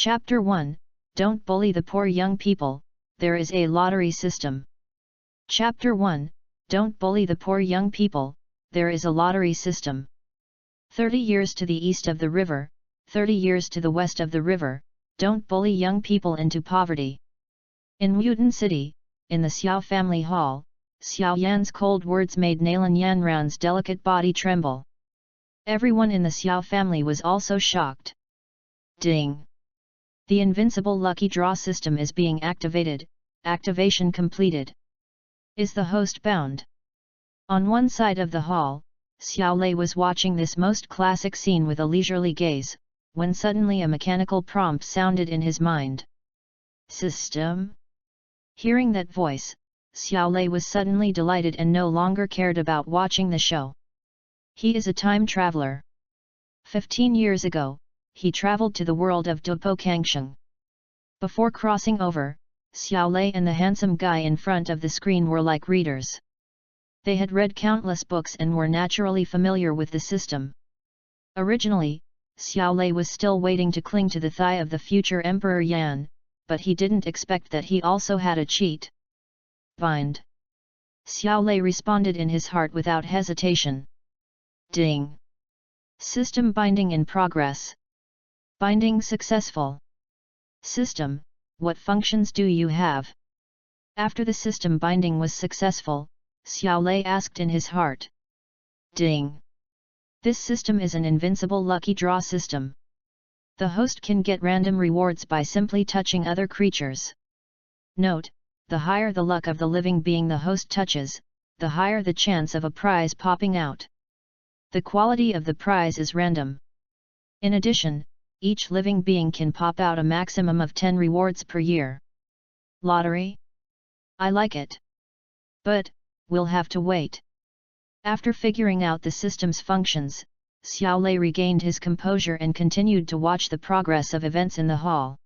Chapter 1, Don't Bully the Poor Young People, There is a Lottery System. Chapter 1, Don't Bully the Poor Young People, There is a Lottery System. 30 years to the east of the river, 30 years to the west of the river, don't bully young people into poverty. In Wudin City, in the Xiao family hall, Xiao Yan's cold words made Nalan Yanran's delicate body tremble. Everyone in the Xiao family was also shocked. Ding! The Invincible Lucky Draw system is being activated, activation completed. Is the host bound? On one side of the hall, Xiao Lei was watching this most classic scene with a leisurely gaze, when suddenly a mechanical prompt sounded in his mind. System? Hearing that voice, Xiao Lei was suddenly delighted and no longer cared about watching the show. He is a time traveler. 15 years ago, he traveled to the world of Dupokangsheng. Before crossing over, Xiao Lei and the handsome guy in front of the screen were like readers. They had read countless books and were naturally familiar with the system. Originally, Xiao Lei was still waiting to cling to the thigh of the future Emperor Yan, but he didn't expect that he also had a cheat. Bind. Xiao Lei responded in his heart without hesitation. Ding! System binding in progress. Binding successful. System, what functions do you have? After the system binding was successful, Xiao Lei asked in his heart. Ding! This system is an invincible lucky draw system. The host can get random rewards by simply touching other creatures. Note, the higher the luck of the living being the host touches, the higher the chance of a prize popping out. The quality of the prize is random. In addition, each living being can pop out a maximum of 10 rewards per year. Lottery? I like it. But, we'll have to wait. After figuring out the system's functions, Xiao Lei regained his composure and continued to watch the progress of events in the hall.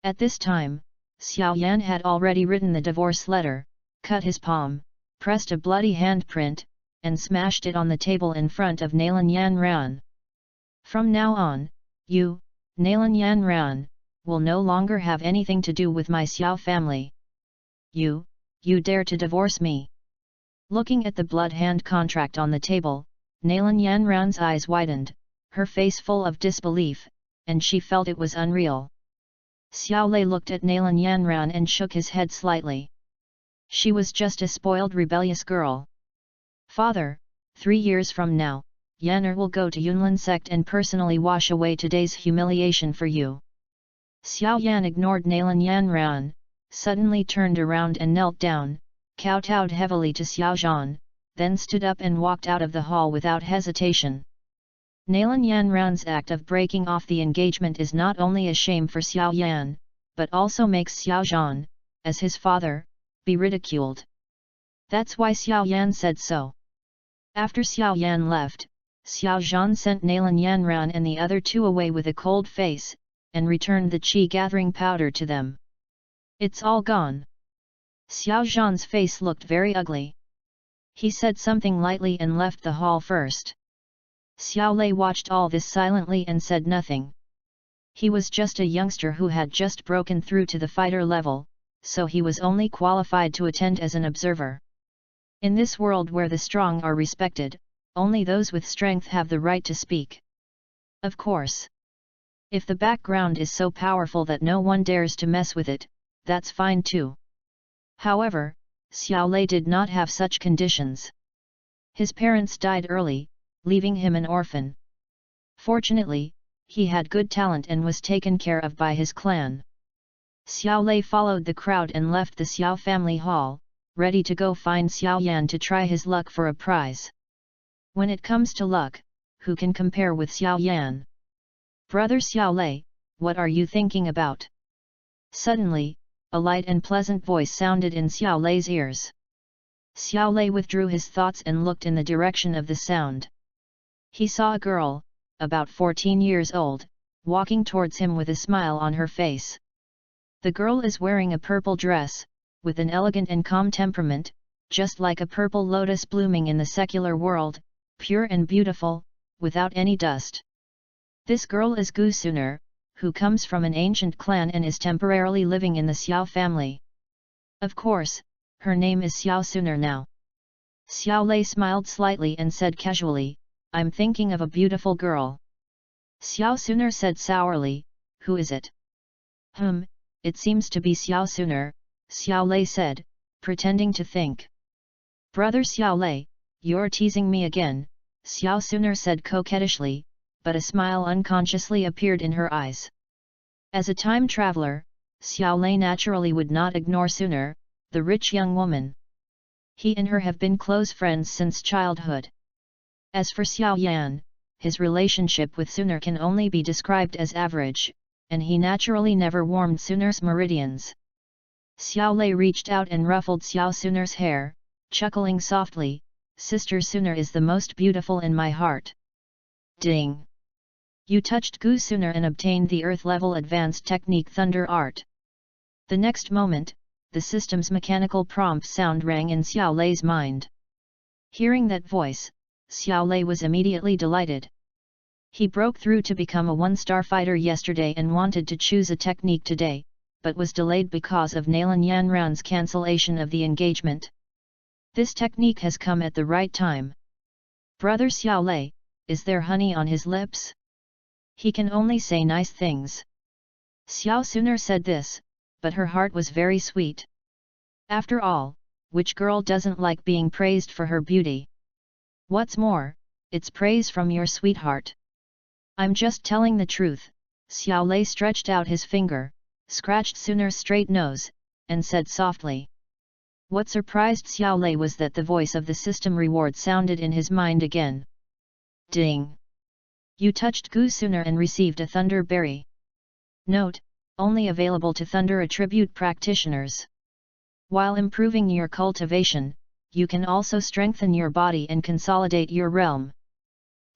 At this time, Xiao Yan had already written the divorce letter, cut his palm, pressed a bloody handprint, and smashed it on the table in front of Nalan Yanran. From now on, you, Nalan Yanran, will no longer have anything to do with my Xiao family. You dare to divorce me? Looking at the blood hand contract on the table, Nalan Yanran's eyes widened, her face full of disbelief, and she felt it was unreal. Xiao Lei looked at Nalan Yanran and shook his head slightly. She was just a spoiled rebellious girl. Father, 3 years from now, Yan'er will go to Yunlin sect and personally wash away today's humiliation for you. Xiao Yan ignored Nalan Yanran, suddenly turned around and knelt down, kowtowed heavily to Xiao Zhan, then stood up and walked out of the hall without hesitation. Nalan Yanran's act of breaking off the engagement is not only a shame for Xiao Yan, but also makes Xiao Zhan, as his father, be ridiculed. That's why Xiao Yan said so. After Xiao Yan left, Xiao Zhan sent Nalan Yanran and the other two away with a cold face, and returned the qi-gathering powder to them. It's all gone. Xiao Zhan's face looked very ugly. He said something lightly and left the hall first. Xiao Lei watched all this silently and said nothing. He was just a youngster who had just broken through to the fighter level, so he was only qualified to attend as an observer. In this world where the strong are respected, only those with strength have the right to speak. Of course. If the background is so powerful that no one dares to mess with it, that's fine too. However, Xiao Lei did not have such conditions. His parents died early, leaving him an orphan. Fortunately, he had good talent and was taken care of by his clan. Xiao Lei followed the crowd and left the Xiao family hall, ready to go find Xiao Yan to try his luck for a prize. When it comes to luck, who can compare with Xiao Yan? Brother Xiao Lei, what are you thinking about? Suddenly, a light and pleasant voice sounded in Xiao Lei's ears. Xiao Lei withdrew his thoughts and looked in the direction of the sound. He saw a girl, about 14 years old, walking towards him with a smile on her face. The girl is wearing a purple dress, with an elegant and calm temperament, just like a purple lotus blooming in the secular world, pure and beautiful, without any dust. This girl is Gu Suner, who comes from an ancient clan and is temporarily living in the Xiao family. Of course, her name is Xiao Suner now. Xiao Lei smiled slightly and said casually, I'm thinking of a beautiful girl. Xiao Suner said sourly, who is it? It seems to be Xiao Suner, Xiao Lei said, pretending to think. Brother Xiao Lei, you're teasing me again, Xiao Suner said coquettishly, but a smile unconsciously appeared in her eyes. As a time traveler, Xiao Lei naturally would not ignore Suner, the rich young woman. He and her have been close friends since childhood. As for Xiao Yan, his relationship with Suner can only be described as average, and he naturally never warmed Suner's meridians. Xiao Lei reached out and ruffled Xiao Suner's hair, chuckling softly, Sister Suner is the most beautiful in my heart. Ding! You touched Gu Suner and obtained the Earth-level advanced technique Thunder Art. The next moment, the system's mechanical prompt sound rang in Xiao Lei's mind. Hearing that voice, Xiao Lei was immediately delighted. He broke through to become a one-star fighter yesterday and wanted to choose a technique today, but was delayed because of Nalan Yanran's cancellation of the engagement. This technique has come at the right time. Brother Xiao Lei, is there honey on his lips? He can only say nice things. Xiao Suner said this, but her heart was very sweet. After all, which girl doesn't like being praised for her beauty? What's more, it's praise from your sweetheart. I'm just telling the truth, Xiao Lei stretched out his finger, scratched Suner's straight nose, and said softly. What surprised Xiao Lei was that the voice of the system reward sounded in his mind again. Ding! You touched Gu Suner and received a Thunder Berry. Note, only available to Thunder Attribute practitioners. While improving your cultivation, you can also strengthen your body and consolidate your realm.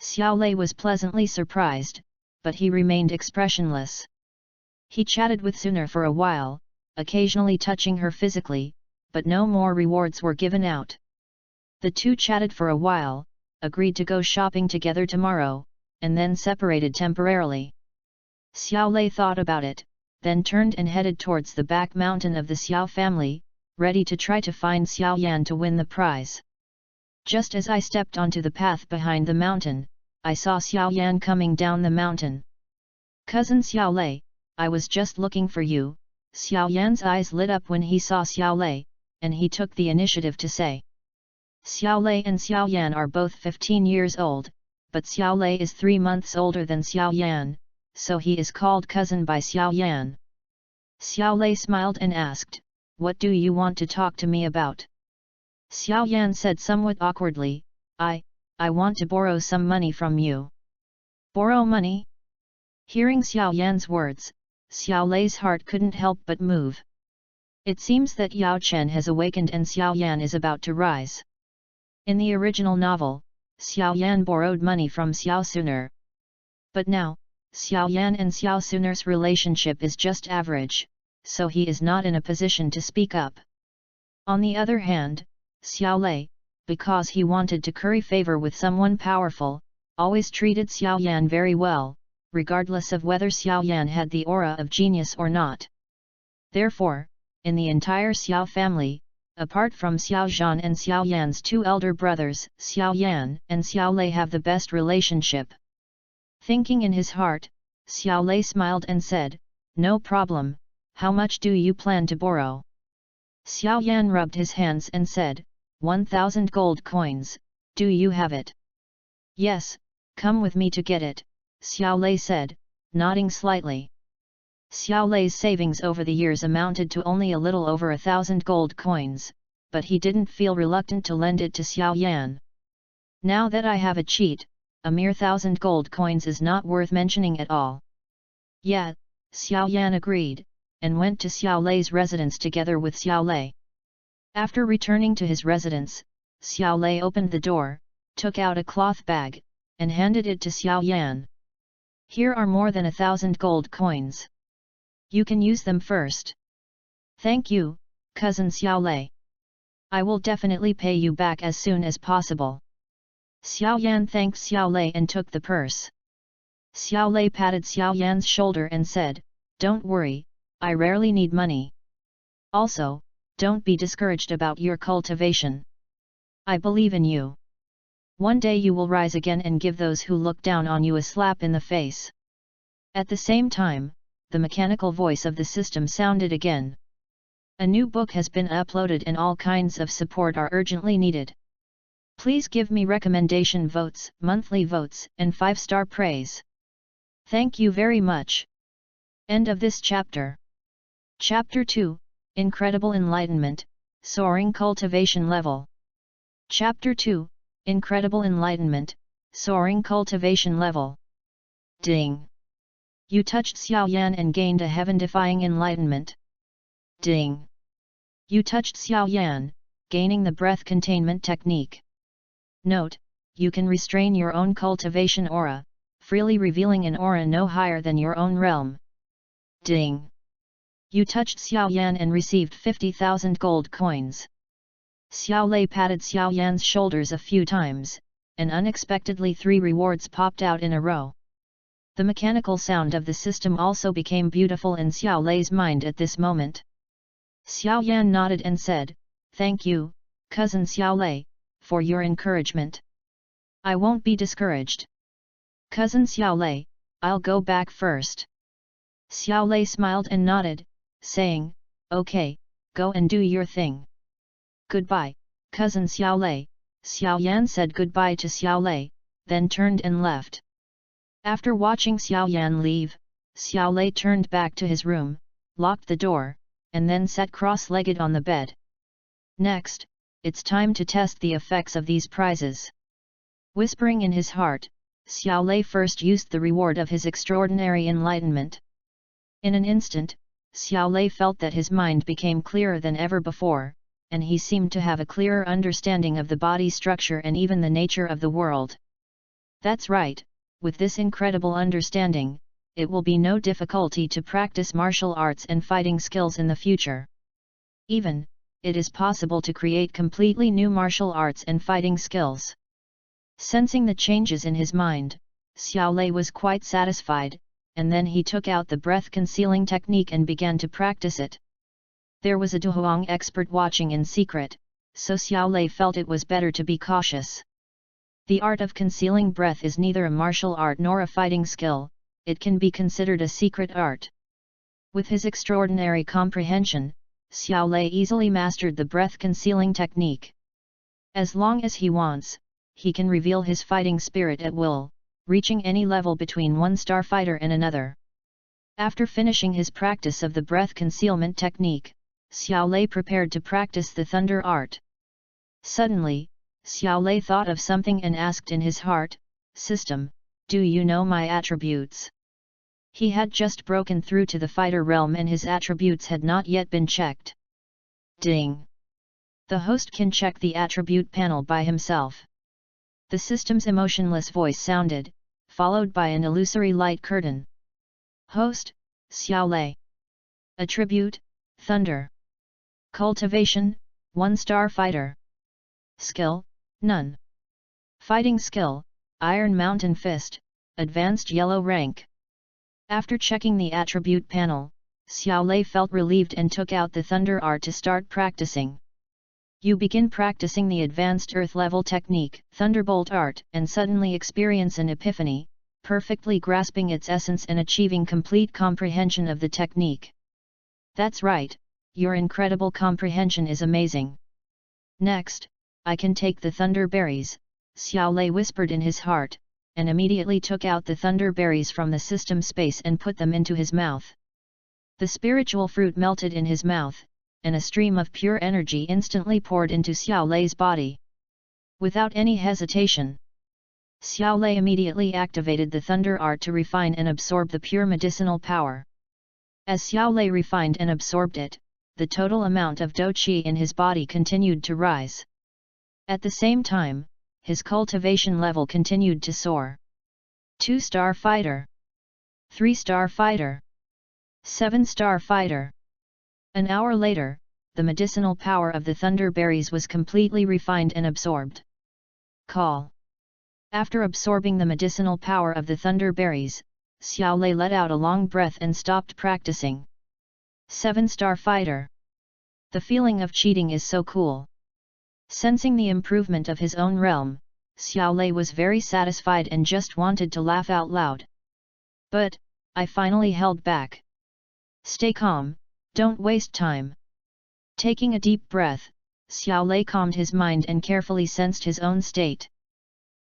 Xiao Lei was pleasantly surprised, but he remained expressionless. He chatted with Suner for a while, occasionally touching her physically, but no more rewards were given out. The two chatted for a while, agreed to go shopping together tomorrow, and then separated temporarily. Xiao Lei thought about it, then turned and headed towards the back mountain of the Xiao family, ready to try to find Xiao Yan to win the prize. Just as I stepped onto the path behind the mountain, I saw Xiao Yan coming down the mountain. Cousin Xiao Lei, I was just looking for you. Xiao Yan's eyes lit up when he saw Xiao Lei, and he took the initiative to say. Xiao Lei and Xiao Yan are both 15 years old, but Xiao Lei is 3 months older than Xiao Yan, so he is called cousin by Xiao Yan. Xiao Lei smiled and asked, what do you want to talk to me about? Xiao Yan said somewhat awkwardly, I want to borrow some money from you. Borrow money? Hearing Xiao Yan's words, Xiao Lei's heart couldn't help but move. It seems that Yao Chen has awakened and Xiao Yan is about to rise. In the original novel, Xiao Yan borrowed money from Xiao Suner. But now, Xiao Yan and Xiao Suner's relationship is just average, so he is not in a position to speak up. On the other hand, Xiao Lei, because he wanted to curry favor with someone powerful, always treated Xiao Yan very well, regardless of whether Xiao Yan had the aura of genius or not. Therefore, in the entire Xiao family, apart from Xiao Zhan and Xiao Yan's 2 elder brothers, Xiao Yan and Xiao Lei have the best relationship. Thinking in his heart, Xiao Lei smiled and said, no problem, how much do you plan to borrow? Xiao Yan rubbed his hands and said, 1,000 gold coins, do you have it? Yes, come with me to get it, Xiao Lei said, nodding slightly. Xiao Lei's savings over the years amounted to only a little over 1,000 gold coins, but he didn't feel reluctant to lend it to Xiao Yan. Now that I have a cheat, a mere 1,000 gold coins is not worth mentioning at all. Yeah, Xiao Yan agreed, and went to Xiao Lei's residence together with Xiao Lei. After returning to his residence, Xiao Lei opened the door, took out a cloth bag, and handed it to Xiao Yan. Here are more than 1,000 gold coins. You can use them first. Thank you, cousin Xiao Lei. I will definitely pay you back as soon as possible. Xiao Yan thanked Xiao Lei and took the purse. Xiao Lei patted Xiao Yan's shoulder and said, "Don't worry, I rarely need money. Also, don't be discouraged about your cultivation. I believe in you. One day you will rise again and give those who look down on you a slap in the face." At the same time, the mechanical voice of the system sounded again. "A new book has been uploaded and all kinds of support are urgently needed. Please give me recommendation votes, monthly votes, and 5-star praise. Thank you very much." End of this chapter. Chapter 2, Incredible Enlightenment, Soaring Cultivation Level. Chapter 2, Incredible Enlightenment, Soaring Cultivation Level. Ding! You touched Xiao Yan and gained a heaven-defying enlightenment. Ding! You touched Xiao Yan, gaining the breath containment technique. Note, you can restrain your own cultivation aura, freely revealing an aura no higher than your own realm. Ding! You touched Xiao Yan and received 50,000 gold coins. Xiao Lei patted Xiao Yan's shoulders a few times, and unexpectedly 3 rewards popped out in a row. The mechanical sound of the system also became beautiful in Xiao Lei's mind at this moment. Xiao Yan nodded and said, "Thank you, cousin Xiao Lei, for your encouragement. I won't be discouraged. Cousin Xiao Lei, I'll go back first." Xiao Lei smiled and nodded, saying, "Okay, go and do your thing." "Goodbye, cousin Xiao Lei." Xiao Yan said goodbye to Xiao Lei, then turned and left. After watching Xiao Yan leave, Xiao Lei turned back to his room, locked the door, and then sat cross-legged on the bed. Next, it's time to test the effects of these prizes. Whispering in his heart, Xiao Lei first used the reward of his extraordinary enlightenment. In an instant, Xiao Lei felt that his mind became clearer than ever before, and he seemed to have a clearer understanding of the body structure and even the nature of the world. That's right, with this incredible understanding, it will be no difficulty to practice martial arts and fighting skills in the future. Even, it is possible to create completely new martial arts and fighting skills. Sensing the changes in his mind, Xiao Lei was quite satisfied, and then he took out the breath-concealing technique and began to practice it. There was a Duhuang expert watching in secret, so Xiao Lei felt it was better to be cautious. The art of concealing breath is neither a martial art nor a fighting skill, it can be considered a secret art. With his extraordinary comprehension, Xiao Lei easily mastered the breath-concealing technique. As long as he wants, he can reveal his fighting spirit at will, reaching any level between one starfighter and another. After finishing his practice of the breath concealment technique, Xiao Lei prepared to practice the thunder art. Suddenly, Xiao Lei thought of something and asked in his heart, "System, do you know my attributes?" He had just broken through to the fighter realm and his attributes had not yet been checked. Ding! The host can check the attribute panel by himself. The system's emotionless voice sounded, followed by an illusory light curtain. Host, Xiao Lei. Attribute, Thunder. Cultivation, 1-star fighter. Skill, none. Fighting skill, Iron Mountain Fist, advanced yellow rank. After checking the attribute panel, Xiao Lei felt relieved and took out the thunder art to start practicing. You begin practicing the advanced earth level technique, Thunderbolt art, and suddenly experience an epiphany, perfectly grasping its essence and achieving complete comprehension of the technique. That's right, your incredible comprehension is amazing. Next, I can take the thunder berries, Xiao Lei whispered in his heart, and immediately took out the thunder berries from the system space and put them into his mouth. The spiritual fruit melted in his mouth, and a stream of pure energy instantly poured into Xiao Lei's body. Without any hesitation, Xiao Lei immediately activated the thunder art to refine and absorb the pure medicinal power. As Xiao Lei refined and absorbed it, the total amount of dou qi in his body continued to rise. At the same time, his cultivation level continued to soar. 2-star fighter, 3-star fighter, 7-star fighter. An hour later, the medicinal power of the thunder berries was completely refined and absorbed. Call. After absorbing the medicinal power of the thunder berries, Xiaolei let out a long breath and stopped practicing. 7-star fighter. The feeling of cheating is so cool. Sensing the improvement of his own realm, Xiaolei was very satisfied and just wanted to laugh out loud. But, I finally held back. Stay calm, don't waste time. Taking a deep breath, Xiaolei calmed his mind and carefully sensed his own state.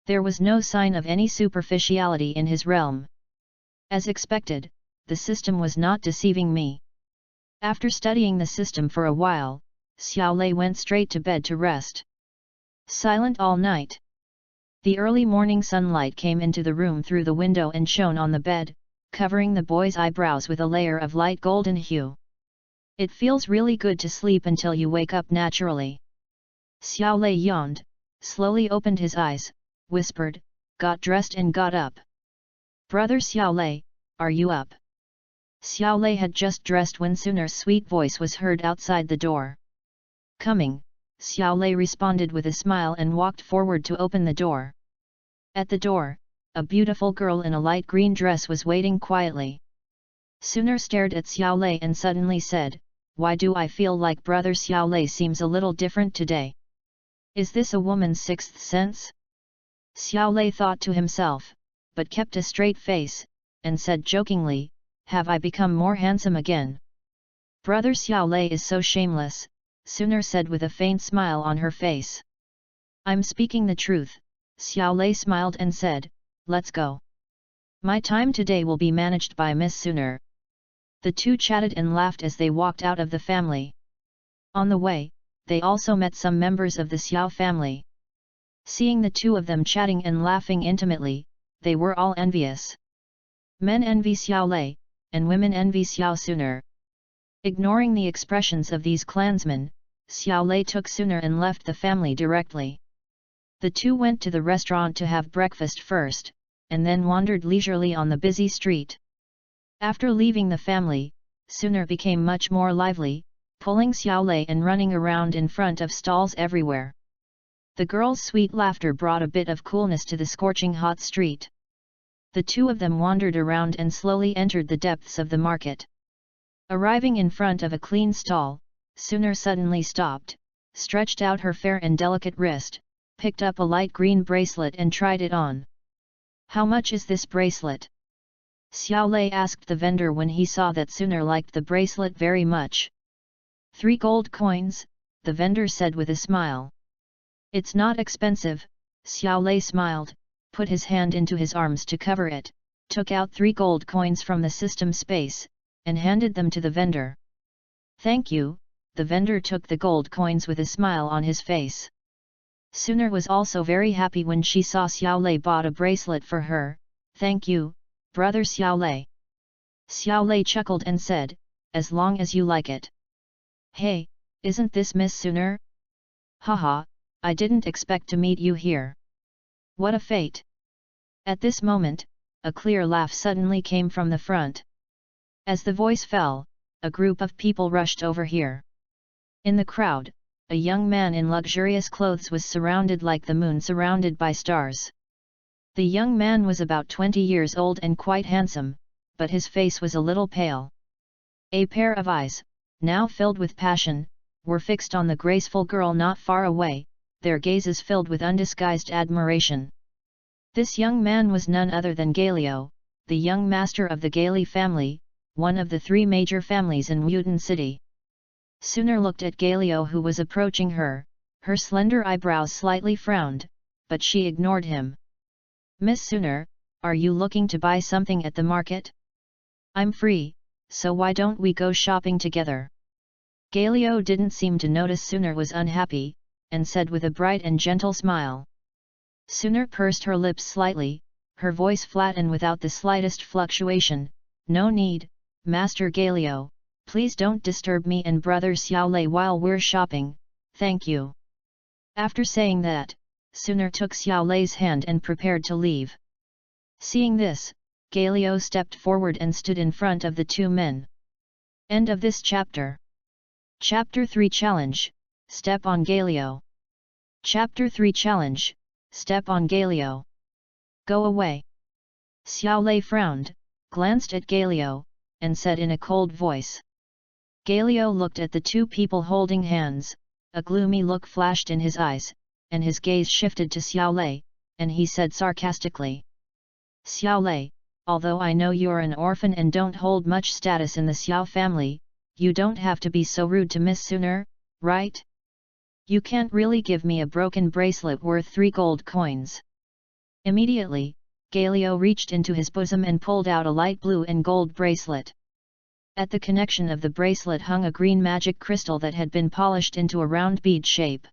There was no sign of any superficiality in his realm. As expected, the system was not deceiving me. After studying the system for a while, Xiaolei went straight to bed to rest. Silent all night. The early morning sunlight came into the room through the window and shone on the bed, covering the boy's eyebrows with a layer of light golden hue. It feels really good to sleep until you wake up naturally. Xiaolei yawned, slowly opened his eyes, whispered, got dressed and got up. Brother Xiaolei, are you up? Xiaolei had just dressed when Suner's sweet voice was heard outside the door. Coming, Xiaolei responded with a smile and walked forward to open the door. At the door, a beautiful girl in a light green dress was waiting quietly. Suner stared at Xiaolei and suddenly said, "Why do I feel like brother Xiaolei seems a little different today? Is this a woman's sixth sense?" Xiaolei thought to himself, but kept a straight face, and said jokingly, "Have I become more handsome again?" Brother Xiaolei is so shameless, Suner said with a faint smile on her face. "I'm speaking the truth," Xiaolei smiled and said, "Let's go. My time today will be managed by Miss Suner." The two chatted and laughed as they walked out of the family. On the way, they also met some members of the Xiao family. Seeing the two of them chatting and laughing intimately, they were all envious. Men envy Xiaolei, and women envy Xiao Suner. Ignoring the expressions of these clansmen, Xiaolei took Suner and left the family directly. The two went to the restaurant to have breakfast first, and then wandered leisurely on the busy street. After leaving the family, Suner became much more lively, pulling Xiaolei and running around in front of stalls everywhere. The girl's sweet laughter brought a bit of coolness to the scorching hot street. The two of them wandered around and slowly entered the depths of the market. Arriving in front of a clean stall, Suner suddenly stopped, stretched out her fair and delicate wrist, picked up a light green bracelet and tried it on. "How much is this bracelet?" Xiaolei asked the vendor when he saw that Suner liked the bracelet very much. 3 gold coins, the vendor said with a smile. "It's not expensive," Xiaolei smiled, put his hand into his arms to cover it, took out 3 gold coins from the system space, and handed them to the vendor. "Thank you," the vendor took the gold coins with a smile on his face. Suner was also very happy when she saw Xiaolei bought a bracelet for her. "Thank you, brother Xiaolei." Xiaolei chuckled and said, "As long as you like it." "Hey, isn't this Miss Suner?" "Haha, I didn't expect to meet you here. What a fate." At this moment, a clear laugh suddenly came from the front. As the voice fell, a group of people rushed over here. In the crowd, a young man in luxurious clothes was surrounded like the moon surrounded by stars. The young man was about 20 years old and quite handsome, but his face was a little pale. A pair of eyes, now filled with passion, were fixed on the graceful girl not far away, their gazes filled with undisguised admiration. This young man was none other than Galio, the young master of the Gali family, one of the 3 major families in Wutan City. Suner looked at Galio who was approaching her, her slender eyebrows slightly frowned, but she ignored him. "Miss Suner, are you looking to buy something at the market? I'm free, so why don't we go shopping together?" Galio didn't seem to notice Suner was unhappy, and said with a bright and gentle smile. Suner pursed her lips slightly, her voice flat and without the slightest fluctuation, "No need, Master Galio. Please don't disturb me and brother Xiaolei while we're shopping, thank you." After saying that, Suner took Xiaolei's hand and prepared to leave. Seeing this, Galio stepped forward and stood in front of the 2 men. End of this chapter. Chapter 3 Challenge, Step on Galio. Chapter 3 Challenge, Step on Galio. Go away. Xiao Lei frowned, glanced at Galio, and said in a cold voice. Galio looked at the two people holding hands, a gloomy look flashed in his eyes, and his gaze shifted to Xiao Lei, and he said sarcastically. Xiao Lei, although I know you're an orphan and don't hold much status in the Xiao family, you don't have to be so rude to Miss Sooner, right? You can't really give me a broken bracelet worth 3 gold coins. Immediately, Galio reached into his bosom and pulled out a light blue and gold bracelet. At the connection of the bracelet hung a green magic crystal that had been polished into a round bead shape.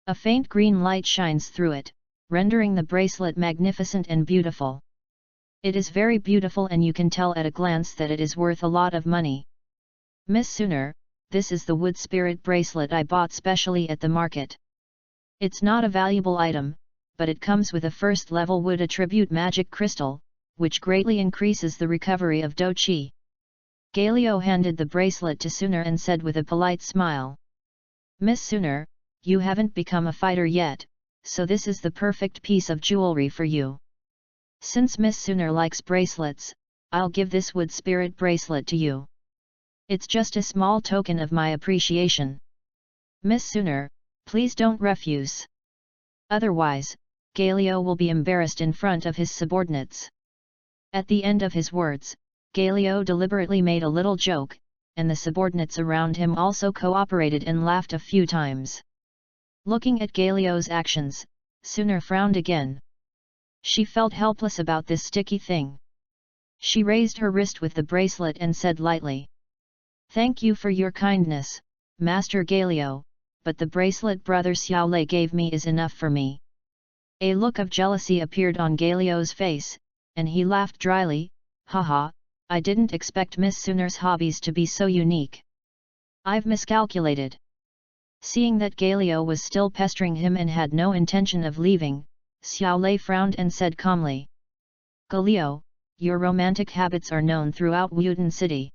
A faint green light shines through it, rendering the bracelet magnificent and beautiful. It is very beautiful and you can tell at a glance that it is worth a lot of money. Miss Sooner, this is the wood spirit bracelet I bought specially at the market. It's not a valuable item, but it comes with a first-level wood attribute magic crystal, which greatly increases the recovery of Do Chi. Galio handed the bracelet to Sooner and said with a polite smile. Miss Sooner, you haven't become a fighter yet, so this is the perfect piece of jewelry for you. Since Miss Sooner likes bracelets, I'll give this wood spirit bracelet to you. It's just a small token of my appreciation. Miss Sooner, please don't refuse. Otherwise, Galio will be embarrassed in front of his subordinates. At the end of his words, Galio deliberately made a little joke, and the subordinates around him also cooperated and laughed a few times. Looking at Galio's actions, Sooner frowned again. She felt helpless about this sticky thing. She raised her wrist with the bracelet and said lightly. Thank you for your kindness, Master Galio, but the bracelet Brother Xiao Lei gave me is enough for me. A look of jealousy appeared on Galio's face, and he laughed dryly, haha, I didn't expect Miss Sooner's hobbies to be so unique. I've miscalculated. Seeing that Galio was still pestering him and had no intention of leaving, Xiao Lei frowned and said calmly. Galio, your romantic habits are known throughout Wuden City.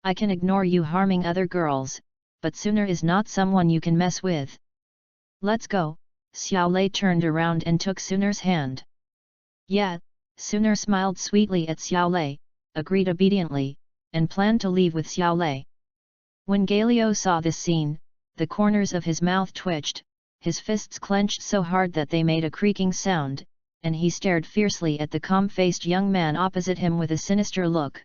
I can ignore you harming other girls, but Sooner is not someone you can mess with. Let's go. Xiao Lei turned around and took Sooner's hand. Yeah, Sooner smiled sweetly at Xiao Lei, agreed obediently, and planned to leave with Xiao Lei. When Galio saw this scene, the corners of his mouth twitched, his fists clenched so hard that they made a creaking sound, and he stared fiercely at the calm-faced young man opposite him with a sinister look.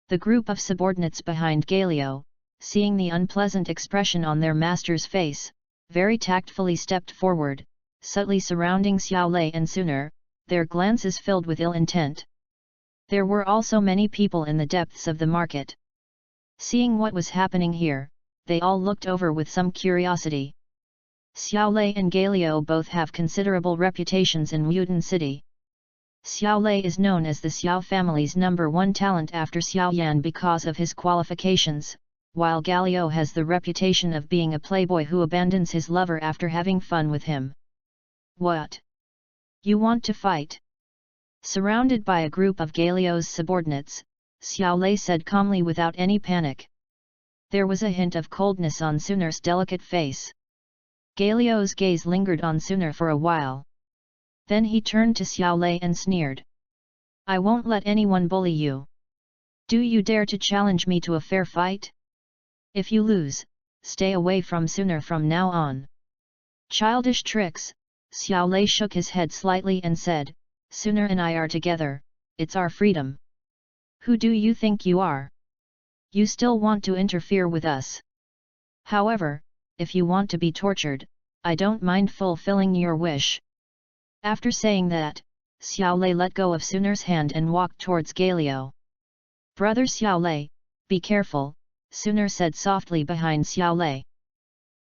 The group of subordinates behind Galio, seeing the unpleasant expression on their master's face, very tactfully stepped forward, subtly surrounding Xiao Lei and Sooner, their glances filled with ill intent. There were also many people in the depths of the market. Seeing what was happening here, they all looked over with some curiosity. Xiao Lei and Galio both have considerable reputations in Wuden City. Xiao Lei is known as the Xiao family's #1 talent after Xiao Yan because of his qualifications, while Galio has the reputation of being a playboy who abandons his lover after having fun with him. What? You want to fight? Surrounded by a group of Galio's subordinates, Xiao Lei said calmly without any panic. There was a hint of coldness on Sooner's delicate face. Galio's gaze lingered on Sooner for a while. Then he turned to Xiao Lei and sneered. I won't let anyone bully you. Do you dare to challenge me to a fair fight? If you lose, stay away from Sooner from now on. Childish tricks, Xiao Lei shook his head slightly and said, Sooner and I are together, it's our freedom. Who do you think you are? You still want to interfere with us. However, if you want to be tortured, I don't mind fulfilling your wish. After saying that, Xiao Lei let go of Sooner's hand and walked towards Galio. Brother Xiao Lei, be careful, Sooner said softly behind Xiao Lei.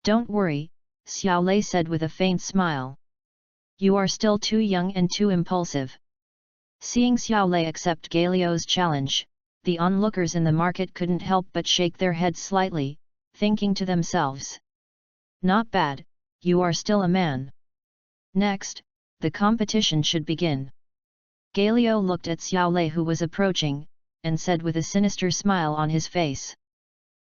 Don't worry, Xiao Lei said with a faint smile. You are still too young and too impulsive. Seeing Xiao Lei accept Galio's challenge, the onlookers in the market couldn't help but shake their heads slightly, thinking to themselves. Not bad, you are still a man. Next, the competition should begin. Galio looked at Xiao Lei who was approaching, and said with a sinister smile on his face.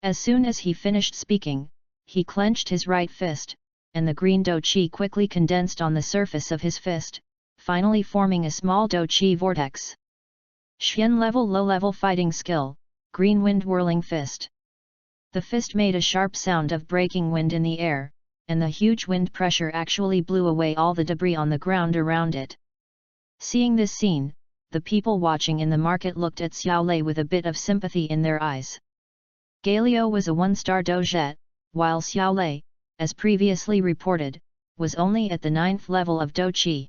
As soon as he finished speaking, he clenched his right fist, and the green Do Chi quickly condensed on the surface of his fist, finally forming a small Do-Chi vortex. Xian level low-level fighting skill, green wind whirling fist. The fist made a sharp sound of breaking wind in the air, and the huge wind pressure actually blew away all the debris on the ground around it. Seeing this scene, the people watching in the market looked at Xiao Lei with a bit of sympathy in their eyes. Galio was a 1-star dojet, while Xiao Lei, as previously reported, was only at the 9th level of Do-Chi.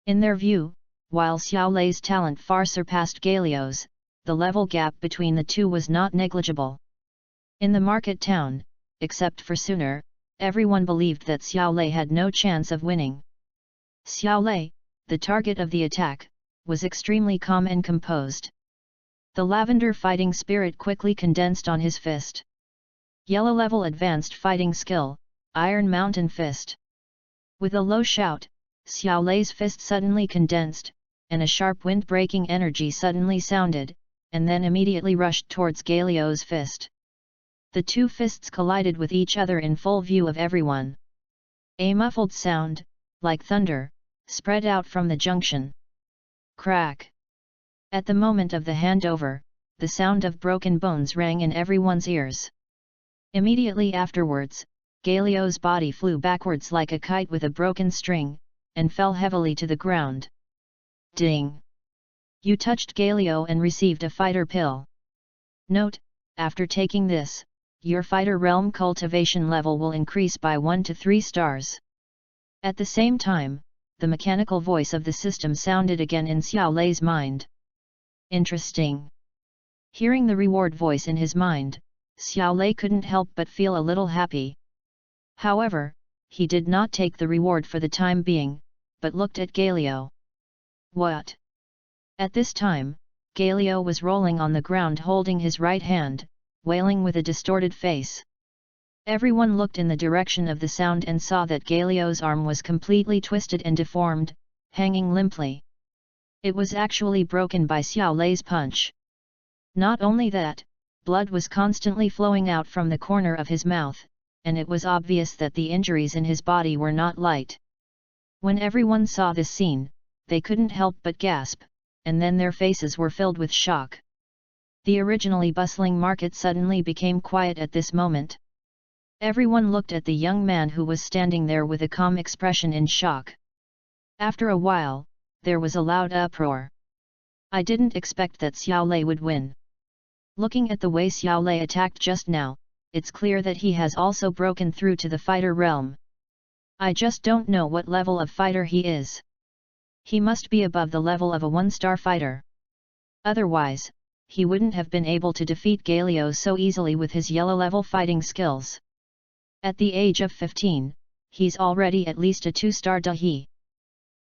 In their view, while Xiao Lei's talent far surpassed Galio's, the level gap between the two was not negligible. In the market town, except for Suner, everyone believed that Xiao Lei had no chance of winning. Xiao Lei, the target of the attack, was extremely calm and composed. The lavender fighting spirit quickly condensed on his fist. Yellow level advanced fighting skill, Iron Mountain Fist. With a low shout, Xiao Lei's fist suddenly condensed, and a sharp wind-breaking energy suddenly sounded, and then immediately rushed towards Galio's fist. The two fists collided with each other in full view of everyone. A muffled sound, like thunder, spread out from the junction. Crack! At the moment of the handover, the sound of broken bones rang in everyone's ears. Immediately afterwards, Galio's body flew backwards like a kite with a broken string, and fell heavily to the ground. Ding! You touched Galio and received a fighter pill. Note, after taking this, your fighter realm cultivation level will increase by 1 to 3 stars. At the same time, the mechanical voice of the system sounded again in Xiao Lei's mind. Interesting. Hearing the reward voice in his mind, Xiao Lei couldn't help but feel a little happy. However, he did not take the reward for the time being, but looked at Galio. What? At this time, Galio was rolling on the ground holding his right hand, wailing with a distorted face. Everyone looked in the direction of the sound and saw that Galio's arm was completely twisted and deformed, hanging limply. It was actually broken by Xiao Lei's punch. Not only that, blood was constantly flowing out from the corner of his mouth, and it was obvious that the injuries in his body were not light. When everyone saw this scene, they couldn't help but gasp, and then their faces were filled with shock. The originally bustling market suddenly became quiet at this moment. Everyone looked at the young man who was standing there with a calm expression in shock. After a while, there was a loud uproar. I didn't expect that Xiao Lei would win. Looking at the way Xiao Lei attacked just now, it's clear that he has also broken through to the fighter realm. I just don't know what level of fighter he is. He must be above the level of a 1-star fighter. Otherwise, he wouldn't have been able to defeat Galio so easily with his yellow level fighting skills. At the age of 15, he's already at least a 2-star dahi.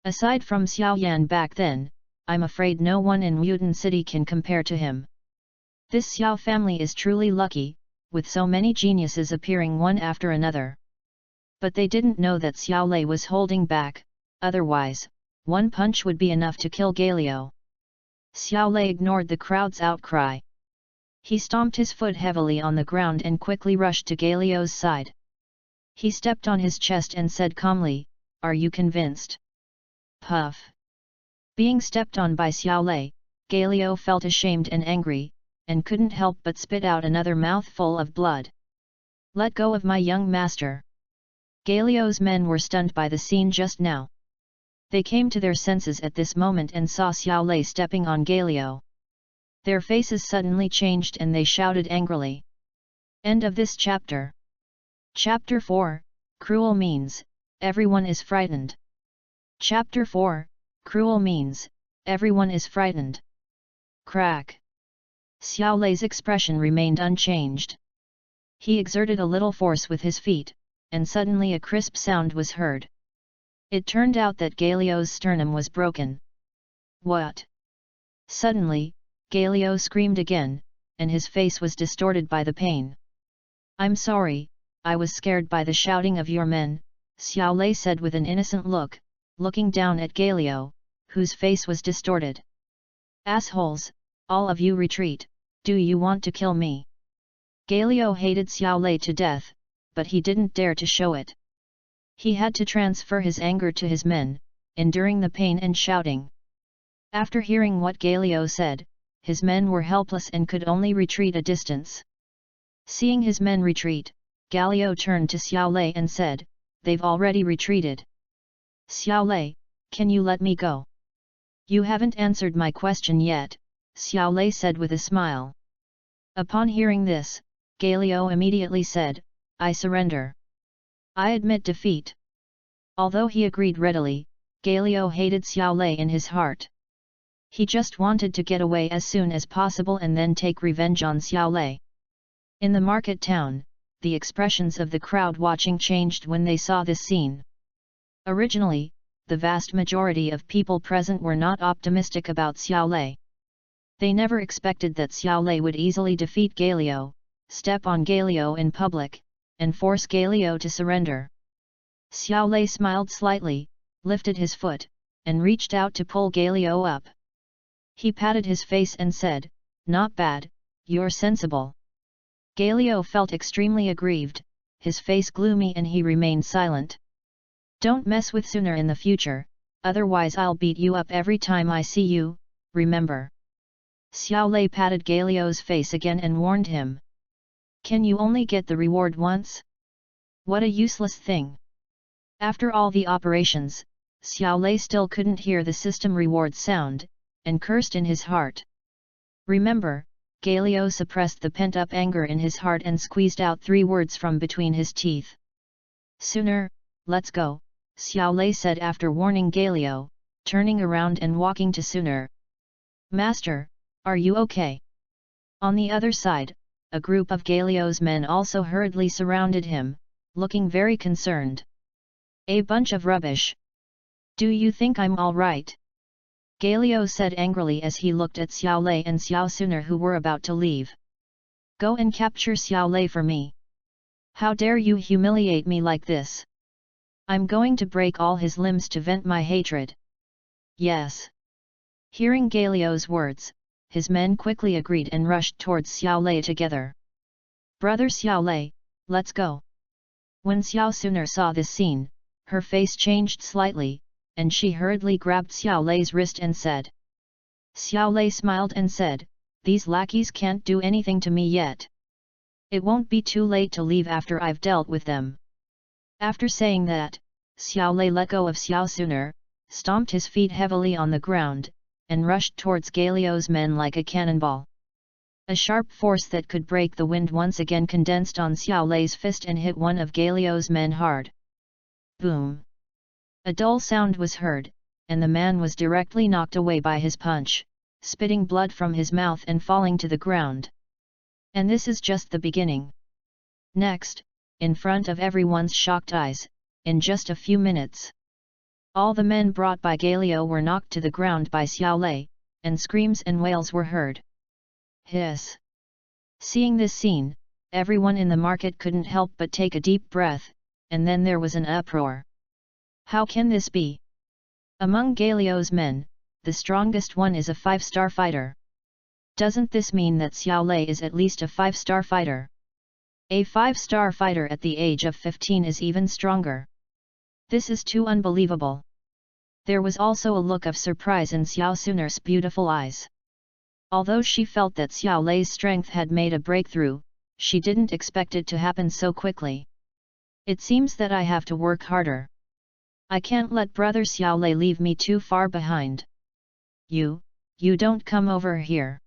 Aside from Xiao Yan back then, I'm afraid no one in Mutant City can compare to him. This Xiao family is truly lucky, with so many geniuses appearing one after another. But they didn't know that Xiao Lei was holding back, otherwise, one punch would be enough to kill Galio. Xiao Lei ignored the crowd's outcry. He stomped his foot heavily on the ground and quickly rushed to Galio's side. He stepped on his chest and said calmly, "Are you convinced?" Puff. Being stepped on by Xiao Lei, Galio felt ashamed and angry, and couldn't help but spit out another mouthful of blood. Let go of my young master. Galio's men were stunned by the scene just now. They came to their senses at this moment and saw Xiao Lei stepping on Galio. Their faces suddenly changed and they shouted angrily. End of this chapter. Chapter 4, Cruel Means, Everyone is Frightened. Chapter 4, Cruel Means, Everyone is Frightened. Crack. Xiao Lei's expression remained unchanged. He exerted a little force with his feet, and suddenly a crisp sound was heard. It turned out that Galio's sternum was broken. What? Suddenly, Galio screamed again, and his face was distorted by the pain. I'm sorry, I was scared by the shouting of your men, Xiao Lei said with an innocent look, looking down at Galio, whose face was distorted. Assholes, all of you retreat, do you want to kill me? Galio hated Xiao Lei to death, but he didn't dare to show it. He had to transfer his anger to his men, enduring the pain and shouting. After hearing what Galio said, his men were helpless and could only retreat a distance. Seeing his men retreat, Galio turned to Xiao Lei and said, "They've already retreated. Xiao Lei, can you let me go?" "You haven't answered my question yet," Xiao Lei said with a smile. Upon hearing this, Galio immediately said, "I surrender. I admit defeat." Although he agreed readily, Galio hated Xiao Lei in his heart. He just wanted to get away as soon as possible and then take revenge on Xiao Lei. In the market town, the expressions of the crowd watching changed when they saw this scene. Originally, the vast majority of people present were not optimistic about Xiao Lei. They never expected that Xiao Lei would easily defeat Galio, step on Galio in public, and force Galio to surrender. Xiao Lei smiled slightly, lifted his foot, and reached out to pull Galio up. He patted his face and said, "Not bad, you're sensible." Galio felt extremely aggrieved, his face gloomy, and he remained silent. "Don't mess with Sooner in the future, otherwise I'll beat you up every time I see you, remember." Xiao Lei patted Galio's face again and warned him. "Can you only get the reward once? What a useless thing." After all the operations, Xiao Lei still couldn't hear the system reward sound, and cursed in his heart. Remember, Galio suppressed the pent-up anger in his heart and squeezed out 3 words from between his teeth. "Sooner, let's go," Xiao Lei said after warning Galio, turning around and walking to Sooner. "Master, are you okay?" On the other side, a group of Galio's men also hurriedly surrounded him, looking very concerned. "A bunch of rubbish. Do you think I'm all right?" Galio said angrily as he looked at Xiao Lei and Xiao Sooner, who were about to leave. "Go and capture Xiao Lei for me. How dare you humiliate me like this? I'm going to break all his limbs to vent my hatred." "Yes." Hearing Galio's words, his men quickly agreed and rushed towards Xiao Lei together. "Brother Xiao Lei, let's go." When Xiao Sooner saw this scene, her face changed slightly, and she hurriedly grabbed Xiao Lei's wrist and said. Xiao Lei smiled and said, "These lackeys can't do anything to me yet. It won't be too late to leave after I've dealt with them." After saying that, Xiao Lei let go of Xiao Sooner, stomped his feet heavily on the ground, and rushed towards Galio's men like a cannonball. A sharp force that could break the wind once again condensed on Xiao Lei's fist and hit one of Galio's men hard. Boom! A dull sound was heard, and the man was directly knocked away by his punch, spitting blood from his mouth and falling to the ground. And this is just the beginning. Next, in front of everyone's shocked eyes, in just a few minutes, all the men brought by Galio were knocked to the ground by Xiao Lei, and screams and wails were heard. Hiss! Seeing this scene, everyone in the market couldn't help but take a deep breath, and then there was an uproar. How can this be? Among Galio's men, the strongest one is a 5-star fighter. Doesn't this mean that Xiao Lei is at least a 5-star fighter? A 5-star fighter at the age of 15 is even stronger. This is too unbelievable. There was also a look of surprise in Xiao Sooner's beautiful eyes. Although she felt that Xiao Lei's strength had made a breakthrough, she didn't expect it to happen so quickly. It seems that I have to work harder. I can't let brother Xiao Lei leave me too far behind. You don't come over here.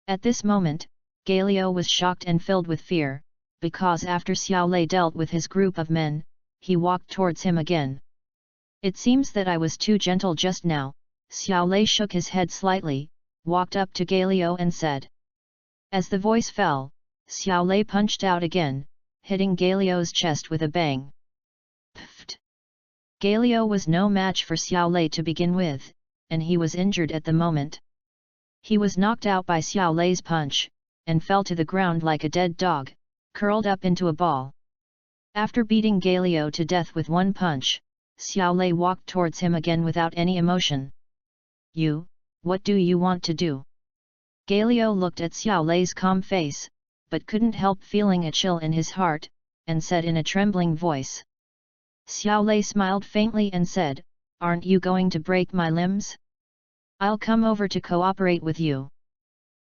At this moment, Galio was shocked and filled with fear, because after Xiao Lei dealt with his group of men, he walked towards him again. It seems that I was too gentle just now. Xiao Lei shook his head slightly, walked up to Galio and said. As the voice fell, Xiao Lei punched out again, hitting Galio's chest with a bang. Pfft! Galio was no match for Xiao Lei to begin with, and he was injured at the moment. He was knocked out by Xiao Lei's punch, and fell to the ground like a dead dog, curled up into a ball. After beating Galio to death with one punch, Xiao Lei walked towards him again without any emotion. What do you want to do? Galio looked at Xiao Lei's calm face, but couldn't help feeling a chill in his heart, and said in a trembling voice. Xiao Lei smiled faintly and said, aren't you going to break my limbs? I'll come over to cooperate with you.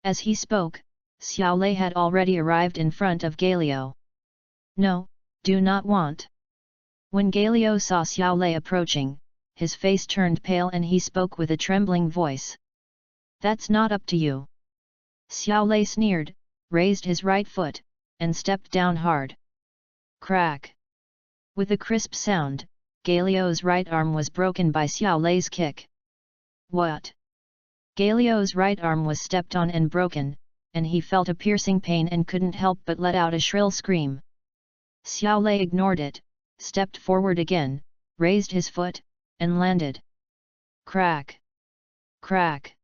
As he spoke, Xiao Lei had already arrived in front of Galio. No, do not want. When Galio saw Xiao Lei approaching, his face turned pale and he spoke with a trembling voice. That's not up to you. Xiao Lei sneered, raised his right foot, and stepped down hard. Crack! With a crisp sound, Galio's right arm was broken by Xiao Lei's kick. What? Galio's right arm was stepped on and broken, and he felt a piercing pain and couldn't help but let out a shrill scream. Xiao Lei ignored it, stepped forward again, raised his foot, and landed. Crack! Crack!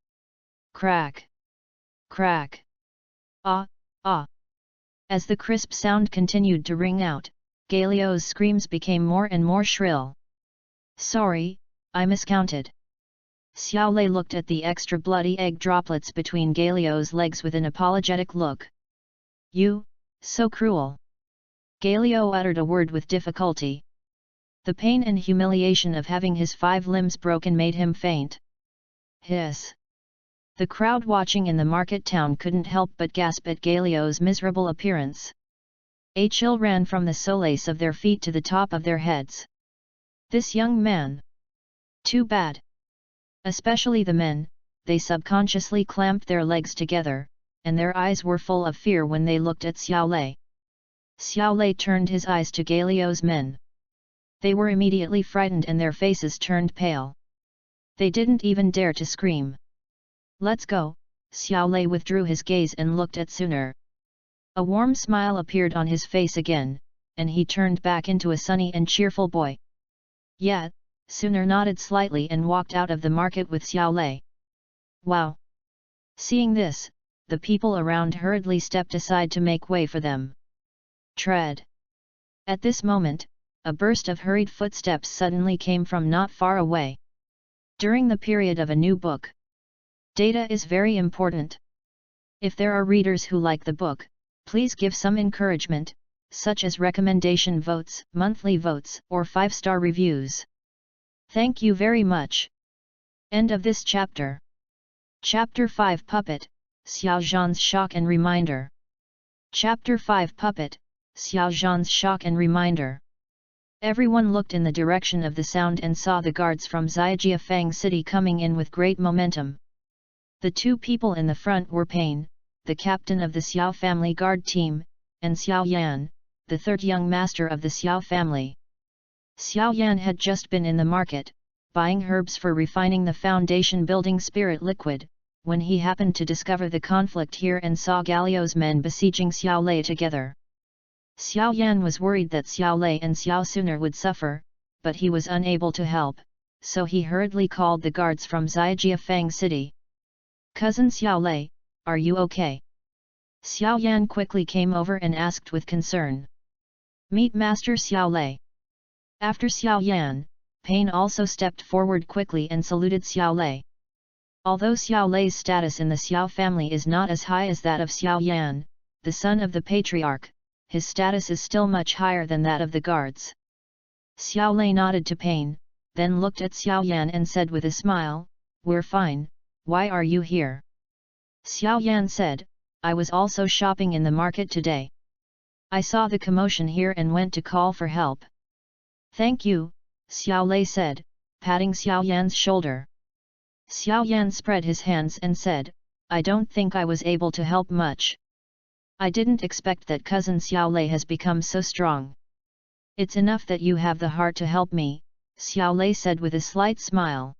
Crack! Crack! Ah! Ah! As the crisp sound continued to ring out, Galio's screams became more and more shrill. Sorry, I miscounted. Xiao Lei looked at the extra bloody egg droplets between Galio's legs with an apologetic look. You, so cruel. Galio uttered a word with difficulty. The pain and humiliation of having his 5 limbs broken made him faint. Hiss. The crowd watching in the market town couldn't help but gasp at Galio's miserable appearance. A chill ran from the soles of their feet to the top of their heads. This young man. Too bad. Especially the men, they subconsciously clamped their legs together, and their eyes were full of fear when they looked at Xiao Lei. Xiao Lei turned his eyes to Galio's men. They were immediately frightened and their faces turned pale. They didn't even dare to scream. Let's go, Xiao Lei withdrew his gaze and looked at Suner. A warm smile appeared on his face again, and he turned back into a sunny and cheerful boy. Yeah, Suner nodded slightly and walked out of the market with Xiao Lei. Wow! Seeing this, the people around hurriedly stepped aside to make way for them. Tread! At this moment, a burst of hurried footsteps suddenly came from not far away. During the period of a new book, data is very important. If there are readers who like the book, please give some encouragement, such as recommendation votes, monthly votes, or 5-star reviews. Thank you very much. End of this chapter. Chapter 5 Puppet, Xiao Zhan's Shock and Reminder. Chapter 5 Puppet, Xiao Zhan's Shock and Reminder. Everyone looked in the direction of the sound and saw the guards from Xiajia Fang City coming in with great momentum. The 2 people in the front were Pain, the captain of the Xiao family guard team, and Xiao Yan, the 3rd young master of the Xiao family. Xiao Yan had just been in the market, buying herbs for refining the foundation building spirit liquid, when he happened to discover the conflict here and saw Galio's men besieging Xiao Lei together. Xiao Yan was worried that Xiao Lei and Xiao Suner would suffer, but he was unable to help, so he hurriedly called the guards from Xiajia Fang City. Cousin Xiao Lei, are you okay? Xiao Yan quickly came over and asked with concern. Meet Master Xiao Lei. After Xiao Yan, Pain also stepped forward quickly and saluted Xiao Lei. Although Xiao Lei's status in the Xiao family is not as high as that of Xiao Yan, the son of the patriarch, his status is still much higher than that of the guards. Xiao Lei nodded to Pain, then looked at Xiao Yan and said with a smile, "We're fine, why are you here?" Xiao Yan said, "I was also shopping in the market today. I saw the commotion here and went to call for help." "Thank you," Xiao Lei said, patting Xiao Yan's shoulder. Xiao Yan spread his hands and said, "I don't think I was able to help much. I didn't expect that cousin Xiao Lei has become so strong." "It's enough that you have the heart to help me," Xiao Lei said with a slight smile.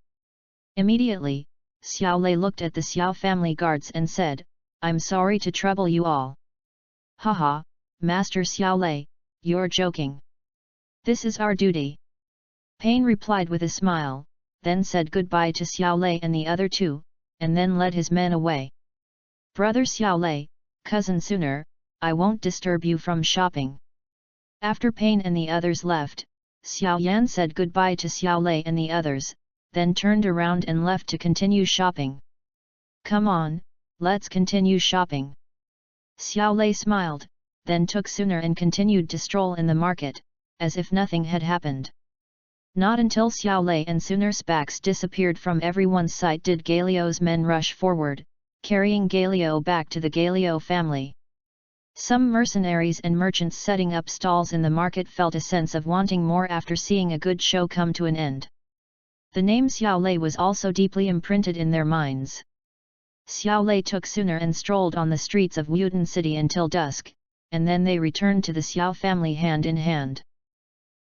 Immediately, Xiao Lei looked at the Xiao family guards and said, "I'm sorry to trouble you all." "Haha, Master Xiao Lei, you're joking. This is our duty." Pain replied with a smile, then said goodbye to Xiao Lei and the other 2, and then led his men away. "Brother Xiao Lei, cousin Suner, I won't disturb you from shopping." After Pain and the others left, Xiao Yan said goodbye to Xiao Lei and the others, then turned around and left to continue shopping. "Come on, let's continue shopping." Xiao Lei smiled, then took Suner and continued to stroll in the market, as if nothing had happened. Not until Xiao Lei and Sun'er's backs disappeared from everyone's sight did Galio's men rush forward, carrying Galio back to the Galio family. Some mercenaries and merchants setting up stalls in the market felt a sense of wanting more after seeing a good show come to an end. The name Xiao Lei was also deeply imprinted in their minds. Xiao Lei took Sun'er and strolled on the streets of Wuden City until dusk, and then they returned to the Xiao family hand in hand.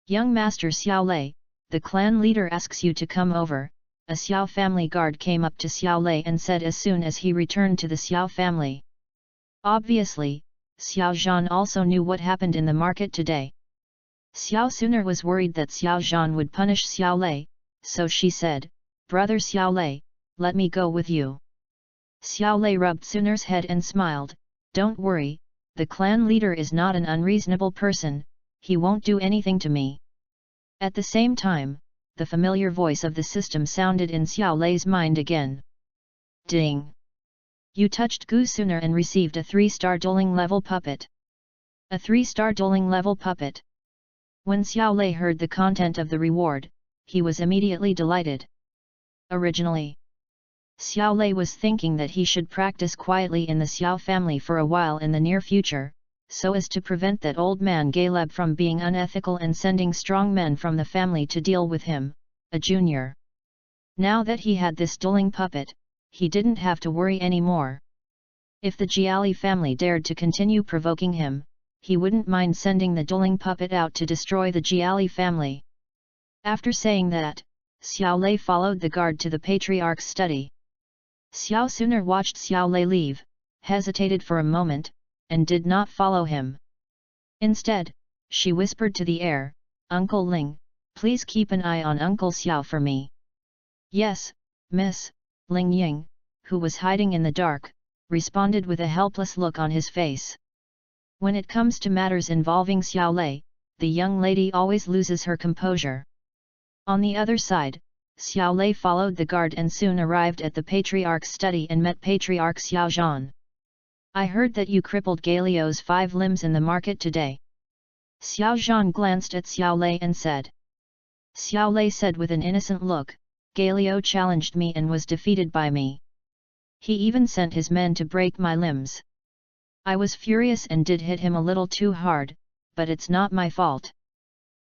Young Master Xiao Lei, the clan leader asks you to come over, a Xiao family guard came up to Xiao Lei and said as soon as he returned to the Xiao family. Obviously, Xiao Zhan also knew what happened in the market today. Xiao Sun'er was worried that Xiao Zhan would punish Xiao Lei, so she said, "Brother Xiao Lei, let me go with you." Xiao Lei rubbed Sun'er's head and smiled, "Don't worry, the clan leader is not an unreasonable person, he won't do anything to me." At the same time, the familiar voice of the system sounded in Xiao Lei's mind again. Ding! You touched Gu Sun'er and received a 3-star dueling level puppet. A 3-star dueling level puppet. When Xiao Lei heard the content of the reward, he was immediately delighted. Originally, Xiao Lei was thinking that he should practice quietly in the Xiao family for a while in the near future, so as to prevent that old man Galeb from being unethical and sending strong men from the family to deal with him, a junior. Now that he had this dueling puppet, he didn't have to worry anymore. If the Jiali family dared to continue provoking him, he wouldn't mind sending the dueling puppet out to destroy the Jiali family. After saying that, Xiao Lei followed the guard to the patriarch's study. Xiao Sun'er watched Xiao Lei leave, hesitated for a moment, and did not follow him. Instead, she whispered to the air, "Uncle Ling, please keep an eye on Uncle Xiao for me." "Yes, miss," Ling Ying, who was hiding in the dark, responded with a helpless look on his face. When it comes to matters involving Xiao Lei, the young lady always loses her composure. On the other side, Xiao Lei followed the guard and soon arrived at the Patriarch's study and met Patriarch Xiao Zhan. "I heard that you crippled Galio's 5 limbs in the market today." Xiao Zhan glanced at Xiao Lei and said. Xiao Lei said with an innocent look, "Galio challenged me and was defeated by me. He even sent his men to break my limbs. I was furious and did hit him a little too hard, but it's not my fault."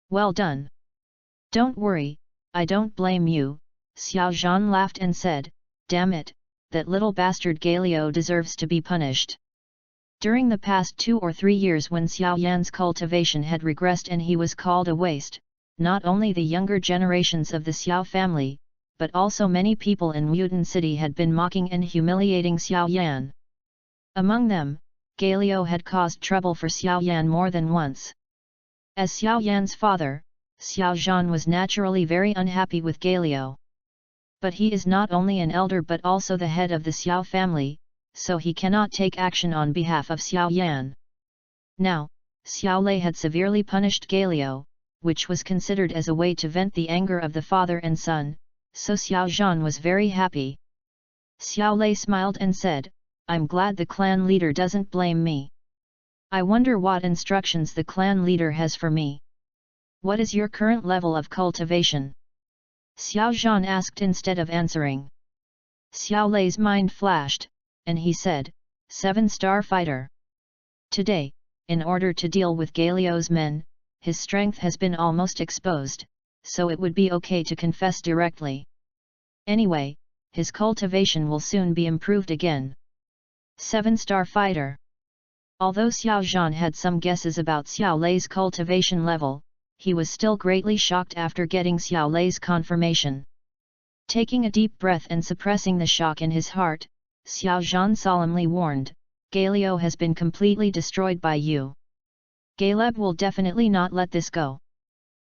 "Well done. Don't worry, I don't blame you," Xiao Zhan laughed and said, "Damn it, that little bastard Galio deserves to be punished." During the past 2 or 3 years when Xiao Yan's cultivation had regressed and he was called a waste, not only the younger generations of the Xiao family, but also many people in Wuden City had been mocking and humiliating Xiao Yan. Among them, Galio had caused trouble for Xiao Yan more than once. As Xiao Yan's father, Xiao Zhan was naturally very unhappy with Galio. But he is not only an elder but also the head of the Xiao family, so he cannot take action on behalf of Xiao Yan. Now, Xiao Lei had severely punished Galio, which was considered as a way to vent the anger of the father and son, so Xiao Zhan was very happy. Xiao Lei smiled and said, "I'm glad the clan leader doesn't blame me. I wonder what instructions the clan leader has for me. What is your current level of cultivation?" Xiao Zhan asked instead of answering. Xiao Lei's mind flashed, and he said, 7-star fighter. Today, in order to deal with Galio's men, his strength has been almost exposed, so it would be okay to confess directly. Anyway, his cultivation will soon be improved again. 7-star fighter. Although Xiao Zhan had some guesses about Xiao Lei's cultivation level, he was still greatly shocked after getting Xiao Lei's confirmation. Taking a deep breath and suppressing the shock in his heart, Xiao Zhan solemnly warned, "Galio has been completely destroyed by you. Galeb will definitely not let this go.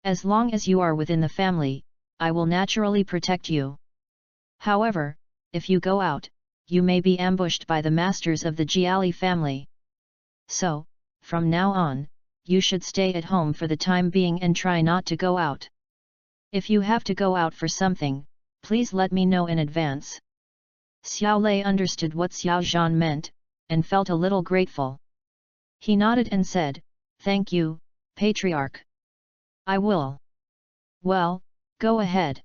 As long as you are within the family, I will naturally protect you. However, if you go out, you may be ambushed by the masters of the Jiali family. So, from now on, you should stay at home for the time being and try not to go out. If you have to go out for something, please let me know in advance." Xiao Lei understood what Xiao Zhan meant, and felt a little grateful. He nodded and said, "Thank you, Patriarch. I will." "Well, Go ahead.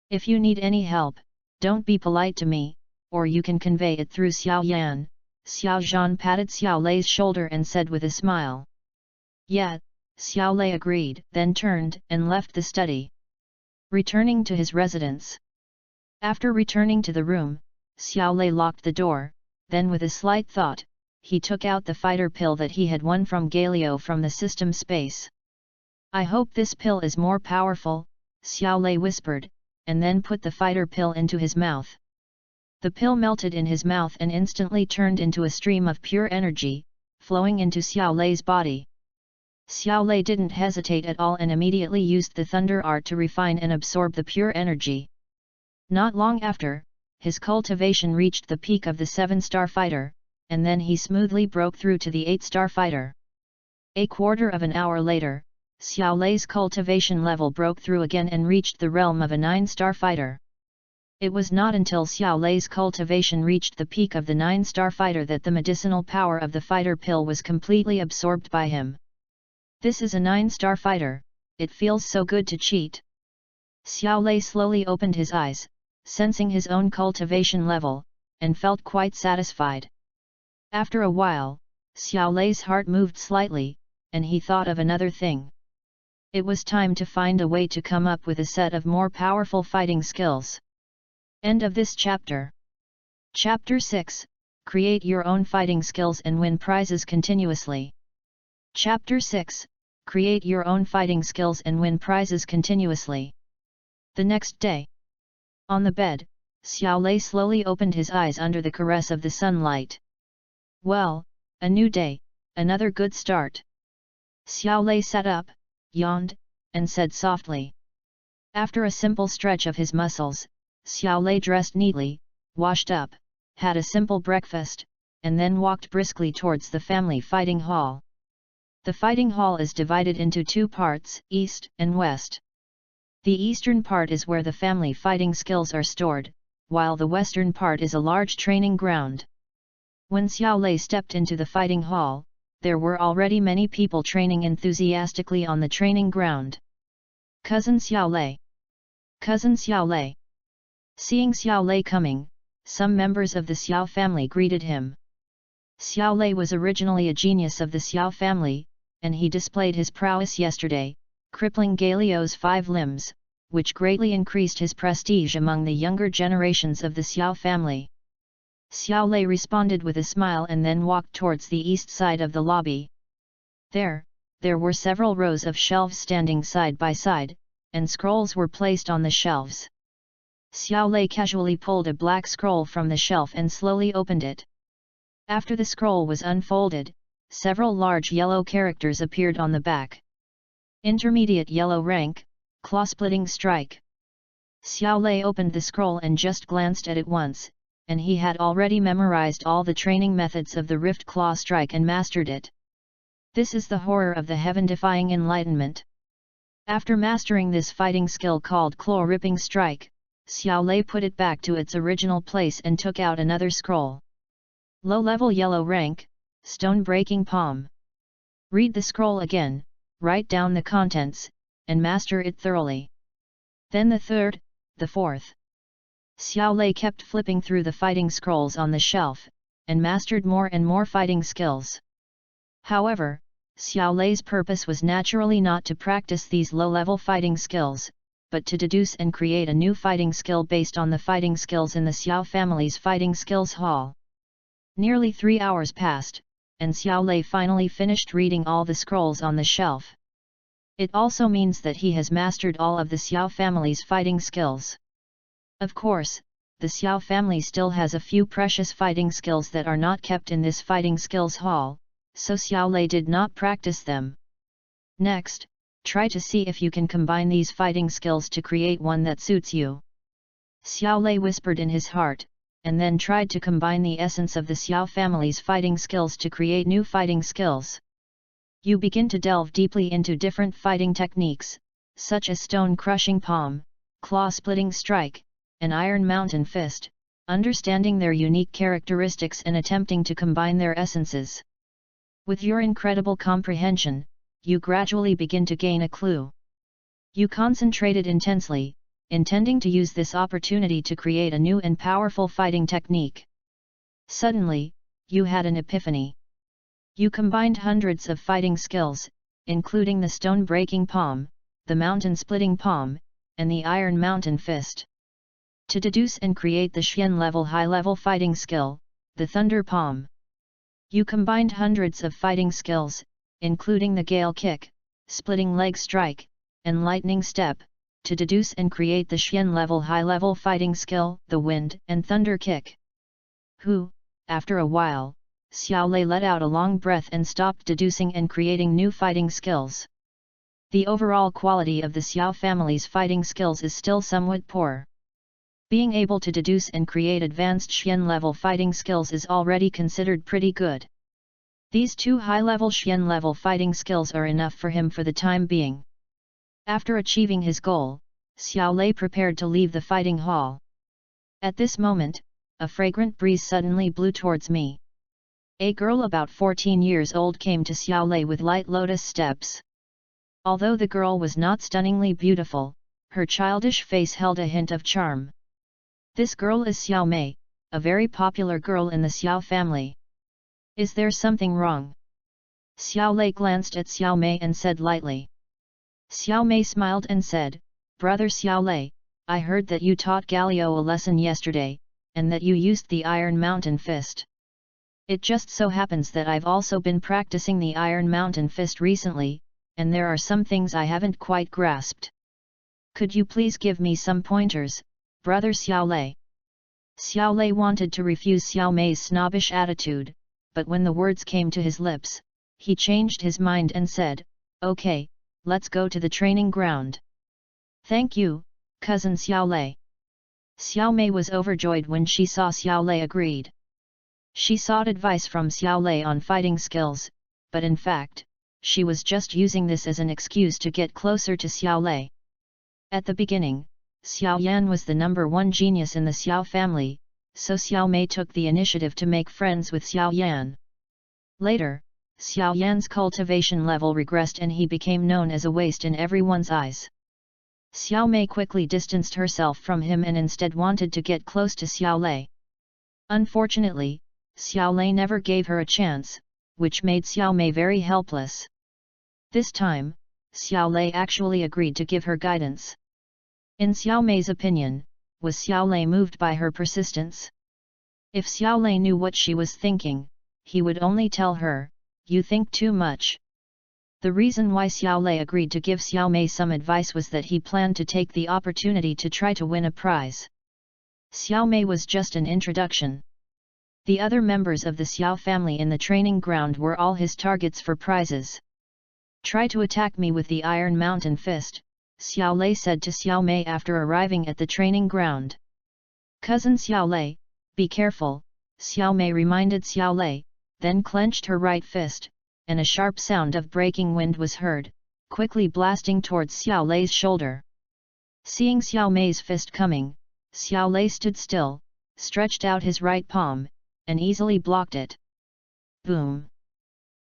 If you need any help, don't be polite to me, or you can convey it through Xiao Yan. Xiao Zhan patted Xiao Lei's shoulder and said with a smile. Yeah, Xiao Lei agreed, then turned and left the study, returning to his residence. After returning to the room, Xiao Lei locked the door, then with a slight thought, he took out the fighter pill that he had won from Galileo from the system space. I hope this pill is more powerful, Xiao Lei whispered, and then put the fighter pill into his mouth. The pill melted in his mouth and instantly turned into a stream of pure energy, flowing into Xiao Lei's body. Xiao Lei didn't hesitate at all and immediately used the thunder art to refine and absorb the pure energy. Not long after, his cultivation reached the peak of the 7-star fighter, and then he smoothly broke through to the 8-star fighter. A quarter of an hour later, Xiao Lei's cultivation level broke through again and reached the realm of a 9-star fighter. It was not until Xiao Lei's cultivation reached the peak of the 9-star fighter that the medicinal power of the fighter pill was completely absorbed by him. This is a 9-star fighter, it feels so good to cheat. Xiao Lei slowly opened his eyes, sensing his own cultivation level, and felt quite satisfied. After a while, Xiao Lei's heart moved slightly, and he thought of another thing. It was time to find a way to come up with a set of more powerful fighting skills. End of this chapter. Chapter 6, Create your own fighting skills and win prizes continuously. Chapter 6, Create your own fighting skills and win prizes continuously. The next day. On the bed, Xiao Lei slowly opened his eyes under the caress of the sunlight. Well, a new day, another good start. Xiao Lei sat up, yawned, and said softly. After a simple stretch of his muscles, Xiao Lei dressed neatly, washed up, had a simple breakfast, and then walked briskly towards the family fighting hall. The fighting hall is divided into two parts, east and west. The eastern part is where the family fighting skills are stored, while the western part is a large training ground. When Xiao Lei stepped into the fighting hall, there were already many people training enthusiastically on the training ground. Cousin Xiao Lei! Cousin Xiao Lei! Seeing Xiao Lei coming, some members of the Xiao family greeted him. Xiao Lei was originally a genius of the Xiao family, and he displayed his prowess yesterday, crippling Galileo's 5 limbs, which greatly increased his prestige among the younger generations of the Xiao family. Xiao Lei responded with a smile and then walked towards the east side of the lobby. There were several rows of shelves standing side by side, and scrolls were placed on the shelves. Xiao Lei casually pulled a black scroll from the shelf and slowly opened it. After the scroll was unfolded, several large yellow characters appeared on the back. Intermediate yellow rank, claw-splitting strike. Xiao Lei opened the scroll and just glanced at it once, and he had already memorized all the training methods of the Rift Claw Strike and mastered it. This is the horror of the heaven-defying enlightenment. After mastering this fighting skill called Claw-Ripping Strike, Xiao Lei put it back to its original place and took out another scroll. Low-level yellow rank, Stone-Breaking Palm. Read the scroll again, write down the contents, and master it thoroughly. Then the third, the fourth. Xiao Lei kept flipping through the fighting scrolls on the shelf, and mastered more and more fighting skills. However, Xiao Lei's purpose was naturally not to practice these low-level fighting skills, but to deduce and create a new fighting skill based on the fighting skills in the Xiao family's Fighting Skills Hall. Nearly 3 hours passed, and Xiao Lei finally finished reading all the scrolls on the shelf. It also means that he has mastered all of the Xiao family's fighting skills. Of course, the Xiao family still has a few precious fighting skills that are not kept in this Fighting Skills Hall, so Xiao Lei did not practice them. Next, try to see if you can combine these fighting skills to create one that suits you. Xiao Lei whispered in his heart, and then tried to combine the essence of the Xiao family's fighting skills to create new fighting skills. You begin to delve deeply into different fighting techniques, such as Stone-Crushing Palm, Claw-Splitting Strike, and Iron Mountain Fist, understanding their unique characteristics and attempting to combine their essences. With your incredible comprehension, you gradually begin to gain a clue. You concentrated intensely, intending to use this opportunity to create a new and powerful fighting technique. Suddenly, you had an epiphany. You combined hundreds of fighting skills, including the stone-breaking palm, the mountain-splitting palm, and the iron mountain fist, to deduce and create the Xian-level high-level fighting skill, the thunder palm. You combined hundreds of fighting skills, including the gale kick, splitting leg strike, and lightning step, to deduce and create the Xian-level high-level fighting skill, the wind and thunder kick. After a while, Xiao Lei let out a long breath and stopped deducing and creating new fighting skills. The overall quality of the Xiao family's fighting skills is still somewhat poor. Being able to deduce and create advanced Xian-level fighting skills is already considered pretty good. These two high-level Xian-level fighting skills are enough for him for the time being. After achieving his goal, Xiao Lei prepared to leave the fighting hall. At this moment, a fragrant breeze suddenly blew towards me. A girl about 14 years old came to Xiao Lei with light lotus steps. Although the girl was not stunningly beautiful, her childish face held a hint of charm. This girl is Xiao Mei, a very popular girl in the Xiao family. Is there something wrong? Xiao Lei glanced at Xiao Mei and said lightly. Xiao Mei smiled and said, "Brother Xiao Lei, I heard that you taught Galio a lesson yesterday, and that you used the Iron Mountain Fist. It just so happens that I've also been practicing the Iron Mountain Fist recently, and there are some things I haven't quite grasped. Could you please give me some pointers, Brother Xiao Lei?" Xiao Lei wanted to refuse Xiao Mei's snobbish attitude, but when the words came to his lips, he changed his mind and said, "Okay, let's go to the training ground." "Thank you, cousin Xiao Lei." Xiao Mei was overjoyed when she saw Xiao Lei agreed. She sought advice from Xiao Lei on fighting skills, but in fact, she was just using this as an excuse to get closer to Xiao Lei. At the beginning, Xiao Yan was the #1 genius in the Xiao family, so Xiao Mei took the initiative to make friends with Xiao Yan. Later, Xiao Yan's cultivation level regressed and he became known as a waste in everyone's eyes. Xiao Mei quickly distanced herself from him and instead wanted to get close to Xiao Lei. Unfortunately, Xiao Lei never gave her a chance, which made Xiao Mei very helpless. This time, Xiao Lei actually agreed to give her guidance. In Xiao Mei's opinion, was Xiao Lei moved by her persistence? If Xiao Lei knew what she was thinking, he would only tell her, "You think too much." The reason why Xiao Lei agreed to give Xiao Mei some advice was that he planned to take the opportunity to try to win a prize. Xiao Mei was just an introduction. The other members of the Xiao family in the training ground were all his targets for prizes. "Try to attack me with the Iron Mountain Fist," Xiao Lei said to Xiao Mei after arriving at the training ground. "Cousin Xiao Lei, be careful," Xiao Mei reminded Xiao Lei, then clenched her right fist, and a sharp sound of breaking wind was heard, quickly blasting towards Xiao Lei's shoulder. Seeing Xiao Mei's fist coming, Xiao Lei stood still, stretched out his right palm, and easily blocked it. Boom!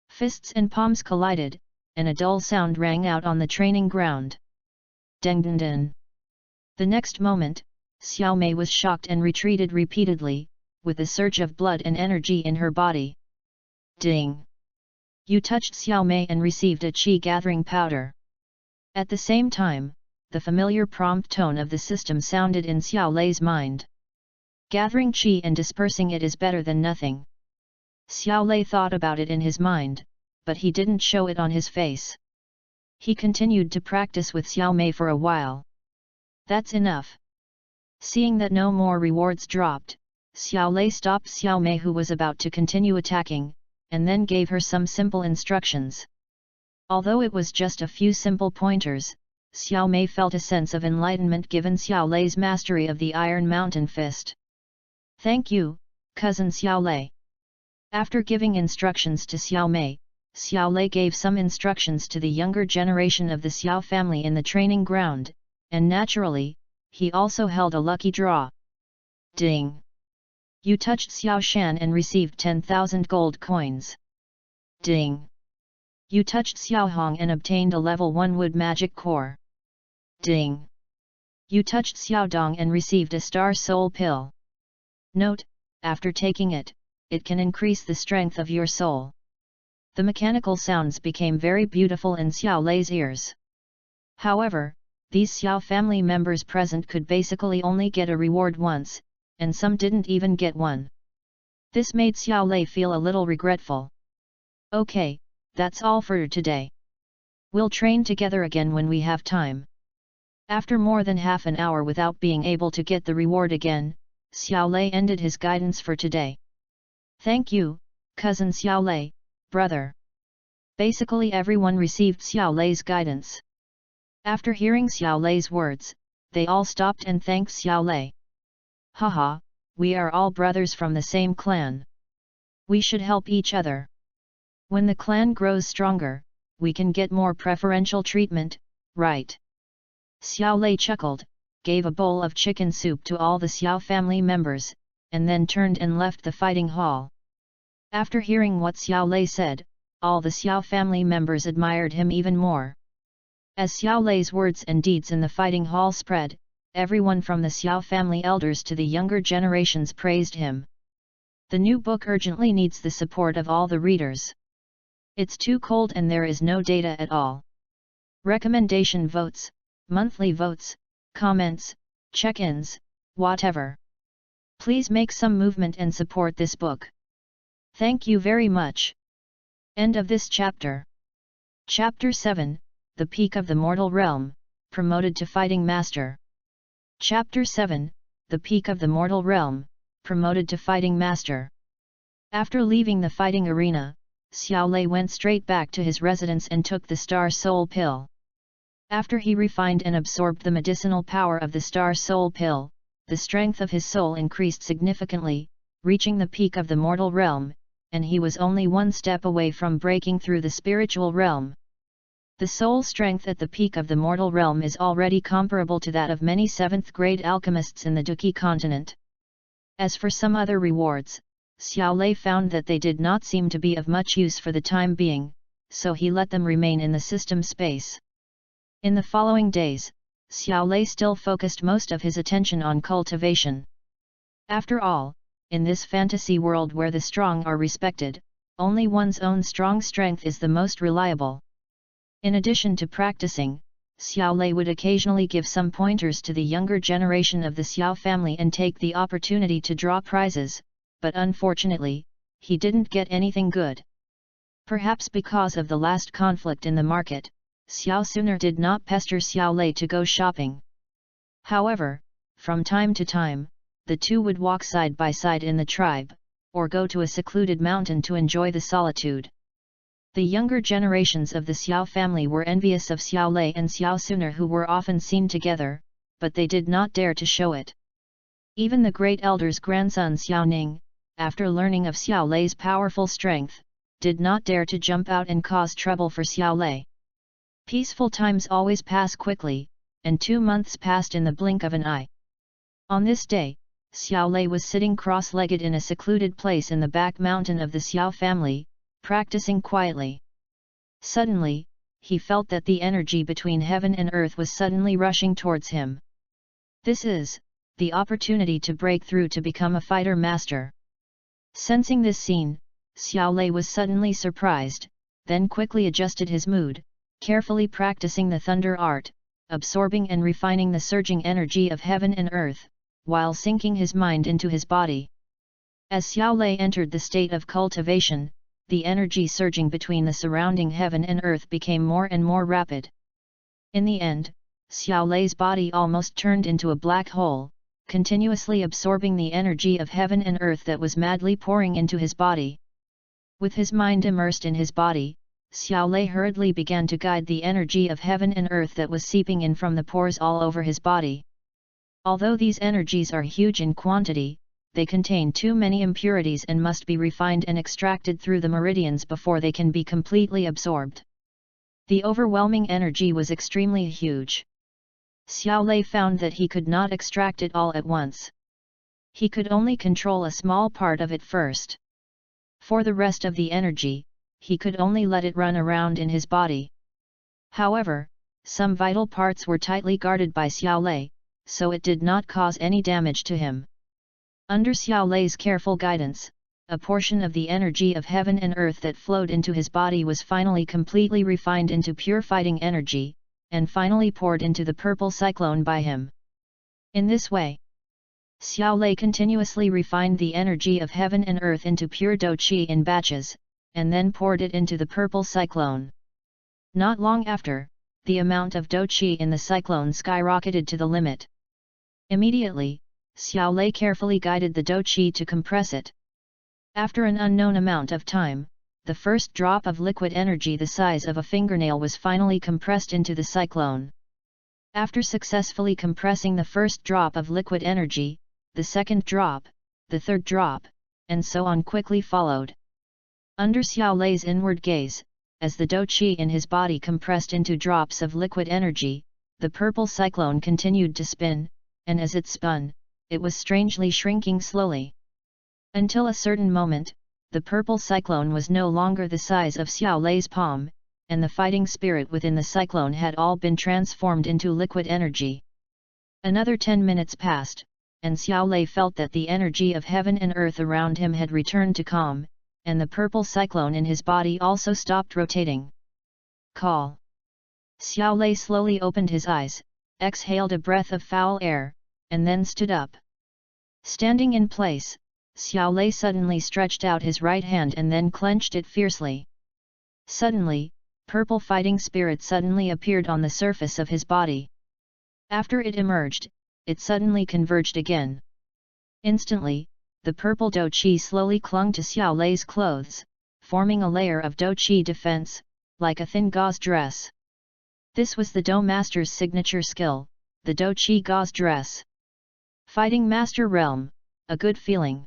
Fists and palms collided, and a dull sound rang out on the training ground. Deng deng deng. The next moment, Xiao Mei was shocked and retreated repeatedly, with a surge of blood and energy in her body. Ding! You touched Xiao Mei and received a qi-gathering powder. At the same time, the familiar prompt tone of the system sounded in Xiao Lei's mind. Gathering qi and dispersing it is better than nothing. Xiao Lei thought about it in his mind, but he didn't show it on his face. He continued to practice with Xiao Mei for a while. That's enough. Seeing that no more rewards dropped, Xiao Lei stopped Xiao Mei, who was about to continue attacking, and then gave her some simple instructions. Although it was just a few simple pointers, Xiao Mei felt a sense of enlightenment given Xiao Lei's mastery of the Iron Mountain Fist. "Thank you, cousin Xiao Lei." After giving instructions to Xiao Mei, Xiao Lei gave some instructions to the younger generation of the Xiao family in the training ground, and naturally, he also held a lucky draw. Ding! You touched Xiao Shan and received 10,000 gold coins. Ding! You touched Xiao Hong and obtained a level 1 wood magic core. Ding! You touched Xiaodong and received a star soul pill. Note, after taking it, it can increase the strength of your soul. The mechanical sounds became very beautiful in Xiao Lei's ears. However, these Xiao family members present could basically only get a reward once, and some didn't even get one. This made Xiao Lei feel a little regretful. Okay, that's all for today. We'll train together again when we have time. After more than half an hour without being able to get the reward again, Xiao Lei ended his guidance for today. Thank you, cousin Xiao Lei, brother. Basically everyone received Xiao Lei's guidance. After hearing Xiao Lei's words, they all stopped and thanked Xiao Lei. Haha, we are all brothers from the same clan. We should help each other. When the clan grows stronger, we can get more preferential treatment, right? Xiao Lei chuckled, gave a bowl of chicken soup to all the Xiao family members, and then turned and left the fighting hall. After hearing what Xiao Lei said, all the Xiao family members admired him even more. As Xiao Lei's words and deeds in the fighting hall spread, everyone from the Xiao family elders to the younger generations praised him. The new book urgently needs the support of all the readers. It's too cold and there is no data at all. Recommendation votes, monthly votes, comments, check-ins, whatever. Please make some movement and support this book. Thank you very much. End of this chapter. Chapter 7, The Peak of the Mortal Realm, promoted to Fighting Master. Chapter 7, The Peak of the Mortal Realm, promoted to Fighting Master. After leaving the fighting arena, Xiao Lei went straight back to his residence and took the Star Soul Pill. After he refined and absorbed the medicinal power of the Star Soul Pill, the strength of his soul increased significantly, reaching the peak of the mortal realm, and he was only one step away from breaking through the spiritual realm. The soul strength at the peak of the mortal realm is already comparable to that of many 7th-grade alchemists in the Duqi continent. As for some other rewards, Xiao Lei found that they did not seem to be of much use for the time being, so he let them remain in the system space. In the following days, Xiao Lei still focused most of his attention on cultivation. After all, in this fantasy world where the strong are respected, only one's own strong strength is the most reliable. In addition to practicing, Xiao Lei would occasionally give some pointers to the younger generation of the Xiao family and take the opportunity to draw prizes, but unfortunately, he didn't get anything good. Perhaps because of the last conflict in the market, Xiao Suner did not pester Xiao Lei to go shopping. However, from time to time, the two would walk side by side in the tribe, or go to a secluded mountain to enjoy the solitude. The younger generations of the Xiao family were envious of Xiao Lei and Xiao Suner, who were often seen together, but they did not dare to show it. Even the great elder's grandson Xiao Ning, after learning of Xiao Lei's powerful strength, did not dare to jump out and cause trouble for Xiao Lei. Peaceful times always pass quickly, and 2 months passed in the blink of an eye. On this day, Xiao Lei was sitting cross-legged in a secluded place in the back mountain of the Xiao family, practicing quietly. Suddenly, he felt that the energy between heaven and earth was suddenly rushing towards him. This is the opportunity to break through to become a fighter master. Sensing this scene, Xiao Lei was suddenly surprised, then quickly adjusted his mood, carefully practicing the thunder art, absorbing and refining the surging energy of heaven and earth, while sinking his mind into his body. As Xiao Lei entered the state of cultivation, the energy surging between the surrounding heaven and earth became more and more rapid. In the end, Xiao Lei's body almost turned into a black hole, continuously absorbing the energy of heaven and earth that was madly pouring into his body. With his mind immersed in his body, Xiao Lei hurriedly began to guide the energy of heaven and earth that was seeping in from the pores all over his body. Although these energies are huge in quantity, they contain too many impurities and must be refined and extracted through the meridians before they can be completely absorbed. The overwhelming energy was extremely huge. Xiao Lei found that he could not extract it all at once. He could only control a small part of it first. For the rest of the energy, he could only let it run around in his body. However, some vital parts were tightly guarded by Xiao Lei, so it did not cause any damage to him. Under Xiao Lei's careful guidance, a portion of the energy of heaven and earth that flowed into his body was finally completely refined into pure fighting energy, and finally poured into the purple cyclone by him. In this way, Xiao Lei continuously refined the energy of heaven and earth into pure dou qi in batches, and then poured it into the purple cyclone. Not long after, the amount of dou qi in the cyclone skyrocketed to the limit. Immediately, Xiao Lei carefully guided the dou qi to compress it. After an unknown amount of time, the first drop of liquid energy the size of a fingernail was finally compressed into the cyclone. After successfully compressing the first drop of liquid energy, the second drop, the third drop, and so on quickly followed. Under Xiao Lei's inward gaze, as the dou qi in his body compressed into drops of liquid energy, the purple cyclone continued to spin, and as it spun, it was strangely shrinking slowly. Until a certain moment, the purple cyclone was no longer the size of Xiao Lei's palm, and the fighting spirit within the cyclone had all been transformed into liquid energy. Another 10 minutes passed, and Xiao Lei felt that the energy of heaven and earth around him had returned to calm, and the purple cyclone in his body also stopped rotating. Call. Xiao Lei slowly opened his eyes, exhaled a breath of foul air, and then stood up. Standing in place, Xiao Lei suddenly stretched out his right hand and then clenched it fiercely. Suddenly, purple fighting spirit suddenly appeared on the surface of his body. After it emerged, it suddenly converged again. Instantly, the purple dou qi slowly clung to Xiao Lei's clothes, forming a layer of dou qi defense, like a thin gauze dress. This was the Dou Master's signature skill, the dou qi gauze dress. Fighting Master Realm, a good feeling.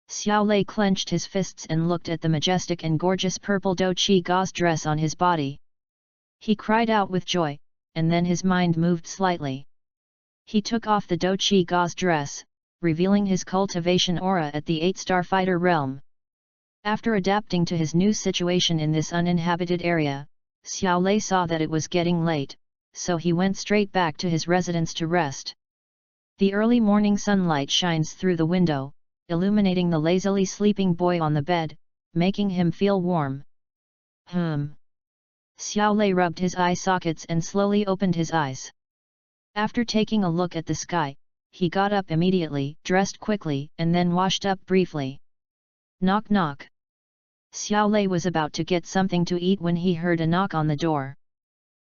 Xiao Lei clenched his fists and looked at the majestic and gorgeous purple dou qi gauze dress on his body. He cried out with joy, and then his mind moved slightly. He took off the dou qi gauze dress, revealing his cultivation aura at the 8-star fighter realm. After adapting to his new situation in this uninhabited area, Xiao Lei saw that it was getting late, so he went straight back to his residence to rest. The early morning sunlight shines through the window, illuminating the lazily sleeping boy on the bed, making him feel warm. Xiao Lei rubbed his eye sockets and slowly opened his eyes. After taking a look at the sky, he got up immediately, dressed quickly, and then washed up briefly. Knock knock. Xiao Lei was about to get something to eat when he heard a knock on the door.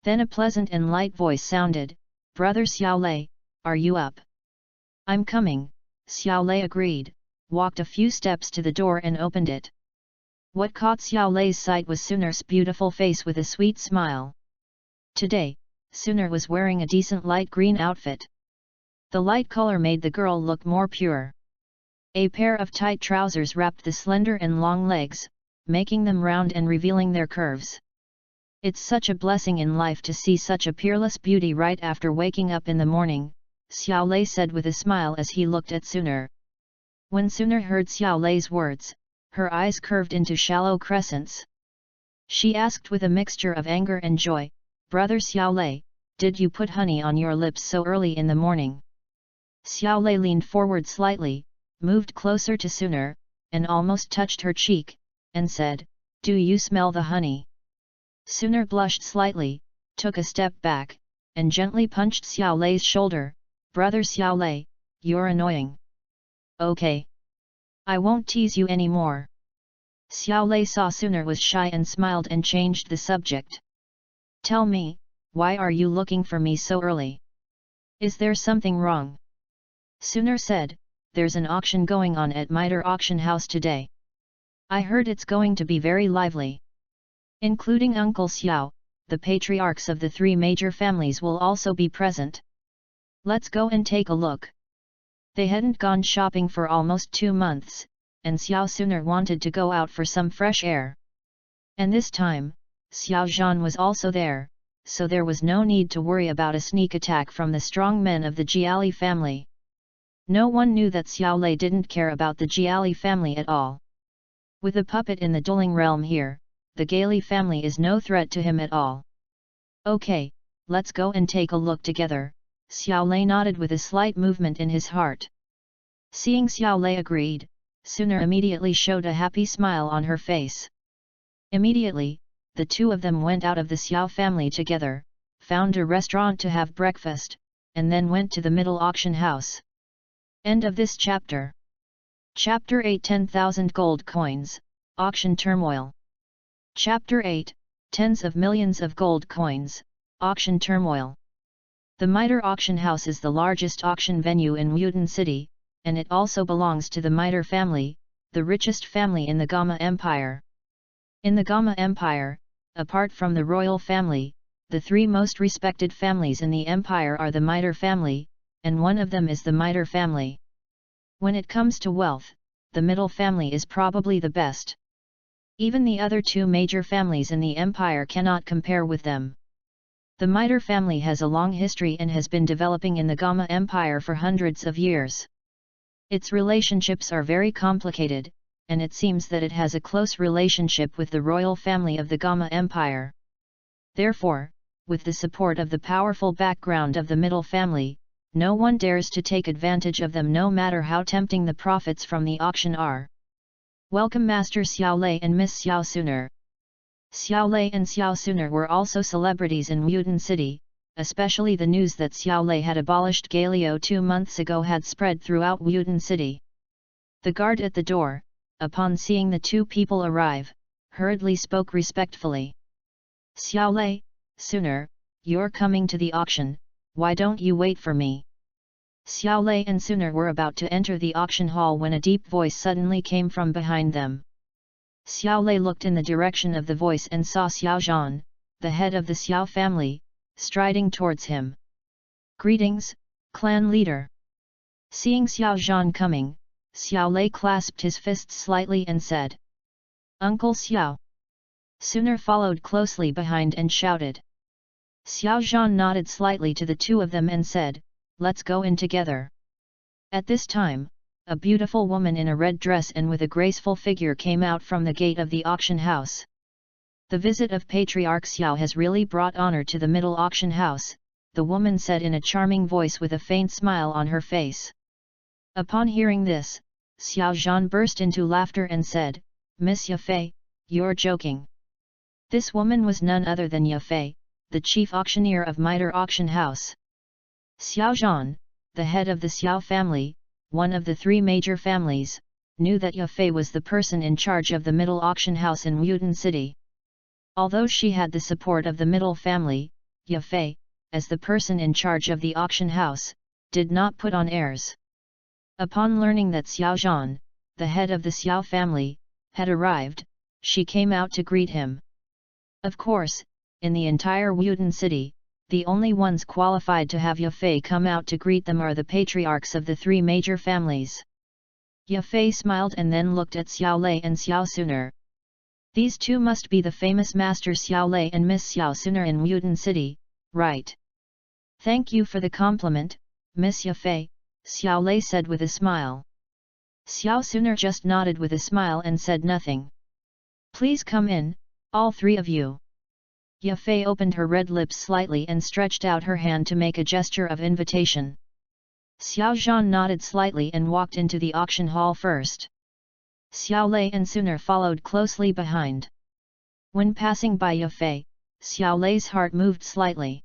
Then a pleasant and light voice sounded, "Brother Xiao Lei, are you up?" "I'm coming," Xiao Lei agreed, walked a few steps to the door and opened it. What caught Xiao Lei's sight was Suner's beautiful face with a sweet smile. Today, Suner was wearing a decent light green outfit. The light color made the girl look more pure. A pair of tight trousers wrapped the slender and long legs, making them round and revealing their curves. It's such a blessing in life to see such a peerless beauty right after waking up in the morning, Xiao Lei said with a smile as he looked at Suner. When Suner heard Xiao Lei's words, her eyes curved into shallow crescents. She asked with a mixture of anger and joy, "Brother Xiao Lei, did you put honey on your lips so early in the morning?" Xiao Lei leaned forward slightly, moved closer to Suner, and almost touched her cheek, and said, "Do you smell the honey?" Suner blushed slightly, took a step back, and gently punched Xiao Lei's shoulder. "Brother Xiao Lei, you're annoying." "Okay. I won't tease you anymore." Xiao Lei saw Suner was shy and smiled and changed the subject. "Tell me, why are you looking for me so early? Is there something wrong?" Suner said, "There's an auction going on at Mitre Auction House today. I heard it's going to be very lively. Including Uncle Xiao, the patriarchs of the 3 major families will also be present. Let's go and take a look." They hadn't gone shopping for almost 2 months, and Xiao Suner wanted to go out for some fresh air. And this time, Xiao Zhan was also there, so there was no need to worry about a sneak attack from the strong men of the Jiali family. No one knew that Xiao Lei didn't care about the Jiali family at all. With a puppet in the dueling realm here, the Gaili family is no threat to him at all. "Okay, let's go and take a look together." Xiao Lei nodded with a slight movement in his heart. Seeing Xiao Lei agreed, Sooner immediately showed a happy smile on her face. Immediately, the two of them went out of the Xiao family together, found a restaurant to have breakfast, and then went to the middle auction house. End of this chapter. Chapter 8 10,000 Gold Coins, Auction Turmoil. Chapter 8 Tens of Millions of Gold Coins, Auction Turmoil. The Mitre Auction House is the largest auction venue in Wudin City, and it also belongs to the Mitre family, the richest family in the Gama Empire. In the Gama Empire, apart from the royal family, the three most respected families in the empire are the Mitre family, and one of them is the Mitre family. When it comes to wealth, the middle family is probably the best. Even the other two major families in the empire cannot compare with them. The Mitre family has a long history and has been developing in the Gama Empire for hundreds of years. Its relationships are very complicated, and it seems that it has a close relationship with the royal family of the Gama Empire. Therefore, with the support of the powerful background of the middle family, no one dares to take advantage of them no matter how tempting the profits from the auction are. Welcome Master Xiao Lei and Miss Xiao Sooner. Xiao Lei and Xiao Sooner were also celebrities in Wudin City, especially the news that Xiao Lei had abolished Galio 2 months ago had spread throughout Wudin City. The guard at the door, upon seeing the two people arrive, hurriedly spoke respectfully. "Xiao Lei, Sooner, you're coming to the auction, why don't you wait for me?" Xiao Lei and Sooner were about to enter the auction hall when a deep voice suddenly came from behind them. Xiao Lei looked in the direction of the voice and saw Xiao Zhan, the head of the Xiao family, striding towards him. "Greetings, clan leader." Seeing Xiao Zhan coming, Xiao Lei clasped his fists slightly and said, "Uncle Xiao." Sooner followed closely behind and shouted. Xiao Zhan nodded slightly to the two of them and said, "Let's go in together." At this time, a beautiful woman in a red dress and with a graceful figure came out from the gate of the auction house. "The visit of Patriarch Xiao has really brought honor to the middle auction house," the woman said in a charming voice with a faint smile on her face. Upon hearing this, Xiao Zhan burst into laughter and said, "Miss Yafei, you're joking." This woman was none other than Yafei, the chief auctioneer of Mitre Auction House. Xiao Zhan, the head of the Xiao family, one of the three major families, knew that Yafei was the person in charge of the middle auction house in Wudin City. Although she had the support of the middle family, Yafei, as the person in charge of the auction house, did not put on airs. Upon learning that Xiao Zhan, the head of the Xiao family, had arrived, she came out to greet him. Of course, in the entire Wudin City, the only ones qualified to have Yafei come out to greet them are the patriarchs of the three major families. Yafei smiled and then looked at Xiao Lei and Xiao Sooner. These two must be the famous Master Xiao Lei and Miss Xiao Sooner in Wudin City, right? "Thank you for the compliment, Miss Yafei," Xiao Lei said with a smile. Xiao Sooner just nodded with a smile and said nothing. "Please come in, all three of you." Yafei opened her red lips slightly and stretched out her hand to make a gesture of invitation. Xiao Zhan nodded slightly and walked into the auction hall first. Xiao Lei and Sooner followed closely behind. When passing by Yafei, Xiao Lei's heart moved slightly.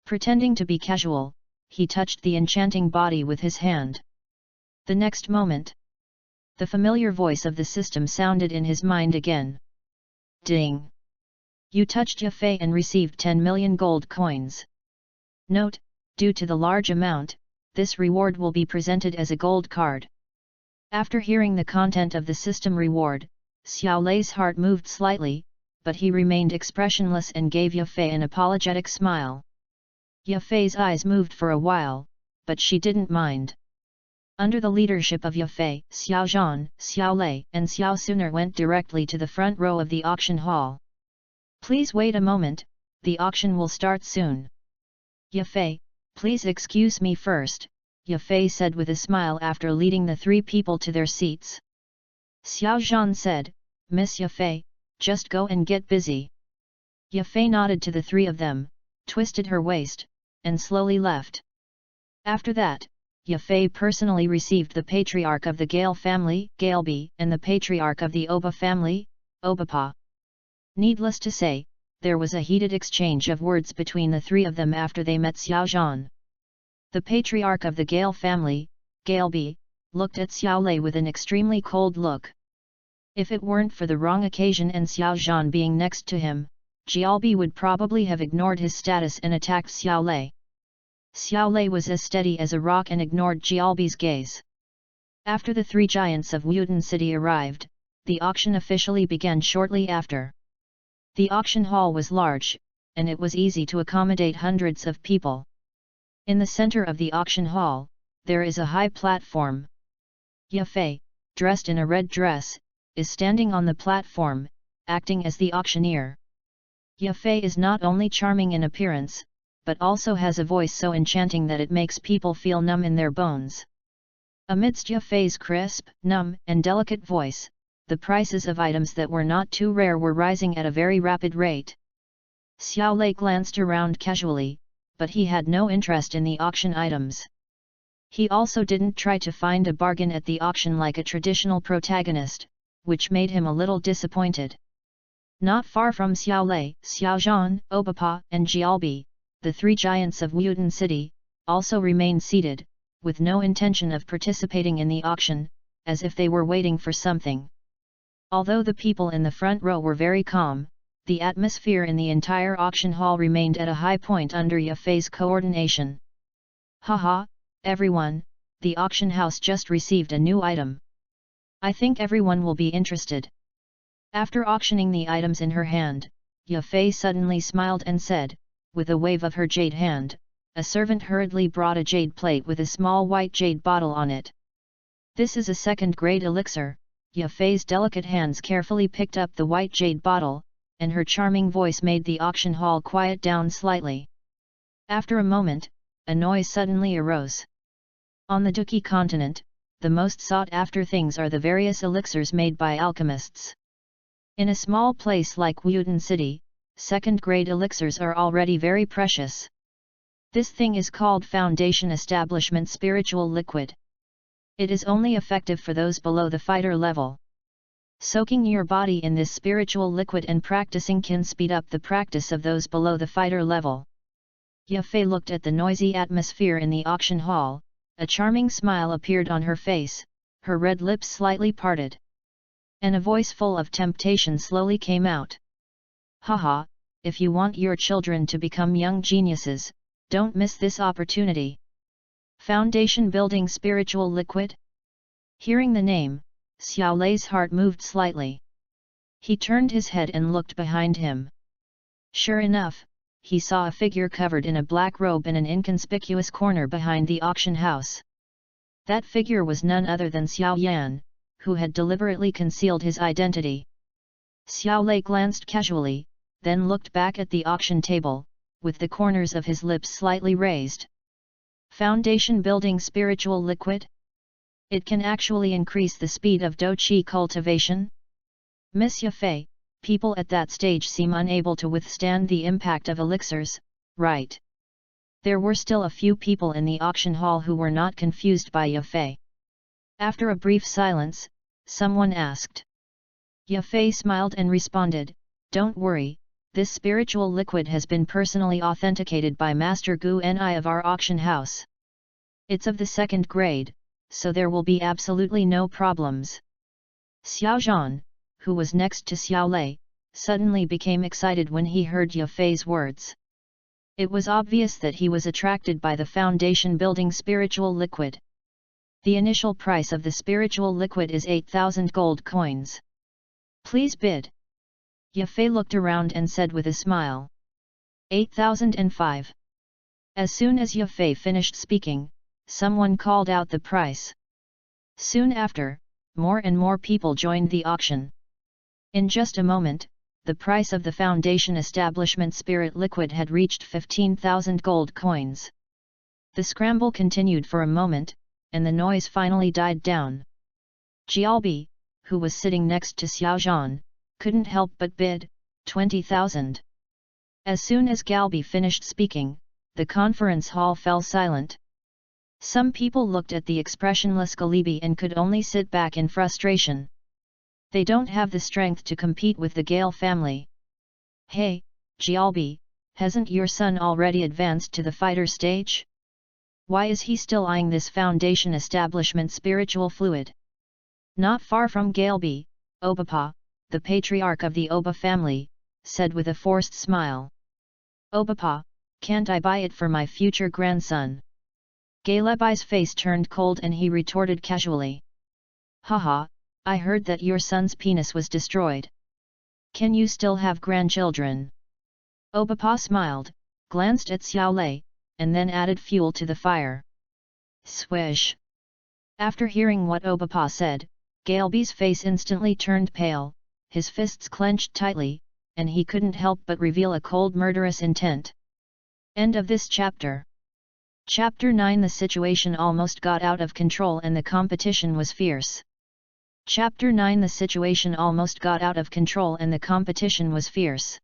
Pretending to be casual, he touched the enchanting body with his hand. The next moment, the familiar voice of the system sounded in his mind again. "Ding! You touched Yafei and received 10 million gold coins. Note, due to the large amount, this reward will be presented as a gold card." After hearing the content of the system reward, Xiao Lei's heart moved slightly, but he remained expressionless and gave Yafei an apologetic smile. Yafei's eyes moved for a while, but she didn't mind. Under the leadership of Yafei, Xiao Zhan, Xiao Lei and Xiao Sooner went directly to the front row of the auction hall. "Please wait a moment, the auction will start soon." "Yafei, please excuse me first," Yafei said with a smile after leading the three people to their seats. Xiao Zhan said, "Miss Yafei, just go and get busy." Yafei nodded to the three of them, twisted her waist, and slowly left. After that, Ye Fei personally received the patriarch of the Gale family, Galeby, and the patriarch of the Oba family, Obapa. Needless to say, there was a heated exchange of words between the three of them after they met Xiao Zhan. The patriarch of the Gale family, Galeby, looked at Xiao Lei with an extremely cold look. If it weren't for the wrong occasion and Xiao Zhan being next to him, Galeby would probably have ignored his status and attacked Xiao Lei. Xiao Lei was as steady as a rock and ignored Jialbi's gaze. After the three giants of Wuden City arrived, the auction officially began shortly after. The auction hall was large, and it was easy to accommodate hundreds of people. In the center of the auction hall, there is a high platform. Ye Fei, dressed in a red dress, is standing on the platform, acting as the auctioneer. Ye Fei is not only charming in appearance, but also has a voice so enchanting that it makes people feel numb in their bones. Amidst Ye Fei's crisp, numb, and delicate voice, the prices of items that were not too rare were rising at a very rapid rate. Xiao Lei glanced around casually, but he had no interest in the auction items. He also didn't try to find a bargain at the auction like a traditional protagonist, which made him a little disappointed. Not far from Xiao Lei, Xiao Zhan, Obapa, and Jialbi, the three giants of Wuden City, also remained seated, with no intention of participating in the auction, as if they were waiting for something. Although the people in the front row were very calm, the atmosphere in the entire auction hall remained at a high point under Ye Fei's coordination. Haha, everyone, the auction house just received a new item. I think everyone will be interested. After auctioning the items in her hand, Ye Fei suddenly smiled and said, with a wave of her jade hand, a servant hurriedly brought a jade plate with a small white jade bottle on it. This is a second-grade elixir. Ye Fei's delicate hands carefully picked up the white jade bottle, and her charming voice made the auction hall quiet down slightly. After a moment, a noise suddenly arose. On the Duki continent, the most sought-after things are the various elixirs made by alchemists. In a small place like Wuden City, second-grade elixirs are already very precious. This thing is called Foundation Establishment Spiritual Liquid. It is only effective for those below the fighter level. Soaking your body in this spiritual liquid and practicing can speed up the practice of those below the fighter level. Ye Fei looked at the noisy atmosphere in the auction hall, a charming smile appeared on her face, her red lips slightly parted. And a voice full of temptation slowly came out. Haha, if you want your children to become young geniuses, don't miss this opportunity. Foundation Building Spiritual Liquid? Hearing the name, Xiao Lei's heart moved slightly. He turned his head and looked behind him. Sure enough, he saw a figure covered in a black robe in an inconspicuous corner behind the auction house. That figure was none other than Xiao Yan, who had deliberately concealed his identity. Xiao Lei glanced casually, then looked back at the auction table, with the corners of his lips slightly raised. Foundation Building Spiritual Liquid? It can actually increase the speed of Dou-Qi cultivation? Miss Ye Fei, people at that stage seem unable to withstand the impact of elixirs, right? There were still a few people in the auction hall who were not confused by Ye Fei. After a brief silence, someone asked. Ye Fei smiled and responded, "Don't worry, this spiritual liquid has been personally authenticated by Master Gu Ni of our auction house. It's of the second grade, so there will be absolutely no problems." Xiao Zhan, who was next to Xiao Lei, suddenly became excited when he heard Ye Fei's words. It was obvious that he was attracted by the foundation building spiritual liquid. The initial price of the spiritual liquid is 8,000 gold coins. Please bid. Ye Fei looked around and said with a smile. 8,005. As soon as Ye Fei finished speaking, someone called out the price. Soon after, more and more people joined the auction. In just a moment, the price of the foundation establishment spirit liquid had reached 15,000 gold coins. The scramble continued for a moment, and the noise finally died down. Jialbi, who was sitting next to Xiao Zhan, couldn't help but bid, 20,000. As soon as Galbi finished speaking, the conference hall fell silent. Some people looked at the expressionless Galbi and could only sit back in frustration. They don't have the strength to compete with the Gale family. Hey, Galbi, hasn't your son already advanced to the fighter stage? Why is he still eyeing this foundation establishment spiritual fluid? Not far from Galbi, Obapa, the patriarch of the Oba family, said with a forced smile. Obapa, can't I buy it for my future grandson? Galebi's face turned cold and he retorted casually. Haha, I heard that your son's penis was destroyed. Can you still have grandchildren? Obapa smiled, glanced at Xiao Lei, and then added fuel to the fire. Swish! After hearing what Obapa said, Galebi's face instantly turned pale, his fists clenched tightly, and he couldn't help but reveal a cold murderous intent. End of this chapter. Chapter 9. The situation almost got out of control and the competition was fierce. Chapter 9. The situation almost got out of control and the competition was fierce.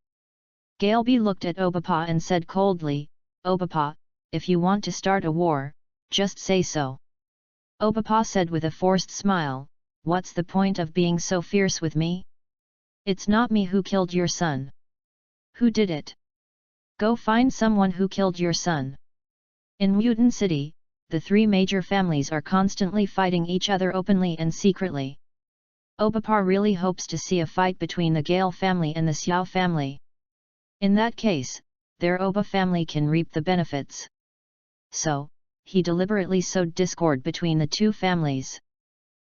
Galbi looked at Obapa and said coldly, Obapa, if you want to start a war, just say so. Obapa said with a forced smile, what's the point of being so fierce with me? It's not me who killed your son. Who did it? Go find someone who killed your son. In Mutant City, the three major families are constantly fighting each other openly and secretly. Obapa really hopes to see a fight between the Gale family and the Xiao family. In that case, their Oba family can reap the benefits. So, he deliberately sowed discord between the two families.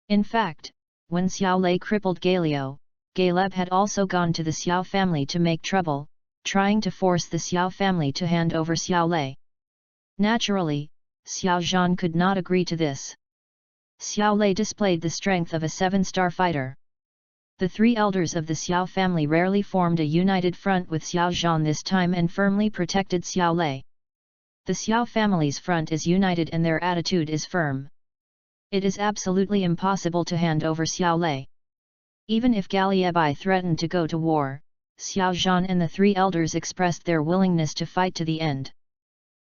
In fact, when Xiao Lei crippled Galio, Galeb had also gone to the Xiao family to make trouble, trying to force the Xiao family to hand over Xiao Lei. Naturally, Xiao Zhan could not agree to this. Xiao Lei displayed the strength of a 7-star fighter. The three elders of the Xiao family rarely formed a united front with Xiao Zhan this time and firmly protected Xiao Lei. The Xiao family's front is united and their attitude is firm. It is absolutely impossible to hand over Xiao Lei. Even if Galiebai threatened to go to war, Xiao Zhan and the three elders expressed their willingness to fight to the end.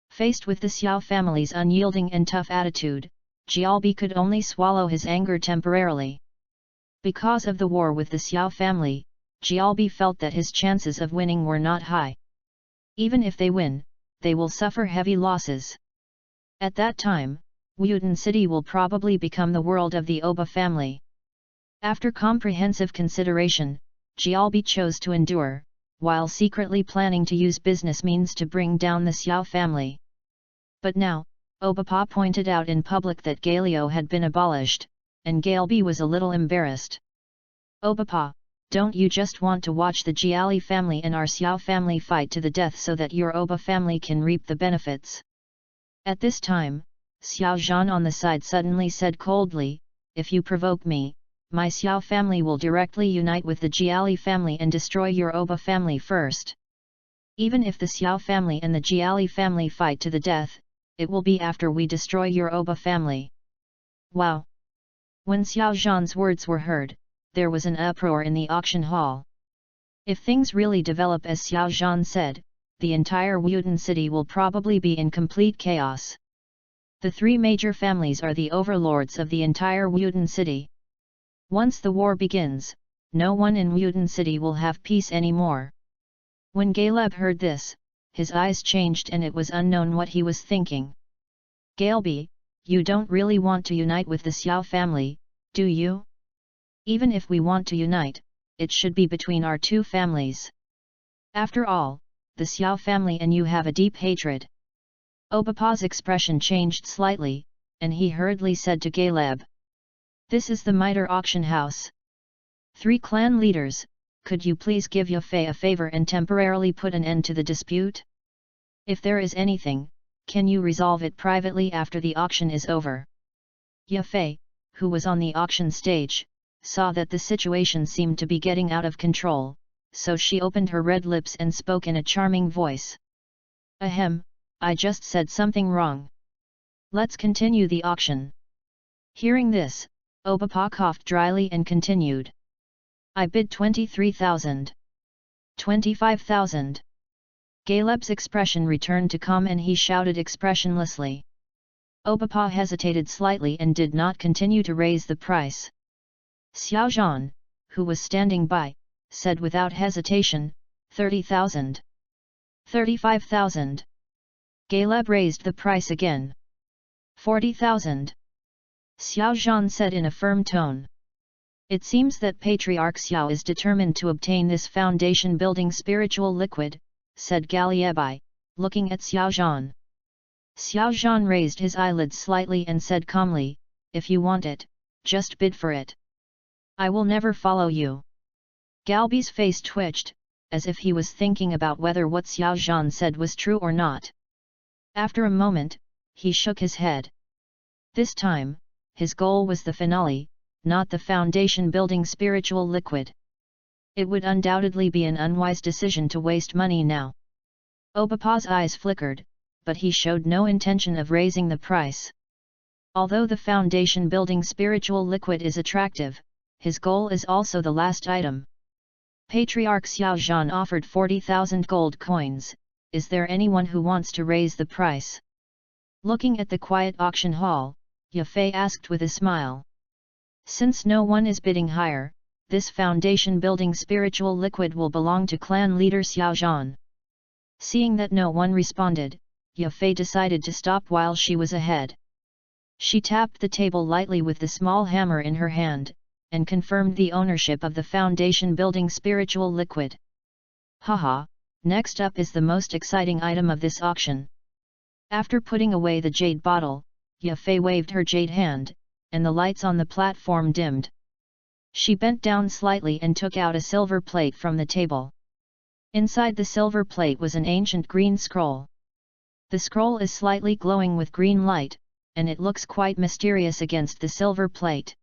Faced with the Xiao family's unyielding and tough attitude, Galbi could only swallow his anger temporarily. Because of the war with the Xiao family, Galbi felt that his chances of winning were not high. Even if they win, they will suffer heavy losses. At that time, Mutant City will probably become the world of the Oba family. After comprehensive consideration, Galbi chose to endure, while secretly planning to use business means to bring down the Xiao family. But now, Obapa pointed out in public that Galio had been abolished, and Galbi was a little embarrassed. Obapa, don't you just want to watch the Jiali family and our Xiao family fight to the death so that your Oba family can reap the benefits? At this time, Xiao Zhan on the side suddenly said coldly, if you provoke me, my Xiao family will directly unite with the Jiali family and destroy your Oba family first. Even if the Xiao family and the Jiali family fight to the death, it will be after we destroy your Oba family. Wow! When Xiao Zhan's words were heard, there was an uproar in the auction hall. If things really develop as Xiao Zhan said, the entire Mutant City will probably be in complete chaos. The three major families are the overlords of the entire Mutant City. Once the war begins, no one in Mutant City will have peace anymore. When Galeb heard this, his eyes changed and it was unknown what he was thinking. Galbi, you don't really want to unite with the Xiao family, do you? Even if we want to unite, it should be between our two families. After all, the Xiao family and you have a deep hatred. Obapa's expression changed slightly, and he hurriedly said to Galeb. This is the Mitre auction house. 3 clan leaders, could you please give Yafei a favor and temporarily put an end to the dispute? If there is anything, can you resolve it privately after the auction is over? Yafei, who was on the auction stage, saw that the situation seemed to be getting out of control, so she opened her red lips and spoke in a charming voice. Ahem, I just said something wrong. Let's continue the auction. Hearing this, Obapa coughed dryly and continued. I bid 23,000. 25,000. Galeb's expression returned to calm and he shouted expressionlessly. Obapa hesitated slightly and did not continue to raise the price. Xiao Zhan, who was standing by, said without hesitation, 30,000. 35,000. Galeb raised the price again. 40,000. Xiao Zhan said in a firm tone. It seems that Patriarch Xiao is determined to obtain this foundation-building spiritual liquid, said Galiebai, looking at Xiao Zhan. Xiao Zhan raised his eyelids slightly and said calmly, if you want it, just bid for it. I will never follow you. Galbi's face twitched, as if he was thinking about whether what Xiao Zhan said was true or not. After a moment, he shook his head. This time, his goal was the finale, not the foundation-building spiritual liquid. It would undoubtedly be an unwise decision to waste money now. Obapa's eyes flickered, but he showed no intention of raising the price. Although the foundation-building spiritual liquid is attractive, his goal is also the last item. Patriarch Xiao Zhan offered 40,000 gold coins. Is there anyone who wants to raise the price? Looking at the quiet auction hall, Ye Fei asked with a smile. Since no one is bidding higher, this foundation-building spiritual liquid will belong to clan leader Xiao Zhan. Seeing that no one responded, Ye Fei decided to stop while she was ahead. She tapped the table lightly with the small hammer in her hand, and confirmed the ownership of the foundation-building spiritual liquid. Haha, next up is the most exciting item of this auction. After putting away the jade bottle, Ye Fei waved her jade hand, and the lights on the platform dimmed. She bent down slightly and took out a silver plate from the table. Inside the silver plate was an ancient green scroll. The scroll is slightly glowing with green light, and it looks quite mysterious against the silver plate.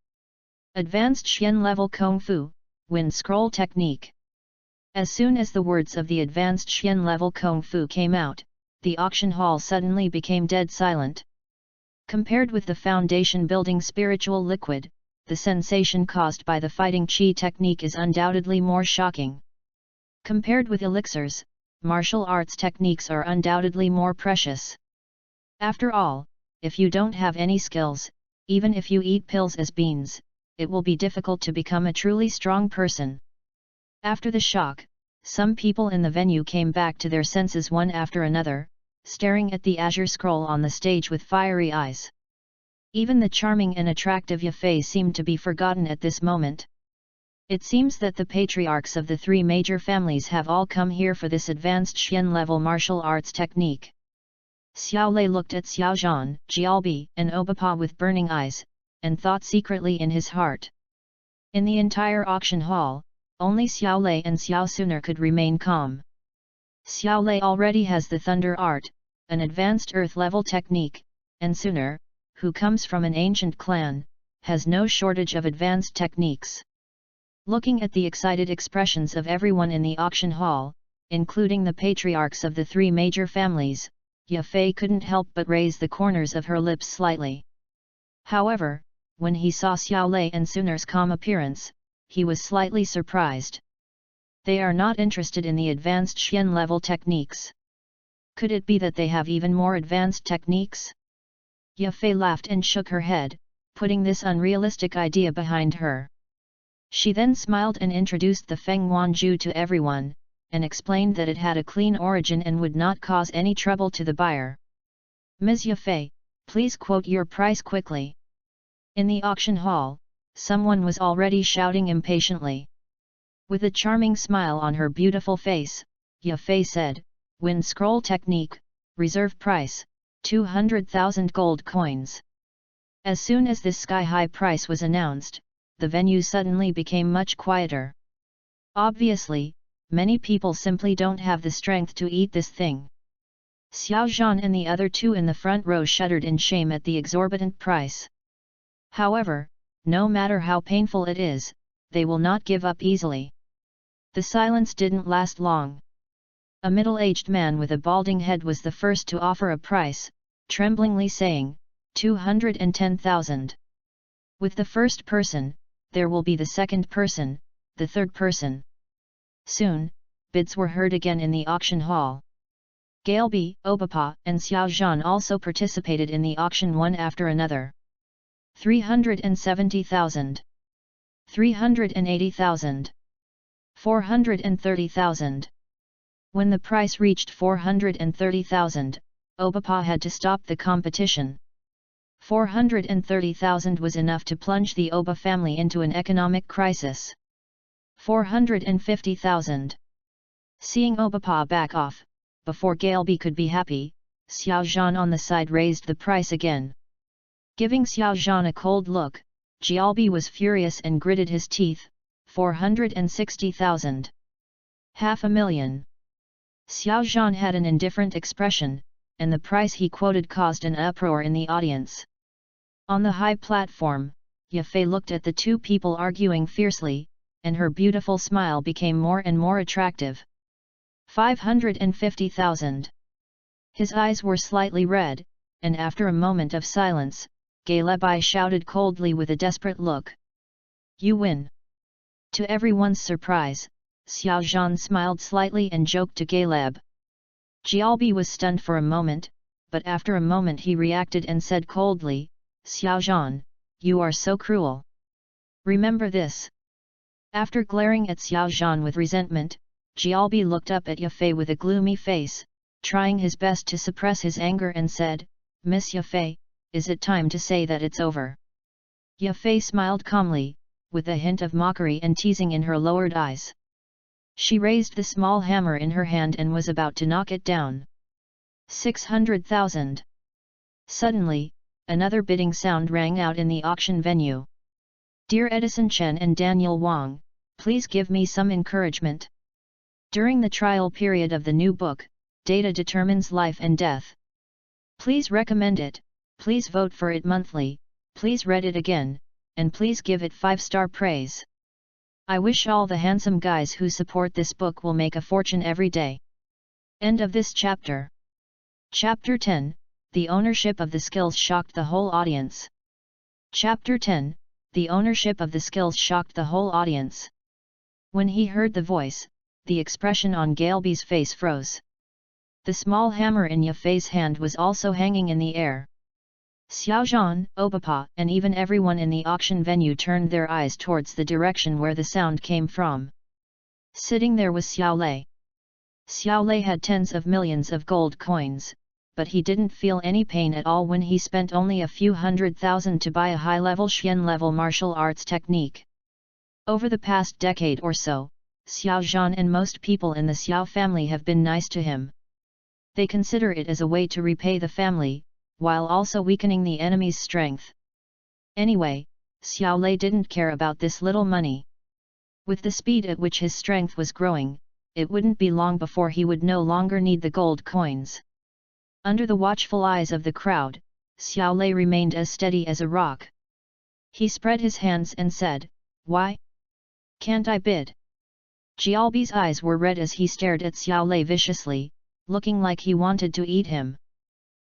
Advanced Xian level Kung Fu, Wind Scroll Technique. As soon as the words of the advanced Xian level Kung Fu came out, the auction hall suddenly became dead silent. Compared with the foundation-building spiritual liquid, the sensation caused by the fighting qi technique is undoubtedly more shocking. Compared with elixirs, martial arts techniques are undoubtedly more precious. After all, if you don't have any skills, even if you eat pills as beans, it will be difficult to become a truly strong person. After the shock, some people in the venue came back to their senses one after another, staring at the azure scroll on the stage with fiery eyes. Even the charming and attractive Ye Fei seemed to be forgotten at this moment. It seems that the patriarchs of the three major families have all come here for this advanced Xian-level martial arts technique. Xiao Lei looked at Xiao Zhan, Jialbi, and Obapa with burning eyes, and thought secretly in his heart. In the entire auction hall, only Xiao Lei and Xiao Suner could remain calm. Xiao Lei already has the thunder art, an advanced earth-level technique, and Suner, who comes from an ancient clan, has no shortage of advanced techniques. Looking at the excited expressions of everyone in the auction hall, including the patriarchs of the three major families, Ye Fei couldn't help but raise the corners of her lips slightly. However, when he saw Xiao Lei and Suner's calm appearance, he was slightly surprised. They are not interested in the advanced Xian-level techniques. Could it be that they have even more advanced techniques? Ye Fei laughed and shook her head, putting this unrealistic idea behind her. She then smiled and introduced the Feng Wanju to everyone, and explained that it had a clean origin and would not cause any trouble to the buyer. Ms. Ye Fei, please quote your price quickly. In the auction hall, someone was already shouting impatiently. With a charming smile on her beautiful face, Ye Fei said, Wind Scroll Technique, reserve price, 200,000 gold coins. As soon as this sky-high price was announced, the venue suddenly became much quieter. Obviously, many people simply don't have the strength to eat this thing. Xiao Zhan and the other two in the front row shuddered in shame at the exorbitant price. However, no matter how painful it is, they will not give up easily. The silence didn't last long. A middle-aged man with a balding head was the first to offer a price, tremblingly saying, 210,000. With the first person, there will be the second person, the third person. Soon, bids were heard again in the auction hall. Galbi, Obapa, and Xiao Zhan also participated in the auction one after another. 370,000. 380,000. 430,000. When the price reached 430,000, Obapa had to stop the competition. 430,000 was enough to plunge the Oba family into an economic crisis. 450,000. Seeing Obapa back off, before Galbi could be happy, Xiao Zhan on the side raised the price again. Giving Xiao Zhan a cold look, Galbi was furious and gritted his teeth. 460,000. 500,000. Xiao Zhan had an indifferent expression, and the price he quoted caused an uproar in the audience. On the high platform, Yafei looked at the two people arguing fiercely, and her beautiful smile became more and more attractive. 550,000. His eyes were slightly red, and after a moment of silence, Galbi shouted coldly with a desperate look. You win. To everyone's surprise, Xiao Zhan smiled slightly and joked to Galeb. Galbi was stunned for a moment, but after a moment he reacted and said coldly, Xiao Zhan, you are so cruel. Remember this. After glaring at Xiao Zhan with resentment, Galbi looked up at Yafei with a gloomy face, trying his best to suppress his anger and said, Miss Yafei, is it time to say that it's over? Yafei smiled calmly, with a hint of mockery and teasing in her lowered eyes. She raised the small hammer in her hand and was about to knock it down. 600,000. Suddenly, another bidding sound rang out in the auction venue. Dear Edison Chen and Daniel Wang, please give me some encouragement. During the trial period of the new book, data determines life and death. Please recommend it, please vote for it monthly, please read it again, and please give it 5-star praise. I wish all the handsome guys who support this book will make a fortune every day. End of this chapter. Chapter 10, The ownership of the skills shocked the whole audience. Chapter 10, The ownership of the skills shocked the whole audience. When he heard the voice, the expression on Galbi's face froze. The small hammer in Yafei's hand was also hanging in the air. Xiao Zhan, Obapa, and even everyone in the auction venue turned their eyes towards the direction where the sound came from. Sitting there was Xiao Lei. Xiao Lei had tens of millions of gold coins, but he didn't feel any pain at all when he spent only a few 100,000 to buy a high-level Xian-level martial arts technique. Over the past decade or so, Xiao Zhan and most people in the Xiao family have been nice to him. They consider it as a way to repay the family, while also weakening the enemy's strength. Anyway, Xiao Lei didn't care about this little money. With the speed at which his strength was growing, it wouldn't be long before he would no longer need the gold coins. Under the watchful eyes of the crowd, Xiao Lei remained as steady as a rock. He spread his hands and said, Why? Can't I bid? Galbi's eyes were red as he stared at Xiao Lei viciously, looking like he wanted to eat him.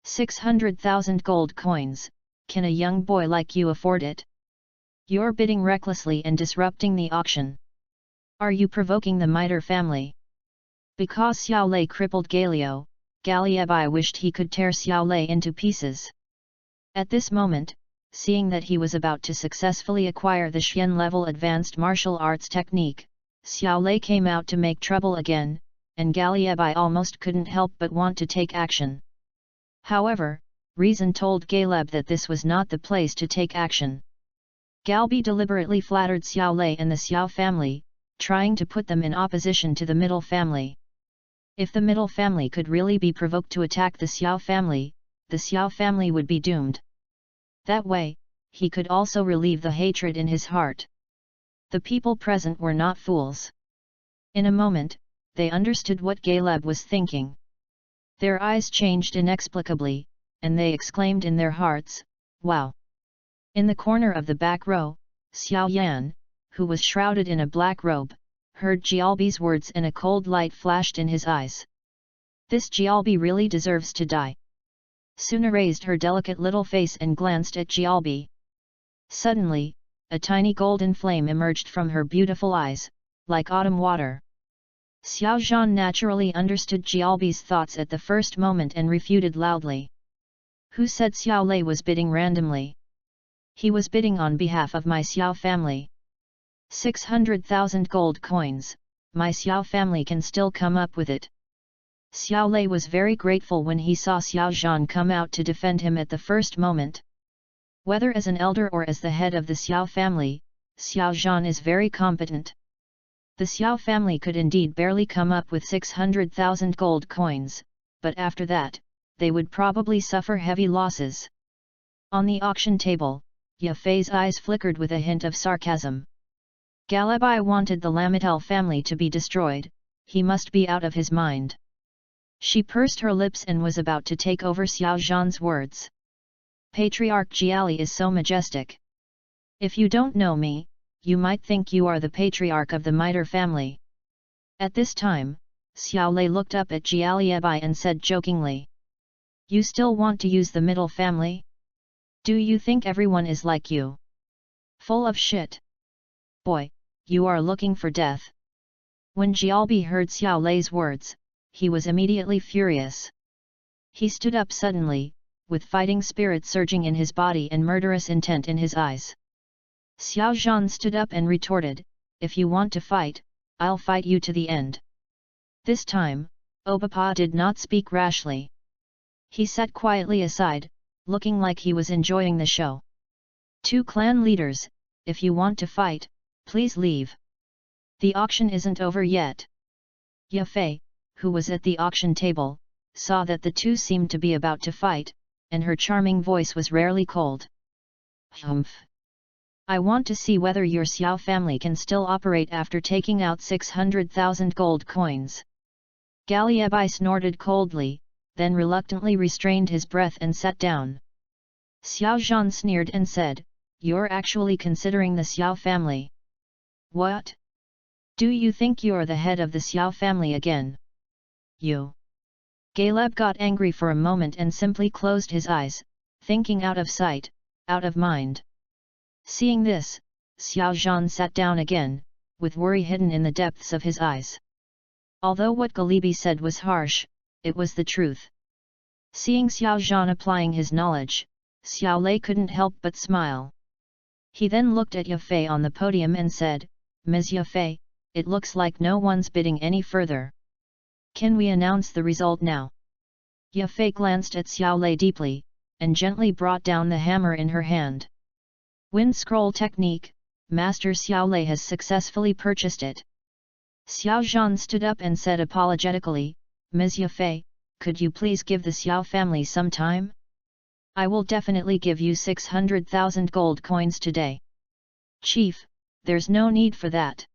600,000 gold coins, can a young boy like you afford it? You're bidding recklessly and disrupting the auction. Are you provoking the Mitre family? Because Xiao Lei crippled Galio, Galiebi wished he could tear Xiao Lei into pieces. At this moment, seeing that he was about to successfully acquire the Xian-level advanced martial arts technique, Xiao Lei came out to make trouble again, and Galiebi almost couldn't help but want to take action. However, reason told Galeb that this was not the place to take action. Galbi deliberately flattered Xiao Lei and the Xiao family, trying to put them in opposition to the middle family. If the middle family could really be provoked to attack the Xiao family would be doomed. That way, he could also relieve the hatred in his heart. The people present were not fools. In a moment, they understood what Galeb was thinking. Their eyes changed inexplicably, and they exclaimed in their hearts, Wow! In the corner of the back row, Xiao Yan, who was shrouded in a black robe, heard Galbi's words and a cold light flashed in his eyes. This Galbi really deserves to die. Suna raised her delicate little face and glanced at Galbi. Suddenly, a tiny golden flame emerged from her beautiful eyes, like autumn water. Xiao Zhan naturally understood Jialbi's thoughts at the first moment and refuted loudly. Who said Xiao Lei was bidding randomly? He was bidding on behalf of my Xiao family. 600,000 gold coins, my Xiao family can still come up with it. Xiao Lei was very grateful when he saw Xiao Zhan come out to defend him at the first moment. Whether as an elder or as the head of the Xiao family, Xiao Zhan is very competent. The Xiao family could indeed barely come up with 600,000 gold coins, but after that, they would probably suffer heavy losses. On the auction table, Ye Fei's eyes flickered with a hint of sarcasm. Galabai wanted the Lamitel family to be destroyed, he must be out of his mind. She pursed her lips and was about to take over Xiao Zhan's words. Patriarch Jiali is so majestic. If you don't know me, you might think you are the patriarch of the Mitre family. At this time, Xiao Lei looked up at Jialiebai and said jokingly. You still want to use the middle family? Do you think everyone is like you? Full of shit. Boy, you are looking for death. When Jialbi heard Xiao Lei's words, he was immediately furious. He stood up suddenly, with fighting spirit surging in his body and murderous intent in his eyes. Xiao Zhan stood up and retorted, if you want to fight, I'll fight you to the end. This time, Obapa did not speak rashly. He sat quietly aside, looking like he was enjoying the show. Two clan leaders, if you want to fight, please leave. The auction isn't over yet. Ye Fei, who was at the auction table, saw that the two seemed to be about to fight, and her charming voice was rarely cold. Humph! I want to see whether your Xiao family can still operate after taking out 600,000 gold coins. Galiebai snorted coldly, then reluctantly restrained his breath and sat down. Xiao Zhan sneered and said, you're actually considering the Xiao family. What? Do you think you're the head of the Xiao family again? You. Galeb got angry for a moment and simply closed his eyes, thinking out of sight, out of mind. Seeing this, Xiao Zhan sat down again, with worry hidden in the depths of his eyes. Although what Galibi said was harsh, it was the truth. Seeing Xiao Zhan applying his knowledge, Xiao Lei couldn't help but smile. He then looked at Ye Fei on the podium and said, Ms. Ye Fei, it looks like no one's bidding any further. Can we announce the result now? Ye Fei glanced at Xiao Lei deeply, and gently brought down the hammer in her hand. Wind scroll technique, Master Xiao Lei has successfully purchased it. Xiao Zhan stood up and said apologetically, Ms. Ye Fei, could you please give the Xiao family some time? I will definitely give you 600,000 gold coins today. Chief, there's no need for that.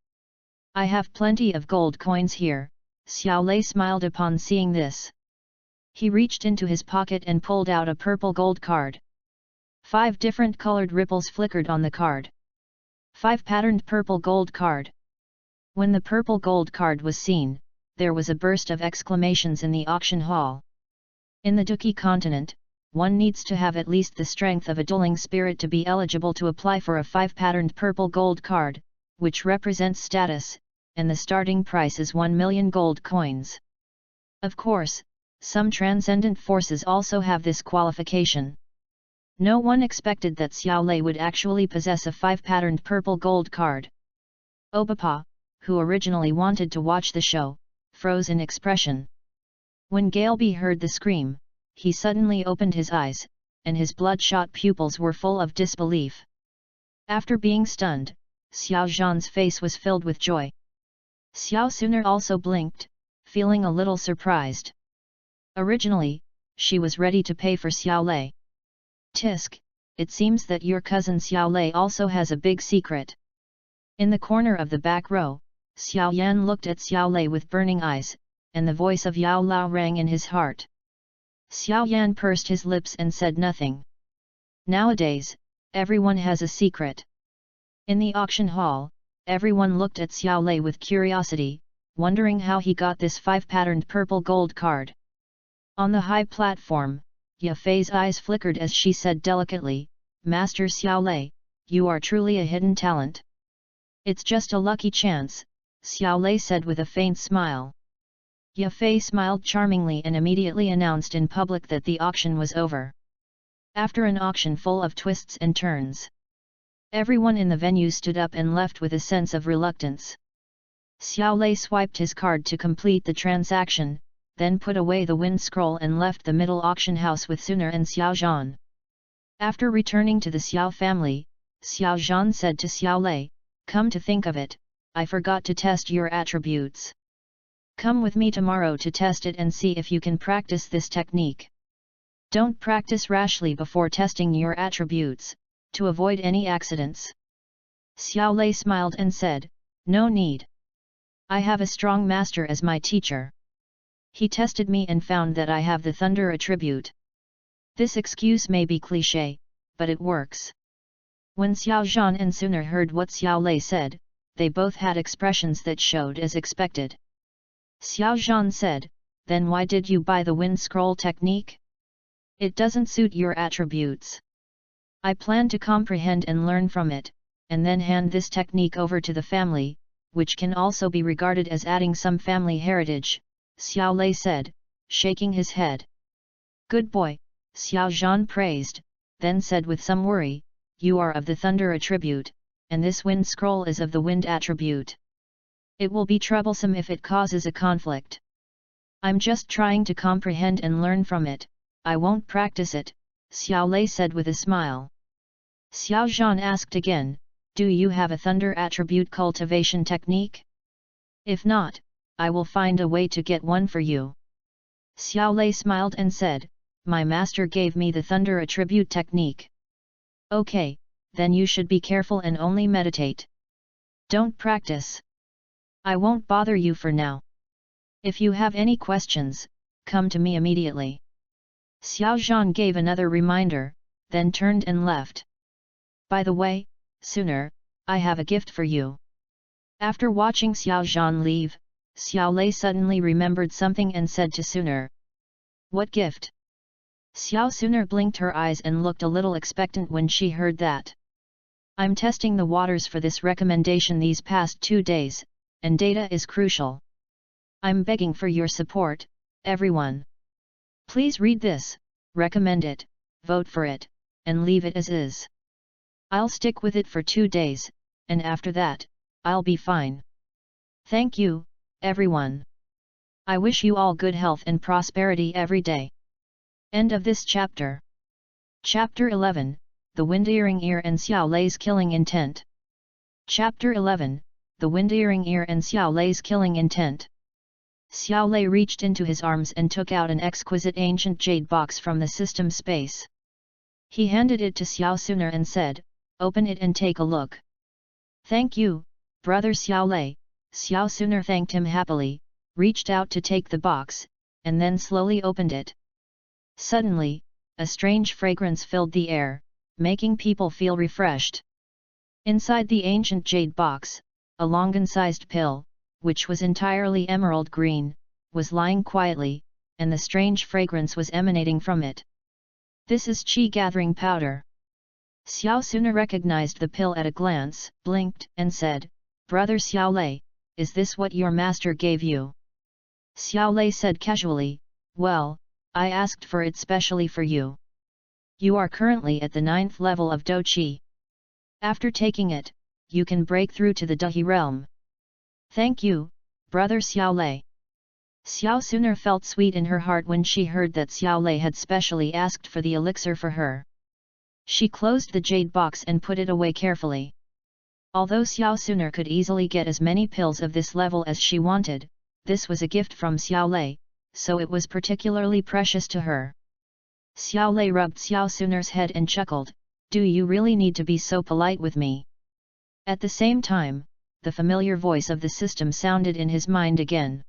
I have plenty of gold coins here, Xiao Lei smiled upon seeing this. He reached into his pocket and pulled out a purple gold card. 5 different colored ripples flickered on the card. 5 patterned purple gold card. When the purple gold card was seen, there was a burst of exclamations in the auction hall. In the Duki continent, one needs to have at least the strength of a dueling spirit to be eligible to apply for a 5 patterned purple gold card, which represents status, and the starting price is 1 million gold coins. Of course, some transcendent forces also have this qualification. No one expected that Xiao Lei would actually possess a 5 patterned purple gold card. Obapa, who originally wanted to watch the show, froze in expression. When Galeby heard the scream, he suddenly opened his eyes, and his bloodshot pupils were full of disbelief. After being stunned, Xiao Zhan's face was filled with joy. Xiao Suner also blinked, feeling a little surprised. Originally, she was ready to pay for Xiao Lei. Tisk, it seems that your cousin Xiao Lei also has a big secret. In the corner of the back row, Xiao Yan looked at Xiao Lei with burning eyes, and the voice of Yao Lao rang in his heart. Xiao Yan pursed his lips and said nothing. Nowadays, everyone has a secret. In the auction hall, everyone looked at Xiao Lei with curiosity, wondering how he got this 5-patterned purple gold card. On the high platform, Ye Fei's eyes flickered as she said delicately, Master Xiao Lei, you are truly a hidden talent. It's just a lucky chance, Xiao Lei said with a faint smile. Ye Fei smiled charmingly and immediately announced in public that the auction was over. After an auction full of twists and turns, everyone in the venue stood up and left with a sense of reluctance. Xiao Lei swiped his card to complete the transaction, then put away the wind scroll and left the middle auction house with Suner and Xiao Zhan. After returning to the Xiao family, Xiao Zhan said to Xiao Lei, "Come to think of it, I forgot to test your attributes. Come with me tomorrow to test it and see if you can practice this technique. Don't practice rashly before testing your attributes, to avoid any accidents." Xiao Lei smiled and said, "No need. I have a strong master as my teacher. He tested me and found that I have the thunder attribute." This excuse may be cliché, but it works. When Xiao Zhan and Suner heard what Xiao Lei said, they both had expressions that showed as expected. Xiao Zhan said, "Then why did you buy the wind scroll technique? It doesn't suit your attributes. I plan to comprehend and learn from it, and then hand this technique over to the family, which can also be regarded as adding some family heritage," Xiao Lei said, shaking his head. "Good boy," Xiao Zhan praised, then said with some worry, "You are of the thunder attribute, and this wind scroll is of the wind attribute. It will be troublesome if it causes a conflict. I'm just trying to comprehend and learn from it, I won't practice it," Xiao Lei said with a smile. Xiao Zhan asked again, "Do you have a thunder attribute cultivation technique? If not, I will find a way to get one for you." Xiao Lei smiled and said, "My master gave me the thunder attribute technique. Okay, then you should be careful and only meditate. Don't practice. I won't bother you for now. If you have any questions, come to me immediately." Xiao Zhan gave another reminder, then turned and left. "By the way, Suner, I have a gift for you." After watching Xiao Zhan leave, Xiao Lei suddenly remembered something and said to Suner, "What gift?" Xiao Suner blinked her eyes and looked a little expectant when she heard that. "I'm testing the waters for this recommendation these past 2 days, and data is crucial. I'm begging for your support, everyone. Please read this, recommend it, vote for it, and leave it as is. I'll stick with it for 2 days, and after that, I'll be fine. Thank you, everyone. I wish you all good health and prosperity every day." End of this chapter. Chapter 11, The Wind Earring Ear and Xiao Lei's Killing Intent. Chapter 11, The Wind Earring Ear and Xiao Lei's Killing Intent. Xiao Lei reached into his arms and took out an exquisite ancient jade box from the system space. He handed it to Xiao Suner and said, "Open it and take a look." "Thank you, brother Xiao Lei." Xiao Suner thanked him happily, reached out to take the box, and then slowly opened it. Suddenly, a strange fragrance filled the air, making people feel refreshed. Inside the ancient jade box, a longan-sized pill, which was entirely emerald green, was lying quietly, and the strange fragrance was emanating from it. "This is qi-gathering powder." Xiao Suner recognized the pill at a glance, blinked, and said, "Brother Xiao Lei, is this what your master gave you?" Xiao Lei said casually, "Well, I asked for it specially for you. You are currently at the 9th level of Do Qi. After taking it, you can break through to the Dehi realm." "Thank you, brother Xiao Lei." Xiao Suner felt sweet in her heart when she heard that Xiao Lei had specially asked for the elixir for her. She closed the jade box and put it away carefully. Although Xiao Suner could easily get as many pills of this level as she wanted, this was a gift from Xiao Lei, so it was particularly precious to her. Xiao Lei rubbed Xiao Suner's head and chuckled, "Do you really need to be so polite with me?" At the same time, the familiar voice of the system sounded in his mind again.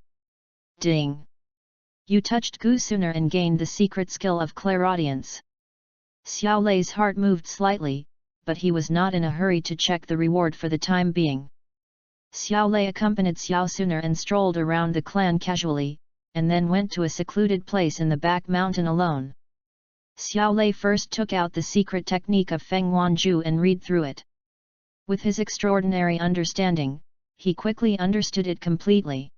Ding! You touched Gu Suner and gained the secret skill of clairaudience. Xiao Lei's heart moved slightly, but he was not in a hurry to check the reward for the time being. Xiao Lei accompanied Xiao Suner and strolled around the clan casually, and then went to a secluded place in the back mountain alone. Xiao Lei first took out the secret technique of Feng Wanju and read through it. With his extraordinary understanding, he quickly understood it completely.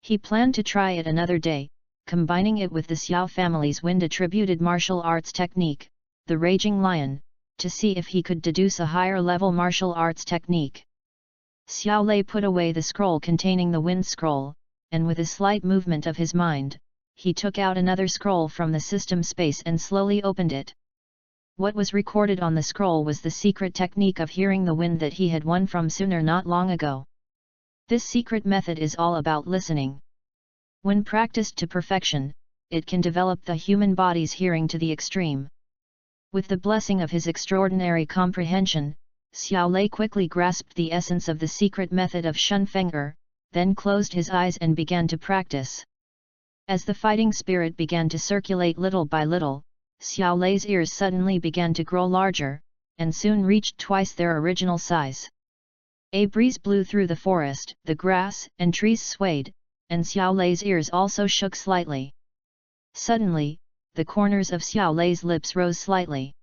He planned to try it another day, combining it with the Xiao family's wind-attributed martial arts technique, the Raging Lion, to see if he could deduce a higher-level martial arts technique. Xiao Lei put away the scroll containing the wind scroll, and with a slight movement of his mind, he took out another scroll from the system space and slowly opened it. What was recorded on the scroll was the secret technique of hearing the wind that he had won from Sooner not long ago. This secret method is all about listening. When practiced to perfection, it can develop the human body's hearing to the extreme. With the blessing of his extraordinary comprehension, Xiao Lei quickly grasped the essence of the secret method of Shunfeng, then closed his eyes and began to practice. As the fighting spirit began to circulate little by little, Xiao Lei's ears suddenly began to grow larger, and soon reached twice their original size. A breeze blew through the forest, the grass and trees swayed, and Xiao Lei's ears also shook slightly. Suddenly, the corners of Xiao Lei's lips rose slightly.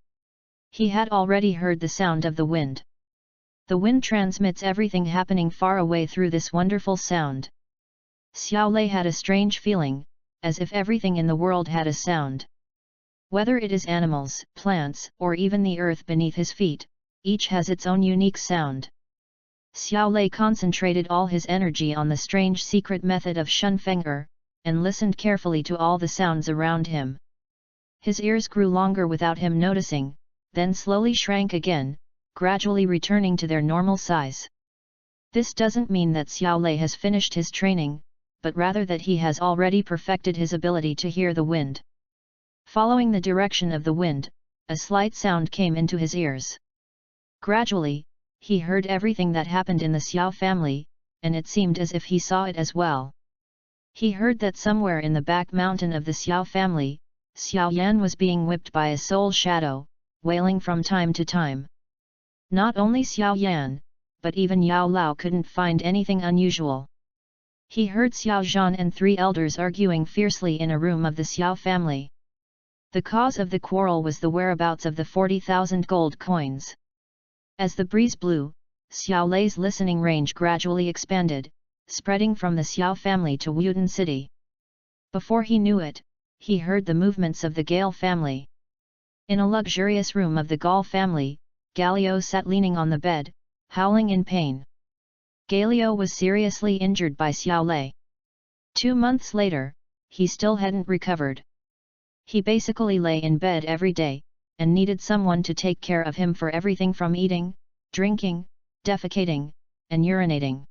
He had already heard the sound of the wind. The wind transmits everything happening far away through this wonderful sound. Xiao Lei had a strange feeling, as if everything in the world had a sound. Whether it is animals, plants, or even the earth beneath his feet, each has its own unique sound. Xiao Lei concentrated all his energy on the strange secret method of Shunfeng, and listened carefully to all the sounds around him. His ears grew longer without him noticing, then slowly shrank again, gradually returning to their normal size. This doesn't mean that Xiao Lei has finished his training, but rather that he has already perfected his ability to hear the wind. Following the direction of the wind, a slight sound came into his ears. Gradually, he heard everything that happened in the Xiao family, and it seemed as if he saw it as well. He heard that somewhere in the back mountain of the Xiao family, Xiao Yan was being whipped by a soul shadow, wailing from time to time. Not only Xiao Yan, but even Yao Lao couldn't find anything unusual. He heard Xiao Zhan and 3 elders arguing fiercely in a room of the Xiao family. The cause of the quarrel was the whereabouts of the 40,000 gold coins. As the breeze blew, Xiao Lei's listening range gradually expanded, spreading from the Xiao family to Wudin City. Before he knew it, he heard the movements of the Gale family. In a luxurious room of the Gale family, Galio sat leaning on the bed, howling in pain. Galio was seriously injured by Xiao Lei. 2 months later, he still hadn't recovered. He basically lay in bed every day, and needed someone to take care of him for everything from eating, drinking, defecating, and urinating.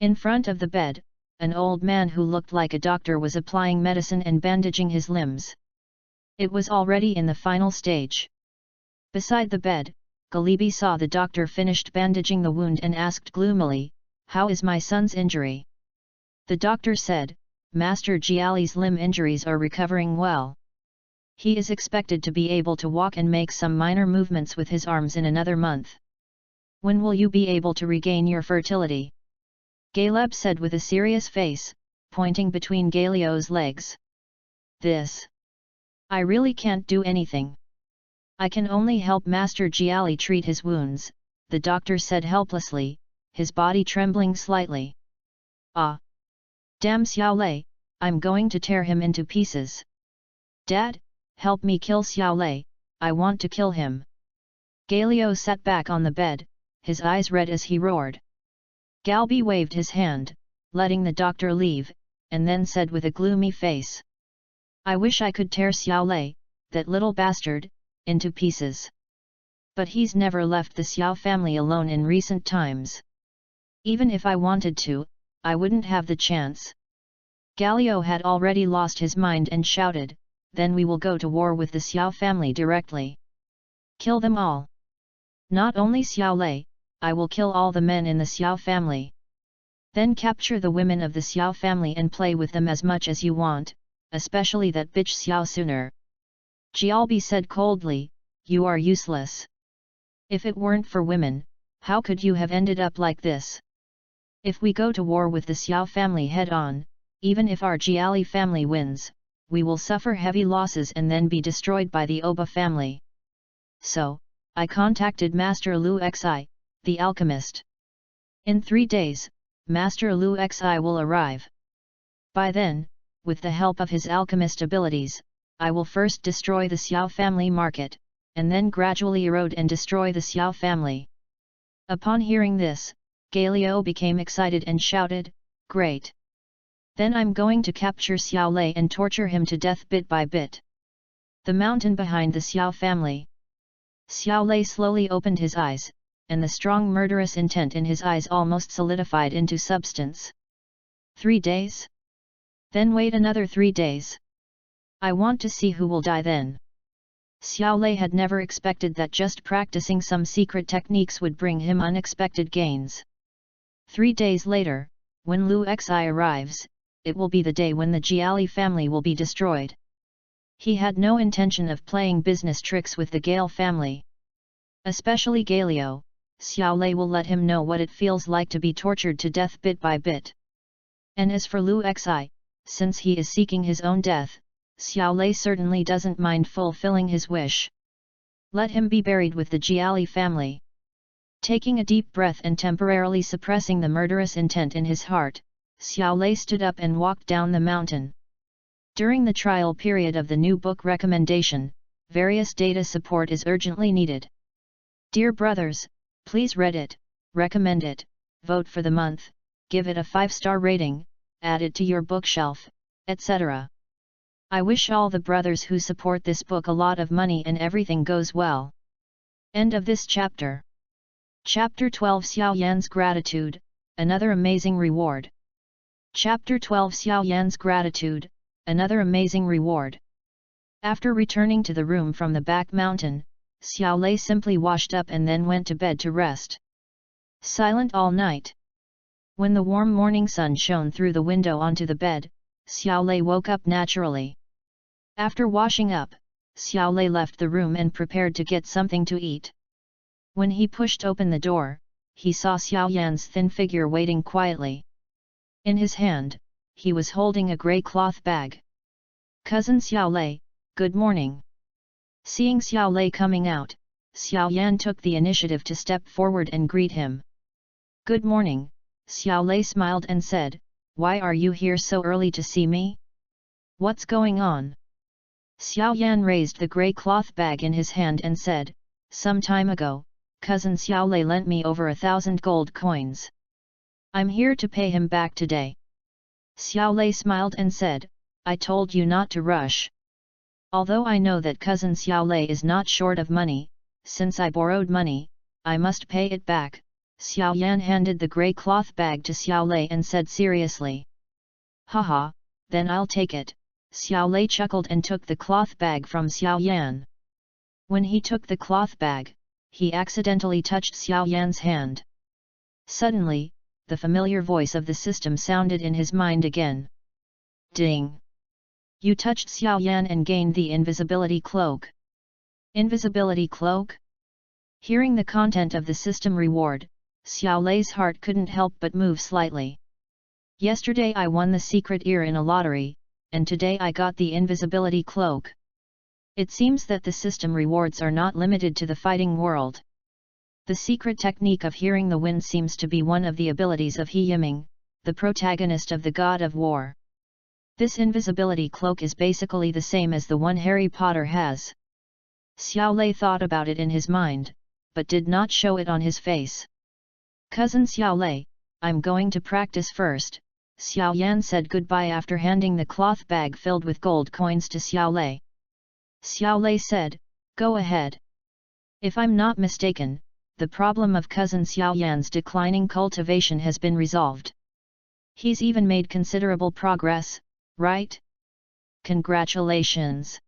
In front of the bed, an old man who looked like a doctor was applying medicine and bandaging his limbs. It was already in the final stage. Beside the bed, Galibi saw the doctor finished bandaging the wound and asked gloomily, "How is my son's injury?" The doctor said, "Master Jiali's limb injuries are recovering well. He is expected to be able to walk and make some minor movements with his arms in another month. When will you be able to regain your fertility?" Galeb said with a serious face, pointing between Galio's legs. "This. I really can't do anything. I can only help Master Jiali treat his wounds," the doctor said helplessly, his body trembling slightly. "Ah! Damn Xiao Lei, I'm going to tear him into pieces. Dad, help me kill Xiao Lei, I want to kill him." Galio sat back on the bed, his eyes red as he roared. Galbi waved his hand, letting the doctor leave, and then said with a gloomy face, "I wish I could tear Xiao Lei, that little bastard, into pieces. But he's never left the Xiao family alone in recent times. Even if I wanted to, I wouldn't have the chance." Galio had already lost his mind and shouted, "Then we will go to war with the Xiao family directly. Kill them all. Not only Xiao Lei, I will kill all the men in the Xiao family. Then capture the women of the Xiao family and play with them as much as you want, especially that bitch Xiao Sooner." Jialbi said coldly, "You are useless. If it weren't for women, how could you have ended up like this? If we go to war with the Xiao family head-on, even if our Jiali family wins, we will suffer heavy losses and then be destroyed by the Oba family. So, I contacted Master Lu Xi, the alchemist. In 3 days, Master Lu Xi will arrive. By then, with the help of his alchemist abilities, I will first destroy the Xiao family market, and then gradually erode and destroy the Xiao family. Upon hearing this, Galio became excited and shouted, "Great! Then I'm going to capture Xiao Lei and torture him to death bit by bit." The mountain behind the Xiao family. Xiao Lei slowly opened his eyes, and the strong murderous intent in his eyes almost solidified into substance. 3 days? Then wait another 3 days. I want to see who will die then. Xiao Lei had never expected that just practicing some secret techniques would bring him unexpected gains. 3 days later, when Lu Xi arrives, it will be the day when the Jiali family will be destroyed. He had no intention of playing business tricks with the Gale family. Especially Galio, Xiao Lei will let him know what it feels like to be tortured to death bit by bit. And as for Lu Xi, since he is seeking his own death, Xiao Lei certainly doesn't mind fulfilling his wish. Let him be buried with the Jiali family. Taking a deep breath and temporarily suppressing the murderous intent in his heart, Xiao Lei stood up and walked down the mountain. During the trial period of the new book recommendation, various data support is urgently needed. Dear brothers, please read it, recommend it, vote for the month, give it a 5-star rating, add it to your bookshelf, etc. I wish all the brothers who support this book a lot of money and everything goes well. End of this chapter. Chapter 12 Xiao Yan's Gratitude, Another Amazing Reward. Chapter 12 Xiao Yan's Gratitude, Another Amazing Reward. After returning to the room from the back mountain, Xiao Lei simply washed up and then went to bed to rest. Silent all night. When the warm morning sun shone through the window onto the bed, Xiao Lei woke up naturally. After washing up, Xiao Lei left the room and prepared to get something to eat. When he pushed open the door, he saw Xiao Yan's thin figure waiting quietly. In his hand, he was holding a grey cloth bag. "Cousin Xiao Lei, good morning." Seeing Xiao Lei coming out, Xiao Yan took the initiative to step forward and greet him. "Good morning," Xiao Lei smiled and said, "Why are you here so early to see me? What's going on?" Xiao Yan raised the grey cloth bag in his hand and said, "Some time ago, cousin Xiao Lei lent me over 1,000 gold coins. I'm here to pay him back today." Xiao Lei smiled and said, "I told you not to rush. Although I know that cousin Xiao Lei is not short of money, since I borrowed money, I must pay it back." Xiao Yan handed the grey cloth bag to Xiao Lei and said seriously. "Haha, then I'll take it." Xiao Lei chuckled and took the cloth bag from Xiao Yan. When he took the cloth bag, he accidentally touched Xiao Yan's hand. Suddenly, the familiar voice of the system sounded in his mind again. Ding! You touched Xiao Yan and gained the invisibility cloak. Invisibility cloak? Hearing the content of the system reward, Xiao Lei's heart couldn't help but move slightly. Yesterday I won the secret ear in a lottery, and today I got the invisibility cloak. It seems that the system rewards are not limited to the fighting world. The secret technique of hearing the wind seems to be one of the abilities of He Yiming, the protagonist of the God of War. This invisibility cloak is basically the same as the one Harry Potter has. Xiao Lei thought about it in his mind, but did not show it on his face. "Cousin Xiao Lei, I'm going to practice first." Xiao Yan said goodbye after handing the cloth bag filled with gold coins to Xiao Lei. Xiao Lei said, "Go ahead. If I'm not mistaken, the problem of cousin Xiao Yan's declining cultivation has been resolved. He's even made considerable progress, right? Congratulations.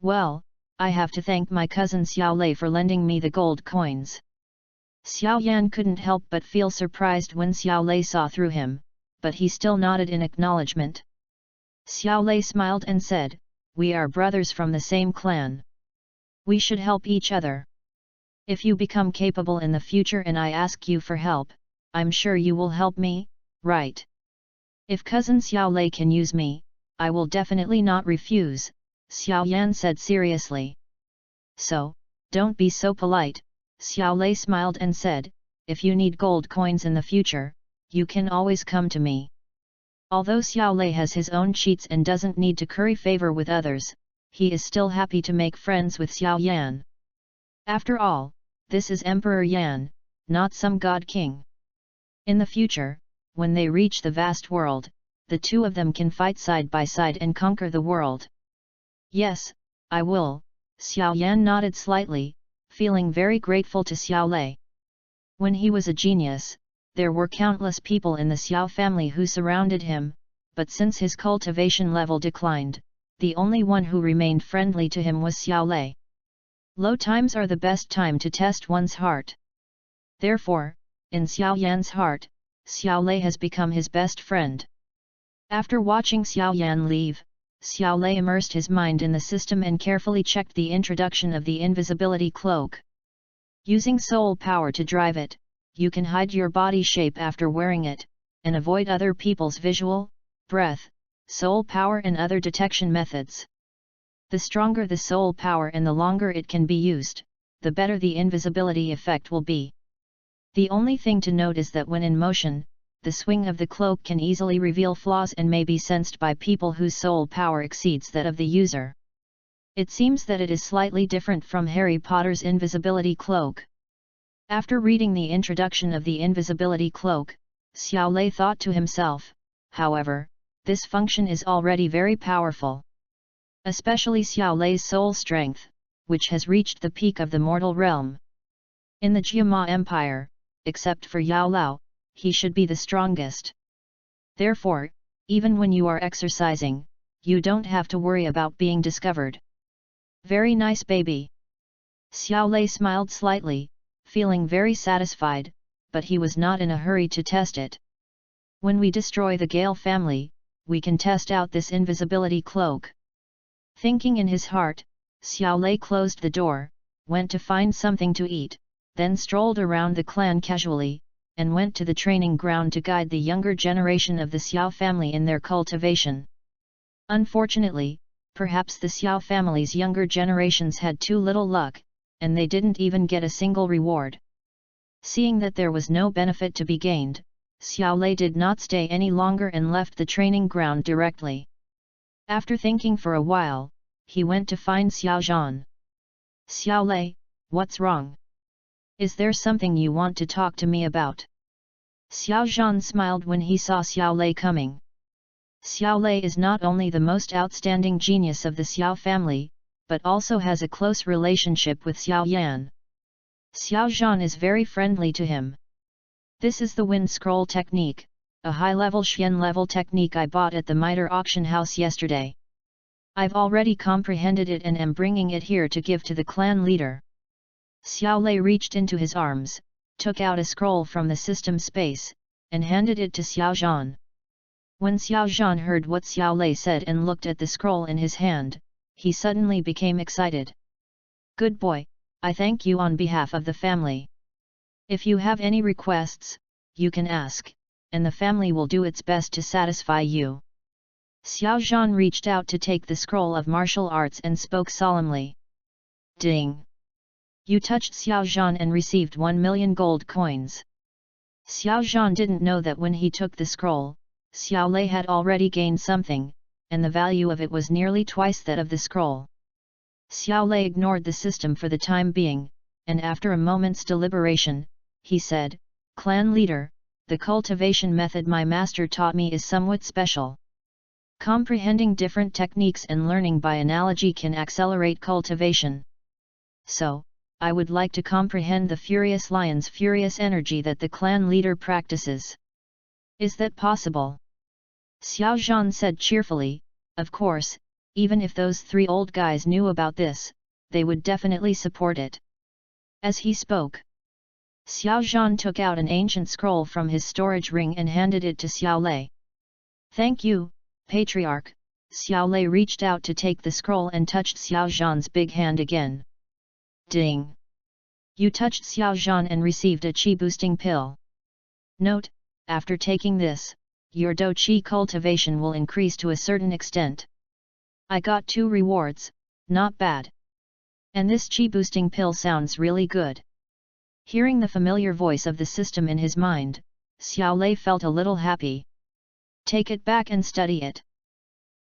Well, I have to thank my cousin Xiao Lei for lending me the gold coins." Xiao Yan couldn't help but feel surprised when Xiao Lei saw through him, but he still nodded in acknowledgement. Xiao Lei smiled and said, "We are brothers from the same clan. We should help each other. If you become capable in the future and I ask you for help, I'm sure you will help me, right? If cousin Xiao Lei can use me, I will definitely not refuse," Xiao Yan said seriously. "So, don't be so polite," Xiao Lei smiled and said, if you need gold coins in the future, you can always come to me. Although Xiao Lei has his own cheats and doesn't need to curry favor with others, he is still happy to make friends with Xiao Yan. After all, this is Emperor Yan, not some god king. In the future, when they reach the vast world, the two of them can fight side by side and conquer the world. Yes, I will, Xiao Yan nodded slightly, feeling very grateful to Xiao Lei. When he was a genius, there were countless people in the Xiao family who surrounded him, but since his cultivation level declined, the only one who remained friendly to him was Xiao Lei. Low times are the best time to test one's heart. Therefore, in Xiao Yan's heart, Xiao Lei has become his best friend. After watching Xiao Yan leave, Xiao Lei immersed his mind in the system and carefully checked the introduction of the invisibility cloak. Using soul power to drive it, you can hide your body shape after wearing it, and avoid other people's visual, breath, soul power and other detection methods. The stronger the soul power and the longer it can be used, the better the invisibility effect will be. The only thing to note is that when in motion, the swing of the cloak can easily reveal flaws and may be sensed by people whose soul power exceeds that of the user. It seems that it is slightly different from Harry Potter's invisibility cloak. After reading the introduction of the invisibility cloak, Xiao Lei thought to himself, however, this function is already very powerful. Especially Xiao Lei's soul strength, which has reached the peak of the mortal realm. In the Jiama Empire, except for Yao Lao, he should be the strongest. Therefore, even when you are exercising, you don't have to worry about being discovered. Very nice baby. Xiao Lei smiled slightly, feeling very satisfied, but he was not in a hurry to test it. When we destroy the Gale family, we can test out this invisibility cloak. Thinking in his heart, Xiao Lei closed the door, went to find something to eat, then strolled around the clan casually, and went to the training ground to guide the younger generation of the Xiao family in their cultivation. Unfortunately, perhaps the Xiao family's younger generations had too little luck, and they didn't even get a single reward. Seeing that there was no benefit to be gained, Xiao Lei did not stay any longer and left the training ground directly. After thinking for a while, he went to find Xiao Zhan. Xiao Lei, what's wrong? Is there something you want to talk to me about? Xiao Zhan smiled when he saw Xiao Lei coming. Xiao Lei is not only the most outstanding genius of the Xiao family, but also has a close relationship with Xiao Yan. Xiao Zhan is very friendly to him. This is the wind scroll technique, a high-level Xian-level technique I bought at the miter auction house yesterday. I've already comprehended it and am bringing it here to give to the clan leader. Xiao Lei reached into his arms, took out a scroll from the system space, and handed it to Xiao Zhan. When Xiao Zhan heard what Xiao Lei said and looked at the scroll in his hand, he suddenly became excited. Good boy, I thank you on behalf of the family. If you have any requests, you can ask, and the family will do its best to satisfy you. Xiao Zhan reached out to take the scroll of martial arts and spoke solemnly. Ding! You touched Xiao Zhan and received 1 million gold coins. Xiao Zhan didn't know that when he took the scroll, Xiao Lei had already gained something, and the value of it was nearly twice that of the scroll. Xiao Lei ignored the system for the time being, and after a moment's deliberation, he said, Clan leader, the cultivation method my master taught me is somewhat special. Comprehending different techniques and learning by analogy can accelerate cultivation. So, I would like to comprehend the Furious Lion's furious energy that the clan leader practices. Is that possible? Xiao Zhan said cheerfully, of course, even if those 3 old guys knew about this, they would definitely support it. As he spoke, Xiao Zhan took out an ancient scroll from his storage ring and handed it to Xiao Lei. Thank you, Patriarch. Xiao Lei reached out to take the scroll and touched Xiao Zhan's big hand again. Ding! You touched Xiao Zhan and received a qi boosting pill. Note, after taking this, your dou qi cultivation will increase to a certain extent. I got 2 rewards, not bad. And this qi boosting pill sounds really good. Hearing the familiar voice of the system in his mind, Xiao Lei felt a little happy. Take it back and study it.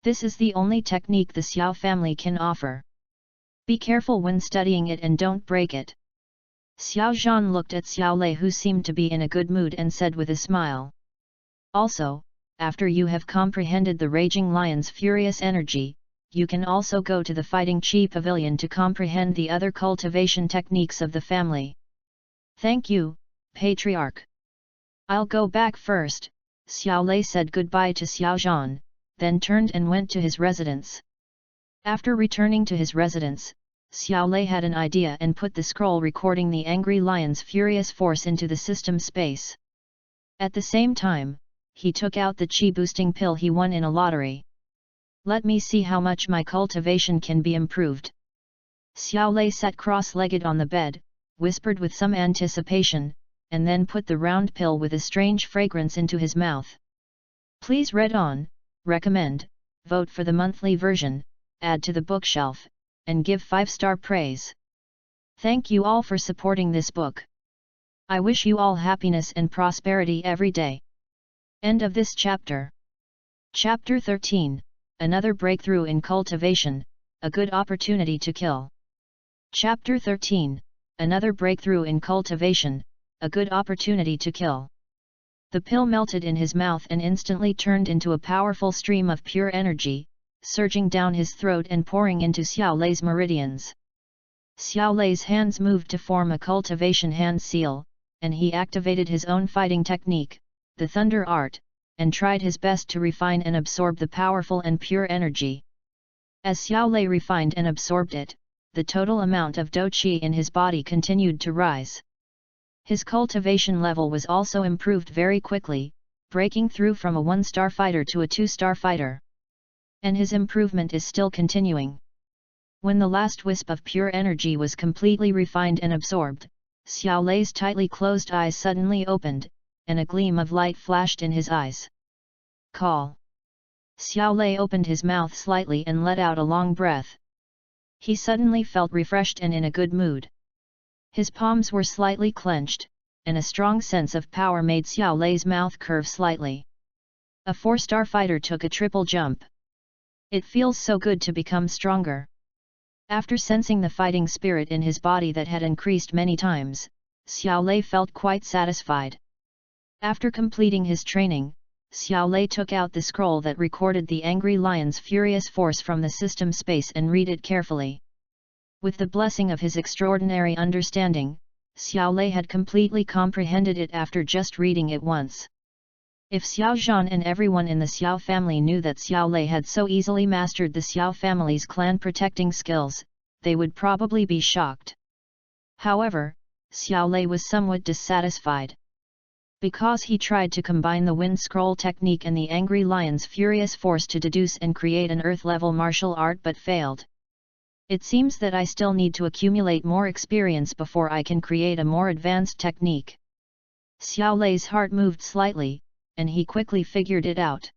This is the only technique the Xiao family can offer. Be careful when studying it and don't break it. Xiao Zhan looked at Xiao Lei, who seemed to be in a good mood, and said with a smile. Also, after you have comprehended the Raging Lion's furious energy, you can also go to the Fighting Chi Pavilion to comprehend the other cultivation techniques of the family. Thank you, Patriarch. I'll go back first. Xiao Lei said goodbye to Xiao Zhan, then turned and went to his residence. After returning to his residence, Xiao Lei had an idea and put the scroll recording the Angry Lion's furious force into the system space. At the same time, he took out the chi-boosting pill he won in a lottery. Let me see how much my cultivation can be improved. Xiao Lei sat cross-legged on the bed, whispered with some anticipation, and then put the round pill with a strange fragrance into his mouth. Please read on, recommend, vote for the monthly version, add to the bookshelf, and give 5-star praise. Thank you all for supporting this book. I wish you all happiness and prosperity every day. End of this chapter. Chapter 13, Another Breakthrough in Cultivation, a Good Opportunity to Kill. Chapter 13, Another Breakthrough in Cultivation, a Good Opportunity to Kill. The pill melted in his mouth and instantly turned into a powerful stream of pure energy, surging down his throat and pouring into Xiao Lei's meridians. Xiao Lei's hands moved to form a cultivation hand seal, and he activated his own fighting technique, the Thunder Art, and tried his best to refine and absorb the powerful and pure energy. As Xiao Lei refined and absorbed it, the total amount of Dou Qi in his body continued to rise. His cultivation level was also improved very quickly, breaking through from a 1-star fighter to a 2-star fighter. And his improvement is still continuing. When the last wisp of pure energy was completely refined and absorbed, Xiao Lei's tightly closed eyes suddenly opened, and a gleam of light flashed in his eyes. Call. Xiao Lei opened his mouth slightly and let out a long breath. He suddenly felt refreshed and in a good mood. His palms were slightly clenched, and a strong sense of power made Xiao Lei's mouth curve slightly. A 4-star fighter took a triple jump. It feels so good to become stronger. After sensing the fighting spirit in his body that had increased many times, Xiao Lei felt quite satisfied. After completing his training, Xiao Lei took out the scroll that recorded the Angry Lion's furious force from the system space and read it carefully. With the blessing of his extraordinary understanding, Xiao Lei had completely comprehended it after just reading it once. If Xiao Zhan and everyone in the Xiao family knew that Xiao Lei had so easily mastered the Xiao family's clan protecting skills, they would probably be shocked. However, Xiao Lei was somewhat dissatisfied. Because he tried to combine the Wind Scroll technique and the Angry Lion's furious force to deduce and create an Earth-level martial art but failed. It seems that I still need to accumulate more experience before I can create a more advanced technique. Xiao Lei's heart moved slightly, and he quickly figured it out.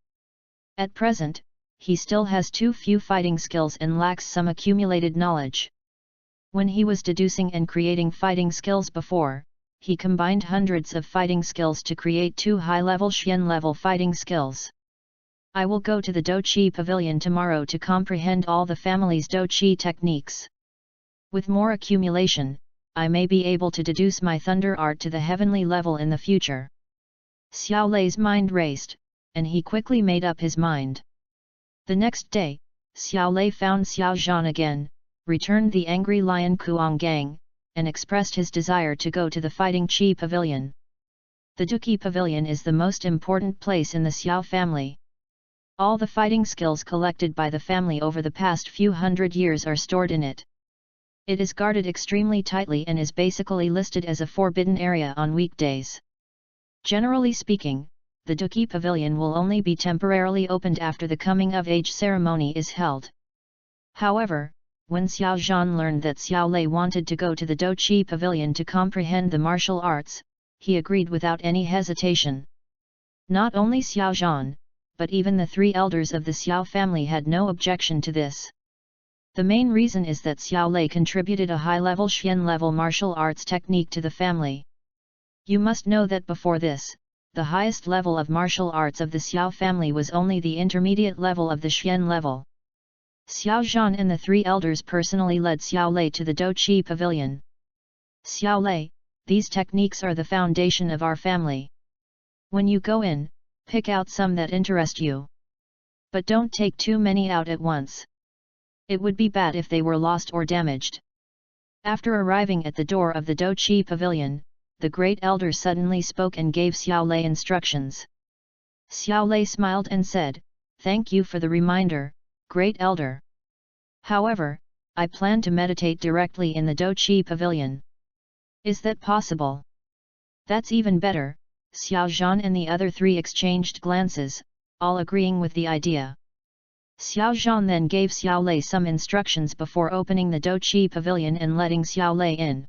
At present, he still has too few fighting skills and lacks some accumulated knowledge. When he was deducing and creating fighting skills before, he combined hundreds of fighting skills to create 2 high-level Xian-level fighting skills. I will go to the Dou Qi Pavilion tomorrow to comprehend all the family's Dou Qi techniques. With more accumulation, I may be able to deduce my Thunder Art to the heavenly level in the future. Xiao Lei's mind raced, and he quickly made up his mind. The next day, Xiao Lei found Xiao Zhan again, returned the Angry Lion Kuang, and expressed his desire to go to the Fighting Chi Pavilion. The Duqi Pavilion is the most important place in the Xiao family. All the fighting skills collected by the family over the past few hundred years are stored in it. It is guarded extremely tightly and is basically listed as a forbidden area on weekdays. Generally speaking, the Duqi Pavilion will only be temporarily opened after the coming-of-age ceremony is held. However, when Xiao Zhan learned that Xiao Lei wanted to go to the Dou Qi Pavilion to comprehend the martial arts, he agreed without any hesitation. Not only Xiao Zhan, but even the 3 elders of the Xiao family had no objection to this. The main reason is that Xiao Lei contributed a high-level Xian-level martial arts technique to the family. You must know that before this, the highest level of martial arts of the Xiao family was only the intermediate level of the Xian level. Xiao Zhan and the three elders personally led Xiao Lei to the Douqi Pavilion. Xiao Lei, these techniques are the foundation of our family. When you go in, pick out some that interest you. But don't take too many out at once. It would be bad if they were lost or damaged. After arriving at the door of the Douqi Pavilion, the great elder suddenly spoke and gave Xiao Lei instructions. Xiao Lei smiled and said, "Thank you for the reminder, great elder. However, I plan to meditate directly in the Douqi Pavilion. Is that possible?" "That's even better." Xiao Zhan and the other three exchanged glances, all agreeing with the idea. Xiao Zhan then gave Xiao Lei some instructions before opening the Douqi Pavilion and letting Xiao Lei in.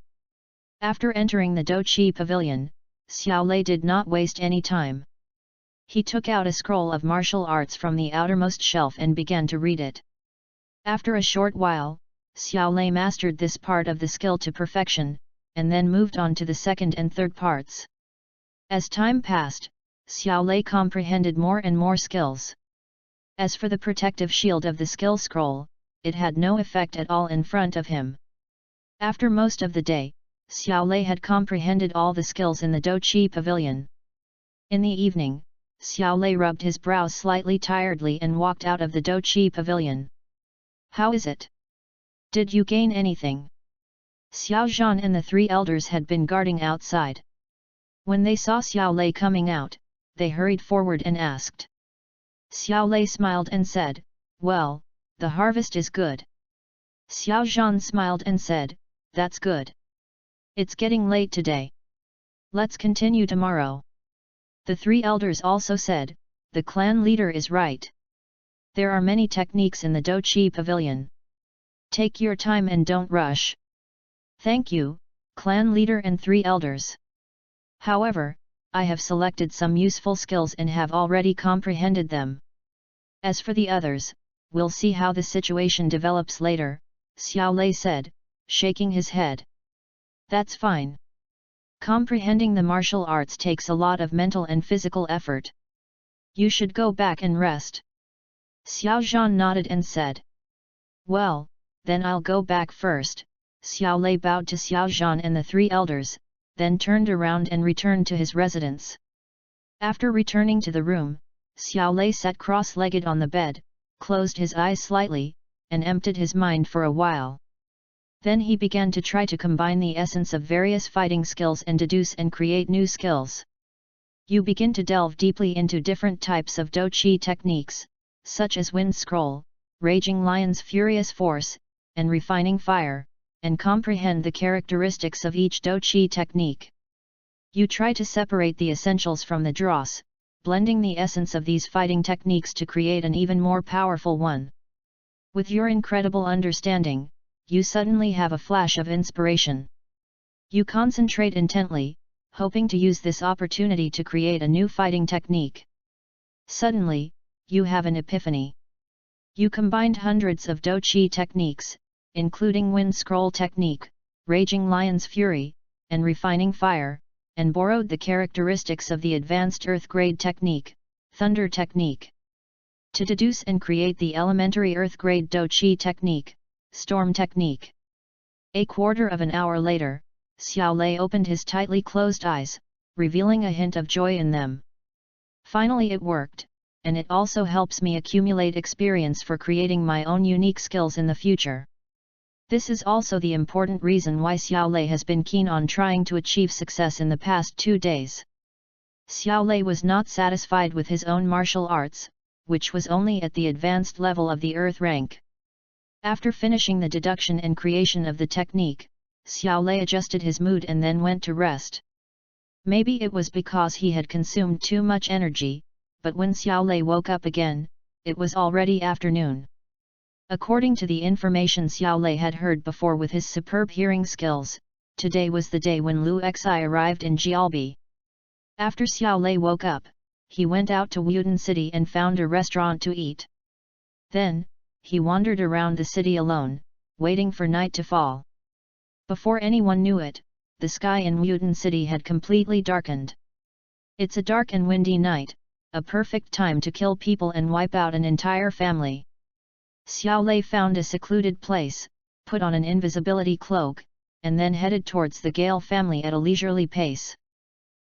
After entering the Douqi Pavilion, Xiao Lei did not waste any time. He took out a scroll of martial arts from the outermost shelf and began to read it. After a short while, Xiao Lei mastered this part of the skill to perfection, and then moved on to the second and third parts. As time passed, Xiao Lei comprehended more and more skills. As for the protective shield of the skill scroll, it had no effect at all in front of him. After most of the day, Xiao Lei had comprehended all the skills in the Douqi Pavilion. In the evening, Xiao Lei rubbed his brows slightly tiredly and walked out of the Douqi Pavilion. "How is it? Did you gain anything?" Xiao Zhan and the three elders had been guarding outside. When they saw Xiao Lei coming out, they hurried forward and asked. Xiao Lei smiled and said, "Well, the harvest is good." Xiao Zhan smiled and said, "That's good. It's getting late today. Let's continue tomorrow." The three elders also said, "The clan leader is right. There are many techniques in the Douqi Pavilion. Take your time and don't rush." "Thank you, clan leader and three elders. However, I have selected some useful skills and have already comprehended them. As for the others, we'll see how the situation develops later," Xiao Lei said, shaking his head. "That's fine. Comprehending the martial arts takes a lot of mental and physical effort. You should go back and rest." Xiao Zhan nodded and said. "Well, then I'll go back first." Xiao Lei bowed to Xiao Zhan and the three elders, then turned around and returned to his residence. After returning to the room, Xiao Lei sat cross-legged on the bed, closed his eyes slightly, and emptied his mind for a while. Then he began to try to combine the essence of various fighting skills and deduce and create new skills. You begin to delve deeply into different types of Douqi techniques, such as Wind Scroll, Raging Lion's Furious Force, and Refining Fire, and comprehend the characteristics of each Douqi technique. You try to separate the essentials from the dross, blending the essence of these fighting techniques to create an even more powerful one. With your incredible understanding, you suddenly have a flash of inspiration. You concentrate intently, hoping to use this opportunity to create a new fighting technique. Suddenly, you have an epiphany. You combined hundreds of Douqi techniques, including Wind Scroll technique, Raging Lion's Fury, and Refining Fire, and borrowed the characteristics of the advanced Earth Grade technique, Thunder technique, to deduce and create the elementary Earth Grade Douqi technique, Storm technique. A quarter of an hour later, Xiao Lei opened his tightly closed eyes, revealing a hint of joy in them. "Finally it worked, and it also helps me accumulate experience for creating my own unique skills in the future." This is also the important reason why Xiao Lei has been keen on trying to achieve success in the past 2 days. Xiao Lei was not satisfied with his own martial arts, which was only at the advanced level of the Earth rank. After finishing the deduction and creation of the technique, Xiao Lei adjusted his mood and then went to rest. Maybe it was because he had consumed too much energy, but when Xiao Lei woke up again, it was already afternoon. According to the information Xiao Lei had heard before with his superb hearing skills, today was the day when Lu Xi arrived in Jialbi. After Xiao Lei woke up, he went out to Wudin City and found a restaurant to eat. Then, he wandered around the city alone, waiting for night to fall. Before anyone knew it, the sky in Mutant City had completely darkened. It's a dark and windy night, a perfect time to kill people and wipe out an entire family. Xiao Lei found a secluded place, put on an invisibility cloak, and then headed towards the Gale family at a leisurely pace.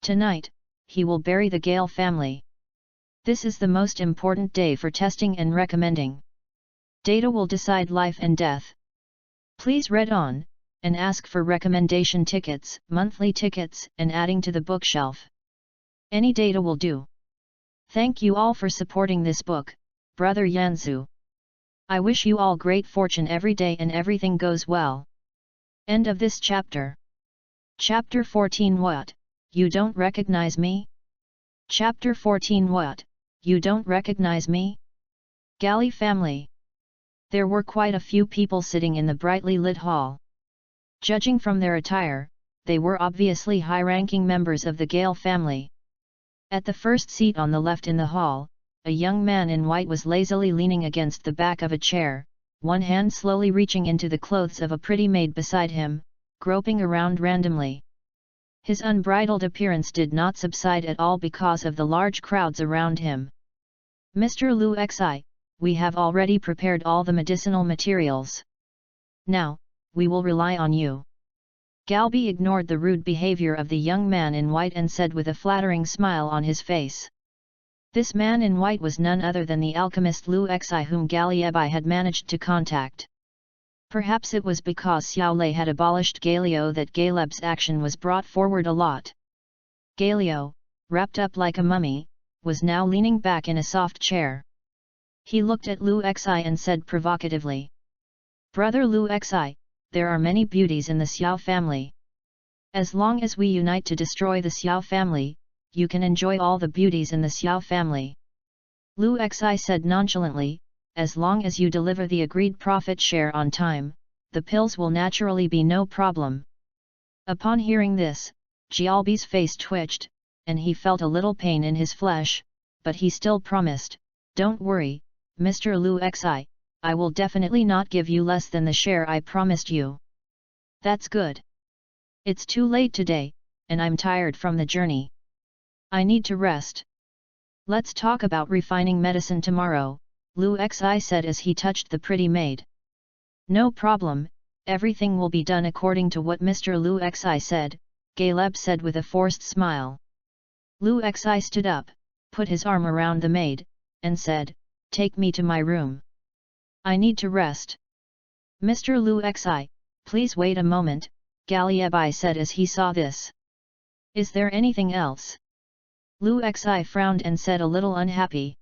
Tonight, he will bury the Gale family. This is the most important day for testing and recommending. Data will decide life and death. Please read on, and ask for recommendation tickets, monthly tickets, and adding to the bookshelf. Any data will do. Thank you all for supporting this book, Brother Yanzu. I wish you all great fortune every day and everything goes well. End of this chapter. Chapter 14. What? You don't recognize me? Chapter 14. What? You don't recognize me? Galley family. There were quite a few people sitting in the brightly lit hall. Judging from their attire, they were obviously high-ranking members of the Gale family. At the first seat on the left in the hall, a young man in white was lazily leaning against the back of a chair, one hand slowly reaching into the clothes of a pretty maid beside him, groping around randomly. His unbridled appearance did not subside at all because of the large crowds around him. Mr. Lu Xi, we have already prepared all the medicinal materials. Now, we will rely on you. Galbi ignored the rude behavior of the young man in white and said with a flattering smile on his face. This man in white was none other than the alchemist Lu Xi whom Galiebai had managed to contact. Perhaps it was because Xiao Lei had abolished Galio that Galeb's action was brought forward a lot. Galio, wrapped up like a mummy, was now leaning back in a soft chair. He looked at Lu Xi and said provocatively. Brother Lu Xi, there are many beauties in the Xiao family. As long as we unite to destroy the Xiao family, you can enjoy all the beauties in the Xiao family. Lu Xi said nonchalantly, as long as you deliver the agreed profit share on time, the pills will naturally be no problem. Upon hearing this, Jialbi's face twitched, and he felt a little pain in his flesh, but he still promised, don't worry, Mr. Lu Xi, I will definitely not give you less than the share I promised you. That's good. It's too late today, and I'm tired from the journey. I need to rest. Let's talk about refining medicine tomorrow, Lu Xi said as he touched the pretty maid. No problem, everything will be done according to what Mr. Lu Xi said, Galeb said with a forced smile. Lu Xi stood up, put his arm around the maid, and said, take me to my room. I need to rest. Mr. Lu Xi, please wait a moment, Galiebai said as he saw this. Is there anything else? Lu Xi frowned and said a little unhappy.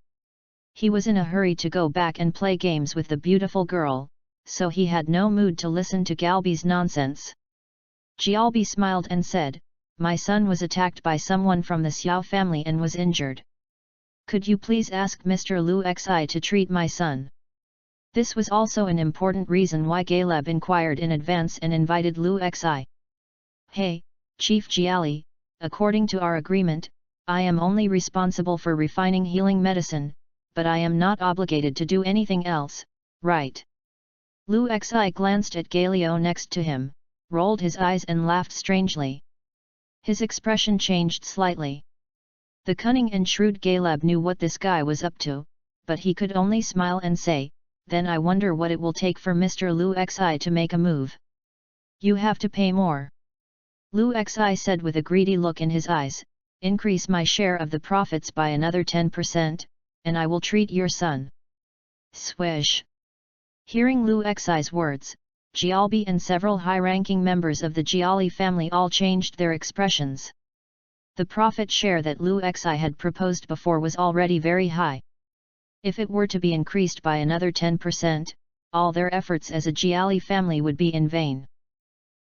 He was in a hurry to go back and play games with the beautiful girl, so he had no mood to listen to Galbi's nonsense. Jialbi smiled and said, my son was attacked by someone from the Xiao family and was injured. Could you please ask Mr. Lu Xi to treat my son? This was also an important reason why Galeb inquired in advance and invited Lu Xi. Hey, Chief Jiali, according to our agreement, I am only responsible for refining healing medicine, but I am not obligated to do anything else, right? Lu Xi glanced at Galio next to him, rolled his eyes and laughed strangely. His expression changed slightly. The cunning and shrewd Galeb knew what this guy was up to, but he could only smile and say, then I wonder what it will take for Mr. Lu Xi to make a move. You have to pay more. Lu Xi said with a greedy look in his eyes, increase my share of the profits by another 10%, and I will treat your son. Swish. Hearing Lu Xi's words, Jialbi and several high-ranking members of the Jiali family all changed their expressions. The profit share that Lu Xi had proposed before was already very high. If it were to be increased by another 10%, all their efforts as a Jiali family would be in vain.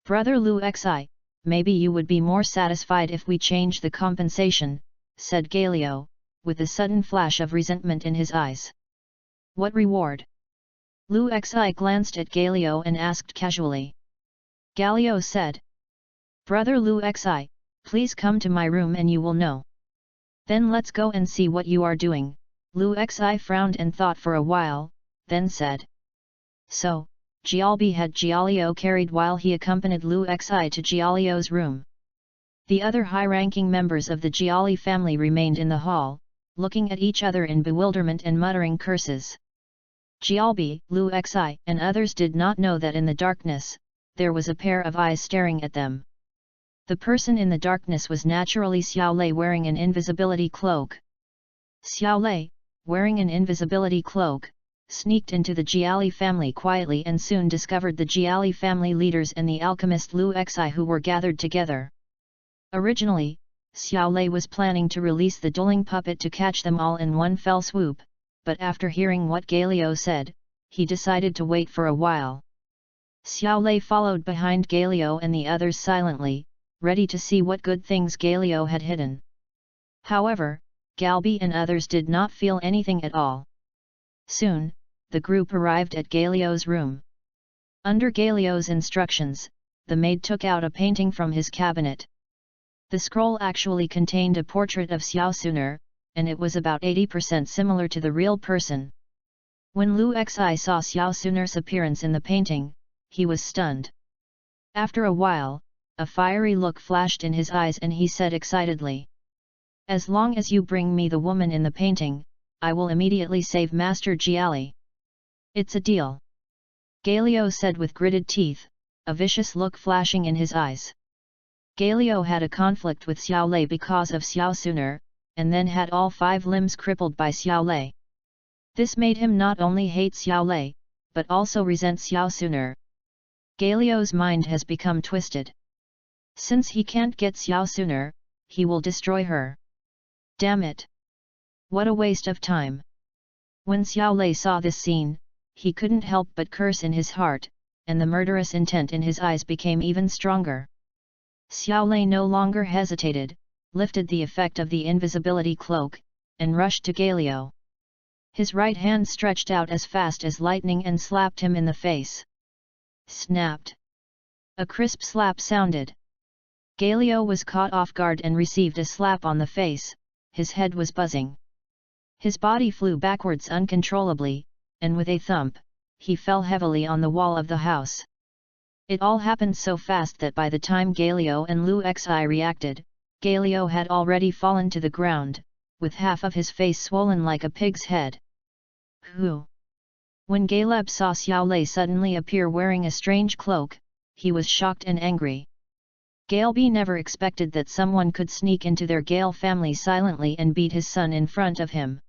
Brother Lu Xi, maybe you would be more satisfied if we change the compensation, said Galio, with a sudden flash of resentment in his eyes. What reward? Lu Xi glanced at Galio and asked casually. Galio said. Brother Lu Xi, please come to my room and you will know. Then let's go and see what you are doing. Lu Xi frowned and thought for a while, then said. So, Gialbi had Gialio carried while he accompanied Lu Xi to Gialio's room. The other high-ranking members of the Giali family remained in the hall, looking at each other in bewilderment and muttering curses. Gialbi, Lu Xi, and others did not know that in the darkness, there was a pair of eyes staring at them. The person in the darkness was naturally Xiao Lei wearing an invisibility cloak. Xiao Lei, wearing an invisibility cloak, sneaked into the Giali family quietly and soon discovered the Giali family leaders and the alchemist Lu Xi who were gathered together. Originally, Xiao Lei was planning to release the dueling puppet to catch them all in one fell swoop, but after hearing what Galio said, he decided to wait for a while. Xiao Lei followed behind Galio and the others silently, ready to see what good things Galio had hidden. However, Galbi and others did not feel anything at all. Soon, the group arrived at Galio's room. Under Galio's instructions, the maid took out a painting from his cabinet. The scroll actually contained a portrait of Xiao Suner, and it was about 80% similar to the real person. When Lu Xi saw Xiao Suner's appearance in the painting, he was stunned. After a while, a fiery look flashed in his eyes and he said excitedly, "As long as you bring me the woman in the painting, I will immediately save Master Giali. It's a deal." Galio said with gritted teeth, a vicious look flashing in his eyes. Galio had a conflict with Xiao Lei because of Xiao Suner, and then had all 5 limbs crippled by Xiao Lei. This made him not only hate Xiao Lei, but also resent Xiao Suner. Galio's mind has become twisted. Since he can't get Xiao Suner, he will destroy her. Damn it! What a waste of time! When Xiao Lei saw this scene, he couldn't help but curse in his heart, and the murderous intent in his eyes became even stronger. Xiao Lei no longer hesitated, lifted the effect of the invisibility cloak, and rushed to Galio. His right hand stretched out as fast as lightning and slapped him in the face. Snapped. A crisp slap sounded. Galio was caught off guard and received a slap on the face, his head was buzzing. His body flew backwards uncontrollably, and with a thump, he fell heavily on the wall of the house. It all happened so fast that by the time Galio and Lu Xi reacted, Galio had already fallen to the ground, with half of his face swollen like a pig's head. Who? When Galeb saw Xiao Lei suddenly appear wearing a strange cloak, he was shocked and angry. Galbi never expected that someone could sneak into their Gale family silently and beat his son in front of him.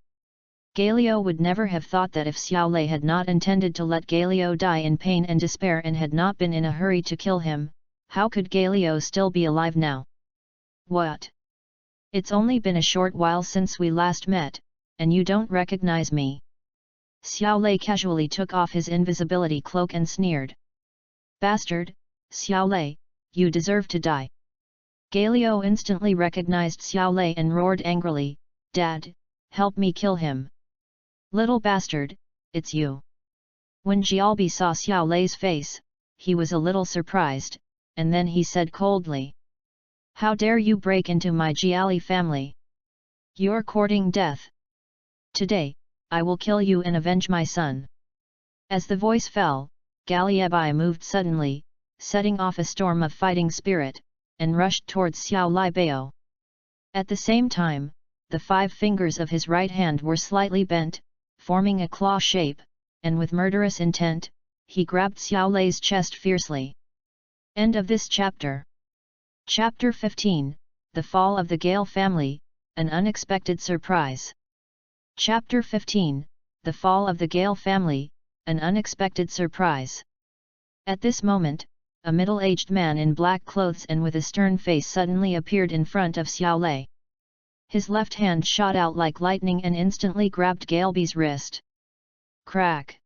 Galio would never have thought that if Xiao Lei had not intended to let Galio die in pain and despair and had not been in a hurry to kill him, how could Galio still be alive now? What? It's only been a short while since we last met, and you don't recognize me. Xiao Lei casually took off his invisibility cloak and sneered. Bastard, Xiao Lei, you deserve to die. Galio instantly recognized Xiao Lei and roared angrily, Dad, help me kill him. Little bastard, it's you. When Gialbi saw Xiao Lei's face, he was a little surprised, and then he said coldly, How dare you break into my Giali family? You're courting death. Today, I will kill you and avenge my son. As the voice fell, Galiebi moved suddenly, setting off a storm of fighting spirit, and rushed towards Xiao Lai Bao. At the same time, the 5 fingers of his right hand were slightly bent, forming a claw shape, and with murderous intent, he grabbed Xiao Lei's chest fiercely. End of this chapter. Chapter 15, The Fall of the Gale Family, An Unexpected Surprise. Chapter 15, The Fall of the Gale Family, An Unexpected Surprise. At this moment, a middle-aged man in black clothes and with a stern face suddenly appeared in front of Xiao Lei. His left hand shot out like lightning and instantly grabbed Galbi's wrist. Crack!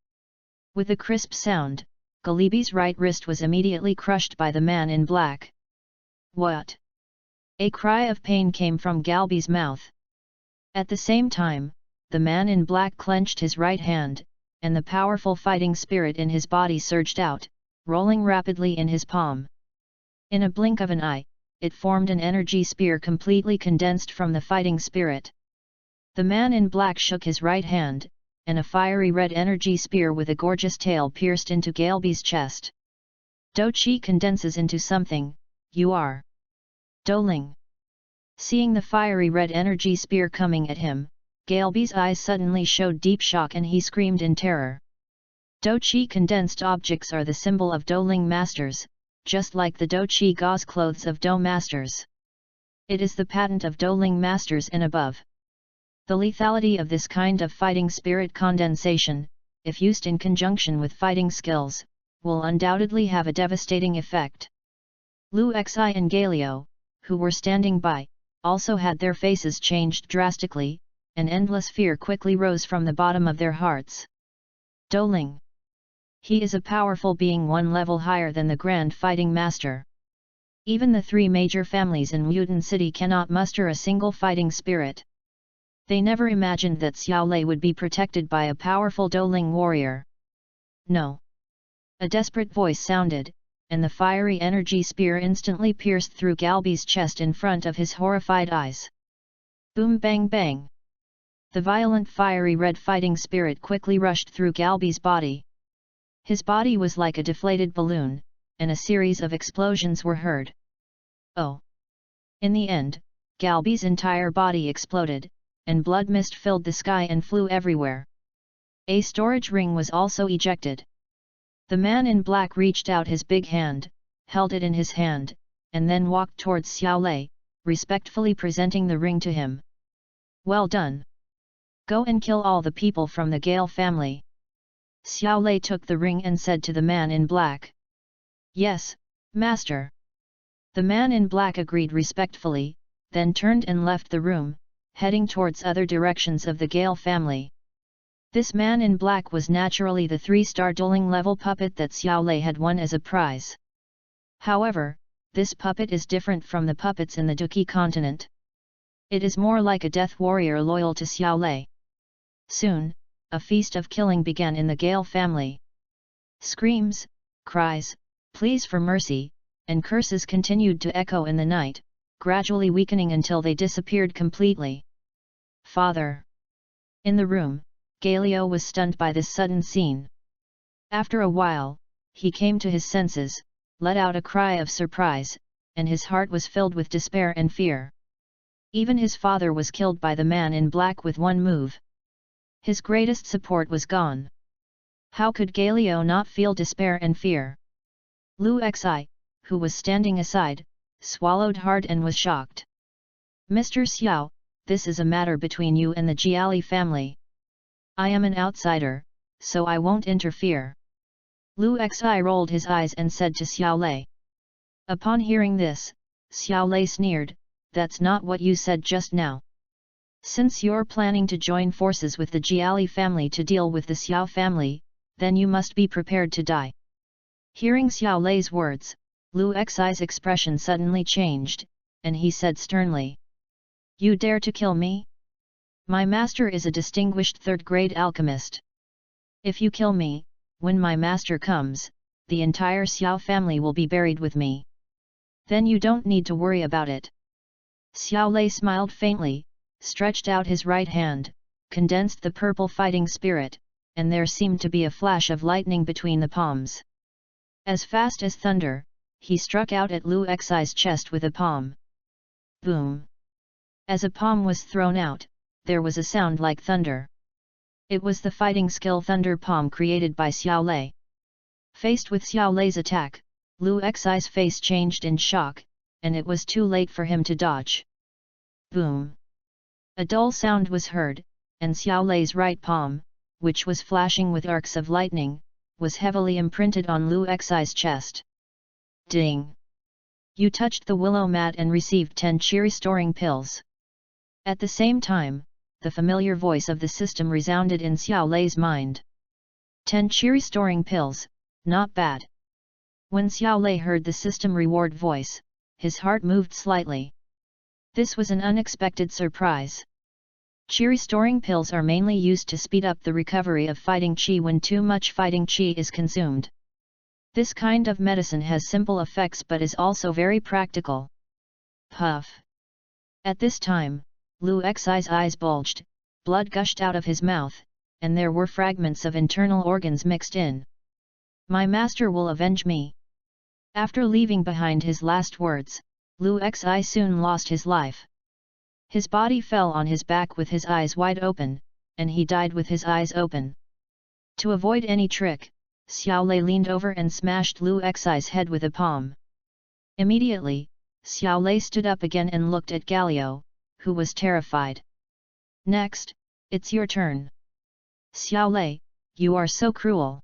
With a crisp sound, Galbi's right wrist was immediately crushed by the man in black. What? A cry of pain came from Galbi's mouth. At the same time, the man in black clenched his right hand, and the powerful fighting spirit in his body surged out, rolling rapidly in his palm. In a blink of an eye, it formed an energy spear completely condensed from the fighting spirit. The man in black shook his right hand, and a fiery red energy spear with a gorgeous tail pierced into Galby's chest. Do Chi condenses into something, you are. Doling. Seeing the fiery red energy spear coming at him, Galby's eyes suddenly showed deep shock and he screamed in terror. Do Chi condensed objects are the symbol of Doling masters, just like the Do Chi gauze clothes of Do masters. It is the patent of Doling masters and above. The lethality of this kind of fighting spirit condensation, if used in conjunction with fighting skills, will undoubtedly have a devastating effect. Lu Xi and Galio, who were standing by, also had their faces changed drastically, and endless fear quickly rose from the bottom of their hearts. Doling. He is a powerful being one level higher than the Grand Fighting Master. Even the three major families in Mutant City cannot muster a single fighting spirit. They never imagined that Xiao Lei would be protected by a powerful Doling warrior. No. A desperate voice sounded, and the fiery energy spear instantly pierced through Galby's chest in front of his horrified eyes. Boom bang bang. The violent fiery red fighting spirit quickly rushed through Galby's body. His body was like a deflated balloon, and a series of explosions were heard. Oh! In the end, Galby's entire body exploded, and blood mist filled the sky and flew everywhere. A storage ring was also ejected. The man in black reached out his big hand, held it in his hand, and then walked towards Xiao Lei, respectfully presenting the ring to him. Well done! Go and kill all the people from the Gale family. Xiao Lei took the ring and said to the man in black. Yes, master. The man in black agreed respectfully, then turned and left the room, heading towards other directions of the Gale family. This man in black was naturally the 3-star Doling level puppet that Xiao Lei had won as a prize. However, this puppet is different from the puppets in the Duki continent. It is more like a death warrior loyal to Xiao Lei. Soon, a feast of killing began in the Gale family. Screams, cries, pleas for mercy, and curses continued to echo in the night, gradually weakening until they disappeared completely. Father! In the room, Galio was stunned by this sudden scene. After a while, he came to his senses, let out a cry of surprise, and his heart was filled with despair and fear. Even his father was killed by the man in black with one move. His greatest support was gone. How could Galio not feel despair and fear? Lu Xi, who was standing aside, swallowed hard and was shocked. Mr. Xiao, this is a matter between you and the Jiali family. I am an outsider, so I won't interfere. Lu Xi rolled his eyes and said to Xiao Lei. Upon hearing this, Xiao Lei sneered, that's not what you said just now. Since you're planning to join forces with the Jiali family to deal with the Xiao family, then you must be prepared to die. Hearing Xiao Lei's words, Lu Xi's expression suddenly changed, and he said sternly. You dare to kill me? My master is a distinguished third-grade alchemist. If you kill me, when my master comes, the entire Xiao family will be buried with me. Then you don't need to worry about it. Xiao Lei smiled faintly, stretched out his right hand, condensed the purple fighting spirit, and there seemed to be a flash of lightning between the palms. As fast as thunder, he struck out at Lu Xi's chest with a palm. Boom! As a palm was thrown out, there was a sound like thunder. It was the fighting skill Thunder Palm created by Xiao Lei. Faced with Xiao Lei's attack, Lu Xi's face changed in shock, and it was too late for him to dodge. Boom! A dull sound was heard, and Xiao Lei's right palm, which was flashing with arcs of lightning, was heavily imprinted on Lu Xi's chest. Ding! You touched the willow mat and received 10 chi restoring pills. At the same time, the familiar voice of the system resounded in Xiao Lei's mind. 10 chi restoring pills, not bad. When Xiao Lei heard the system reward voice, his heart moved slightly. This was an unexpected surprise. Chi restoring pills are mainly used to speed up the recovery of fighting chi when too much fighting chi is consumed. This kind of medicine has simple effects but is also very practical. Puff! At this time, Lu Xi's eyes bulged, blood gushed out of his mouth, and there were fragments of internal organs mixed in. My master will avenge me. After leaving behind his last words, Lu Xi soon lost his life. His body fell on his back with his eyes wide open, and he died with his eyes open. To avoid any trick, Xiao Lei leaned over and smashed Lu Xi's head with a palm. Immediately, Xiao Lei stood up again and looked at Galio, who was terrified. Next, it's your turn. Xiao Lei, you are so cruel.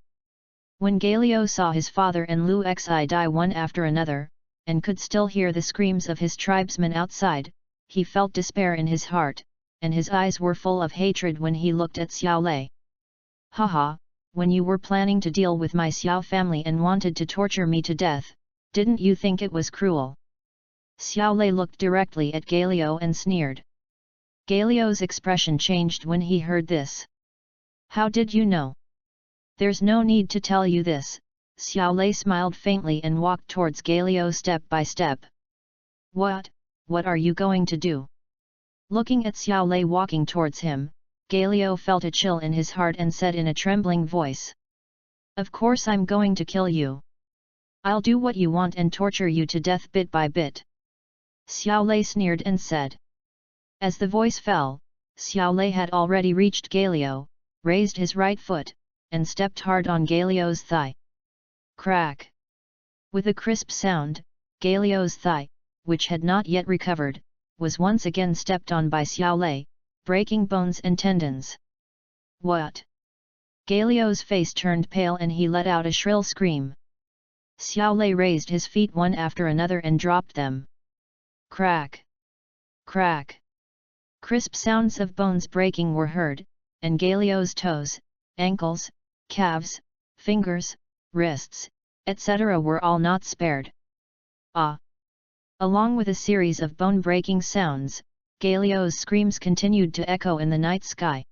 When Galio saw his father and Lu Xi die one after another, and could still hear the screams of his tribesmen outside, he felt despair in his heart, and his eyes were full of hatred when he looked at Xiao Lei. Haha, when you were planning to deal with my Xiao family and wanted to torture me to death, didn't you think it was cruel? Xiao Lei looked directly at Galio and sneered. Galio's expression changed when he heard this. How did you know? There's no need to tell you this, Xiao Lei smiled faintly and walked towards Galio step by step. What are you going to do? Looking at Xiao Lei walking towards him, Galio felt a chill in his heart and said in a trembling voice. Of course I'm going to kill you. I'll do what you want and torture you to death bit by bit. Xiao Lei sneered and said. As the voice fell, Xiao Lei had already reached Galio, raised his right foot, and stepped hard on Galio's thigh. Crack! With a crisp sound, Galio's thigh, which had not yet recovered, was once again stepped on by Xiao Lei, breaking bones and tendons. What? Galio's face turned pale and he let out a shrill scream. Xiao Lei raised his feet one after another and dropped them. Crack! Crack! Crisp sounds of bones breaking were heard, and Galio's toes, ankles, calves, fingers, wrists, etc. were all not spared. Ah! Along with a series of bone-breaking sounds, Galio's screams continued to echo in the night sky.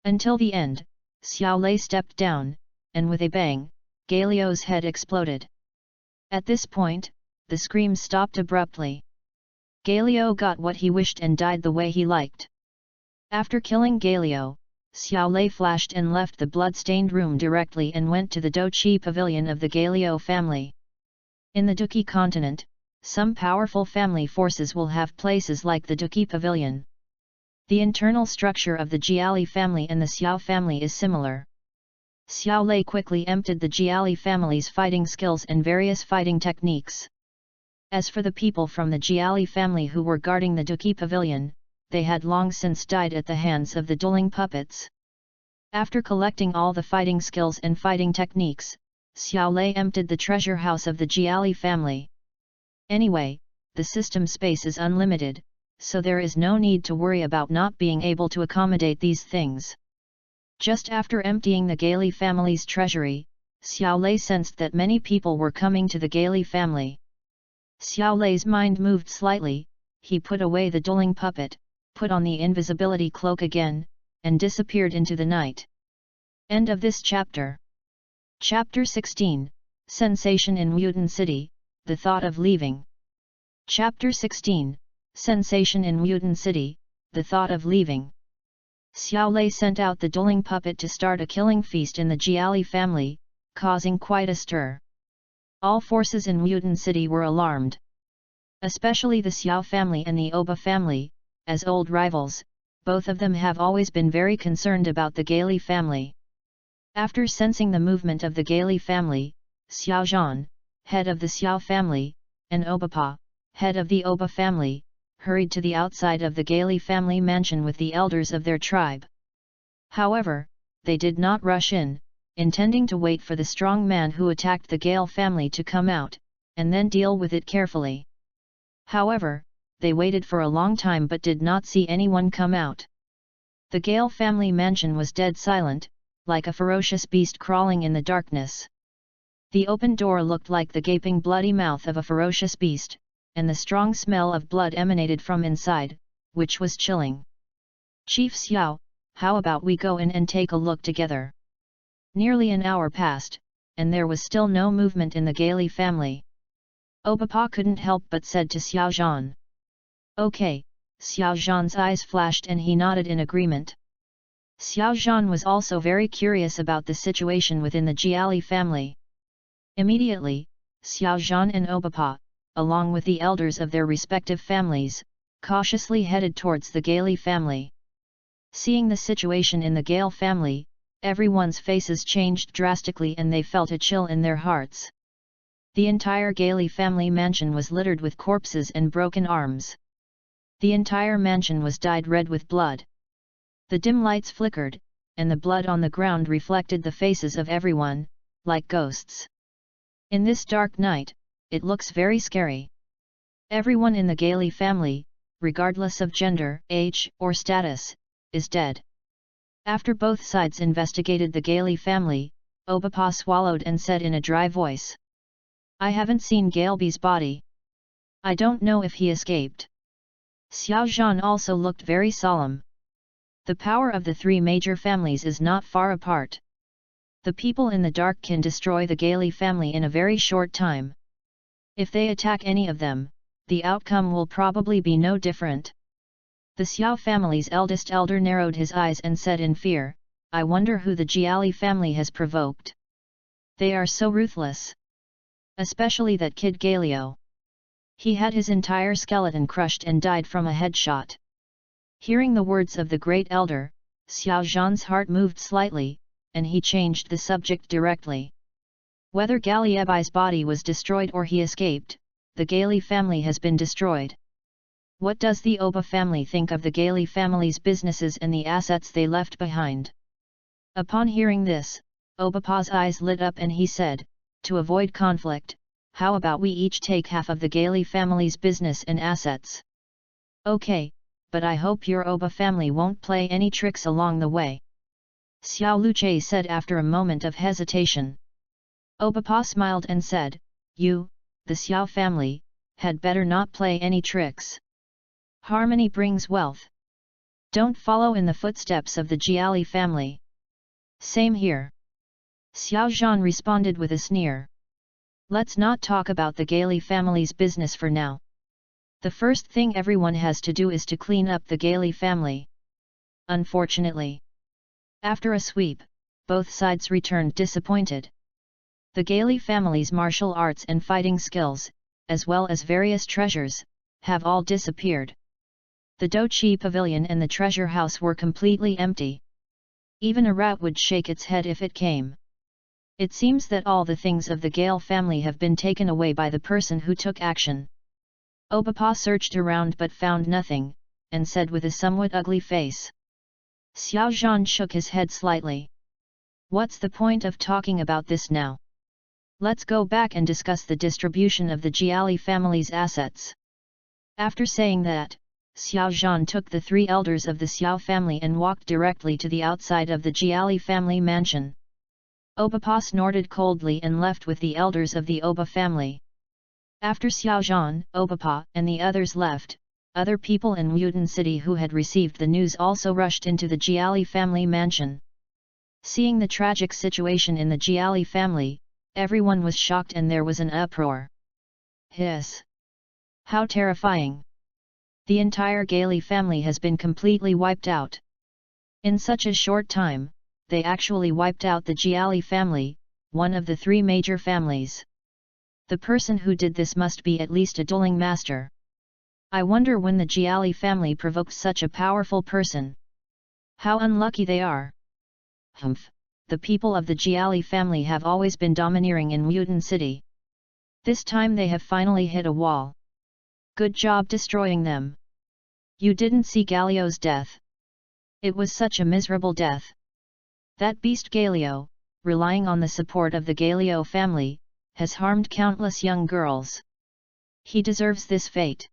Until the end, Xiao Lei stepped down, and with a bang, Galio's head exploded. At this point, the screams stopped abruptly. Galio got what he wished and died the way he liked. After killing Galio, Xiao Lei flashed and left the blood-stained room directly and went to the Doqi pavilion of the Galio family. In the Duqi continent, some powerful family forces will have places like the Duqi pavilion. The internal structure of the Jiali family and the Xiao family is similar. Xiao Lei quickly emptied the Jiali family's fighting skills and various fighting techniques. As for the people from the Jiali family who were guarding the Duqi pavilion, they had long since died at the hands of the dueling puppets. After collecting all the fighting skills and fighting techniques, Xiao Lei emptied the treasure house of the Jiali family. Anyway, the system space is unlimited, so there is no need to worry about not being able to accommodate these things. Just after emptying the Gali family's treasury, Xiao Lei sensed that many people were coming to the Gali family. Xiao Lei's mind moved slightly, he put away the dueling puppet, put on the invisibility cloak again, and disappeared into the night. End of this chapter. Chapter 16, Sensation in Mutant City, The Thought of Leaving. Chapter 16, Sensation in Mutant City, The Thought of Leaving. Xiao Lei sent out the dueling puppet to start a killing feast in the Jiali family, causing quite a stir. All forces in Mutant City were alarmed. Especially the Xiao family and the Oba family, as old rivals, both of them have always been very concerned about the Gali family. After sensing the movement of the Gali family, Xiao Zhan, head of the Xiao family, and Obapa, head of the Oba family, hurried to the outside of the Gali family mansion with the elders of their tribe. However, they did not rush in, intending to wait for the strong man who attacked the Gale family to come out, and then deal with it carefully. However, they waited for a long time but did not see anyone come out. The Gale family mansion was dead silent, like a ferocious beast crawling in the darkness. The open door looked like the gaping bloody mouth of a ferocious beast, and the strong smell of blood emanated from inside, which was chilling. Chief Xiao, how about we go in and take a look together? Nearly an hour passed, and there was still no movement in the Gali family. Obapa couldn't help but said to Xiao Zhan. Okay, Xiao Zhan's eyes flashed and he nodded in agreement. Xiao Zhan was also very curious about the situation within the Jiali family. Immediately, Xiao Zhan and Obapa, along with the elders of their respective families, cautiously headed towards the Gaili family. Seeing the situation in the Gale family, everyone's faces changed drastically and they felt a chill in their hearts. The entire Gaili family mansion was littered with corpses and broken arms. The entire mansion was dyed red with blood. The dim lights flickered, and the blood on the ground reflected the faces of everyone, like ghosts. In this dark night, it looks very scary. Everyone in the Gaili family, regardless of gender, age, or status, is dead. After both sides investigated the Gaili family, Obapa swallowed and said in a dry voice, "I haven't seen Galby's body. I don't know if he escaped." Xiao Zhan also looked very solemn. The power of the three major families is not far apart. The people in the dark can destroy the Gaili family in a very short time. If they attack any of them, the outcome will probably be no different. The Xiao family's eldest elder narrowed his eyes and said in fear, "I wonder who the Jiali family has provoked. They are so ruthless. Especially that kid Galio. He had his entire skeleton crushed and died from a headshot." Hearing the words of the great elder, Xiao Zhan's heart moved slightly, and he changed the subject directly. Whether Galiebi's body was destroyed or he escaped, the Gaili family has been destroyed. What does the Oba family think of the Gaili family's businesses and the assets they left behind? Upon hearing this, Obapa's eyes lit up and he said, "To avoid conflict, how about we each take half of the Gaili family's business and assets?" "Okay, but I hope your Oba family won't play any tricks along the way," Xiao Luche said after a moment of hesitation. Obapa smiled and said, "You, the Xiao family, had better not play any tricks. Harmony brings wealth. Don't follow in the footsteps of the Jiali family." "Same here," Xiao Zhan responded with a sneer. "Let's not talk about the Gaili family's business for now. The first thing everyone has to do is to clean up the Gaili family." Unfortunately, after a sweep, both sides returned disappointed. The Gaili family's martial arts and fighting skills, as well as various treasures, have all disappeared. The Dochi Pavilion and the treasure house were completely empty. Even a rat would shake its head if it came. It seems that all the things of the Gale family have been taken away by the person who took action. Obapa searched around but found nothing, and said with a somewhat ugly face. Xiao Zhan shook his head slightly. "What's the point of talking about this now? Let's go back and discuss the distribution of the Jiali family's assets." After saying that, Xiao Zhan took the three elders of the Xiao family and walked directly to the outside of the Jiali family mansion. Obapa snorted coldly and left with the elders of the Oba family. After Xiao Zhan, Obapa, and the others left, other people in Wutan City who had received the news also rushed into the Jiali family mansion. Seeing the tragic situation in the Jiali family, everyone was shocked and there was an uproar. "Hiss! How terrifying! The entire Gaili family has been completely wiped out. In such a short time, they actually wiped out the Jiali family, one of the three major families. The person who did this must be at least a dueling master. I wonder when the Jiali family provoked such a powerful person. How unlucky they are. Humph, the people of the Jiali family have always been domineering in Wutan City. This time they have finally hit a wall. Good job destroying them. You didn't see Galio's death. It was such a miserable death. That beast Galio, relying on the support of the Galio family, has harmed countless young girls. He deserves this fate.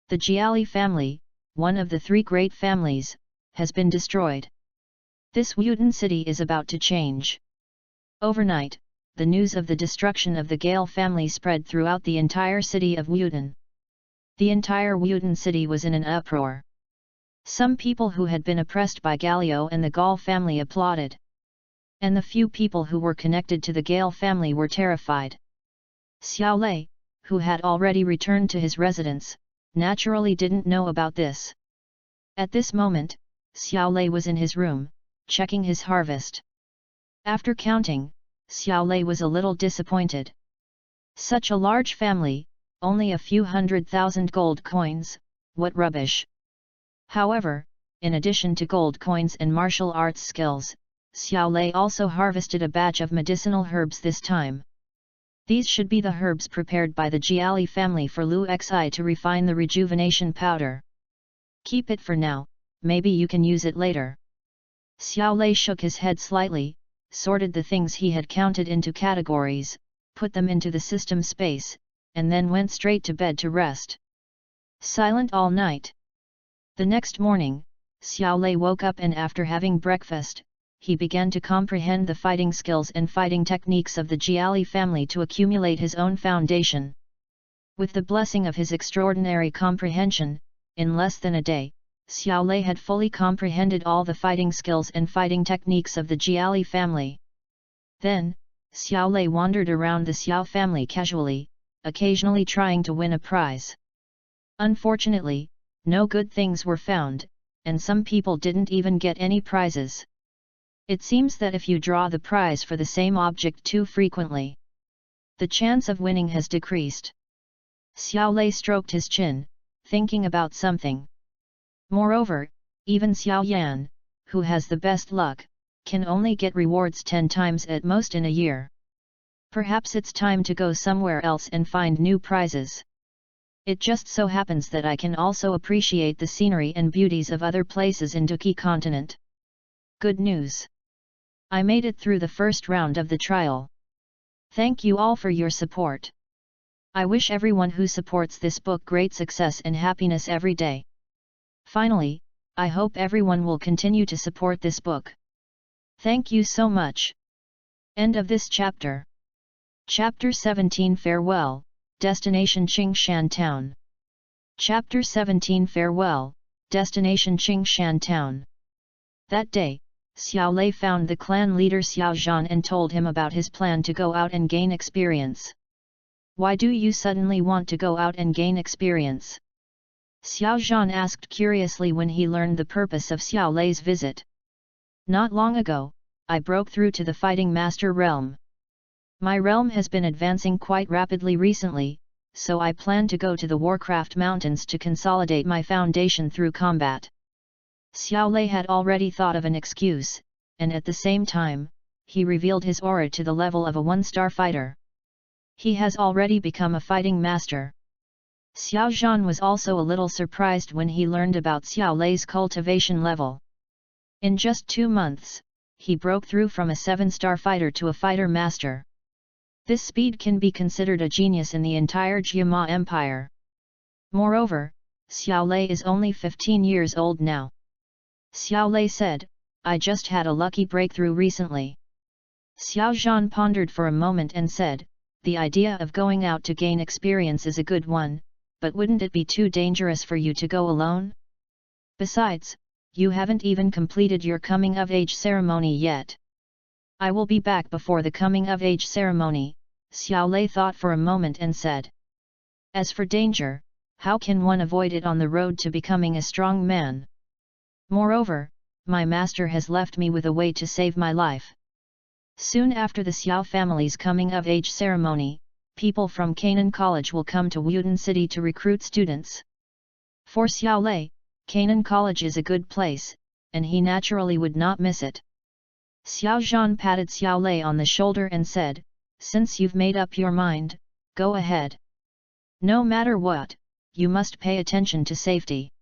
The Jiali family, one of the three great families, has been destroyed. This Wutan City is about to change." Overnight, the news of the destruction of the Gale family spread throughout the entire city of Wutan. The entire Wutan City was in an uproar. Some people who had been oppressed by Galio and the Gall family applauded. And the few people who were connected to the Gale family were terrified. Xiao Lei, who had already returned to his residence, naturally didn't know about this. At this moment, Xiao Lei was in his room, checking his harvest. After counting, Xiao Lei was a little disappointed. Such a large family, only a few 100,000 gold coins, what rubbish. However, in addition to gold coins and martial arts skills, Xiao Lei also harvested a batch of medicinal herbs this time. These should be the herbs prepared by the Jiali family for Lu Xi to refine the rejuvenation powder. Keep it for now, maybe you can use it later. Xiao Lei shook his head slightly, sorted the things he had counted into categories, put them into the system space, and then went straight to bed to rest. Silent all night. The next morning, Xiao Lei woke up and after having breakfast, he began to comprehend the fighting skills and fighting techniques of the Jiali family to accumulate his own foundation. With the blessing of his extraordinary comprehension, in less than a day, Xiao Lei had fully comprehended all the fighting skills and fighting techniques of the Jiali family. Then, Xiao Lei wandered around the Xiao family casually, occasionally trying to win a prize. Unfortunately, no good things were found, and some people didn't even get any prizes. It seems that if you draw the prize for the same object too frequently, the chance of winning has decreased. Xiao Lei stroked his chin, thinking about something. Moreover, even Xiao Yan, who has the best luck, can only get rewards 10 times at most in a year. Perhaps it's time to go somewhere else and find new prizes. It just so happens that I can also appreciate the scenery and beauties of other places in Duqi continent. Good news! I made it through the first round of the trial. Thank you all for your support. I wish everyone who supports this book great success and happiness every day. Finally, I hope everyone will continue to support this book. Thank you so much. End of this chapter. Chapter 17 Farewell, Destination Qingshan Town. Chapter 17 Farewell, Destination Qingshan Town. That day, Xiao Lei found the clan leader Xiao Zhan and told him about his plan to go out and gain experience. Why do you suddenly want to go out and gain experience? Xiao Zhan asked curiously when he learned the purpose of Xiao Lei's visit. Not long ago, I broke through to the Fighting Master realm. My realm has been advancing quite rapidly recently, so I plan to go to the Warcraft Mountains to consolidate my foundation through combat. Xiao Lei had already thought of an excuse, and at the same time, he revealed his aura to the level of a 1-star fighter. He has already become a fighting master. Xiao Zhan was also a little surprised when he learned about Xiao Lei's cultivation level. In just 2 months, he broke through from a 7-star fighter to a fighter master. This speed can be considered a genius in the entire Jiama Empire. Moreover, Xiao Lei is only 15 years old now. Xiao Lei said, I just had a lucky breakthrough recently. Xiao Zhan pondered for a moment and said, the idea of going out to gain experience is a good one, but wouldn't it be too dangerous for you to go alone? Besides, you haven't even completed your coming-of-age ceremony yet. I will be back before the coming-of-age ceremony, Xiao Lei thought for a moment and said. As for danger, how can one avoid it on the road to becoming a strong man? Moreover, my master has left me with a way to save my life. Soon after the Xiao family's coming-of-age ceremony, people from Canaan College will come to Wudin City to recruit students. For Xiao Lei, Canaan College is a good place, and he naturally would not miss it. Xiao Zhan patted Xiao Lei on the shoulder and said, since you've made up your mind, go ahead. No matter what, you must pay attention to safety.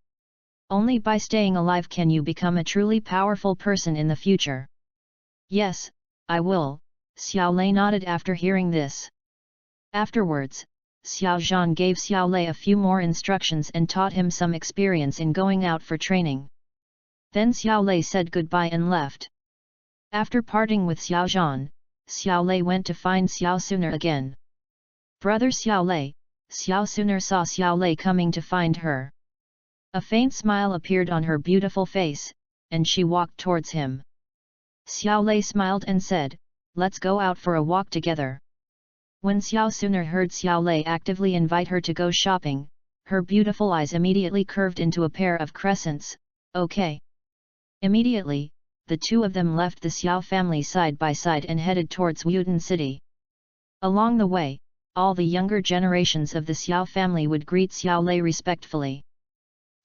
Only by staying alive can you become a truly powerful person in the future. Yes, I will, Xiao Lei nodded after hearing this. Afterwards, Xiao Zhan gave Xiao Lei a few more instructions and taught him some experience in going out for training. Then Xiao Lei said goodbye and left. After parting with Xiao Zhan, Xiao Lei went to find Xiao Suner again. Brother Xiao Lei, Xiao Suner saw Xiao Lei coming to find her. A faint smile appeared on her beautiful face, and she walked towards him. Xiao Lei smiled and said, let's go out for a walk together. When Xiao Suner heard Xiao Lei actively invite her to go shopping, her beautiful eyes immediately curved into a pair of crescents. Okay. Immediately, the two of them left the Xiao family side by side and headed towards Wudin City. Along the way, all the younger generations of the Xiao family would greet Xiao Lei respectfully.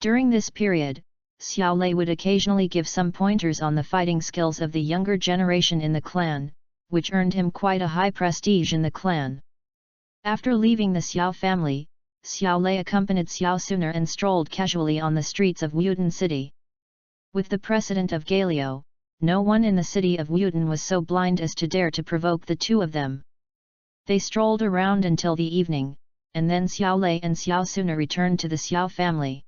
During this period, Xiao Lei would occasionally give some pointers on the fighting skills of the younger generation in the clan, which earned him quite a high prestige in the clan. After leaving the Xiao family, Xiao Lei accompanied Xiao Suner and strolled casually on the streets of Wudin City. With the precedent of Galio, no one in the city of Wudin was so blind as to dare to provoke the two of them. They strolled around until the evening, and then Xiao Lei and Xiao Suner returned to the Xiao family.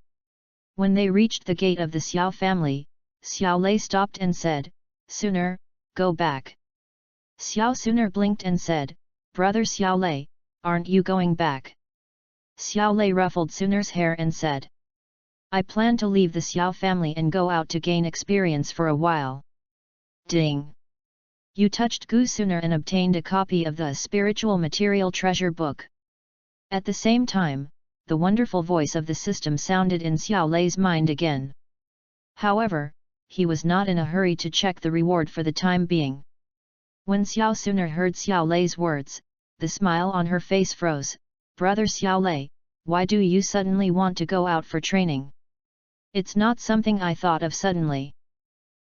When they reached the gate of the Xiao family, Xiao Lei stopped and said, "Suner, go back." Xiao Suner blinked and said, "Brother Xiao Lei, aren't you going back?" Xiao Lei ruffled Suner's hair and said, "I plan to leave the Xiao family and go out to gain experience for a while." Ding! You touched Gu Suner and obtained a copy of the Spiritual Material Treasure Book. At the same time, the wonderful voice of the system sounded in Xiao Lei's mind again. However, he was not in a hurry to check the reward for the time being. When Xiao Suner heard Xiao Lei's words, the smile on her face froze. "Brother Xiao Lei, why do you suddenly want to go out for training?" "It's not something I thought of suddenly."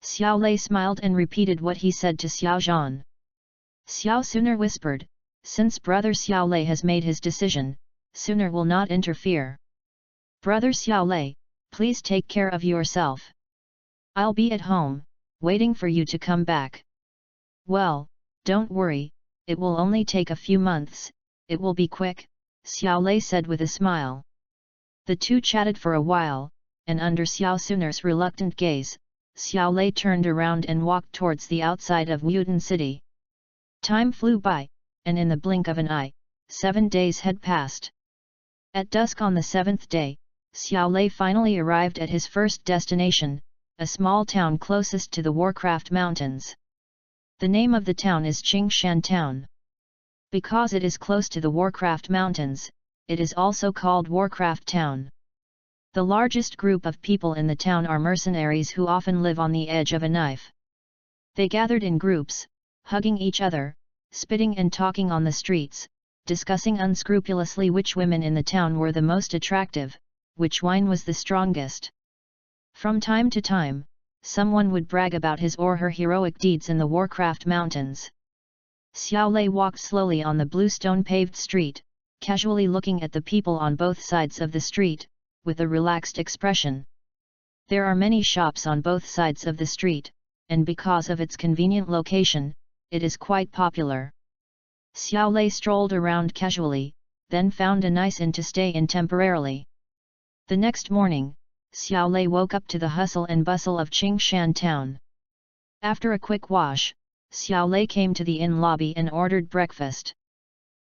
Xiao Lei smiled and repeated what he said to Xiao Zhan. Xiao Suner whispered, "Since Brother Xiao Lei has made his decision, Suner will not interfere. Brother Xiao Lei, please take care of yourself. I'll be at home, waiting for you to come back." "Well, don't worry, it will only take a few months, it will be quick," Xiao Lei said with a smile. The two chatted for a while, and under Xiao Suner's reluctant gaze, Xiao Lei turned around and walked towards the outside of Wudin City. Time flew by, and in the blink of an eye, 7 days had passed. At dusk on the 7th day, Xiao Lei finally arrived at his first destination, a small town closest to the Warcraft Mountains. The name of the town is Qingshan Town. Because it is close to the Warcraft Mountains, it is also called Warcraft Town. The largest group of people in the town are mercenaries who often live on the edge of a knife. They gathered in groups, hugging each other, spitting and talking on the streets, discussing unscrupulously which women in the town were the most attractive, which wine was the strongest. From time to time, someone would brag about his or her heroic deeds in the Warcraft Mountains. Xiao Lei walked slowly on the blue stone-paved street, casually looking at the people on both sides of the street, with a relaxed expression. There are many shops on both sides of the street, and because of its convenient location, it is quite popular. Xiao Lei strolled around casually, then found a nice inn to stay in temporarily. The next morning, Xiao Lei woke up to the hustle and bustle of Qingshan Town. After a quick wash, Xiao Lei came to the inn lobby and ordered breakfast.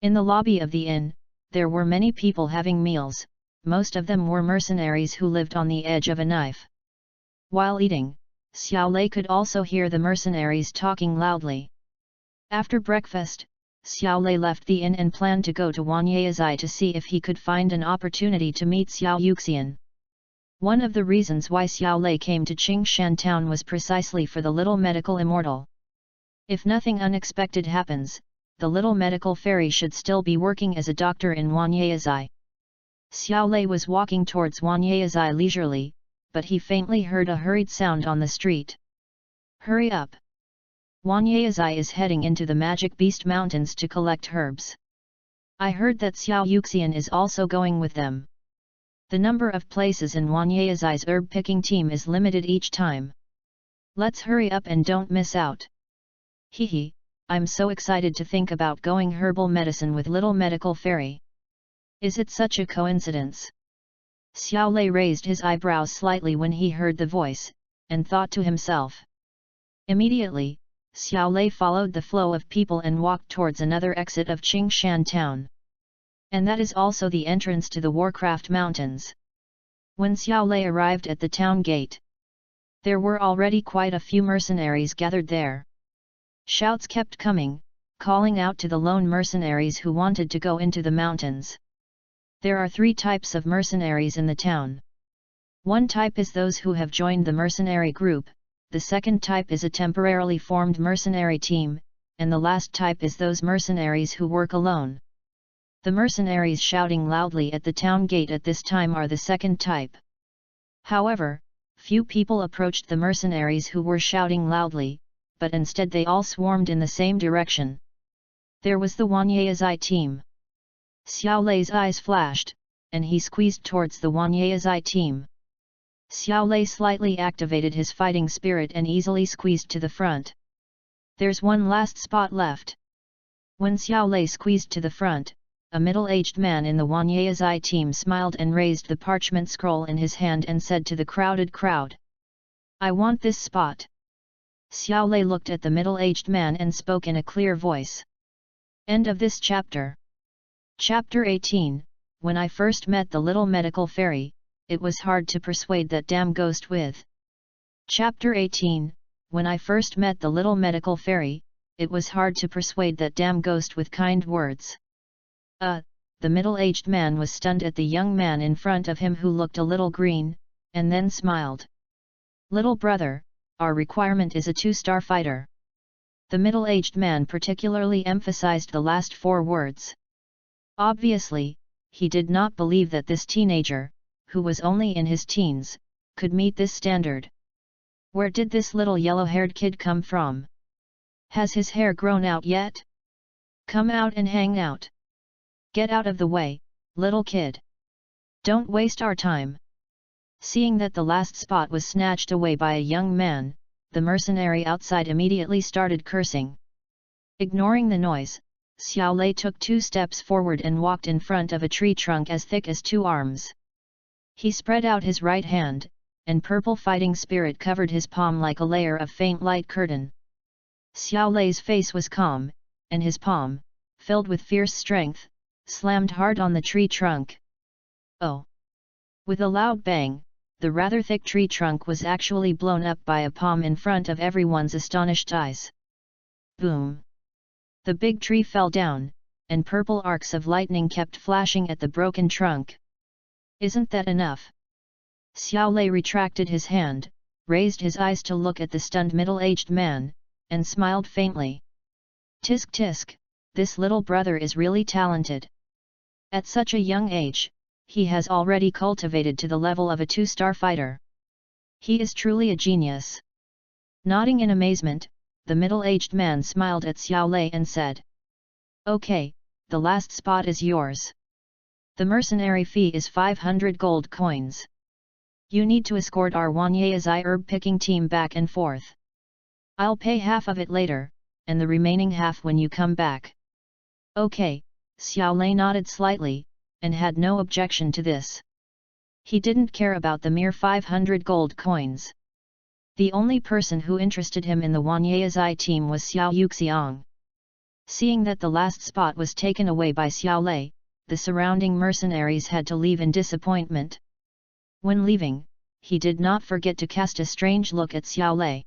In the lobby of the inn, there were many people having meals. Most of them were mercenaries who lived on the edge of a knife. While eating, Xiao Lei could also hear the mercenaries talking loudly. After breakfast, Xiao Lei left the inn and planned to go to Wanyazai to see if he could find an opportunity to meet Xiao Yuxian. One of the reasons why Xiao Lei came to Qingshan Town was precisely for the little medical immortal. If nothing unexpected happens, the little medical fairy should still be working as a doctor in Wanyazai. Xiao Lei was walking towards Wanyazai leisurely, but he faintly heard a hurried sound on the street. "Hurry up! Wanyazai is heading into the Magic Beast Mountains to collect herbs. I heard that Xiao Yuxian is also going with them. The number of places in Wanyazai's herb-picking team is limited each time. Let's hurry up and don't miss out." "Hehe, I'm so excited to think about going herbal medicine with little medical fairy. Is it such a coincidence?" Xiao Lei raised his eyebrows slightly when he heard the voice, and thought to himself. Immediately, Xiao Lei followed the flow of people and walked towards another exit of Qingshan Town. And that is also the entrance to the Warcraft Mountains. When Xiao Lei arrived at the town gate, there were already quite a few mercenaries gathered there. Shouts kept coming, calling out to the lone mercenaries who wanted to go into the mountains. There are 3 types of mercenaries in the town. One type is those who have joined the mercenary group, the second type is a temporarily formed mercenary team, and the last type is those mercenaries who work alone. The mercenaries shouting loudly at the town gate at this time are the second type. However, few people approached the mercenaries who were shouting loudly, but instead they all swarmed in the same direction. There was the Wanyazai team. Xiao Lei's eyes flashed, and he squeezed towards the Wanyazai team. Xiao Lei slightly activated his fighting spirit and easily squeezed to the front. There's one last spot left. When Xiao Lei squeezed to the front, a middle-aged man in the Wanyazai team smiled and raised the parchment scroll in his hand and said to the crowded crowd, "I want this spot." Xiao Lei looked at the middle-aged man and spoke in a clear voice. End of this chapter. Chapter 18. When I first met the little medical fairy, it was hard to persuade that damn ghost with. Chapter 18. When I first met the little medical fairy, it was hard to persuade that damn ghost with kind words. The middle-aged man was stunned at the young man in front of him who looked a little green, and then smiled. "Little brother, our requirement is a 2-star fighter." The middle-aged man particularly emphasized the last 4 words. Obviously, he did not believe that this teenager, who was only in his teens, could meet this standard. Where did this little yellow-haired kid come from? Has his hair grown out yet? Come out and hang out. Get out of the way, little kid. Don't waste our time. Seeing that the last spot was snatched away by a young man, the mercenary outside immediately started cursing. Ignoring the noise, Xiao Lei took 2 steps forward and walked in front of a tree trunk as thick as 2 arms. He spread out his right hand, and purple fighting spirit covered his palm like a layer of faint light curtain. Xiao Lei's face was calm, and his palm, filled with fierce strength, slammed hard on the tree trunk. Oh! With a loud bang, the rather thick tree trunk was actually blown up by a palm in front of everyone's astonished eyes. Boom! The big tree fell down, and purple arcs of lightning kept flashing at the broken trunk. Isn't that enough? Xiao Lei retracted his hand, raised his eyes to look at the stunned middle-aged man, and smiled faintly. Tisk tisk, this little brother is really talented. At such a young age, he has already cultivated to the level of a 2-star fighter. He is truly a genius. Nodding in amazement, the middle-aged man smiled at Xiao Lei and said, "Okay, the last spot is yours. The mercenary fee is 500 gold coins. You need to escort our Wanyazai herb-picking team back and forth. I'll pay half of it later, and the remaining half when you come back." "Okay," Xiao Lei nodded slightly, and had no objection to this. He didn't care about the mere 500 gold coins. The only person who interested him in the Wanyazai team was Xiao Yuxiang. Seeing that the last spot was taken away by Xiao Lei, the surrounding mercenaries had to leave in disappointment. When leaving, he did not forget to cast a strange look at Xiao Lei.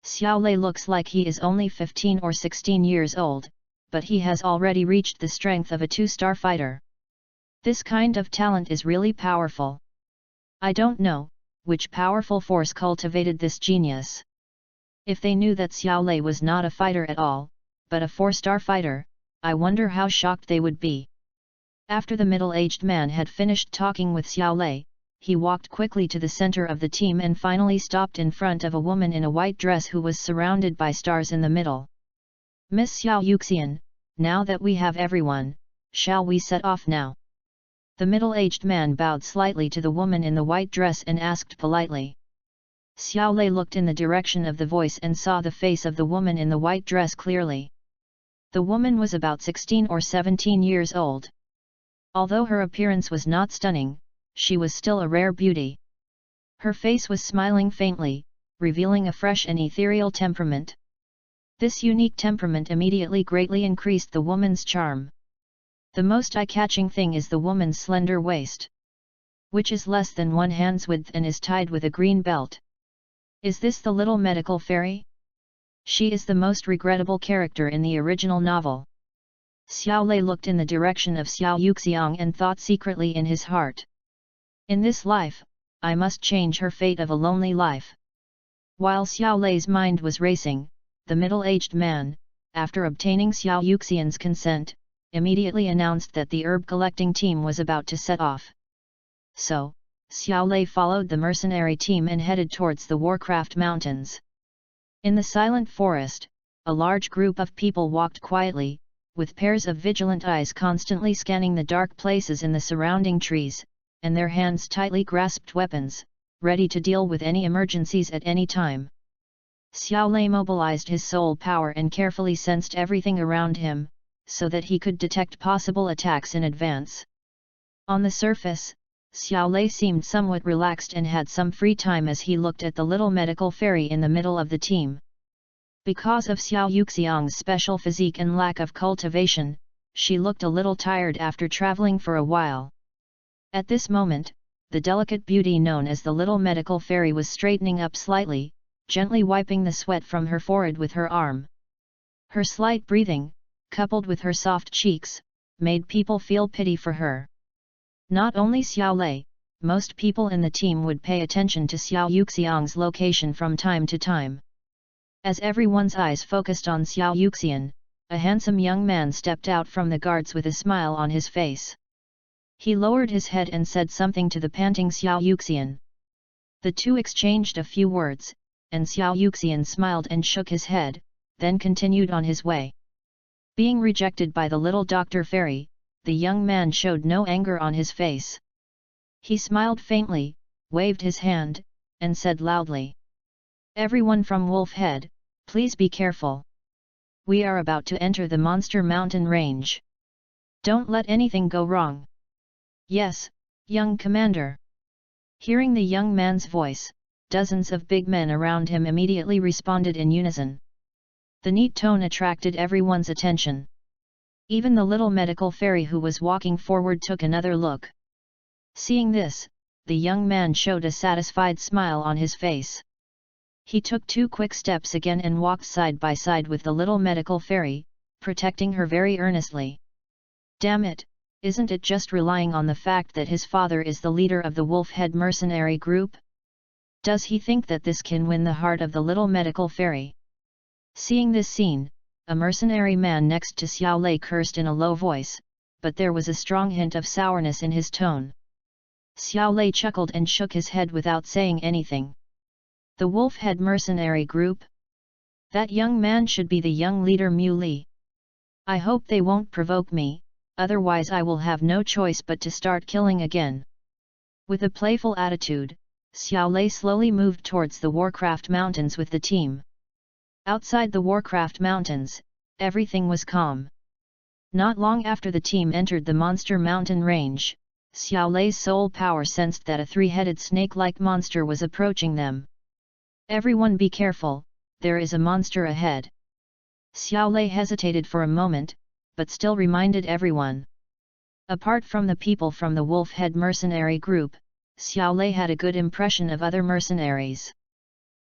Xiao Lei looks like he is only 15 or 16 years old, but he has already reached the strength of a 2-star fighter. This kind of talent is really powerful. I don't know which powerful force cultivated this genius. If they knew that Xiao Lei was not a fighter at all, but a 4-star fighter, I wonder how shocked they would be. After the middle-aged man had finished talking with Xiao Lei, he walked quickly to the center of the team and finally stopped in front of a woman in a white dress who was surrounded by stars in the middle. "Miss Xiao Yuxian, now that we have everyone, shall we set off now?" The middle-aged man bowed slightly to the woman in the white dress and asked politely. Xiao Lei looked in the direction of the voice and saw the face of the woman in the white dress clearly. The woman was about 16 or 17 years old. Although her appearance was not stunning, she was still a rare beauty. Her face was smiling faintly, revealing a fresh and ethereal temperament. This unique temperament immediately greatly increased the woman's charm. The most eye-catching thing is the woman's slender waist, which is less than 1 hand's width and is tied with a green belt. Is this the little medical fairy? She is the most regrettable character in the original novel. Xiao Lei looked in the direction of Xiao Yuxiang and thought secretly in his heart. In this life, I must change her fate of a lonely life. While Xiao Lei's mind was racing, the middle-aged man, after obtaining Xiao Yuxian's consent, immediately announced that the herb-collecting team was about to set off. So, Xiao Lei followed the mercenary team and headed towards the Warcraft Mountains. In the silent forest, a large group of people walked quietly, with pairs of vigilant eyes constantly scanning the dark places in the surrounding trees, and their hands tightly grasped weapons, ready to deal with any emergencies at any time. Xiao Lei mobilized his soul power and carefully sensed everything around him, so that he could detect possible attacks in advance. On the surface, Xiao Lei seemed somewhat relaxed and had some free time as he looked at the little medical fairy in the middle of the team. Because of Xiao Yuxiang's special physique and lack of cultivation, she looked a little tired after traveling for a while. At this moment, the delicate beauty known as the little medical fairy was straightening up slightly, gently wiping the sweat from her forehead with her arm. Her slight breathing, coupled with her soft cheeks, made people feel pity for her. Not only Xiao Lei, most people in the team would pay attention to Xiao Yuxiang's location from time to time. As everyone's eyes focused on Xiao Yuxian, a handsome young man stepped out from the guards with a smile on his face. He lowered his head and said something to the panting Xiao Yuxian. The two exchanged a few words, and Xiao Yuxian smiled and shook his head, then continued on his way. Being rejected by the little doctor fairy, the young man showed no anger on his face. He smiled faintly, waved his hand, and said loudly, "Everyone from Wolf Head, please be careful. We are about to enter the Monster Mountain range. Don't let anything go wrong." "Yes, young commander." Hearing the young man's voice, dozens of big men around him immediately responded in unison. The neat tone attracted everyone's attention. Even the little medical fairy who was walking forward took another look. Seeing this, the young man showed a satisfied smile on his face. He took 2 quick steps again and walked side by side with the little medical fairy, protecting her very earnestly. Damn it, isn't it just relying on the fact that his father is the leader of the Wolf Head mercenary group? Does he think that this can win the heart of the little medical fairy? Seeing this scene, a mercenary man next to Xiao Lei cursed in a low voice, but there was a strong hint of sourness in his tone. Xiao Lei chuckled and shook his head without saying anything. The Wolf Head mercenary group? That young man should be the young leader Mu Li. I hope they won't provoke me, otherwise I will have no choice but to start killing again. With a playful attitude, Xiao Lei slowly moved towards the Warcraft Mountains with the team. Outside the Warcraft Mountains, everything was calm. Not long after the team entered the Monster Mountain range, Xiao Lei's soul power sensed that a 3-headed snake-like monster was approaching them. "Everyone be careful, there is a monster ahead." Xiao Lei hesitated for a moment, but still reminded everyone. Apart from the people from the Wolf Head mercenary group, Xiao Lei had a good impression of other mercenaries.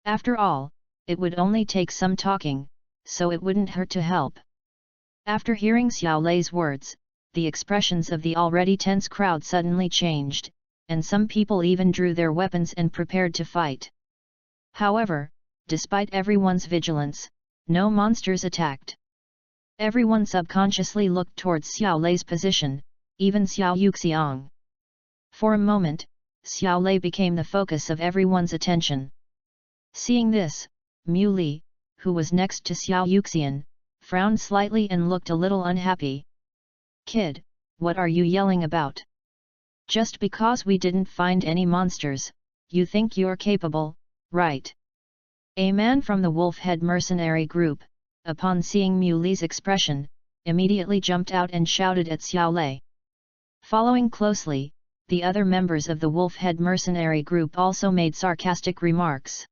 After all, it would only take some talking, so it wouldn't hurt to help. After hearing Xiao Lei's words, the expressions of the already tense crowd suddenly changed, and some people even drew their weapons and prepared to fight. However, despite everyone's vigilance, no monsters attacked. Everyone subconsciously looked towards Xiao Lei's position, even Xiao Yuxiang. For a moment, Xiao Lei became the focus of everyone's attention. Seeing this, Mu Li, who was next to Xiao Yuxian, frowned slightly and looked a little unhappy. "Kid, what are you yelling about? Just because we didn't find any monsters, you think you're capable, right?" A man from the Wolf Head mercenary group, upon seeing Mu Li's expression, immediately jumped out and shouted at Xiao Lei. Following closely, the other members of the Wolf Head mercenary group also made sarcastic remarks.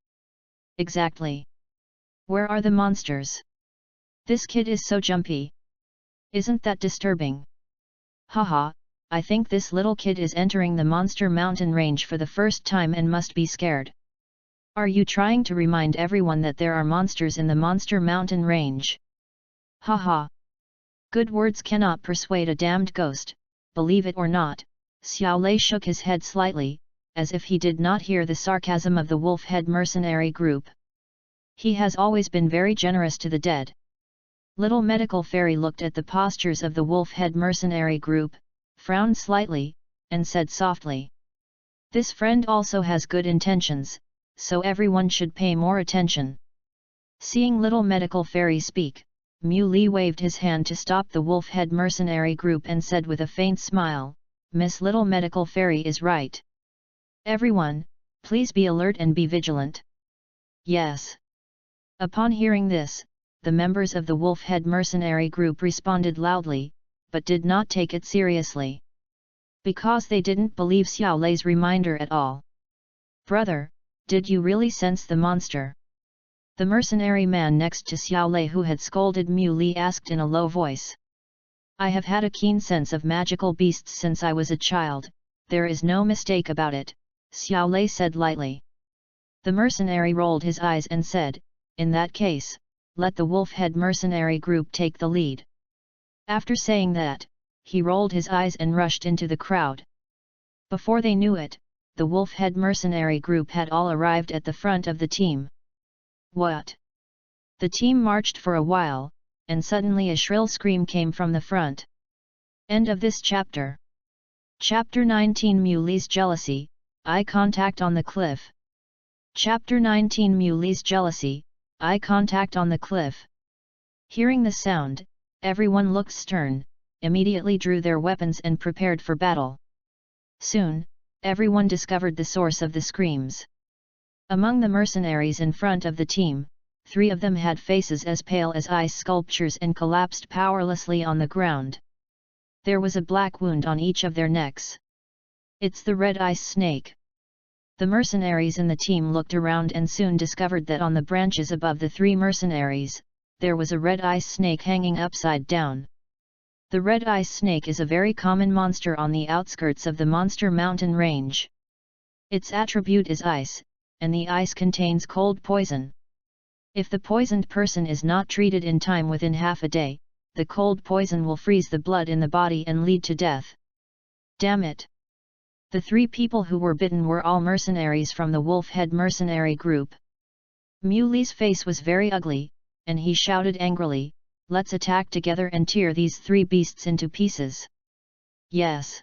"Exactly. Where are the monsters? This kid is so jumpy. Isn't that disturbing? Haha, I think this little kid is entering the Monster Mountain range for the first time and must be scared. Are you trying to remind everyone that there are monsters in the Monster Mountain range? Haha. Good words cannot persuade a damned ghost, believe it or not." Xiao Lei shook his head slightly, as if he did not hear the sarcasm of the Wolf Head mercenary group. He has always been very generous to the dead. Little Medical Fairy looked at the postures of the wolf-head mercenary group, frowned slightly, and said softly, "This friend also has good intentions, so everyone should pay more attention." Seeing Little Medical Fairy speak, Muley waved his hand to stop the wolf-head mercenary group and said with a faint smile, "Miss Little Medical Fairy is right. Everyone, please be alert and be vigilant." "Yes." Upon hearing this, the members of the wolf-head mercenary group responded loudly, but did not take it seriously. Because they didn't believe Xiao Lei's reminder at all. "Brother, did you really sense the monster?" The mercenary man next to Xiao Lei who had scolded Muley asked in a low voice. "I have had a keen sense of magical beasts since I was a child, there is no mistake about it," Xiao Lei said lightly. The mercenary rolled his eyes and said, "In that case, let the wolf-head mercenary group take the lead." After saying that, he rolled his eyes and rushed into the crowd. Before they knew it, the wolf-head mercenary group had all arrived at the front of the team. "What?" The team marched for a while, and suddenly a shrill scream came from the front. End of this chapter. Chapter 19 Muley's Jealousy, Eye Contact on the Cliff. Chapter 19 Muley's Jealousy, Eye Contact on the Cliff. Hearing the sound, everyone looked stern, immediately drew their weapons and prepared for battle. Soon, everyone discovered the source of the screams. Among the mercenaries in front of the team, 3 of them had faces as pale as ice sculptures and collapsed powerlessly on the ground. There was a black wound on each of their necks. "It's the red ice snake." The mercenaries in the team looked around and soon discovered that on the branches above the 3 mercenaries, there was a red ice snake hanging upside down. The red ice snake is a very common monster on the outskirts of the Monster Mountain range. Its attribute is ice, and the ice contains cold poison. If the poisoned person is not treated in time within half a day, the cold poison will freeze the blood in the body and lead to death. Damn it! The 3 people who were bitten were all mercenaries from the wolf-head mercenary group. Muley's face was very ugly, and he shouted angrily, "Let's attack together and tear these 3 beasts into pieces." "Yes."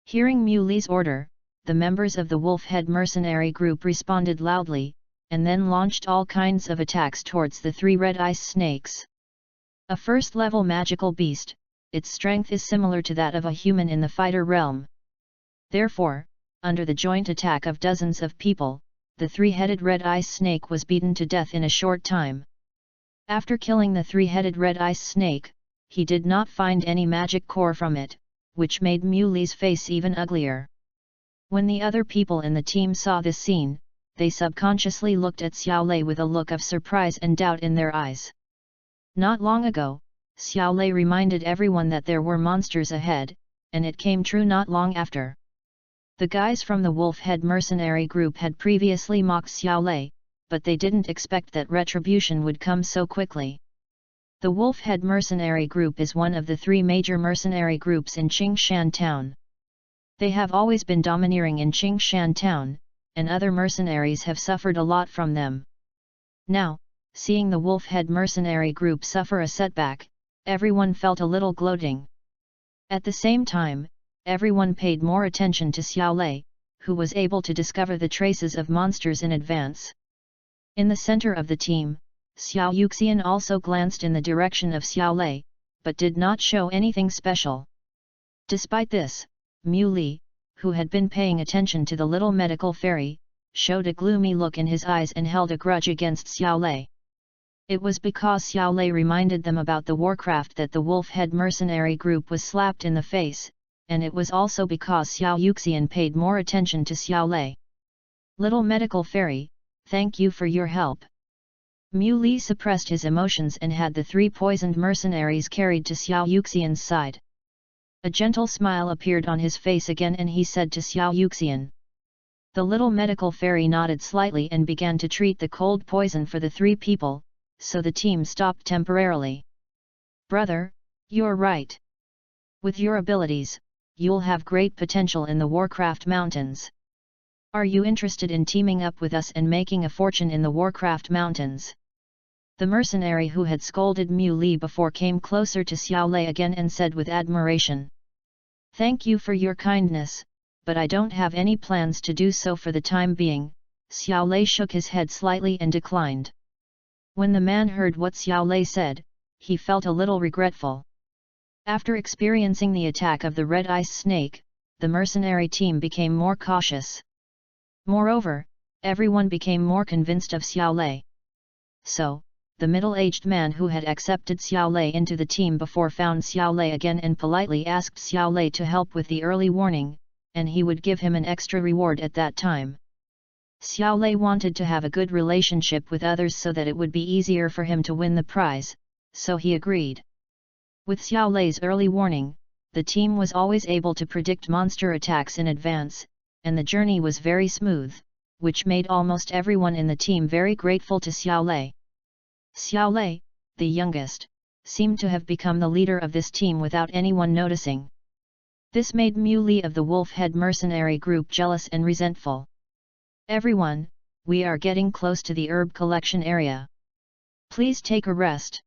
Hearing Muley's order, the members of the wolf-head mercenary group responded loudly, and then launched all kinds of attacks towards the 3 red ice snakes. A first-level magical beast, its strength is similar to that of a human in the fighter realm. Therefore, under the joint attack of dozens of people, the 3-headed red ice snake was beaten to death in a short time. After killing the 3-headed red ice snake, he did not find any magic core from it, which made Muley's face even uglier. When the other people in the team saw this scene, they subconsciously looked at Xiao Lei with a look of surprise and doubt in their eyes. Not long ago, Xiao Lei reminded everyone that there were monsters ahead, and it came true not long after. The guys from the wolf-head mercenary group had previously mocked Xiao Lei, but they didn't expect that retribution would come so quickly. The wolf-head mercenary group is one of the 3 major mercenary groups in Qingshan town. They have always been domineering in Qingshan town, and other mercenaries have suffered a lot from them. Now, seeing the wolf-head mercenary group suffer a setback, everyone felt a little gloating. At the same time, everyone paid more attention to Xiao Lei, who was able to discover the traces of monsters in advance. In the center of the team, Xiao Yuxian also glanced in the direction of Xiao Lei, but did not show anything special. Despite this, Muley, who had been paying attention to the little medical fairy, showed a gloomy look in his eyes and held a grudge against Xiao Lei. It was because Xiao Lei reminded them about the warcraft that the wolf-head mercenary group was slapped in the face, and it was also because Xiao Yuxian paid more attention to Xiao Lei. "Little medical fairy, thank you for your help." Muley suppressed his emotions and had the 3 poisoned mercenaries carried to Xiao Yuxian's side. A gentle smile appeared on his face again and he said to Xiao Yuxian. The little medical fairy nodded slightly and began to treat the cold poison for the 3 people, so the team stopped temporarily. "Brother, you're right. With your abilities, you'll have great potential in the Warcraft Mountains." Are you interested in teaming up with us and making a fortune in the Warcraft Mountains? The mercenary who had scolded Mu Li before came closer to Xiao Lei again and said with admiration. Thank you for your kindness, but I don't have any plans to do so for the time being. Xiao Lei shook his head slightly and declined. When the man heard what Xiao Lei said, he felt a little regretful. After experiencing the attack of the red ice snake, the mercenary team became more cautious. Moreover, everyone became more convinced of Xiao Lei. So, the middle-aged man who had accepted Xiao Lei into the team before found Xiao Lei again and politely asked Xiao Lei to help with the early warning, and he would give him an extra reward at that time. Xiao Lei wanted to have a good relationship with others so that it would be easier for him to win the prize, so he agreed. With Xiao Lei's early warning, the team was always able to predict monster attacks in advance, and the journey was very smooth, which made almost everyone in the team very grateful to Xiao Lei. Xiao Lei, the youngest, seemed to have become the leader of this team without anyone noticing. This made Mu Li of the Wolf Head mercenary group jealous and resentful. Everyone, we are getting close to the herb collection area. Please take a rest.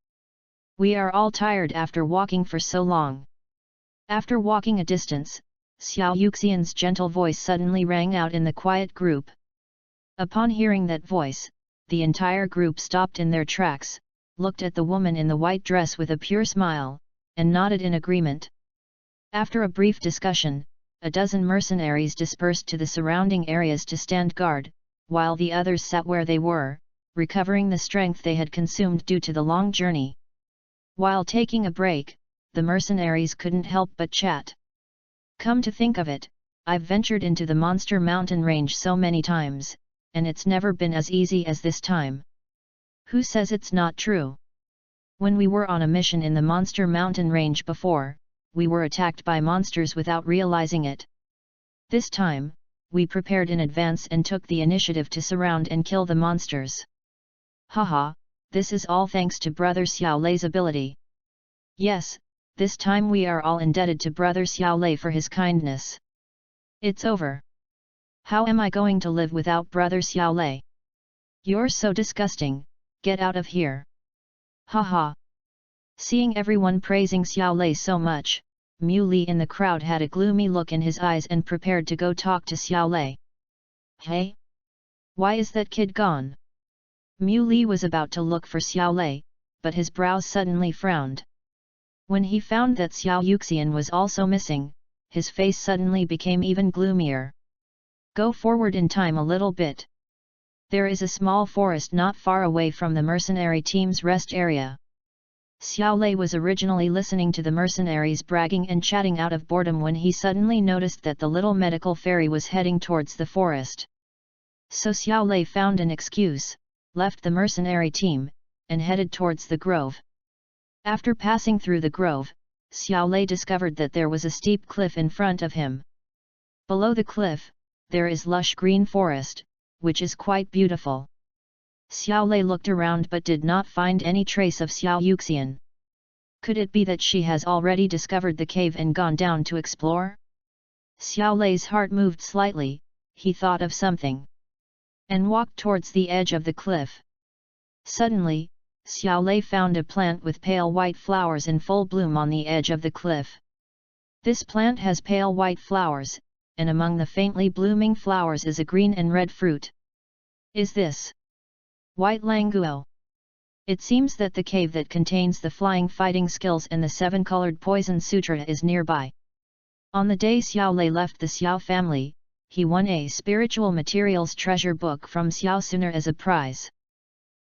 We are all tired after walking for so long. After walking a distance, Xiao Yuxian's gentle voice suddenly rang out in the quiet group. Upon hearing that voice, the entire group stopped in their tracks, looked at the woman in the white dress with a pure smile, and nodded in agreement. After a brief discussion, a dozen mercenaries dispersed to the surrounding areas to stand guard, while the others sat where they were, recovering the strength they had consumed due to the long journey. While taking a break, the mercenaries couldn't help but chat. Come to think of it, I've ventured into the Monster Mountain range so many times, and it's never been as easy as this time. Who says it's not true? When we were on a mission in the Monster Mountain range before, we were attacked by monsters without realizing it. This time, we prepared in advance and took the initiative to surround and kill the monsters. Haha, this is all thanks to Brother Xiao Lei's ability. Yes, this time we are all indebted to Brother Xiao Lei for his kindness. It's over. How am I going to live without Brother Xiao Lei? You're so disgusting, get out of here. Haha. Seeing everyone praising Xiao Lei so much, Mu Li in the crowd had a gloomy look in his eyes and prepared to go talk to Xiao Lei. Hey? Why is that kid gone? Mu Li was about to look for Xiao Lei, but his brows suddenly frowned. When he found that Xiao Yuxian was also missing, his face suddenly became even gloomier. Go forward in time a little bit. There is a small forest not far away from the mercenary team's rest area. Xiao Lei was originally listening to the mercenaries bragging and chatting out of boredom when he suddenly noticed that the little medical fairy was heading towards the forest. So Xiao Lei found an excuse, left the mercenary team, and headed towards the grove. After passing through the grove, Xiao Lei discovered that there was a steep cliff in front of him. Below the cliff, there is lush green forest, which is quite beautiful. Xiao Lei looked around but did not find any trace of Xiao Yuxian. Could it be that she has already discovered the cave and gone down to explore? Xiao Lei's heart moved slightly, he thought of something, and walked towards the edge of the cliff. Suddenly, Xiao Lei found a plant with pale white flowers in full bloom on the edge of the cliff. This plant has pale white flowers, and among the faintly blooming flowers is a green and red fruit. Is this white languo? It seems that the cave that contains the flying fighting skills and the 7-colored poison sutra is nearby. On the day Xiao Lei left the Xiao family, he won a spiritual materials treasure book from Xiao Suner as a prize.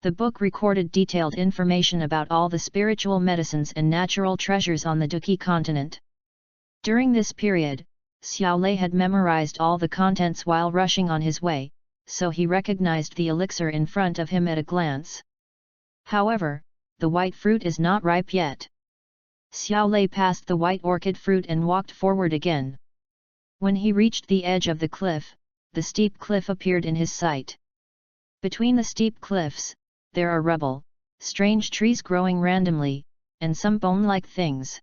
The book recorded detailed information about all the spiritual medicines and natural treasures on the Duqi continent. During this period, Xiao Lei had memorized all the contents while rushing on his way, so he recognized the elixir in front of him at a glance. However, the white fruit is not ripe yet. Xiao Lei passed the white orchid fruit and walked forward again. When he reached the edge of the cliff, the steep cliff appeared in his sight. Between the steep cliffs, there are rubble, strange trees growing randomly, and some bone-like things.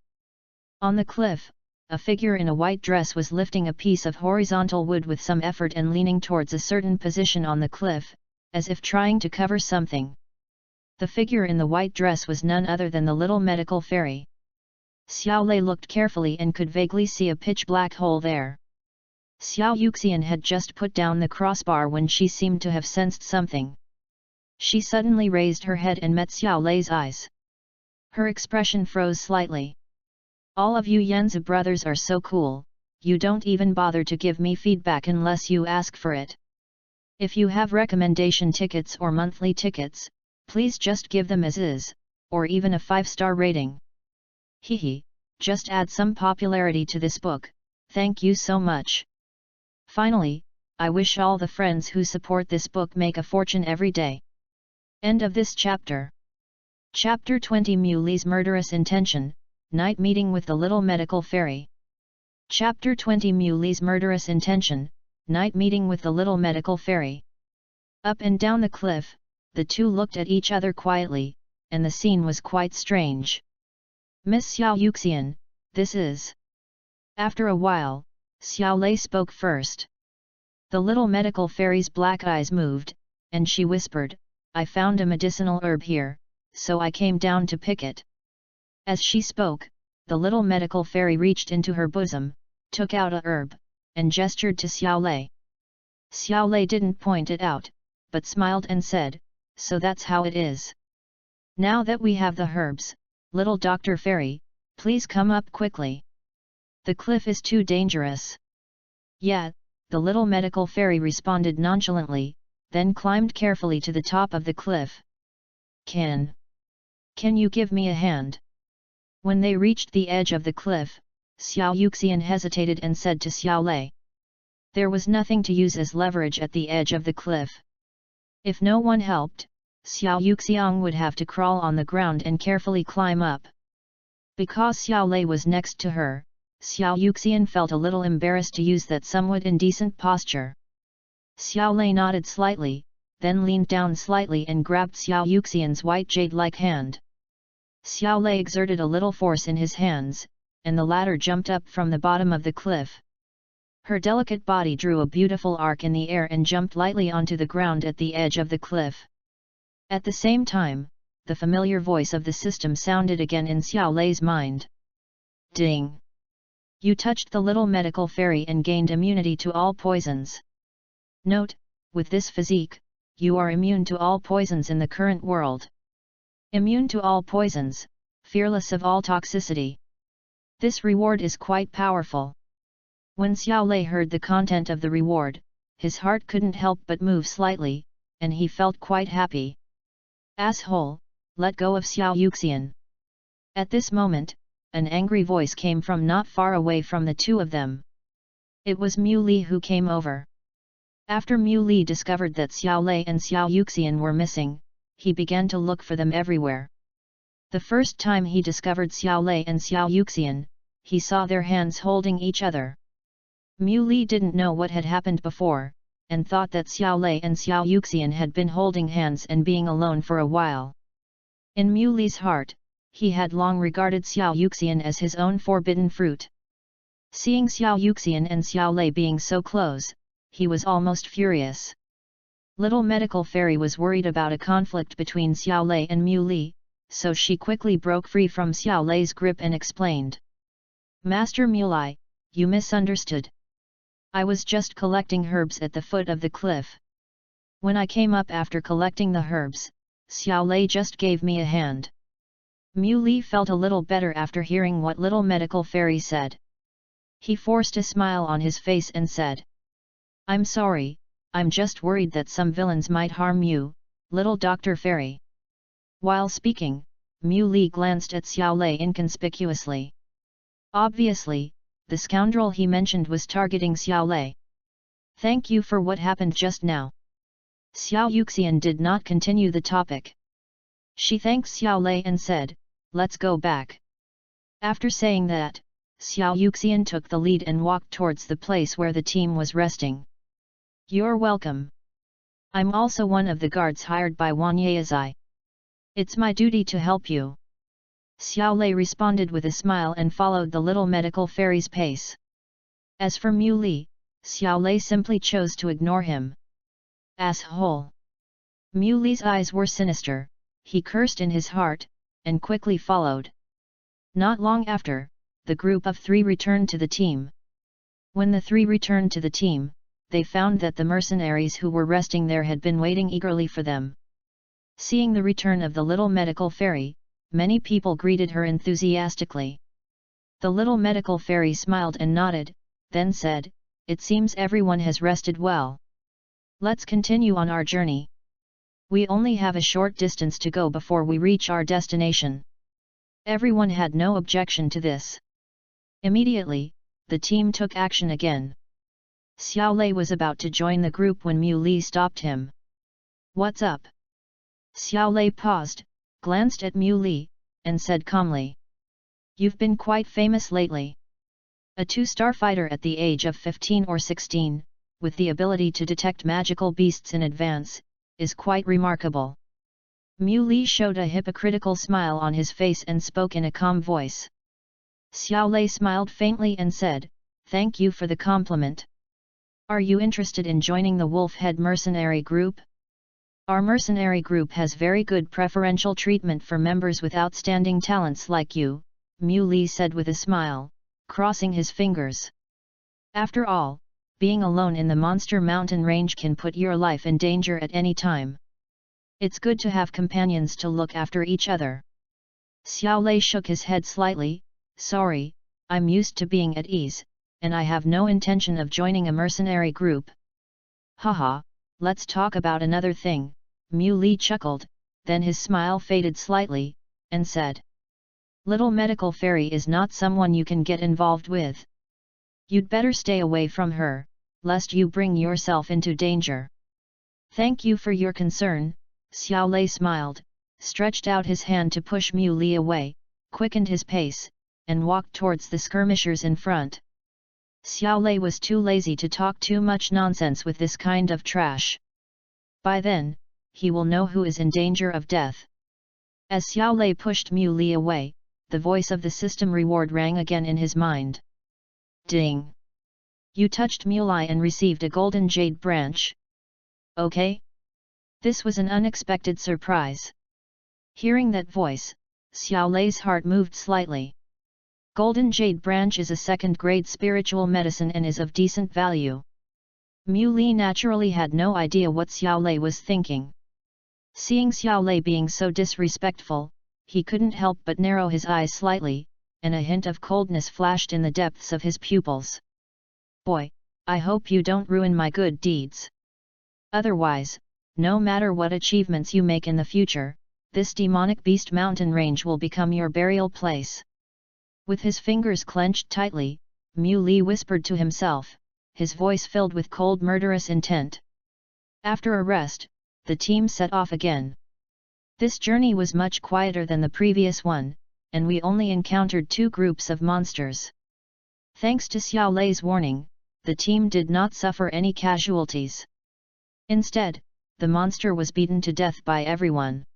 On the cliff, a figure in a white dress was lifting a piece of horizontal wood with some effort and leaning towards a certain position on the cliff, as if trying to cover something. The figure in the white dress was none other than the little medical fairy. Xiao Lei looked carefully and could vaguely see a pitch-black hole there. Xiao Yuxian had just put down the crossbar when she seemed to have sensed something. She suddenly raised her head and met Xiao Lei's eyes. Her expression froze slightly. "All of you Yanzi brothers are so cool, you don't even bother to give me feedback unless you ask for it. If you have recommendation tickets or monthly tickets, please just give them as is, or even a 5-star rating. Hehe, just add some popularity to this book, thank you so much. Finally, I wish all the friends who support this book make a fortune every day." End of this chapter. Chapter 20 Mu Li's Murderous Intention, Night Meeting with the Little Medical Fairy. Chapter 20 Mu Li's Murderous Intention, Night Meeting with the Little Medical Fairy. Up and down the cliff, the two looked at each other quietly, and the scene was quite strange. "Miss Xiao Yuxian, this is..." After a while, Xiao Lei spoke first. The little medical fairy's black eyes moved, and she whispered, "I found a medicinal herb here, so I came down to pick it." As she spoke, the little medical fairy reached into her bosom, took out a herb, and gestured to Xiao Lei. Xiao Lei didn't point it out, but smiled and said, "So that's how it is. Now that we have the herbs, little Dr. Fairy, please come up quickly. The cliff is too dangerous." "Yeah," the little medical fairy responded nonchalantly, then climbed carefully to the top of the cliff. Can you give me a hand?" When they reached the edge of the cliff, Xiao Yuxian hesitated and said to Xiao Lei. There was nothing to use as leverage at the edge of the cliff. If no one helped, Xiao Yuxiang would have to crawl on the ground and carefully climb up. Because Xiao Lei was next to her, Xiao Yuxian felt a little embarrassed to use that somewhat indecent posture. Xiao Lei nodded slightly, then leaned down slightly and grabbed Xiao Yuxian's white jade-like hand. Xiao Lei exerted a little force in his hands, and the latter jumped up from the bottom of the cliff. Her delicate body drew a beautiful arc in the air and jumped lightly onto the ground at the edge of the cliff. At the same time, the familiar voice of the system sounded again in Xiao Lei's mind. Ding! You touched the little medical fairy and gained immunity to all poisons. Note, with this physique, you are immune to all poisons in the current world. Immune to all poisons, fearless of all toxicity. This reward is quite powerful. When Xiao Lei heard the content of the reward, his heart couldn't help but move slightly, and he felt quite happy. Asshole, let go of Xiao Yuxian. At this moment, an angry voice came from not far away from the two of them. It was Mu Li who came over. After Mu Li discovered that Xiao Lei and Xiao Yuxian were missing, he began to look for them everywhere. The first time he discovered Xiao Lei and Xiao Yuxian, he saw their hands holding each other. Mu Li didn't know what had happened before, and thought that Xiao Lei and Xiao Yuxian had been holding hands and being alone for a while. In Mu Li's heart, he had long regarded Xiao Yuxian as his own forbidden fruit. Seeing Xiao Yuxian and Xiao Lei being so close, he was almost furious. Little medical fairy was worried about a conflict between Xiao Lei and Mu Li, so she quickly broke free from Xiao Lei's grip and explained. Master Mu Li, you misunderstood. I was just collecting herbs at the foot of the cliff. When I came up after collecting the herbs, Xiao Lei just gave me a hand. Mu Li felt a little better after hearing what little medical fairy said. He forced a smile on his face and said. I'm sorry, I'm just worried that some villains might harm you, little Dr. Fairy. While speaking, Mu Li glanced at Xiao Lei inconspicuously. Obviously, the scoundrel he mentioned was targeting Xiao Lei. Thank you for what happened just now. Xiao Yuxian did not continue the topic. She thanked Xiao Lei and said, let's go back. After saying that, Xiao Yuxian took the lead and walked towards the place where the team was resting. You're welcome. I'm also one of the guards hired by Wang Yaezai. It's my duty to help you. Xiao Lei responded with a smile and followed the little medical fairy's pace. As for Mu Li, Xiao Lei simply chose to ignore him. Asshole! Mu Li's eyes were sinister, he cursed in his heart, and quickly followed. Not long after, the group of 3 returned to the team. When the 3 returned to the team, they found that the mercenaries who were resting there had been waiting eagerly for them. Seeing the return of the little medical fairy, many people greeted her enthusiastically. The little medical fairy smiled and nodded, then said, "It seems everyone has rested well. Let's continue on our journey. We only have a short distance to go before we reach our destination." Everyone had no objection to this. Immediately, the team took action again. Xiao Lei was about to join the group when Mu Li stopped him. "What's up?" Xiao Lei paused, glanced at Mu Li, and said calmly. "You've been quite famous lately. A 2-star fighter at the age of 15 or 16, with the ability to detect magical beasts in advance, is quite remarkable." Mu Li showed a hypocritical smile on his face and spoke in a calm voice. Xiao Lei smiled faintly and said, "Thank you for the compliment. Are you interested in joining the Wolf-Head mercenary group? Our mercenary group has very good preferential treatment for members with outstanding talents like you," Mu Li said with a smile, crossing his fingers. "After all, being alone in the monster mountain range can put your life in danger at any time. It's good to have companions to look after each other." Xiao Lei shook his head slightly. "Sorry, I'm used to being at ease, and I have no intention of joining a mercenary group." "Haha, let's talk about another thing," Mu Li chuckled, then his smile faded slightly, and said. "Little medical fairy is not someone you can get involved with. You'd better stay away from her, lest you bring yourself into danger." "Thank you for your concern," Xiao Lei smiled, stretched out his hand to push Mu Li away, quickened his pace, and walked towards the skirmishers in front. Xiao Lei was too lazy to talk too much nonsense with this kind of trash. By then, he will know who is in danger of death. As Xiao Lei pushed Mu Li away, the voice of the system reward rang again in his mind. "Ding! You touched Mu Li and received a golden jade branch. Okay?" This was an unexpected surprise. Hearing that voice, Xiao Lei's heart moved slightly. Golden jade branch is a 2nd-grade spiritual medicine and is of decent value. Mu Li naturally had no idea what Xiao Lei was thinking. Seeing Xiao Lei being so disrespectful, he couldn't help but narrow his eyes slightly, and a hint of coldness flashed in the depths of his pupils. "Boy, I hope you don't ruin my good deeds. Otherwise, no matter what achievements you make in the future, this demonic beast mountain range will become your burial place." With his fingers clenched tightly, Mu Li whispered to himself, his voice filled with cold murderous intent. After a rest, the team set off again. This journey was much quieter than the previous one, and we only encountered 2 groups of monsters. Thanks to Xiao Lei's warning, the team did not suffer any casualties. Instead, the monster was beaten to death by everyone.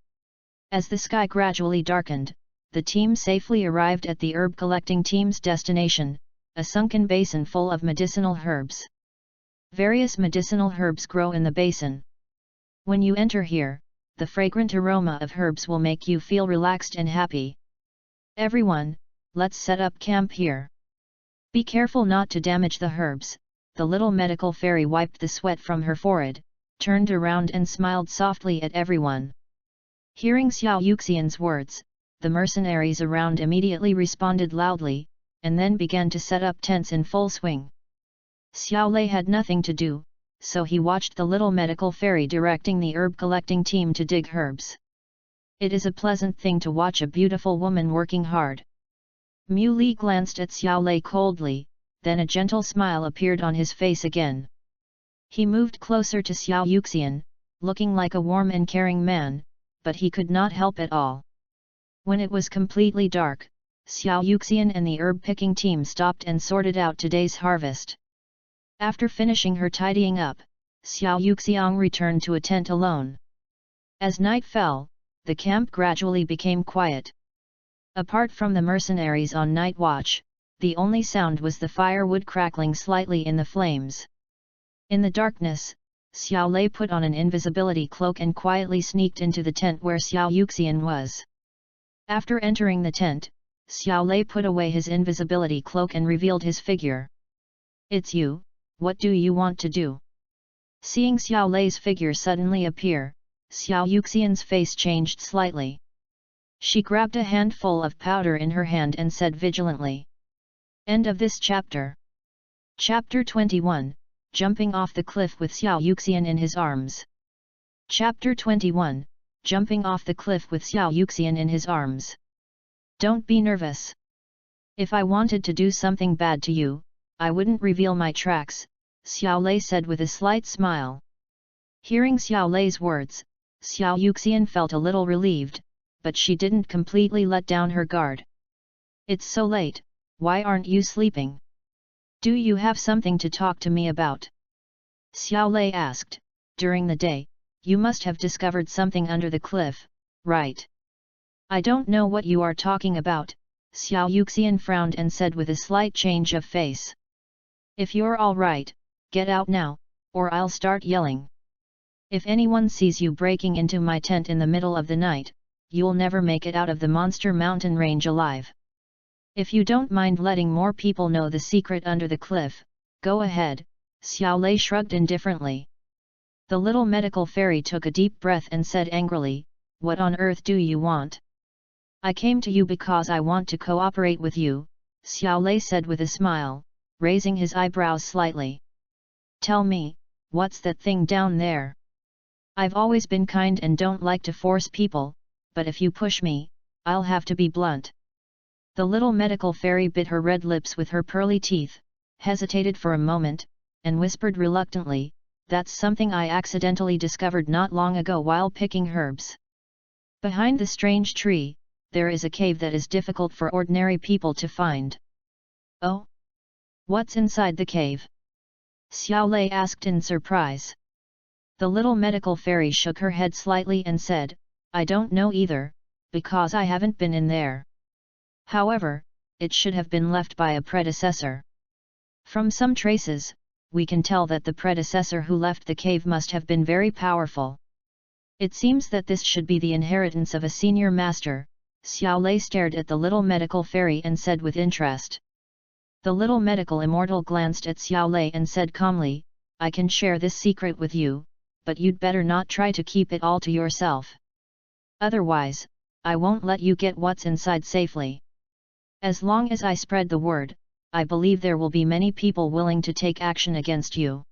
As the sky gradually darkened, the team safely arrived at the herb collecting team's destination, a sunken basin full of medicinal herbs. Various medicinal herbs grow in the basin. When you enter here, the fragrant aroma of herbs will make you feel relaxed and happy. "Everyone, let's set up camp here. Be careful not to damage the herbs." The little medical fairy wiped the sweat from her forehead, turned around and smiled softly at everyone. Hearing Xiao Yuxian's words, the mercenaries around immediately responded loudly, and then began to set up tents in full swing. Xiao Lei had nothing to do, so he watched the little medical fairy directing the herb collecting team to dig herbs. It is a pleasant thing to watch a beautiful woman working hard. Mu Li glanced at Xiao Lei coldly, then a gentle smile appeared on his face again. He moved closer to Xiao Yuxian, looking like a warm and caring man, but he could not help at all. When it was completely dark, Xiao Yuxian and the herb-picking team stopped and sorted out today's harvest. After finishing her tidying up, Xiao Yuxiang returned to a tent alone. As night fell, the camp gradually became quiet. Apart from the mercenaries on night watch, the only sound was the firewood crackling slightly in the flames. In the darkness, Xiao Lei put on an invisibility cloak and quietly sneaked into the tent where Xiao Yuxian was. After entering the tent, Xiao Lei put away his invisibility cloak and revealed his figure. "It's you, what do you want to do?" Seeing Xiao Lei's figure suddenly appear, Xiao Yuxian's face changed slightly. She grabbed a handful of powder in her hand and said vigilantly. End of this chapter. Chapter 21, Jumping off the cliff with Xiao Yuxian in his arms. Chapter 21, Jumping off the cliff with Xiao Yuxian in his arms. Don't be nervous. If I wanted to do something bad to you, I wouldn't reveal my tracks, Xiao Lei said with a slight smile. Hearing Xiao Lei's words, Xiao Yuxian felt a little relieved, but she didn't completely let down her guard. "It's so late, why aren't you sleeping? Do you have something to talk to me about?" Xiao Lei asked. "During the day, you must have discovered something under the cliff, right?" "I don't know what you are talking about," Xiao Yuxian frowned and said with a slight change of face. "If you're all right, get out now, or I'll start yelling. If anyone sees you breaking into my tent in the middle of the night, you'll never make it out of the monster mountain range alive. If you don't mind letting more people know the secret under the cliff, go ahead," Xiao Lei shrugged indifferently. The little medical fairy took a deep breath and said angrily, "What on earth do you want?" "I came to you because I want to cooperate with you," Xiao Lei said with a smile, raising his eyebrows slightly. "Tell me, what's that thing down there? I've always been kind and don't like to force people, but if you push me, I'll have to be blunt." The little medical fairy bit her red lips with her pearly teeth, hesitated for a moment, and whispered reluctantly, "That's something I accidentally discovered not long ago while picking herbs. Behind the strange tree, there is a cave that is difficult for ordinary people to find." "Oh? What's inside the cave?" Xiao Lei asked in surprise. The little medical fairy shook her head slightly and said, "I don't know either, because I haven't been in there. However, it should have been left by a predecessor. From some traces, we can tell that the predecessor who left the cave must have been very powerful. It seems that this should be the inheritance of a senior master." Xiao Lei stared at the little medical fairy and said with interest. The little medical immortal glanced at Xiao Lei and said calmly, "I can share this secret with you, but you'd better not try to keep it all to yourself. Otherwise, I won't let you get what's inside safely. As long as I spread the word, I believe there will be many people willing to take action against you."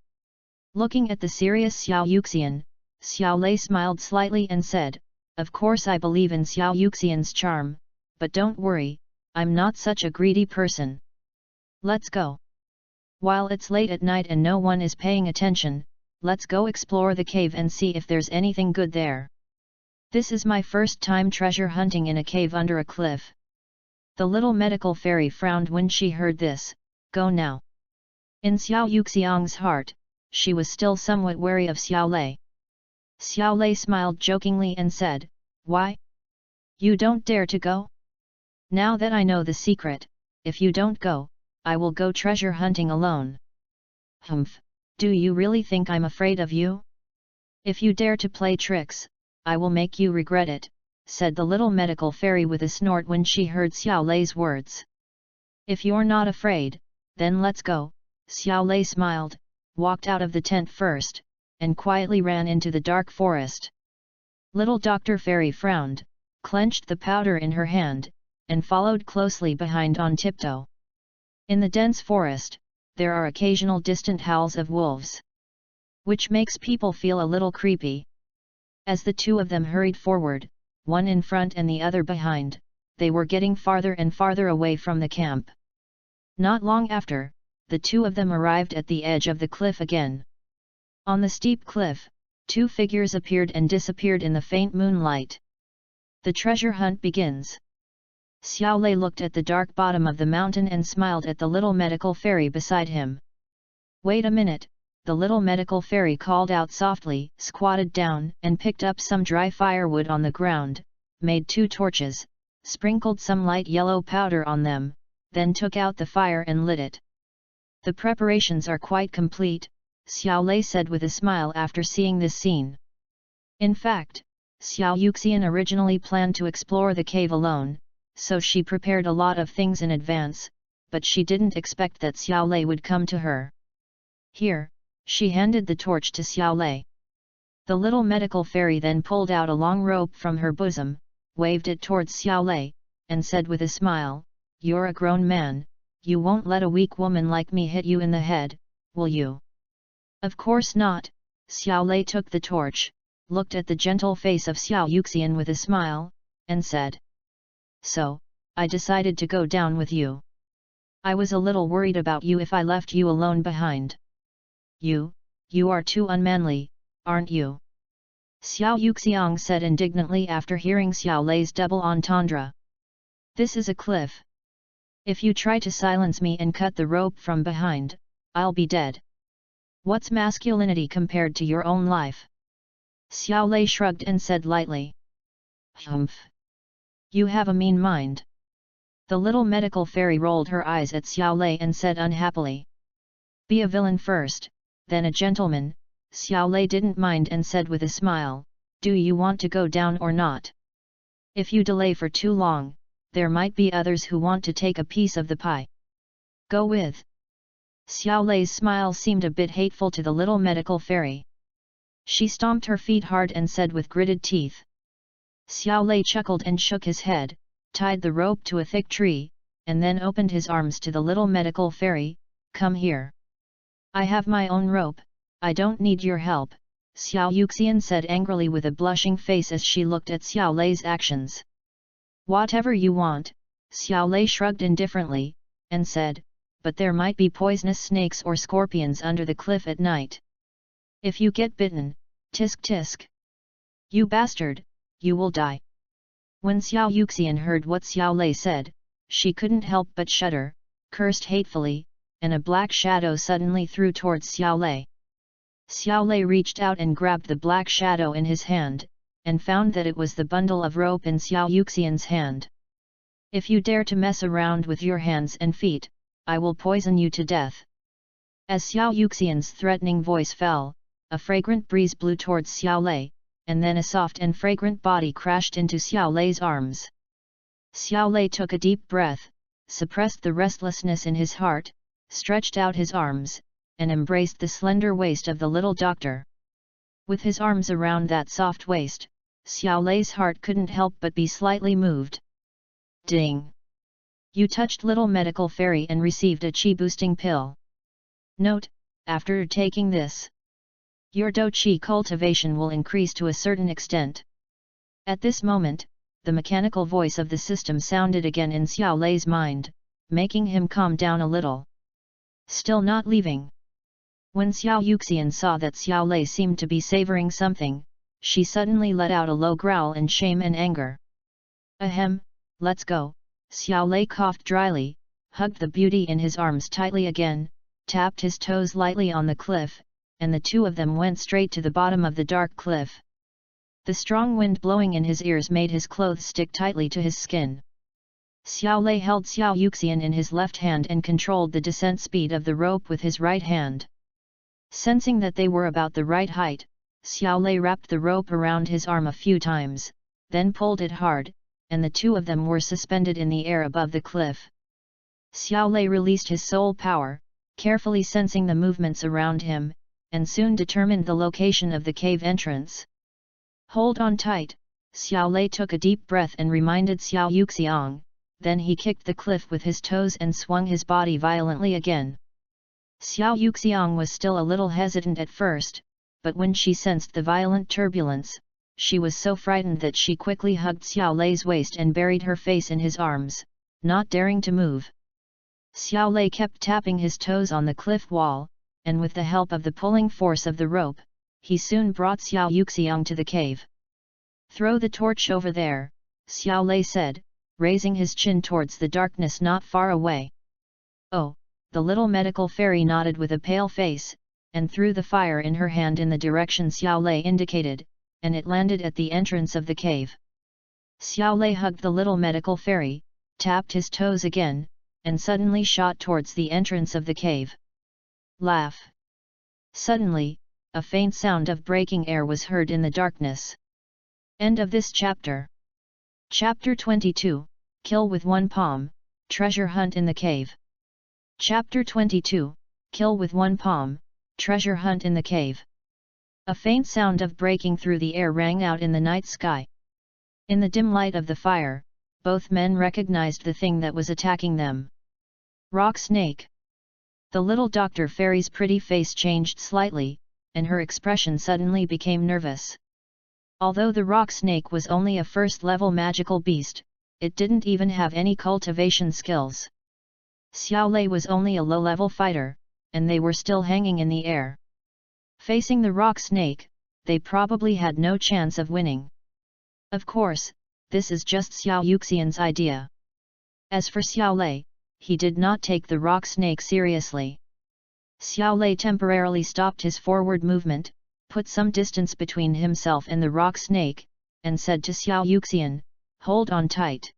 Looking at the serious Xiao Yuxian, Xiao Lei smiled slightly and said, "Of course I believe in Xiao Yuxian's charm, but don't worry, I'm not such a greedy person. Let's go. While it's late at night and no one is paying attention, let's go explore the cave and see if there's anything good there. This is my first time treasure hunting in a cave under a cliff." The little medical fairy frowned when she heard this. "Go now." In Xiao Yuxiang's heart, she was still somewhat wary of Xiao Lei. Xiao Lei smiled jokingly and said, "Why? You don't dare to go? Now that I know the secret, if you don't go, I will go treasure hunting alone." "Humph, do you really think I'm afraid of you? If you dare to play tricks, I will make you regret it," said the little medical fairy with a snort when she heard Xiao Lei's words. "If you're not afraid, then let's go," Xiao Lei smiled, walked out of the tent first, and quietly ran into the dark forest. Little Dr. Fairy frowned, clenched the powder in her hand, and followed closely behind on tiptoe. In the dense forest, there are occasional distant howls of wolves, which makes people feel a little creepy. As the two of them hurried forward, one in front and the other behind, they were getting farther and farther away from the camp. Not long after, the two of them arrived at the edge of the cliff again. On the steep cliff, two figures appeared and disappeared in the faint moonlight. The treasure hunt begins. Xiao Lei looked at the dark bottom of the mountain and smiled at the little medical fairy beside him. "Wait a minute," the little medical fairy called out softly, squatted down and picked up some dry firewood on the ground, made 2 torches, sprinkled some light yellow powder on them, then took out the fire and lit it. The preparations are quite complete, Xiao Lei said with a smile after seeing this scene. In fact, Xiao Yuxian originally planned to explore the cave alone, so she prepared a lot of things in advance, but she didn't expect that Xiao Lei would come to her. Here, she handed the torch to Xiao Lei. The little medical fairy then pulled out a long rope from her bosom, waved it towards Xiao Lei, and said with a smile, "You're a grown man, you won't let a weak woman like me hit you in the head, will you?" "Of course not." Xiao Lei took the torch, looked at the gentle face of Xiao Yuxian with a smile, and said, "So, I decided to go down with you. I was a little worried about you if I left you alone behind." You are too unmanly, aren't you?" Xiao Yuxiang said indignantly after hearing Xiao Lei's double entendre. "This is a cliff. If you try to silence me and cut the rope from behind, I'll be dead. What's masculinity compared to your own life?" Xiao Lei shrugged and said lightly, "Humph. You have a mean mind." The little medical fairy rolled her eyes at Xiao Lei and said unhappily, "Be a villain first, then a gentleman." Xiao Lei didn't mind and said with a smile, "Do you want to go down or not? If you delay for too long, there might be others who want to take a piece of the pie. Go with." Xiao Lei's smile seemed a bit hateful to the little medical fairy. She stomped her feet hard and said with gritted teeth. Xiao Lei chuckled and shook his head, tied the rope to a thick tree, and then opened his arms to the little medical fairy. "Come here. I have my own rope, I don't need your help," Xiao Yuxian said angrily with a blushing face as she looked at Xiao Lei's actions. "Whatever you want," Xiao Lei shrugged indifferently, and said, "but there might be poisonous snakes or scorpions under the cliff at night. If you get bitten, tisk tisk. You bastard, you will die." When Xiao Yuxian heard what Xiao Lei said, she couldn't help but shudder, cursed hatefully, and a black shadow suddenly threw towards Xiao Lei. Xiao Lei reached out and grabbed the black shadow in his hand, and found that it was the bundle of rope in Xiao Yuxian's hand. "If you dare to mess around with your hands and feet, I will poison you to death." As Xiao Yuxian's threatening voice fell, a fragrant breeze blew towards Xiao Lei, and then a soft and fragrant body crashed into Xiao Lei's arms. Xiao Lei took a deep breath, suppressed the restlessness in his heart, stretched out his arms, and embraced the slender waist of the little doctor. With his arms around that soft waist, Xiao Lei's heart couldn't help but be slightly moved. Ding! You touched little medical fairy and received a chi-boosting pill. Note: after taking this, your dou chi cultivation will increase to a certain extent. At this moment, the mechanical voice of the system sounded again in Xiao Lei's mind, making him calm down a little. Still not leaving. When Xiao Yuxian saw that Xiao Lei seemed to be savoring something, she suddenly let out a low growl in shame and anger. "Ahem, let's go." Xiao Lei coughed dryly, hugged the beauty in his arms tightly again, tapped his toes lightly on the cliff, and the two of them went straight to the bottom of the dark cliff. The strong wind blowing in his ears made his clothes stick tightly to his skin. Xiao Lei held Xiao Yuxian in his left hand and controlled the descent speed of the rope with his right hand. Sensing that they were about the right height, Xiao Lei wrapped the rope around his arm a few times, then pulled it hard, and the two of them were suspended in the air above the cliff. Xiao Lei released his soul power, carefully sensing the movements around him, and soon determined the location of the cave entrance. "Hold on tight." Xiao Lei took a deep breath and reminded Xiao Yuxiang, then he kicked the cliff with his toes and swung his body violently again. Xiao Yuxiang was still a little hesitant at first, but when she sensed the violent turbulence, she was so frightened that she quickly hugged Xiao Lei's waist and buried her face in his arms, not daring to move. Xiao Lei kept tapping his toes on the cliff wall, and with the help of the pulling force of the rope, he soon brought Xiao Yuxiang to the cave. "Throw the torch over there," Xiao Lei said, raising his chin towards the darkness not far away. "Oh," the little medical fairy nodded with a pale face, and threw the fire in her hand in the direction Xiao Lei indicated, and it landed at the entrance of the cave. Xiao Lei hugged the little medical fairy, tapped his toes again, and suddenly shot towards the entrance of the cave. Laugh! Suddenly, a faint sound of breaking air was heard in the darkness. End of this chapter. Chapter 22, Kill with One Palm, Treasure Hunt in the Cave. Chapter 22, Kill with One Palm, Treasure Hunt in the Cave. A faint sound of breaking through the air rang out in the night sky. In the dim light of the fire, both men recognized the thing that was attacking them. Rock snake. The little Dr. Fairy's pretty face changed slightly, and her expression suddenly became nervous. Although the rock snake was only a first-level magical beast, it didn't even have any cultivation skills. Xiao Lei was only a low-level fighter, and they were still hanging in the air. Facing the rock snake, they probably had no chance of winning. Of course, this is just Xiao Yuxian's idea. As for Xiao Lei, he did not take the rock snake seriously. Xiao Lei temporarily stopped his forward movement, put some distance between himself and the rock snake, and said to Xiao Yuxian, "Hold on tight.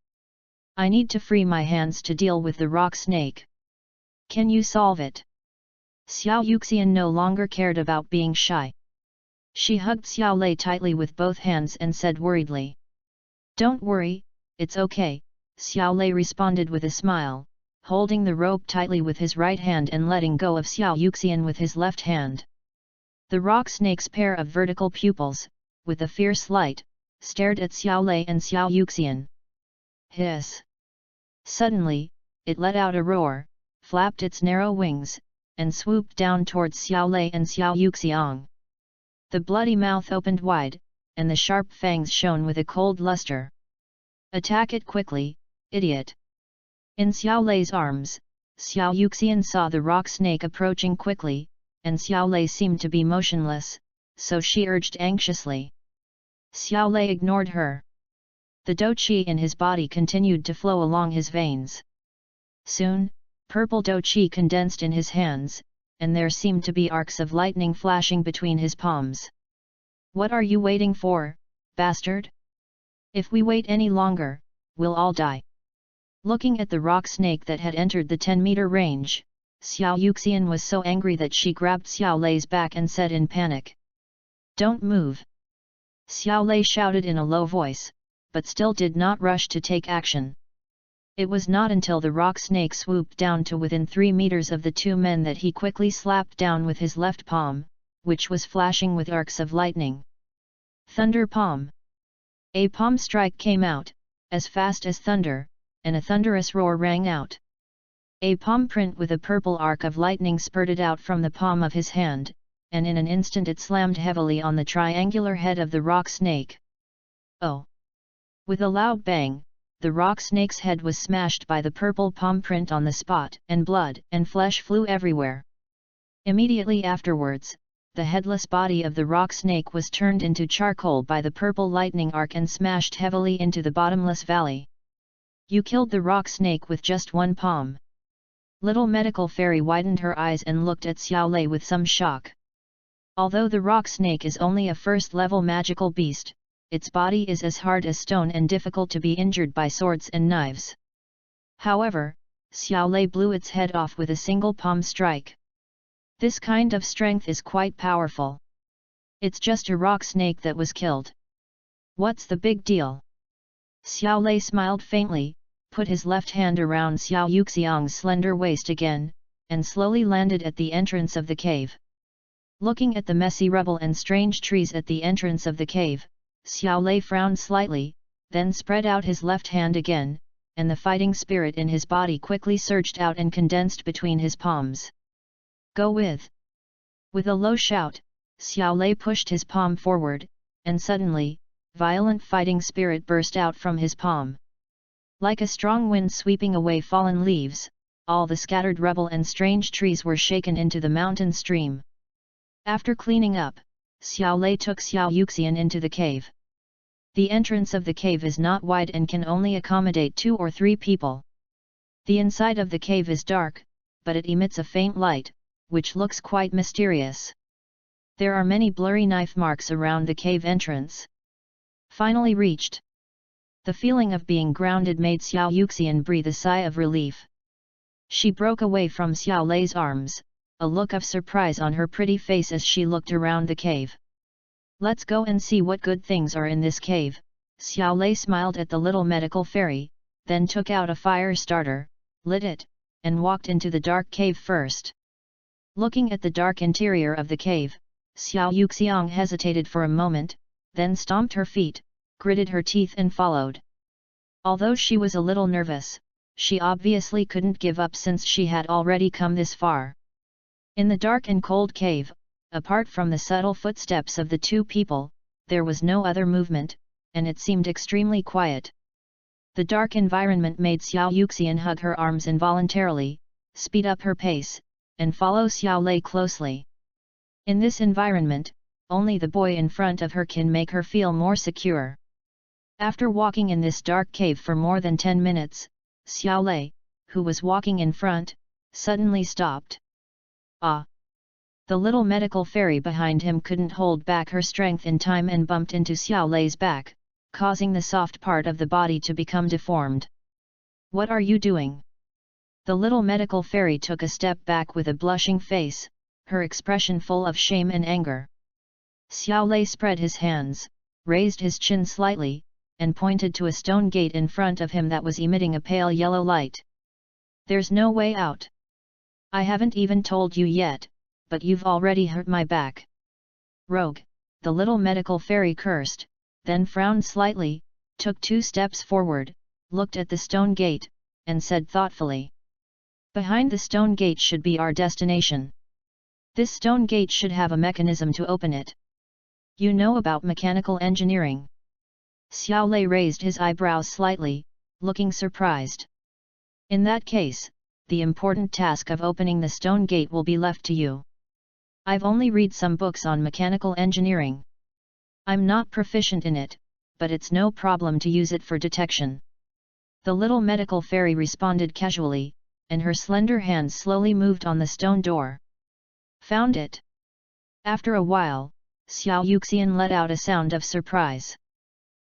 I need to free my hands to deal with the rock snake. Can you solve it?" Xiao Yuxian no longer cared about being shy. She hugged Xiao Lei tightly with both hands and said worriedly, "Don't worry, it's okay," Xiao Lei responded with a smile, holding the rope tightly with his right hand and letting go of Xiao Yuxian with his left hand. The rock snake's pair of vertical pupils, with a fierce light, stared at Xiao Lei and Xiao Yuxian. Hiss! Suddenly, it let out a roar, flapped its narrow wings, and swooped down towards Xiao Lei and Xiao Yuxian. The bloody mouth opened wide, and the sharp fangs shone with a cold luster. "Attack it quickly, idiot!" In Xiao Lei's arms, Xiao Yuxian saw the rock snake approaching quickly, and Xiao Lei seemed to be motionless, so she urged anxiously. Xiao Lei ignored her. The dou qi in his body continued to flow along his veins. Soon, purple dou qi condensed in his hands, and there seemed to be arcs of lightning flashing between his palms. "What are you waiting for, bastard? If we wait any longer, we'll all die." Looking at the rock snake that had entered the 10-meter range, Xiao Yuxian was so angry that she grabbed Xiao Lei's back and said in panic, "Don't move." Xiao Lei shouted in a low voice, but still did not rush to take action. It was not until the rock snake swooped down to within 3 meters of the two men that he quickly slapped down with his left palm, which was flashing with arcs of lightning. Thunder palm. A palm strike came out, as fast as thunder, and a thunderous roar rang out. A palm print with a purple arc of lightning spurted out from the palm of his hand, and in an instant it slammed heavily on the triangular head of the rock snake. Oh! With a loud bang, the rock snake's head was smashed by the purple palm print on the spot, and blood and flesh flew everywhere. Immediately afterwards, the headless body of the rock snake was turned into charcoal by the purple lightning arc and smashed heavily into the bottomless valley. "You killed the rock snake with just one palm." Little medical fairy widened her eyes and looked at Xiao Lei with some shock. Although the rock snake is only a first-level magical beast, its body is as hard as stone and difficult to be injured by swords and knives. However, Xiao Lei blew its head off with a single palm strike. This kind of strength is quite powerful. It's just a rock snake that was killed. What's the big deal? Xiao Lei smiled faintly, put his left hand around Xiao Yuxiang's slender waist again, and slowly landed at the entrance of the cave. Looking at the messy rubble and strange trees at the entrance of the cave, Xiao Lei frowned slightly, then spread out his left hand again, and the fighting spirit in his body quickly surged out and condensed between his palms. "Go with!" With a low shout, Xiao Lei pushed his palm forward, and suddenly, violent fighting spirit burst out from his palm. Like a strong wind sweeping away fallen leaves, all the scattered rubble and strange trees were shaken into the mountain stream. After cleaning up, Xiao Lei took Xiao Yuxian into the cave. The entrance of the cave is not wide and can only accommodate 2 or 3 people. The inside of the cave is dark, but it emits a faint light, which looks quite mysterious. There are many blurry knife marks around the cave entrance. Finally reached. The feeling of being grounded made Xiao Yuxian breathe a sigh of relief. She broke away from Xiao Lei's arms, a look of surprise on her pretty face as she looked around the cave. Let's go and see what good things are in this cave. Xiao Lei smiled at the little medical fairy, then took out a fire starter, lit it, and walked into the dark cave first. Looking at the dark interior of the cave, Xiao Yuxiang hesitated for a moment, then stomped her feet, gritted her teeth and followed. Although she was a little nervous, she obviously couldn't give up since she had already come this far. In the dark and cold cave, apart from the subtle footsteps of the two people, there was no other movement, and it seemed extremely quiet. The dark environment made Xiao Yuxian hug her arms involuntarily, speed up her pace, and follow Xiao Lei closely. In this environment, only the boy in front of her can make her feel more secure. After walking in this dark cave for more than 10 minutes, Xiao Lei, who was walking in front, suddenly stopped. Ah! The little medical fairy behind him couldn't hold back her strength in time and bumped into Xiao Lei's back, causing the soft part of the body to become deformed. What are you doing? The little medical fairy took a step back with a blushing face, her expression full of shame and anger. Xiao Lei spread his hands, raised his chin slightly, and pointed to a stone gate in front of him that was emitting a pale yellow light. There's no way out. I haven't even told you yet, but you've already hurt my back. Rogue, the little medical fairy cursed, then frowned slightly, took 2 steps forward, looked at the stone gate, and said thoughtfully. Behind the stone gate should be our destination. This stone gate should have a mechanism to open it. You know about mechanical engineering? Xiao Lei raised his eyebrows slightly, looking surprised. In that case, the important task of opening the stone gate will be left to you. I've only read some books on mechanical engineering. I'm not proficient in it, but it's no problem to use it for detection. The little medical fairy responded casually, and her slender hands slowly moved on the stone door. Found it. After a while, Xiao Yuxian let out a sound of surprise.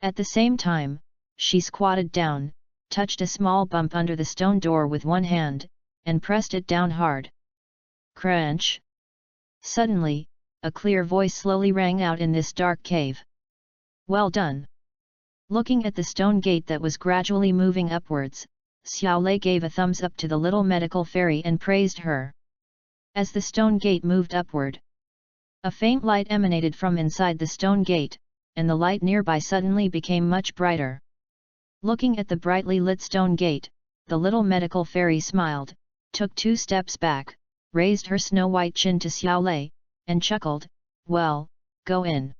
At the same time, she squatted down, touched a small bump under the stone door with one hand, and pressed it down hard. Crunch! Suddenly, a clear voice slowly rang out in this dark cave. Well done! Looking at the stone gate that was gradually moving upwards, Xiao Lei gave a thumbs up to the little medical fairy and praised her. As the stone gate moved upward, a faint light emanated from inside the stone gate, and the light nearby suddenly became much brighter. Looking at the brightly lit stone gate, the little medical fairy smiled, took 2 steps back, raised her snow-white chin to Xiao Lei, and chuckled, well, go in.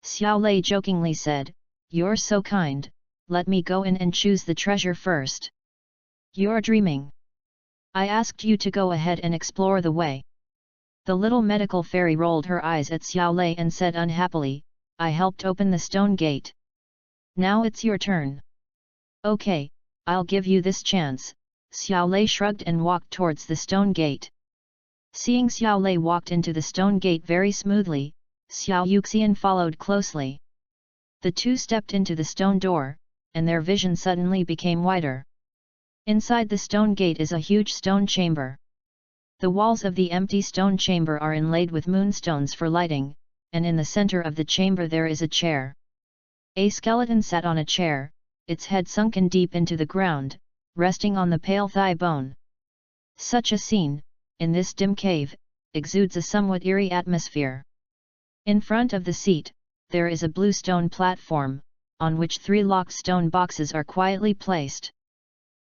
Xiao Lei jokingly said, you're so kind, let me go in and choose the treasure first. You're dreaming. I asked you to go ahead and explore the way. The little medical fairy rolled her eyes at Xiao Lei and said unhappily, I helped open the stone gate. Now it's your turn. Okay, I'll give you this chance. Xiao Lei shrugged and walked towards the stone gate. Seeing Xiao Lei walked into the stone gate very smoothly, Xiao Yuxian followed closely. The two stepped into the stone door, and their vision suddenly became wider. Inside the stone gate is a huge stone chamber. The walls of the empty stone chamber are inlaid with moonstones for lighting, and in the center of the chamber there is a chair. A skeleton sat on a chair, its head sunken deep into the ground, resting on the pale thigh bone. Such a scene, in this dim cave, exudes a somewhat eerie atmosphere. In front of the seat, there is a blue stone platform, on which 3 locked stone boxes are quietly placed.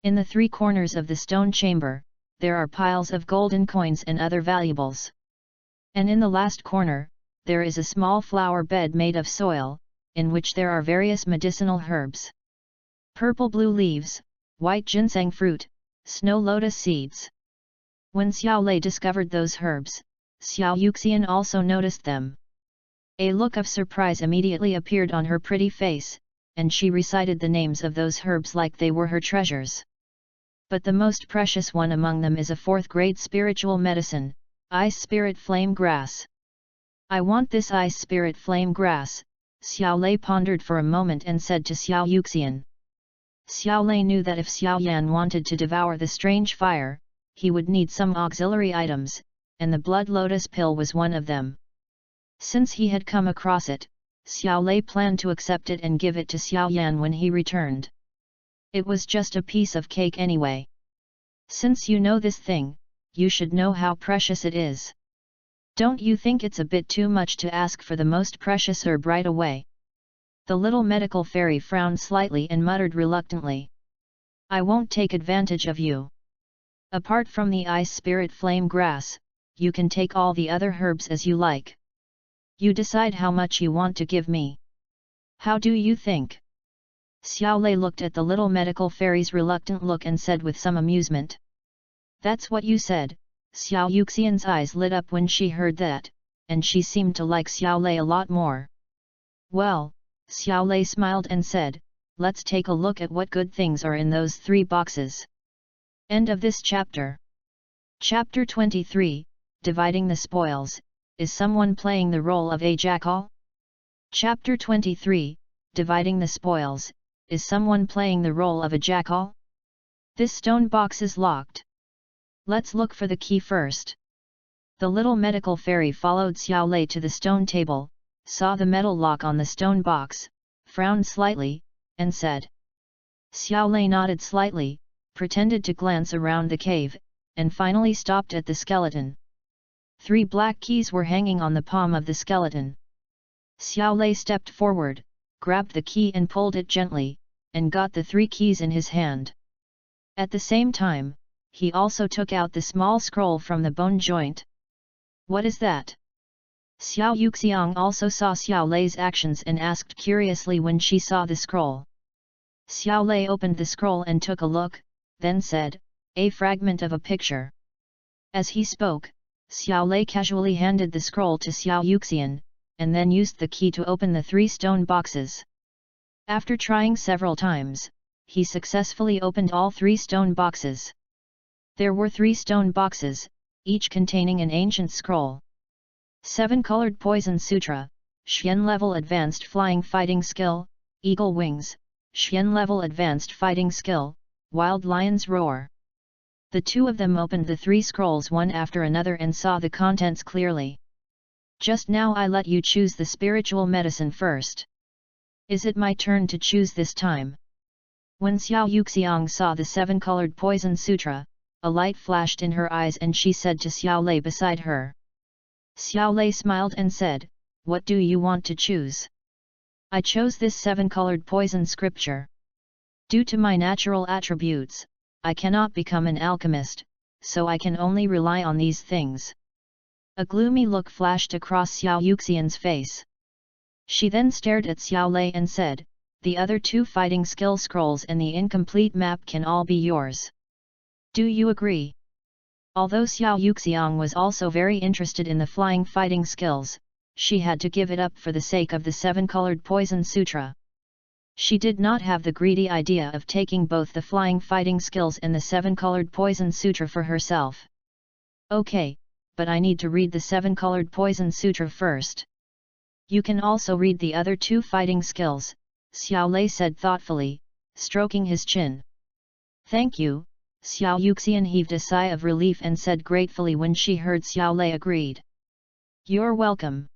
In the 3 corners of the stone chamber, there are piles of golden coins and other valuables. And in the last corner, there is a small flower bed made of soil, in which there are various medicinal herbs. Purple-blue leaves, white ginseng fruit, snow lotus seeds. When Xiao Lei discovered those herbs, Xiao Yuxian also noticed them. A look of surprise immediately appeared on her pretty face, and she recited the names of those herbs like they were her treasures. But the most precious one among them is a 4th-grade spiritual medicine, Ice Spirit Flame Grass. I want this Ice Spirit Flame Grass, Xiao Lei pondered for a moment and said to Xiao Yuxian. Xiao Lei knew that if Xiao Yan wanted to devour the strange fire, he would need some auxiliary items, and the blood lotus pill was one of them. Since he had come across it, Xiao Lei planned to accept it and give it to Xiao Yan when he returned. It was just a piece of cake anyway. Since you know this thing, you should know how precious it is. Don't you think it's a bit too much to ask for the most precious herb right away? The little medical fairy frowned slightly and muttered reluctantly. I won't take advantage of you. Apart from the ice spirit flame grass, you can take all the other herbs as you like. You decide how much you want to give me. How do you think? Xiao Lei looked at the little medical fairy's reluctant look and said with some amusement. That's what you said. Xiao Yuxian's eyes lit up when she heard that, and she seemed to like Xiao Lei a lot more. Well, Xiao Lei smiled and said, let's take a look at what good things are in those 3 boxes. End of this chapter. Chapter 23, Dividing the Spoils. Is someone playing the role of a jackal? Chapter 23, Dividing the Spoils. Is someone playing the role of a jackal? This stone box is locked. Let's look for the key first. The little medical fairy followed Xiao Lei to the stone table, saw the metal lock on the stone box, frowned slightly, and said. Xiao Lei nodded slightly, pretended to glance around the cave, and finally stopped at the skeleton. 3 black keys were hanging on the palm of the skeleton. Xiao Lei stepped forward, grabbed the key and pulled it gently, and got the 3 keys in his hand. At the same time, he also took out the small scroll from the bone joint. What is that? Xiao Yuxiang also saw Xiao Lei's actions and asked curiously when she saw the scroll. Xiao Lei opened the scroll and took a look, then said, a fragment of a picture. As he spoke, Xiao Lei casually handed the scroll to Xiao Yuxian, and then used the key to open the 3 stone boxes. After trying several times, he successfully opened all 3 stone boxes. There were 3 stone boxes, each containing an ancient scroll. 7-colored Poison Sutra, Xian level Advanced Flying Fighting Skill, Eagle Wings, Xian level Advanced Fighting Skill, Wild Lion's Roar. The 2 of them opened the 3 scrolls one after another and saw the contents clearly. Just now I let you choose the spiritual medicine first. Is it my turn to choose this time? When Xiao Yuxiang saw the 7-colored Poison Sutra, a light flashed in her eyes and she said to Xiao Lei beside her. Xiao Lei smiled and said, what do you want to choose? I chose this 7-colored poison scripture. Due to my natural attributes, I cannot become an alchemist, so I can only rely on these things. A gloomy look flashed across Xiao Yuxian's face. She then stared at Xiao Lei and said, the other 2 fighting skill scrolls and the incomplete map can all be yours. Do you agree? Although Xiao Yuxiang was also very interested in the flying fighting skills, she had to give it up for the sake of the 7-colored Poison Sutra. She did not have the greedy idea of taking both the flying fighting skills and the 7-colored Poison Sutra for herself. Okay, but I need to read the 7-colored Poison Sutra first. You can also read the other 2 fighting skills, Xiao Lei said thoughtfully, stroking his chin. Thank you. Xiao Yuxian heaved a sigh of relief and said gratefully when she heard Xiao Lei agreed. You're welcome.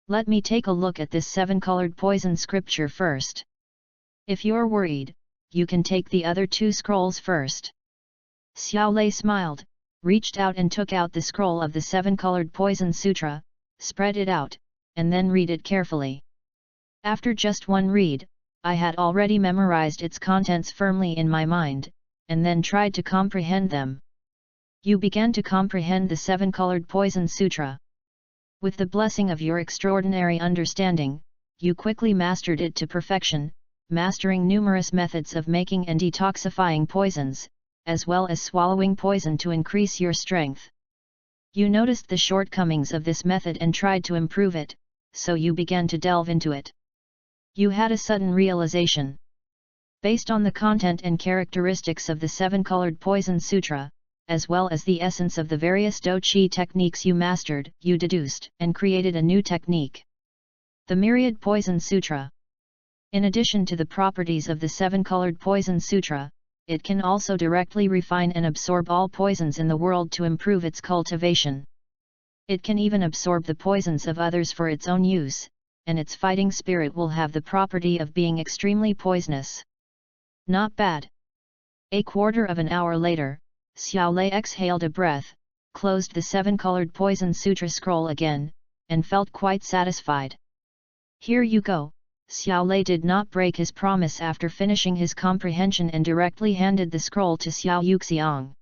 Let me take a look at this 7-colored poison scripture first. If you're worried, you can take the other 2 scrolls first. Xiao Lei smiled, reached out and took out the scroll of the 7-colored poison sutra, spread it out, and then read it carefully. After just one read, I had already memorized its contents firmly in my mind, and then tried to comprehend them. You began to comprehend the 7-colored Poison Sutra. With the blessing of your extraordinary understanding, you quickly mastered it to perfection, mastering numerous methods of making and detoxifying poisons, as well as swallowing poison to increase your strength. You noticed the shortcomings of this method and tried to improve it, so you began to delve into it. You had a sudden realization. Based on the content and characteristics of the 7-colored Poison Sutra, as well as the essence of the various Do Chi techniques you mastered, you deduced and created a new technique. The Myriad Poison Sutra. In addition to the properties of the seven-colored Poison Sutra, it can also directly refine and absorb all poisons in the world to improve its cultivation. It can even absorb the poisons of others for its own use, and its fighting spirit will have the property of being extremely poisonous. Not bad. A quarter of an hour later, Xiao Lei exhaled a breath, closed the seven-colored Poison Sutra scroll again, and felt quite satisfied. Here you go. Xiao Lei did not break his promise after finishing his comprehension and directly handed the scroll to Xiao Yuxiang.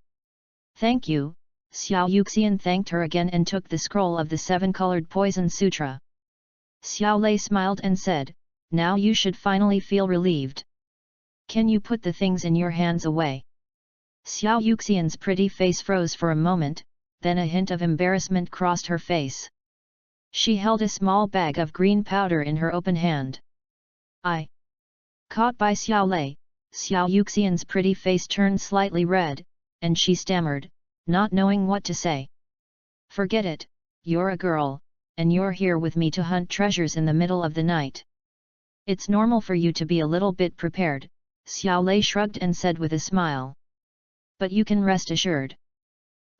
Thank you. Xiao Yuxian thanked her again and took the scroll of the seven-colored Poison Sutra. Xiao Lei smiled and said, now you should finally feel relieved. Can you put the things in your hands away? Xiao Yuxian's pretty face froze for a moment, then a hint of embarrassment crossed her face. She held a small bag of green powder in her open hand. Caught by Xiao Lei, Xiao Yuxian's pretty face turned slightly red, and she stammered, not knowing what to say. Forget it, you're a girl, and you're here with me to hunt treasures in the middle of the night. It's normal for you to be a little bit prepared, Xiao Lei shrugged and said with a smile. But you can rest assured.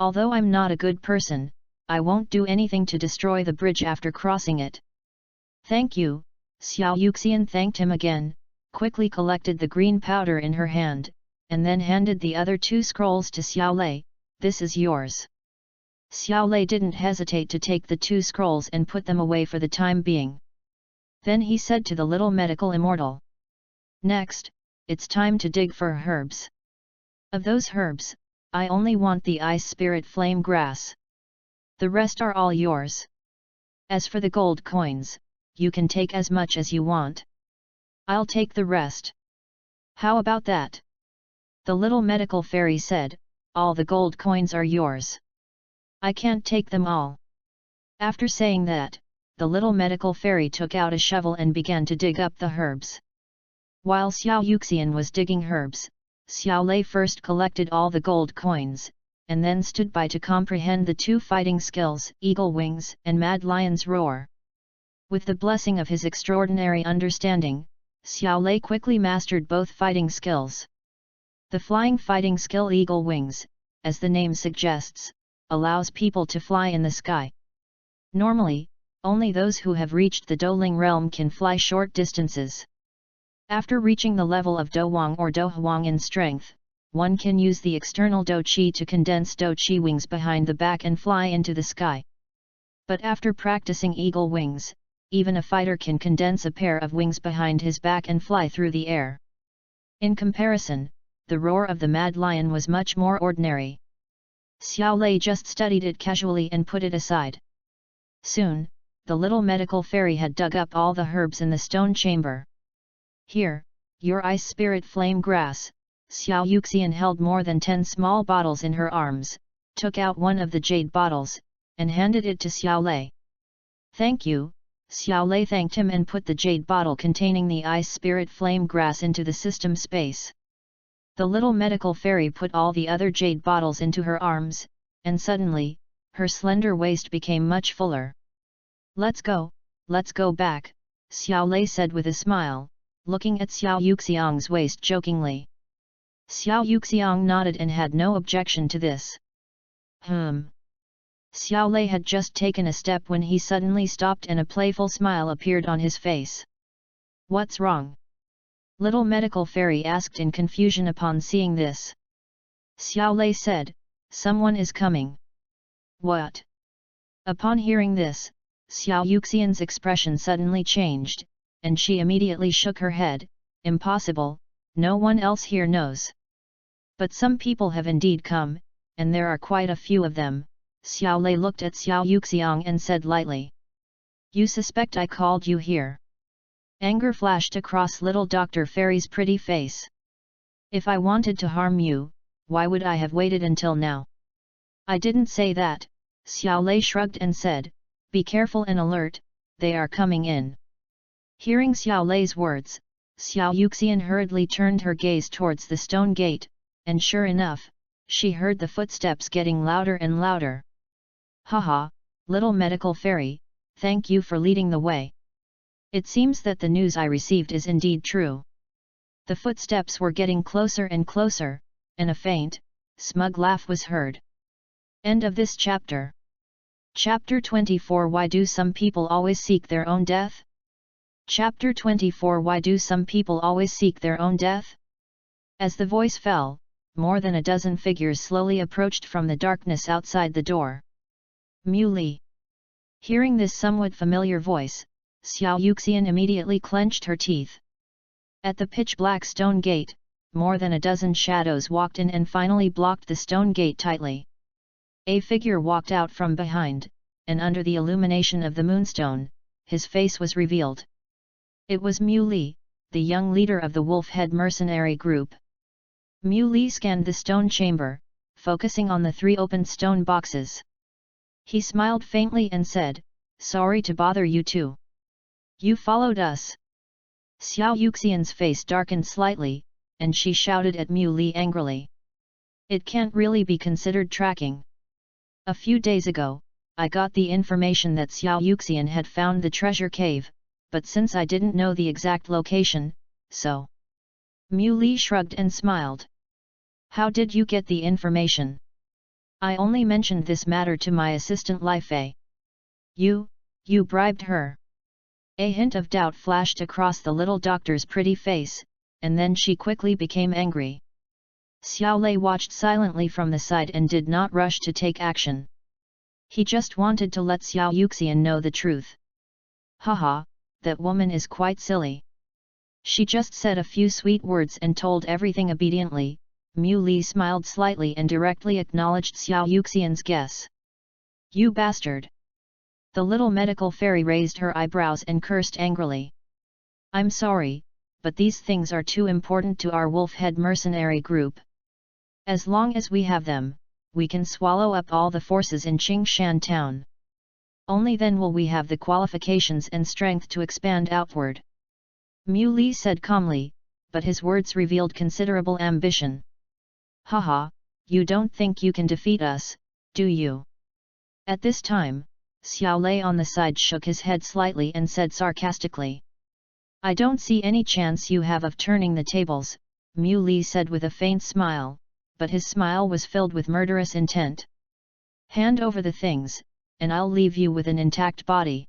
Although I'm not a good person, I won't do anything to destroy the bridge after crossing it. Thank you. Xiao Yuxian thanked him again, quickly collected the green powder in her hand, and then handed the other two scrolls to Xiao Lei. This is yours. Xiao Lei didn't hesitate to take the two scrolls and put them away for the time being. Then he said to the little medical immortal. Next, it's time to dig for herbs. Of those herbs, I only want the ice spirit flame grass. The rest are all yours. As for the gold coins, you can take as much as you want. I'll take the rest. How about that? The little medical fairy said, all the gold coins are yours. I can't take them all. After saying that, the little medical fairy took out a shovel and began to dig up the herbs. While Xiao Yuxian was digging herbs, Xiao Lei first collected all the gold coins, and then stood by to comprehend the two fighting skills, Eagle Wings and Mad Lion's Roar. With the blessing of his extraordinary understanding, Xiao Lei quickly mastered both fighting skills. The flying fighting skill Eagle Wings, as the name suggests, allows people to fly in the sky. Normally, only those who have reached the Douling realm can fly short distances. After reaching the level of Do Wang or Do Huang in strength, one can use the external Do Qi to condense Do Qi wings behind the back and fly into the sky. But after practicing Eagle Wings, even a fighter can condense a pair of wings behind his back and fly through the air. In comparison, the roar of the Mad Lion was much more ordinary. Xiao Lei just studied it casually and put it aside. Soon, the little medical fairy had dug up all the herbs in the stone chamber. Here, your ice spirit flame grass. Xiao Yuxian held more than 10 small bottles in her arms, took out one of the jade bottles, and handed it to Xiao Lei. Thank you. Xiao Lei thanked him and put the jade bottle containing the ice spirit flame grass into the system space. The little medical fairy put all the other jade bottles into her arms, and suddenly, her slender waist became much fuller. Let's go back, Xiao Lei said with a smile, looking at Xiao Yuxiang's waist jokingly. Xiao Yuxiang nodded and had no objection to this. Xiao Lei had just taken a step when he suddenly stopped and a playful smile appeared on his face. What's wrong? Little medical fairy asked in confusion upon seeing this. Xiao Lei said, someone is coming. What? Upon hearing this, Xiao Yuxian's expression suddenly changed, and she immediately shook her head. Impossible, no one else here knows. But some people have indeed come, and there are quite a few of them. Xiao Lei looked at Xiao Yuxiang and said lightly. You suspect I called you here? Anger flashed across little Dr. Fairy's pretty face. If I wanted to harm you, why would I have waited until now? I didn't say that, Xiao Lei shrugged and said, be careful and alert, they are coming in. Hearing Xiao Lei's words, Xiao Yuxian hurriedly turned her gaze towards the stone gate, and sure enough, she heard the footsteps getting louder and louder. Haha, little medical fairy, thank you for leading the way. It seems that the news I received is indeed true. The footsteps were getting closer and closer, and a faint, smug laugh was heard. End of this chapter. Chapter 24. Why do some people always seek their own death? Chapter 24. Why do some people always seek their own death? As the voice fell, more than a dozen figures slowly approached from the darkness outside the door. Muley. Hearing this somewhat familiar voice, Xiao Yuxian immediately clenched her teeth. At the pitch-black stone gate, more than a dozen shadows walked in and finally blocked the stone gate tightly. A figure walked out from behind, and under the illumination of the moonstone, his face was revealed. It was Muley, the young leader of the Wolf-Head mercenary group. Muley scanned the stone chamber, focusing on the 3 open stone boxes. He smiled faintly and said, "Sorry to bother you two. You followed us." Xiao Yuxian's face darkened slightly, and she shouted at Muley angrily. "It can't really be considered tracking. A few days ago, I got the information that Xiao Yuxian had found the treasure cave, but since I didn't know the exact location, so..." Muley shrugged and smiled. "How did you get the information?" "I only mentioned this matter to my assistant Li Fei." You bribed her?" A hint of doubt flashed across the little doctor's pretty face, and then she quickly became angry. Xiao Lei watched silently from the side and did not rush to take action. He just wanted to let Xiao Yuxian know the truth. "Haha, that woman is quite silly. She just said a few sweet words and told everything obediently." Muley smiled slightly and directly acknowledged Xiao Yuxian's guess. "You bastard!" The little medical fairy raised her eyebrows and cursed angrily. "I'm sorry, but these things are too important to our Wolf-Head mercenary group. As long as we have them, we can swallow up all the forces in Qingshan town. Only then will we have the qualifications and strength to expand outward." Muley said calmly, but his words revealed considerable ambition. "Haha, you don't think you can defeat us, do you?" At this time, Xiao Lei on the side shook his head slightly and said sarcastically. "I don't see any chance you have of turning the tables," Muley said with a faint smile, but his smile was filled with murderous intent. "Hand over the things, and I'll leave you with an intact body.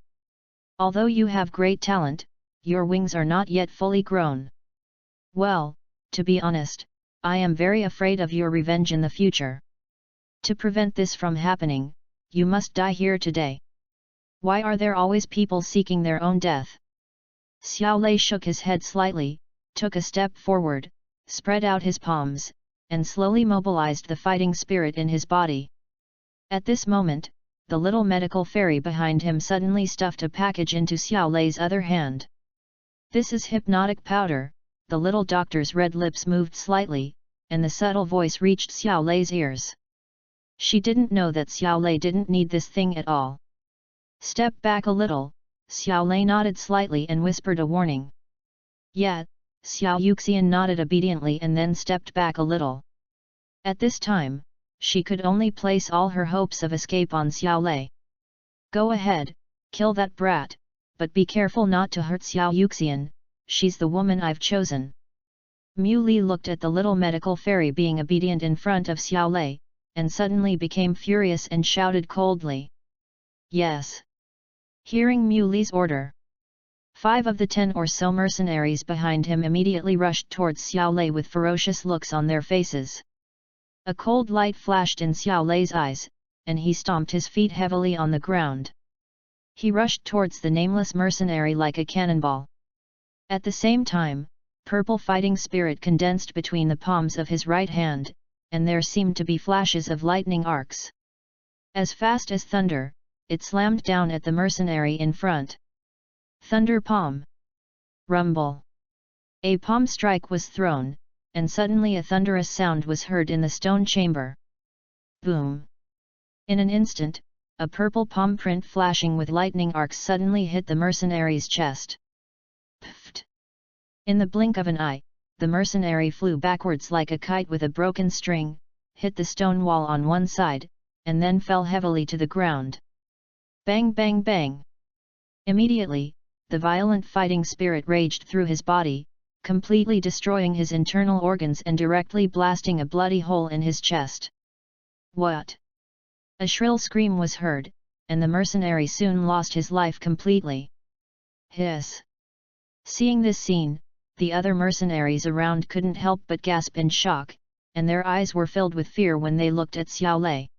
Although you have great talent, your wings are not yet fully grown. Well, to be honest, I am very afraid of your revenge in the future. To prevent this from happening, you must die here today. Why are there always people seeking their own death?" Xiao Lei shook his head slightly, took a step forward, spread out his palms, and slowly mobilized the fighting spirit in his body. At this moment, the little medical fairy behind him suddenly stuffed a package into Xiao Lei's other hand. "This is hypnotic powder." The little doctor's red lips moved slightly, and the subtle voice reached Xiao Lei's ears. She didn't know that Xiao Lei didn't need this thing at all. "Step back a little." Xiao Lei nodded slightly and whispered a warning. "Yeah." Xiao Yuxian nodded obediently and then stepped back a little. At this time, she could only place all her hopes of escape on Xiao Lei. "Go ahead, kill that brat, but be careful not to hurt Xiao Yuxian, she's the woman I've chosen." Muley looked at the little medical fairy being obedient in front of Xiao Lei, and suddenly became furious and shouted coldly. "Yes." Hearing Muley's order, 5 of the 10 or so mercenaries behind him immediately rushed towards Xiao Lei with ferocious looks on their faces. A cold light flashed in Xiao Lei's eyes, and he stomped his feet heavily on the ground. He rushed towards the nameless mercenary like a cannonball. At the same time, purple fighting spirit condensed between the palms of his right hand, and there seemed to be flashes of lightning arcs. As fast as thunder, it slammed down at the mercenary in front. Thunder palm. Rumble. A palm strike was thrown, and suddenly a thunderous sound was heard in the stone chamber. Boom! In an instant, a purple palm print flashing with lightning arcs suddenly hit the mercenary's chest. Pfft! In the blink of an eye, the mercenary flew backwards like a kite with a broken string, hit the stone wall on one side, and then fell heavily to the ground. Bang bang bang! Immediately, the violent fighting spirit raged through his body, completely destroying his internal organs and directly blasting a bloody hole in his chest. What? A shrill scream was heard, and the mercenary soon lost his life completely. Hiss! Seeing this scene, the other mercenaries around couldn't help but gasp in shock, and their eyes were filled with fear when they looked at Xiao Lei.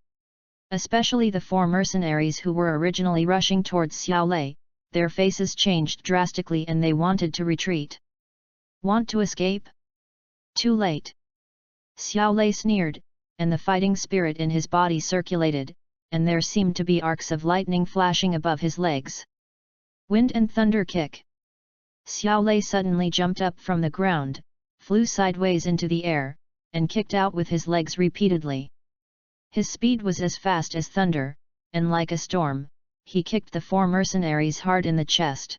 Especially the 4 mercenaries who were originally rushing towards Xiao Lei, their faces changed drastically and they wanted to retreat. Want to escape? Too late. Xiao Lei sneered, and the fighting spirit in his body circulated, and there seemed to be arcs of lightning flashing above his legs. Wind and thunder kick. Xiao Lei suddenly jumped up from the ground, flew sideways into the air, and kicked out with his legs repeatedly. His speed was as fast as thunder, and like a storm, he kicked the 4 mercenaries hard in the chest.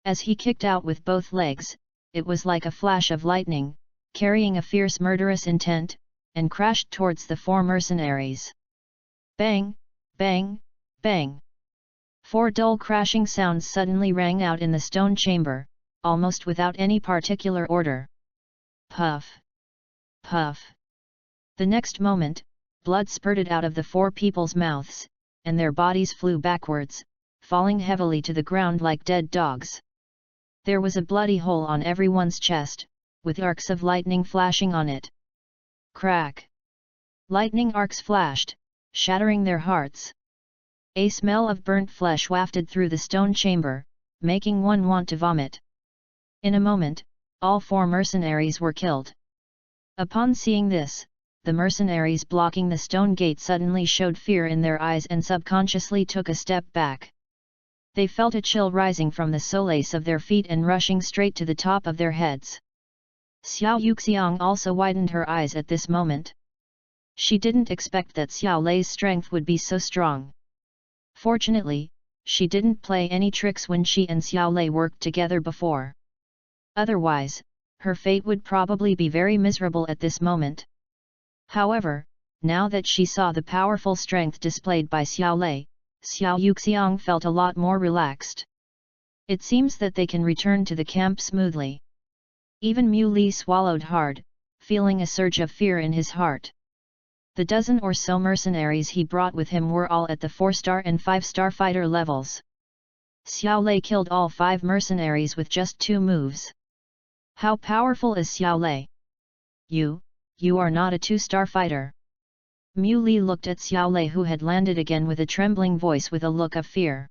As he kicked out with both legs, it was like a flash of lightning, carrying a fierce murderous intent, and crashed towards the 4 mercenaries. Bang! Bang! Bang! 4 dull crashing sounds suddenly rang out in the stone chamber, almost without any particular order. Puff! Puff! The next moment, blood spurted out of the 4 people's mouths, and their bodies flew backwards, falling heavily to the ground like dead dogs. There was a bloody hole on everyone's chest, with arcs of lightning flashing on it. Crack! Lightning arcs flashed, shattering their hearts. A smell of burnt flesh wafted through the stone chamber, making one want to vomit. In a moment, all 4 mercenaries were killed. Upon seeing this, the mercenaries blocking the stone gate suddenly showed fear in their eyes and subconsciously took a step back. They felt a chill rising from the soles of their feet and rushing straight to the top of their heads. Xiao Yuxiang also widened her eyes at this moment. She didn't expect that Xiao Lei's strength would be so strong. Fortunately, she didn't play any tricks when she and Xiao Lei worked together before. Otherwise, her fate would probably be very miserable at this moment. However, now that she saw the powerful strength displayed by Xiao Lei, Xiao Yuxiang felt a lot more relaxed. It seems that they can return to the camp smoothly. Even Mu Li swallowed hard, feeling a surge of fear in his heart. The dozen or so mercenaries he brought with him were all at the 4-star and 5-star fighter levels. Xiao Lei killed all 5 mercenaries with just 2 moves. How powerful is Xiao Lei? You are not a 2-star fighter. Mu Li looked at Xiao Lei, who had landed again with a trembling voice with a look of fear.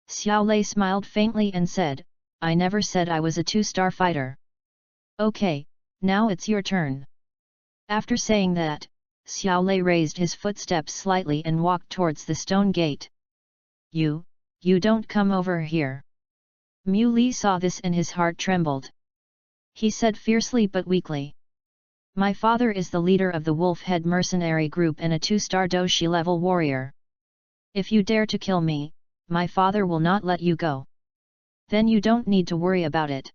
Xiao Lei smiled faintly and said, I never said I was a 2-star fighter. Okay, now it's your turn. After saying that, Xiao Lei raised his footsteps slightly and walked towards the stone gate. You don't come over here. Mu Li saw this and his heart trembled. He said fiercely but weakly. My father is the leader of the Wolf Head mercenary group and a 2-star Doshi level warrior. If you dare to kill me, my father will not let you go. Then you don't need to worry about it.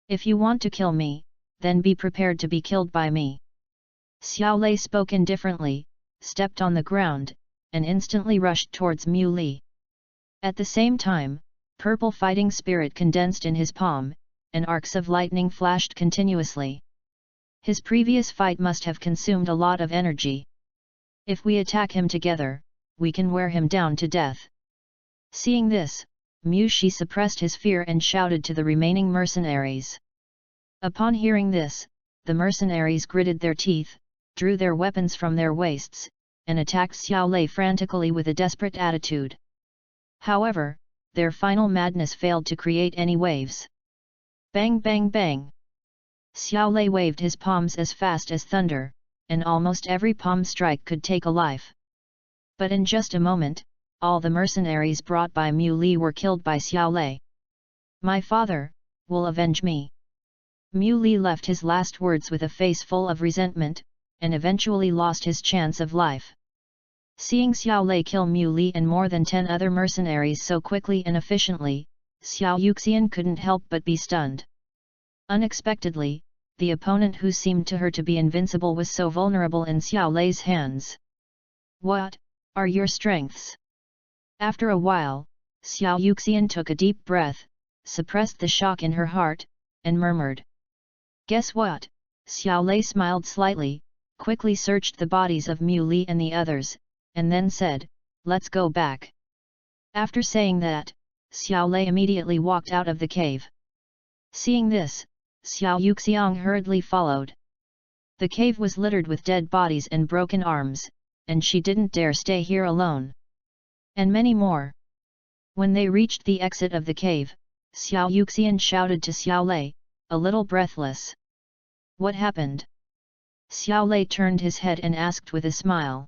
If you want to kill me, then be prepared to be killed by me. Xiao Lei spoke indifferently, stepped on the ground, and instantly rushed towards Mu Li. At the same time, purple fighting spirit condensed in his palm, and arcs of lightning flashed continuously. His previous fight must have consumed a lot of energy. If we attack him together, we can wear him down to death. Seeing this, Mu Shi suppressed his fear and shouted to the remaining mercenaries. Upon hearing this, the mercenaries gritted their teeth, drew their weapons from their waists, and attacked Xiao Lei frantically with a desperate attitude. However, their final madness failed to create any waves. Bang bang bang! Xiao Lei waved his palms as fast as thunder, and almost every palm strike could take a life. But in just a moment, all the mercenaries brought by Mu Li were killed by Xiao Lei. My father will avenge me. Mu Li left his last words with a face full of resentment, and eventually lost his chance of life. Seeing Xiao Lei kill Mu Li and more than 10 other mercenaries so quickly and efficiently, Xiao Yuxian couldn't help but be stunned. Unexpectedly, the opponent who seemed to her to be invincible was so vulnerable in Xiao Lei's hands. What are your strengths? After a while, Xiao Yuxian took a deep breath, suppressed the shock in her heart, and murmured. "Guess what?" Xiao Lei smiled slightly, quickly searched the bodies of Mu Li and the others, and then said, "Let's go back." After saying that, Xiao Lei immediately walked out of the cave. Seeing this, Xiao Yuxiang hurriedly followed. The cave was littered with dead bodies and broken arms, and she didn't dare stay here alone. And many more. When they reached the exit of the cave, Xiao Yuxian shouted to Xiao Lei, a little breathless. "What happened?" Xiao Lei turned his head and asked with a smile.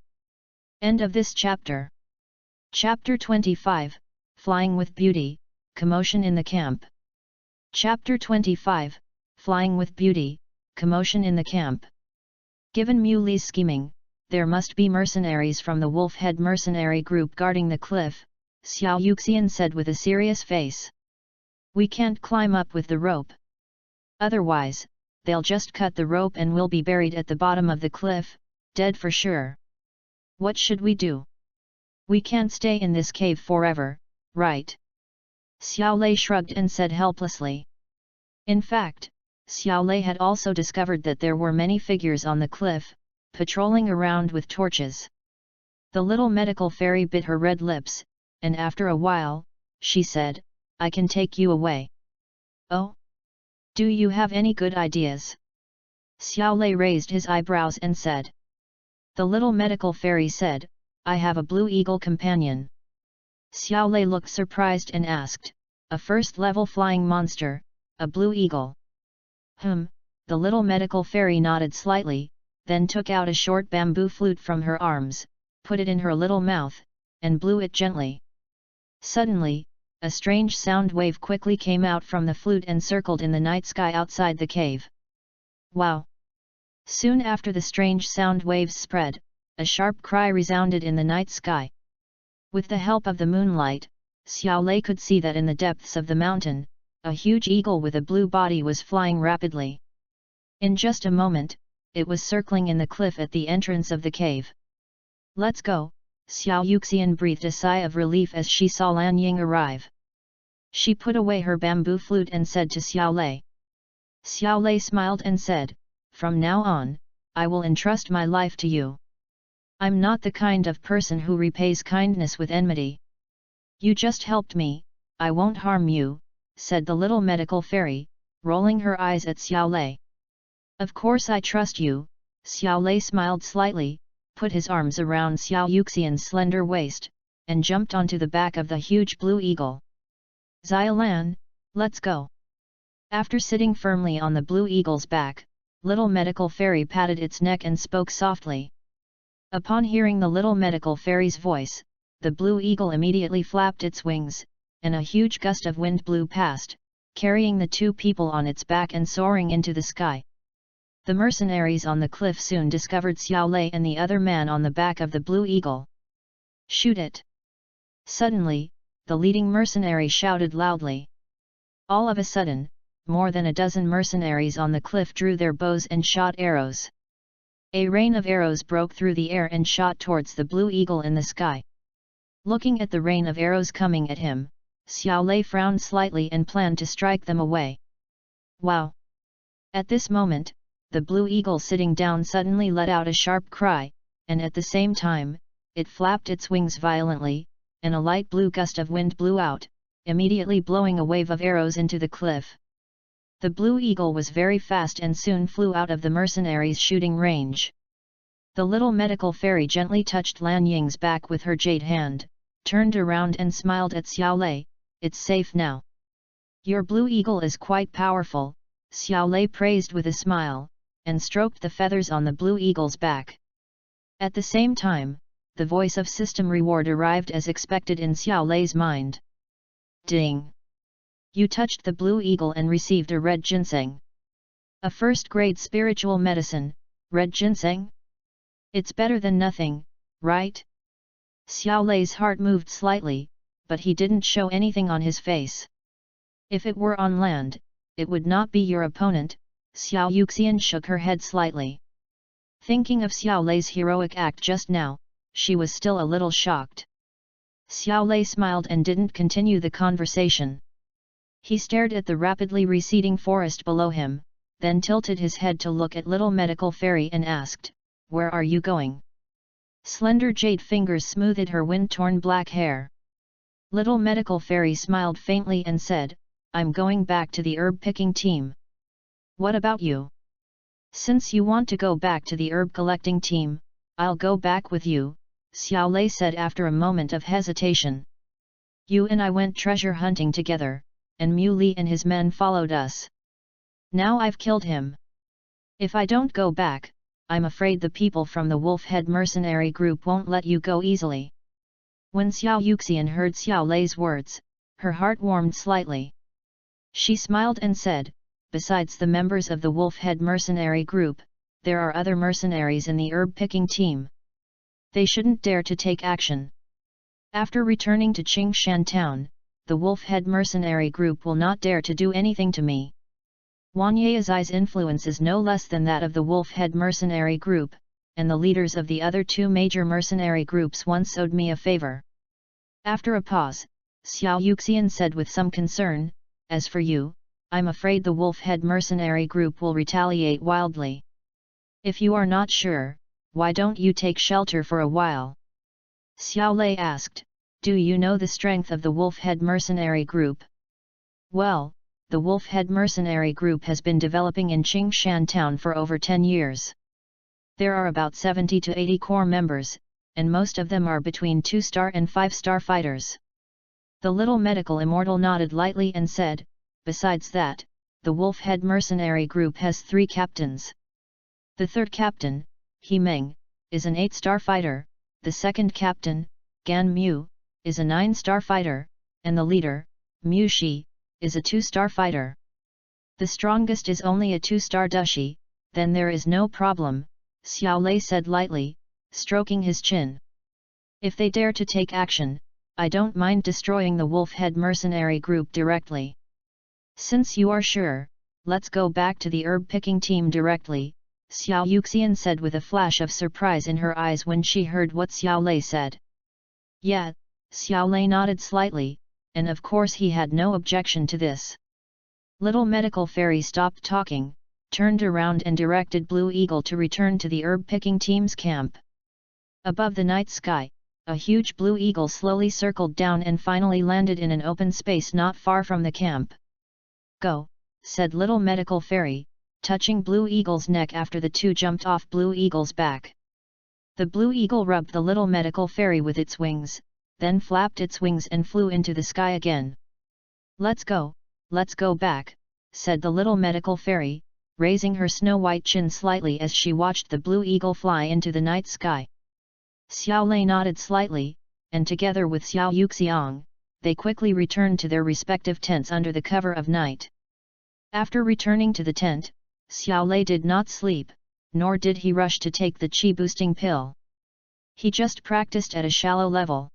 End of this chapter. Chapter 25, Flying with Beauty, Commotion in the Camp. Chapter 25, Flying with Beauty, Commotion in the Camp. Given Mu Li's scheming, there must be mercenaries from the Wolf Head mercenary group guarding the cliff, Xiao Yuxian said with a serious face. "We can't climb up with the rope. Otherwise, they'll just cut the rope and we'll be buried at the bottom of the cliff, dead for sure. What should we do? We can't stay in this cave forever, right?" Xiao Lei shrugged and said helplessly. In fact, Xiao Lei had also discovered that there were many figures on the cliff, patrolling around with torches. The little medical fairy bit her red lips, and after a while, she said, "I can take you away." "Oh? Do you have any good ideas?" Xiao Lei raised his eyebrows and said. The little medical fairy said, "I have a blue eagle companion." Xiao Lei looked surprised and asked, "A first-level flying monster, a blue eagle?" The little medical fairy nodded slightly, then took out a short bamboo flute from her arms, put it in her little mouth, and blew it gently. Suddenly, a strange sound wave quickly came out from the flute and circled in the night sky outside the cave. Wow! Soon after the strange sound waves spread, a sharp cry resounded in the night sky. With the help of the moonlight, Xiao Lei could see that in the depths of the mountain, a huge eagle with a blue body was flying rapidly. In just a moment, it was circling in the cliff at the entrance of the cave. "Let's go," Xiao Yuxian breathed a sigh of relief as she saw Lan Ying arrive. She put away her bamboo flute and said to Xiao Lei. Xiao Lei smiled and said, "From now on, I will entrust my life to you. I'm not the kind of person who repays kindness with enmity. You just helped me, I won't harm you," said the little medical fairy, rolling her eyes at Xiao Lei. "Of course I trust you," Xiao Lei smiled slightly, put his arms around Xiao Yuxian's slender waist, and jumped onto the back of the huge blue eagle. "Xiaolan, let's go." After sitting firmly on the blue eagle's back, little medical fairy patted its neck and spoke softly. Upon hearing the little medical fairy's voice, the blue eagle immediately flapped its wings, and a huge gust of wind blew past, carrying the two people on its back and soaring into the sky. The mercenaries on the cliff soon discovered Xiao Lei and the other man on the back of the blue eagle. "Shoot it!" Suddenly, the leading mercenary shouted loudly. All of a sudden, more than a dozen mercenaries on the cliff drew their bows and shot arrows. A rain of arrows broke through the air and shot towards the blue eagle in the sky. Looking at the rain of arrows coming at him, Xiao Lei frowned slightly and planned to strike them away. Wow! At this moment, the blue eagle sitting down suddenly let out a sharp cry, and at the same time, it flapped its wings violently, and a light blue gust of wind blew out, immediately blowing a wave of arrows into the cliff. The blue eagle was very fast and soon flew out of the mercenaries' shooting range. The little medical fairy gently touched Lan Ying's back with her jade hand, turned around and smiled at Xiao Lei. "It's safe now. Your blue eagle is quite powerful," Xiao Lei praised with a smile, and stroked the feathers on the blue eagle's back. At the same time, the voice of system reward arrived as expected in Xiao Lei's mind. Ding! You touched the blue eagle and received a red ginseng. A first-grade spiritual medicine, red ginseng? It's better than nothing, right? Xiao Lei's heart moved slightly, but he didn't show anything on his face. If it were on land, it would not be your opponent. Xiao Yuxian shook her head slightly. Thinking of Xiao Lei's heroic act just now, she was still a little shocked. Xiao Lei smiled and didn't continue the conversation. He stared at the rapidly receding forest below him, then tilted his head to look at Little Medical Fairy and asked, "Where are you going?" Slender jade fingers smoothed her wind-torn black hair. Little Medical Fairy smiled faintly and said, "I'm going back to the herb-picking team." "What about you?" "Since you want to go back to the herb-collecting team, I'll go back with you," Xiao Lei said after a moment of hesitation. "You and I went treasure hunting together, and Mu Li and his men followed us. Now I've killed him. If I don't go back, I'm afraid the people from the Wolf Head mercenary group won't let you go easily." When Xiao Yuxian heard Xiao Lei's words, her heart warmed slightly. She smiled and said, "Besides the members of the Wolf Head mercenary group, there are other mercenaries in the herb-picking team. They shouldn't dare to take action. After returning to Qingshan town, the Wolf Head mercenary group will not dare to do anything to me." Wang Yaozai's influence is no less than that of the Wolf Head mercenary group, and the leaders of the other two major mercenary groups once owed me a favor. After a pause, Xiao Yuxian said with some concern, "As for you, I'm afraid the Wolf Head mercenary group will retaliate wildly. If you are not sure, why don't you take shelter for a while?" Xiao Lei asked, "Do you know the strength of the Wolf Head mercenary group?" "Well, the Wolf Head mercenary group has been developing in Qingshan town for over 10 years. There are about 70 to 80 core members, and most of them are between 2-star and 5-star fighters." The little medical immortal nodded lightly and said, "Besides that, the Wolf Head mercenary group has 3 captains. The third captain, He Meng, is an 8-star fighter, the second captain, Gan Mu, is a 9-star fighter, and the leader, Mu Shi, is a 2-star fighter. The strongest is only a 2-star dushi, then there is no problem," Xiao Lei said lightly, stroking his chin. "If they dare to take action, I don't mind destroying the Wolf Head mercenary group directly. Since you are sure, let's go back to the herb-picking team directly," Xiao Yuxian said with a flash of surprise in her eyes when she heard what Xiao Lei said. "Yeah," Xiao Lei nodded slightly, and of course he had no objection to this. Little Medical Fairy stopped talking, turned around and directed Blue Eagle to return to the herb-picking team's camp. Above the night sky, a huge blue eagle slowly circled down and finally landed in an open space not far from the camp. "Go," said Little Medical Fairy, touching Blue Eagle's neck after the two jumped off Blue Eagle's back. The Blue Eagle rubbed the Little Medical Fairy with its wings, then flapped its wings and flew into the sky again. Let's go back," said the Little Medical Fairy, raising her snow-white chin slightly as she watched the Blue Eagle fly into the night sky. Xiao Lei nodded slightly, and together with Xiao Yuxiang, they quickly returned to their respective tents under the cover of night. After returning to the tent, Xiao Lei did not sleep, nor did he rush to take the qi-boosting pill. He just practiced at a shallow level.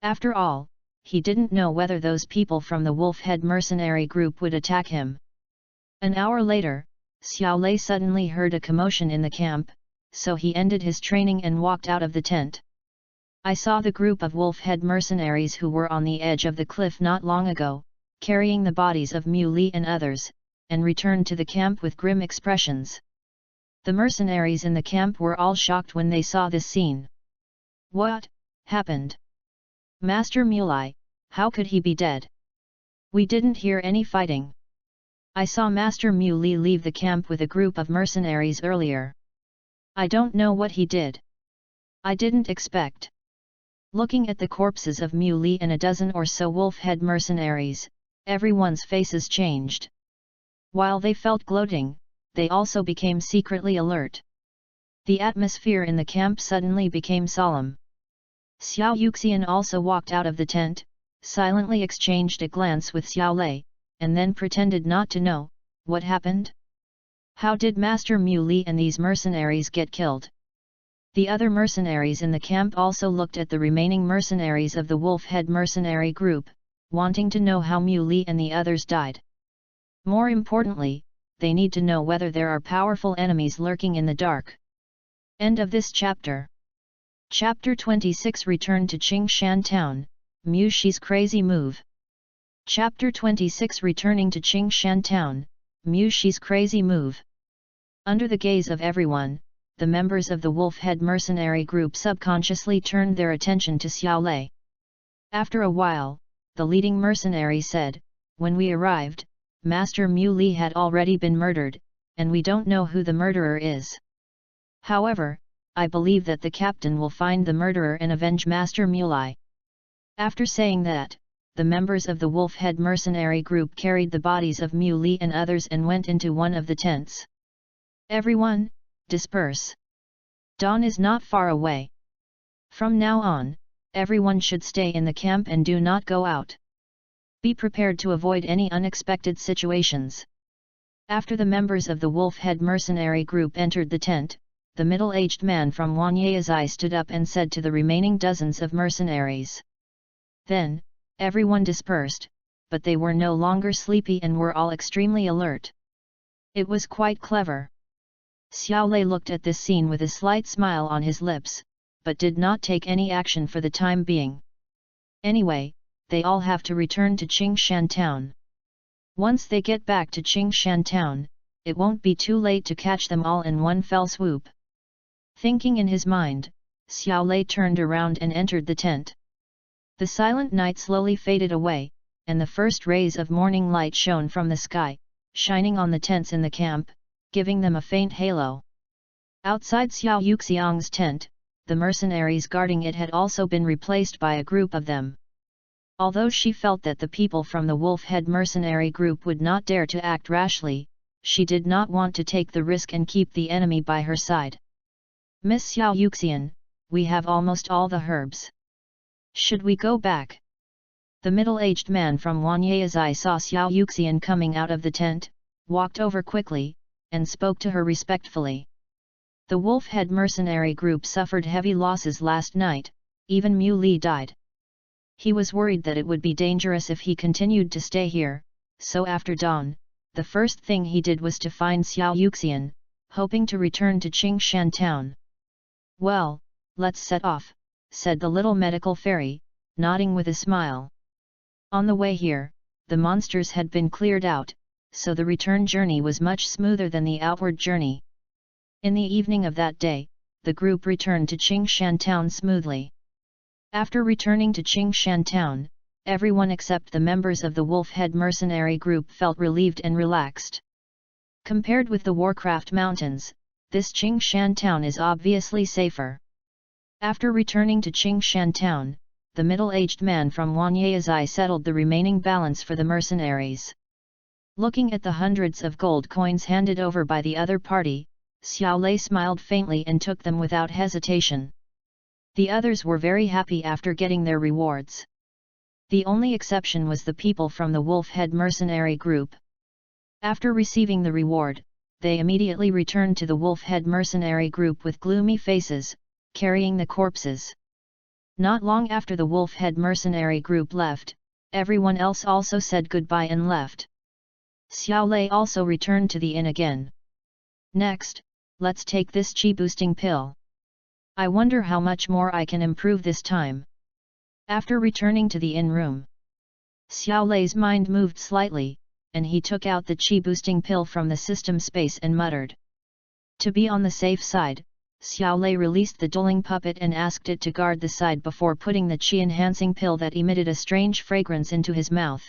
After all, he didn't know whether those people from the Wolf Head mercenary group would attack him. An hour later, Xiao Lei suddenly heard a commotion in the camp, so he ended his training and walked out of the tent. "I saw the group of Wolf Head mercenaries who were on the edge of the cliff not long ago, carrying the bodies of Mu Li and others, and returned to the camp with grim expressions. The mercenaries in the camp were all shocked when they saw this scene. What happened? Master Mu Li, how could he be dead? We didn't hear any fighting. I saw Master Mu Li leave the camp with a group of mercenaries earlier. I don't know what he did. I didn't expect." Looking at the corpses of Mu Li and a dozen or so Wolf Head mercenaries, everyone's faces changed. While they felt gloating, they also became secretly alert. The atmosphere in the camp suddenly became solemn. Xiao Yuxian also walked out of the tent, silently exchanged a glance with Xiao Lei, and then pretended not to know. What happened? How did Master Mu Li and these mercenaries get killed? The other mercenaries in the camp also looked at the remaining mercenaries of the Wolf Head mercenary group, wanting to know how Mu Li and the others died. More importantly, they need to know whether there are powerful enemies lurking in the dark. End of this chapter. Chapter 26 Return to Qingshan Town, Mu Shi's crazy move. Chapter 26 Returning to Qingshan Town, Mu Shi's Crazy Move. Under the gaze of everyone, the members of the Wolf-Head mercenary group subconsciously turned their attention to Xiao Lei. After a while, the leading mercenary said, "When we arrived, Master Mu Li had already been murdered, and we don't know who the murderer is. However, I believe that the captain will find the murderer and avenge Master Mu Li." After saying that, the members of the Wolf-Head mercenary group carried the bodies of Mu Li and others and went into one of the tents. "Everyone, disperse. Dawn is not far away. From now on, everyone should stay in the camp and do not go out. Be prepared to avoid any unexpected situations." After the members of the Wolf-Head mercenary group entered the tent, the middle-aged man from Wanyazai stood up and said to the remaining dozens of mercenaries. Then, everyone dispersed, but they were no longer sleepy and were all extremely alert. It was quite clever. Xiao Lei looked at this scene with a slight smile on his lips, but did not take any action for the time being. Anyway, they all have to return to Qingshan Town. Once they get back to Qingshan Town, it won't be too late to catch them all in one fell swoop. Thinking in his mind, Xiao Lei turned around and entered the tent. The silent night slowly faded away, and the first rays of morning light shone from the sky, shining on the tents in the camp, giving them a faint halo. Outside Xiao Yuxiang's tent, the mercenaries guarding it had also been replaced by a group of them. Although she felt that the people from the Wolf-Head mercenary group would not dare to act rashly, she did not want to take the risk and keep the enemy by her side. "Miss Xiao Yuxian, we have almost all the herbs. Should we go back?" The middle-aged man from Wanyazai saw Xiao Yuxian coming out of the tent, walked over quickly, and spoke to her respectfully. The Wolf-Head mercenary group suffered heavy losses last night, even Mu Li died. He was worried that it would be dangerous if he continued to stay here, so after dawn, the first thing he did was to find Xiao Yuxian, hoping to return to Qingshan Town. "Well, let's set off," said the little medical fairy, nodding with a smile. On the way here, the monsters had been cleared out, so the return journey was much smoother than the outward journey. In the evening of that day, the group returned to Qingshan Town smoothly. After returning to Qingshan Town, everyone except the members of the Wolf-Head mercenary group felt relieved and relaxed. Compared with the Warcraft Mountains, this Qingshan Town is obviously safer. After returning to Qingshan Town, the middle-aged man from Wanyazai settled the remaining balance for the mercenaries. Looking at the hundreds of gold coins handed over by the other party, Xiao Lei smiled faintly and took them without hesitation. The others were very happy after getting their rewards. The only exception was the people from the Wolf-Head mercenary group. After receiving the reward, they immediately returned to the Wolf-Head mercenary group with gloomy faces, carrying the corpses. Not long after the Wolf-Head mercenary group left, everyone else also said goodbye and left. Xiao Lei also returned to the inn again. "Next, let's take this chi-boosting pill. I wonder how much more I can improve this time." After returning to the inn room, Xiao Lei's mind moved slightly, and he took out the chi-boosting pill from the system space and muttered. To be on the safe side, Xiao Lei released the dueling puppet and asked it to guard the side before putting the chi-enhancing pill that emitted a strange fragrance into his mouth.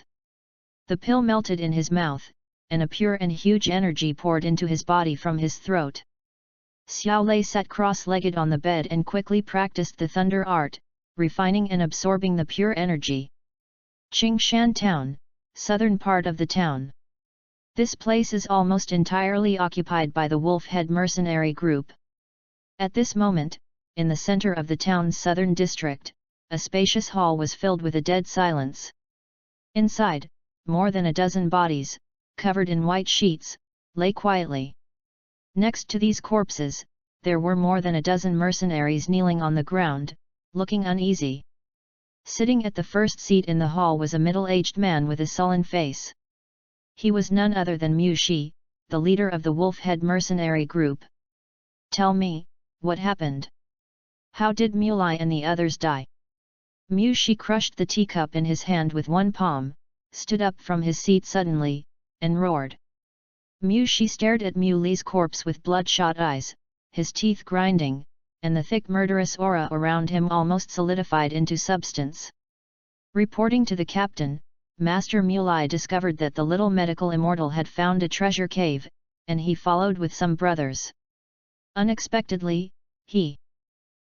The pill melted in his mouth, and a pure and huge energy poured into his body from his throat. Xiao Lei sat cross-legged on the bed and quickly practiced the thunder art, refining and absorbing the pure energy. Qingshan Town, southern part of the town. This place is almost entirely occupied by the Wolf-Head mercenary group. At this moment, in the center of the town's southern district, a spacious hall was filled with a dead silence. Inside, more than a dozen bodies, covered in white sheets, lay quietly. Next to these corpses, there were more than a dozen mercenaries kneeling on the ground, looking uneasy. Sitting at the first seat in the hall was a middle-aged man with a sullen face. He was none other than Mu Shi, the leader of the Wolf-Head mercenary group. "Tell me, what happened? How did Mu Li and the others die?" Mu Shi crushed the teacup in his hand with one palm, stood up from his seat suddenly, and roared. Mu Shi stared at Mu Li's corpse with bloodshot eyes, his teeth grinding, and the thick murderous aura around him almost solidified into substance. Reporting to the captain, Master Mu Li discovered that the little medical immortal had found a treasure cave, and he followed with some brothers. Unexpectedly,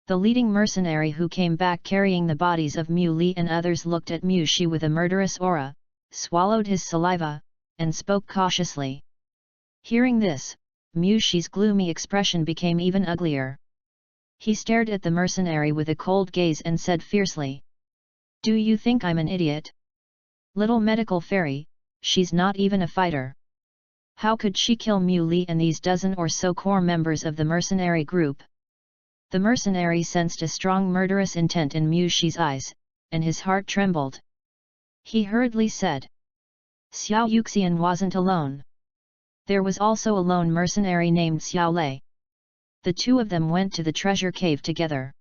the leading mercenary who came back carrying the bodies of Mu Li and others looked at Mu Shi with a murderous aura, swallowed his saliva, and spoke cautiously. Hearing this, Mu Shi's gloomy expression became even uglier. He stared at the mercenary with a cold gaze and said fiercely, "Do you think I'm an idiot? Little medical fairy, she's not even a fighter. How could she kill Mu Li and these dozen or so core members of the mercenary group?" The mercenary sensed a strong murderous intent in Mu Shi's eyes, and his heart trembled. He hurriedly said, "Xiao Yuxian wasn't alone. There was also a lone mercenary named Xiao Lei. The two of them went to the treasure cave together.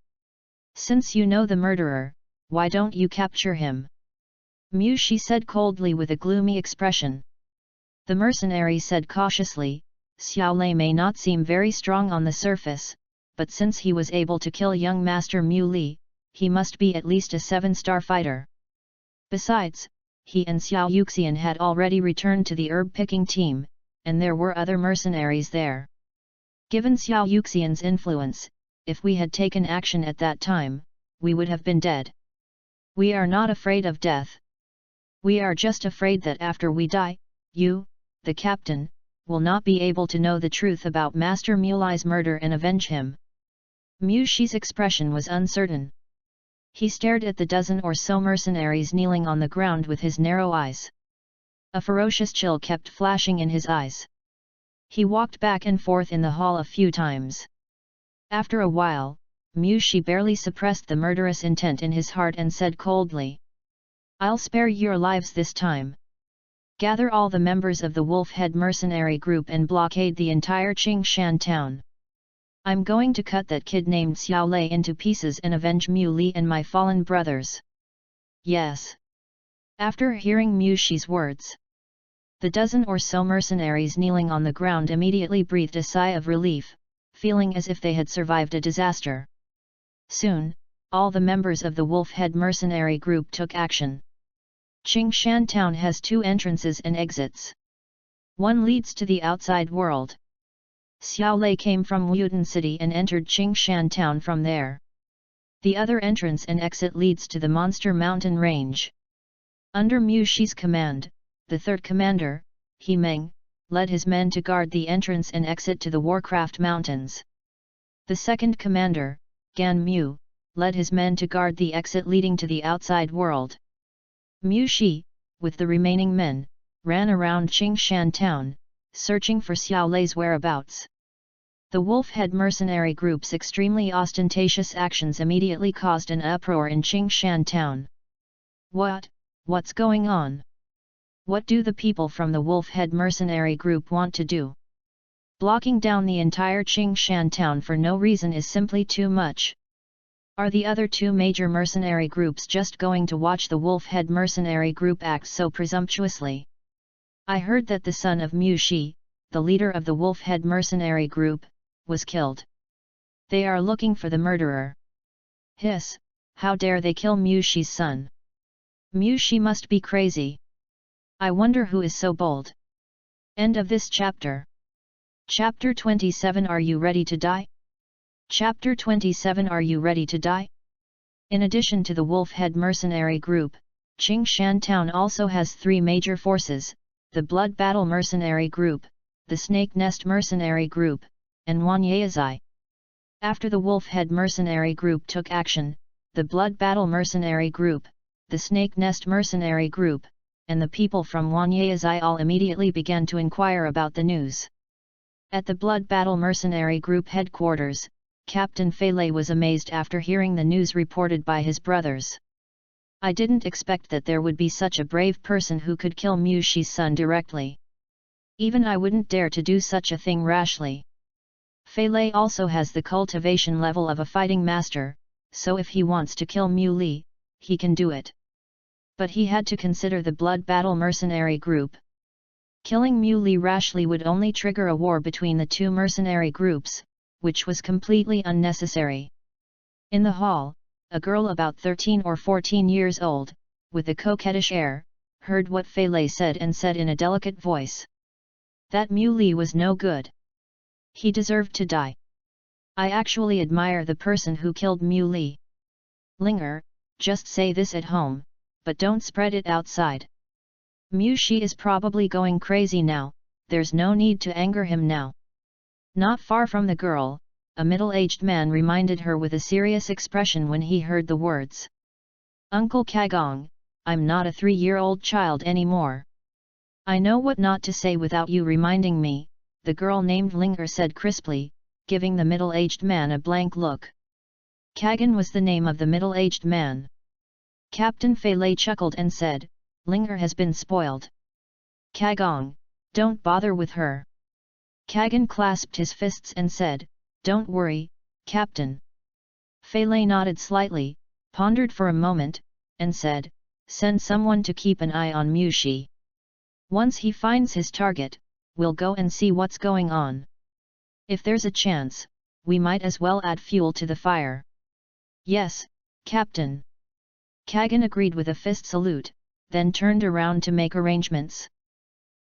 Since you know the murderer, why don't you capture him?" Mu Shi said coldly with a gloomy expression. The mercenary said cautiously, "Xiao Lei may not seem very strong on the surface, but since he was able to kill young Master Mu Li, he must be at least a 7-star fighter. Besides, he and Xiao Yuxian had already returned to the herb-picking team, and there were other mercenaries there. Given Xiao Yuxian's influence, if we had taken action at that time, we would have been dead. We are not afraid of death. We are just afraid that after we die, you, the captain, will not be able to know the truth about Master Mu Li's murder and avenge him." Mu Shi's expression was uncertain. He stared at the dozen or so mercenaries kneeling on the ground with his narrow eyes. A ferocious chill kept flashing in his eyes. He walked back and forth in the hall a few times. After a while, Mu Shi barely suppressed the murderous intent in his heart and said coldly, "I'll spare your lives this time. Gather all the members of the Wolf-Head mercenary group and blockade the entire Qingshan town. I'm going to cut that kid named Xiao Lei into pieces and avenge Mu Li and my fallen brothers." "Yes." After hearing Mu Shi's words, the dozen or so mercenaries kneeling on the ground immediately breathed a sigh of relief, feeling as if they had survived a disaster. Soon, all the members of the Wolf-Head mercenary group took action. Qingshan town has 2 entrances and exits. One leads to the outside world. Xiao Lei came from Wuyudan City and entered Qingshan town from there. The other entrance and exit leads to the Monster Mountain Range. Under Mu Shi's command, the third commander, He Meng, led his men to guard the entrance and exit to the Warcraft Mountains. The second commander, Gan Mu, led his men to guard the exit leading to the outside world. Mu Shi, with the remaining men, ran around Qingshan town, searching for Xiao Lei's whereabouts. The Wolf-Head mercenary group's extremely ostentatious actions immediately caused an uproar in Qingshan town. What's going on? What do the people from the Wolf-Head mercenary group want to do? Blocking down the entire Qingshan town for no reason is simply too much. Are the other 2 major mercenary groups just going to watch the Wolf-Head mercenary group act so presumptuously? I heard that the son of Mu Shi, the leader of the Wolf-Head mercenary group, was killed. They are looking for the murderer. Hiss, how dare they kill Mu Shi's son? Mu Shi must be crazy. I wonder who is so bold. End of this chapter. Chapter 27. Are you ready to die? Chapter 27. Are you ready to die? In addition to the Wolf-Head mercenary group, Qingshan town also has 3 major forces: the Blood Battle mercenary group, the Snake Nest mercenary group, and Wanyazai. After the Wolf-Head mercenary group took action, the Blood Battle mercenary group, the Snake Nest mercenary group, and the people from Wanyazai all immediately began to inquire about the news. At the Blood Battle mercenary group headquarters, Captain Fei Lei was amazed after hearing the news reported by his brothers. "I didn't expect that there would be such a brave person who could kill Mu Shi's son directly. Even I wouldn't dare to do such a thing rashly. Fei Lei also has the cultivation level of a fighting master, so if he wants to kill Mu Li, he can do it. But he had to consider the blood battle mercenary group. Killing Mu Li rashly would only trigger a war between the two mercenary groups, which was completely unnecessary. In the hall, a girl about 13 or 14 years old, with a coquettish air, heard what Fei Lei said and said in a delicate voice. That Mu Li was no good. He deserved to die. I actually admire the person who killed Mu Li. Linger, just say this at home, but don't spread it outside. Mu Shi is probably going crazy now, there's no need to anger him now. Not far from the girl, a middle-aged man reminded her with a serious expression when he heard the words. Uncle Kagong, I'm not a 3-year-old child anymore. I know what not to say without you reminding me, the girl named Linger said crisply, giving the middle-aged man a blank look. Kagan was the name of the middle-aged man. Captain Fei Lei chuckled and said, Linger has been spoiled. Kagong, don't bother with her. Kagan clasped his fists and said, Don't worry, Captain. Fei Lei nodded slightly, pondered for a moment, and said, Send someone to keep an eye on Mu Shi. Once he finds his target, we'll go and see what's going on. If there's a chance, we might as well add fuel to the fire. Yes, Captain. Kagan agreed with a fist salute, then turned around to make arrangements.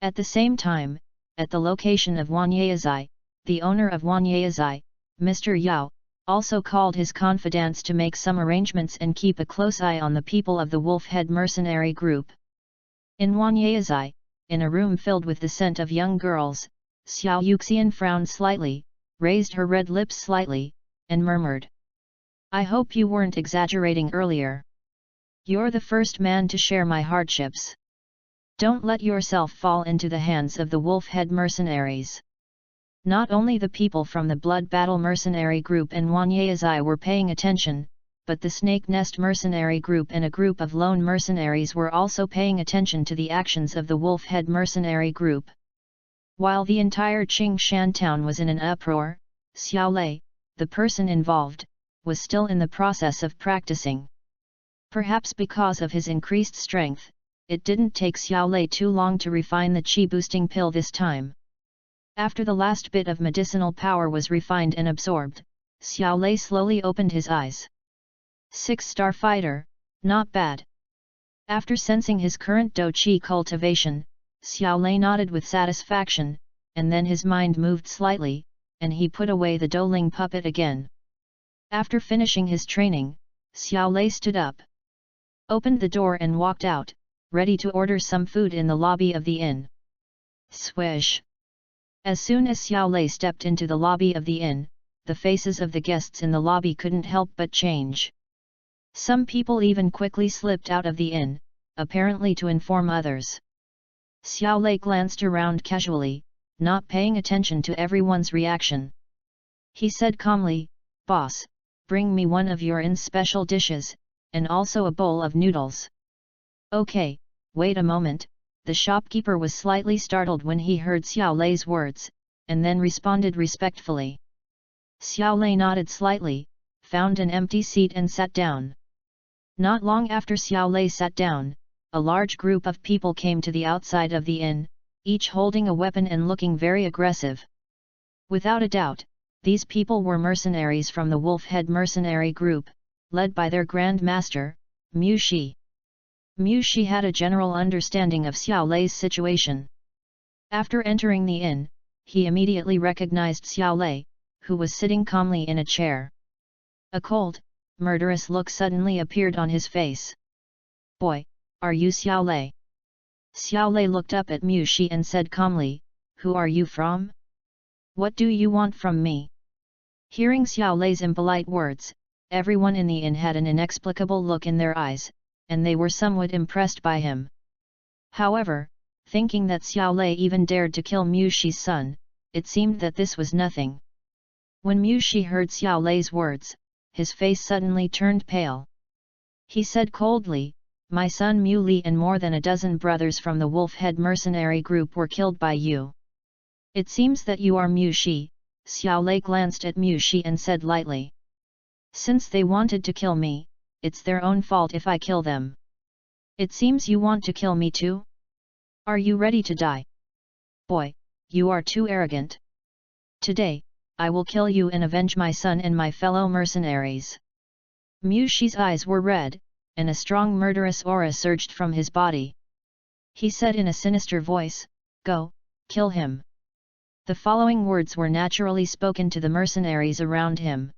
At the same time, at the location of Wanyazai, the owner of Wanyazai, Mr. Yao, also called his confidants to make some arrangements and keep a close eye on the people of the Wolf-Head mercenary group. In Wanyazai, in a room filled with the scent of young girls, Xiao Yuxian frowned slightly, raised her red lips slightly, and murmured. I hope you weren't exaggerating earlier. You're the first man to share my hardships. Don't let yourself fall into the hands of the Wolf-Head mercenaries. Not only the people from the Blood Battle mercenary group and Wanyazai were paying attention, but the Snake Nest mercenary group and a group of lone mercenaries were also paying attention to the actions of the Wolf-Head mercenary group. While the entire Qingshan town was in an uproar, Xiao Lei, the person involved, was still in the process of practicing. Perhaps because of his increased strength, it didn't take Xiao Lei too long to refine the qi-boosting pill this time. After the last bit of medicinal power was refined and absorbed, Xiao Lei slowly opened his eyes. 6-star fighter, not bad. After sensing his current Do Qi cultivation, Xiao Lei nodded with satisfaction, and then his mind moved slightly, and he put away the Doling puppet again. After finishing his training, Xiao Lei stood up, opened the door and walked out, ready to order some food in the lobby of the inn. Swish! As soon as Xiao Lei stepped into the lobby of the inn, the faces of the guests in the lobby couldn't help but change. Some people even quickly slipped out of the inn, apparently to inform others. Xiao Lei glanced around casually, not paying attention to everyone's reaction. He said calmly, Boss, bring me one of your inn's special dishes, and also a bowl of noodles. Okay, wait a moment. The shopkeeper was slightly startled when he heard Xiao Lei's words, and then responded respectfully. Xiao Lei nodded slightly, found an empty seat and sat down. Not long after Xiao Lei sat down, a large group of people came to the outside of the inn, each holding a weapon and looking very aggressive. Without a doubt, these people were mercenaries from the Wolf-Head mercenary group, led by their Grand Master, Mu Shi. Mu Shi had a general understanding of Xiao Lei's situation. After entering the inn, he immediately recognized Xiao Lei, who was sitting calmly in a chair. A cold, murderous look suddenly appeared on his face. Boy, are you Xiao Lei? Xiao Lei looked up at Mu Shi and said calmly, Who are you from? What do you want from me? Hearing Xiao Lei's impolite words, everyone in the inn had an inexplicable look in their eyes, and they were somewhat impressed by him. However, thinking that Xiao Lei even dared to kill Mu Shi's son, it seemed that this was nothing. When Mu Shi heard Xiao Lei's words, his face suddenly turned pale. He said coldly, My son Mu Li and more than a dozen brothers from the Wolf-Head mercenary group were killed by you. It seems that you are Mu Shi. Xiao Lei glanced at Mu Shi and said lightly. Since they wanted to kill me, it's their own fault if I kill them. It seems you want to kill me too? Are you ready to die? Boy, you are too arrogant. Today, I will kill you and avenge my son and my fellow mercenaries. Mu Shi's eyes were red, and a strong murderous aura surged from his body. He said in a sinister voice, "Go, kill him." The following words were naturally spoken to the mercenaries around him.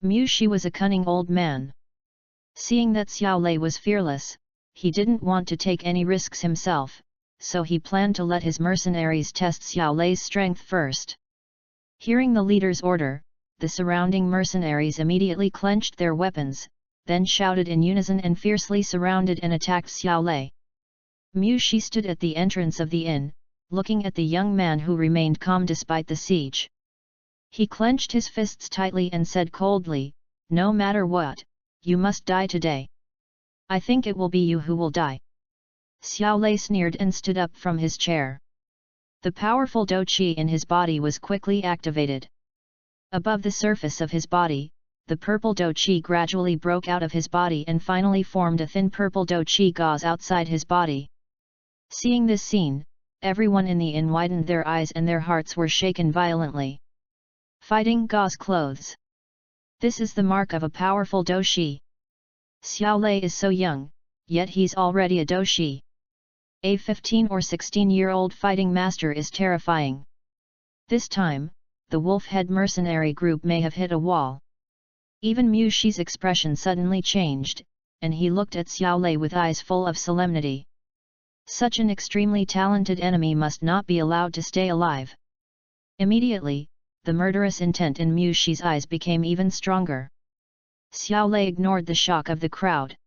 Mu Shi was a cunning old man. Seeing that Xiao Lei was fearless, he didn't want to take any risks himself, so he planned to let his mercenaries test Xiao Lei's strength first. Hearing the leader's order, the surrounding mercenaries immediately clenched their weapons, then shouted in unison and fiercely surrounded and attacked Xiao Lei. Mu Shi stood at the entrance of the inn, looking at the young man who remained calm despite the siege. He clenched his fists tightly and said coldly, "No matter what, you must die today. I think it will be you who will die." Xiao Lei sneered and stood up from his chair. The powerful dou qi in his body was quickly activated. Above the surface of his body, the purple dou qi gradually broke out of his body and finally formed a thin purple dou qi gauze outside his body. Seeing this scene, everyone in the inn widened their eyes and their hearts were shaken violently. Fighting gauze clothes. This is the mark of a powerful dou qi. Xiao Lei is so young, yet he's already a dou qi. A 15 or 16-year-old fighting master is terrifying. This time, the wolf-head mercenary group may have hit a wall. Even Mu Shi's expression suddenly changed, and he looked at Xiao Lei with eyes full of solemnity. Such an extremely talented enemy must not be allowed to stay alive. Immediately, the murderous intent in Mu Shi's eyes became even stronger. Xiao Lei ignored the shock of the crowd.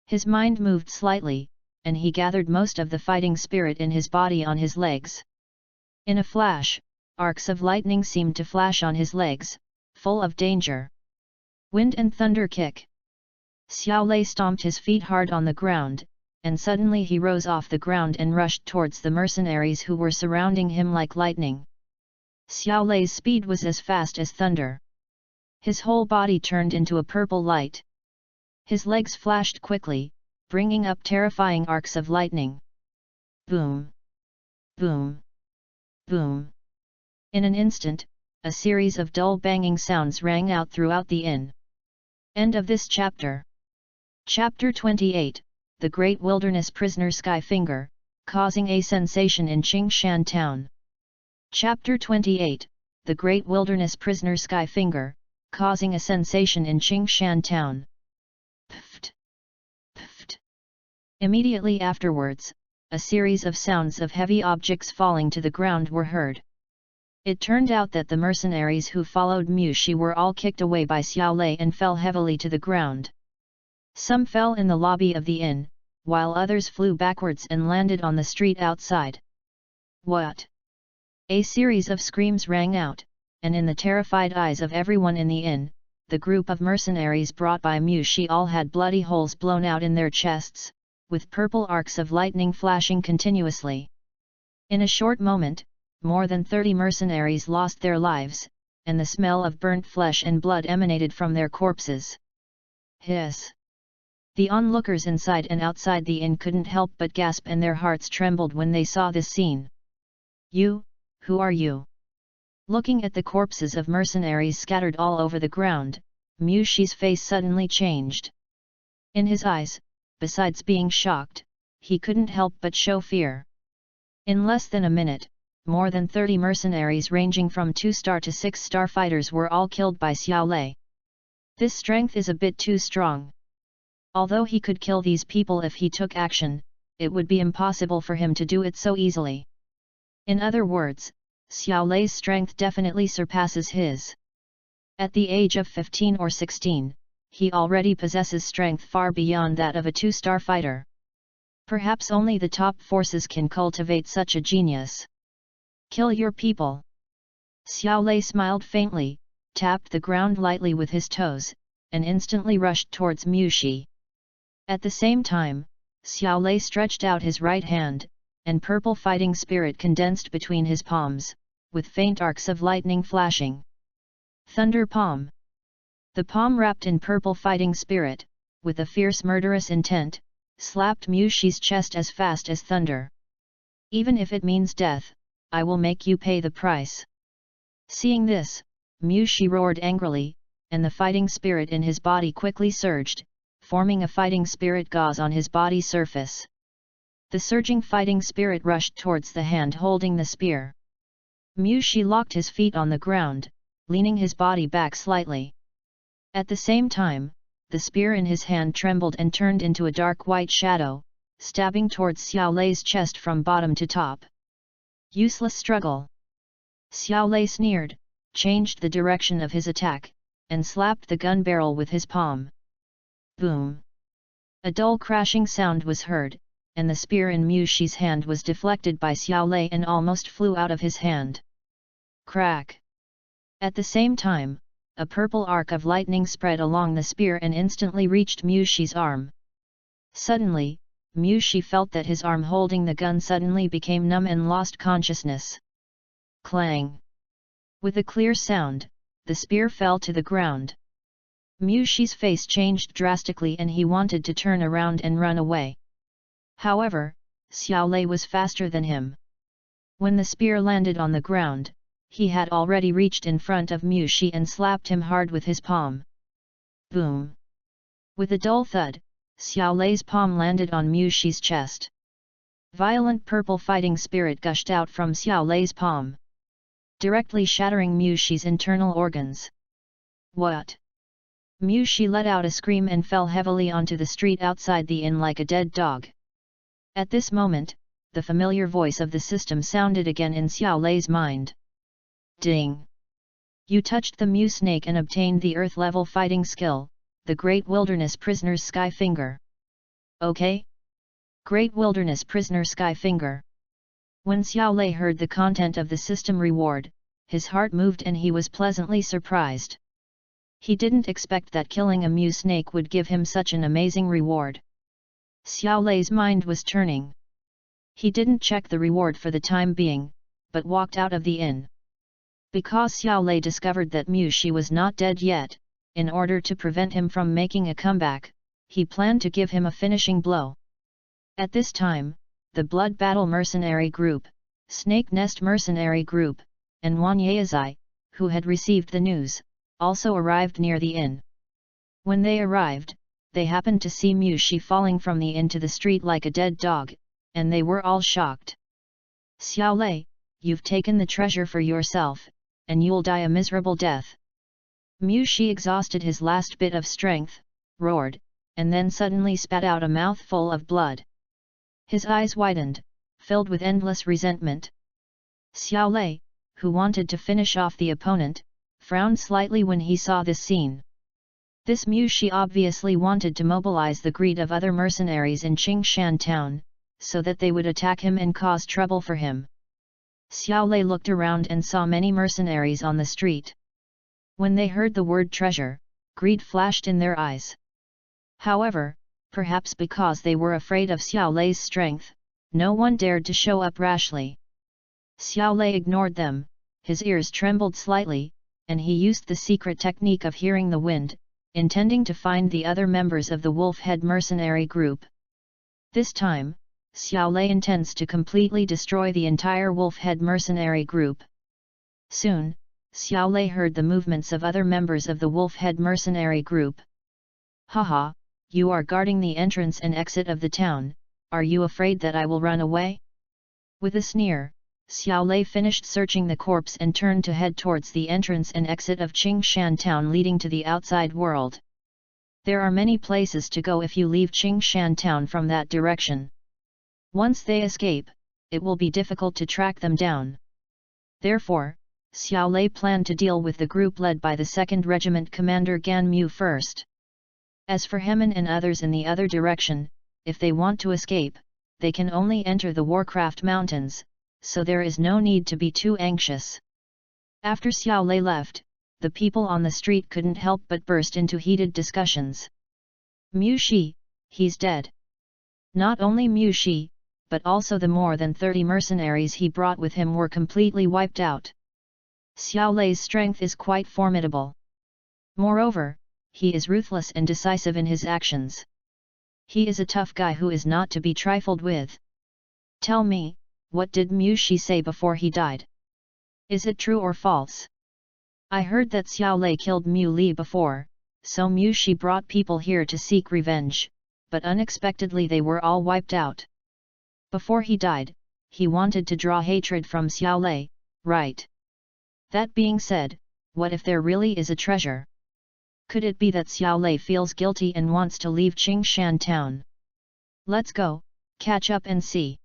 His mind moved slightly, and he gathered most of the fighting spirit in his body on his legs. In a flash, arcs of lightning seemed to flash on his legs, full of danger. Wind and thunder kick. Xiao Lei stomped his feet hard on the ground, and suddenly he rose off the ground and rushed towards the mercenaries who were surrounding him like lightning. Xiao Lei's speed was as fast as thunder. His whole body turned into a purple light. His legs flashed quickly, bringing up terrifying arcs of lightning. Boom! Boom! Boom! In an instant, a series of dull banging sounds rang out throughout the inn. End of this chapter. Chapter 28, The Great Wilderness Prisoner Sky-Finger, causing a sensation in Qingshan Town. Chapter 28, The Great Wilderness Prisoner Sky-Finger, causing a sensation in Qingshan Town. Pft! Pft! Immediately afterwards, a series of sounds of heavy objects falling to the ground were heard. It turned out that the mercenaries who followed Mu Shi were all kicked away by Xiao Lei and fell heavily to the ground. Some fell in the lobby of the inn, while others flew backwards and landed on the street outside. What? A series of screams rang out, and in the terrified eyes of everyone in the inn, the group of mercenaries brought by Mu Shi all had bloody holes blown out in their chests, with purple arcs of lightning flashing continuously. In a short moment, more than 30 mercenaries lost their lives, and the smell of burnt flesh and blood emanated from their corpses. Hiss! The onlookers inside and outside the inn couldn't help but gasp, and their hearts trembled when they saw this scene. "You, who are you?" Looking at the corpses of mercenaries scattered all over the ground, Mu Shi's face suddenly changed. In his eyes, besides being shocked, he couldn't help but show fear. In less than a minute, more than 30 mercenaries ranging from 2-star to 6-star fighters were all killed by Xiao Lei. This strength is a bit too strong. Although he could kill these people if he took action, it would be impossible for him to do it so easily. In other words, Xiao Lei's strength definitely surpasses his. At the age of 15 or 16, he already possesses strength far beyond that of a 2-star fighter. Perhaps only the top forces can cultivate such a genius. Kill your people. Xiao Lei smiled faintly, tapped the ground lightly with his toes, and instantly rushed towards Mu Shi. At the same time, Xiao Lei stretched out his right hand, and purple fighting spirit condensed between his palms, with faint arcs of lightning flashing. Thunder Palm. The palm wrapped in purple fighting spirit, with a fierce murderous intent, slapped Mu Shi's chest as fast as thunder. Even if it means death, I will make you pay the price. Seeing this, Mu Shi roared angrily, and the fighting spirit in his body quickly surged, forming a fighting spirit gauze on his body surface. The surging fighting spirit rushed towards the hand holding the spear. Mu Shi locked his feet on the ground, leaning his body back slightly. At the same time, the spear in his hand trembled and turned into a dark white shadow, stabbing towards Xiao Lei's chest from bottom to top. Useless struggle. Xiao Lei sneered, changed the direction of his attack, and slapped the gun barrel with his palm. Boom! A dull crashing sound was heard, and the spear in Mu Shi's hand was deflected by Xiao Lei and almost flew out of his hand. Crack! At the same time, a purple arc of lightning spread along the spear and instantly reached Mu Shi's arm. Suddenly, Mu Shi felt that his arm holding the gun suddenly became numb and lost consciousness. Clang! With a clear sound, the spear fell to the ground. Mu Shi's face changed drastically and he wanted to turn around and run away. However, Xiao Lei was faster than him. When the spear landed on the ground, he had already reached in front of Mu Shi and slapped him hard with his palm. Boom! With a dull thud, Xiao Lei's palm landed on Mu Shi's chest. Violent purple fighting spirit gushed out from Xiao Lei's palm, directly shattering Mu Shi's internal organs. What? Mu Shi let out a scream and fell heavily onto the street outside the inn like a dead dog. At this moment, the familiar voice of the system sounded again in Xiao Lei's mind. Ding! You touched the Mu Snake and obtained the Earth-level fighting skill, the Great Wilderness Prisoner's Sky Finger. Okay? Great Wilderness Prisoner Sky Finger. When Xiao Lei heard the content of the system reward, his heart moved and he was pleasantly surprised. He didn't expect that killing a Mu Snake would give him such an amazing reward. Xiao Lei's mind was turning. He didn't check the reward for the time being, but walked out of the inn. Because Xiao Lei discovered that Mu Shi was not dead yet, in order to prevent him from making a comeback, he planned to give him a finishing blow. At this time, the Blood Battle Mercenary Group, Snake Nest Mercenary Group, and Wan Yaezai, who had received the news, also arrived near the inn. When they arrived, they happened to see Mu Shi falling from the inn to the street like a dead dog, and they were all shocked. Xiao Lei, you've taken the treasure for yourself, and you'll die a miserable death. Mu Shi exhausted his last bit of strength, roared, and then suddenly spat out a mouthful of blood. His eyes widened, filled with endless resentment. Xiao Lei, who wanted to finish off the opponent, frowned slightly when he saw this scene. This Mu Shi obviously wanted to mobilize the greed of other mercenaries in Qingshan town, so that they would attack him and cause trouble for him. Xiao Lei looked around and saw many mercenaries on the street. When they heard the word treasure, greed flashed in their eyes. However, perhaps because they were afraid of Xiao Lei's strength, no one dared to show up rashly. Xiao Lei ignored them, his ears trembled slightly, and he used the secret technique of hearing the wind, intending to find the other members of the Wolf Head mercenary group. This time, Xiao Lei intends to completely destroy the entire Wolf Head mercenary group. Soon, Xiao Lei heard the movements of other members of the Wolf Head mercenary group. Haha, you are guarding the entrance and exit of the town, are you afraid that I will run away? With a sneer, Xiao Lei finished searching the corpse and turned to head towards the entrance and exit of Qingshan town leading to the outside world. There are many places to go if you leave Qingshan town from that direction. Once they escape, it will be difficult to track them down. Therefore, Xiao Lei planned to deal with the group led by the 2nd Regiment Commander Gan Mu first. As for Hemin and others in the other direction, if they want to escape, they can only enter the Warcraft Mountains, so there is no need to be too anxious. After Xiao Lei left, the people on the street couldn't help but burst into heated discussions. Mu Shi, he's dead. Not only Mu Shi, but also the more than 30 mercenaries he brought with him were completely wiped out. Xiao Lei's strength is quite formidable. Moreover, he is ruthless and decisive in his actions. He is a tough guy who is not to be trifled with. Tell me, what did Mu Shi say before he died? Is it true or false? I heard that Xiao Lei killed Mu Li before, so Mu Shi brought people here to seek revenge, but unexpectedly they were all wiped out. Before he died, he wanted to draw hatred from Xiao Lei, right? That being said, what if there really is a treasure? Could it be that Xiao Lei feels guilty and wants to leave Qingshan town? Let's go, catch up and see.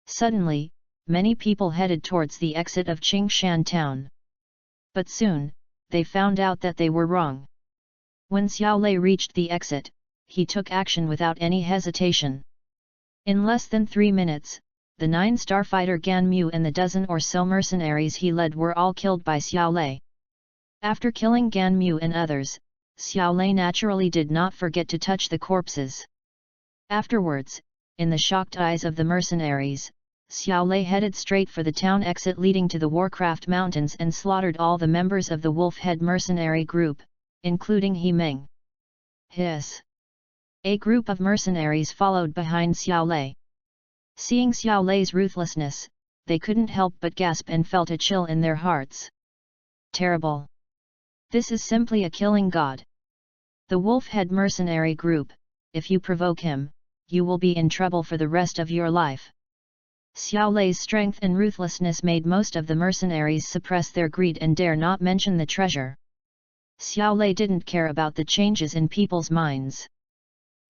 Suddenly, many people headed towards the exit of Qingshan town. But soon, they found out that they were wrong. When Xiao Lei reached the exit, he took action without any hesitation. In less than 3 minutes, the 9 starfighter Gan Mu and the dozen or so mercenaries he led were all killed by Xiao Lei. After killing Gan Mu and others, Xiao Lei naturally did not forget to touch the corpses. Afterwards, in the shocked eyes of the mercenaries, Xiao Lei headed straight for the town exit leading to the Warcraft Mountains and slaughtered all the members of the Wolf Head mercenary group, including He Ming. Hiss! A group of mercenaries followed behind Xiao Lei. Seeing Xiao Lei's ruthlessness, they couldn't help but gasp and felt a chill in their hearts. Terrible! This is simply a killing god. The Wolf Head mercenary group, if you provoke him, you will be in trouble for the rest of your life. Xiao Lei's strength and ruthlessness made most of the mercenaries suppress their greed and dare not mention the treasure. Xiao Lei didn't care about the changes in people's minds.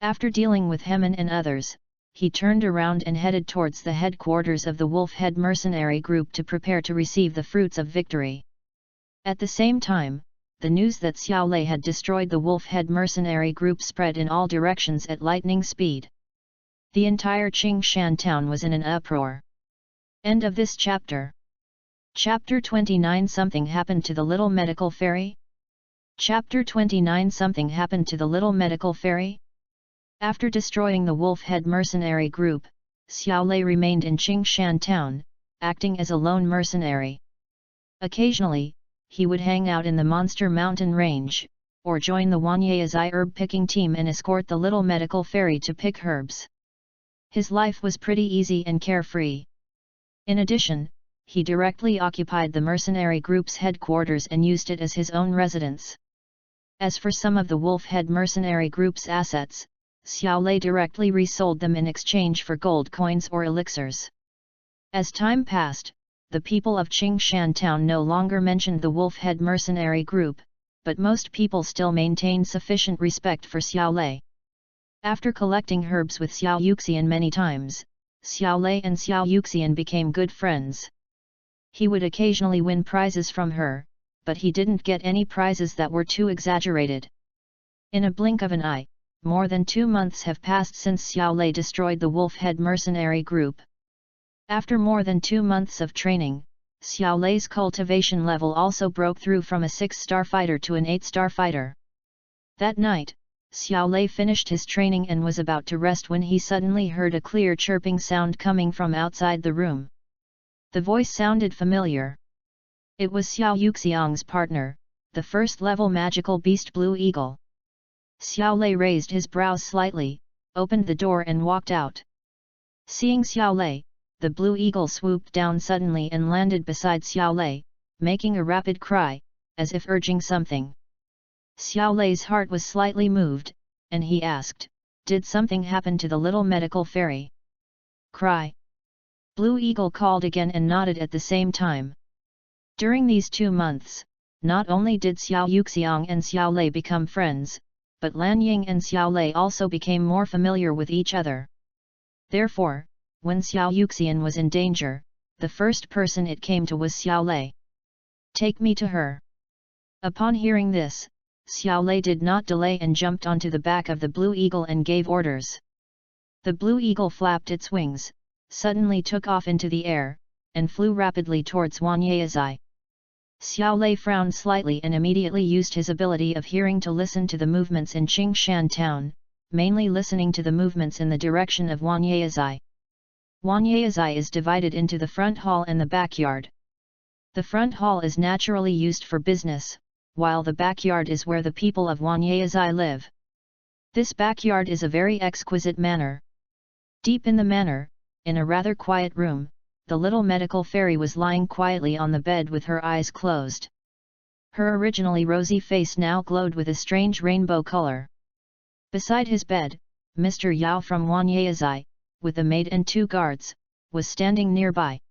After dealing with Hemin and others, he turned around and headed towards the headquarters of the Wolf Head mercenary group to prepare to receive the fruits of victory. At the same time, the news that Xiao Lei had destroyed the Wolf Head mercenary group spread in all directions at lightning speed. The entire Qingshan town was in an uproar. End of this chapter. Chapter 29. Something happened to the little medical fairy? Chapter 29. Something happened to the little medical fairy? After destroying the Wolf Head mercenary group, Xiao Lei remained in Qingshan town, acting as a lone mercenary. Occasionally, he would hang out in the Monster Mountain range, or join the Wanyazai herb picking team and escort the little medical fairy to pick herbs. His life was pretty easy and carefree. In addition, he directly occupied the mercenary group's headquarters and used it as his own residence. As for some of the Wolf Head mercenary group's assets, Xiao Lei directly resold them in exchange for gold coins or elixirs. As time passed, the people of Qingshan town no longer mentioned the Wolf Head mercenary group, but most people still maintained sufficient respect for Xiao Lei. After collecting herbs with Xiao Yuxian many times, Xiao Lei and Xiao Yuxian became good friends. He would occasionally win prizes from her, but he didn't get any prizes that were too exaggerated. In a blink of an eye, more than 2 months have passed since Xiao Lei destroyed the Wolf Head mercenary group. After more than 2 months of training, Xiao Lei's cultivation level also broke through from a 6-star fighter to an 8-star fighter. That night, Xiao Lei finished his training and was about to rest when he suddenly heard a clear chirping sound coming from outside the room. The voice sounded familiar. It was Xiao Yuxiang's partner, the first-level magical beast Blue Eagle. Xiao Lei raised his brows slightly, opened the door and walked out. Seeing Xiao Lei, the Blue Eagle swooped down suddenly and landed beside Xiao Lei, making a rapid cry, as if urging something. Xiao Lei's heart was slightly moved, and he asked, "Did something happen to the little medical fairy?" Cry. Blue Eagle called again and nodded at the same time. During these 2 months, not only did Xiao Yuxiang and Xiao Lei become friends, but Lan Ying and Xiao Lei also became more familiar with each other. Therefore, when Xiao Yuxian was in danger, the first person it came to was Xiao Lei. "Take me to her." Upon hearing this, Xiao Lei did not delay and jumped onto the back of the Blue Eagle and gave orders. The Blue Eagle flapped its wings, suddenly took off into the air, and flew rapidly towards Wanyazai. Xiao Lei frowned slightly and immediately used his ability of hearing to listen to the movements in Qingshan town, mainly listening to the movements in the direction of Wanyazai. Wanyazai is divided into the front hall and the backyard. The front hall is naturally used for business, while the backyard is where the people of Wanyazai live. This backyard is a very exquisite manor. Deep in the manor, in a rather quiet room, the little medical fairy was lying quietly on the bed with her eyes closed. Her originally rosy face now glowed with a strange rainbow color. Beside his bed, Mr. Yao from Wanyaezai, with a maid and 2 guards, was standing nearby.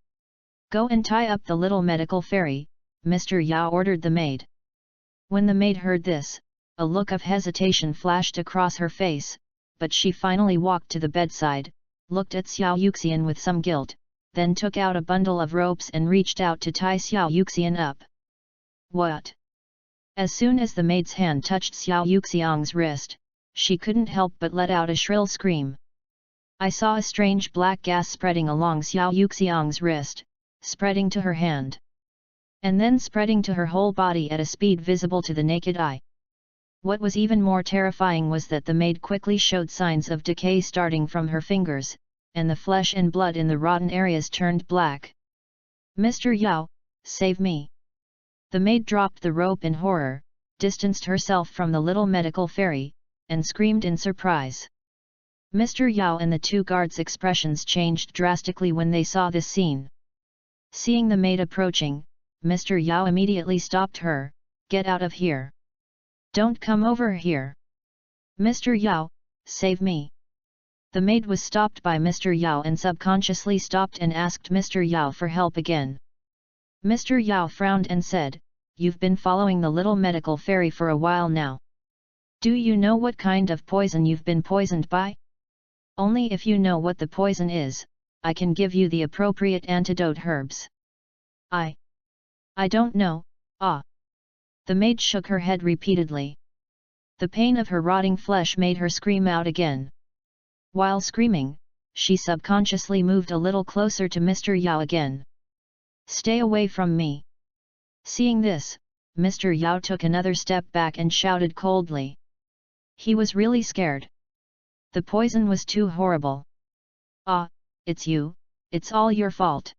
"Go and tie up the little medical fairy," Mr. Yao ordered the maid. When the maid heard this, a look of hesitation flashed across her face, but she finally walked to the bedside, looked at Xiao Yuxian with some guilt, then took out a bundle of ropes and reached out to tie Xiao Yuxian up. "What?" As soon as the maid's hand touched Xiao Yuxiang's wrist, she couldn't help but let out a shrill scream. "I saw a strange black gas spreading along Xiao Yuxiang's wrist, spreading to her hand, and then spreading to her whole body at a speed visible to the naked eye." What was even more terrifying was that the maid quickly showed signs of decay starting from her fingers, and the flesh and blood in the rotten areas turned black. "Mr. Yao, save me!" The maid dropped the rope in horror, distanced herself from the little medical fairy, and screamed in surprise. Mr. Yao and the 2 guards' expressions changed drastically when they saw this scene. Seeing the maid approaching, Mr. Yao immediately stopped her. "Get out of here! Don't come over here! Mr. Yao, save me!" The maid was stopped by Mr. Yao and subconsciously stopped and asked Mr. Yao for help again. Mr. Yao frowned and said, "You've been following the little medical fairy for a while now. Do you know what kind of poison you've been poisoned by? Only if you know what the poison is, I can give you the appropriate antidote herbs." I don't know, ah." The maid shook her head repeatedly. The pain of her rotting flesh made her scream out again. While screaming, she subconsciously moved a little closer to Mr. Yao again. "Stay away from me!" Seeing this, Mr. Yao took another step back and shouted coldly. He was really scared. The poison was too horrible. "Ah, it's you, it's all your fault.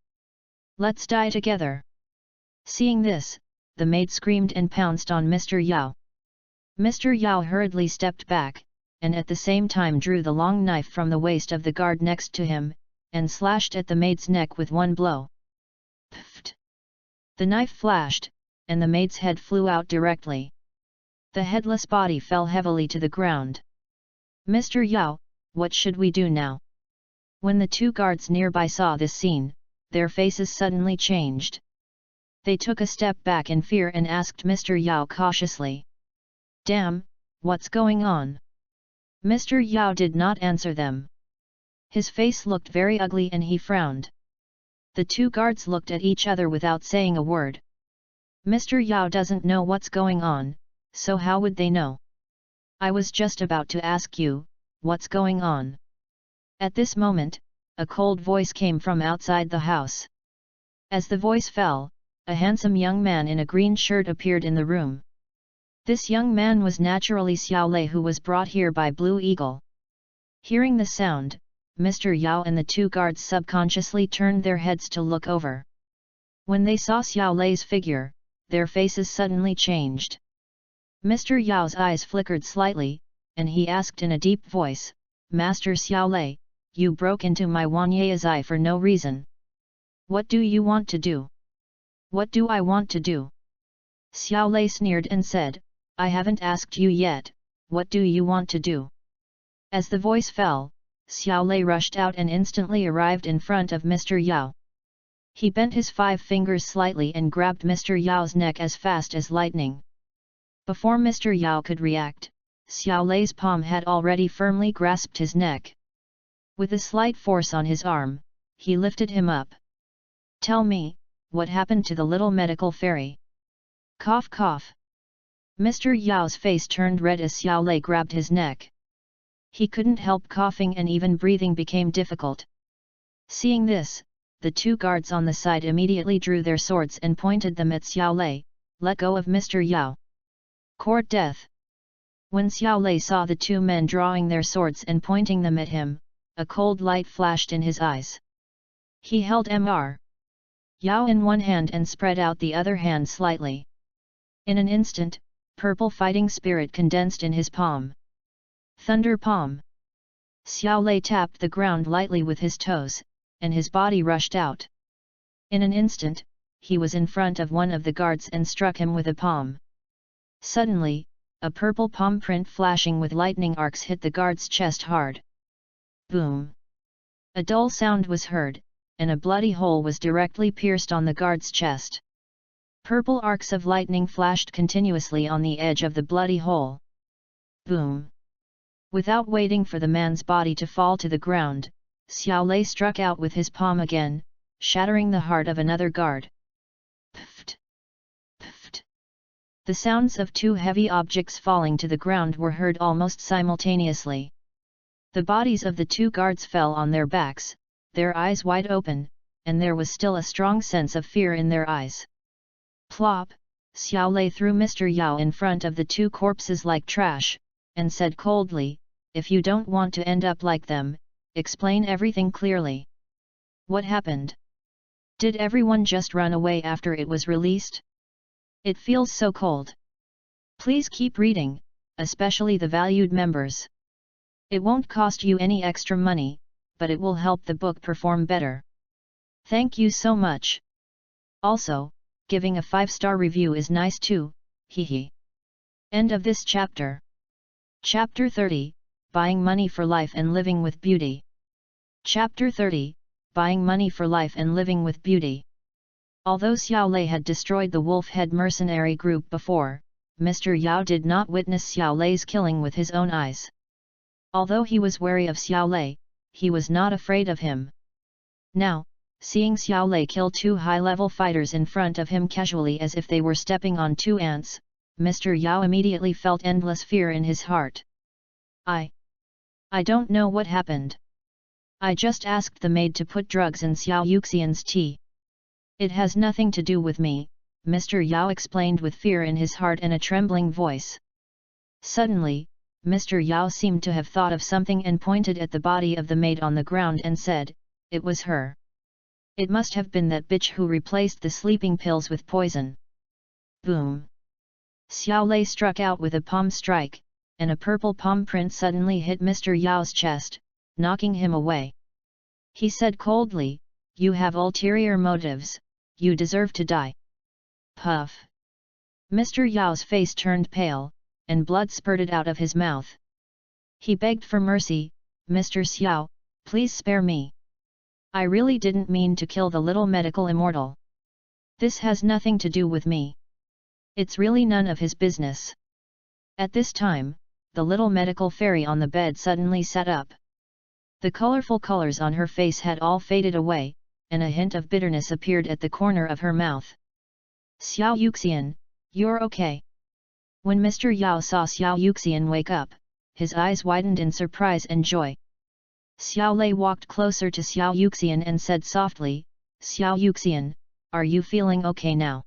Let's die together!" Seeing this, the maid screamed and pounced on Mr. Yao. Mr. Yao hurriedly stepped back, and at the same time drew the long knife from the waist of the guard next to him, and slashed at the maid's neck with one blow. Pfft! The knife flashed, and the maid's head flew out directly. The headless body fell heavily to the ground. "Mr. Yao, what should we do now?" When the 2 guards nearby saw this scene, their faces suddenly changed. They took a step back in fear and asked Mr. Yao cautiously. "Damn, what's going on?" Mr. Yao did not answer them. His face looked very ugly and he frowned. The 2 guards looked at each other without saying a word. Mr. Yao doesn't know what's going on, so how would they know? "I was just about to ask you, what's going on?" At this moment, a cold voice came from outside the house. As the voice fell, a handsome young man in a green shirt appeared in the room. This young man was naturally Xiao Lei, who was brought here by Blue Eagle. Hearing the sound, Mr. Yao and the 2 guards subconsciously turned their heads to look over. When they saw Xiao Lei's figure, their faces suddenly changed. Mr. Yao's eyes flickered slightly, and he asked in a deep voice, "Master Xiao Lei, you broke into my Wanyaezai for no reason. What do you want to do?" "What do I want to do?" Xiao Lei sneered and said, "I haven't asked you yet, what do you want to do?" As the voice fell, Xiao Lei rushed out and instantly arrived in front of Mr. Yao. He bent his 5 fingers slightly and grabbed Mr. Yao's neck as fast as lightning. Before Mr. Yao could react, Xiao Lei's palm had already firmly grasped his neck. With a slight force on his arm, he lifted him up. "Tell me, what happened to the little medical fairy?" Cough cough. Mr. Yao's face turned red as Xiao Lei grabbed his neck. He couldn't help coughing and even breathing became difficult. Seeing this, the 2 guards on the side immediately drew their swords and pointed them at Xiao Lei. "Let go of Mr. Yao. Court death." When Xiao Lei saw the 2 men drawing their swords and pointing them at him, a cold light flashed in his eyes. He held Mr. Yao in one hand and spread out the other hand slightly. In an instant, purple fighting spirit condensed in his palm. Thunder palm. Xiao Lei tapped the ground lightly with his toes, and his body rushed out. In an instant, he was in front of one of the guards and struck him with a palm. Suddenly, a purple palm print flashing with lightning arcs hit the guard's chest hard. Boom! A dull sound was heard, and a bloody hole was directly pierced on the guard's chest. Purple arcs of lightning flashed continuously on the edge of the bloody hole. Boom! Without waiting for the man's body to fall to the ground, Xiao Lei struck out with his palm again, shattering the heart of another guard. Pft! Pft! The sounds of two heavy objects falling to the ground were heard almost simultaneously. The bodies of the two guards fell on their backs, their eyes wide open, and there was still a strong sense of fear in their eyes. Plop! Xiao Lei threw Mr. Yao in front of the two corpses like trash, and said coldly, "If you don't want to end up like them, explain everything clearly. What happened? Did everyone just run away after it was released? It feels so cold. Please keep reading, especially the valued members. It won't cost you any extra money, but it will help the book perform better. Thank you so much. Also, giving a 5-star review is nice too, hehe." End of this chapter. Chapter 30, Buying Money for Life and Living with Beauty. Chapter 30, Buying Money for Life and Living with Beauty. Although Xiao Lei had destroyed the wolf head mercenary group before, Mr. Yao did not witness Xiao Lei's killing with his own eyes. Although he was wary of Xiao Lei, he was not afraid of him. Now, seeing Xiao Lei kill two high-level fighters in front of him casually as if they were stepping on two ants, Mr. Yao immediately felt endless fear in his heart. I don't know what happened. I just asked the maid to put drugs in Xiao Yuxian's tea. It has nothing to do with me, Mr. Yao explained with fear in his heart and a trembling voice. Suddenly, Mr. Yao seemed to have thought of something and pointed at the body of the maid on the ground and said, "It was her. It must have been that bitch who replaced the sleeping pills with poison." Boom! Xiao Lei struck out with a palm strike, and a purple palm print suddenly hit Mr. Yao's chest, knocking him away. He said coldly, "You have ulterior motives, you deserve to die." Puff! Mr. Yao's face turned pale, and blood spurted out of his mouth. He begged for mercy, "Mr. Xiao, please spare me. I really didn't mean to kill the little medical immortal. This has nothing to do with me. It's really none of his business." At this time, the little medical fairy on the bed suddenly sat up. The colorful colors on her face had all faded away, and a hint of bitterness appeared at the corner of her mouth. "Xiao Yuxian, you're okay?" When Mr. Yao saw Xiao Yuxian wake up, his eyes widened in surprise and joy. Xiao Lei walked closer to Xiao Yuxian and said softly, "Xiao Yuxian, are you feeling okay now?"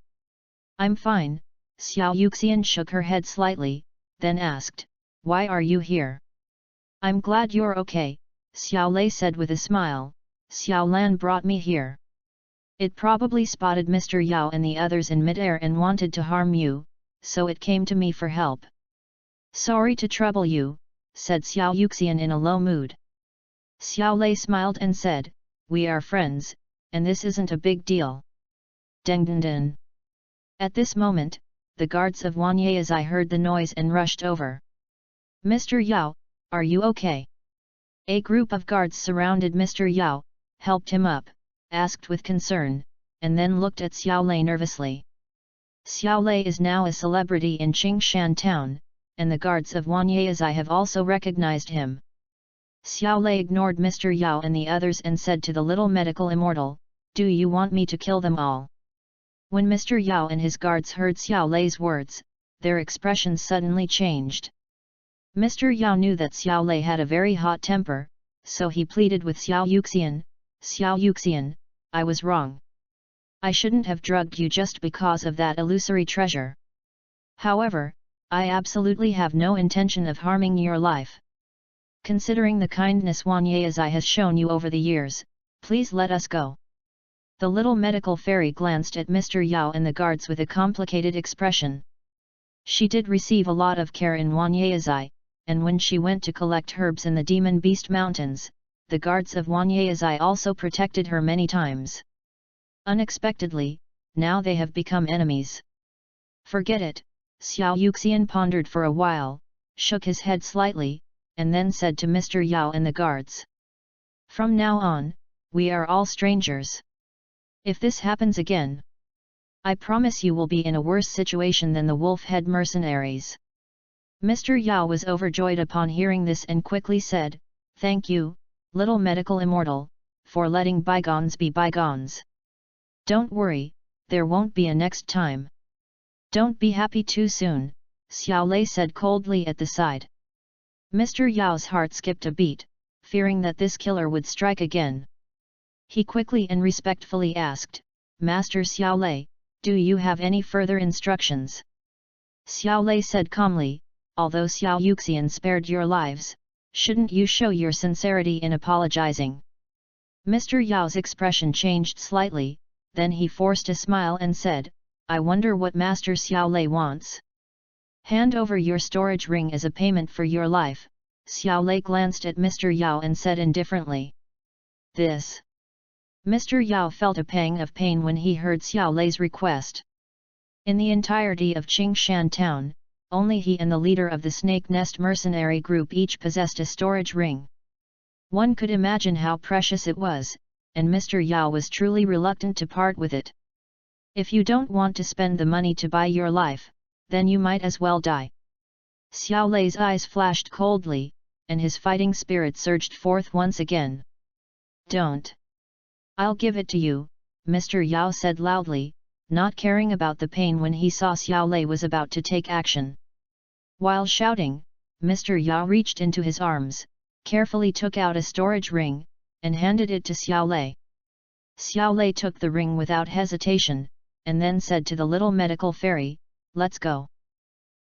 "I'm fine." Xiao Yuxian shook her head slightly, then asked, "Why are you here?" "I'm glad you're okay," Xiao Lei said with a smile. "Xiao Lan brought me here. It probably spotted Mr. Yao and the others in midair and wanted to harm you, so it came to me for help." "Sorry to trouble you," said Xiao Yuxian in a low mood. Xiao Lei smiled and said, "We are friends, and this isn't a big deal." Deng deng deng. At this moment, the guards of Wanyazai heard the noise and rushed over. "Mr. Yao, are you okay?" A group of guards surrounded Mr. Yao, helped him up, asked with concern, and then looked at Xiao Lei nervously. Xiao Lei is now a celebrity in Qingshan town, and the guards of Wanyazai have also recognized him. Xiao Lei ignored Mr. Yao and the others and said to the little medical immortal, "Do you want me to kill them all?" When Mr. Yao and his guards heard Xiao Lei's words, their expressions suddenly changed. Mr. Yao knew that Xiao Lei had a very hot temper, so he pleaded with Xiao Yuxian, "Xiao Yuxian, I was wrong. I shouldn't have drugged you just because of that illusory treasure. However, I absolutely have no intention of harming your life. Considering the kindness Wanyazai has shown you over the years, please let us go." The little medical fairy glanced at Mr. Yao and the guards with a complicated expression. She did receive a lot of care in Wanyazai, and when she went to collect herbs in the Demon Beast Mountains, the guards of Wanyazai also protected her many times. Unexpectedly, now they have become enemies. Forget it, Xiao Yuxian pondered for a while, shook his head slightly, and then said to Mr. Yao and the guards. From now on, we are all strangers. If this happens again, I promise you will be in a worse situation than the wolf-head mercenaries. Mr. Yao was overjoyed upon hearing this and quickly said, Thank you, little medical immortal, for letting bygones be bygones. Don't worry, there won't be a next time. Don't be happy too soon, Xiao Lei said coldly at the side. Mr. Yao's heart skipped a beat, fearing that this killer would strike again. He quickly and respectfully asked, Master Xiao Lei, do you have any further instructions? Xiao Lei said calmly, although Xiao Yuxian spared your lives, shouldn't you show your sincerity in apologizing? Mr. Yao's expression changed slightly, then he forced a smile and said, I wonder what Master Xiao Lei wants. Hand over your storage ring as a payment for your life, Xiao Lei glanced at Mr. Yao and said indifferently. This. Mr. Yao felt a pang of pain when he heard Xiao Lei's request. In the entirety of Qingshan town, only he and the leader of the Snake Nest mercenary group each possessed a storage ring. One could imagine how precious it was, and Mr. Yao was truly reluctant to part with it. If you don't want to spend the money to buy your life, then you might as well die. Xiao Lei's eyes flashed coldly, and his fighting spirit surged forth once again. Don't. I'll give it to you, Mr. Yao said loudly, not caring about the pain when he saw Xiao Lei was about to take action. While shouting, Mr. Yao reached into his arms, carefully took out a storage ring, and handed it to Xiao Lei. Xiao Lei took the ring without hesitation, and then said to the little medical fairy, Let's go.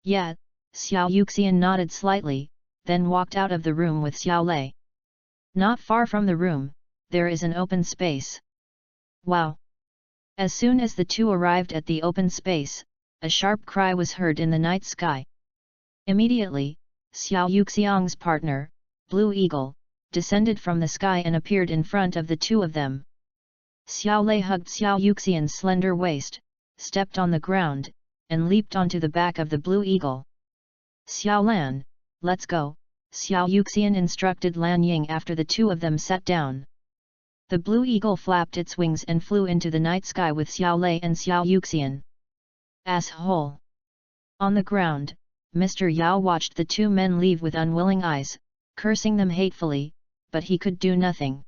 Yeah, Xiao Yuxian nodded slightly, then walked out of the room with Xiao Lei. Not far from the room, there is an open space. Wow! As soon as the two arrived at the open space, a sharp cry was heard in the night sky. Immediately, Xiao Yuxiang's partner, Blue Eagle, descended from the sky and appeared in front of the two of them. Xiao Lei hugged Xiao Yuxian's slender waist, stepped on the ground, and leaped onto the back of the Blue Eagle. Xiao Lan, let's go, Xiao Yuxian instructed Lan Ying after the two of them sat down. The Blue Eagle flapped its wings and flew into the night sky with Xiao Lei and Xiao Yuxian. Asshole! On the ground, Mr. Yao watched the two men leave with unwilling eyes, cursing them hatefully, but he could do nothing.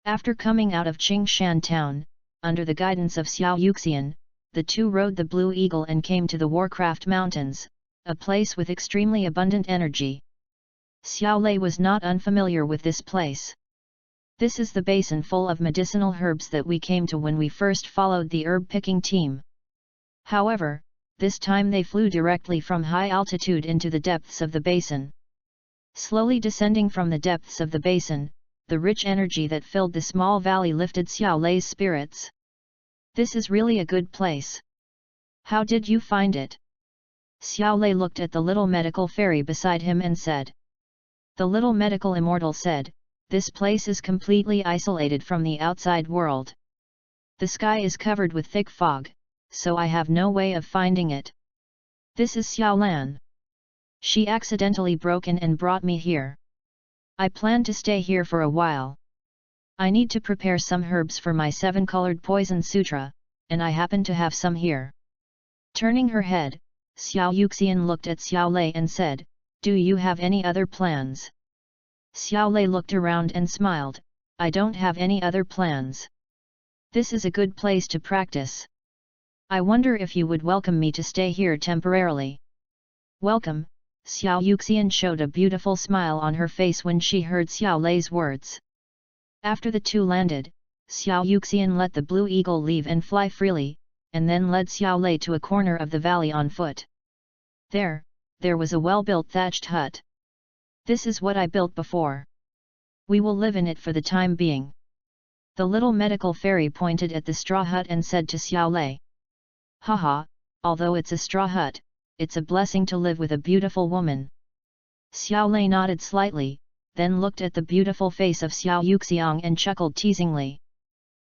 After coming out of Qingshan town, under the guidance of Xiao Yuxian, the two rode the Blue Eagle and came to the Warcraft Mountains, a place with extremely abundant energy. Xiao Lei was not unfamiliar with this place. This is the basin full of medicinal herbs that we came to when we first followed the herb-picking team. However, this time they flew directly from high altitude into the depths of the basin. Slowly descending from the depths of the basin, the rich energy that filled the small valley lifted Xiao Lei's spirits. This is really a good place. How did you find it? Xiao Lei looked at the little medical fairy beside him and said. The little medical immortal said, This place is completely isolated from the outside world. The sky is covered with thick fog, so I have no way of finding it. This is Xiao Lan. She accidentally broke in and brought me here. I plan to stay here for a while. I need to prepare some herbs for my 7-colored poison sutra, and I happen to have some here. Turning her head, Xiao Yuxian looked at Xiao Lei and said, Do you have any other plans? Xiao Lei looked around and smiled, I don't have any other plans. This is a good place to practice. I wonder if you would welcome me to stay here temporarily. Welcome, Xiao Yuxian showed a beautiful smile on her face when she heard Xiao Lei's words. After the two landed, Xiao Yuxian let the Blue Eagle leave and fly freely, and then led Xiao Lei to a corner of the valley on foot. There was a well-built thatched hut. This is what I built before. We will live in it for the time being. The little medical fairy pointed at the straw hut and said to Xiao Lei. Haha, although it's a straw hut, it's a blessing to live with a beautiful woman. Xiao Lei nodded slightly, then looked at the beautiful face of Xiao Yuxiang and chuckled teasingly.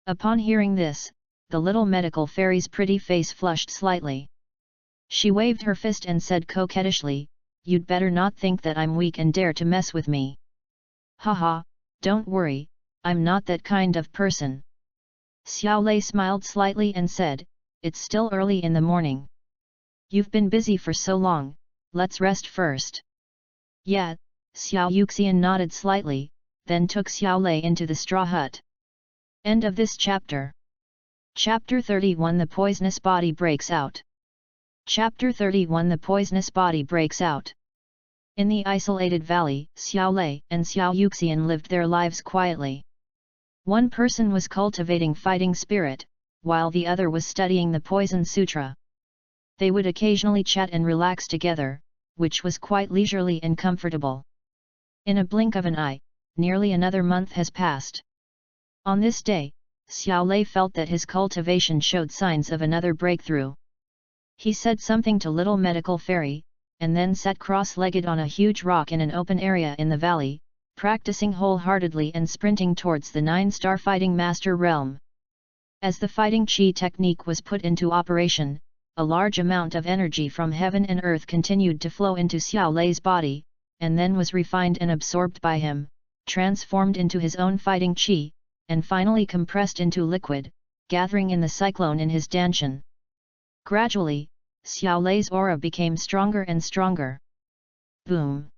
Upon hearing this, the little medical fairy's pretty face flushed slightly. She waved her fist and said coquettishly, "You'd better not think that I'm weak and dare to mess with me." "Haha, don't worry, I'm not that kind of person." Xiao Lei smiled slightly and said, "It's still early in the morning. You've been busy for so long, let's rest first." "Yeah," Xiao Yuxian nodded slightly, then took Xiao Lei into the straw hut. End of this chapter. Chapter 31 The Poisonous Body Breaks Out. Chapter 31 The Poisonous Body Breaks Out. In the isolated valley, Xiao Lei and Xiao Yuxian lived their lives quietly. One person was cultivating fighting spirit, while the other was studying the Poison Sutra. They would occasionally chat and relax together, which was quite leisurely and comfortable. In a blink of an eye, nearly another month has passed. On this day, Xiao Lei felt that his cultivation showed signs of another breakthrough. He said something to Little Medical Fairy, and then sat cross-legged on a huge rock in an open area in the valley, practicing wholeheartedly and sprinting towards the 9-star fighting master realm. As the fighting chi technique was put into operation, a large amount of energy from heaven and earth continued to flow into Xiao Lei's body, and then was refined and absorbed by him, transformed into his own fighting chi, and finally compressed into liquid, gathering in the cyclone in his danshan. Gradually, Xiao Lei's aura became stronger and stronger. Boom!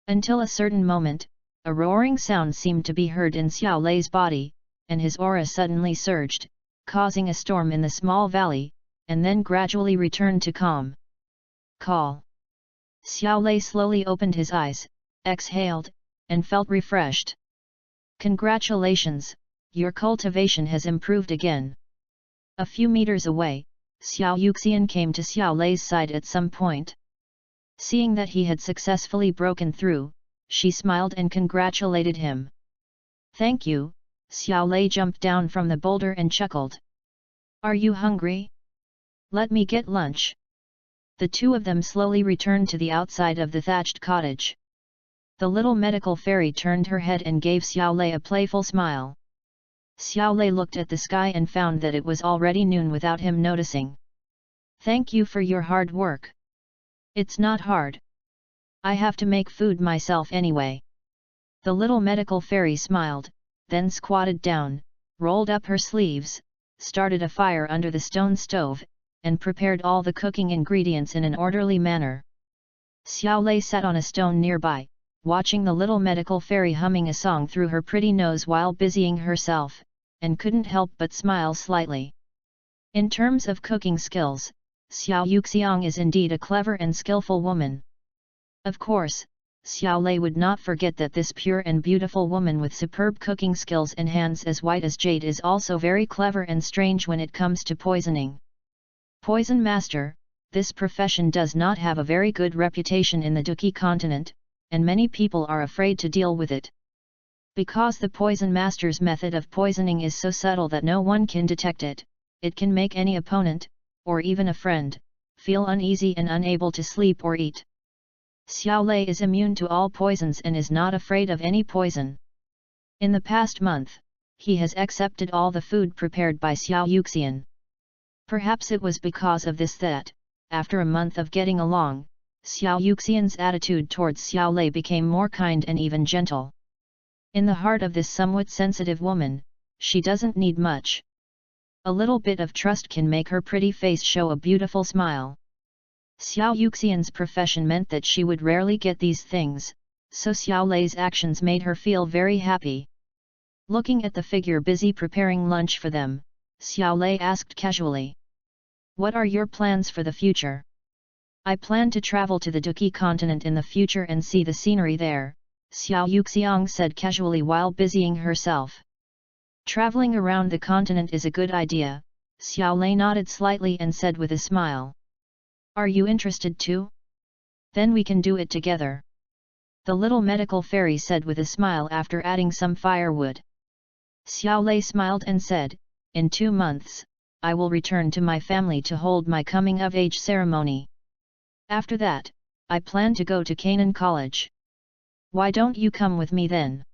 Until a certain moment, a roaring sound seemed to be heard in Xiao Lei's body, and his aura suddenly surged, causing a storm in the small valley, and then gradually returned to calm. Call. Xiao Lei slowly opened his eyes, exhaled, and felt refreshed. Congratulations, your cultivation has improved again. A few meters away, Xiao Yuxian came to Xiao Lei's side at some point. Seeing that he had successfully broken through, she smiled and congratulated him. "Thank you." Xiao Lei jumped down from the boulder and chuckled. "Are you hungry? Let me get lunch." The two of them slowly returned to the outside of the thatched cottage. The little medical fairy turned her head and gave Xiao Lei a playful smile. Xiao Lei looked at the sky and found that it was already noon without him noticing. "Thank you for your hard work. It's not hard. I have to make food myself anyway." The little medical fairy smiled, then squatted down, rolled up her sleeves, started a fire under the stone stove, and prepared all the cooking ingredients in an orderly manner. Xiao Lei sat on a stone nearby, watching the little medical fairy humming a song through her pretty nose while busying herself, and couldn't help but smile slightly. In terms of cooking skills, Xiao Yuxiang is indeed a clever and skillful woman. Of course, Xiao Lei would not forget that this pure and beautiful woman with superb cooking skills and hands as white as jade is also very clever and strange when it comes to poisoning. Poison Master, this profession does not have a very good reputation in the Duqi continent, and many people are afraid to deal with it. Because the Poison Master's method of poisoning is so subtle that no one can detect it, it can make any opponent, or even a friend, feel uneasy and unable to sleep or eat. Xiao Lei is immune to all poisons and is not afraid of any poison. In the past month, he has accepted all the food prepared by Xiao Yuxian. Perhaps it was because of this that, after a month of getting along, Xiao Yuxian's attitude towards Xiao Lei became more kind and even gentle. In the heart of this somewhat sensitive woman, she doesn't need much. A little bit of trust can make her pretty face show a beautiful smile. Xiao Yuxian's profession meant that she would rarely get these things, so Xiao Lei's actions made her feel very happy. Looking at the figure busy preparing lunch for them, Xiao Lei asked casually, "What are your plans for the future?" "I plan to travel to the Duqi continent in the future and see the scenery there," Xiao Yuxiang said casually while busying herself. "Traveling around the continent is a good idea," Xiao Lei nodded slightly and said with a smile. "Are you interested too? Then we can do it together," the little medical fairy said with a smile after adding some firewood. Xiao Lei smiled and said, "In 2 months, I will return to my family to hold my coming-of-age ceremony. After that, I plan to go to Canaan College. Why don't you come with me then?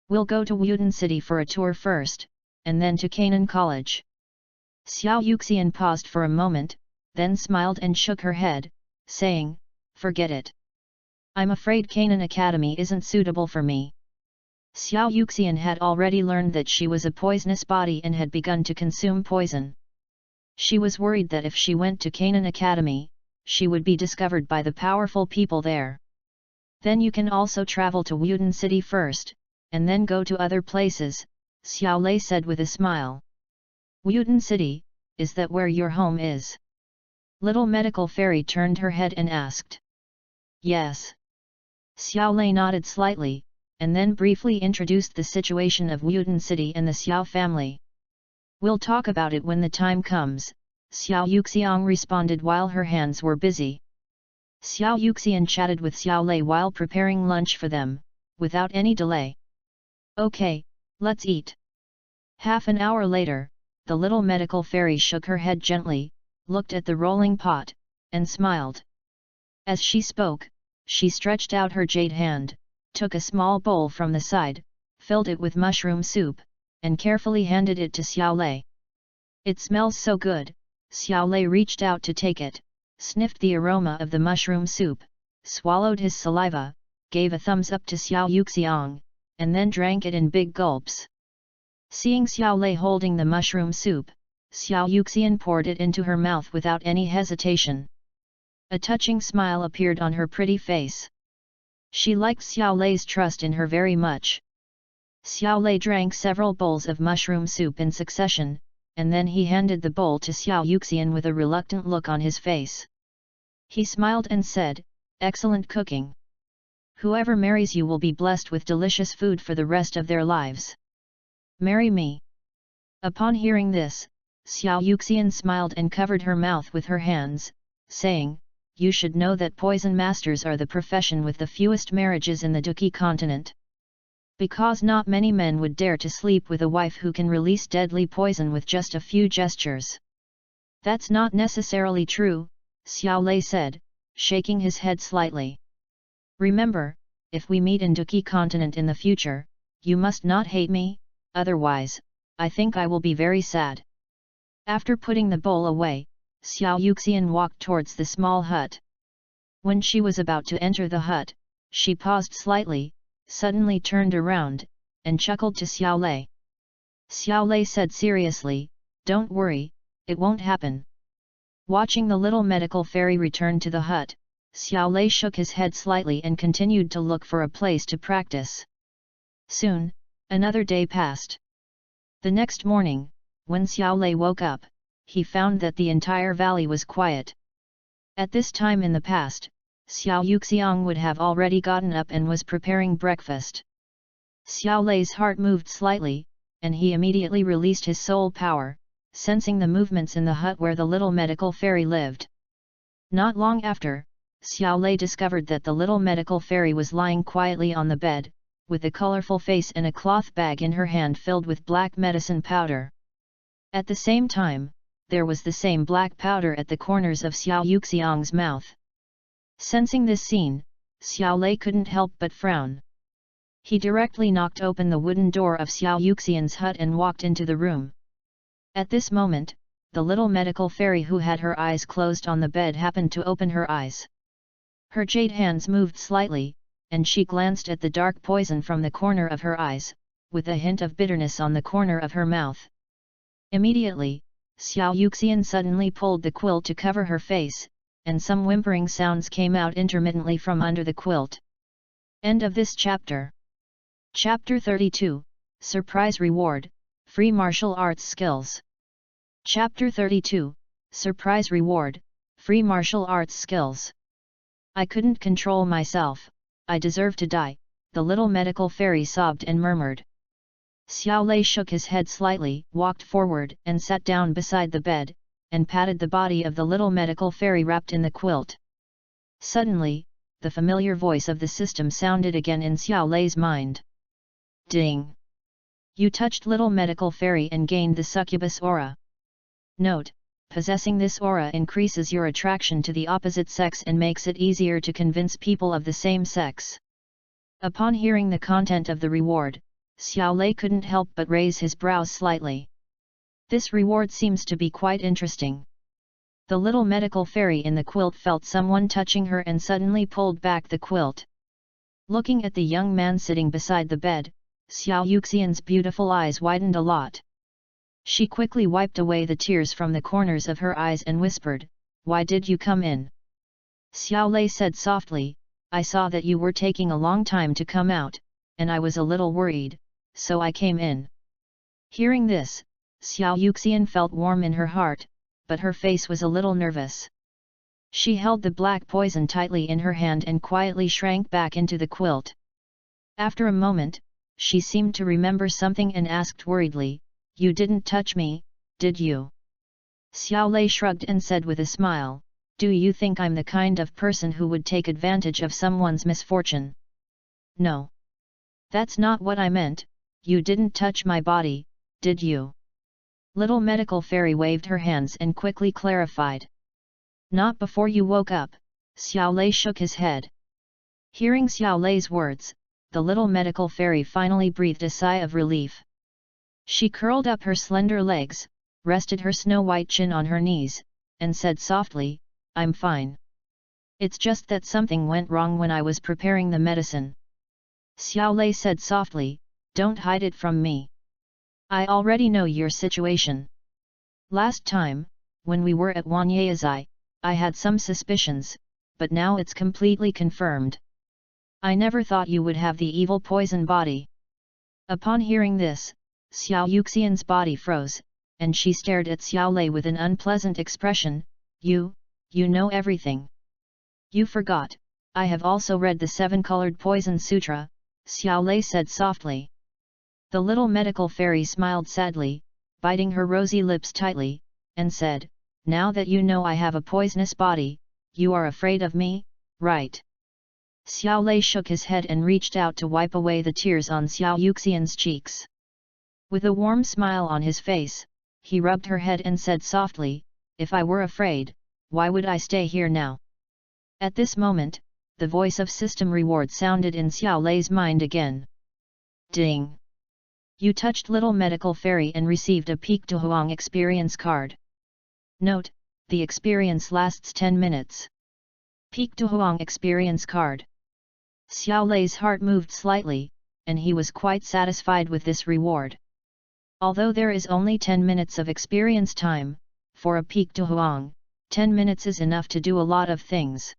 We'll go to Wuden City for a tour first, and then to Canaan College. Xiao Yuxian paused for a moment, then smiled and shook her head, saying, forget it. I'm afraid Canaan Academy isn't suitable for me. Xiao Yuxian had already learned that she was a poisonous body and had begun to consume poison. She was worried that if she went to Canaan Academy, she would be discovered by the powerful people there. Then you can also travel to Wuden City first, and then go to other places, Xiao Lei said with a smile. Wuden City, is that where your home is? Little medical fairy turned her head and asked. Yes. Xiao Lei nodded slightly, and then briefly introduced the situation of Wuden City and the Xiao family. We'll talk about it when the time comes, Xiao Yuxiang responded while her hands were busy. Xiao Yuxian chatted with Xiao Lei while preparing lunch for them, without any delay. Okay, let's eat. Half an hour later, the little medical fairy shook her head gently, looked at the rolling pot, and smiled. As she spoke, she stretched out her jade hand, took a small bowl from the side, filled it with mushroom soup, and carefully handed it to Xiao Lei. It smells so good, Xiao Lei reached out to take it, sniffed the aroma of the mushroom soup, swallowed his saliva, gave a thumbs up to Xiao Yuxiang, and then drank it in big gulps. Seeing Xiao Lei holding the mushroom soup, Xiao Yuxian poured it into her mouth without any hesitation. A touching smile appeared on her pretty face. She liked Xiao Lei's trust in her very much. Xiao Lei drank several bowls of mushroom soup in succession, and then he handed the bowl to Xiao Yuxian with a reluctant look on his face. He smiled and said, excellent cooking. Whoever marries you will be blessed with delicious food for the rest of their lives. Marry me. Upon hearing this, Xiao Yuxian smiled and covered her mouth with her hands, saying, you should know that poison masters are the profession with the fewest marriages in the Duqi continent. Because not many men would dare to sleep with a wife who can release deadly poison with just a few gestures. That's not necessarily true, Xiao Lei said, shaking his head slightly. Remember, if we meet in Duqi continent in the future, you must not hate me, otherwise, I think I will be very sad. After putting the bowl away, Xiao Yuxian walked towards the small hut. When she was about to enter the hut, she paused slightly, suddenly turned around, and chuckled to Xiao Lei. Xiao Lei said seriously, don't worry, it won't happen. Watching the little medical fairy return to the hut, Xiao Lei shook his head slightly and continued to look for a place to practice. Soon, another day passed. The next morning, when Xiao Lei woke up, he found that the entire valley was quiet. At this time in the past, Xiao Yuxiang would have already gotten up and was preparing breakfast. Xiao Lei's heart moved slightly, and he immediately released his soul power, sensing the movements in the hut where the little medical fairy lived. Not long after, Xiao Lei discovered that the little medical fairy was lying quietly on the bed, with a colorful face and a cloth bag in her hand filled with black medicine powder. At the same time, there was the same black powder at the corners of Xiao Yuxiang's mouth. Sensing this scene, Xiao Lei couldn't help but frown. He directly knocked open the wooden door of Xiao Yuxian's hut and walked into the room. At this moment, the little medical fairy who had her eyes closed on the bed happened to open her eyes. Her jade hands moved slightly, and she glanced at the dark poison from the corner of her eyes, with a hint of bitterness on the corner of her mouth. Immediately, Xiao Yuxian suddenly pulled the quilt to cover her face, and some whimpering sounds came out intermittently from under the quilt. End of this chapter. Chapter 32, Surprise Reward, Free Martial Arts Skills. Chapter 32, Surprise Reward, Free Martial Arts Skills. I couldn't control myself, I deserve to die, the little medical fairy sobbed and murmured. Xiao Lei shook his head slightly, walked forward and sat down beside the bed, and patted the body of the little medical fairy wrapped in the quilt. Suddenly, the familiar voice of the system sounded again in Xiao Lei's mind. Ding! You touched little medical fairy and gained the succubus aura. Note: possessing this aura increases your attraction to the opposite sex and makes it easier to convince people of the same sex. Upon hearing the content of the reward, Xiao Lei couldn't help but raise his brows slightly. This reward seems to be quite interesting. The little medical fairy in the quilt felt someone touching her and suddenly pulled back the quilt. Looking at the young man sitting beside the bed, Xiao Yuxian's beautiful eyes widened a lot. She quickly wiped away the tears from the corners of her eyes and whispered, "Why did you come in?" Xiao Lei said softly, "I saw that you were taking a long time to come out, and I was a little worried, so I came in." Hearing this, Xiao Yuxian felt warm in her heart, but her face was a little nervous. She held the black poison tightly in her hand and quietly shrank back into the quilt. After a moment, she seemed to remember something and asked worriedly, "You didn't touch me, did you?" Xiao Lei shrugged and said with a smile, "Do you think I'm the kind of person who would take advantage of someone's misfortune?" "No. That's not what I meant, you didn't touch my body, did you?" Little medical fairy waved her hands and quickly clarified. "Not before you woke up," Xiao Lei shook his head. Hearing Xiao Lei's words, the little medical fairy finally breathed a sigh of relief. She curled up her slender legs, rested her snow-white chin on her knees, and said softly, "I'm fine. It's just that something went wrong when I was preparing the medicine." Xiao Lei said softly, "Don't hide it from me. I already know your situation. Last time, when we were at Wanyazai, I had some suspicions, but now it's completely confirmed. I never thought you would have the evil poison body." Upon hearing this, Xiao Yuxian's body froze, and she stared at Xiao Lei with an unpleasant expression. You know everything. "You forgot, I have also read the 7-colored poison sutra," Xiao Lei said softly. The little medical fairy smiled sadly, biting her rosy lips tightly, and said, "Now that you know I have a poisonous body, you are afraid of me, right?" Xiao Lei shook his head and reached out to wipe away the tears on Xiao Yuxian's cheeks. With a warm smile on his face, he rubbed her head and said softly, "If I were afraid, why would I stay here now?" At this moment, the voice of System Reward sounded in Xiao Lei's mind again. Ding! You touched Little Medical Fairy and received a Peak to Huang experience card. Note, the experience lasts 10 minutes. Peak to Huang experience card. Xiao Lei's heart moved slightly, and he was quite satisfied with this reward. Although there is only 10 minutes of experience time, for a Peak to Huang, 10 minutes is enough to do a lot of things.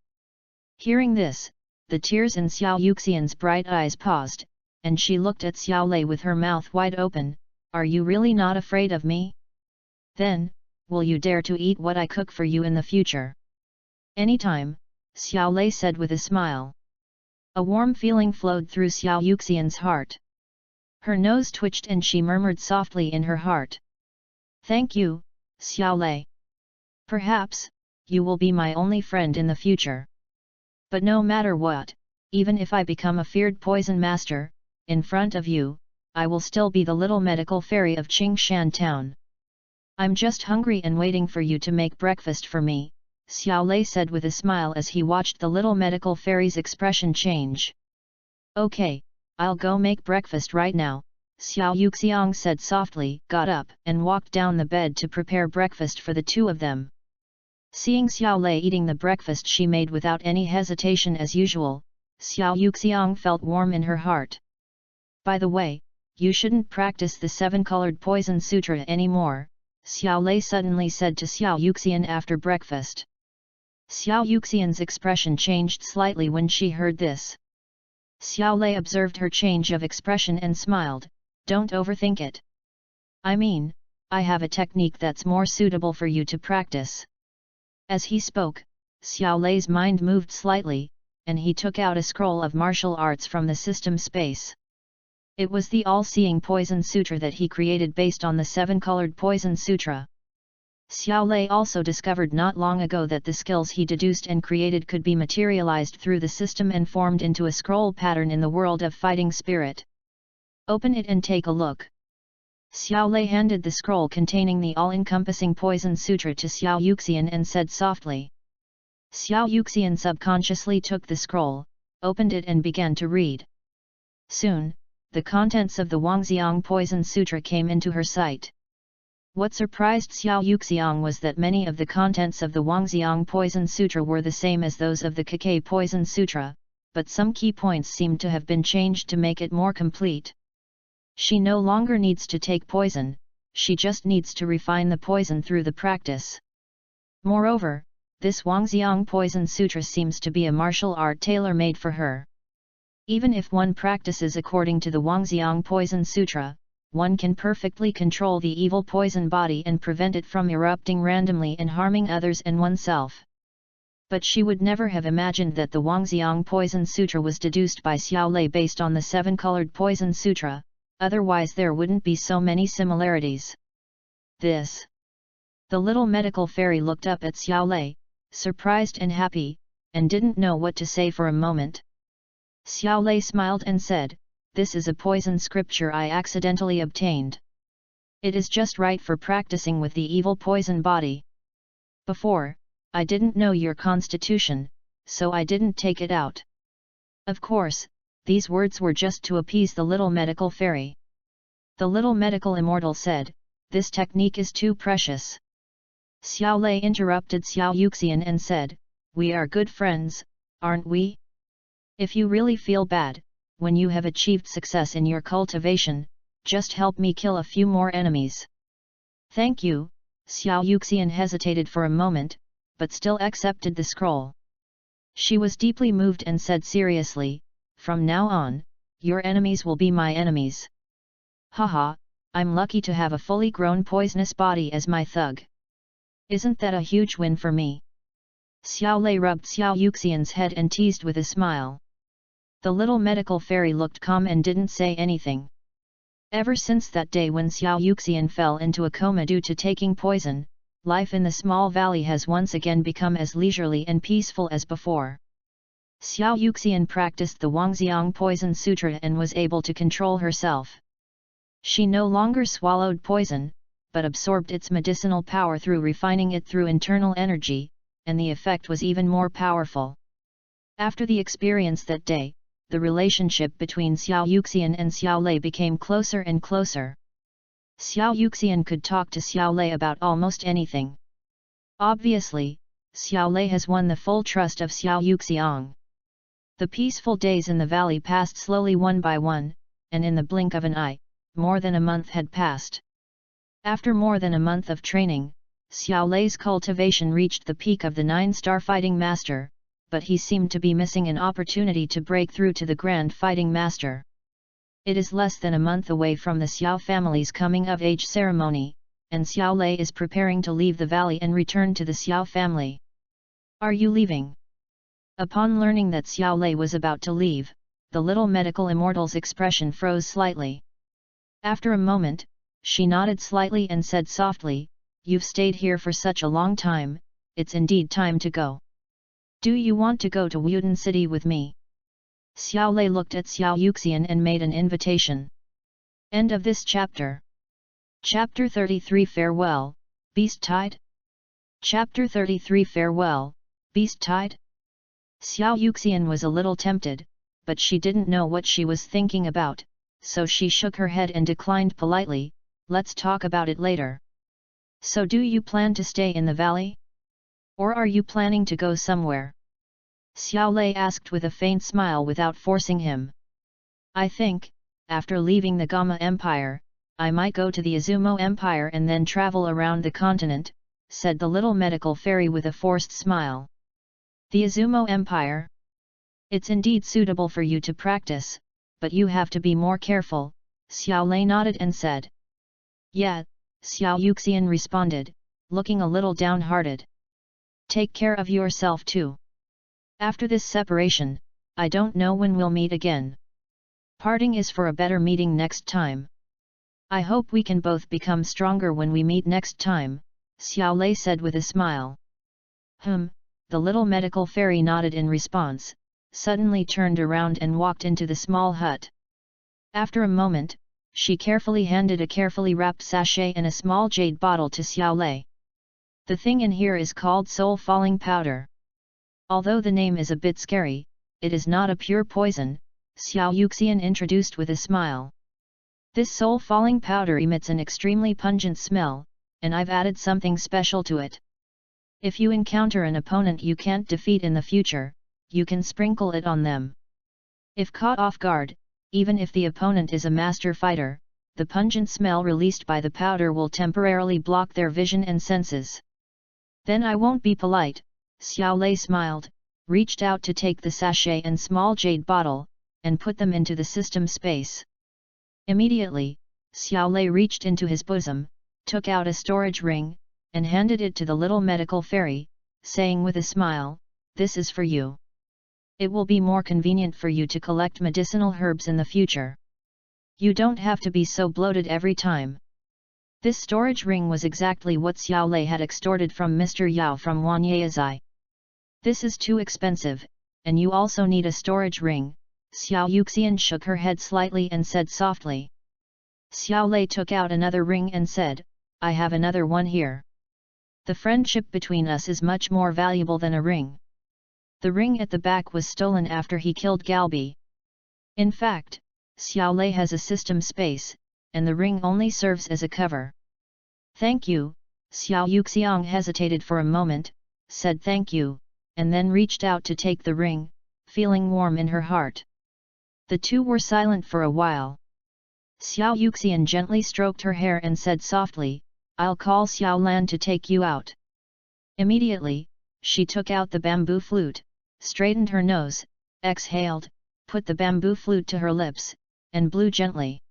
Hearing this, the tears in Xiao Yuxian's bright eyes paused, and she looked at Xiao Lei with her mouth wide open. "Are you really not afraid of me? Then, will you dare to eat what I cook for you in the future?" "Anytime," Xiao Lei said with a smile. A warm feeling flowed through Xiao Yuxian's heart. Her nose twitched and she murmured softly in her heart. "Thank you, Xiao Lei. Perhaps, you will be my only friend in the future. But no matter what, even if I become a feared poison master, in front of you, I will still be the little medical fairy of Qingshan town. I'm just hungry and waiting for you to make breakfast for me," Xiao Lei said with a smile as he watched the little medical fairy's expression change. "Okay, I'll go make breakfast right now," Xiao Yuxiang said softly, got up and walked down the bed to prepare breakfast for the two of them. Seeing Xiao Lei eating the breakfast she made without any hesitation as usual, Xiao Yuxiang felt warm in her heart. "By the way, you shouldn't practice the 7-colored poison sutra anymore," Xiao Lei suddenly said to Xiao Yuxian after breakfast. Xiao Yuxian's expression changed slightly when she heard this. Xiao Lei observed her change of expression and smiled, "Don't overthink it. I mean, I have a technique that's more suitable for you to practice." As he spoke, Xiao Lei's mind moved slightly, and he took out a scroll of martial arts from the system space. It was the all-seeing poison sutra that he created based on the 7-colored poison sutra. Xiao Lei also discovered not long ago that the skills he deduced and created could be materialized through the system and formed into a scroll pattern in the world of fighting spirit. "Open it and take a look." Xiao Lei handed the scroll containing the all-encompassing Poison Sutra to Xiao Yuxian and said softly. Xiao Yuxian subconsciously took the scroll, opened it and began to read. Soon, the contents of the Wangxiang Poison Sutra came into her sight. What surprised Xiao Yuxiang was that many of the contents of the Wangxiang Poison Sutra were the same as those of the Kakei Poison Sutra, but some key points seemed to have been changed to make it more complete. She no longer needs to take poison, she just needs to refine the poison through the practice. Moreover, this Wangxiang Poison Sutra seems to be a martial art tailor-made for her. Even if one practices according to the Wangxiang Poison Sutra, one can perfectly control the evil poison body and prevent it from erupting randomly and harming others and oneself. But she would never have imagined that the Wangxiang Poison Sutra was deduced by Xiao Lei based on the seven-colored Poison Sutra, otherwise there wouldn't be so many similarities. This. The little medical fairy looked up at Xiao Lei, surprised and happy, and didn't know what to say for a moment. Xiao Lei smiled and said, "This is a poison scripture I accidentally obtained. It is just right for practicing with the evil poison body. Before, I didn't know your constitution, so I didn't take it out." Of course, these words were just to appease the little medical fairy. The little medical immortal said, "This technique is too precious." Xiao Lei interrupted Xiao Yuxian and said, "We are good friends, aren't we? If you really feel bad, when you have achieved success in your cultivation, just help me kill a few more enemies." "Thank you." Xiao Yuxian hesitated for a moment, but still accepted the scroll. She was deeply moved and said seriously, "From now on, your enemies will be my enemies." "Haha, I'm lucky to have a fully grown poisonous body as my thug. Isn't that a huge win for me?" Xiao Lei rubbed Xiao Yuxian's head and teased with a smile. The little medical fairy looked calm and didn't say anything. Ever since that day when Xiao Yuxian fell into a coma due to taking poison, life in the small valley has once again become as leisurely and peaceful as before. Xiao Yuxian practiced the Wangxiang Poison Sutra and was able to control herself. She no longer swallowed poison, but absorbed its medicinal power through refining it through internal energy, and the effect was even more powerful. After the experience that day, the relationship between Xiao Yuxian and Xiao Lei became closer and closer. Xiao Yuxian could talk to Xiao Lei about almost anything. Obviously, Xiao Lei has won the full trust of Xiao Yuxiang. The peaceful days in the valley passed slowly one by one, and in the blink of an eye, more than a month had passed. After more than a month of training, Xiao Lei's cultivation reached the peak of the 9-star fighting master, but he seemed to be missing an opportunity to break through to the Grand Fighting Master. It is less than a month away from the Xiao family's coming-of-age ceremony, and Xiao Lei is preparing to leave the valley and return to the Xiao family. "Are you leaving?" Upon learning that Xiao Lei was about to leave, the little medical immortal's expression froze slightly. After a moment, she nodded slightly and said softly, "You've stayed here for such a long time, it's indeed time to go. Do you want to go to Wudin City with me?" Xiao Lei looked at Xiao Yuxian and made an invitation. End of this chapter. Chapter 33 Farewell, Beast Tide? Chapter 33 Farewell, Beast Tide? Xiao Yuxian was a little tempted, but she didn't know what she was thinking about, so she shook her head and declined politely, "Let's talk about it later." "So do you plan to stay in the valley? Or are you planning to go somewhere?" Xiao Lei asked with a faint smile without forcing him. "I think, after leaving the Gama Empire, I might go to the Izumo Empire and then travel around the continent," said the little medical fairy with a forced smile. "The Izumo Empire? It's indeed suitable for you to practice, but you have to be more careful," Xiao Lei nodded and said. "Yeah," Xiao Yuxian responded, looking a little downhearted. "Take care of yourself too. After this separation, I don't know when we'll meet again. Parting is for a better meeting next time. I hope we can both become stronger when we meet next time," Xiao Lei said with a smile. The little medical fairy nodded in response, suddenly turned around and walked into the small hut. After a moment, She carefully handed a carefully wrapped sachet and a small jade bottle to Xiao Lei. The thing in here is called soul falling powder. Although the name is a bit scary, it is not a pure poison, Xiao Yuxian introduced with a smile. This soul falling powder emits an extremely pungent smell, and I've added something special to it. If you encounter an opponent you can't defeat in the future, you can sprinkle it on them. If caught off guard, even if the opponent is a master fighter, the pungent smell released by the powder will temporarily block their vision and senses. Then I won't be polite, Xiao Lei smiled, reached out to take the sachet and small jade bottle, and put them into the system space. Immediately, Xiao Lei reached into his bosom, took out a storage ring, and handed it to the little medical fairy, saying with a smile, "This is for you. It will be more convenient for you to collect medicinal herbs in the future. You don't have to be so bloated every time." This storage ring was exactly what Xiao Lei had extorted from Mr. Yao from Wanyaezai. "This is too expensive, and you also need a storage ring." Xiao Yuxian shook her head slightly and said softly. Xiao Lei took out another ring and said, "I have another one here. The friendship between us is much more valuable than a ring." The ring at the back was stolen after he killed Galbi. In fact, Xiao Lei has a system space, and the ring only serves as a cover. "Thank you." Xiao Yuxiang hesitated for a moment, said thank you, and then reached out to take the ring, feeling warm in her heart. The two were silent for a while. Xiao Yuxian gently stroked her hair and said softly, "I'll call Xiao Lan to take you out." Immediately, she took out the bamboo flute, straightened her nose, exhaled, put the bamboo flute to her lips, and blew gently.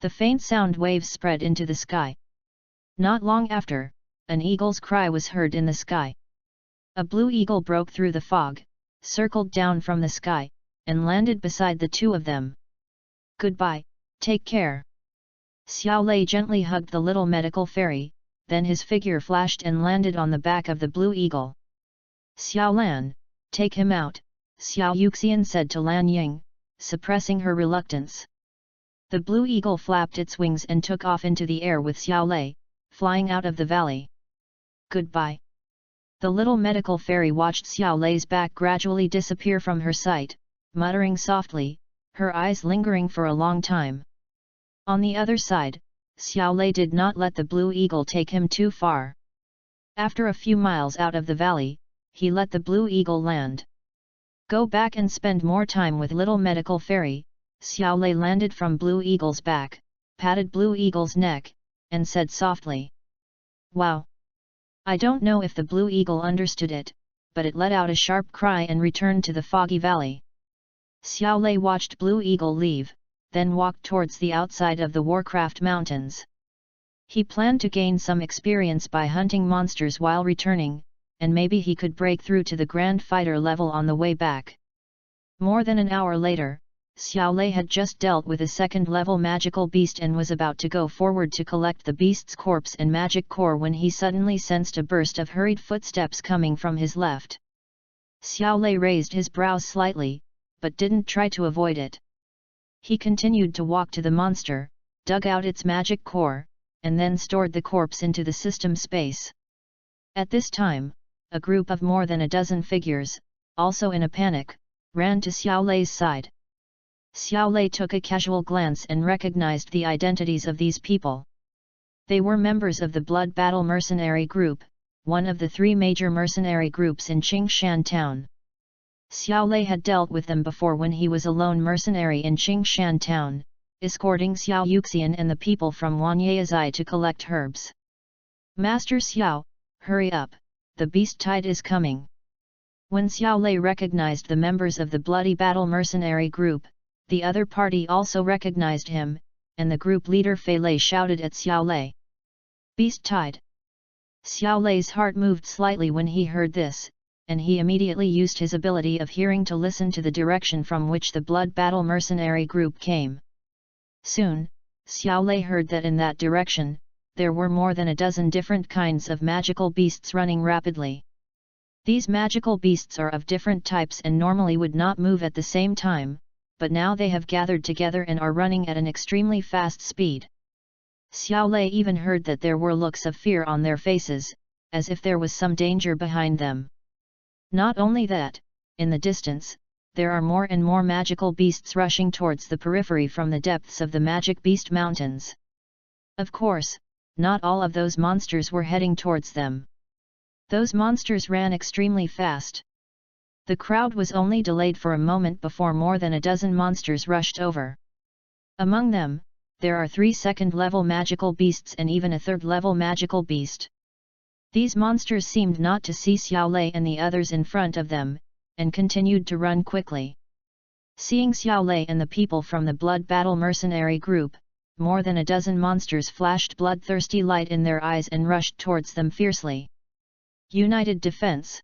The faint sound waves spread into the sky. Not long after, an eagle's cry was heard in the sky. A blue eagle broke through the fog, circled down from the sky, and landed beside the two of them. "Goodbye, take care." Xiao Lei gently hugged the little medical fairy, then his figure flashed and landed on the back of the blue eagle. "Xiao Lan, take him out," Xiao Yuxian said to Lan Ying, suppressing her reluctance. The blue eagle flapped its wings and took off into the air with Xiao Lei, flying out of the valley. "Goodbye." The little medical fairy watched Xiao Lei's back gradually disappear from her sight, muttering softly, her eyes lingering for a long time. On the other side, Xiao Lei did not let the blue eagle take him too far. After a few miles out of the valley, he let the blue eagle land. "Go back and spend more time with little medical fairy." Xiao Lei landed from blue eagle's back, patted blue eagle's neck, and said softly, "Wow! I don't know if the blue eagle understood it, but it let out a sharp cry and returned to the foggy valley." Xiao Lei watched Blue Eagle leave, then walked towards the outside of the Warcraft Mountains. He planned to gain some experience by hunting monsters while returning, and maybe he could break through to the Grand Fighter level on the way back. More than an hour later, Xiao Lei had just dealt with a second-level magical beast and was about to go forward to collect the beast's corpse and magic core when he suddenly sensed a burst of hurried footsteps coming from his left. Xiao Lei raised his brows slightly, but didn't try to avoid it. He continued to walk to the monster, dug out its magic core, and then stored the corpse into the system space. At this time, a group of more than a dozen figures, also in a panic, ran to Xiao Lei's side. Xiao Lei took a casual glance and recognized the identities of these people. They were members of the Blood Battle Mercenary Group, one of the three major mercenary groups in Qingshan Town. Xiao Lei had dealt with them before when he was a lone mercenary in Qingshan Town, escorting Xiao Yuxian and the people from Wanyaezai to collect herbs. "Master Xiao, hurry up, the beast tide is coming." When Xiao Lei recognized the members of the Bloody Battle Mercenary Group, the other party also recognized him, and the group leader Fei Lei shouted at Xiao Lei. "Beast tide!" Xiao Lei's heart moved slightly when he heard this, and he immediately used his ability of hearing to listen to the direction from which the Blood Battle Mercenary Group came. Soon, Xiao Lei heard that in that direction, there were more than a dozen different kinds of magical beasts running rapidly. These magical beasts are of different types and normally would not move at the same time, but now they have gathered together and are running at an extremely fast speed. Xiao Lei even heard that there were looks of fear on their faces, as if there was some danger behind them. Not only that, in the distance, there are more and more magical beasts rushing towards the periphery from the depths of the Magic Beast Mountains. Of course, not all of those monsters were heading towards them. Those monsters ran extremely fast. The crowd was only delayed for a moment before more than a dozen monsters rushed over. Among them, there are 3 second-level magical beasts and even a third-level magical beast. These monsters seemed not to see Xiao Lei and the others in front of them, and continued to run quickly. Seeing Xiao Lei and the people from the Blood Battle Mercenary group, more than a dozen monsters flashed bloodthirsty light in their eyes and rushed towards them fiercely. United Defense.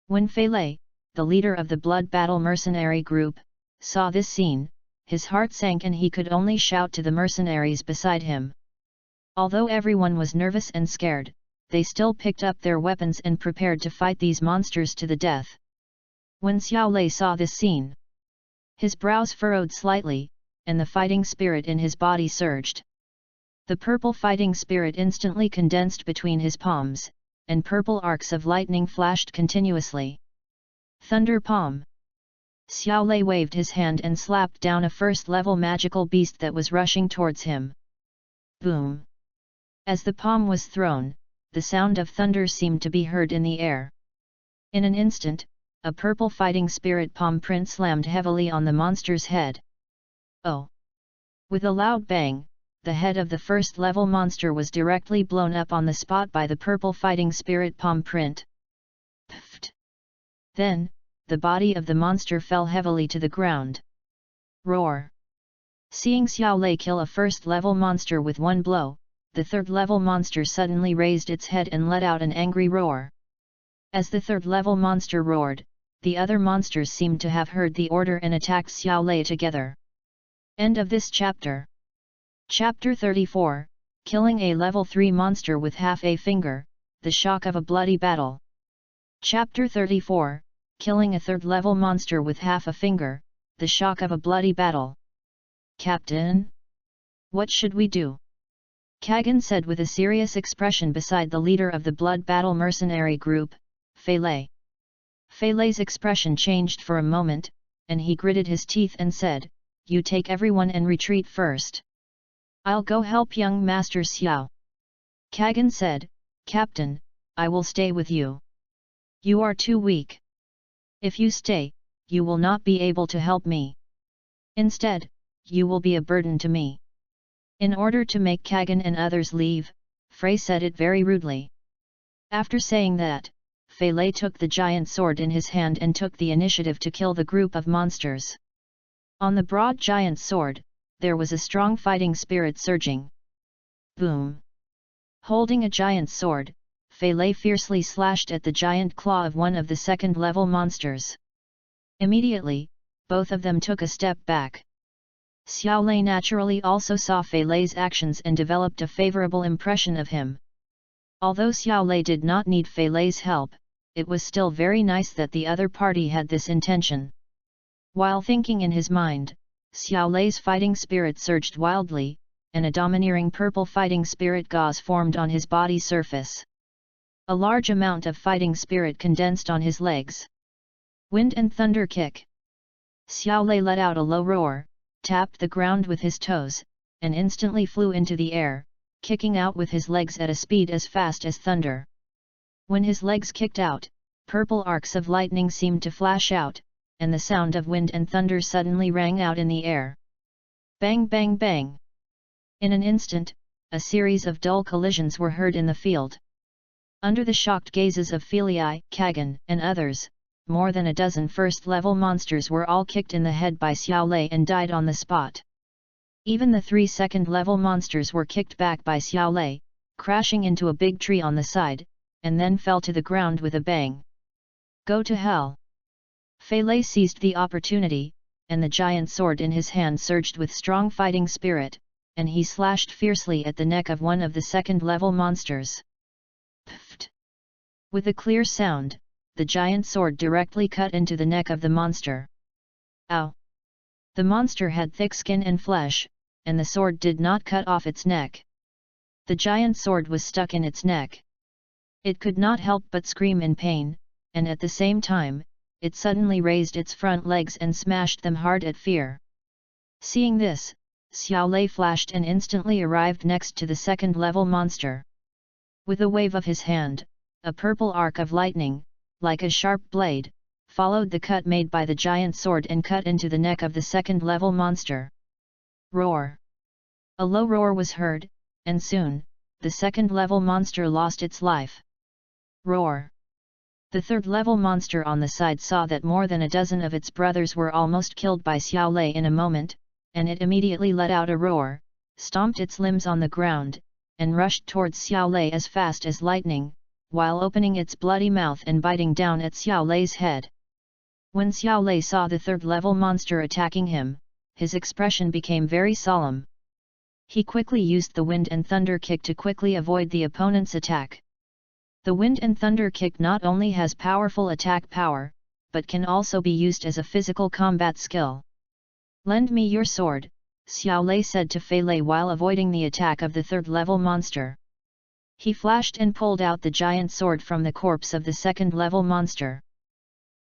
When Fei Lei, the leader of the Blood Battle Mercenary group, saw this scene, his heart sank and he could only shout to the mercenaries beside him. Although everyone was nervous and scared, they still picked up their weapons and prepared to fight these monsters to the death. When Xiao Lei saw this scene, his brows furrowed slightly, and the fighting spirit in his body surged. The purple fighting spirit instantly condensed between his palms, and purple arcs of lightning flashed continuously. Thunder Palm. Xiao Lei waved his hand and slapped down a first-level magical beast that was rushing towards him. Boom! As the palm was thrown, the sound of thunder seemed to be heard in the air. In an instant, a purple fighting spirit palm print slammed heavily on the monster's head. Oh! With a loud bang, the head of the first-level monster was directly blown up on the spot by the purple fighting spirit palm print. Pfft! Then, the body of the monster fell heavily to the ground. Roar! Seeing Xiao Lei kill a first-level monster with one blow, the third-level monster suddenly raised its head and let out an angry roar. As the third-level monster roared, the other monsters seemed to have heard the order and attacked Xiao Lei together. End of this chapter. Chapter 34, Killing a Level 3 Monster with Half a Finger, The Shock of a Bloody Battle. Chapter 34, Killing a third-level monster with half a finger, The Shock of a Bloody Battle. Captain? What should we do? Kagan said with a serious expression beside the leader of the Blood Battle Mercenary group, Fei Lei. Fei Lei's expression changed for a moment, and he gritted his teeth and said, "You take everyone and retreat first. I'll go help young Master Xiao." Kagan said, "Captain, I will stay with you. You are too weak. If you stay, you will not be able to help me. Instead, you will be a burden to me." In order to make Kagan and others leave, Fei said it very rudely. After saying that, Fei Lei took the giant sword in his hand and took the initiative to kill the group of monsters. On the broad giant sword, there was a strong fighting spirit surging. Boom! Holding a giant sword, Fei Lei fiercely slashed at the giant claw of one of the second-level monsters. Immediately, both of them took a step back. Xiao Lei naturally also saw Fei Lei's actions and developed a favorable impression of him. Although Xiao Lei did not need Fei Lei's help, it was still very nice that the other party had this intention. While thinking in his mind, Xiao Lei's fighting spirit surged wildly, and a domineering purple fighting spirit gauze formed on his body surface. A large amount of fighting spirit condensed on his legs. Wind and thunder kick. Xiao Lei let out a low roar, tapped the ground with his toes, and instantly flew into the air, kicking out with his legs at a speed as fast as thunder. When his legs kicked out, purple arcs of lightning seemed to flash out, and the sound of wind and thunder suddenly rang out in the air. Bang bang bang! In an instant, a series of dull collisions were heard in the field. Under the shocked gazes of Fei Lei, Kagan, and others, more than a dozen first-level monsters were all kicked in the head by Xiao Lei and died on the spot. Even the 3 second-level monsters were kicked back by Xiao Lei, crashing into a big tree on the side, and then fell to the ground with a bang. Go to hell! Fei Lei seized the opportunity, and the giant sword in his hand surged with strong fighting spirit, and he slashed fiercely at the neck of one of the second-level monsters. Pfft! With a clear sound, the giant sword directly cut into the neck of the monster. Ow! The monster had thick skin and flesh, and the sword did not cut off its neck. The giant sword was stuck in its neck. It could not help but scream in pain, and at the same time, it suddenly raised its front legs and smashed them hard at fear. Seeing this, Xiao Lei flashed and instantly arrived next to the second-level monster. With a wave of his hand, a purple arc of lightning, like a sharp blade, followed the cut made by the giant sword and cut into the neck of the second-level monster. Roar! A low roar was heard, and soon, the second-level monster lost its life. Roar! The third-level monster on the side saw that more than a dozen of its brothers were almost killed by Xiao Lei in a moment, and it immediately let out a roar, stomped its limbs on the ground, and rushed towards Xiao Lei as fast as lightning, while opening its bloody mouth and biting down at Xiao Lei's head. When Xiao Lei saw the third-level monster attacking him, his expression became very solemn. He quickly used the Wind and Thunder Kick to quickly avoid the opponent's attack. The Wind and Thunder Kick not only has powerful attack power, but can also be used as a physical combat skill. "Lend me your sword," Xiao Lei said to Fei Lei while avoiding the attack of the third-level monster. He flashed and pulled out the giant sword from the corpse of the second-level monster.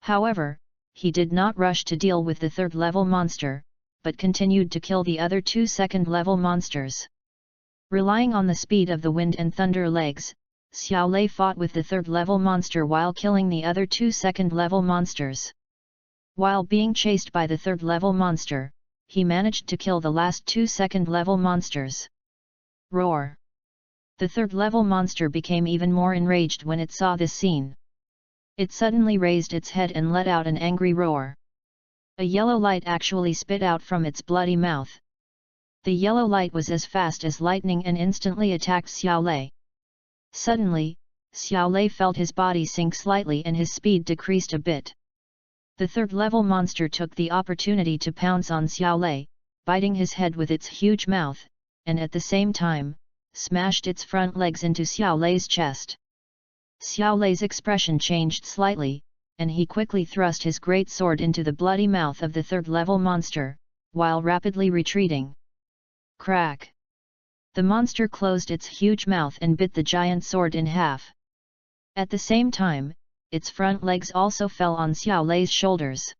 However, he did not rush to deal with the third-level monster, but continued to kill the other two second-level monsters. Relying on the speed of the Wind and Thunder legs, Xiao Lei fought with the third-level monster while killing the other two second-level monsters. While being chased by the third-level monster, he managed to kill the last two second-level monsters. Roar! The third-level monster became even more enraged when it saw this scene. It suddenly raised its head and let out an angry roar. A yellow light actually spit out from its bloody mouth. The yellow light was as fast as lightning and instantly attacked Xiao Lei. Suddenly, Xiao Lei felt his body sink slightly and his speed decreased a bit. The third-level monster took the opportunity to pounce on Xiao Lei, biting his head with its huge mouth, and at the same time, smashed its front legs into Xiao Lei's chest. Xiao Lei's expression changed slightly, and he quickly thrust his great sword into the bloody mouth of the third-level monster, while rapidly retreating. Crack! The monster closed its huge mouth and bit the giant sword in half. At the same time, its front legs also fell on Xiao Lei's shoulders.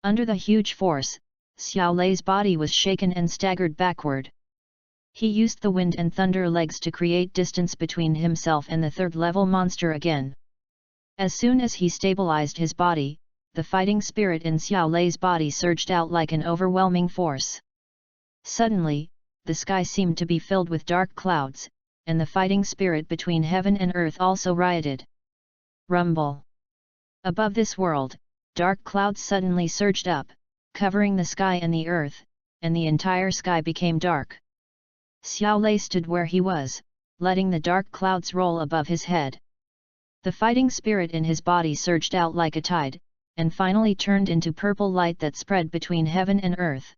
Under the huge force, Xiao Lei's body was shaken and staggered backward. He used the Wind and Thunder legs to create distance between himself and the third-level monster again. As soon as he stabilized his body, the fighting spirit in Xiao Lei's body surged out like an overwhelming force. Suddenly, the sky seemed to be filled with dark clouds, and the fighting spirit between heaven and earth also rioted. Rumble! Above this world, dark clouds suddenly surged up, covering the sky and the earth, and the entire sky became dark. Xiao Lei stood where he was, letting the dark clouds roll above his head. The fighting spirit in his body surged out like a tide, and finally turned into purple light that spread between heaven and earth.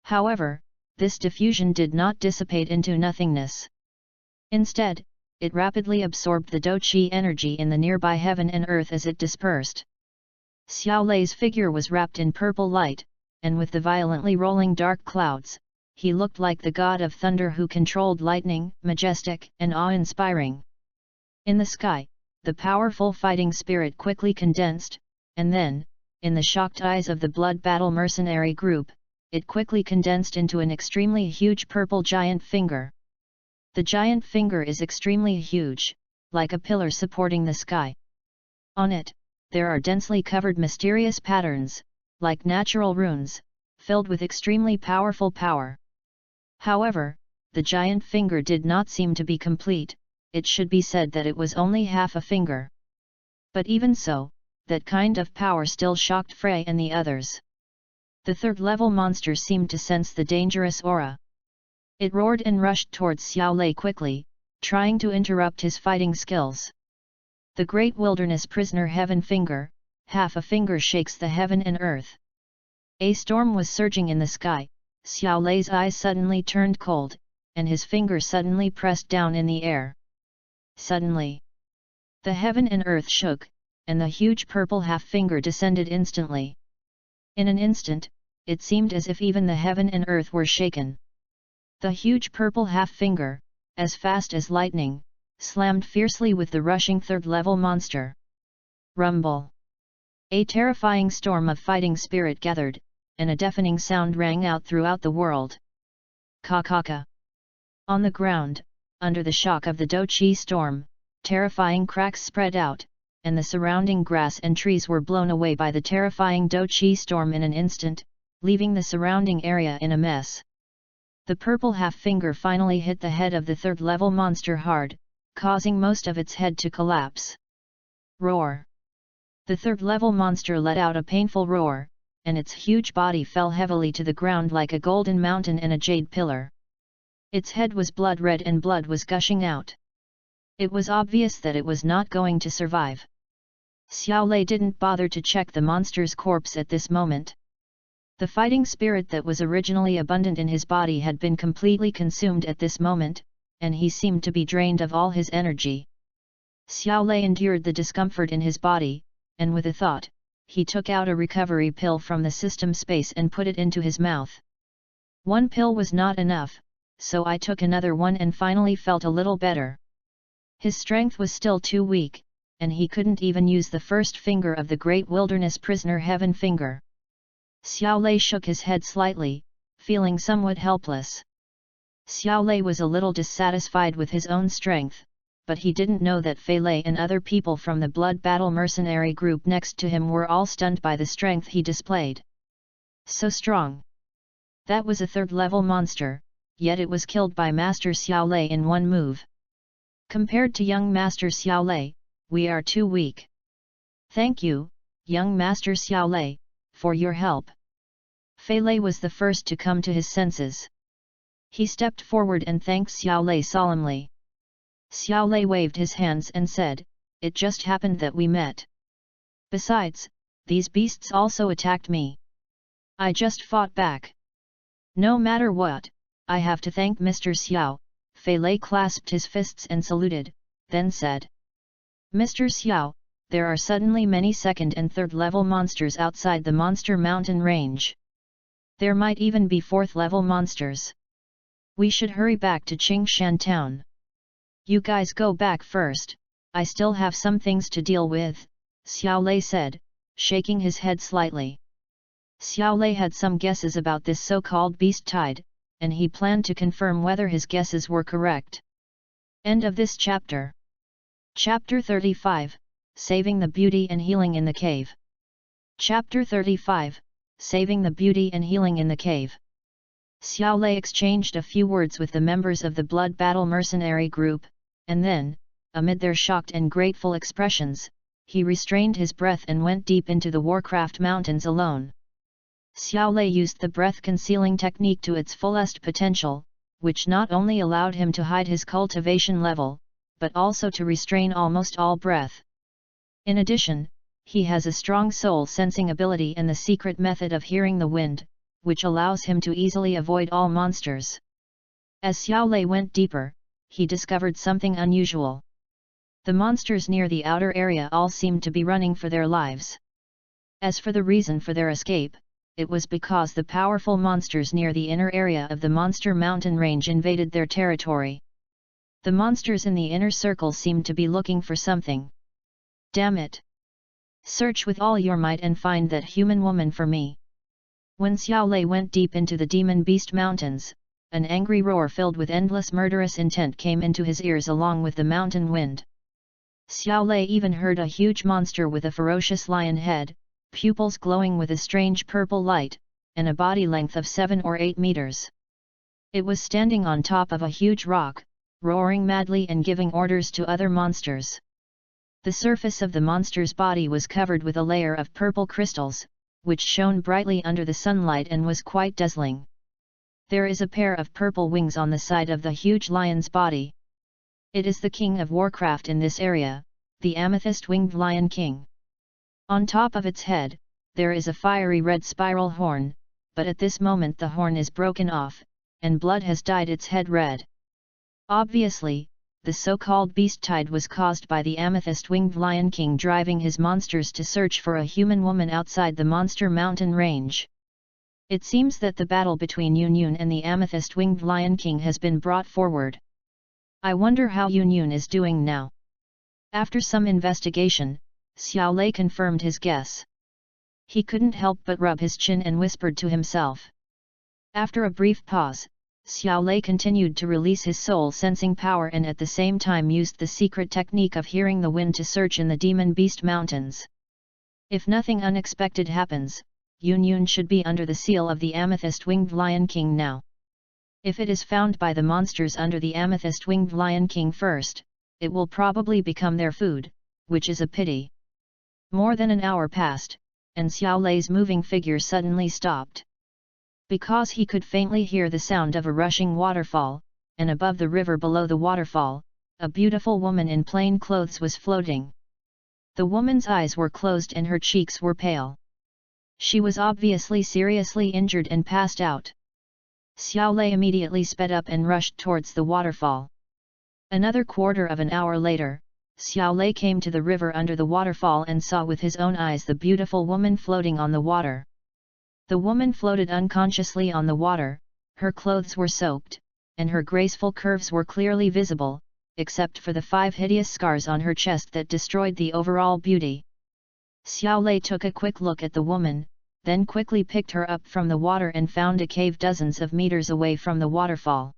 However, this diffusion did not dissipate into nothingness. Instead, it rapidly absorbed the Dou-Qi energy in the nearby heaven and earth as it dispersed. Xiao Lei's figure was wrapped in purple light, and with the violently rolling dark clouds, he looked like the god of thunder who controlled lightning, majestic and awe-inspiring. In the sky, the powerful fighting spirit quickly condensed, and then, in the shocked eyes of the blood battle mercenary group, it quickly condensed into an extremely huge purple giant finger. The giant finger is extremely huge, like a pillar supporting the sky. On it, there are densely covered mysterious patterns, like natural runes, filled with extremely powerful power. However, the giant finger did not seem to be complete. It should be said that it was only half a finger. But even so, that kind of power still shocked Frey and the others. The third-level monster seemed to sense the dangerous aura. It roared and rushed towards Xiao Lei quickly, trying to interrupt his fighting skills. The great wilderness prisoner heaven finger, half a finger shakes the heaven and earth. A storm was surging in the sky, Xiao Lei's eyes suddenly turned cold, and his finger suddenly pressed down in the air. Suddenly, the heaven and earth shook, and the huge purple half-finger descended instantly. In an instant, it seemed as if even the heaven and earth were shaken. The huge purple half-finger, as fast as lightning, slammed fiercely with the rushing third-level monster. Rumble! A terrifying storm of fighting spirit gathered, and a deafening sound rang out throughout the world. Ka-ka-ka! On the ground, under the shock of the Do-Chi storm, terrifying cracks spread out, and the surrounding grass and trees were blown away by the terrifying Do-Chi storm in an instant, leaving the surrounding area in a mess. The purple half-finger finally hit the head of the third-level monster hard, causing most of its head to collapse. Roar! The third-level monster let out a painful roar, and its huge body fell heavily to the ground like a golden mountain and a jade pillar. Its head was blood red and blood was gushing out. It was obvious that it was not going to survive. Xiao Lei didn't bother to check the monster's corpse at this moment. The fighting spirit that was originally abundant in his body had been completely consumed at this moment, and he seemed to be drained of all his energy. Xiao Lei endured the discomfort in his body, and with a thought, he took out a recovery pill from the system space and put it into his mouth. One pill was not enough, so I took another one and finally felt a little better. His strength was still too weak, and he couldn't even use the first finger of the great wilderness prisoner heaven finger. Xiao Lei shook his head slightly, feeling somewhat helpless. Xiao Lei was a little dissatisfied with his own strength, but he didn't know that Fei Lei and other people from the blood battle mercenary group next to him were all stunned by the strength he displayed. So strong! That was a third-level monster, yet it was killed by Master Xiao Lei in one move. Compared to young Master Xiao Lei, we are too weak. Thank you, young Master Xiao Lei, for your help. Fei Lei was the first to come to his senses. He stepped forward and thanked Xiao Lei solemnly. Xiao Lei waved his hands and said, "It just happened that we met. Besides, these beasts also attacked me. I just fought back. No matter what, I have to thank Mr. Xiao." Fei Lei clasped his fists and saluted, then said, "Mr. Xiao, there are suddenly many second and third level monsters outside the Monster Mountain range. There might even be fourth level monsters. We should hurry back to Qingshan town. You guys go back first, I still have some things to deal with," Xiao Lei said, shaking his head slightly. Xiao Lei had some guesses about this so-called beast tide, and he planned to confirm whether his guesses were correct. End of this chapter. Chapter 35, Saving the Beauty and Healing in the Cave. Chapter 35, Saving the Beauty and Healing in the Cave. Xiao Lei exchanged a few words with the members of the Blood Battle Mercenary Group, and then, amid their shocked and grateful expressions, he restrained his breath and went deep into the Warcraft Mountains alone. Xiao Lei used the breath-concealing technique to its fullest potential, which not only allowed him to hide his cultivation level, but also to restrain almost all breath. In addition, he has a strong soul-sensing ability and the secret method of hearing the wind, which allows him to easily avoid all monsters. As Xiao Lei went deeper, he discovered something unusual. The monsters near the outer area all seemed to be running for their lives. As for the reason for their escape, it was because the powerful monsters near the inner area of the Monster Mountain range invaded their territory. The monsters in the inner circle seemed to be looking for something. Damn it! Search with all your might and find that human woman for me. When Xiao Lei went deep into the Demon Beast Mountains, an angry roar filled with endless murderous intent came into his ears along with the mountain wind. Xiao Lei even heard a huge monster with a ferocious lion head, pupils glowing with a strange purple light, and a body length of 7 or 8 meters. It was standing on top of a huge rock, roaring madly and giving orders to other monsters. The surface of the monster's body was covered with a layer of purple crystals, which shone brightly under the sunlight and was quite dazzling. There is a pair of purple wings on the side of the huge lion's body. It is the king of Warcraft in this area, the amethyst-winged Lion King. On top of its head, there is a fiery red spiral horn, but at this moment the horn is broken off, and blood has dyed its head red. Obviously, the so-called beast tide was caused by the amethyst-winged Lion King driving his monsters to search for a human woman outside the Monster Mountain range. It seems that the battle between Yun Yun and the amethyst-winged Lion King has been brought forward. I wonder how Yun Yun is doing now. After some investigation, Xiao Lei confirmed his guess. He couldn't help but rub his chin and whispered to himself. After a brief pause, Xiao Lei continued to release his soul-sensing power and at the same time used the secret technique of hearing the wind to search in the Demon Beast Mountains. If nothing unexpected happens, Yun Yun should be under the seal of the Amethyst-Winged Lion King now. If it is found by the monsters under the Amethyst-Winged Lion King first, it will probably become their food, which is a pity. More than an hour passed, and Xiao Lei's moving figure suddenly stopped. Because he could faintly hear the sound of a rushing waterfall, and above the river below the waterfall, a beautiful woman in plain clothes was floating. The woman's eyes were closed and her cheeks were pale. She was obviously seriously injured and passed out. Xiao Lei immediately sped up and rushed towards the waterfall. Another quarter of an hour later, Xiao Lei came to the river under the waterfall and saw with his own eyes the beautiful woman floating on the water. The woman floated unconsciously on the water, her clothes were soaked, and her graceful curves were clearly visible, except for the 5 hideous scars on her chest that destroyed the overall beauty. Xiao Lei took a quick look at the woman, then quickly picked her up from the water and found a cave dozens of meters away from the waterfall.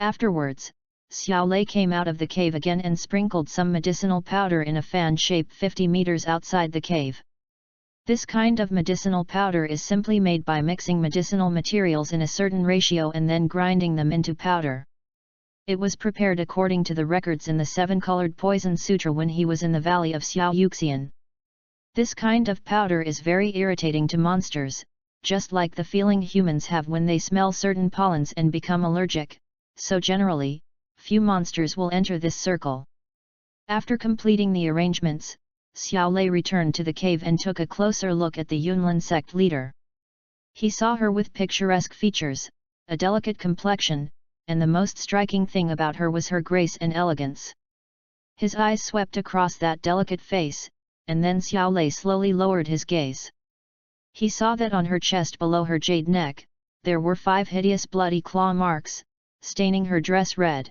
Afterwards, Xiao Lei came out of the cave again and sprinkled some medicinal powder in a fan shape 50 meters outside the cave. This kind of medicinal powder is simply made by mixing medicinal materials in a certain ratio and then grinding them into powder. It was prepared according to the records in the 7-colored poison sutra when he was in the valley of Xiao Yuxian. This kind of powder is very irritating to monsters, just like the feeling humans have when they smell certain pollens and become allergic, so generally, few monsters will enter this circle. After completing the arrangements, Xiao Lei returned to the cave and took a closer look at the Yunlin sect leader. He saw her with picturesque features, a delicate complexion, and the most striking thing about her was her grace and elegance. His eyes swept across that delicate face, and then Xiao Lei slowly lowered his gaze. He saw that on her chest below her jade neck, there were 5 hideous bloody claw marks, staining her dress red.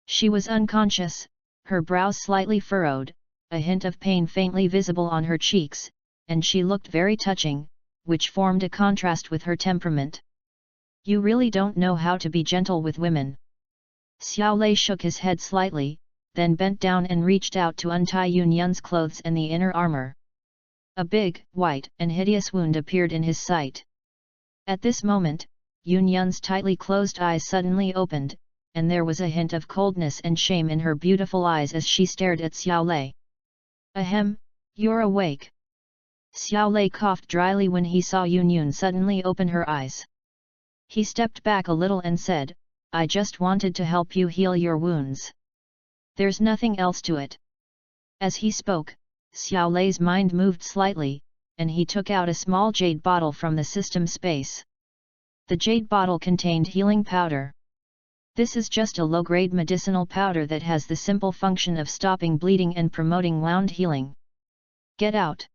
She was unconscious, her brows slightly furrowed, a hint of pain faintly visible on her cheeks, and she looked very touching, which formed a contrast with her temperament. You really don't know how to be gentle with women. Xiao Lei shook his head slightly, then bent down and reached out to untie Yun Yun's clothes and the inner armor. A big, white, and hideous wound appeared in his sight. At this moment, Yun Yun's tightly closed eyes suddenly opened, and there was a hint of coldness and shame in her beautiful eyes as she stared at Xiao Lei. Ahem, you're awake. Xiao Lei coughed dryly when he saw Yun Yun suddenly open her eyes. He stepped back a little and said, I just wanted to help you heal your wounds. There's nothing else to it. As he spoke, Xiao Lei's mind moved slightly, and he took out a small jade bottle from the system space. The jade bottle contained healing powder. This is just a low-grade medicinal powder that has the simple function of stopping bleeding and promoting wound healing. Get out.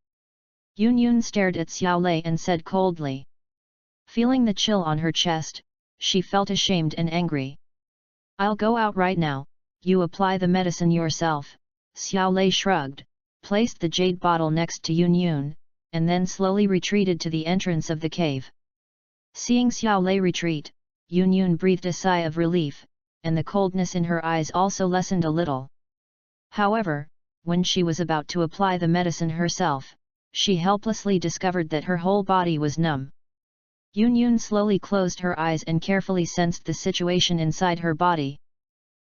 Yun Yun stared at Xiao Lei and said coldly. Feeling the chill on her chest, she felt ashamed and angry. I'll go out right now, you apply the medicine yourself. Xiao Lei shrugged, placed the jade bottle next to Yun Yun, and then slowly retreated to the entrance of the cave. Seeing Xiao Lei retreat, Yun Yun breathed a sigh of relief, and the coldness in her eyes also lessened a little. However, when she was about to apply the medicine herself, she helplessly discovered that her whole body was numb. Yun Yun slowly closed her eyes and carefully sensed the situation inside her body.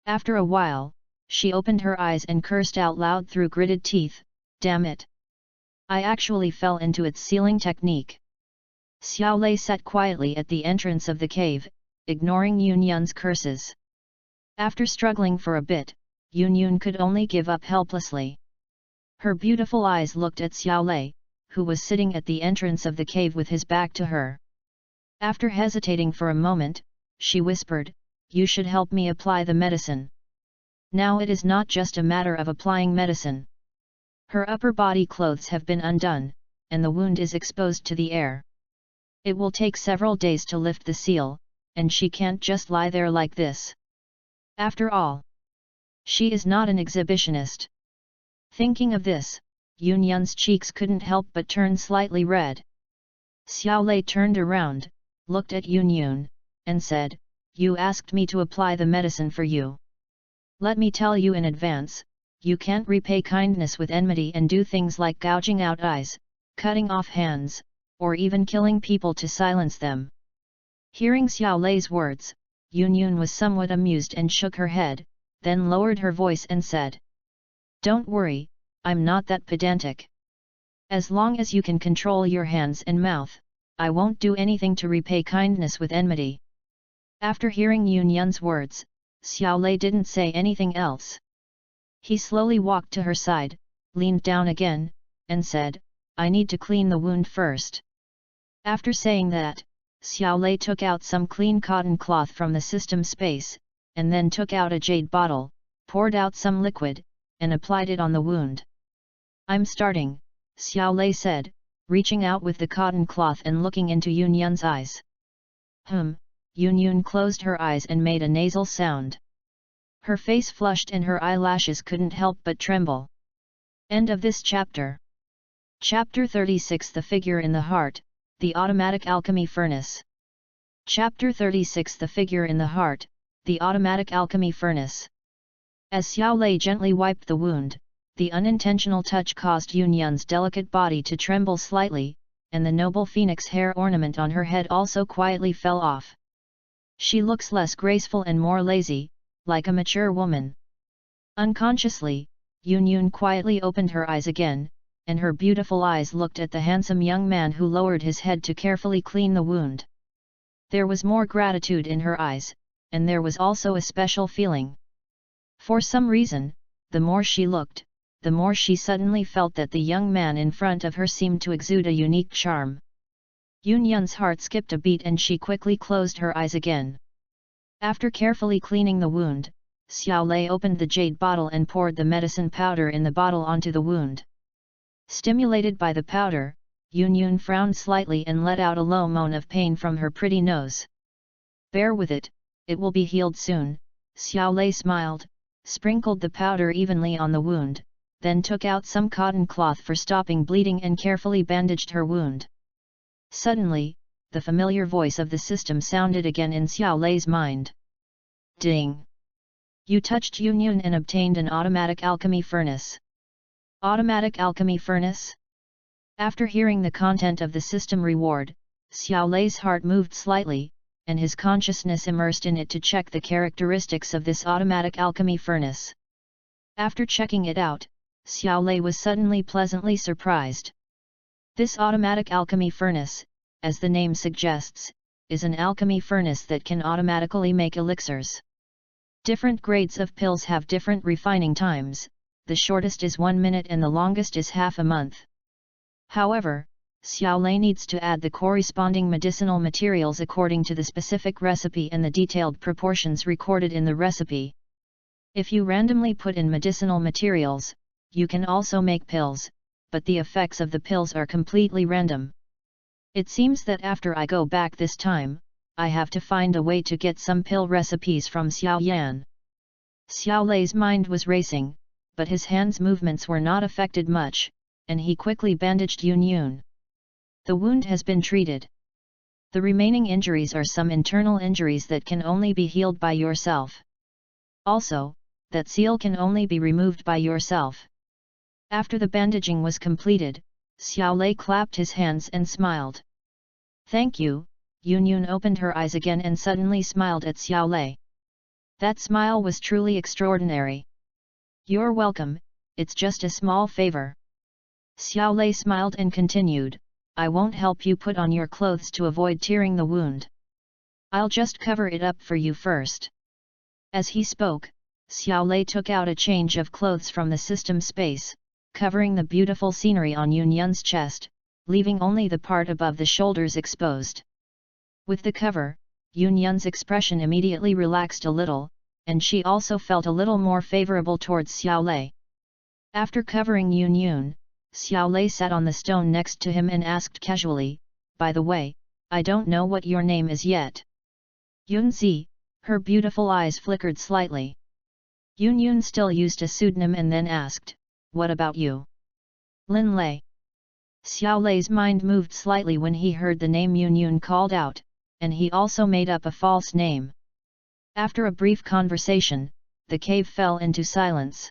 After a while, she opened her eyes and cursed out loud through gritted teeth, damn it! I actually fell into its sealing technique. Xiao Lei sat quietly at the entrance of the cave, ignoring Yun Yun's curses. After struggling for a bit, Yun Yun could only give up helplessly. Her beautiful eyes looked at Xiao Lei, who was sitting at the entrance of the cave with his back to her. After hesitating for a moment, she whispered, you should help me apply the medicine. Now it is not just a matter of applying medicine. Her upper body clothes have been undone, and the wound is exposed to the air. It will take several days to lift the seal, and she can't just lie there like this. After all, she is not an exhibitionist. Thinking of this, Yunyun's cheeks couldn't help but turn slightly red. Xiao Lei turned around, looked at Yunyun, and said, "You asked me to apply the medicine for you. Let me tell you in advance, you can't repay kindness with enmity and do things like gouging out eyes, cutting off hands, or even killing people to silence them." Hearing Xiao Lei's words, Yunyun was somewhat amused and shook her head, then lowered her voice and said, "Don't worry, I'm not that pedantic. As long as you can control your hands and mouth, I won't do anything to repay kindness with enmity." After hearing Yunyun's words, Xiao Lei didn't say anything else. He slowly walked to her side, leaned down again, and said, "I need to clean the wound first." After saying that, Xiao Lei took out some clean cotton cloth from the system space, and then took out a jade bottle, poured out some liquid, and applied it on the wound. "I'm starting," Xiao Lei said, reaching out with the cotton cloth and looking into Yunyun's eyes. Yunyun closed her eyes and made a nasal sound. Her face flushed and her eyelashes couldn't help but tremble. End of this chapter. Chapter 36 The Figure in the Heart, the Automatic Alchemy Furnace. Chapter 36 The Figure in the Heart, the Automatic Alchemy Furnace. As Xiao Lei gently wiped the wound, the unintentional touch caused Yunyun's delicate body to tremble slightly, and the noble phoenix hair ornament on her head also quietly fell off. She looks less graceful and more lazy, like a mature woman. Unconsciously, Yunyun quietly opened her eyes again, and her beautiful eyes looked at the handsome young man who lowered his head to carefully clean the wound. There was more gratitude in her eyes, and there was also a special feeling. For some reason, the more she looked, the more she suddenly felt that the young man in front of her seemed to exude a unique charm. Yunyun's heart skipped a beat and she quickly closed her eyes again. After carefully cleaning the wound, Xiao Lei opened the jade bottle and poured the medicine powder in the bottle onto the wound. Stimulated by the powder, Yunyun frowned slightly and let out a low moan of pain from her pretty nose. "Bear with it, it will be healed soon," Xiao Lei smiled, sprinkled the powder evenly on the wound, then took out some cotton cloth for stopping bleeding and carefully bandaged her wound. Suddenly, the familiar voice of the system sounded again in Xiao Lei's mind. "Ding! You touched Yunyun and obtained an automatic alchemy furnace." Automatic alchemy furnace? After hearing the content of the system reward, Xiao Lei's heart moved slightly, and his consciousness immersed in it to check the characteristics of this automatic alchemy furnace. After checking it out, Xiao Lei was suddenly pleasantly surprised. This automatic alchemy furnace, as the name suggests, is an alchemy furnace that can automatically make elixirs. Different grades of pills have different refining times, the shortest is 1 minute and the longest is half a month. However, Xiao Lei needs to add the corresponding medicinal materials according to the specific recipe and the detailed proportions recorded in the recipe. If you randomly put in medicinal materials, you can also make pills, but the effects of the pills are completely random. It seems that after I go back this time, I have to find a way to get some pill recipes from Xiao Yan. Xiao Lei's mind was racing, but his hands' movements were not affected much, and he quickly bandaged Yunyun. The wound has been treated. The remaining injuries are some internal injuries that can only be healed by yourself. Also, that seal can only be removed by yourself. After the bandaging was completed, Xiao Lei clapped his hands and smiled. "Thank you." Yunyun opened her eyes again and suddenly smiled at Xiao Lei. That smile was truly extraordinary. "You're welcome, it's just a small favor." Xiao Lei smiled and continued, "I won't help you put on your clothes to avoid tearing the wound. I'll just cover it up for you first." As he spoke, Xiao Lei took out a change of clothes from the system space, covering the beautiful scenery on Yunyun's chest, leaving only the part above the shoulders exposed. With the cover, Yunyun's expression immediately relaxed a little, and she also felt a little more favorable towards Xiao Lei. After covering Yunyun, Xiao Lei sat on the stone next to him and asked casually, "By the way, I don't know what your name is yet. Yunzi, her beautiful eyes flickered slightly. Yun still used a pseudonym and then asked, what about you? Lin Lei. Xiao Lei's mind moved slightly when he heard the name Yun called out, and he also made up a false name. After a brief conversation, the cave fell into silence.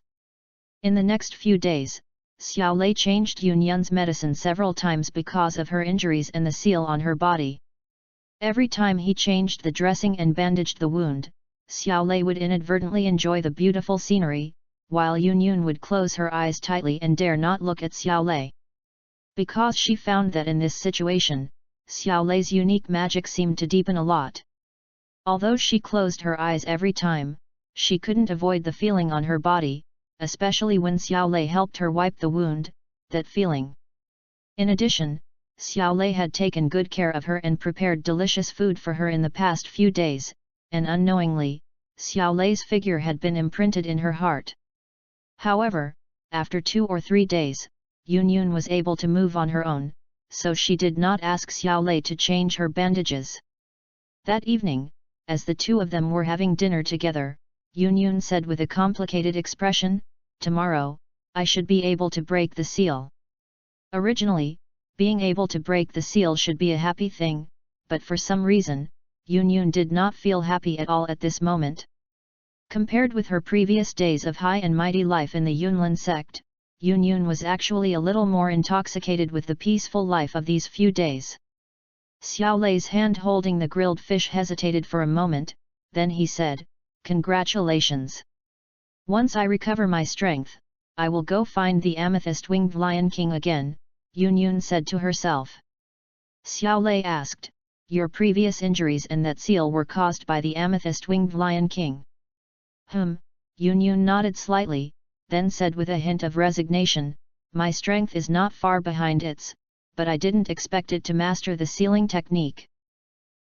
In the next few days, Xiao Lei changed Yun's medicine several times because of her injuries and the seal on her body. Every time he changed the dressing and bandaged the wound, Xiao Lei would inadvertently enjoy the beautiful scenery, while Yun would close her eyes tightly and dare not look at Xiao Lei. Because she found that in this situation, Xiao Lei's unique magic seemed to deepen a lot. Although she closed her eyes every time, she couldn't avoid the feeling on her body, especially when Xiao Lei helped her wipe the wound, that feeling. In addition, Xiao Lei had taken good care of her and prepared delicious food for her in the past few days, and unknowingly, Xiao Lei's figure had been imprinted in her heart. However, after 2 or 3 days, Yun was able to move on her own, so she did not ask Xiao Lei to change her bandages. That evening, as the two of them were having dinner together, Yun said with a complicated expression, "Tomorrow, I should be able to break the seal." Originally, being able to break the seal should be a happy thing, but for some reason, Yun did not feel happy at all at this moment. Compared with her previous days of high and mighty life in the Yunlin sect, Yun was actually a little more intoxicated with the peaceful life of these few days. Xiao Lei's hand holding the grilled fish hesitated for a moment, then he said, "Congratulations. Once I recover my strength, I will go find the amethyst-winged Lion King again," Yun said to herself. Xiao Lei asked, "Your previous injuries and that seal were caused by the amethyst-winged Lion King?" Yun nodded slightly, then said with a hint of resignation, "My strength is not far behind its, but I didn't expect it to master the sealing technique.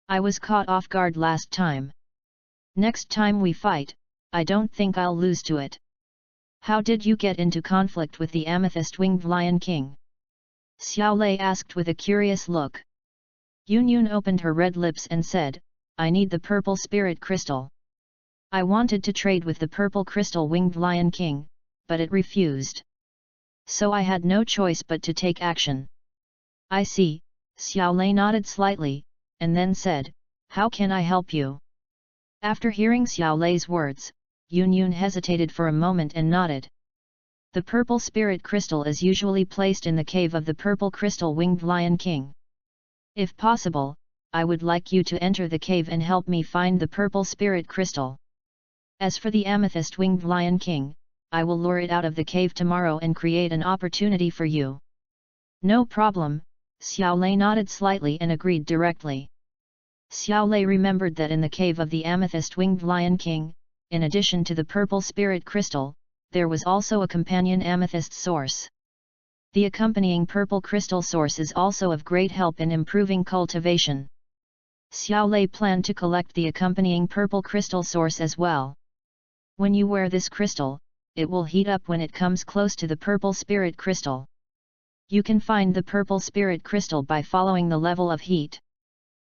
I was caught off guard last time. Next time we fight, I don't think I'll lose to it." "How did you get into conflict with the amethyst-winged Lion King?" Xiao Lei asked with a curious look. Yun opened her red lips and said, "I need the purple spirit crystal. I wanted to trade with the purple crystal-winged Lion King, but it refused. So I had no choice but to take action." "I see," Xiao Lei nodded slightly, and then said, "How can I help you?" After hearing Xiao Lei's words, Yun hesitated for a moment and nodded. "The purple spirit crystal is usually placed in the cave of the purple crystal-winged Lion King. If possible, I would like you to enter the cave and help me find the purple spirit crystal. As for the amethyst-winged Lion King, I will lure it out of the cave tomorrow and create an opportunity for you." "No problem," Xiao Lei nodded slightly and agreed directly. Xiao Lei remembered that in the cave of the amethyst-winged Lion King, in addition to the purple spirit crystal, there was also a companion amethyst source. The accompanying purple crystal source is also of great help in improving cultivation. Xiao Lei planned to collect the accompanying purple crystal source as well. When you wear this crystal, it will heat up when it comes close to the purple spirit crystal. You can find the purple spirit crystal by following the level of heat.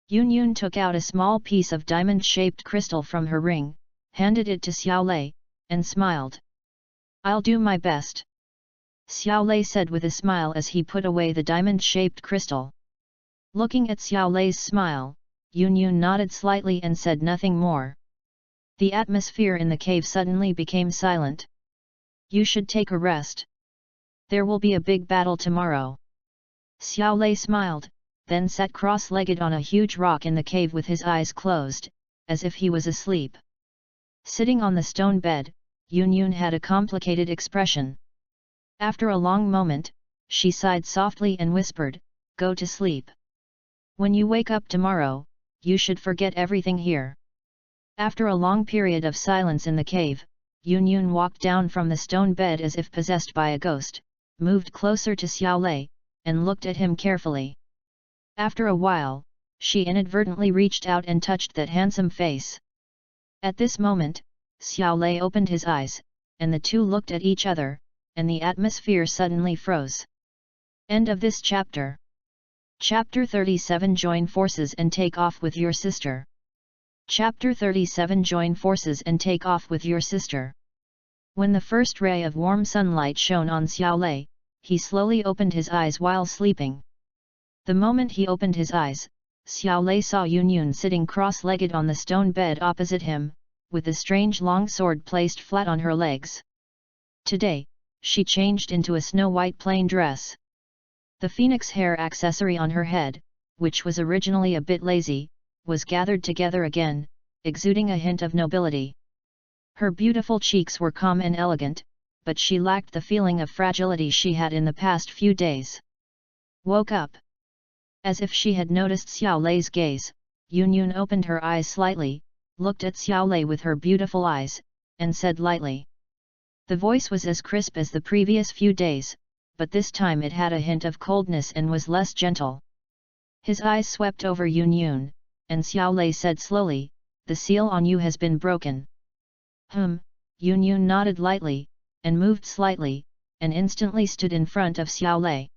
Yun took out a small piece of diamond-shaped crystal from her ring, handed it to Xiao Lei, and smiled. "I'll do my best," Xiao Lei said with a smile as he put away the diamond-shaped crystal. Looking at Xiao Lei's smile, Yun nodded slightly and said nothing more. The atmosphere in the cave suddenly became silent. "You should take a rest. There will be a big battle tomorrow." Xiao Lei smiled, then sat cross-legged on a huge rock in the cave with his eyes closed, as if he was asleep. Sitting on the stone bed, Yun had a complicated expression. After a long moment, she sighed softly and whispered, "Go to sleep. When you wake up tomorrow, you should forget everything here." After a long period of silence in the cave, Yun walked down from the stone bed as if possessed by a ghost, moved closer to Xiao Lei, and looked at him carefully. After a while, she inadvertently reached out and touched that handsome face. At this moment, Xiao Lei opened his eyes, and the two looked at each other, and the atmosphere suddenly froze. End of this chapter. Chapter 37 Join forces and take off with your sister. Chapter 37 Join forces and take off with your sister. When the first ray of warm sunlight shone on Xiaolei, he slowly opened his eyes while sleeping. The moment he opened his eyes, Xiaolei saw Yunyun sitting cross-legged on the stone bed opposite him, with the strange long sword placed flat on her legs. Today, she changed into a snow-white plain dress. The phoenix hair accessory on her head, which was originally a bit lazy, was gathered together again, exuding a hint of nobility. Her beautiful cheeks were calm and elegant, but she lacked the feeling of fragility she had in the past few days. Woke up. As if she had noticed Xiaolei's gaze, Yunyun opened her eyes slightly, looked at Xiaolei with her beautiful eyes, and said lightly. The voice was as crisp as the previous few days, but this time it had a hint of coldness and was less gentle. His eyes swept over Yunyun, and Xiaolei said slowly, "The seal on you has been broken." Yunyun nodded lightly, and moved slightly, and instantly stood in front of Xiaolei.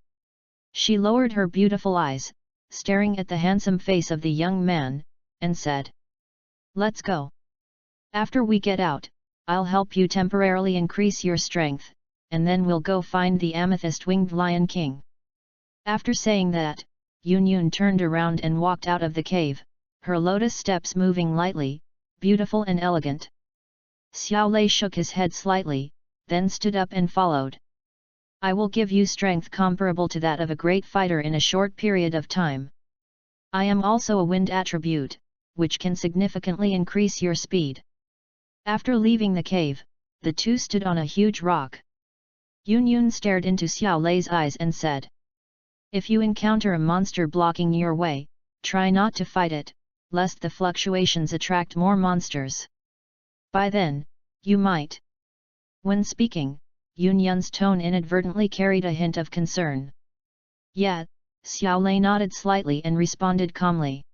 She lowered her beautiful eyes, staring at the handsome face of the young man, and said, "Let's go. After we get out, I'll help you temporarily increase your strength, and then we'll go find the amethyst-winged Lion King." After saying that, Yunyun turned around and walked out of the cave, her lotus steps moving lightly, beautiful and elegant. Xiaolei shook his head slightly, then stood up and followed. "I will give you strength comparable to that of a great fighter in a short period of time. I am also a wind attribute, which can significantly increase your speed." After leaving the cave, the two stood on a huge rock. Yunyun stared into Xiaolei's eyes and said, "If you encounter a monster blocking your way, try not to fight it, lest the fluctuations attract more monsters. By then, you might." When speaking, Yunyun's tone inadvertently carried a hint of concern. "Yeah," Xiaolei nodded slightly and responded calmly.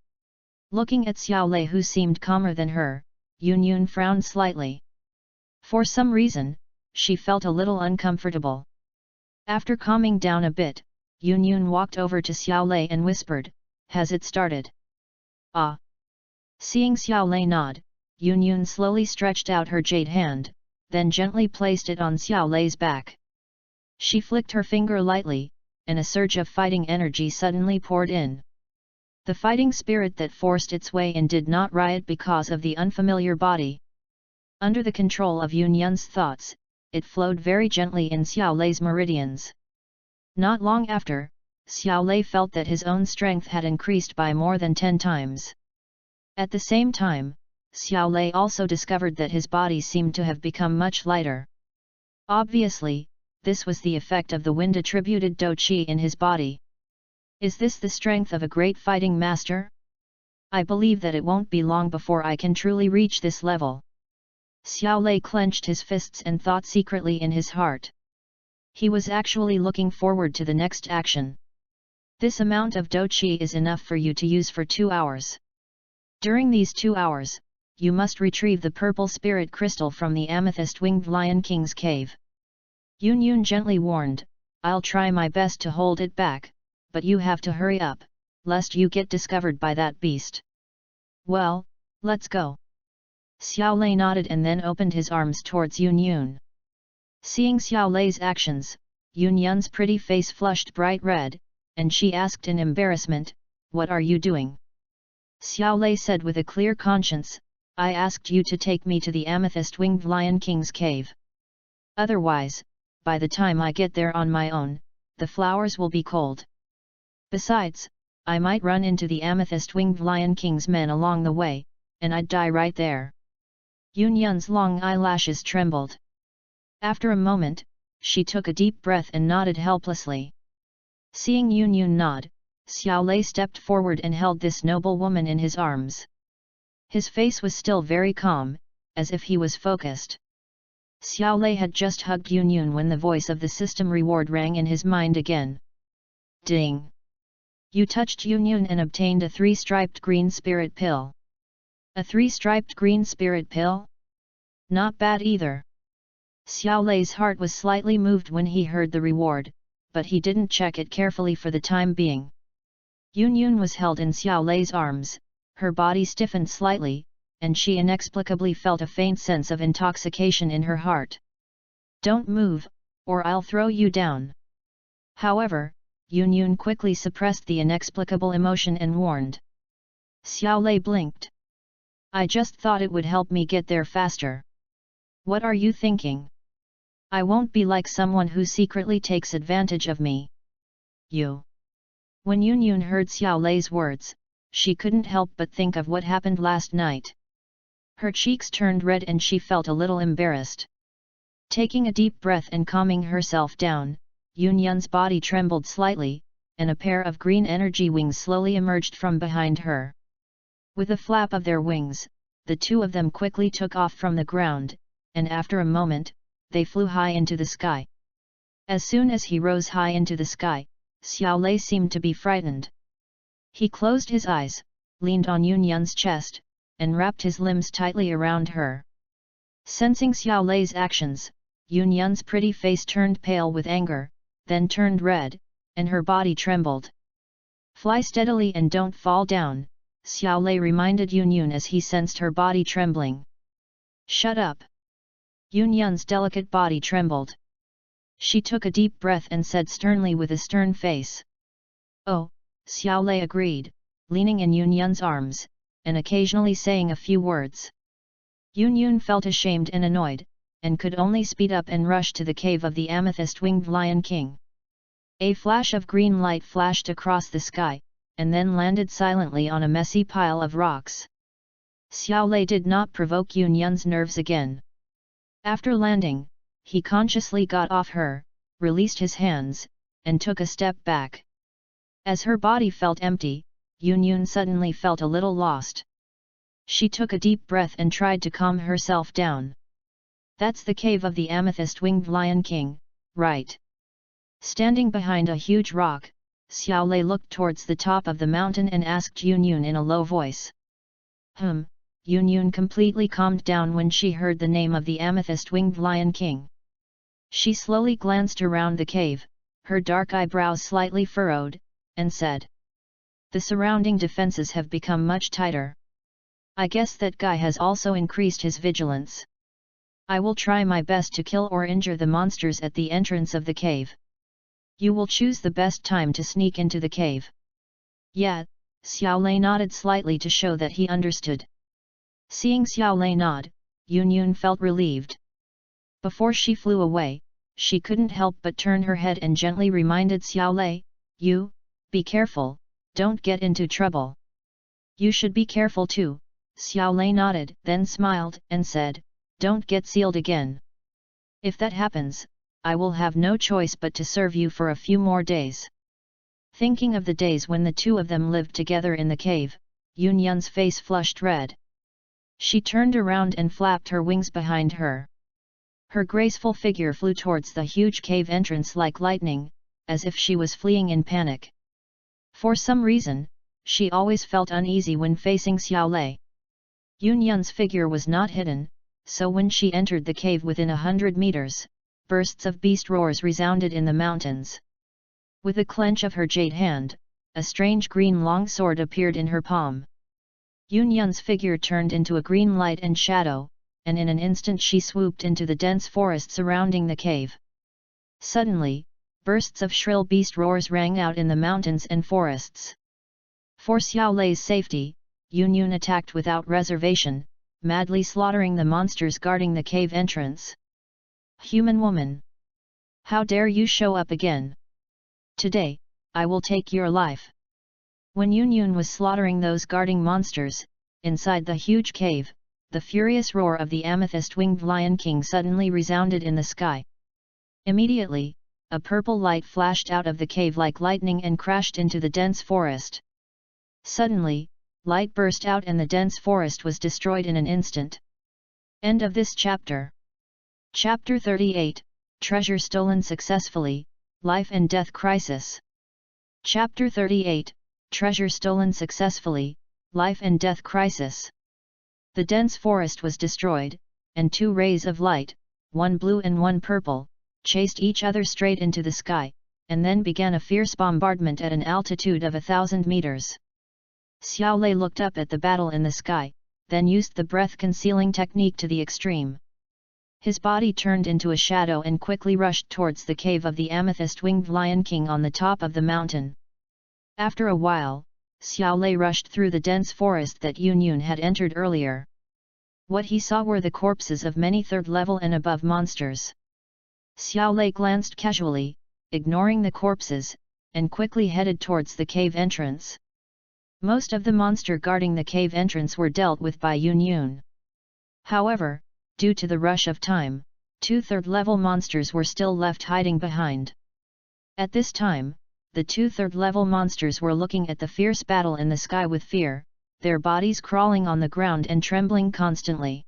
Looking at Xiaolei, who seemed calmer than her, Yunyun frowned slightly. For some reason, she felt a little uncomfortable. After calming down a bit, Yunyun walked over to Xiaolei and whispered, "Has it started?" "Ah." Seeing Xiaolei nod, Yunyun slowly stretched out her jade hand, then gently placed it on Xiaolei's back. She flicked her finger lightly, and a surge of fighting energy suddenly poured in. The fighting spirit that forced its way in did not riot because of the unfamiliar body. Under the control of Yunyun's thoughts, it flowed very gently in Xiaolei's meridians. Not long after, Xiaolei felt that his own strength had increased by more than 10 times. At the same time, Xiaolei also discovered that his body seemed to have become much lighter. Obviously, this was the effect of the wind-attributed Do Qi in his body. Is this the strength of a great fighting master? I believe that it won't be long before I can truly reach this level. Xiaolei clenched his fists and thought secretly in his heart. He was actually looking forward to the next action. This amount of Do Qi is enough for you to use for 2 hours. During these 2 hours, you must retrieve the purple spirit crystal from the amethyst-winged Lion King's cave. Yunyun gently warned, "I'll try my best to hold it back, but you have to hurry up, lest you get discovered by that beast." "Well, let's go." Xiaolei nodded and then opened his arms towards Yunyun. Seeing Xiaolei's actions, Yunyun's pretty face flushed bright red, and she asked in embarrassment, "What are you doing?" Xiaolei said with a clear conscience, "I asked you to take me to the amethyst-winged Lion King's cave. Otherwise, by the time I get there on my own, the flowers will be cold. Besides, I might run into the amethyst-winged Lion King's men along the way, and I'd die right there." Yunyun's long eyelashes trembled. After a moment, she took a deep breath and nodded helplessly. Seeing Yunyun nod, Xiaolei stepped forward and held this noble woman in his arms. His face was still very calm, as if he was focused. Xiaolei had just hugged Yunyun when the voice of the system reward rang in his mind again. Ding! You touched Yunyun and obtained a 3-striped green spirit pill. A 3-striped green spirit pill? Not bad either. Xiaolei's heart was slightly moved when he heard the reward, but he didn't check it carefully for the time being. Yun Yun was held in Xiao Lei's arms, her body stiffened slightly, and she inexplicably felt a faint sense of intoxication in her heart. "Don't move, or I'll throw you down." However, Yun Yun quickly suppressed the inexplicable emotion and warned. Xiao Lei blinked. "I just thought it would help me get there faster." "What are you thinking? I won't be like someone who secretly takes advantage of me." "You." When Yun Yun heard Xiao Lei's words, she couldn't help but think of what happened last night. Her cheeks turned red and she felt a little embarrassed. Taking a deep breath and calming herself down, Yun Yun's body trembled slightly, and a pair of green energy wings slowly emerged from behind her. With a flap of their wings, the two of them quickly took off from the ground, and after a moment, they flew high into the sky. As soon as he rose high into the sky, Xiao Lei seemed to be frightened. He closed his eyes, leaned on Yun Yun's chest, and wrapped his limbs tightly around her. Sensing Xiao Lei's actions, Yun Yun's pretty face turned pale with anger, then turned red, and her body trembled. "Fly steadily and don't fall down," Xiao Lei reminded Yun Yun as he sensed her body trembling. "Shut up." Yun Yun's delicate body trembled. She took a deep breath and said sternly with a stern face. "Oh," Xiao Lei agreed, leaning in Yun Yun's arms, and occasionally saying a few words. Yun Yun felt ashamed and annoyed, and could only speed up and rush to the cave of the amethyst-winged Lion King. A flash of green light flashed across the sky, and then landed silently on a messy pile of rocks. Xiao Lei did not provoke Yun Yun's nerves again. After landing, he consciously got off her, released his hands, and took a step back. As her body felt empty, Yun Yun suddenly felt a little lost. She took a deep breath and tried to calm herself down. "That's the cave of the amethyst-winged Lion King, right?" Standing behind a huge rock, Xiao Lei looked towards the top of the mountain and asked Yun Yun in a low voice. Yun Yun completely calmed down when she heard the name of the amethyst-winged Lion King. She slowly glanced around the cave, her dark eyebrows slightly furrowed, and said, "The surrounding defenses have become much tighter. I guess that guy has also increased his vigilance. I will try my best to kill or injure the monsters at the entrance of the cave. You will choose the best time to sneak into the cave." "Yeah," Xiao Lei nodded slightly to show that he understood. Seeing Xiao Lei nod, Yun Yun felt relieved. Before she flew away, she couldn't help but turn her head and gently reminded Xiao Lei, "You, be careful, don't get into trouble." "You should be careful too," Xiao Lei nodded, then smiled and said, "Don't get sealed again. If that happens, I will have no choice but to serve you for a few more days." Thinking of the days when the two of them lived together in the cave, Yun Yun's face flushed red. She turned around and flapped her wings behind her. Her graceful figure flew towards the huge cave entrance like lightning, as if she was fleeing in panic. For some reason, she always felt uneasy when facing Xiao Lei. Yun Yun's figure was not hidden, so when she entered the cave within 100 meters, bursts of beast roars resounded in the mountains. With a clench of her jade hand, a strange green long sword appeared in her palm. Yun Yun's figure turned into a green light and shadow, and in an instant she swooped into the dense forest surrounding the cave. Suddenly, bursts of shrill beast roars rang out in the mountains and forests. For Xiao Lei's safety, Yun Yun attacked without reservation, madly slaughtering the monsters guarding the cave entrance. "Human woman! How dare you show up again? Today, I will take your life." When Yun Yun was slaughtering those guarding monsters, inside the huge cave, the furious roar of the amethyst-winged Lion King suddenly resounded in the sky. Immediately, a purple light flashed out of the cave like lightning and crashed into the dense forest. Suddenly, light burst out and the dense forest was destroyed in an instant. End of this chapter. Chapter 38, Treasure Stolen Successfully, Life and Death Crisis. Chapter 38, Treasure Stolen Successfully, Life and Death Crisis. The dense forest was destroyed, and two rays of light, one blue and one purple, chased each other straight into the sky, and then began a fierce bombardment at an altitude of 1,000 meters. Xiao Lei looked up at the battle in the sky, then used the breath-concealing technique to the extreme. His body turned into a shadow and quickly rushed towards the cave of the amethyst-winged Lion King on the top of the mountain. After a while, Xiao Lei rushed through the dense forest that Yun Yun had entered earlier. What he saw were the corpses of many third-level and above monsters. Xiao Lei glanced casually, ignoring the corpses, and quickly headed towards the cave entrance. Most of the monster guarding the cave entrance were dealt with by Yun Yun. However, due to the rush of time, 2 third-level monsters were still left hiding behind. At this time, the 2 third-level monsters were looking at the fierce battle in the sky with fear, their bodies crawling on the ground and trembling constantly.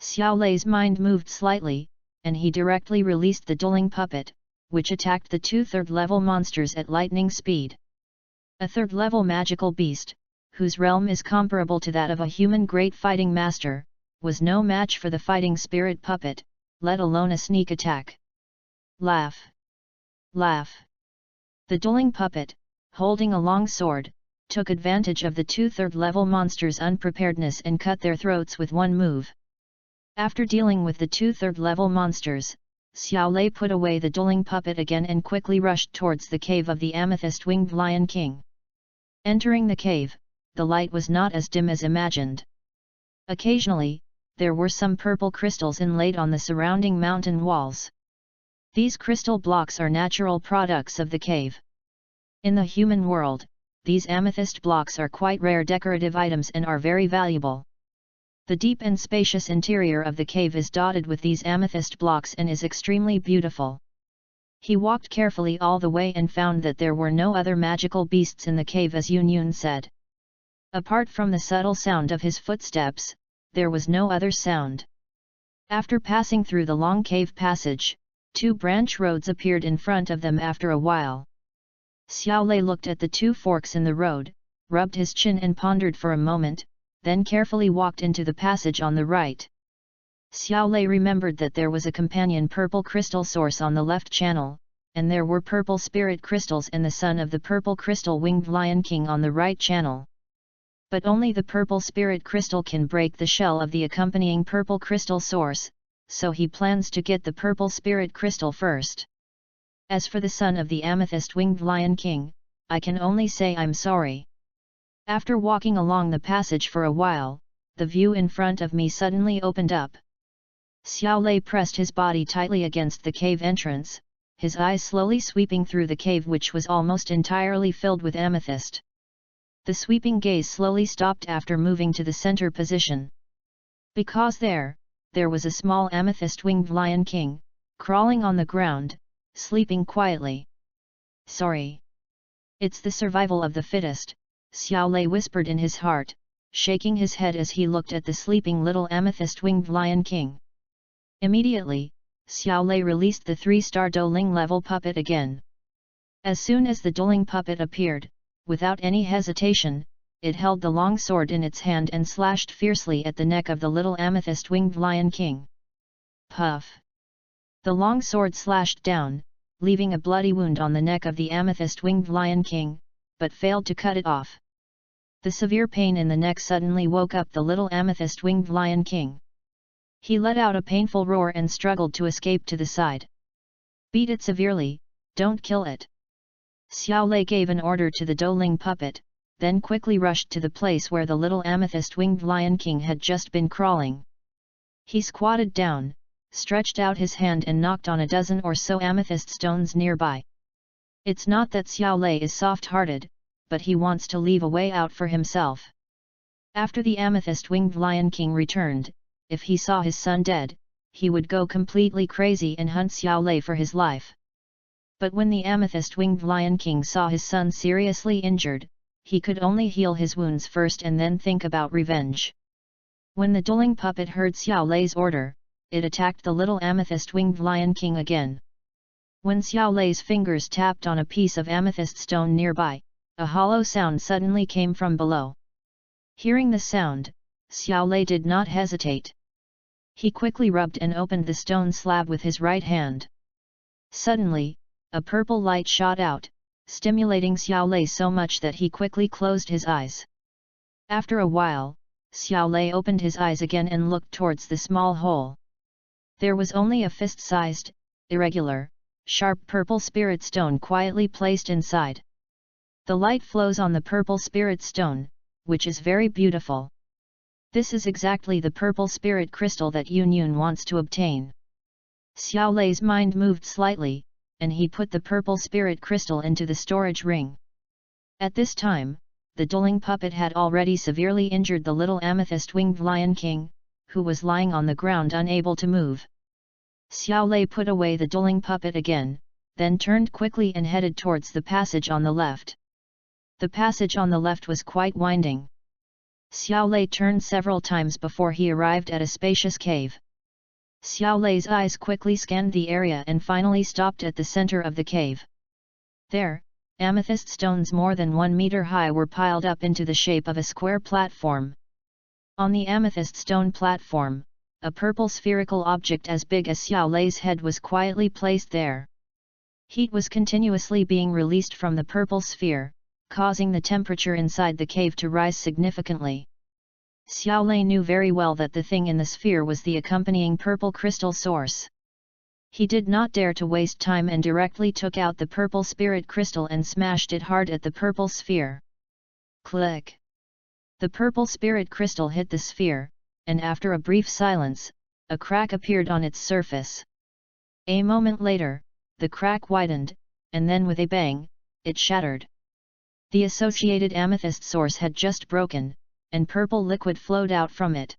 Xiao Lei's mind moved slightly, and he directly released the dueling puppet, which attacked the 2 third-level monsters at lightning speed. A third-level magical beast, whose realm is comparable to that of a human great fighting master, was no match for the fighting spirit puppet, let alone a sneak attack. Laugh! Laugh! The dueling puppet, holding a long sword, took advantage of the 2 third-level monsters' unpreparedness and cut their throats with one move. After dealing with the 2 third-level monsters, Xiao Lei put away the dueling puppet again and quickly rushed towards the cave of the amethyst-winged Lion King. Entering the cave, the light was not as dim as imagined. Occasionally, there were some purple crystals inlaid on the surrounding mountain walls. These crystal blocks are natural products of the cave. In the human world, these amethyst blocks are quite rare decorative items and are very valuable. The deep and spacious interior of the cave is dotted with these amethyst blocks and is extremely beautiful. He walked carefully all the way and found that there were no other magical beasts in the cave as Yun Yun said. Apart from the subtle sound of his footsteps, there was no other sound. After passing through the long cave passage, 2 branch roads appeared in front of them after a while. Xiao Lei looked at the 2 forks in the road, rubbed his chin and pondered for a moment, then carefully walked into the passage on the right. Xiao Lei remembered that there was a companion purple crystal source on the left channel, and there were purple spirit crystals and the son of the purple crystal winged Lion King on the right channel. But only the purple spirit crystal can break the shell of the accompanying purple crystal source, so he plans to get the purple spirit crystal first. As for the son of the amethyst-winged Lion King, I can only say I'm sorry. After walking along the passage for a while, the view in front of me suddenly opened up. Xiao Lei pressed his body tightly against the cave entrance, his eyes slowly sweeping through the cave which was almost entirely filled with amethyst. The sweeping gaze slowly stopped after moving to the center position. Because there was a small amethyst-winged Lion King, crawling on the ground, sleeping quietly. Sorry. It's the survival of the fittest, Xiao Lei whispered in his heart, shaking his head as he looked at the sleeping little amethyst-winged Lion King. Immediately, Xiao Lei released the 3-star dueling level puppet again. As soon as the dueling puppet appeared, without any hesitation, it held the long sword in its hand and slashed fiercely at the neck of the little amethyst-winged Lion King. Puff! The long sword slashed down, leaving a bloody wound on the neck of the amethyst-winged Lion King, but failed to cut it off. The severe pain in the neck suddenly woke up the little amethyst-winged Lion King. He let out a painful roar and struggled to escape to the side. Beat it severely, don't kill it. Xiao Lei gave an order to the dueling puppet, then quickly rushed to the place where the little amethyst-winged Lion King had just been crawling. He squatted down, stretched out his hand and knocked on a dozen or so amethyst stones nearby. It's not that Xiao Lei is soft-hearted, but he wants to leave a way out for himself. After the amethyst-winged Lion King returned, if he saw his son dead, he would go completely crazy and hunt Xiao Lei for his life. But when the amethyst-winged Lion King saw his son seriously injured, he could only heal his wounds first and then think about revenge. When the dueling puppet heard Xiao Lei's order, it attacked the little amethyst-winged Lion King again. When Xiao Lei's fingers tapped on a piece of amethyst stone nearby, a hollow sound suddenly came from below. Hearing the sound, Xiao Lei did not hesitate. He quickly rubbed and opened the stone slab with his right hand. Suddenly, a purple light shot out, stimulating Xiaolei so much that he quickly closed his eyes. After a while, Xiaolei opened his eyes again and looked towards the small hole. There was only a fist-sized, irregular, sharp purple spirit stone quietly placed inside. The light flows on the purple spirit stone, which is very beautiful. This is exactly the purple spirit crystal that Yun wants to obtain. Xiaolei's mind moved slightly, and he put the purple spirit crystal into the storage ring. At this time, the dueling puppet had already severely injured the little amethyst-winged Lion King, who was lying on the ground unable to move. Xiaolei put away the dueling puppet again, then turned quickly and headed towards the passage on the left. The passage on the left was quite winding. Xiaolei turned several times before he arrived at a spacious cave. Xiaolei's eyes quickly scanned the area and finally stopped at the center of the cave. There, amethyst stones more than 1 meter high were piled up into the shape of a square platform. On the amethyst stone platform, a purple spherical object as big as Xiaolei's head was quietly placed there. Heat was continuously being released from the purple sphere, causing the temperature inside the cave to rise significantly. Xiaolei knew very well that the thing in the sphere was the accompanying purple crystal source. He did not dare to waste time and directly took out the purple spirit crystal and smashed it hard at the purple sphere. Click! The purple spirit crystal hit the sphere, and after a brief silence, a crack appeared on its surface. A moment later, the crack widened, and then with a bang, it shattered. The associated amethyst source had just broken, and purple liquid flowed out from it.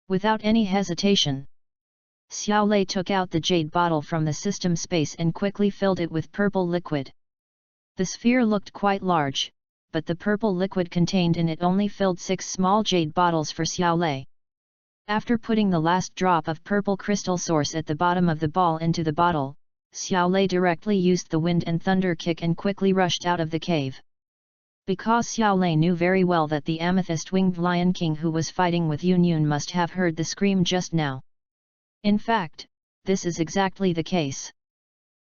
Without any hesitation, Xiaolei took out the jade bottle from the system space and quickly filled it with purple liquid. The sphere looked quite large, but the purple liquid contained in it only filled 6 small jade bottles for Xiaolei. After putting the last drop of purple crystal source at the bottom of the ball into the bottle, Xiaolei directly used the wind and thunder kick and quickly rushed out of the cave. Because Xiaolei knew very well that the amethyst-winged Lion King who was fighting with Yun must have heard the scream just now. In fact, this is exactly the case.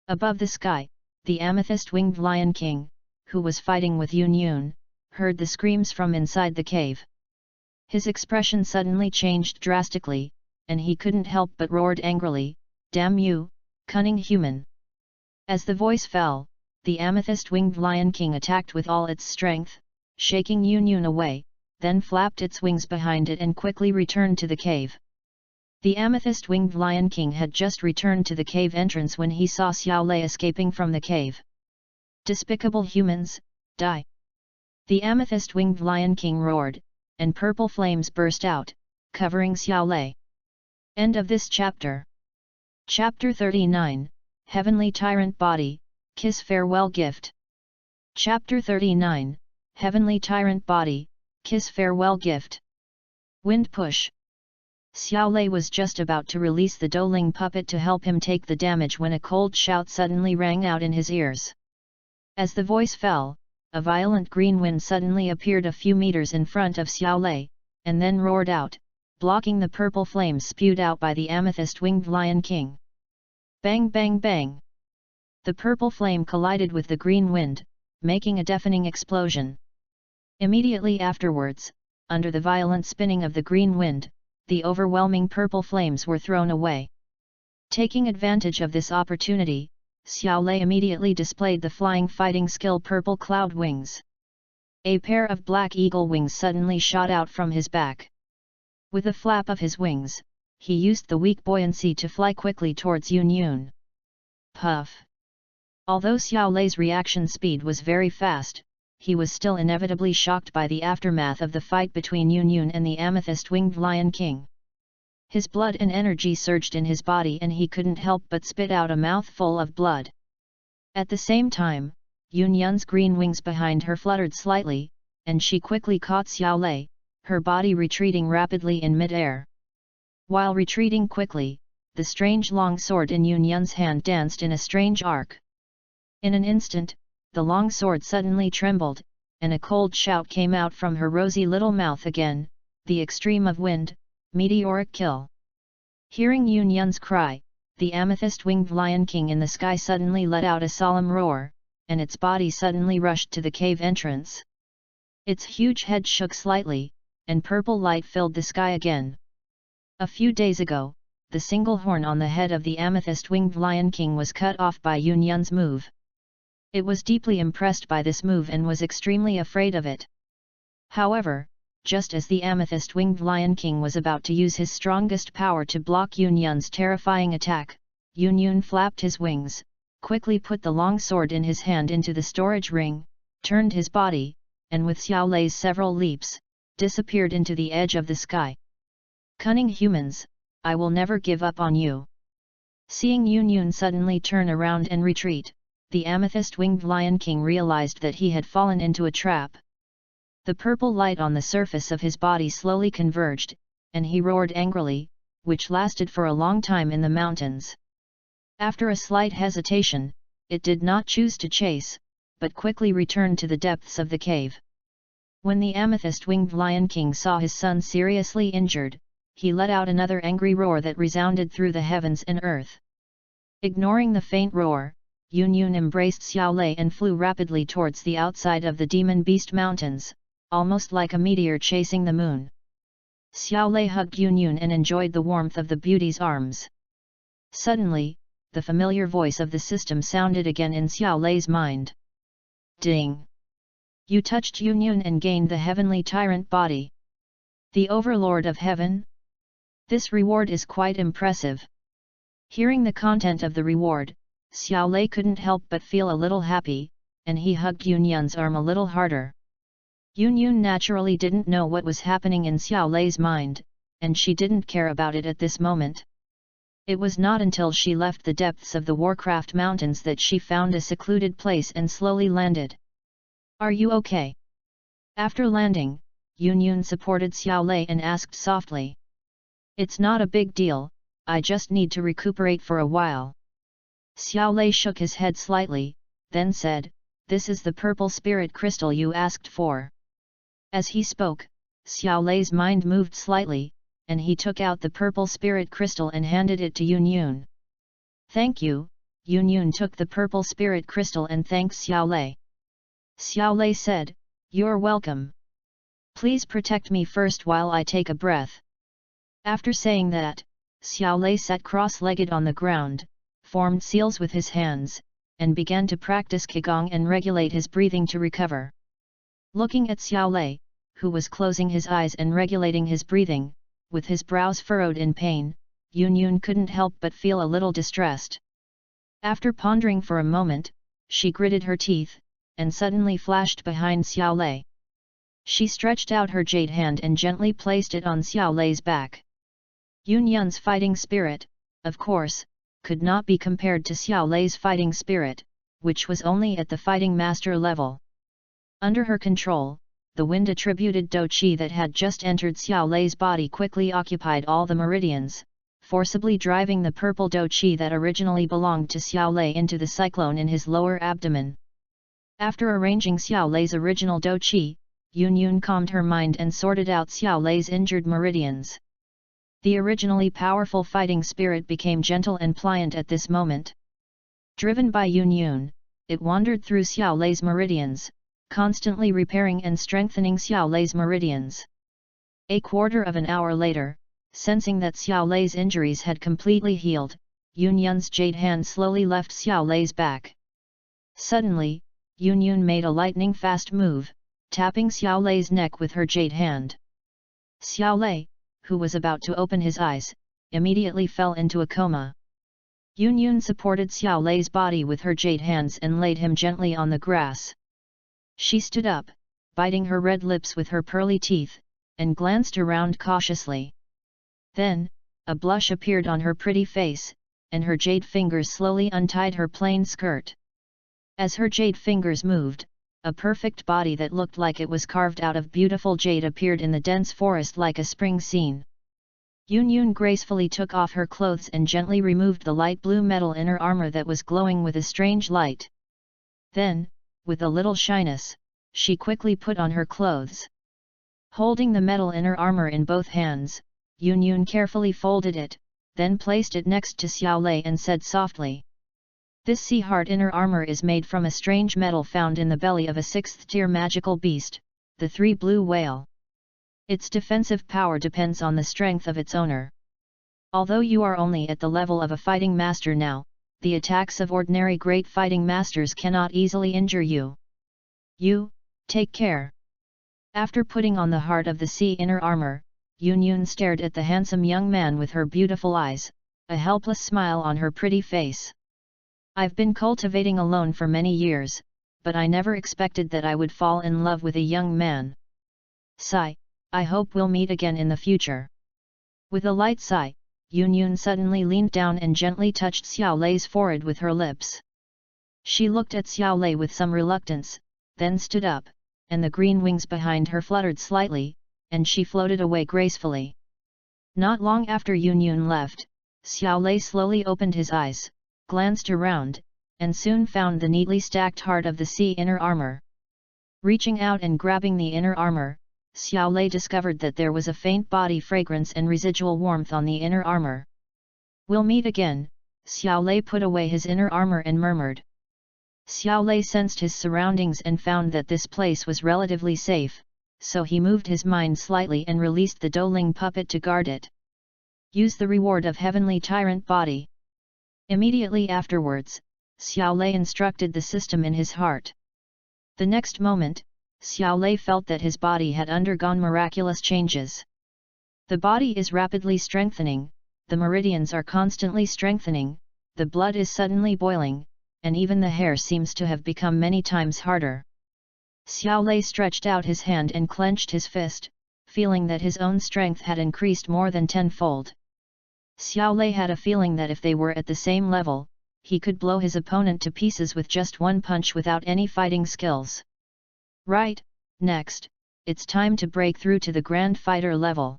Above the sky, the amethyst-winged Lion King, who was fighting with Yun, heard the screams from inside the cave. His expression suddenly changed drastically, and he couldn't help but roared angrily, "Damn you, cunning human!" As the voice fell, the amethyst-winged Lion King attacked with all its strength, shaking Yun away, then flapped its wings behind it and quickly returned to the cave. The amethyst-winged Lion King had just returned to the cave entrance when he saw Xiaolei escaping from the cave. "Despicable humans, die!" The amethyst-winged Lion King roared, and purple flames burst out, covering Xiaolei. End of this chapter. Chapter 39, Heavenly Tyrant Body, Kiss Farewell Gift. Chapter 39, Heavenly Tyrant Body, Kiss Farewell Gift. Wind Push. Xiaolei was just about to release the dueling puppet to help him take the damage when a cold shout suddenly rang out in his ears. As the voice fell, a violent green wind suddenly appeared a few meters in front of Xiaolei, and then roared out, blocking the purple flames spewed out by the amethyst-winged Lion King. Bang bang bang! The purple flame collided with the green wind, making a deafening explosion. Immediately afterwards, under the violent spinning of the green wind, the overwhelming purple flames were thrown away. Taking advantage of this opportunity, Xiaolei immediately displayed the flying fighting skill Purple Cloud Wings. A pair of black eagle wings suddenly shot out from his back. With a flap of his wings, he used the weak buoyancy to fly quickly towards Yun. Puff! Although Xiaolei's reaction speed was very fast, he was still inevitably shocked by the aftermath of the fight between Yun and the amethyst-winged Lion King. His blood and energy surged in his body and he couldn't help but spit out a mouthful of blood. At the same time, Yun's green wings behind her fluttered slightly, and she quickly caught Xiaolei, her body retreating rapidly in mid-air. While retreating quickly, the strange long sword in Yun's hand danced in a strange arc. In an instant, the long sword suddenly trembled, and a cold shout came out from her rosy little mouth again, "The extreme of wind, meteoric kill." Hearing Yun's cry, the amethyst-winged Lion King in the sky suddenly let out a solemn roar, and its body suddenly rushed to the cave entrance. Its huge head shook slightly, and purple light filled the sky again. A few days ago, the single horn on the head of the amethyst-winged Lion King was cut off by Yunyun's move. It was deeply impressed by this move and was extremely afraid of it. However, just as the amethyst-winged Lion King was about to use his strongest power to block Yunyun's terrifying attack, Yunyun flapped his wings, quickly put the long sword in his hand into the storage ring, turned his body, and with Xiao Lei's several leaps, disappeared into the edge of the sky. Cunning humans, I will never give up on you. Seeing Yunyun suddenly turn around and retreat, the amethyst-winged Lion King realized that he had fallen into a trap. The purple light on the surface of his body slowly converged, and he roared angrily, which lasted for a long time in the mountains. After a slight hesitation, it did not choose to chase, but quickly returned to the depths of the cave. When the amethyst-winged Lion King saw his son seriously injured, he let out another angry roar that resounded through the heavens and earth. Ignoring the faint roar, Yunyun embraced Xiao Lei and flew rapidly towards the outside of the Demon Beast Mountains, almost like a meteor chasing the moon. Xiao Lei hugged Yunyun and enjoyed the warmth of the beauty's arms. Suddenly, the familiar voice of the system sounded again in Xiao Lei's mind. Ding! You touched Yunyun and gained the heavenly tyrant body. The Overlord of Heaven? This reward is quite impressive. Hearing the content of the reward, Xiao Lei couldn't help but feel a little happy, and he hugged Yunyun's arm a little harder. Yunyun naturally didn't know what was happening in Xiao Lei's mind, and she didn't care about it at this moment. It was not until she left the depths of the Warcraft Mountains that she found a secluded place and slowly landed. Are you okay? After landing, Yunyun supported Xiao Lei and asked softly. It's not a big deal, I just need to recuperate for a while. Xiao Lei shook his head slightly, then said, This is the purple spirit crystal you asked for. As he spoke, Xiao Lei's mind moved slightly, and he took out the purple spirit crystal and handed it to Yunyun. Thank you. Yunyun took the purple spirit crystal and thanked Xiao Lei. Xiao Lei said, You're welcome. Please protect me first while I take a breath. After saying that, Xiao Lei sat cross-legged on the ground, formed seals with his hands, and began to practice Qigong and regulate his breathing to recover. Looking at Xiao Lei, who was closing his eyes and regulating his breathing, with his brows furrowed in pain, Yunyun couldn't help but feel a little distressed. After pondering for a moment, she gritted her teeth, and suddenly flashed behind Xiao Lei. She stretched out her jade hand and gently placed it on Xiao Lei's back. Yunyun's fighting spirit, of course, could not be compared to Xiao Lei's fighting spirit, which was only at the fighting master level. Under her control, the wind-attributed Do Qi that had just entered Xiao Lei's body quickly occupied all the meridians, forcibly driving the purple Do Qi that originally belonged to Xiao Lei into the cyclone in his lower abdomen. After arranging Xiao Lei's original Do Qi, Yunyun calmed her mind and sorted out Xiao Lei's injured meridians. The originally powerful fighting spirit became gentle and pliant at this moment. Driven by Yunyun, it wandered through Xiao Lei's meridians, constantly repairing and strengthening Xiao Lei's meridians. A quarter of an hour later, sensing that Xiao Lei's injuries had completely healed, Yunyun's jade hand slowly left Xiao Lei's back. Suddenly, Yunyun made a lightning-fast move, tapping Xiao Lei's neck with her jade hand. Xiao Lei, who was about to open his eyes, immediately fell into a coma. Yunyun supported Xiao Lei's body with her jade hands and laid him gently on the grass. She stood up, biting her red lips with her pearly teeth, and glanced around cautiously. Then, a blush appeared on her pretty face, and her jade fingers slowly untied her plain skirt. As her jade fingers moved, a perfect body that looked like it was carved out of beautiful jade appeared in the dense forest like a spring scene. Yunyun gracefully took off her clothes and gently removed the light blue metal inner armor that was glowing with a strange light. Then, with a little shyness, she quickly put on her clothes. Holding the metal inner armor in both hands, Yunyun carefully folded it, then placed it next to Xiao Lei and said softly. This sea heart inner armor is made from a strange metal found in the belly of a 6th-tier magical beast, the 3 blue whale. Its defensive power depends on the strength of its owner. Although you are only at the level of a fighting master now, the attacks of ordinary great fighting masters cannot easily injure you. You, take care. After putting on the heart of the sea inner armor, Yun Yun stared at the handsome young man with her beautiful eyes, a helpless smile on her pretty face. I've been cultivating alone for many years, but I never expected that I would fall in love with a young man. Sigh, I hope we'll meet again in the future. With a light sigh, Yun Yun suddenly leaned down and gently touched Xiao Lei's forehead with her lips. She looked at Xiao Lei with some reluctance, then stood up, and the green wings behind her fluttered slightly, and she floated away gracefully. Not long after Yun Yun left, Xiao Lei slowly opened his eyes, glanced around, and soon found the neatly stacked heart of the sea inner armor. Reaching out and grabbing the inner armor, Xiao Lei discovered that there was a faint body fragrance and residual warmth on the inner armor. We'll meet again, Xiao Lei put away his inner armor and murmured. Xiao Lei sensed his surroundings and found that this place was relatively safe, so he moved his mind slightly and released the Douling puppet to guard it. Use the reward of Heavenly Tyrant Body. Immediately afterwards, Xiao Lei instructed the system in his heart. The next moment, Xiao Lei felt that his body had undergone miraculous changes. The body is rapidly strengthening, the meridians are constantly strengthening, the blood is suddenly boiling, and even the hair seems to have become many times harder. Xiao Lei stretched out his hand and clenched his fist, feeling that his own strength had increased more than tenfold. Xiao Lei had a feeling that if they were at the same level, he could blow his opponent to pieces with just one punch without any fighting skills. Right, next, it's time to break through to the Grand Fighter level.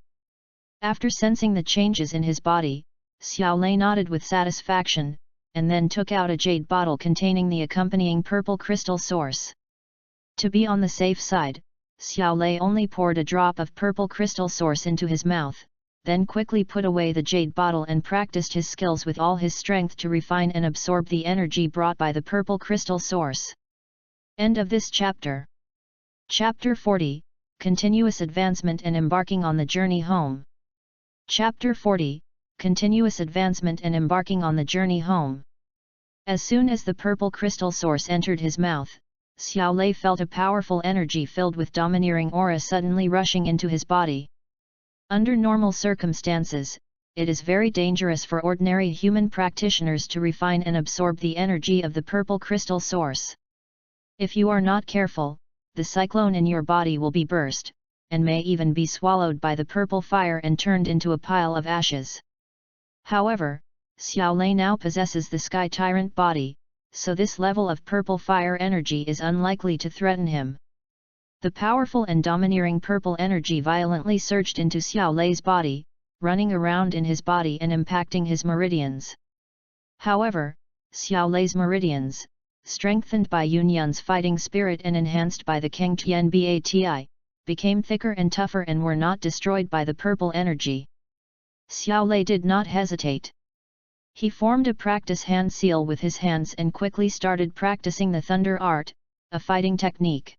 After sensing the changes in his body, Xiao Lei nodded with satisfaction, and then took out a jade bottle containing the accompanying purple crystal source. To be on the safe side, Xiao Lei only poured a drop of purple crystal source into his mouth, then quickly put away the jade bottle and practiced his skills with all his strength to refine and absorb the energy brought by the purple crystal source. End of this chapter. Chapter 40, Continuous Advancement and Embarking on the Journey Home. Chapter 40, Continuous Advancement and Embarking on the Journey Home. As soon as the purple crystal source entered his mouth, Xiao Lei felt a powerful energy filled with domineering aura suddenly rushing into his body. Under normal circumstances, it is very dangerous for ordinary human practitioners to refine and absorb the energy of the purple crystal source. If you are not careful, the cyclone in your body will be burst, and may even be swallowed by the purple fire and turned into a pile of ashes. However, Xiao Lei now possesses the Sky Tyrant body, so this level of purple fire energy is unlikely to threaten him. The powerful and domineering purple energy violently surged into Xiao Lei's body, running around in his body and impacting his meridians. However, Xiao Lei's meridians, strengthened by Yun Yun's fighting spirit and enhanced by the Keng Tian Bati, became thicker and tougher and were not destroyed by the purple energy. Xiao Lei did not hesitate. He formed a practice hand seal with his hands and quickly started practicing the thunder art, a fighting technique.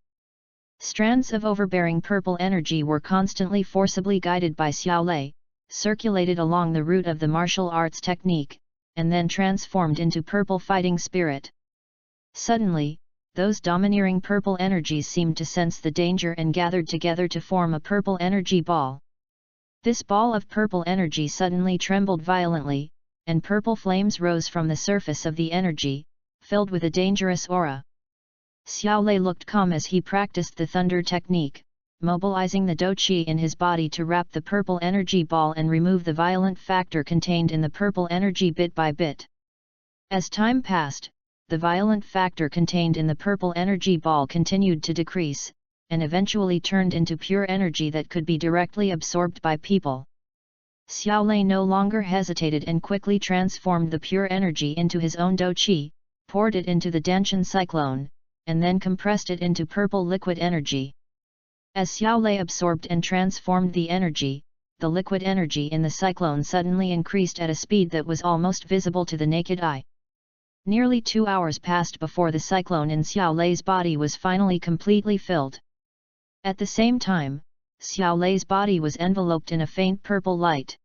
Strands of overbearing purple energy were constantly forcibly guided by Xiao Lei, circulated along the route of the martial arts technique, and then transformed into purple fighting spirit. Suddenly, those domineering purple energies seemed to sense the danger and gathered together to form a purple energy ball. This ball of purple energy suddenly trembled violently, and purple flames rose from the surface of the energy, filled with a dangerous aura. Xiao Lei looked calm as he practiced the thunder technique, mobilizing the dou qi in his body to wrap the purple energy ball and remove the violent factor contained in the purple energy bit by bit. As time passed, the violent factor contained in the purple energy ball continued to decrease, and eventually turned into pure energy that could be directly absorbed by people. Xiao Lei no longer hesitated and quickly transformed the pure energy into his own dou qi, poured it into the Danshan cyclone, and then compressed it into purple liquid energy. As Xiao Lei absorbed and transformed the energy, the liquid energy in the cyclone suddenly increased at a speed that was almost visible to the naked eye. Nearly 2 hours passed before the cyclone in Xiao Lei's body was finally completely filled. At the same time, Xiao Lei's body was enveloped in a faint purple light.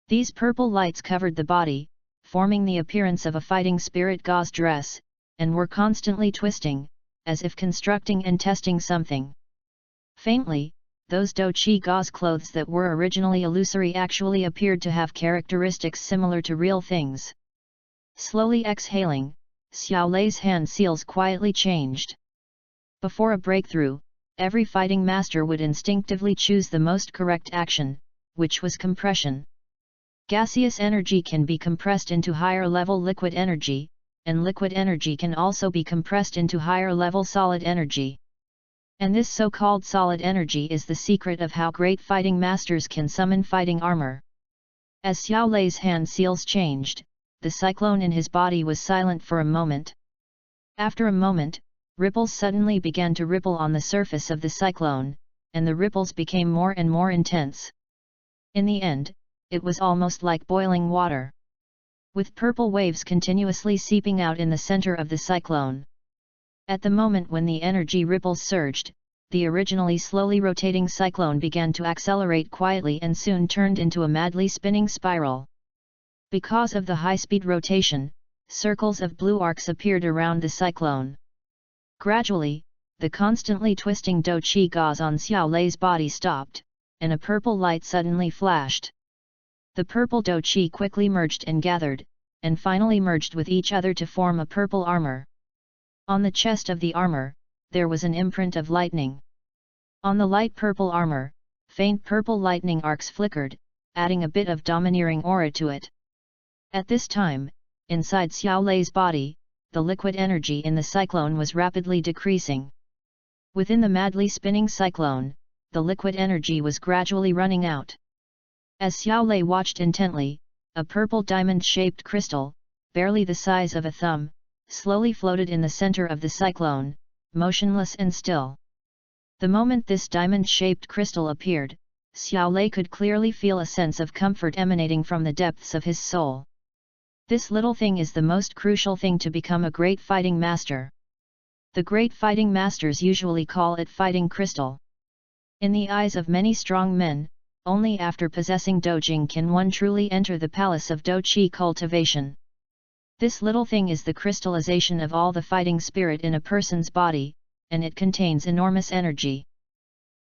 These purple lights covered the body, forming the appearance of a fighting spirit gauze dress, and were constantly twisting, as if constructing and testing something. Faintly, those douchi gauze clothes that were originally illusory actually appeared to have characteristics similar to real things. Slowly exhaling, Xiao Lei's hand seals quietly changed. Before a breakthrough, every fighting master would instinctively choose the most correct action, which was compression. Gaseous energy can be compressed into higher-level liquid energy, and liquid energy can also be compressed into higher-level solid energy. And this so-called solid energy is the secret of how great fighting masters can summon fighting armor. As Xiao Lei's hand seals changed, the cyclone in his body was silent for a moment. After a moment, ripples suddenly began to ripple on the surface of the cyclone, and the ripples became more and more intense. In the end, it was almost like boiling water, with purple waves continuously seeping out in the center of the cyclone. At the moment when the energy ripples surged, the originally slowly rotating cyclone began to accelerate quietly and soon turned into a madly spinning spiral. Because of the high-speed rotation, circles of blue arcs appeared around the cyclone. Gradually, the constantly twisting douchi gauze on Xiao Lei's body stopped, and a purple light suddenly flashed. The purple douchi quickly merged and gathered, and finally merged with each other to form a purple armor. On the chest of the armor, there was an imprint of lightning. On the light purple armor, faint purple lightning arcs flickered, adding a bit of domineering aura to it. At this time, inside Xiao Lei's body, the liquid energy in the cyclone was rapidly decreasing. Within the madly spinning cyclone, the liquid energy was gradually running out. As Xiao Lei watched intently, a purple diamond-shaped crystal, barely the size of a thumb, slowly floated in the center of the cyclone, motionless and still. The moment this diamond-shaped crystal appeared, Xiao Lei could clearly feel a sense of comfort emanating from the depths of his soul. This little thing is the most crucial thing to become a great fighting master. The great fighting masters usually call it fighting crystal. In the eyes of many strong men, only after possessing Dojing can one truly enter the palace of Doqi cultivation. This little thing is the crystallization of all the fighting spirit in a person's body, and it contains enormous energy.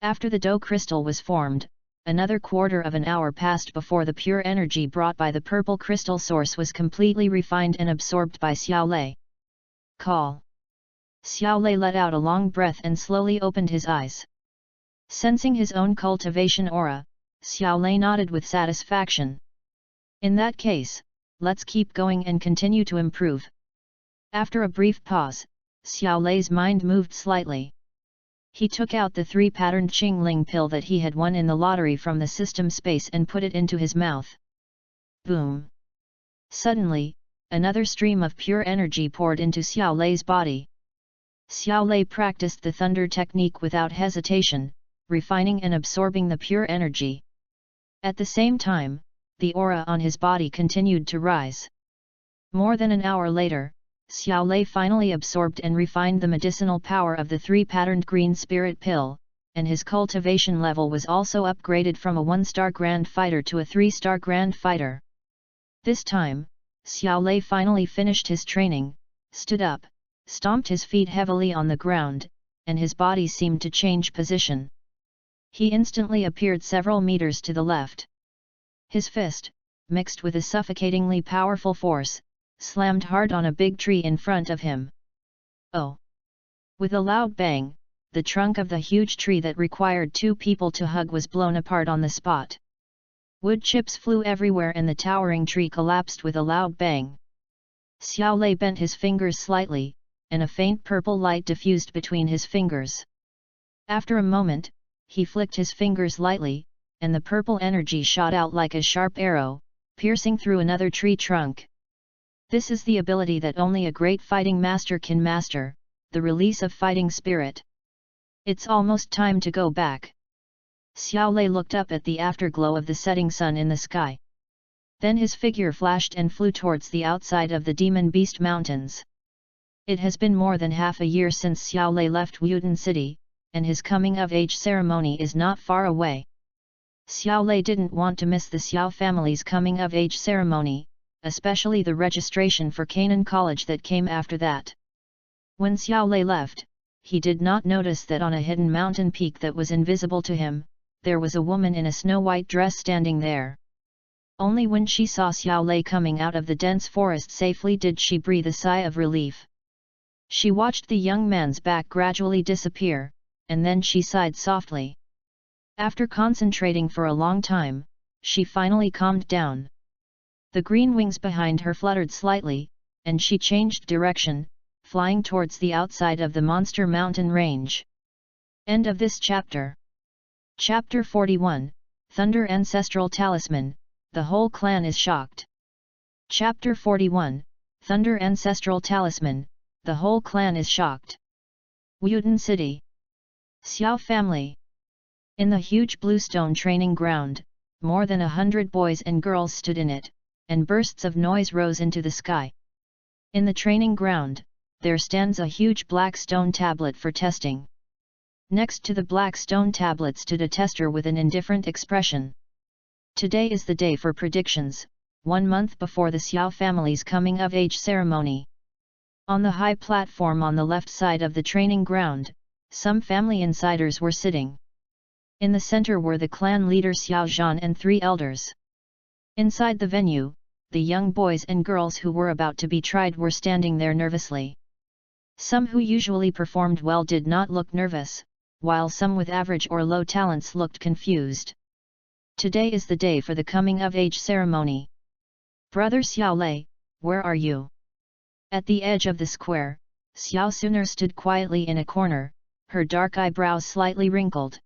After the Do crystal was formed, another quarter of an hour passed before the pure energy brought by the purple crystal source was completely refined and absorbed by Xiao Lei. Call. Xiao Lei let out a long breath and slowly opened his eyes. Sensing his own cultivation aura, Xiao Lei nodded with satisfaction. In that case, let's keep going and continue to improve. After a brief pause, Xiao Lei's mind moved slightly. He took out the 3-patterned Qingling pill that he had won in the lottery from the system space and put it into his mouth. Boom! Suddenly, another stream of pure energy poured into Xiao Lei's body. Xiao Lei practiced the thunder technique without hesitation, refining and absorbing the pure energy. At the same time, the aura on his body continued to rise. More than an hour later, Xiao Lei finally absorbed and refined the medicinal power of the 3-patterned green spirit pill, and his cultivation level was also upgraded from a 1-star Grand Fighter to a 3-star Grand Fighter. This time, Xiao Lei finally finished his training, stood up, stomped his feet heavily on the ground, and his body seemed to change position. He instantly appeared several meters to the left. His fist, mixed with a suffocatingly powerful force, slammed hard on a big tree in front of him. Oh! With a loud bang, the trunk of the huge tree that required 2 people to hug was blown apart on the spot. Wood chips flew everywhere and the towering tree collapsed with a loud bang. Xiao Lei bent his fingers slightly, and a faint purple light diffused between his fingers. After a moment, he flicked his fingers lightly, and the purple energy shot out like a sharp arrow, piercing through another tree trunk. This is the ability that only a great fighting master can master, the release of fighting spirit. It's almost time to go back. Xiao Lei looked up at the afterglow of the setting sun in the sky. Then his figure flashed and flew towards the outside of the Demon Beast Mountains. It has been more than half a year since Xiao Lei left Wuyuan City, and his coming-of-age ceremony is not far away. Xiao Lei didn't want to miss the Xiao family's coming-of-age ceremony, especially the registration for Canaan College that came after that. When Xiao Lei left, he did not notice that on a hidden mountain peak that was invisible to him, there was a woman in a snow-white dress standing there. Only when she saw Xiao Lei coming out of the dense forest safely did she breathe a sigh of relief. She watched the young man's back gradually disappear, and then she sighed softly. After concentrating for a long time, she finally calmed down. The green wings behind her fluttered slightly, and she changed direction, flying towards the outside of the monster mountain range. End of this chapter. Chapter 41, Thunder Ancestral Talisman, the whole clan is shocked. Chapter 41, Thunder Ancestral Talisman, the whole clan is shocked. Wuyuan City. Xiao family. In the huge bluestone training ground, more than 100 boys and girls stood in it, and bursts of noise rose into the sky. In the training ground, there stands a huge black stone tablet for testing. Next to the black stone tablet stood a tester with an indifferent expression. Today is the day for predictions, 1 month before the Xiao family's coming-of-age ceremony. On the high platform on the left side of the training ground, some family insiders were sitting. In the center were the clan leader Xiao Zhan and 3 elders. Inside the venue, the young boys and girls who were about to be tried were standing there nervously. Some who usually performed well did not look nervous, while some with average or low talents looked confused. Today is the day for the coming-of-age ceremony. Brother Xiao Lei, where are you? At the edge of the square, Xiao Suner stood quietly in a corner, her dark eyebrows slightly wrinkled.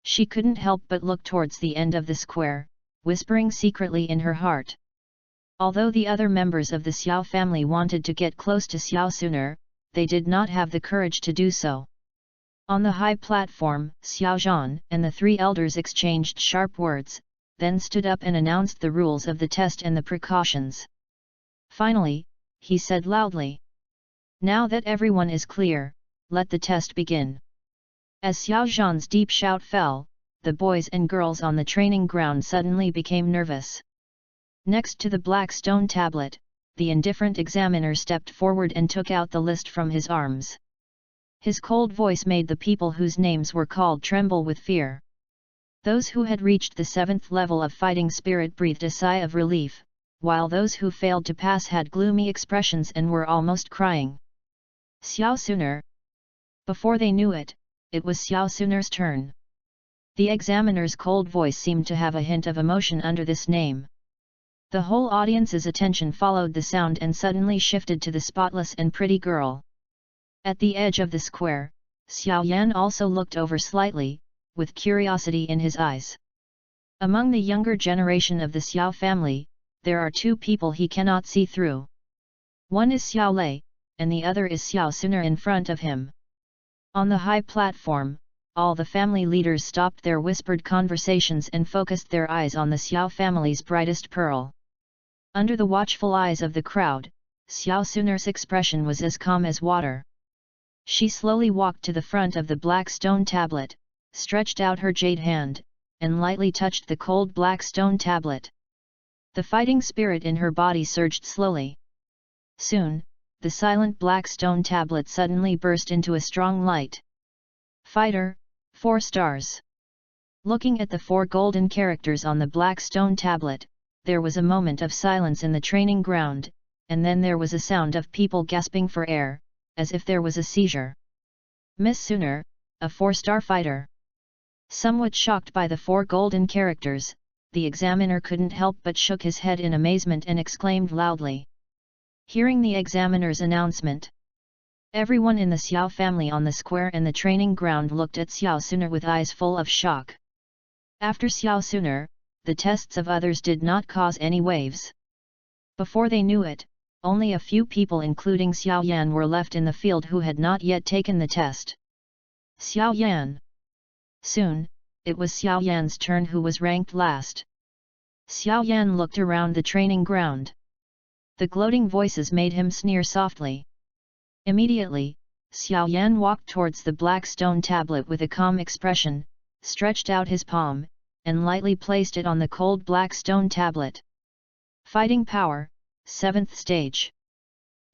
She couldn't help but look towards the end of the square, whispering secretly in her heart. Although the other members of the Xiao family wanted to get close to Xiao Suner, they did not have the courage to do so. On the high platform, Xiao Zhan and the 3 elders exchanged sharp words, then stood up and announced the rules of the test and the precautions. Finally, he said loudly, "Now that everyone is clear, let the test begin." As Xiao Zhan's deep shout fell, the boys and girls on the training ground suddenly became nervous. Next to the black stone tablet, the indifferent examiner stepped forward and took out the list from his arms. His cold voice made the people whose names were called tremble with fear. Those who had reached the 7th level of fighting spirit breathed a sigh of relief, while those who failed to pass had gloomy expressions and were almost crying. Xiao Suner. Before they knew it, it was Xiao Suner's turn. The examiner's cold voice seemed to have a hint of emotion under this name. The whole audience's attention followed the sound and suddenly shifted to the spotless and pretty girl. At the edge of the square, Xiao Yan also looked over slightly, with curiosity in his eyes. Among the younger generation of the Xiao family, there are 2 people he cannot see through. One is Xiao Lei, and the other is Xiao Suner in front of him. On the high platform, all the family leaders stopped their whispered conversations and focused their eyes on the Xiao family's brightest pearl. Under the watchful eyes of the crowd, Xiao Suner's expression was as calm as water. She slowly walked to the front of the black stone tablet, stretched out her jade hand, and lightly touched the cold black stone tablet. The fighting spirit in her body surged slowly. Soon, the silent black stone tablet suddenly burst into a strong light. Fighter, 4 stars. Looking at the 4 golden characters on the black stone tablet, there was a moment of silence in the training ground, and then there was a sound of people gasping for air, as if there was a seizure. Miss Suner, a 4-star fighter. Somewhat shocked by the 4 golden characters, the examiner couldn't help but shook his head in amazement and exclaimed loudly. Hearing the examiner's announcement, everyone in the Xiao family on the square and the training ground looked at Xiao Suner with eyes full of shock. After Xiao Suner, the tests of others did not cause any waves. Before they knew it, only a few people including Xiao Yan were left in the field who had not yet taken the test. Xiao Yan. Soon, it was Xiao Yan's turn, who was ranked last. Xiao Yan looked around the training ground. The gloating voices made him sneer softly. Immediately, Xiao Yan walked towards the black stone tablet with a calm expression, stretched out his palm, and lightly placed it on the cold black stone tablet. Fighting Power, 7th Stage.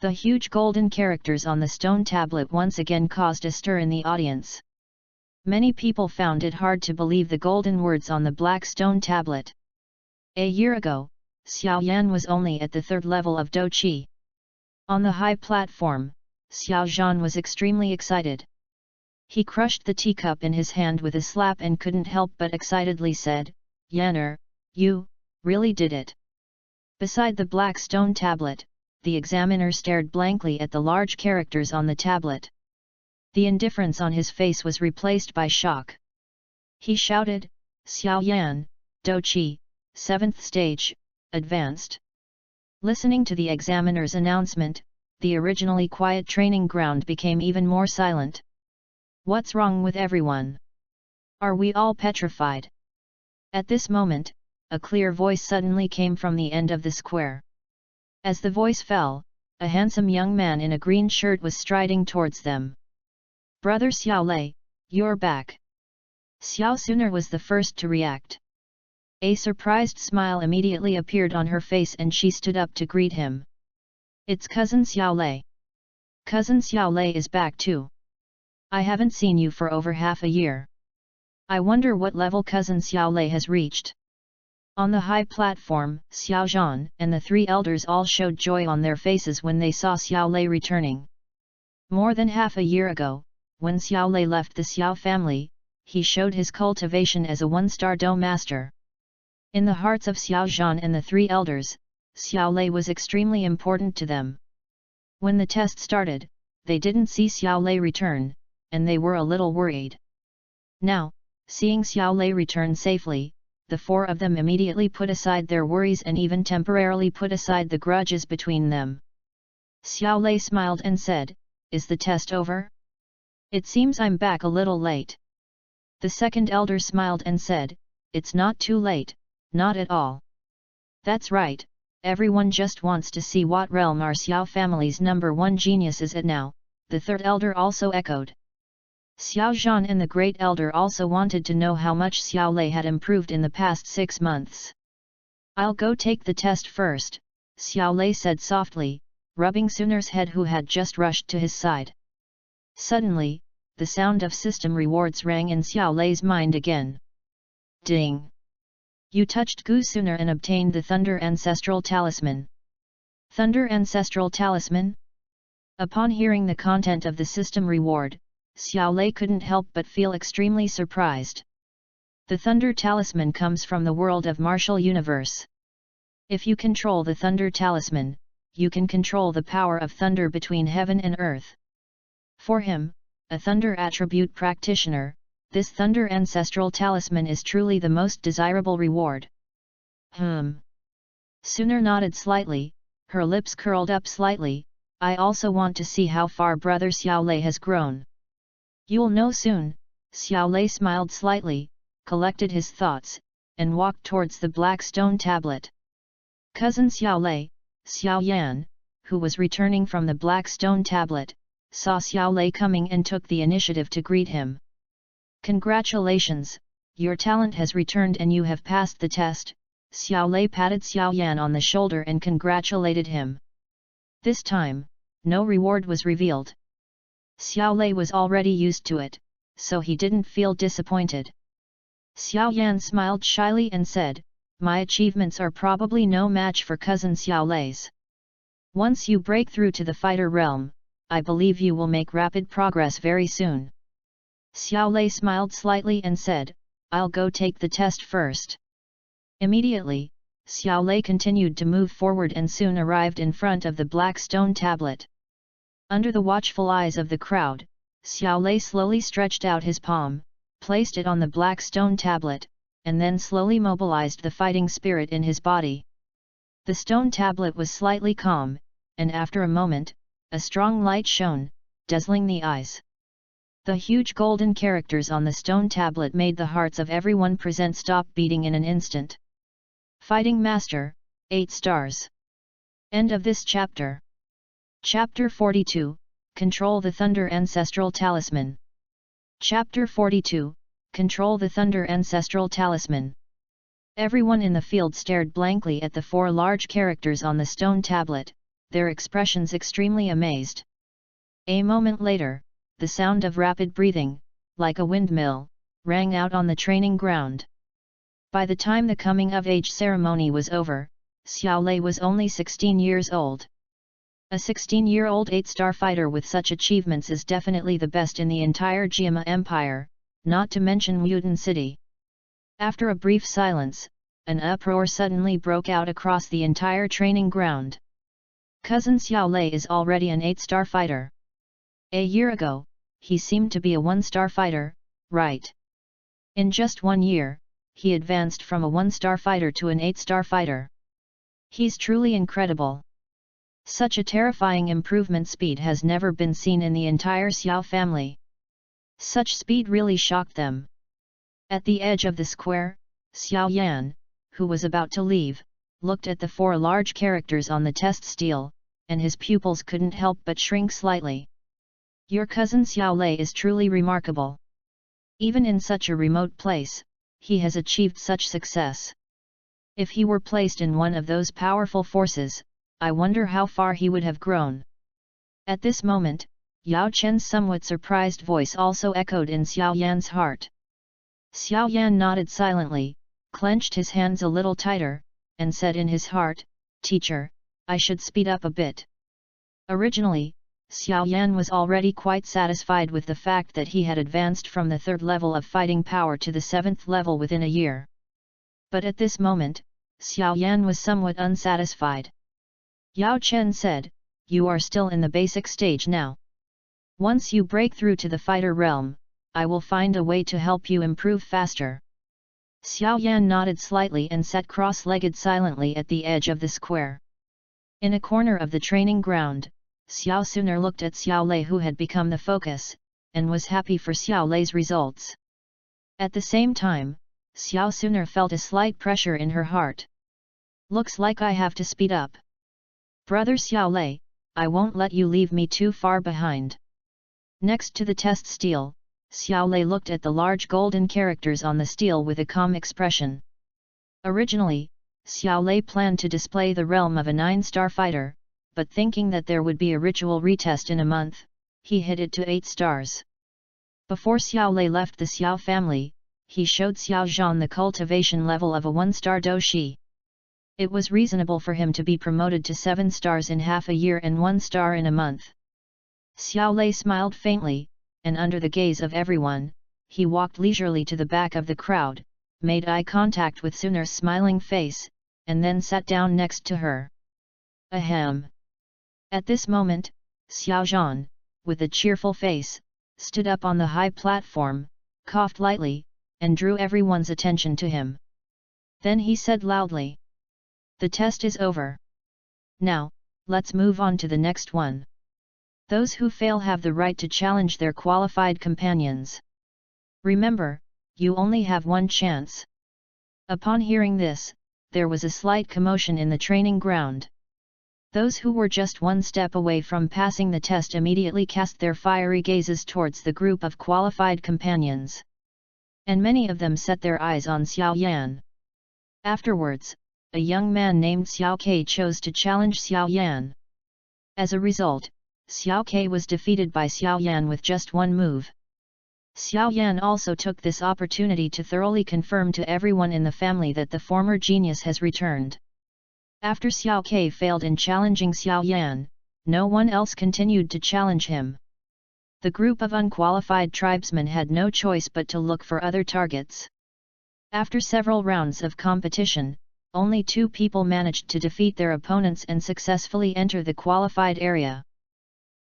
The huge golden characters on the stone tablet once again caused a stir in the audience. Many people found it hard to believe the golden words on the black stone tablet. A year ago, Xiao Yan was only at the 3rd level of Do Qi. On the high platform, Xiao Zhan was extremely excited. He crushed the teacup in his hand with a slap and couldn't help but excitedly said, "Yaner, you really did it." Beside the black stone tablet, the examiner stared blankly at the large characters on the tablet. The indifference on his face was replaced by shock. He shouted, "Xiao Yan, Do Qi, 7th Stage, Advanced." Listening to the examiner's announcement, the originally quiet training ground became even more silent. What's wrong with everyone? Are we all petrified? At this moment, a clear voice suddenly came from the end of the square. As the voice fell, a handsome young man in a green shirt was striding towards them. "Brother Xiao Lei, you're back." Xiao Suner was the first to react. A surprised smile immediately appeared on her face and she stood up to greet him. "It's cousin Xiao Lei. Cousin Xiao Lei is back too. I haven't seen you for over half a year. I wonder what level cousin Xiao Lei has reached." On the high platform, Xiao Zhan and the 3 elders all showed joy on their faces when they saw Xiao Lei returning. More than half a year ago, when Xiao Lei left the Xiao family, he showed his cultivation as a 1-star Do master. In the hearts of Xiao Zhan and the 3 elders, Xiao Lei was extremely important to them. When the test started, they didn't see Xiao Lei return, and they were a little worried. Now, seeing Xiao Lei return safely, the 4 of them immediately put aside their worries and even temporarily put aside the grudges between them. Xiao Lei smiled and said, "Is the test over? It seems I'm back a little late." The 2nd elder smiled and said, "It's not too late, not at all. That's right, everyone just wants to see what realm our Xiao family's #1 genius is at now," the 3rd elder also echoed. Xiao Zhan and the Great Elder also wanted to know how much Xiao Lei had improved in the past 6 months. "I'll go take the test first," Xiao Lei said softly, rubbing Suner's head, who had just rushed to his side. Suddenly, the sound of system rewards rang in Xiao Lei's mind again. Ding! You touched Gu Suner and obtained the Thunder Ancestral Talisman. Thunder Ancestral Talisman? Upon hearing the content of the system reward, Xiao Lei couldn't help but feel extremely surprised. The Thunder Talisman comes from the world of martial universe. If you control the Thunder Talisman, you can control the power of thunder between heaven and earth. For him, a Thunder attribute practitioner, this Thunder Ancestral Talisman is truly the most desirable reward. Suner nodded slightly, her lips curled up slightly. "I also want to see how far brother Xiao Lei has grown." "You'll know soon," Xiao Lei smiled slightly, collected his thoughts, and walked towards the black stone tablet. Cousin Xiao Lei, Xiao Yan, who was returning from the black stone tablet, saw Xiao Lei coming and took the initiative to greet him. "Congratulations, your talent has returned and you have passed the test." Xiao Lei patted Xiao Yan on the shoulder and congratulated him. This time, no reward was revealed. Xiao Lei was already used to it, so he didn't feel disappointed. Xiao Yan smiled shyly and said, "My achievements are probably no match for cousin Xiao Lei's. Once you break through to the fighter realm, I believe you will make rapid progress very soon." Xiao Lei smiled slightly and said, "I'll go take the test first." Immediately, Xiao Lei continued to move forward and soon arrived in front of the black stone tablet. Under the watchful eyes of the crowd, Xiao Lei slowly stretched out his palm, placed it on the black stone tablet, and then slowly mobilized the fighting spirit in his body. The stone tablet was slightly calm, and after a moment, a strong light shone, dazzling the eyes. The huge golden characters on the stone tablet made the hearts of everyone present stop beating in an instant. Fighting Master, 8 stars. End of this chapter. Chapter 42, Control the Thunder Ancestral Talisman. Chapter 42, Control the Thunder Ancestral Talisman. Everyone in the field stared blankly at the 4 large characters on the stone tablet, their expressions extremely amazed. A moment later, the sound of rapid breathing, like a windmill, rang out on the training ground. By the time the coming-of-age ceremony was over, Xiao Lei was only 16 years old. A 16-year-old 8-star fighter with such achievements is definitely the best in the entire Jiama Empire, not to mention Mutan City. After a brief silence, an uproar suddenly broke out across the entire training ground. Cousin Xiao Lei is already an 8-star fighter. A year ago, he seemed to be a 1-star fighter, right? In just 1 year, he advanced from a 1-star fighter to an 8-star fighter. He's truly incredible. Such a terrifying improvement speed has never been seen in the entire Xiao family. Such speed really shocked them. At the edge of the square, Xiao Yan, who was about to leave, looked at the 4 large characters on the test stele, and his pupils couldn't help but shrink slightly. Your cousin Xiao Lei is truly remarkable. Even in such a remote place, he has achieved such success. If he were placed in one of those powerful forces, I wonder how far he would have grown. At this moment, Yao Chen's somewhat surprised voice also echoed in Xiao Yan's heart. Xiao Yan nodded silently, clenched his hands a little tighter, and said in his heart, "Teacher, I should speed up a bit." Originally, Xiao Yan was already quite satisfied with the fact that he had advanced from the 3rd level of fighting power to the 7th level within a year. But at this moment, Xiao Yan was somewhat unsatisfied. Yao Chen said, "You are still in the basic stage now. Once you break through to the fighter realm, I will find a way to help you improve faster." Xiao Yan nodded slightly and sat cross-legged silently at the edge of the square. In a corner of the training ground, Xiao Suner looked at Xiao Lei, who had become the focus, and was happy for Xiao Lei's results. At the same time, Xiao Suner felt a slight pressure in her heart. Looks like I have to speed up. Brother Xiao Lei, I won't let you leave me too far behind. Next to the test stele, Xiao Lei looked at the large golden characters on the stele with a calm expression. Originally, Xiao Lei planned to display the realm of a 9-star fighter, but thinking that there would be a ritual retest in a month, he hit it to 8 stars. Before Xiao Lei left the Xiao family, he showed Xiao Zhan the cultivation level of a 1-star doshi. It was reasonable for him to be promoted to 7 stars in half a year and 1 star in a month. Xiao Lei smiled faintly, and under the gaze of everyone, he walked leisurely to the back of the crowd, made eye contact with Suner's smiling face, and then sat down next to her. Ahem! At this moment, Xiao Zhan, with a cheerful face, stood up on the high platform, coughed lightly, and drew everyone's attention to him. Then he said loudly, "The test is over. Now, let's move on to the next one. Those who fail have the right to challenge their qualified companions. Remember, you only have one chance." Upon hearing this, there was a slight commotion in the training ground. Those who were just one step away from passing the test immediately cast their fiery gazes towards the group of qualified companions. And many of them set their eyes on Xiao Yan. Afterwards, a young man named Xiao Ke chose to challenge Xiao Yan. As a result, Xiao Ke was defeated by Xiao Yan with just one move. Xiao Yan also took this opportunity to thoroughly confirm to everyone in the family that the former genius has returned. After Xiao Ke failed in challenging Xiao Yan, no one else continued to challenge him. The group of unqualified tribesmen had no choice but to look for other targets. After several rounds of competition, only 2 people managed to defeat their opponents and successfully enter the qualified area.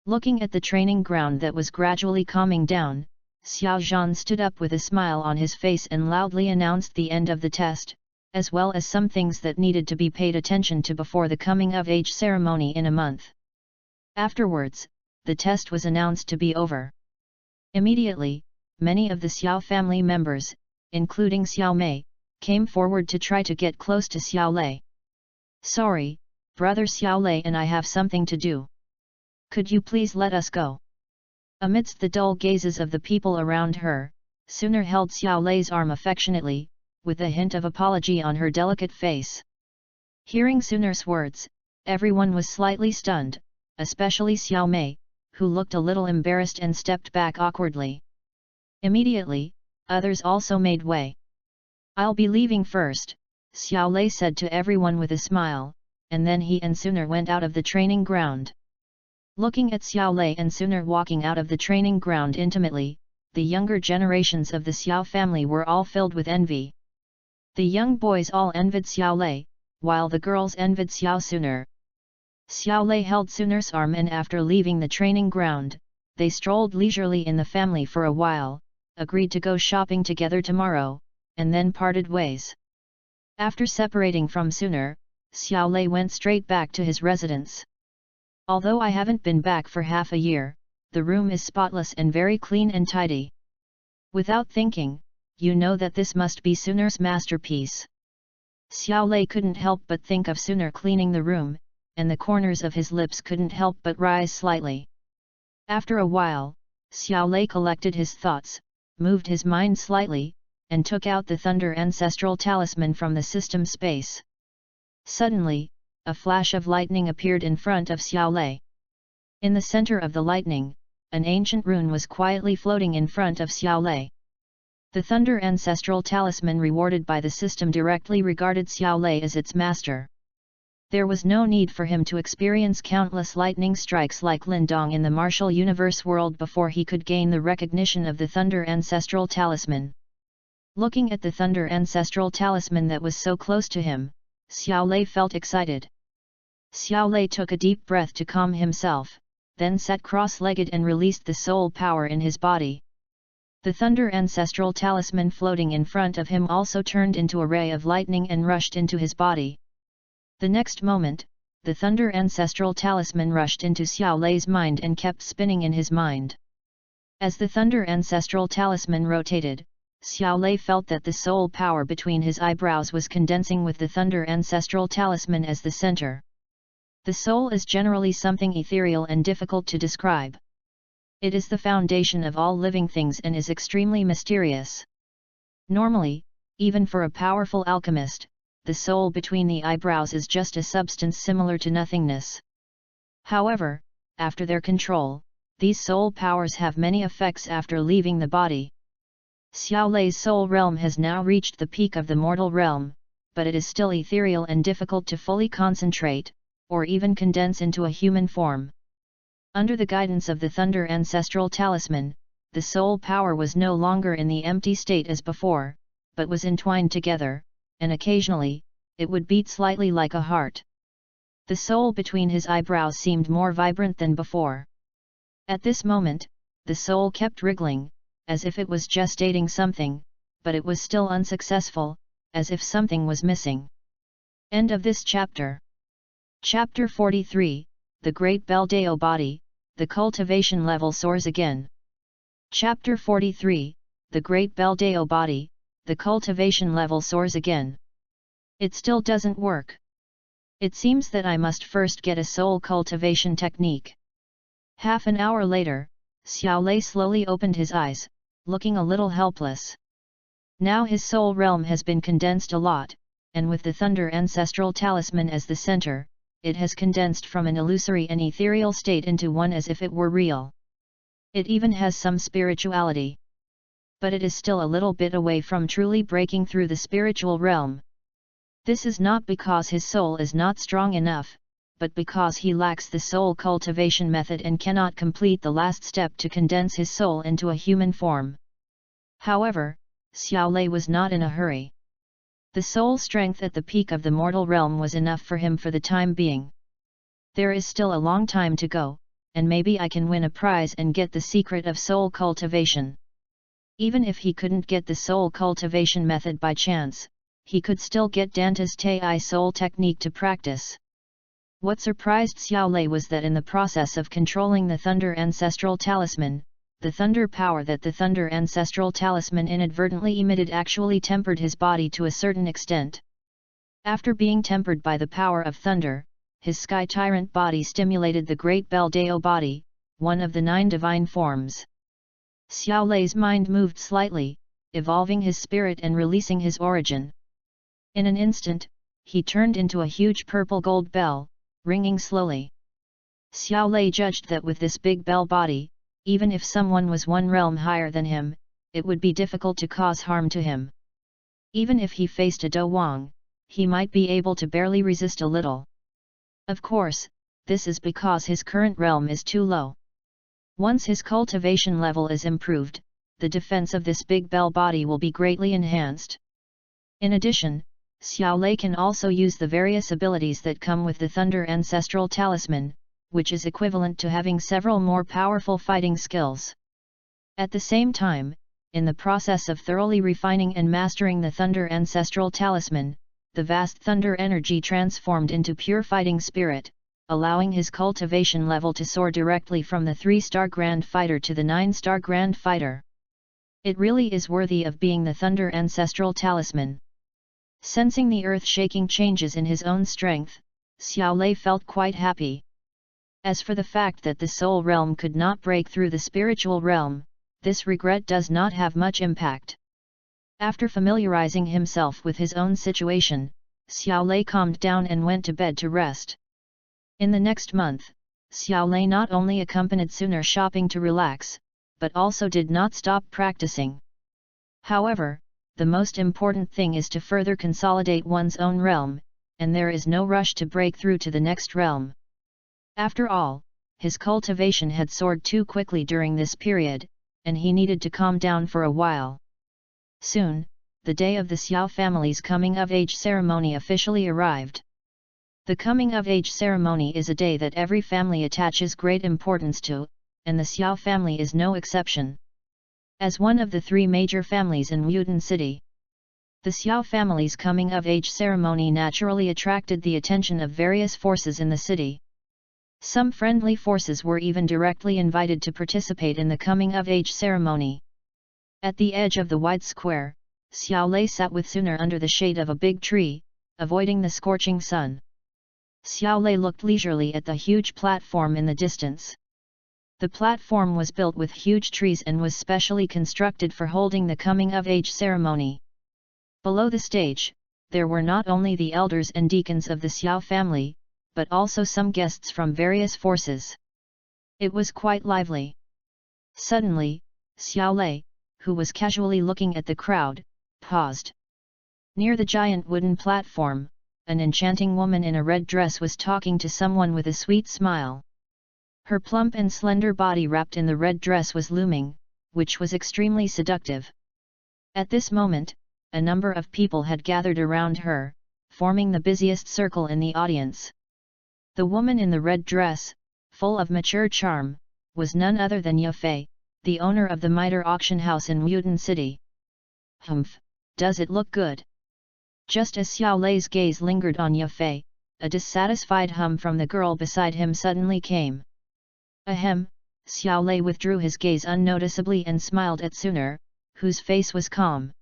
Looking at the training ground that was gradually calming down, Xiao Zhan stood up with a smile on his face and loudly announced the end of the test, as well as some things that needed to be paid attention to before the coming-of-age ceremony in a month. Afterwards, the test was announced to be over. Immediately, many of the Xiao family members, including Xiao Mei, came forward to try to get close to Xiao Lei. "Sorry, brother Xiao Lei and I have something to do. Could you please let us go?" Amidst the dull gazes of the people around her, Suner held Xiao Lei's arm affectionately, with a hint of apology on her delicate face. Hearing Suner's words, everyone was slightly stunned, especially Xiao Mei, who looked a little embarrassed and stepped back awkwardly. Immediately, others also made way. "I'll be leaving first," Xiao Lei said to everyone with a smile, and then he and Suner went out of the training ground. Looking at Xiao Lei and Suner walking out of the training ground intimately, the younger generations of the Xiao family were all filled with envy. The young boys all envied Xiao Lei, while the girls envied Xiao Suner. Xiao Lei held Suner's arm, and after leaving the training ground, they strolled leisurely in the family for a while, agreed to go shopping together tomorrow, and then parted ways. After separating from Suner, Xiao Lei went straight back to his residence. "Although I haven't been back for half a year, the room is spotless and very clean and tidy. Without thinking, you know that this must be Suner's masterpiece." Xiao Lei couldn't help but think of Suner cleaning the room, and the corners of his lips couldn't help but rise slightly. After a while, Xiao Lei collected his thoughts, moved his mind slightly, and took out the Thunder Ancestral Talisman from the system space. Suddenly, a flash of lightning appeared in front of Xiao Lei. In the center of the lightning, an ancient rune was quietly floating in front of Xiao Lei. The Thunder Ancestral Talisman rewarded by the system directly regarded Xiao Lei as its master. There was no need for him to experience countless lightning strikes like Lindong in the martial universe world before he could gain the recognition of the Thunder Ancestral Talisman. Looking at the Thunder Ancestral Talisman that was so close to him, Xiao Lei felt excited. Xiao Lei took a deep breath to calm himself, then sat cross-legged and released the soul power in his body. The Thunder Ancestral Talisman floating in front of him also turned into a ray of lightning and rushed into his body. The next moment, the Thunder Ancestral Talisman rushed into Xiao Lei's mind and kept spinning in his mind. As the Thunder Ancestral Talisman rotated, Xiao Lei felt that the soul power between his eyebrows was condensing with the Thunder Ancestral Talisman as the center. The soul is generally something ethereal and difficult to describe. It is the foundation of all living things and is extremely mysterious. Normally, even for a powerful alchemist, the soul between the eyebrows is just a substance similar to nothingness. However, after their control, these soul powers have many effects after leaving the body. Xiao Lei's soul realm has now reached the peak of the mortal realm, but it is still ethereal and difficult to fully concentrate, or even condense into a human form. Under the guidance of the Thunder Ancestral Talisman, the soul power was no longer in the empty state as before, but was entwined together, and occasionally, it would beat slightly like a heart. The soul between his eyebrows seemed more vibrant than before. At this moment, the soul kept wriggling, as if it was gestating something, but it was still unsuccessful, as if something was missing. End of this chapter. Chapter 43, The Great Beldao Body, the cultivation level soars again. Chapter 43, The Great Beldao Body, the cultivation level soars again. It still doesn't work. It seems that I must first get a soul cultivation technique. Half an hour later, Xiao Lei slowly opened his eyes, looking a little helpless. Now his soul realm has been condensed a lot, and with the Thunder Ancestral Talisman as the center, it has condensed from an illusory and ethereal state into one as if it were real. It even has some spirituality. But it is still a little bit away from truly breaking through the spiritual realm. This is not because his soul is not strong enough, but because he lacks the soul cultivation method and cannot complete the last step to condense his soul into a human form. However, Xiao Lei was not in a hurry. The soul strength at the peak of the mortal realm was enough for him for the time being. There is still a long time to go, and maybe I can win a prize and get the secret of soul cultivation. Even if he couldn't get the soul cultivation method by chance, he could still get Danta's Tei soul technique to practice. What surprised Xiao Lei was that in the process of controlling the Thunder Ancestral Talisman, the thunder power that the thunder ancestral talisman inadvertently emitted actually tempered his body to a certain extent. After being tempered by the power of thunder, his sky tyrant body stimulated the great Bel Deo body, one of the 9 divine forms. Xiao Lei's mind moved slightly, evolving his spirit and releasing his origin. In an instant, he turned into a huge purple gold bell, ringing slowly. Xiao Lei judged that with this big bell body, even if someone was 1 realm higher than him, it would be difficult to cause harm to him. Even if he faced a Do Wang, he might be able to barely resist a little. Of course, this is because his current realm is too low. Once his cultivation level is improved, the defense of this big bell body will be greatly enhanced. In addition, Xiao Lei can also use the various abilities that come with the Thunder Ancestral Talisman, which is equivalent to having several more powerful fighting skills. At the same time, in the process of thoroughly refining and mastering the Thunder Ancestral Talisman, the vast thunder energy transformed into pure fighting spirit, allowing his cultivation level to soar directly from the 3-star Grand Fighter to the 9-star Grand Fighter. It really is worthy of being the Thunder Ancestral Talisman. Sensing the earth-shaking changes in his own strength, Xiao Lei felt quite happy. As for the fact that the soul realm could not break through the spiritual realm, this regret does not have much impact. After familiarizing himself with his own situation, Xiao Lei calmed down and went to bed to rest. In the next month, Xiao Lei not only accompanied Suner shopping to relax, but also did not stop practicing. However, the most important thing is to further consolidate one's own realm, and there is no rush to break through to the next realm. After all, his cultivation had soared too quickly during this period, and he needed to calm down for a while. Soon, the day of the Xiao family's coming-of-age ceremony officially arrived. The coming-of-age ceremony is a day that every family attaches great importance to, and the Xiao family is no exception. As one of the 3 major families in Wudin City, the Xiao family's coming-of-age ceremony naturally attracted the attention of various forces in the city. Some friendly forces were even directly invited to participate in the coming-of-age ceremony. At the edge of the wide square, Xiao Lei sat with Suner under the shade of a big tree, avoiding the scorching sun. Xiao Lei looked leisurely at the huge platform in the distance. The platform was built with huge trees and was specially constructed for holding the coming-of-age ceremony. Below the stage, there were not only the elders and deacons of the Xiao family, but also some guests from various forces. It was quite lively. Suddenly, Xiao Lei, who was casually looking at the crowd, paused. Near the giant wooden platform, an enchanting woman in a red dress was talking to someone with a sweet smile. Her plump and slender body wrapped in the red dress was looming, which was extremely seductive. At this moment, a number of people had gathered around her, forming the busiest circle in the audience. The woman in the red dress, full of mature charm, was none other than Ye Fei, the owner of the Mitre auction house in Wudin City. Humph, does it look good? Just as Xiao Lei's gaze lingered on Ye Fei, a dissatisfied hum from the girl beside him suddenly came. Ahem, Xiao Lei withdrew his gaze unnoticeably and smiled at Suner, whose face was calm.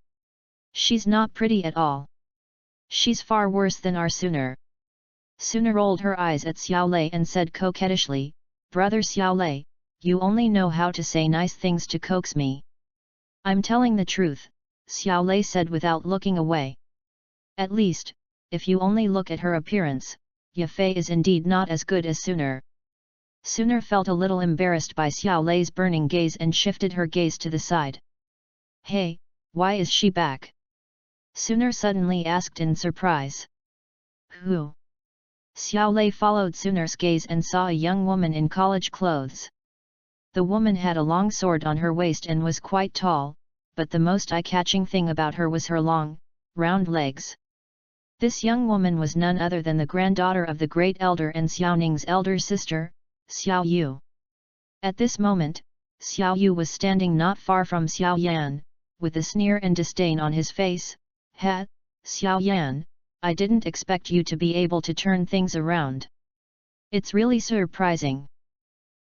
She's not pretty at all. She's far worse than our Suner. Suner rolled her eyes at Xiao Lei and said coquettishly, Brother Xiao Lei, you only know how to say nice things to coax me. I'm telling the truth, Xiao Lei said without looking away. At least, if you only look at her appearance, Ye Fei is indeed not as good as Suner. Suner felt a little embarrassed by Xiao Lei's burning gaze and shifted her gaze to the side. Hey, why is she back? Suner suddenly asked in surprise. Who? Xiao Lei followed Suner's gaze and saw a young woman in college clothes. The woman had a long sword on her waist and was quite tall, but the most eye-catching thing about her was her long, round legs. This young woman was none other than the granddaughter of the great elder and Xiao Ning's elder sister, Xiao Yu. At this moment, Xiao Yu was standing not far from Xiao Yan, with a sneer and disdain on his face. Ha, Xiao Yan, I didn't expect you to be able to turn things around. It's really surprising.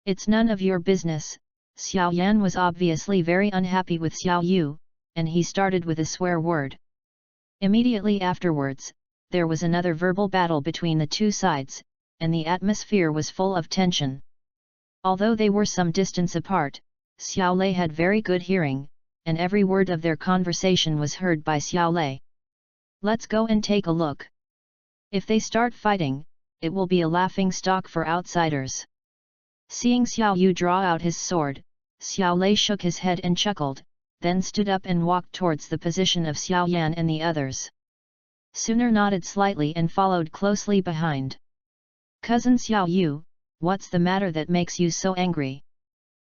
It's none of your business, Xiao Yan was obviously very unhappy with Xiao Yu, and he started with a swear word. Immediately afterwards, there was another verbal battle between the two sides, and the atmosphere was full of tension. Although they were some distance apart, Xiao Lei had very good hearing, and every word of their conversation was heard by Xiao Lei. Let's go and take a look. If they start fighting, it will be a laughing stock for outsiders. Seeing Xiao Yu draw out his sword, Xiao Lei shook his head and chuckled, then stood up and walked towards the position of Xiao Yan and the others. Sooner nodded slightly and followed closely behind. Cousin Xiao Yu, what's the matter that makes you so angry?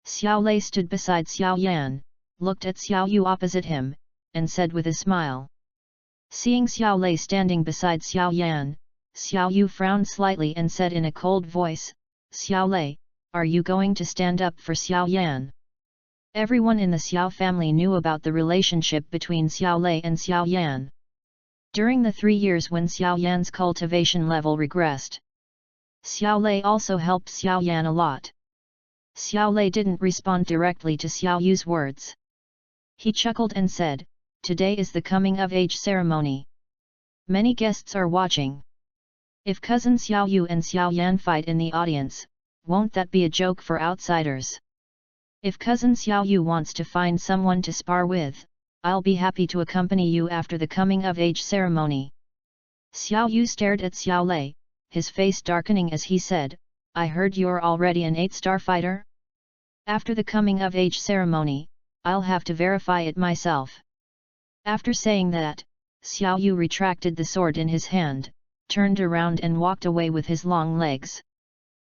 Xiao Lei stood beside Xiao Yan, looked at Xiao Yu opposite him, and said with a smile. Seeing Xiao Lei standing beside Xiao Yan, Xiao Yu frowned slightly and said in a cold voice, Xiao Lei, are you going to stand up for Xiao Yan? Everyone in the Xiao family knew about the relationship between Xiao Lei and Xiao Yan. During the 3 years when Xiao Yan's cultivation level regressed, Xiao Lei also helped Xiao Yan a lot. Xiao Lei didn't respond directly to Xiao Yu's words. He chuckled and said, today is the coming-of-age ceremony. Many guests are watching. If cousin Xiao Yu and Xiao Yan fight in the audience, won't that be a joke for outsiders? If cousin Xiao Yu wants to find someone to spar with, I'll be happy to accompany you after the coming-of-age ceremony. Xiao Yu stared at Xiao Lei, his face darkening as he said, I heard you're already an 8-star fighter? After the coming-of-age ceremony, I'll have to verify it myself. After saying that, Xiao Yu retracted the sword in his hand, turned around and walked away with his long legs.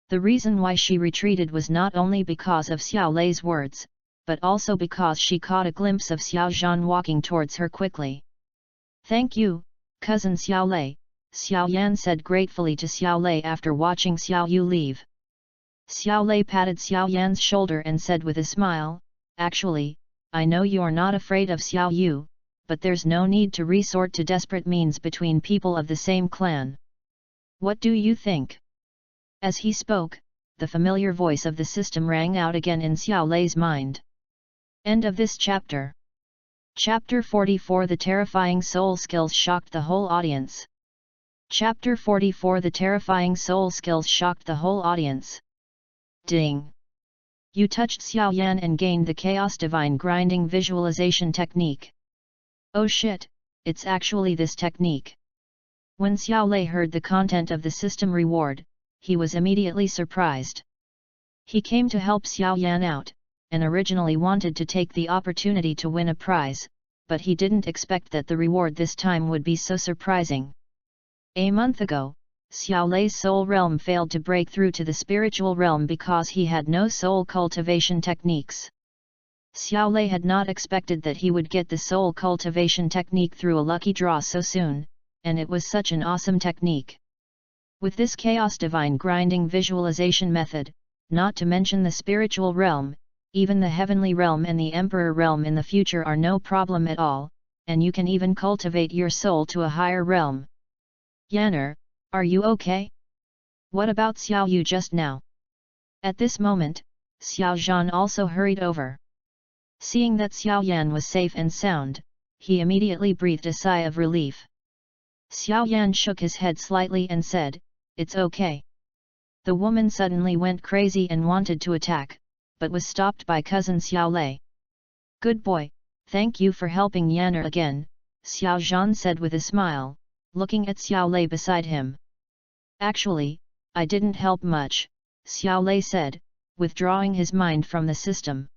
The reason why she retreated was not only because of Xiao Lei's words, but also because she caught a glimpse of Xiao Zhan walking towards her quickly. Thank you, cousin Xiao Lei, Xiao Yan said gratefully to Xiao Lei after watching Xiao Yu leave. Xiao Lei patted Xiao Yan's shoulder and said with a smile, actually, I know you're not afraid of Xiao Yu, but there's no need to resort to desperate means between people of the same clan. What do you think? As he spoke, the familiar voice of the system rang out again in Xiao Lei's mind. End of this chapter. Chapter 44 The terrifying soul skills shocked the whole audience. Chapter 44 The terrifying soul skills shocked the whole audience. Ding! You touched Xiao Yan and gained the Chaos Divine Grinding Visualization Technique. Oh shit, it's actually this technique. When Xiao Lei heard the content of the system reward, he was immediately surprised. He came to help Xiao Yan out, and originally wanted to take the opportunity to win a prize, but he didn't expect that the reward this time would be so surprising. A month ago, Xiao Lei's soul realm failed to break through to the spiritual realm because he had no soul cultivation techniques. Xiao Lei had not expected that he would get the soul cultivation technique through a lucky draw so soon, and it was such an awesome technique. With this Chaos Divine Grinding Visualization method, not to mention the spiritual realm, even the heavenly realm and the emperor realm in the future are no problem at all, and you can even cultivate your soul to a higher realm. Yanner, are you okay? What about Xiao Yu just now? At this moment, Xiao Zhan also hurried over. Seeing that Xiao Yan was safe and sound, he immediately breathed a sigh of relief. Xiao Yan shook his head slightly and said, it's okay. The woman suddenly went crazy and wanted to attack, but was stopped by cousin Xiao Lei. Good boy, thank you for helping Yanner again, Xiao Zhan said with a smile, looking at Xiao Lei beside him. Actually, I didn't help much, Xiao Lei said, withdrawing his mind from the system.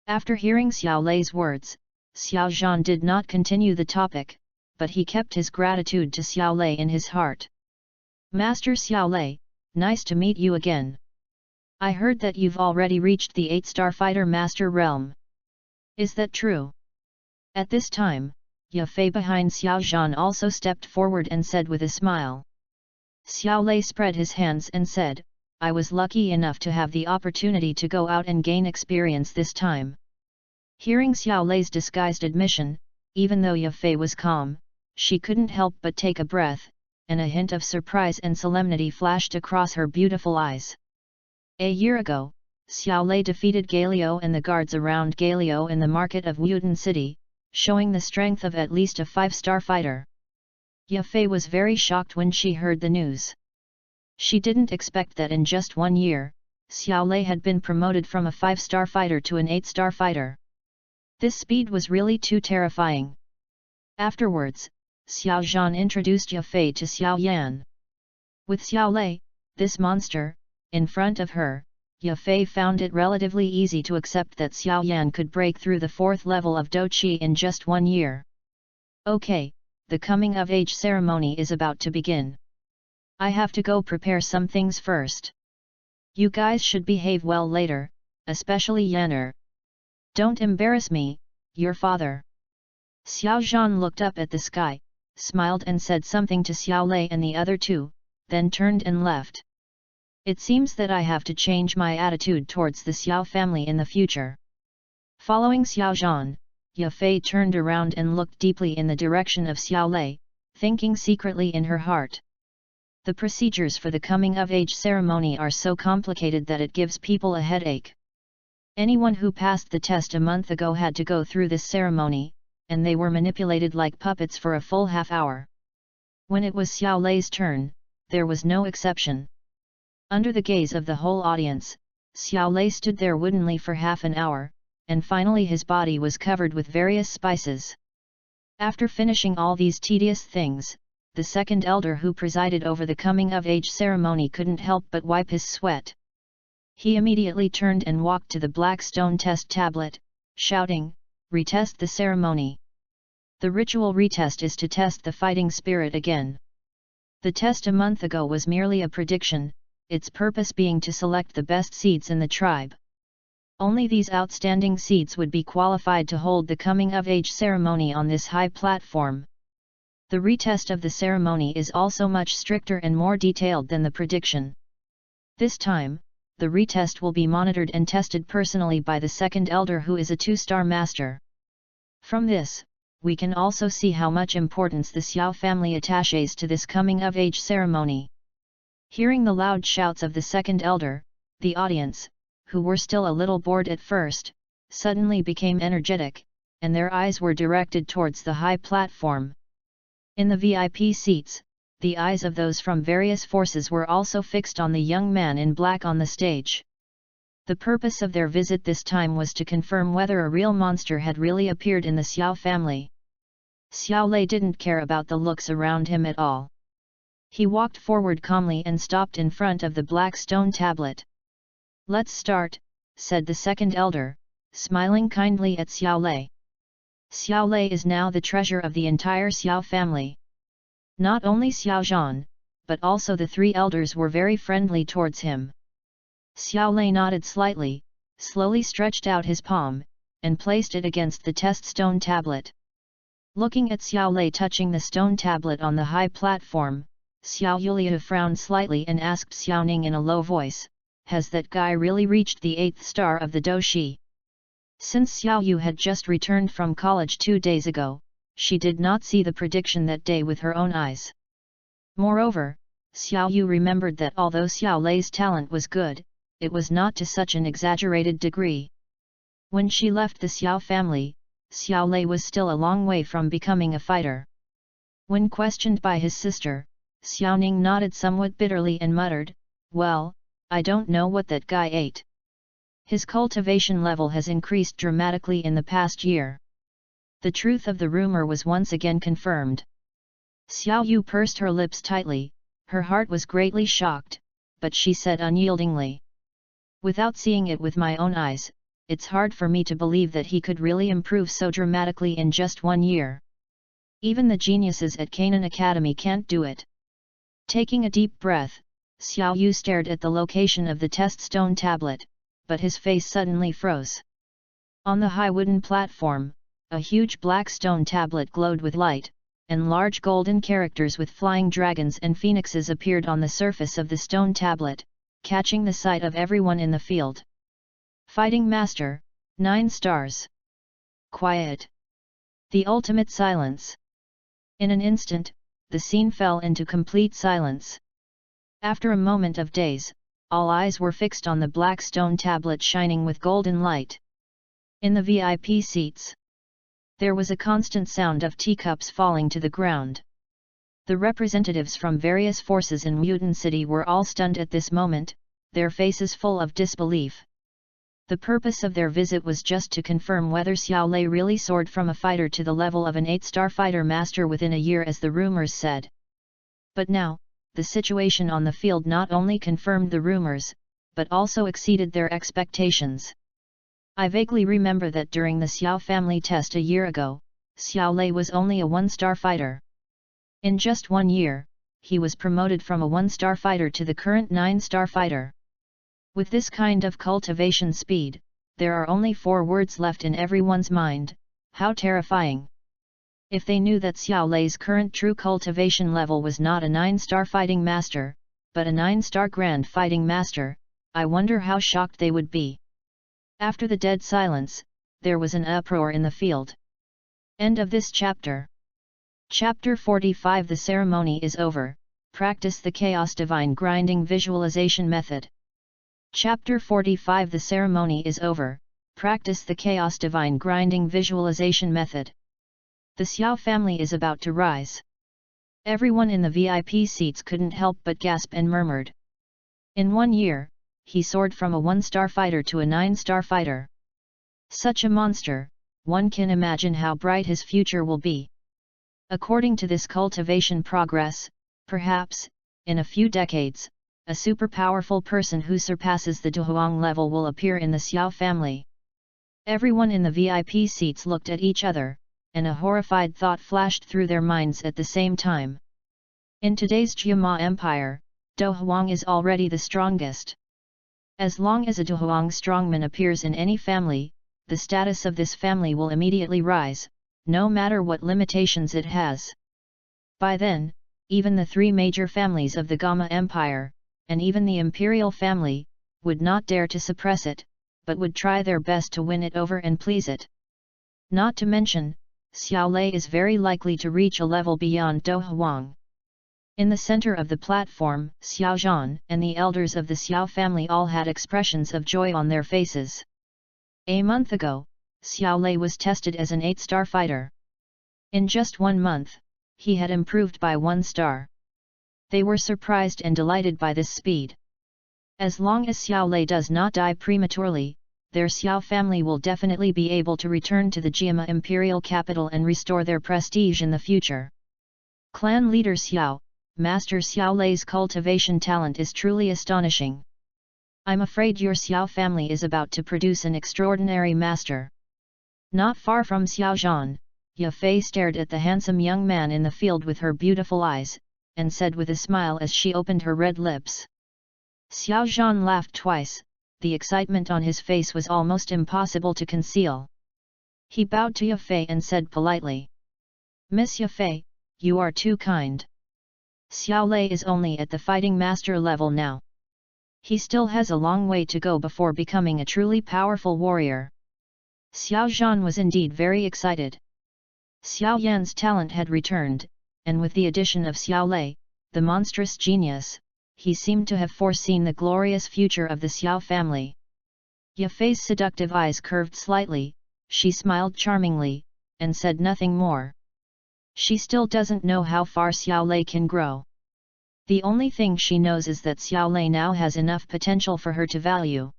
After hearing Xiao Lei's words, Xiao Zhan did not continue the topic, but he kept his gratitude to Xiao Lei in his heart. Master Xiao Lei, nice to meet you again. I heard that you've already reached the 8-star fighter master realm. Is that true? At this time, Ye Fei behind Xiao Zhan also stepped forward and said with a smile. Xiao Lei spread his hands and said, I was lucky enough to have the opportunity to go out and gain experience this time. Hearing Xiao Lei's disguised admission, even though Ye Fei was calm, she couldn't help but take a breath, and a hint of surprise and solemnity flashed across her beautiful eyes. A year ago, Xiao Lei defeated Galio and the guards around Galio in the market of Wuden City, showing the strength of at least a 5-star fighter. Ye Fei was very shocked when she heard the news. She didn't expect that in just 1 year, Xiao Lei had been promoted from a 5-star fighter to an 8-star fighter. This speed was really too terrifying. Afterwards, Xiao Zhan introduced Ye Fei to Xiao Yan. With Xiao Lei, this monster, in front of her, Ye Fei found it relatively easy to accept that Xiao Yan could break through the 4th level of Do Qi in just 1 year. Okay, the coming-of-age ceremony is about to begin. I have to go prepare some things first. You guys should behave well later, especially Yanner. Don't embarrass me, your father. Xiao Zhan looked up at the sky, smiled and said something to Xiao Lei and the other two, then turned and left. It seems that I have to change my attitude towards the Xiao family in the future. Following Xiao Zhan, Ye Fei turned around and looked deeply in the direction of Xiao Lei, thinking secretly in her heart. The procedures for the coming-of-age ceremony are so complicated that it gives people a headache. Anyone who passed the test a month ago had to go through this ceremony, and they were manipulated like puppets for a full half-hour. When it was Xiao Lei's turn, there was no exception. Under the gaze of the whole audience, Xiao Lei stood there woodenly for half an hour, and finally his body was covered with various spices. After finishing all these tedious things, the second elder who presided over the coming-of-age ceremony couldn't help but wipe his sweat. He immediately turned and walked to the black stone test tablet, shouting, "Retest the ceremony." The ritual retest is to test the fighting spirit again. The test a month ago was merely a prediction, its purpose being to select the best seeds in the tribe. Only these outstanding seeds would be qualified to hold the coming-of-age ceremony on this high platform. The retest of the ceremony is also much stricter and more detailed than the prediction. This time, the retest will be monitored and tested personally by the second elder who is a 2-star master. From this, we can also see how much importance the Xiao family attaches to this coming-of-age ceremony. Hearing the loud shouts of the second elder, the audience, who were still a little bored at first, suddenly became energetic, and their eyes were directed towards the high platform. In the VIP seats, the eyes of those from various forces were also fixed on the young man in black on the stage. The purpose of their visit this time was to confirm whether a real monster had really appeared in the Xiao family. Xiao Lei didn't care about the looks around him at all. He walked forward calmly and stopped in front of the black stone tablet. "Let's start," said the second elder, smiling kindly at Xiao Lei. Xiao Lei is now the treasure of the entire Xiao family. Not only Xiao Zhan, but also the 3 elders were very friendly towards him. Xiao Lei nodded slightly, slowly stretched out his palm, and placed it against the test stone tablet. Looking at Xiao Lei touching the stone tablet on the high platform, Xiao Yulia frowned slightly and asked Xiao Ning in a low voice, "Has that guy really reached the 8th star of the Doshi?" Since Xiao Yu had just returned from college 2 days ago, she did not see the prediction that day with her own eyes. Moreover, Xiao Yu remembered that although Xiao Lei's talent was good, it was not to such an exaggerated degree. When she left the Xiao family, Xiao Lei was still a long way from becoming a fighter. When questioned by his sister, Xiao Ning nodded somewhat bitterly and muttered, "Well, I don't know what that guy ate. His cultivation level has increased dramatically in the past year." The truth of the rumor was once again confirmed. Xiao Yu pursed her lips tightly, her heart was greatly shocked, but she said unyieldingly, "Without seeing it with my own eyes, it's hard for me to believe that he could really improve so dramatically in just 1 year. Even the geniuses at Canaan Academy can't do it." Taking a deep breath, Xiao Yu stared at the location of the test stone tablet, but his face suddenly froze. On the high wooden platform, a huge black stone tablet glowed with light, and large golden characters with flying dragons and phoenixes appeared on the surface of the stone tablet, catching the sight of everyone in the field. "Fighting Master, 9 stars. Quiet. The ultimate silence." In an instant, the scene fell into complete silence. After a moment of daze, all eyes were fixed on the black stone tablet shining with golden light. In the VIP seats, there was a constant sound of teacups falling to the ground. The representatives from various forces in Mutant City were all stunned at this moment, their faces full of disbelief. The purpose of their visit was just to confirm whether Xiao Lei really soared from a fighter to the level of an 8-star fighter master within a year as the rumors said. But now, the situation on the field not only confirmed the rumors, but also exceeded their expectations. I vaguely remember that during the Xiao family test a year ago, Xiao Lei was only a 1-star fighter. In just 1 year, he was promoted from a 1-star fighter to the current 9-star fighter. With this kind of cultivation speed, there are only 4 words left in everyone's mind: how terrifying! If they knew that Xiao Lei's current true cultivation level was not a 9-star fighting master, but a 9-star grand fighting master, I wonder how shocked they would be. After the dead silence, there was an uproar in the field. End of this chapter. Chapter 45. The ceremony is over. Practice the Chaos Divine Grinding Visualization Method. Chapter 45. The ceremony is over. Practice the Chaos Divine Grinding Visualization Method. The Xiao family is about to rise. Everyone in the VIP seats couldn't help but gasp and murmured. In 1 year, he soared from a 1-star fighter to a 9-star fighter. Such a monster, one can imagine how bright his future will be. According to this cultivation progress, perhaps, in a few decades, a super powerful person who surpasses the Duhuang level will appear in the Xiao family. Everyone in the VIP seats looked at each other, and a horrified thought flashed through their minds at the same time. In today's Jiama Empire, Duhuang is already the strongest. As long as a Duhuang strongman appears in any family, the status of this family will immediately rise, no matter what limitations it has. By then, even the 3 major families of the Gamma Empire, and even the Imperial family, would not dare to suppress it, but would try their best to win it over and please it. Not to mention, Xiao Lei is very likely to reach a level beyond Duhuang. In the center of the platform, Xiao Zhan and the elders of the Xiao family all had expressions of joy on their faces. A month ago, Xiao Lei was tested as an 8-star fighter. In just 1 month, he had improved by 1 star. They were surprised and delighted by this speed. As long as Xiao Lei does not die prematurely, their Xiao family will definitely be able to return to the Jiama imperial capital and restore their prestige in the future. Clan leader Xiao, Master Xiao Lei's cultivation talent is truly astonishing. I'm afraid your Xiao family is about to produce an extraordinary master. Not far from Xiao Zhan, Ye Fei stared at the handsome young man in the field with her beautiful eyes, and said with a smile as she opened her red lips. Xiao Zhan laughed twice, the excitement on his face was almost impossible to conceal. He bowed to Ye Fei and said politely, "Miss Ye Fei, you are too kind. Xiao Lei is only at the fighting master level now. He still has a long way to go before becoming a truly powerful warrior." Xiao Zhan was indeed very excited. Xiao Yan's talent had returned, and with the addition of Xiao Lei, the monstrous genius, he seemed to have foreseen the glorious future of the Xiao family. Ye Fei's seductive eyes curved slightly, she smiled charmingly, and said nothing more. She still doesn't know how far Xiao Lei can grow. The only thing she knows is that Xiao Lei now has enough potential for her to value.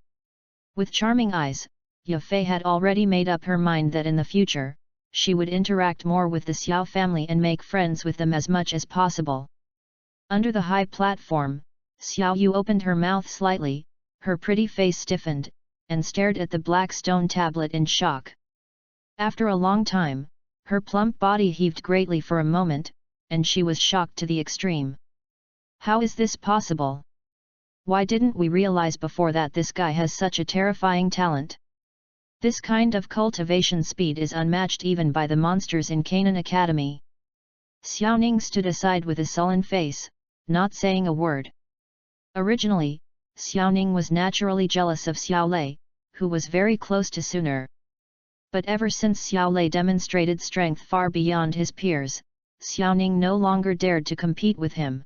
With charming eyes, Ye Fei had already made up her mind that in the future, she would interact more with the Xiao family and make friends with them as much as possible. Under the high platform, Xiao Yu opened her mouth slightly, her pretty face stiffened, and stared at the black stone tablet in shock. After a long time, her plump body heaved greatly for a moment, and she was shocked to the extreme. How is this possible? Why didn't we realize before that this guy has such a terrifying talent? This kind of cultivation speed is unmatched even by the monsters in Canaan Academy. Xiaoning stood aside with a sullen face, not saying a word. Originally, Xiaoning was naturally jealous of Xiao Lei, who was very close to Suner. But ever since Xiao Lei demonstrated strength far beyond his peers, Xiaoning no longer dared to compete with him.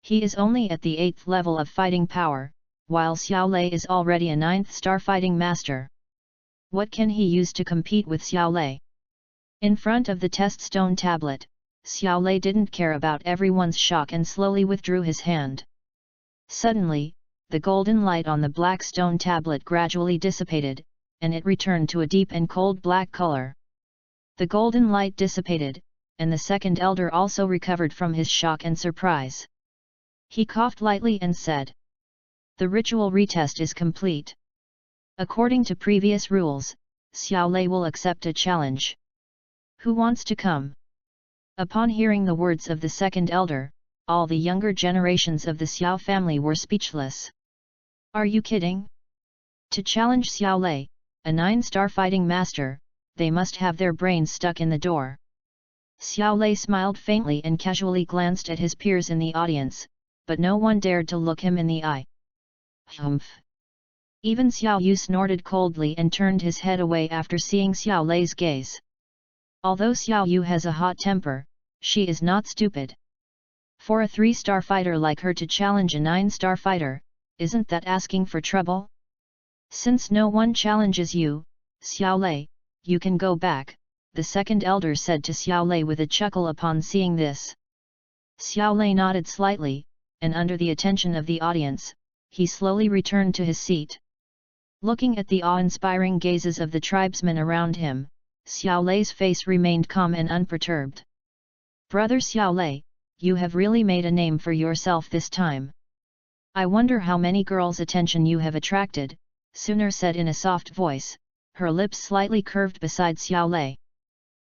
He is only at the 8th level of fighting power, while Xiao Lei is already a 9th star fighting master. What can he use to compete with Xiao Lei? In front of the test stone tablet, Xiao Lei didn't care about everyone's shock and slowly withdrew his hand. Suddenly, the golden light on the black stone tablet gradually dissipated, and it returned to a deep and cold black color. The golden light dissipated, and the second elder also recovered from his shock and surprise. He coughed lightly and said, "The ritual retest is complete. According to previous rules, Xiao Lei will accept a challenge. Who wants to come?" Upon hearing the words of the second elder, all the younger generations of the Xiao family were speechless. Are you kidding? To challenge Xiao Lei, a 9-star fighting master, they must have their brains stuck in the door. Xiao Lei smiled faintly and casually glanced at his peers in the audience, but no one dared to look him in the eye. Humph! Even Xiao Yu snorted coldly and turned his head away after seeing Xiao Lei's gaze. Although Xiao Yu has a hot temper, she is not stupid. For a 3-star fighter like her to challenge a 9-star fighter, isn't that asking for trouble? Since no one challenges you, Xiao Lei, you can go back, the second elder said to Xiao Lei with a chuckle upon seeing this. Xiao Lei nodded slightly, and under the attention of the audience, he slowly returned to his seat. Looking at the awe-inspiring gazes of the tribesmen around him, Xiao Lei's face remained calm and unperturbed. Brother Xiao Lei, you have really made a name for yourself this time. I wonder how many girls' attention you have attracted, Suner said in a soft voice, her lips slightly curved beside Xiao Lei.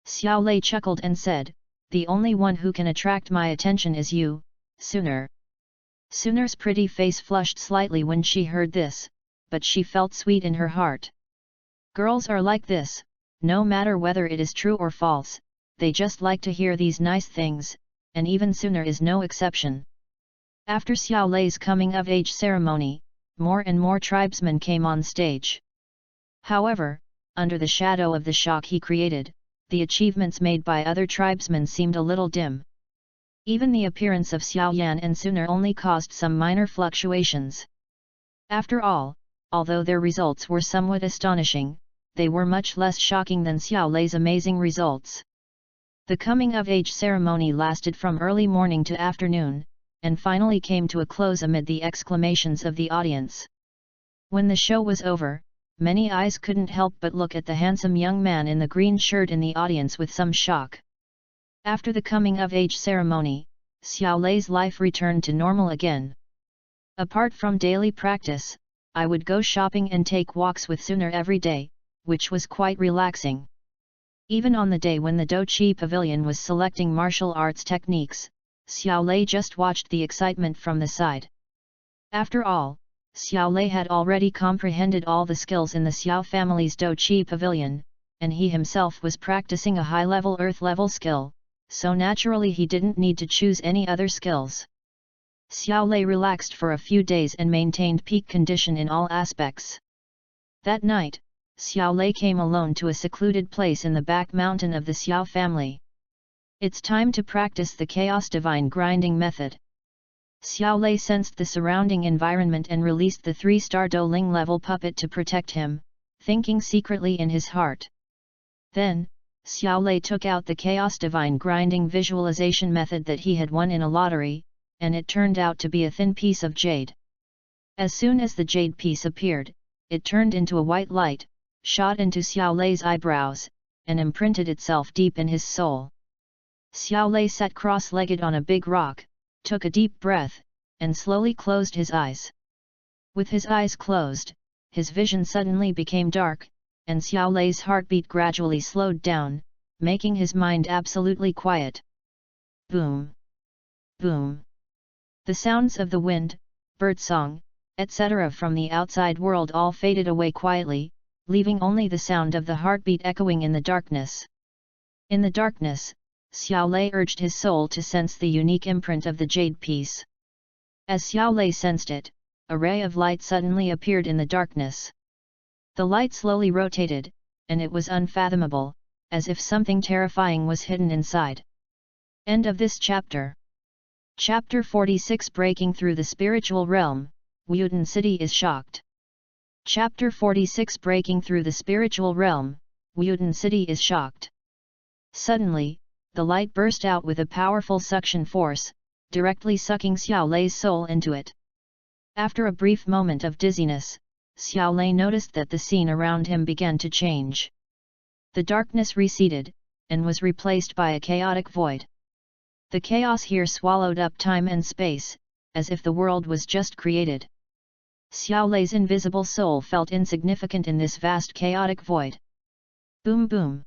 Xiao Lei chuckled and said, "The only one who can attract my attention is you, Suner." Suner's pretty face flushed slightly when she heard this, but she felt sweet in her heart. Girls are like this, no matter whether it is true or false, they just like to hear these nice things, and even Suner is no exception. After Xiao Lei's coming-of-age ceremony, more and more tribesmen came on stage. However, under the shadow of the shock he created, the achievements made by other tribesmen seemed a little dim. Even the appearance of Xiao Yan and Suner only caused some minor fluctuations. After all, although their results were somewhat astonishing, they were much less shocking than Xiao Lei's amazing results. The coming-of-age ceremony lasted from early morning to afternoon, and finally came to a close amid the exclamations of the audience. When the show was over, many eyes couldn't help but look at the handsome young man in the green shirt in the audience with some shock. After the coming-of-age ceremony, Xiao Lei's life returned to normal again. Apart from daily practice, I would go shopping and take walks with Suner every day, which was quite relaxing. Even on the day when the Dochi Pavilion was selecting martial arts techniques, Xiao Lei just watched the excitement from the side. After all, Xiao Lei had already comprehended all the skills in the Xiao family's Dochi Pavilion, and he himself was practicing a high-level earth-level skill, so naturally he didn't need to choose any other skills. Xiao Lei relaxed for a few days and maintained peak condition in all aspects. That night, Xiao Lei came alone to a secluded place in the back mountain of the Xiao family. It's time to practice the Chaos Divine Grinding method. Xiao Lei sensed the surrounding environment and released the 3-star Douling level puppet to protect him, thinking secretly in his heart. Then, Xiao Lei took out the Chaos Divine Grinding visualization method that he had won in a lottery, and it turned out to be a thin piece of jade. As soon as the jade piece appeared, it turned into a white light, shot into Xiao Lei's eyebrows, and imprinted itself deep in his soul. Xiao Lei sat cross-legged on a big rock, took a deep breath, and slowly closed his eyes. With his eyes closed, his vision suddenly became dark, and Xiao Lei's heartbeat gradually slowed down, making his mind absolutely quiet. Boom! Boom! The sounds of the wind, birdsong, etc. from the outside world all faded away quietly, leaving only the sound of the heartbeat echoing in the darkness. In the darkness, Xiao Lei urged his soul to sense the unique imprint of the jade piece. As Xiao Lei sensed it, a ray of light suddenly appeared in the darkness. The light slowly rotated, and it was unfathomable, as if something terrifying was hidden inside. End of this chapter. Chapter 46 Breaking Through the Spiritual Realm, Wudin City is shocked. Chapter 46 Breaking through the spiritual realm, Wudin City is shocked. Suddenly, the light burst out with a powerful suction force, directly sucking Xiao Lei's soul into it. After a brief moment of dizziness, Xiao Lei noticed that the scene around him began to change. The darkness receded, and was replaced by a chaotic void. The chaos here swallowed up time and space, as if the world was just created. Xiao Lei's invisible soul felt insignificant in this vast chaotic void. Boom boom!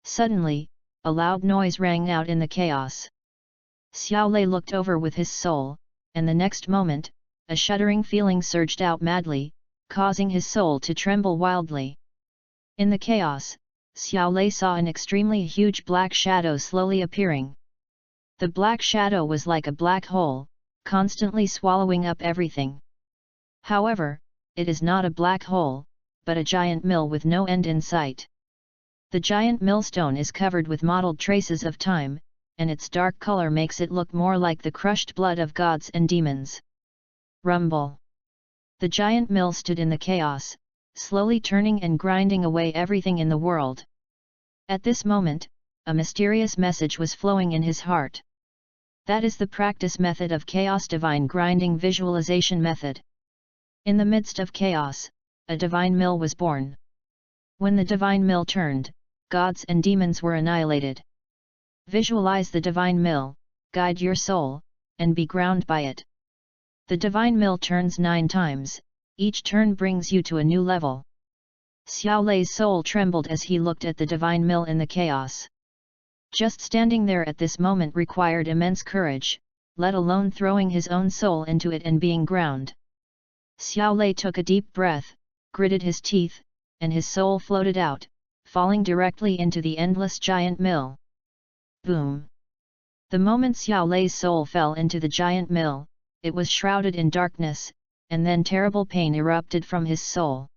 Suddenly, a loud noise rang out in the chaos. Xiao Lei looked over with his soul, and the next moment, a shuddering feeling surged out madly, causing his soul to tremble wildly. In the chaos, Xiao Lei saw an extremely huge black shadow slowly appearing. The black shadow was like a black hole, constantly swallowing up everything. However, it is not a black hole, but a giant mill with no end in sight. The giant millstone is covered with mottled traces of time, and its dark color makes it look more like the crushed blood of gods and demons. Rumble! The giant mill stood in the chaos, slowly turning and grinding away everything in the world. At this moment, a mysterious message was flowing in his heart. That is the practice method of chaos divine grinding visualization method. In the midst of chaos, a divine mill was born. When the divine mill turned, gods and demons were annihilated. Visualize the divine mill, guide your soul, and be ground by it. The divine mill turns 9 times, each turn brings you to a new level. Xiao Lei's soul trembled as he looked at the divine mill in the chaos. Just standing there at this moment required immense courage, let alone throwing his own soul into it and being ground. Xiao Lei took a deep breath, gritted his teeth, and his soul floated out, falling directly into the endless giant mill. Boom! The moment Xiao Lei's soul fell into the giant mill, it was shrouded in darkness, and then terrible pain erupted from his soul.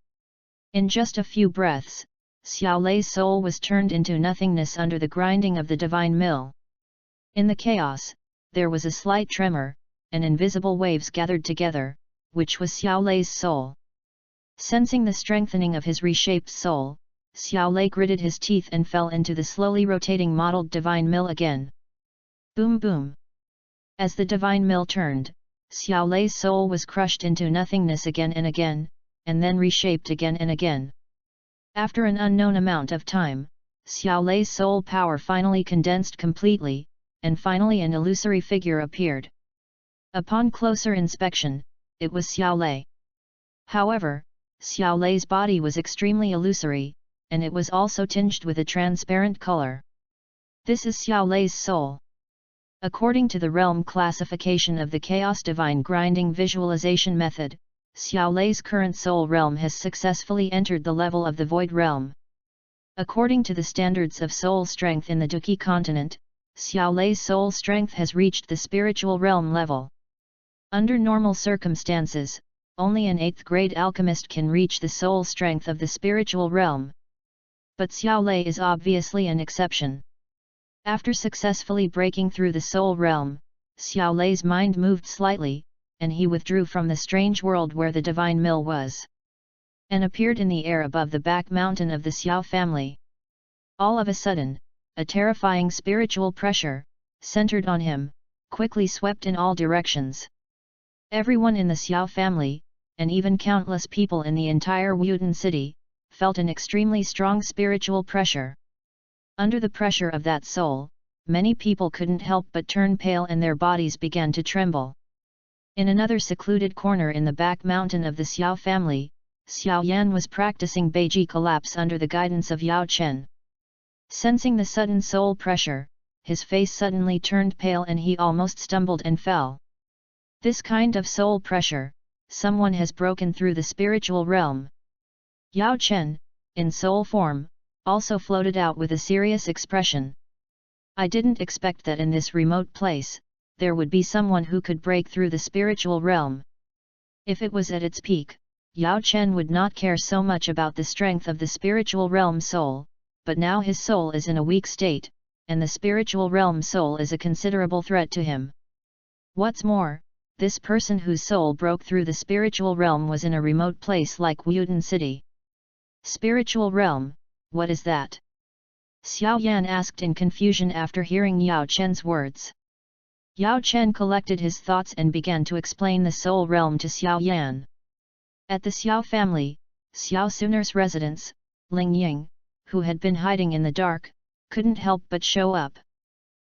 In just a few breaths, Xiao Lei's soul was turned into nothingness under the grinding of the divine mill. In the chaos, there was a slight tremor, and invisible waves gathered together, which was Xiao Lei's soul. Sensing the strengthening of his reshaped soul, Xiao Lei gritted his teeth and fell into the slowly rotating mottled divine mill again. Boom boom! As the divine mill turned, Xiao Lei's soul was crushed into nothingness again, and then reshaped again and again. After an unknown amount of time, Xiao Lei's soul power finally condensed completely, and finally an illusory figure appeared. Upon closer inspection, it was Xiao Lei. However, Xiao Lei's body was extremely illusory, and it was also tinged with a transparent color. This is Xiao Lei's soul. According to the realm classification of the Chaos Divine Grinding Visualization Method, Xiao Lei's current soul realm has successfully entered the level of the Void Realm. According to the standards of soul strength in the Duqi continent, Xiao Lei's soul strength has reached the spiritual realm level. Under normal circumstances, only an 8th grade alchemist can reach the soul strength of the spiritual realm. But Xiao Lei is obviously an exception. After successfully breaking through the soul realm, Xiao Lei's mind moved slightly, and he withdrew from the strange world where the divine mill was, and appeared in the air above the back mountain of the Xiao family. All of a sudden, a terrifying spiritual pressure, centered on him, quickly swept in all directions. Everyone in the Xiao family, and even countless people in the entire Wudin city, felt an extremely strong spiritual pressure. Under the pressure of that soul, many people couldn't help but turn pale and their bodies began to tremble. In another secluded corner in the back mountain of the Xiao family, Xiao Yan was practicing Beiji collapse under the guidance of Yao Chen. Sensing the sudden soul pressure, his face suddenly turned pale and he almost stumbled and fell. This kind of soul pressure, someone has broken through the spiritual realm. Yao Chen, in soul form, also floated out with a serious expression. I didn't expect that in this remote place, there would be someone who could break through the spiritual realm. If it was at its peak, Yao Chen would not care so much about the strength of the spiritual realm soul, but now his soul is in a weak state, and the spiritual realm soul is a considerable threat to him. What's more, this person whose soul broke through the spiritual realm was in a remote place like Wudin City. Spiritual realm, what is that? Xiao Yan asked in confusion after hearing Yao Chen's words. Yao Chen collected his thoughts and began to explain the soul realm to Xiao Yan. At the Xiao family, Xiao Suner's residence, Ling Ying, who had been hiding in the dark, couldn't help but show up.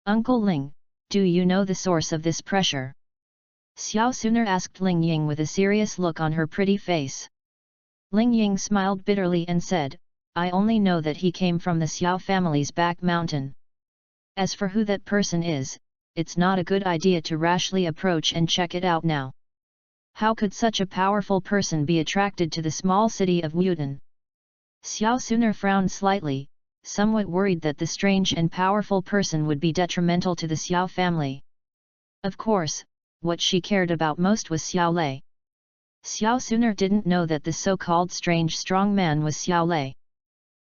Uncle Ling, do you know the source of this pressure? Xiao Suner asked Ling Ying with a serious look on her pretty face. Ling Ying smiled bitterly and said, I only know that he came from the Xiao family's back mountain. As for who that person is, it's not a good idea to rashly approach and check it out now. How could such a powerful person be attracted to the small city of Wudin? Xiao Suner frowned slightly, somewhat worried that the strange and powerful person would be detrimental to the Xiao family. Of course, what she cared about most was Xiao Lei. Xiao Suner didn't know that the so-called strange strong man was Xiao Lei.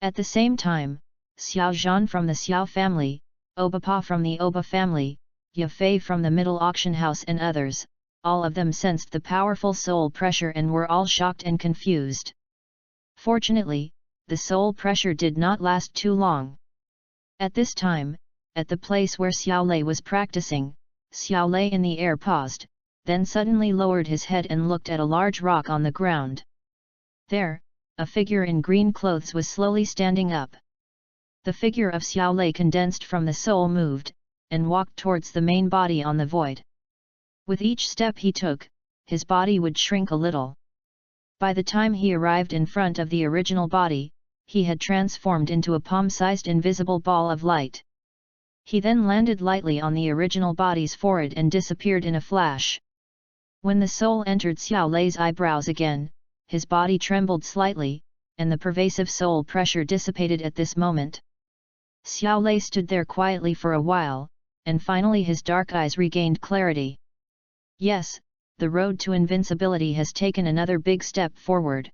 At the same time, Xiao Zhan from the Xiao family, Oba Pa from the Oba family, Ya Fei from the middle auction house and others, all of them sensed the powerful soul pressure and were all shocked and confused. Fortunately, the soul pressure did not last too long. At this time, at the place where Xiao Lei was practicing, Xiao Lei in the air paused, then suddenly lowered his head and looked at a large rock on the ground. There, a figure in green clothes was slowly standing up. The figure of Xiao Lei condensed from the soul moved, and walked towards the main body on the void. With each step he took, his body would shrink a little. By the time he arrived in front of the original body, he had transformed into a palm-sized invisible ball of light. He then landed lightly on the original body's forehead and disappeared in a flash. When the soul entered Xiao Lei's eyebrows again, his body trembled slightly, and the pervasive soul pressure dissipated at this moment. Xiao Lei stood there quietly for a while, and finally his dark eyes regained clarity. Yes, the road to invincibility has taken another big step forward.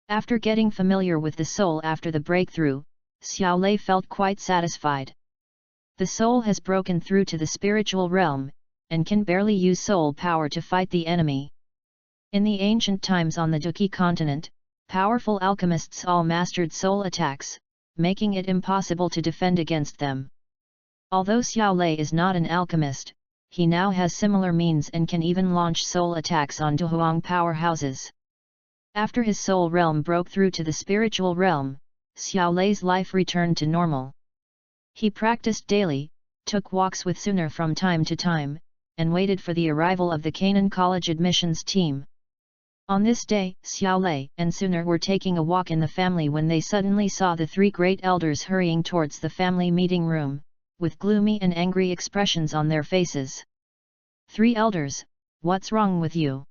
After getting familiar with the soul after the breakthrough, Xiao Lei felt quite satisfied. The soul has broken through to the spiritual realm, and can barely use soul power to fight the enemy. In the ancient times on the Duki continent, powerful alchemists all mastered soul attacks, making it impossible to defend against them. Although Xiao Lei is not an alchemist, he now has similar means and can even launch soul attacks on Duhuang powerhouses. After his soul realm broke through to the spiritual realm, Xiao Lei's life returned to normal. He practiced daily, took walks with Suner from time to time, and waited for the arrival of the Canaan College admissions team. On this day, Xiao Lei and Suner were taking a walk in the family when they suddenly saw the three great elders hurrying towards the family meeting room, with gloomy and angry expressions on their faces. Three elders, what's wrong with you?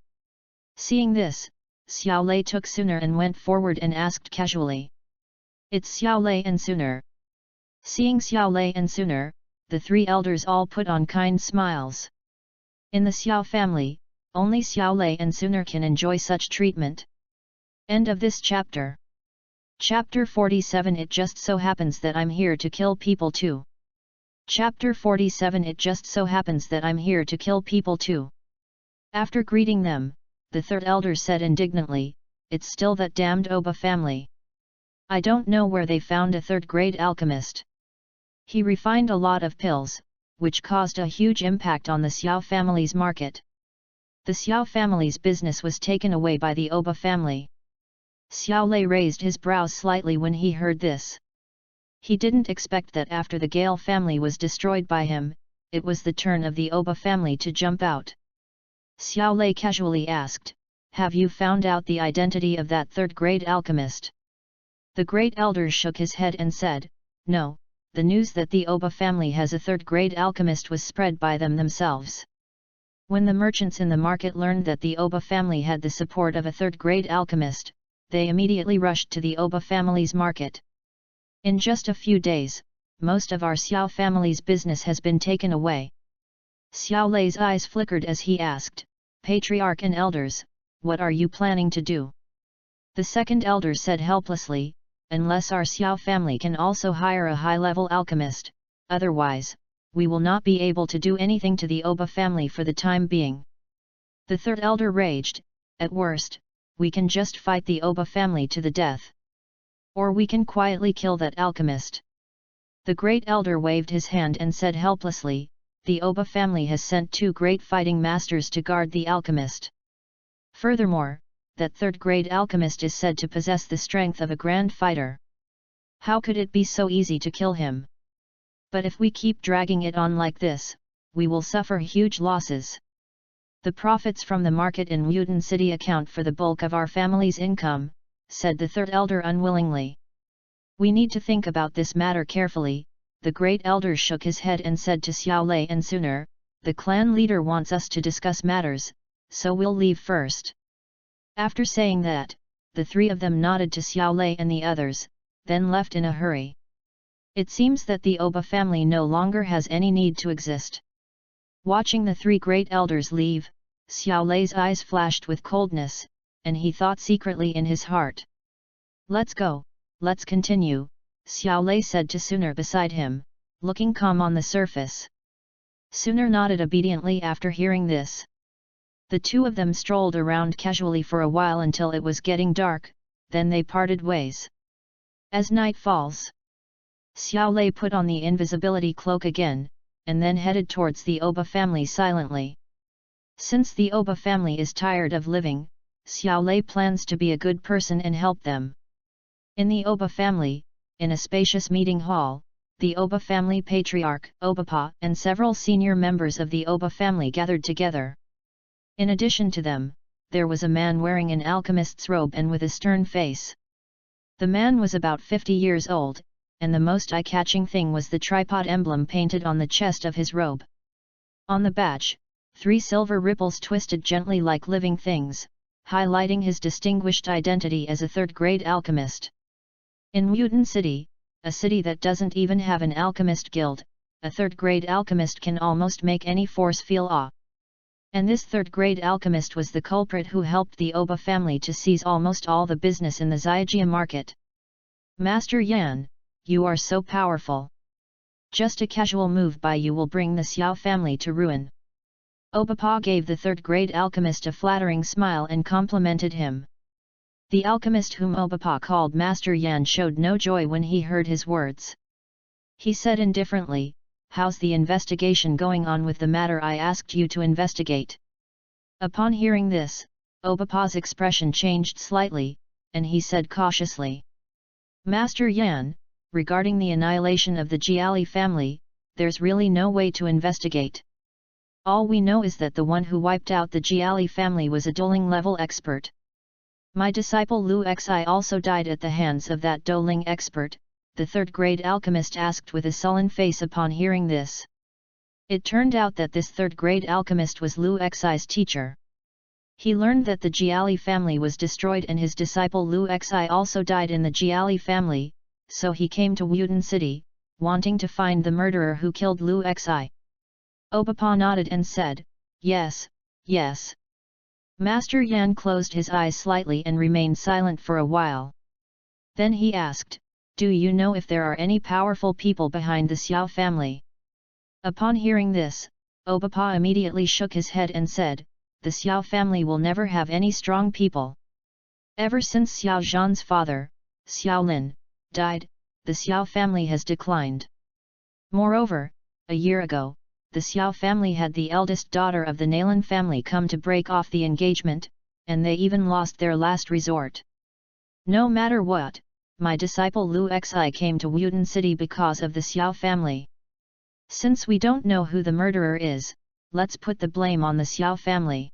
Seeing this, Xiao Lei took Suner and went forward and asked casually. It's Xiao Lei and Suner. Seeing Xiao Lei and Suner, the three elders all put on kind smiles. In the Xiao family, only Xiao Lei and Suner can enjoy such treatment. End of this chapter. Chapter 47. It just so happens that I'm here to kill people too. Chapter 47. It just so happens that I'm here to kill people too. After greeting them, the third elder said indignantly, it's still that damned Oba family. I don't know where they found a third-grade alchemist. He refined a lot of pills, which caused a huge impact on the Xiao family's market. The Xiao family's business was taken away by the Oba family. Xiao Lei raised his brows slightly when he heard this. He didn't expect that after the Gale family was destroyed by him, it was the turn of the Oba family to jump out. Xiao Lei casually asked, have you found out the identity of that third-grade alchemist? The great elder shook his head and said, no, the news that the Oba family has a third-grade alchemist was spread by them themselves. When the merchants in the market learned that the Oba family had the support of a third-grade alchemist, they immediately rushed to the Oba family's market. In just a few days, most of our Xiao family's business has been taken away. Xiao Lei's eyes flickered as he asked, Patriarch and elders, what are you planning to do? The second elder said helplessly, unless our Xiao family can also hire a high-level alchemist, otherwise, we will not be able to do anything to the Oba family for the time being. The third elder raged, "At worst, we can just fight the Oba family to the death. Or we can quietly kill that alchemist." The great elder waved his hand and said helplessly, "The Oba family has sent 2 great fighting masters to guard the alchemist. Furthermore, that third-grade alchemist is said to possess the strength of a grand fighter. How could it be so easy to kill him? But if we keep dragging it on like this, we will suffer huge losses. The profits from the market in Mutant City account for the bulk of our family's income," said the third elder unwillingly. "We need to think about this matter carefully." The great elder shook his head and said to Xiao Lei and Suner, "The clan leader wants us to discuss matters, so we'll leave first." After saying that, the 3 of them nodded to Xiao Lei and the others, then left in a hurry. It seems that the Oba family no longer has any need to exist. Watching the 3 great elders leave, Xiao Lei's eyes flashed with coldness, and he thought secretly in his heart. "Let's go, let's continue," Xiao Lei said to Suner beside him, looking calm on the surface. Suner nodded obediently after hearing this. The 2 of them strolled around casually for a while until it was getting dark, then they parted ways. As night falls, Xiao Lei put on the invisibility cloak again, and then headed towards the Oba family silently. Since the Oba family is tired of living, Xiao Lei plans to be a good person and help them. In the Oba family, in a spacious meeting hall, the Oba family patriarch, Obapa, and several senior members of the Oba family gathered together. In addition to them, there was a man wearing an alchemist's robe and with a stern face. The man was about 50 years old, and the most eye-catching thing was the tripod emblem painted on the chest of his robe. On the badge, 3 silver ripples twisted gently like living things, highlighting his distinguished identity as a third-grade alchemist. In Mutant City, a city that doesn't even have an alchemist guild, a third-grade alchemist can almost make any force feel awe. And this third-grade alchemist was the culprit who helped the Oba family to seize almost all the business in the Zygia market. "Master Yan, you are so powerful. Just a casual move by you will bring the Xiao family to ruin." Obapa gave the third-grade alchemist a flattering smile and complimented him. The alchemist whom Obapa called Master Yan showed no joy when he heard his words. He said indifferently, "How's the investigation going on with the matter I asked you to investigate?" Upon hearing this, Obapa's expression changed slightly, and he said cautiously, "Master Yan, regarding the annihilation of the Jiali family, there's really no way to investigate. All we know is that the one who wiped out the Jiali family was a dueling-level expert. My disciple Lu Xi also died at the hands of that dueling expert," the third-grade alchemist asked with a sullen face upon hearing this. It turned out that this third-grade alchemist was Lu Xi's teacher. He learned that the Jiali family was destroyed and his disciple Lu Xi also died in the Jiali family, so he came to Wuden City, wanting to find the murderer who killed Lu Xi. Obapa nodded and said, "Yes, yes." Master Yan closed his eyes slightly and remained silent for a while. Then he asked, "Do you know if there are any powerful people behind the Xiao family?" Upon hearing this, Obapa immediately shook his head and said, "The Xiao family will never have any strong people. Ever since Xiao Zhan's father, Xiao Lin, died, the Xiao family has declined. Moreover, a year ago, the Xiao family had the eldest daughter of the Nalan family come to break off the engagement, and they even lost their last resort. No matter what, my disciple Lu Xi came to Wuden City because of the Xiao family. Since we don't know who the murderer is, let's put the blame on the Xiao family."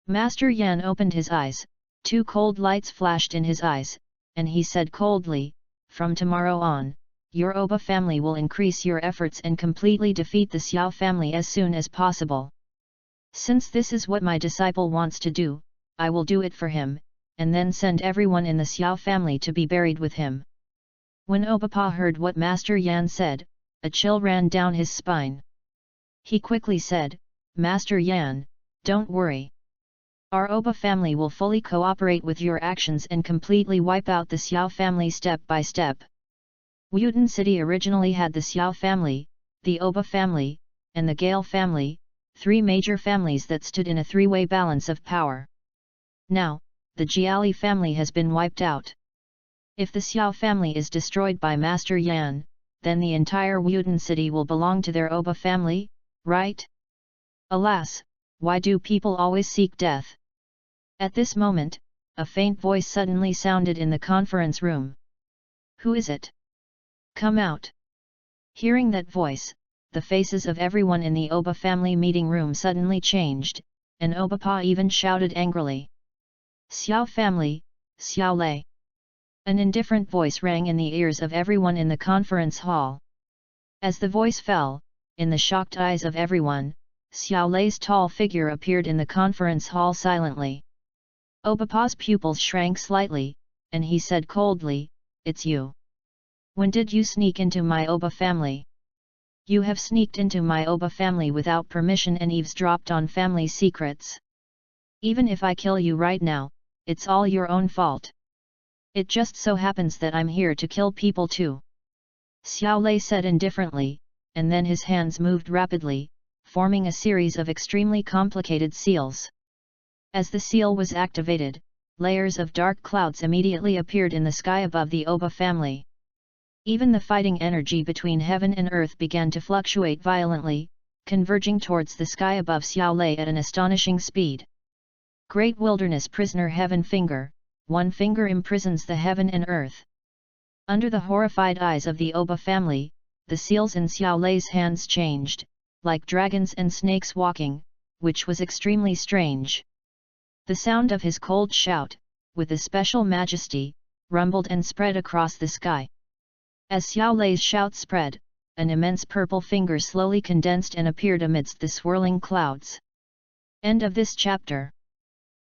Master Yan opened his eyes, 2 cold lights flashed in his eyes, and he said coldly, "From tomorrow on, your Oba family will increase your efforts and completely defeat the Xiao family as soon as possible. Since this is what my disciple wants to do, I will do it for him, and then send everyone in the Xiao family to be buried with him." When Obapa heard what Master Yan said, a chill ran down his spine. He quickly said, "Master Yan, don't worry. Our Oba family will fully cooperate with your actions and completely wipe out the Xiao family step by step." Wuden City originally had the Xiao family, the Oba family, and the Gale family, three major families that stood in a three-way balance of power. Now, the Jiali family has been wiped out. If the Xiao family is destroyed by Master Yan, then the entire Wuden city will belong to their Oba family, right? Alas, why do people always seek death? At this moment, a faint voice suddenly sounded in the conference room. Who is it? Come out! Hearing that voice, the faces of everyone in the Oba family meeting room suddenly changed, and Obapa even shouted angrily. Xiao family, Xiao Lei! An indifferent voice rang in the ears of everyone in the conference hall. As the voice fell, in the shocked eyes of everyone, Xiao Lei's tall figure appeared in the conference hall silently. Obapa's pupils shrank slightly, and he said coldly, "It's you. When did you sneak into my Oba family? You have sneaked into my Oba family without permission and eavesdropped on family secrets. Even if I kill you right now, it's all your own fault. It just so happens that I'm here to kill people too." Xiao Lei said indifferently, and then his hands moved rapidly, forming a series of extremely complicated seals. As the seal was activated, layers of dark clouds immediately appeared in the sky above the Oba family. Even the fighting energy between heaven and earth began to fluctuate violently, converging towards the sky above Xiao Lei at an astonishing speed. Great Wilderness Prisoner Heaven Finger, one finger imprisons the heaven and earth. Under the horrified eyes of the Oba family, the seals in Xiao Lei's hands changed, like dragons and snakes walking, which was extremely strange. The sound of his cold shout, with a special majesty, rumbled and spread across the sky. As Xiao Lei's shout spread, an immense purple finger slowly condensed and appeared amidst the swirling clouds. End of this chapter.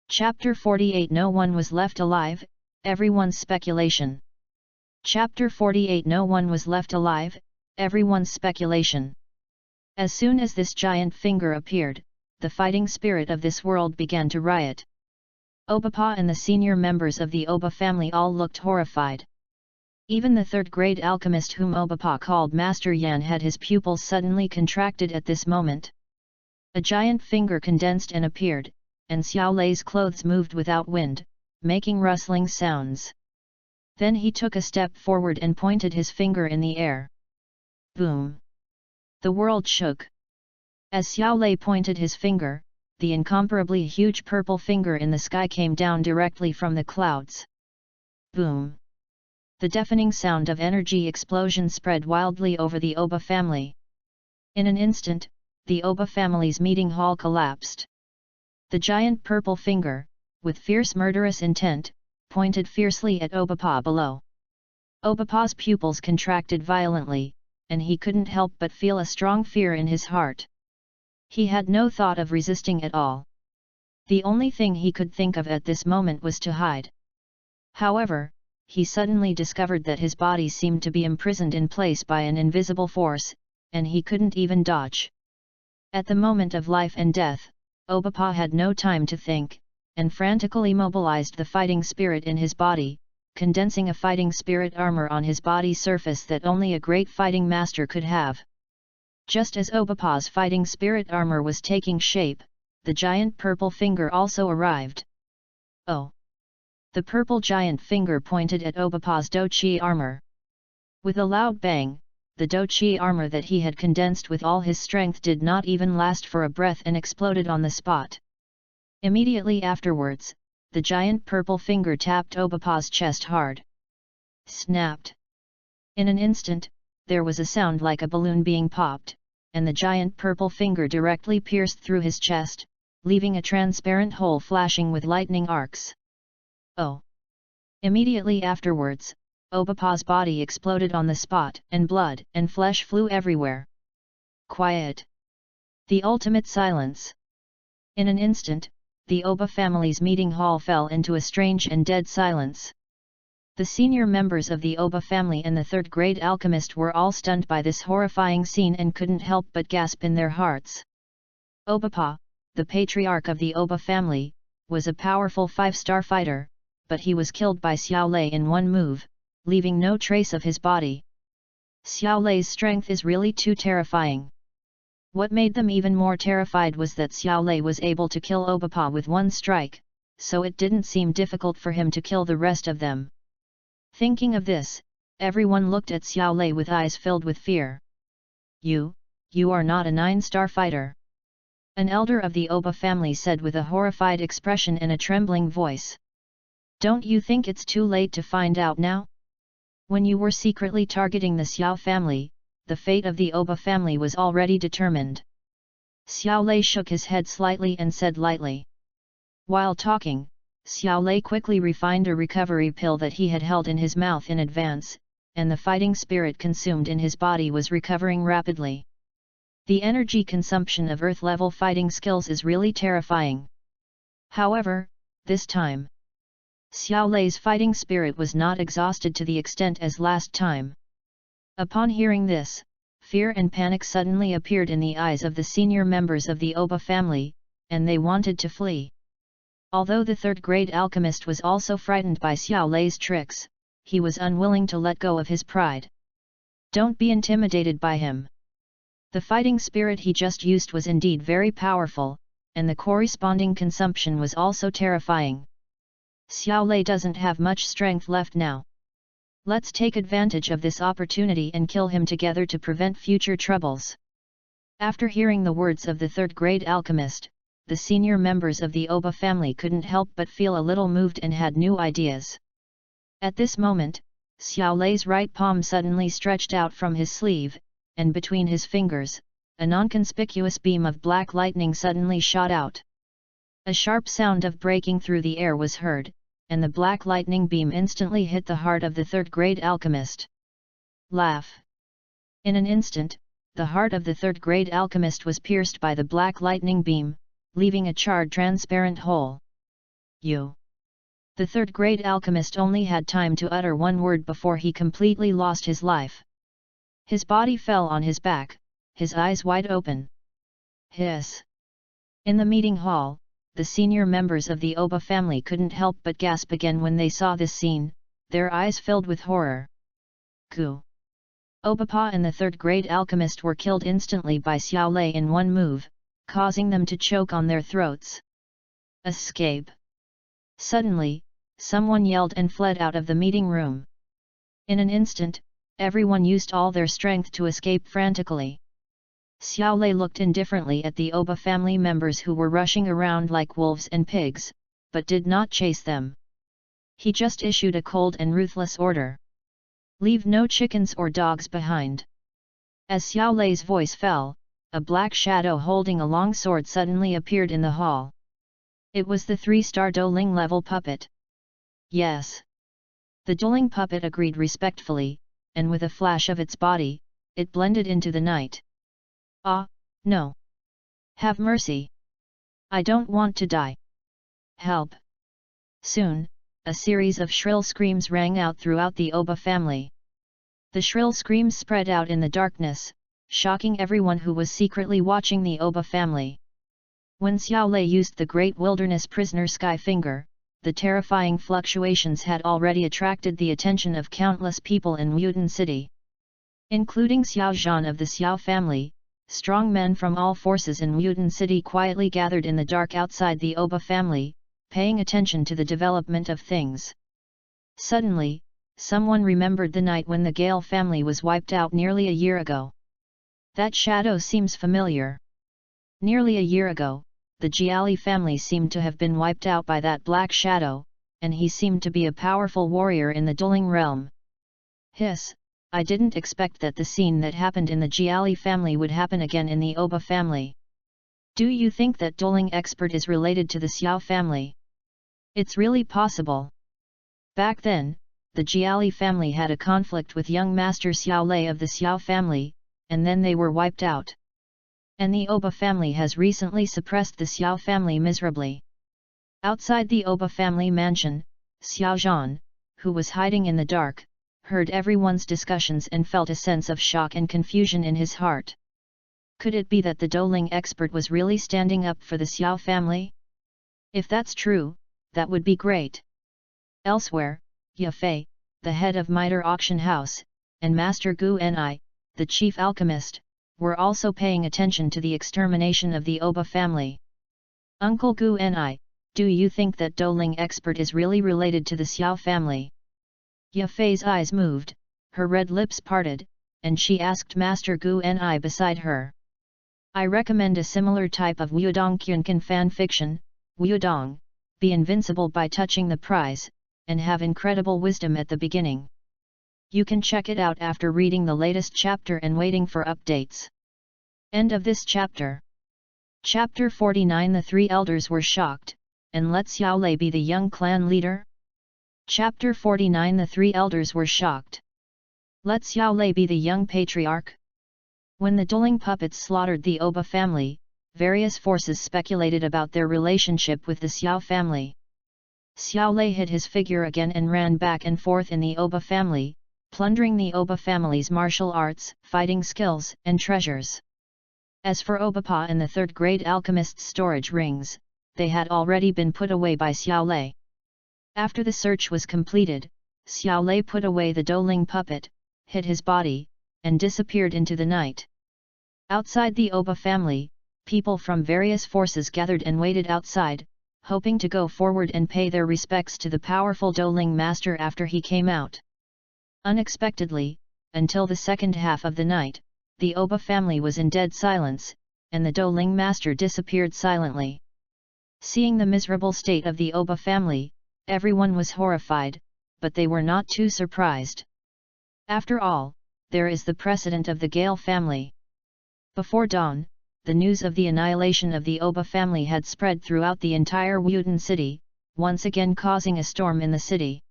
Chapter 48. No one was left alive, everyone's speculation. Chapter 48. No one was left alive, everyone's speculation. As soon as this giant finger appeared, the fighting spirit of this world began to riot. Obapa and the senior members of the Oba family all looked horrified. Even the third-grade alchemist whom Obapa called Master Yan had his pupils suddenly contracted at this moment. A giant finger condensed and appeared, and Xiao Lei's clothes moved without wind, making rustling sounds. Then he took a step forward and pointed his finger in the air. Boom! The world shook. As Xiao Lei pointed his finger, the incomparably huge purple finger in the sky came down directly from the clouds. Boom! The deafening sound of energy explosion spread wildly over the Oba family. In an instant, the Oba family's meeting hall collapsed. The giant purple finger, with fierce murderous intent, pointed fiercely at Obapa below. Obapa's pupils contracted violently, and he couldn't help but feel a strong fear in his heart. He had no thought of resisting at all. The only thing he could think of at this moment was to hide. However, he suddenly discovered that his body seemed to be imprisoned in place by an invisible force, and he couldn't even dodge. At the moment of life and death, Obapa had no time to think, and frantically mobilized the fighting spirit in his body, condensing a fighting spirit armor on his body surface that only a great fighting master could have. Just as Obapa's fighting spirit armor was taking shape, the giant purple finger also arrived. Oh! The purple giant finger pointed at Obapa's Dochi armor. With a loud bang, the Dochi armor that he had condensed with all his strength did not even last for a breath and exploded on the spot. Immediately afterwards, the giant purple finger tapped Obapa's chest hard. Snapped! In an instant, there was a sound like a balloon being popped, and the giant purple finger directly pierced through his chest, leaving a transparent hole flashing with lightning arcs. Oh! Immediately afterwards, Obapa's body exploded on the spot, and blood and flesh flew everywhere. Quiet! The ultimate silence! In an instant, the Oba family's meeting hall fell into a strange and dead silence. The senior members of the Oba family and the third-grade alchemist were all stunned by this horrifying scene and couldn't help but gasp in their hearts. Obapa, the patriarch of the Oba family, was a powerful 5-star fighter, but he was killed by Xiao Lei in one move, leaving no trace of his body. Xiao Lei's strength is really too terrifying. What made them even more terrified was that Xiao Lei was able to kill Obapa with one strike, so it didn't seem difficult for him to kill the rest of them. Thinking of this, everyone looked at Xiao Lei with eyes filled with fear. You are not a 9-star fighter. An elder of the Oba family said with a horrified expression and a trembling voice. Don't you think it's too late to find out now? When you were secretly targeting the Xiao family, the fate of the Oba family was already determined. Xiao Lei shook his head slightly and said lightly. While talking, Xiao Lei quickly refined a recovery pill that he had held in his mouth in advance, and the fighting spirit consumed in his body was recovering rapidly. The energy consumption of Earth-level fighting skills is really terrifying. However, this time, Xiao Lei's fighting spirit was not exhausted to the extent as last time. Upon hearing this, fear and panic suddenly appeared in the eyes of the senior members of the Oba family, and they wanted to flee. Although the third-grade alchemist was also frightened by Xiao Lei's tricks, he was unwilling to let go of his pride. Don't be intimidated by him. The fighting spirit he just used was indeed very powerful, and the corresponding consumption was also terrifying. Xiao Lei doesn't have much strength left now. Let's take advantage of this opportunity and kill him together to prevent future troubles. After hearing the words of the third-grade alchemist, the senior members of the Oba family couldn't help but feel a little moved and had new ideas. At this moment, Xiao Lei's right palm suddenly stretched out from his sleeve, and between his fingers, a non-conspicuous beam of black lightning suddenly shot out. A sharp sound of breaking through the air was heard, and the black lightning beam instantly hit the heart of the third-grade alchemist. Laugh! In an instant, the heart of the third-grade alchemist was pierced by the black lightning beam, leaving a charred transparent hole. You! The third-grade alchemist only had time to utter one word before he completely lost his life. His body fell on his back, his eyes wide open. Hiss! In the meeting hall, the senior members of the Oba family couldn't help but gasp again when they saw this scene, their eyes filled with horror. Gu! Obapa and the third-grade alchemist were killed instantly by Xiao Lei in one move, causing them to choke on their throats. Escape! Suddenly, someone yelled and fled out of the meeting room. In an instant, everyone used all their strength to escape frantically. Xiao Lei looked indifferently at the Oba family members who were rushing around like wolves and pigs, but did not chase them. He just issued a cold and ruthless order. Leave no chickens or dogs behind. As Xiao Lei's voice fell, a black shadow holding a long sword suddenly appeared in the hall. It was the 3-star dueling level puppet. Yes. The dueling puppet agreed respectfully, and with a flash of its body, it blended into the night. Ah, no. Have mercy. I don't want to die. Help. Soon, a series of shrill screams rang out throughout the Oba family. The shrill screams spread out in the darkness, shocking everyone who was secretly watching the Oba family. When Xiao Lei used the great wilderness prisoner Sky Finger, the terrifying fluctuations had already attracted the attention of countless people in Mutant City. Including Xiao Zhan of the Xiao family, strong men from all forces in Mutant City quietly gathered in the dark outside the Oba family, paying attention to the development of things. Suddenly, someone remembered the night when the Gale family was wiped out nearly a year ago. That shadow seems familiar. Nearly a year ago, the Jiali family seemed to have been wiped out by that black shadow, and he seemed to be a powerful warrior in the dueling realm. Hiss! I didn't expect that the scene that happened in the Jiali family would happen again in the Oba family. Do you think that dueling expert is related to the Xiao family? It's really possible. Back then, the Jiali family had a conflict with young Master Xiao Lei of the Xiao family, and then they were wiped out. And the Oba family has recently suppressed the Xiao family miserably. Outside the Oba family mansion, Xiao Zhan, who was hiding in the dark, heard everyone's discussions and felt a sense of shock and confusion in his heart. Could it be that the dueling expert was really standing up for the Xiao family? If that's true, that would be great. Elsewhere, Yafei, the head of Mitre Auction House, and Master Gu Ni, the chief alchemist, were also paying attention to the extermination of the Oba family. Uncle Gu Ni, do you think that Doling expert is really related to the Xiao family? Ye Fei's eyes moved, her red lips parted, and she asked Master Gu Ni beside her. I recommend a similar type of Wudong Kyunkan fanfiction, Wudong, be invincible by touching the prize, and have incredible wisdom at the beginning. You can check it out after reading the latest chapter and waiting for updates. End of this chapter. Chapter 49. The three elders were shocked, and let Xiaolei be the young clan leader? Chapter 49. The three elders were shocked. Let Xiaolei be the young patriarch? When the dueling puppets slaughtered the Oba family, various forces speculated about their relationship with the Xiao family. Xiaolei hid his figure again and ran back and forth in the Oba family, plundering the Oba family's martial arts, fighting skills, and treasures. As for Obapa and the third-grade alchemist's storage rings, they had already been put away by Xiaolei. After the search was completed, Xiaolei put away the Doling puppet, hid his body, and disappeared into the night. Outside the Oba family, people from various forces gathered and waited outside, hoping to go forward and pay their respects to the powerful Doling master after he came out. Unexpectedly, until the second half of the night, the Oba family was in dead silence, and the Doling master disappeared silently. Seeing the miserable state of the Oba family, everyone was horrified, but they were not too surprised. After all, there is the precedent of the Gale family. Before dawn, the news of the annihilation of the Oba family had spread throughout the entire Wudong city, once again causing a storm in the city.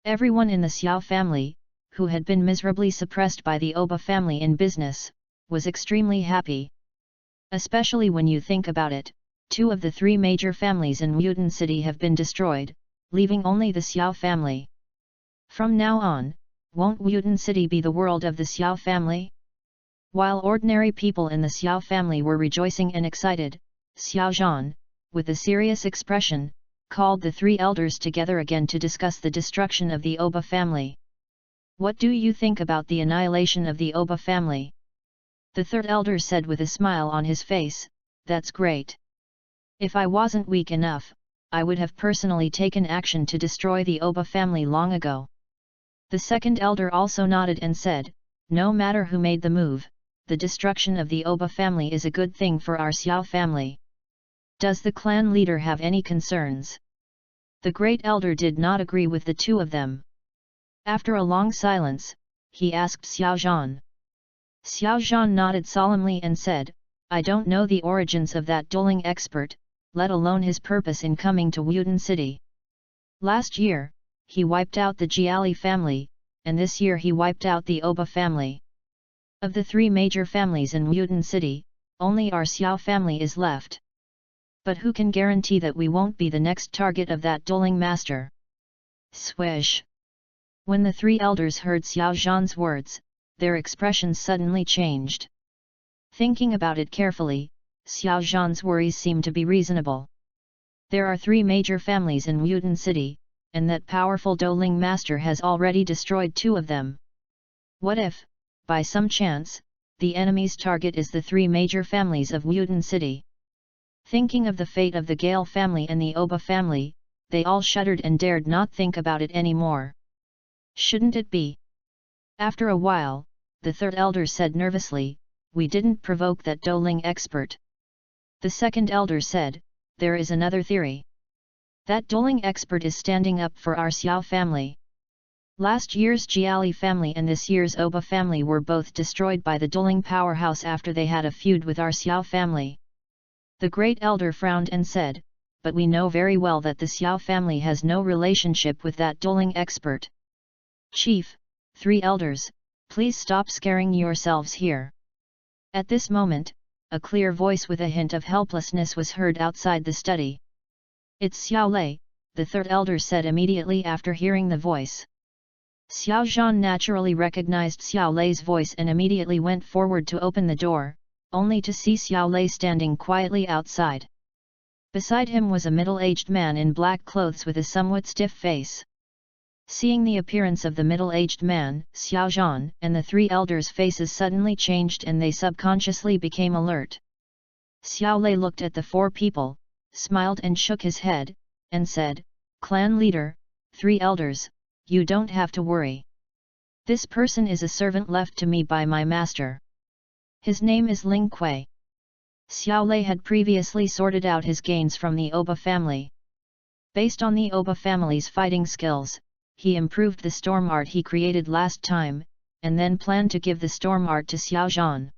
Everyone in the Xiao family, who had been miserably suppressed by the Oba family in business, was extremely happy. Especially when you think about it, 2 of the 3 major families in Wudong city have been destroyed, leaving only the Xiao family. From now on, won't Wudong city be the world of the Xiao family? While ordinary people in the Xiao family were rejoicing and excited, Xiao Zhan, with a serious expression, called the 3 elders together again to discuss the destruction of the Oba family. What do you think about the annihilation of the Oba family? The 3rd elder said with a smile on his face, that's great. If I wasn't weak enough, I would have personally taken action to destroy the Oba family long ago. The 2nd elder also nodded and said, no matter who made the move, the destruction of the Oba family is a good thing for our Xiao family. Does the clan leader have any concerns? The great elder did not agree with the 2 of them. After a long silence, he asked Xiao Zhan. Xiao Zhan nodded solemnly and said, I don't know the origins of that dueling expert, let alone his purpose in coming to Wudong city. Last year, he wiped out the Jiali family, and this year he wiped out the Oba family. Of the 3 major families in Wudong city, only our Xiao family is left. But who can guarantee that we won't be the next target of that dueling master? Swish! When the 3 elders heard Xiao Zhan's words, their expressions suddenly changed. Thinking about it carefully, Xiao Zhan's worries seemed to be reasonable. There are 3 major families in Wudong city, and that powerful dueling master has already destroyed 2 of them. What if, by some chance, the enemy's target is the 3 major families of Wudong city? Thinking of the fate of the Gale family and the Oba family, they all shuddered and dared not think about it anymore. Shouldn't it be? After a while, the 3rd elder said nervously, we didn't provoke that dueling expert. The 2nd elder said, there is another theory. That dueling expert is standing up for our Xiao family. Last year's Jiali family and this year's Oba family were both destroyed by the dueling powerhouse after they had a feud with our Xiao family. The great elder frowned and said, but we know very well that the Xiao family has no relationship with that dueling expert. Chief, 3 elders, please stop scaring yourselves here. At this moment, a clear voice with a hint of helplessness was heard outside the study. It's Xiaolei, the 3rd elder said immediately after hearing the voice. Xiao Zhan naturally recognized Xiaolei's voice and immediately went forward to open the door, only to see Xiaolei standing quietly outside. Beside him was a middle-aged man in black clothes with a somewhat stiff face. Seeing the appearance of the middle-aged man, Xiao Zhan and the three elders' faces suddenly changed and they subconsciously became alert. Xiao Lei looked at the four people, smiled and shook his head, and said, "Clan leader, three elders, you don't have to worry. This person is a servant left to me by my master. His name is Ling Kui." Xiao Lei had previously sorted out his gains from the Oba family. Based on the Oba family's fighting skills, he improved the storm art he created last time, and then planned to give the storm art to Xiao Zhan.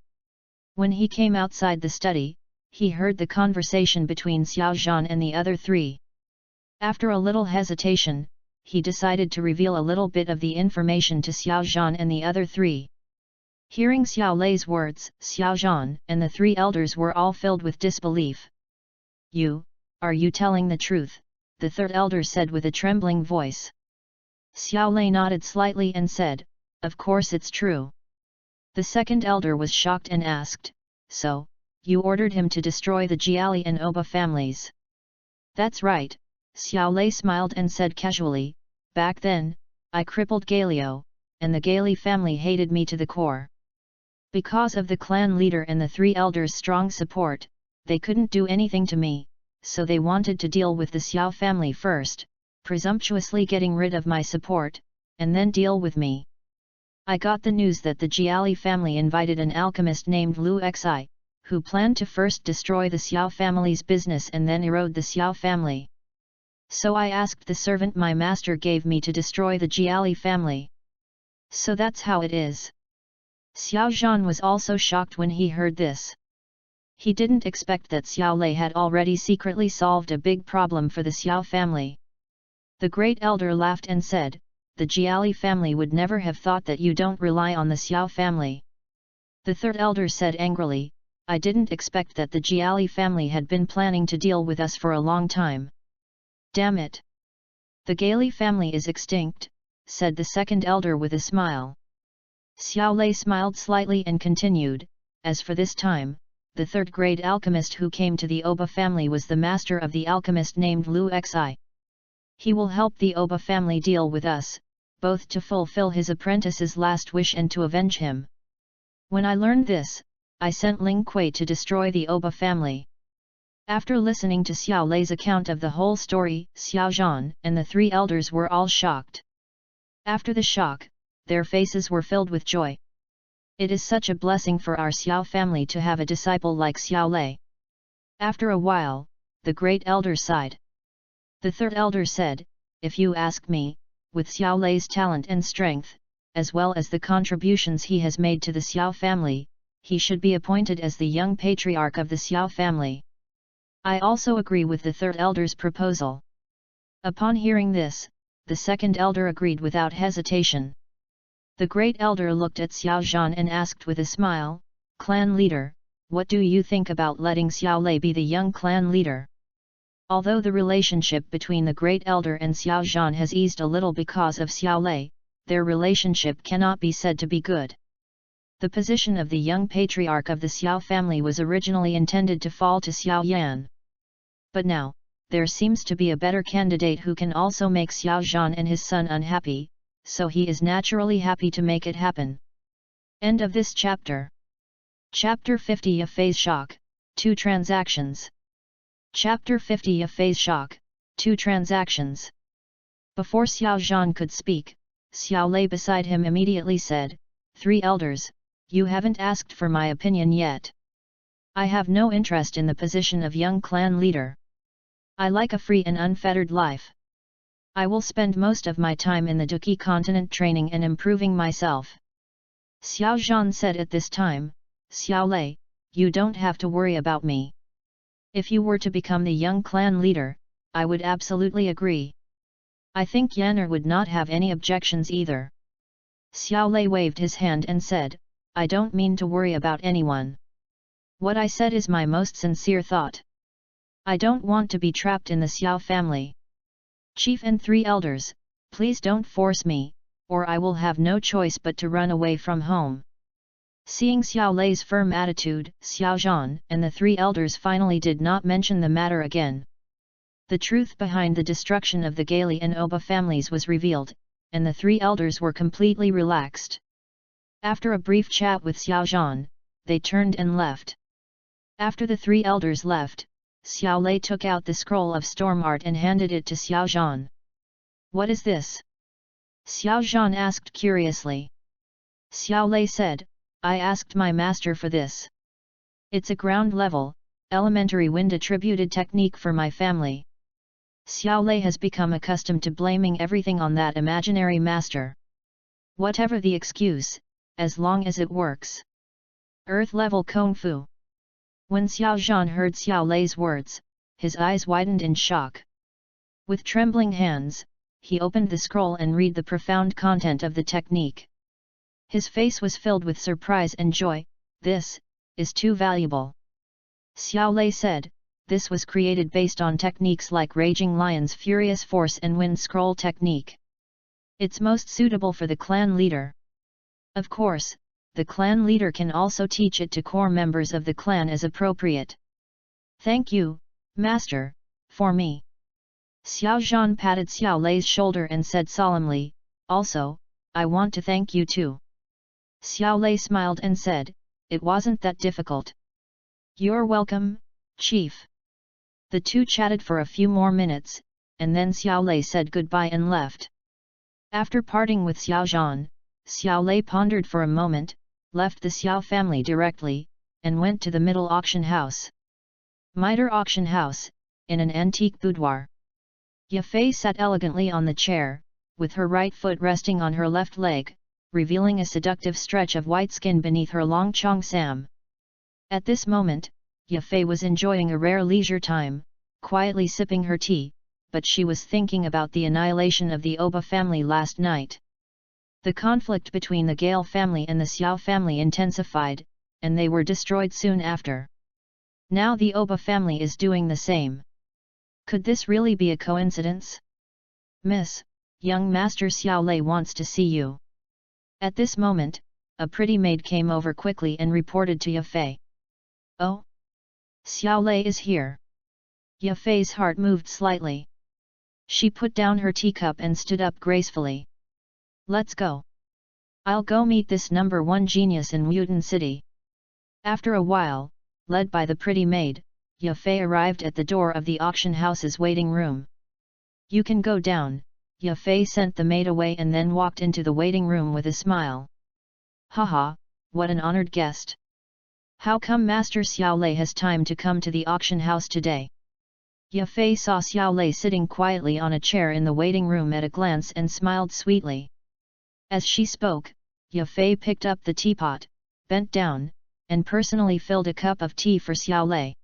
When he came outside the study, he heard the conversation between Xiao Zhan and the other three. After a little hesitation, he decided to reveal a little bit of the information to Xiao Zhan and the other three. Hearing Xiao Lei's words, Xiao Zhan and the three elders were all filled with disbelief. Are you telling the truth?" the third elder said with a trembling voice. Xiao Lei nodded slightly and said, "Of course it's true." The second elder was shocked and asked, "So, you ordered him to destroy the Jiali and Oba families?" "That's right," Xiao Lei smiled and said casually, "back then, I crippled Galio, and the Gali family hated me to the core. Because of the clan leader and the three elders' strong support, they couldn't do anything to me, so they wanted to deal with the Xiao family first, presumptuously getting rid of my support, and then deal with me. I got the news that the Jiali family invited an alchemist named Lu Xi, who planned to first destroy the Xiao family's business and then erode the Xiao family. So I asked the servant my master gave me to destroy the Jiali family. So that's how it is." Xiao Zhan was also shocked when he heard this. He didn't expect that Xiao Lei had already secretly solved a big problem for the Xiao family. The great elder laughed and said, "The Jiali family would never have thought that you don't rely on the Xiao family." The third elder said angrily, "I didn't expect that the Jiali family had been planning to deal with us for a long time. Damn it! The Gali family is extinct," said the second elder with a smile. Xiao Lei smiled slightly and continued, "As for this time, the third-grade alchemist who came to the Oba family was the master of the alchemist named Lu Xi. He will help the Oba family deal with us, both to fulfill his apprentice's last wish and to avenge him. When I learned this, I sent Ling Kui to destroy the Oba family." After listening to Xiao Lei's account of the whole story, Xiao Zhan and the three elders were all shocked. After the shock, their faces were filled with joy. "It is such a blessing for our Xiao family to have a disciple like Xiao Lei." After a while, the great elder sighed. The third elder said, "If you ask me, with Xiao Lei's talent and strength, as well as the contributions he has made to the Xiao family, he should be appointed as the young patriarch of the Xiao family. I also agree with the third elder's proposal." Upon hearing this, the second elder agreed without hesitation. The great elder looked at Xiao Zhan and asked with a smile, "Clan leader, what do you think about letting Xiao Lei be the young clan leader?" Although the relationship between the great elder and Xiao Zhan has eased a little because of Xiao Lei, their relationship cannot be said to be good. The position of the young patriarch of the Xiao family was originally intended to fall to Xiao Yan. But now, there seems to be a better candidate who can also make Xiao Zhan and his son unhappy, so he is naturally happy to make it happen. End of this chapter. Chapter 50 A Phase Shock, 2 Transactions. Chapter 50 A Phase Shock, 2 Transactions. Before Xiao Zhan could speak, Xiao Lei beside him immediately said, "Three elders, you haven't asked for my opinion yet. I have no interest in the position of young clan leader. I like a free and unfettered life. I will spend most of my time in the Duqi continent training and improving myself." Xiao Zhan said at this time, "Xiao Lei, you don't have to worry about me. If you were to become the young clan leader, I would absolutely agree. I think Yanner would not have any objections either." Xiao Lei waved his hand and said, "I don't mean to worry about anyone. What I said is my most sincere thought. I don't want to be trapped in the Xiao family. Chief and three elders, please don't force me, or I will have no choice but to run away from home." Seeing Xiao Lei's firm attitude, Xiao Zhan and the three elders finally did not mention the matter again. The truth behind the destruction of the Gali and Oba families was revealed, and the three elders were completely relaxed. After a brief chat with Xiao Zhan, they turned and left. After the three elders left, Xiao Lei took out the scroll of storm art and handed it to Xiao Zhan. "What is this?" Xiao Zhan asked curiously. Xiao Lei said, "I asked my master for this. It's a ground-level, elementary wind-attributed technique for my family." Xiao Lei has become accustomed to blaming everything on that imaginary master. Whatever the excuse, as long as it works. Earth-level Kung Fu. When Xiao Zhan heard Xiao Lei's words, his eyes widened in shock. With trembling hands, he opened the scroll and read the profound content of the technique. His face was filled with surprise and joy. "This is too valuable." Xiao Lei said, "This was created based on techniques like Raging Lion's Furious Force and Wind Scroll technique. It's most suitable for the clan leader. Of course, the clan leader can also teach it to core members of the clan as appropriate." "Thank you, Master, for me." Xiao Zhan patted Xiao Lei's shoulder and said solemnly, "Also, I want to thank you too." Xiao Lei smiled and said, "It wasn't that difficult." "You're welcome, Chief." The two chatted for a few more minutes, and then Xiao Lei said goodbye and left. After parting with Xiao Zhan, Xiao Lei pondered for a moment, left the Xiao family directly, and went to the middle auction house. Mitre Auction House, in an antique boudoir. Ye Fei sat elegantly on the chair, with her right foot resting on her left leg, revealing a seductive stretch of white skin beneath her long cheongsam. At this moment, Ye Fei was enjoying a rare leisure time, quietly sipping her tea, but she was thinking about the annihilation of the Oba family last night. The conflict between the Gale family and the Xiao family intensified, and they were destroyed soon after. Now the Oba family is doing the same. Could this really be a coincidence? "Miss, young Master Xiao Lei wants to see you." At this moment, a pretty maid came over quickly and reported to Ye Fei. "Oh? Xiao Lei is here." Ye Fei's heart moved slightly. She put down her teacup and stood up gracefully. "Let's go. I'll go meet this number one genius in Mutant City." After a while, led by the pretty maid, Ye Fei arrived at the door of the auction house's waiting room. "You can go down," Ye Fei sent the maid away and then walked into the waiting room with a smile. "Haha, what an honored guest! How come Master Xiao Lei has time to come to the auction house today?" Ye Fei saw Xiao Lei sitting quietly on a chair in the waiting room at a glance and smiled sweetly. As she spoke, Ye Fei picked up the teapot, bent down, and personally filled a cup of tea for Xiao Lei.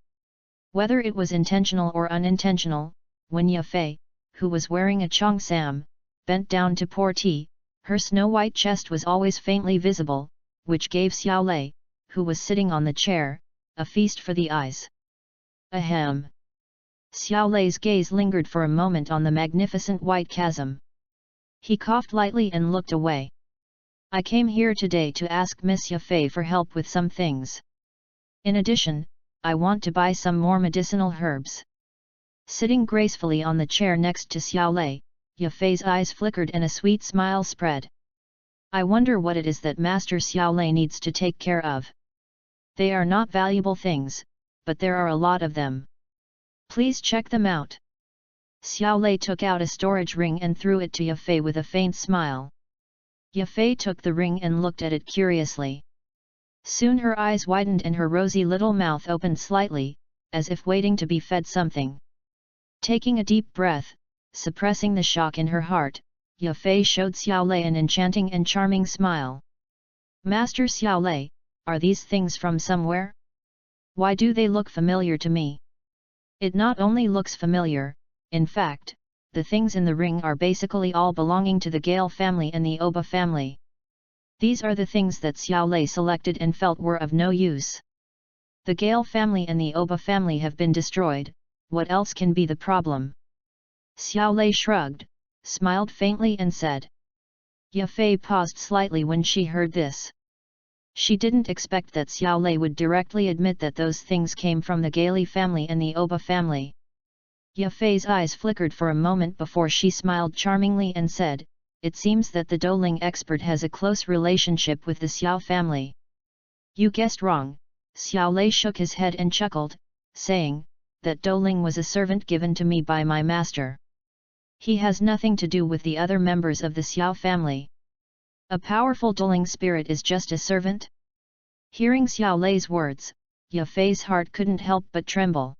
Whether it was intentional or unintentional, when Ye Fei, who was wearing a cheongsam, bent down to pour tea, her snow-white chest was always faintly visible, which gave Xiao Lei, who was sitting on the chair, a feast for the eyes. Ahem! Xiao Lei's gaze lingered for a moment on the magnificent white chasm. He coughed lightly and looked away. "I came here today to ask Miss Ye Fei for help with some things. In addition, I want to buy some more medicinal herbs." Sitting gracefully on the chair next to Xiao Lei, Ye Fei's eyes flickered and a sweet smile spread. "I wonder what it is that Master Xiao Lei needs to take care of. They are not valuable things, but there are a lot of them. Please check them out." Xiao Lei took out a storage ring and threw it to Ye Fei with a faint smile. Ye Fei took the ring and looked at it curiously. Soon her eyes widened and her rosy little mouth opened slightly, as if waiting to be fed something. Taking a deep breath, suppressing the shock in her heart, Ye Fei showed Xiao Lei an enchanting and charming smile. "Master Xiao Lei, are these things from somewhere? Why do they look familiar to me?" "It not only looks familiar, in fact, the things in the ring are basically all belonging to the Gale family and the Oba family. These are the things that Xiao Lei selected and felt were of no use. The Gale family and the Oba family have been destroyed, what else can be the problem?" Xiao Lei shrugged, smiled faintly and said. Ye Fei paused slightly when she heard this. She didn't expect that Xiao Lei would directly admit that those things came from the Gale family and the Oba family. Ye Fei's eyes flickered for a moment before she smiled charmingly and said, it seems that the Douling expert has a close relationship with the Xiao family. You guessed wrong, Xiao Lei shook his head and chuckled, saying, that Douling was a servant given to me by my master. He has nothing to do with the other members of the Xiao family. A powerful Douling spirit is just a servant? Hearing Xiao Lei's words, Ye Fei's heart couldn't help but tremble.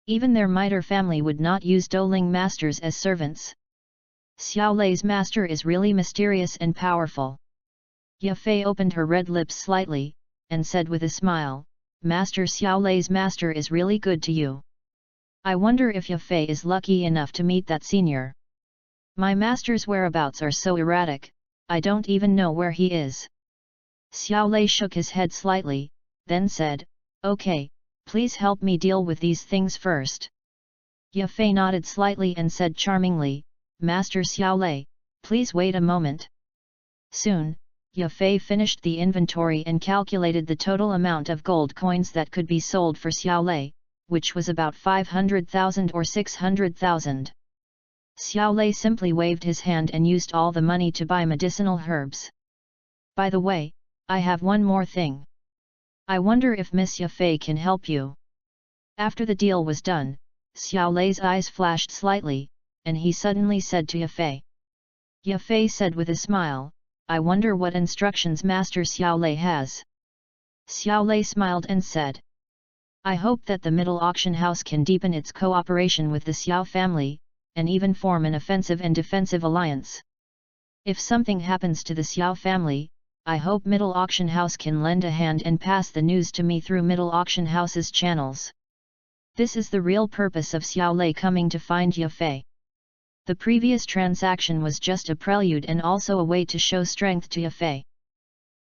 Even their Mitre family would not use Douling masters as servants. Xiao Lei's master is really mysterious and powerful. Ye Fei opened her red lips slightly, and said with a smile, Master Xiao Lei's master is really good to you. I wonder if Ye Fei is lucky enough to meet that senior. My master's whereabouts are so erratic, I don't even know where he is. Xiao Lei shook his head slightly, then said, Okay, please help me deal with these things first. Ye Fei nodded slightly and said charmingly, Master Xiao Lei, please wait a moment. Soon, Ye Fei finished the inventory and calculated the total amount of gold coins that could be sold for Xiao Lei, which was about 500,000 or 600,000. Xiao Lei simply waved his hand and used all the money to buy medicinal herbs. By the way, I have one more thing. I wonder if Miss Ye Fei can help you. After the deal was done, Xiao Lei's eyes flashed slightly, and he suddenly said to Ye Fei. Ye Fei said with a smile, I wonder what instructions Master Xiao Lei has. Xiao Lei smiled and said, I hope that the Middle Auction House can deepen its cooperation with the Xiao family, and even form an offensive and defensive alliance. If something happens to the Xiao family, I hope Middle Auction House can lend a hand and pass the news to me through Middle Auction House's channels. This is the real purpose of Xiao Lei coming to find Ye Fei. The previous transaction was just a prelude and also a way to show strength to Ye Fei.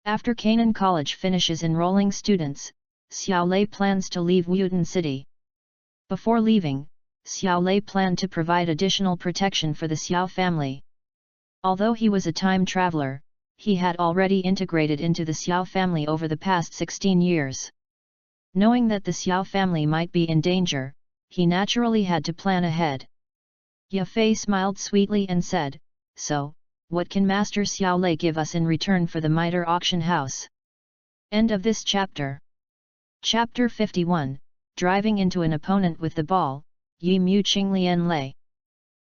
After Canaan College finishes enrolling students, Xiao Lei plans to leave Wuyuan City. Before leaving, Xiao Lei planned to provide additional protection for the Xiao family. Although he was a time traveler, he had already integrated into the Xiao family over the past 16 years. Knowing that the Xiao family might be in danger, he naturally had to plan ahead. Ye Fei smiled sweetly and said, So, what can Master Xiao Lei give us in return for the Mitre Auction House? End of this chapter. Chapter 51, Driving into an Opponent with the Ball, Yi Mu Qinglian Lei.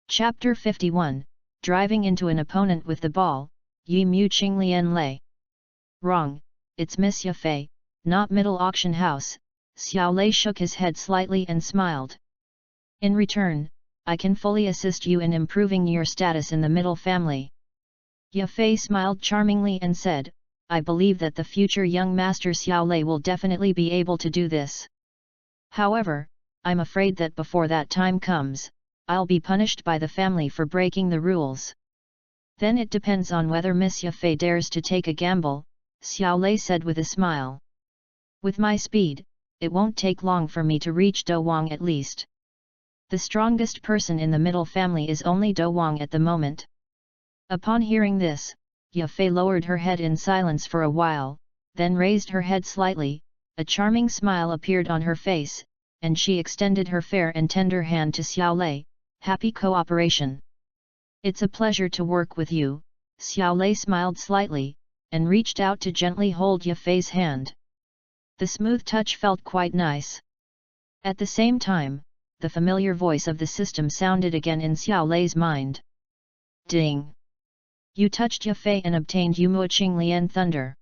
Chapter 51, Driving into an Opponent with the Ball, Yi Mu Qinglian Lei. Wrong, it's Miss Ye Fei, not Middle Auction House. Xiao Lei shook his head slightly and smiled. In return, I can fully assist you in improving your status in the Middle family. Ye Fei smiled charmingly and said, I believe that the future young Master Xiao Lei will definitely be able to do this. However, I'm afraid that before that time comes, I'll be punished by the family for breaking the rules. Then it depends on whether Miss Ye Fei dares to take a gamble, Xiao Lei said with a smile. With my speed, it won't take long for me to reach Do Wang at least. The strongest person in the middle family is only Do Wang at the moment. Upon hearing this, Ye Fei lowered her head in silence for a while, then raised her head slightly, a charming smile appeared on her face, and she extended her fair and tender hand to Xiao Lei, happy cooperation. It's a pleasure to work with you, Xiao Lei smiled slightly, and reached out to gently hold Ye Fei's hand. The smooth touch felt quite nice. At the same time, the familiar voice of the system sounded again in Xiao Lei's mind. Ding! You touched Ye Fei and obtained Yumua Qinglian Thunder.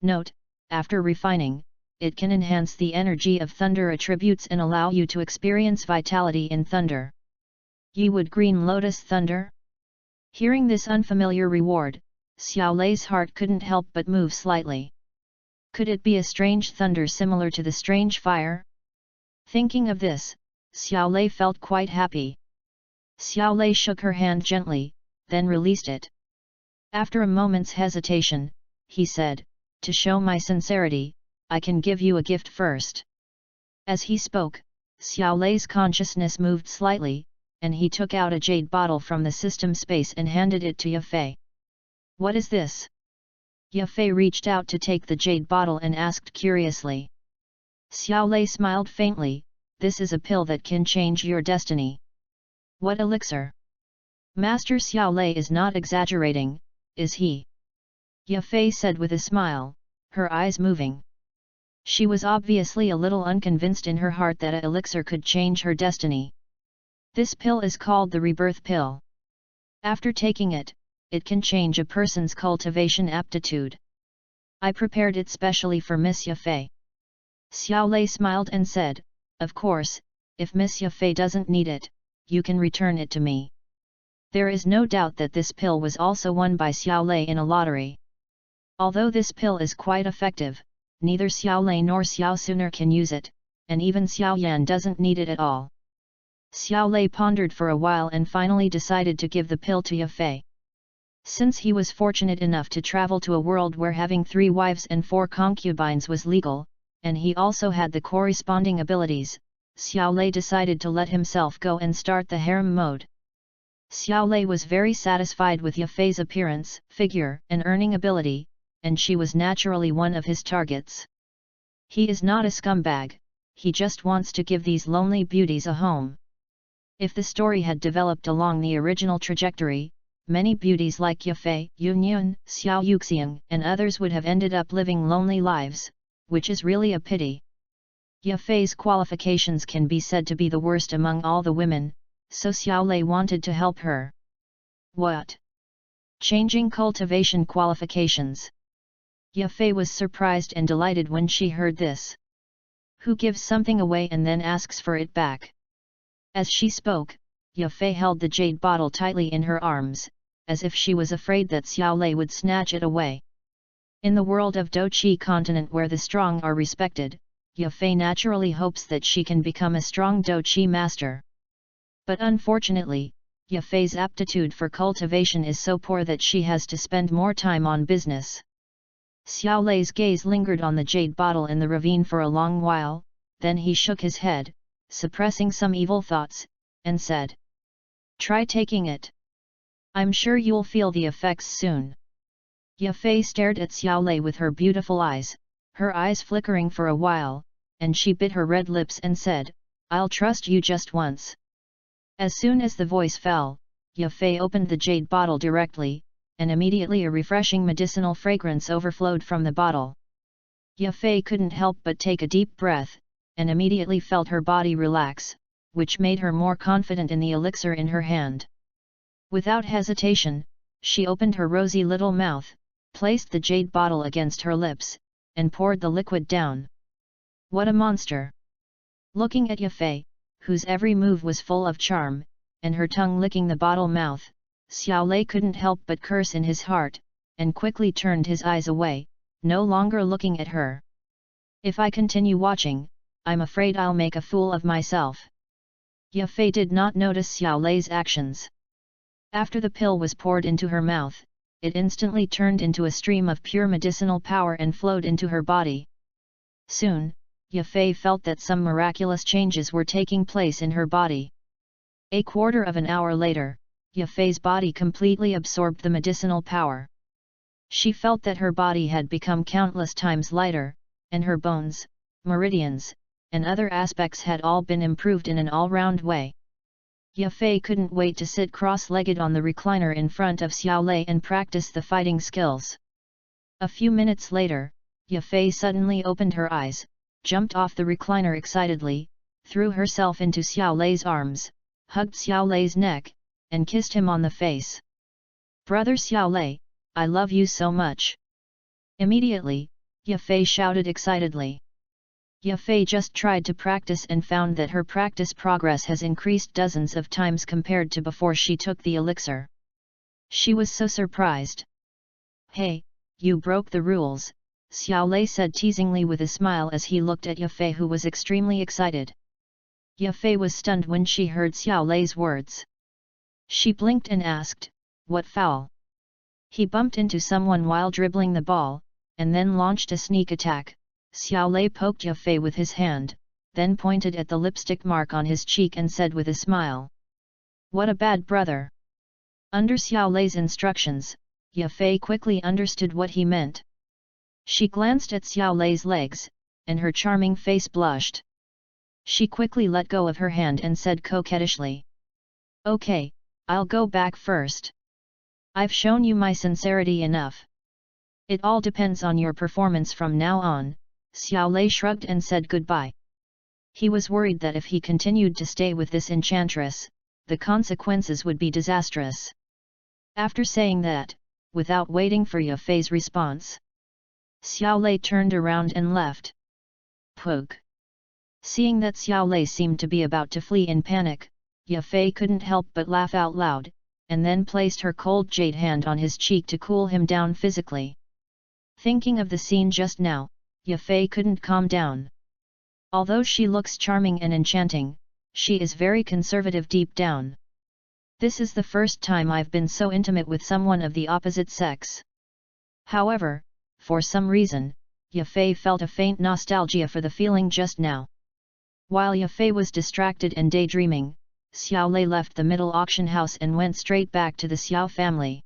Note, after refining, it can enhance the energy of thunder attributes and allow you to experience vitality in thunder. Yiwood Green Lotus Thunder? Hearing this unfamiliar reward, Xiao Lei's heart couldn't help but move slightly. Could it be a strange thunder similar to the strange fire? Thinking of this, Xiao Lei felt quite happy. Xiao Lei shook her hand gently, then released it. After a moment's hesitation, he said, To show my sincerity, I can give you a gift first. As he spoke, Xiao Lei's consciousness moved slightly, and he took out a jade bottle from the system space and handed it to Ye Fei. What is this? Ye Fei reached out to take the jade bottle and asked curiously. Xiao Lei smiled faintly, This is a pill that can change your destiny. What elixir? Master Xiao Lei is not exaggerating, is he? Ye Fei said with a smile, her eyes moving. She was obviously a little unconvinced in her heart that an elixir could change her destiny. This pill is called the rebirth pill. After taking it, it can change a person's cultivation aptitude. I prepared it specially for Miss Ye Fei. Xiao Lei smiled and said, of course, if Miss Ye Fei doesn't need it, you can return it to me. There is no doubt that this pill was also won by Xiao Lei in a lottery. Although this pill is quite effective, neither Xiao Lei nor Xiao Suner can use it, and even Xiao Yan doesn't need it at all. Xiao Lei pondered for a while and finally decided to give the pill to Ye Fei. Since he was fortunate enough to travel to a world where having 3 wives and 4 concubines was legal, and he also had the corresponding abilities, Xiao Lei decided to let himself go and start the harem mode. Xiao Lei was very satisfied with Ye Fei's appearance, figure, and earning ability, and she was naturally one of his targets. He is not a scumbag, he just wants to give these lonely beauties a home. If the story had developed along the original trajectory, many beauties like Ye Fei, Yun Yun, Xiao Yuxiang, and others would have ended up living lonely lives, which is really a pity. Ye Fei's qualifications can be said to be the worst among all the women, so Xiao Lei wanted to help her. What? Changing cultivation qualifications? Ye Fei was surprised and delighted when she heard this. Who gives something away and then asks for it back? As she spoke, Ye Fei held the jade bottle tightly in her arms, as if she was afraid that Xiao Lei would snatch it away. In the world of Doqi continent where the strong are respected, Ye Fei naturally hopes that she can become a strong Doqi master. But unfortunately, Ye Fei's aptitude for cultivation is so poor that she has to spend more time on business. Xiao Lei's gaze lingered on the jade bottle in the ravine for a long while, then he shook his head, suppressing some evil thoughts, and said, try taking it. I'm sure you'll feel the effects soon. Ye Fei stared at Xiao Lei with her beautiful eyes, her eyes flickering for a while, and she bit her red lips and said, I'll trust you just once. As soon as the voice fell, Ye Fei opened the jade bottle directly, and immediately a refreshing medicinal fragrance overflowed from the bottle. Ye Fei couldn't help but take a deep breath, and immediately felt her body relax, which made her more confident in the elixir in her hand. Without hesitation, she opened her rosy little mouth, placed the jade bottle against her lips, and poured the liquid down. What a monster! Looking at Ye Fei, whose every move was full of charm, and her tongue licking the bottle mouth, Xiao Lei couldn't help but curse in his heart, and quickly turned his eyes away, no longer looking at her. If I continue watching, I'm afraid I'll make a fool of myself. Ye Fei did not notice Xiao Lei's actions. After the pill was poured into her mouth, it instantly turned into a stream of pure medicinal power and flowed into her body. Soon, Ye Fei felt that some miraculous changes were taking place in her body. A quarter of an hour later, Ye Fei's body completely absorbed the medicinal power. She felt that her body had become countless times lighter, and her bones, meridians, and other aspects had all been improved in an all-round way. Ye Fei couldn't wait to sit cross-legged on the recliner in front of Xiao Lei and practice the fighting skills. A few minutes later, Ye Fei suddenly opened her eyes, jumped off the recliner excitedly, threw herself into Xiao Lei's arms, hugged Xiao Lei's neck, and kissed him on the face. Brother Xiao Lei, I love you so much. Immediately, Ye Fei shouted excitedly. Ye Fei just tried to practice and found that her practice progress has increased dozens of times compared to before she took the elixir. She was so surprised. Hey, you broke the rules, Xiao Lei said teasingly with a smile as he looked at Ye Fei, who was extremely excited. Ye Fei was stunned when she heard Xiao Lei's words. She blinked and asked, what foul? He bumped into someone while dribbling the ball, and then launched a sneak attack. Xiao Lei poked Ye Fei with his hand, then pointed at the lipstick mark on his cheek and said with a smile, what a bad brother! Under Xiao Lei's instructions, Ye Fei quickly understood what he meant. She glanced at Xiao Lei's legs, and her charming face blushed. She quickly let go of her hand and said coquettishly, okay, I'll go back first. I've shown you my sincerity enough. It all depends on your performance from now on." Xiao Lei shrugged and said goodbye. He was worried that if he continued to stay with this enchantress, the consequences would be disastrous. After saying that, without waiting for Ye Fei's response, Xiao Lei turned around and left. Poke. Seeing that Xiao Lei seemed to be about to flee in panic, Ye Fei couldn't help but laugh out loud, and then placed her cold jade hand on his cheek to cool him down physically. Thinking of the scene just now, Ye Fei couldn't calm down. Although she looks charming and enchanting, she is very conservative deep down. This is the first time I've been so intimate with someone of the opposite sex. However, for some reason, Ye Fei felt a faint nostalgia for the feeling just now. While Ye Fei was distracted and daydreaming, Xiao Lei left the middle auction house and went straight back to the Xiao family.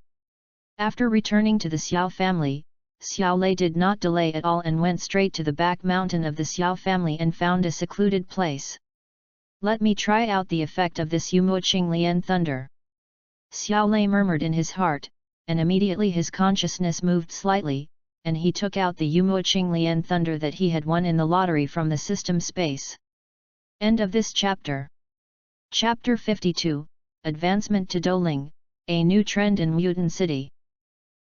After returning to the Xiao family, Xiao Lei did not delay at all and went straight to the back mountain of the Xiao family and found a secluded place. "Let me try out the effect of this Yumuo Qinglian thunder," Xiao Lei murmured in his heart, and immediately his consciousness moved slightly, and he took out the Yumuo Qinglian thunder that he had won in the lottery from the system space. End of this chapter. Chapter 52, Advancement to Douling, a new trend in Mutant City.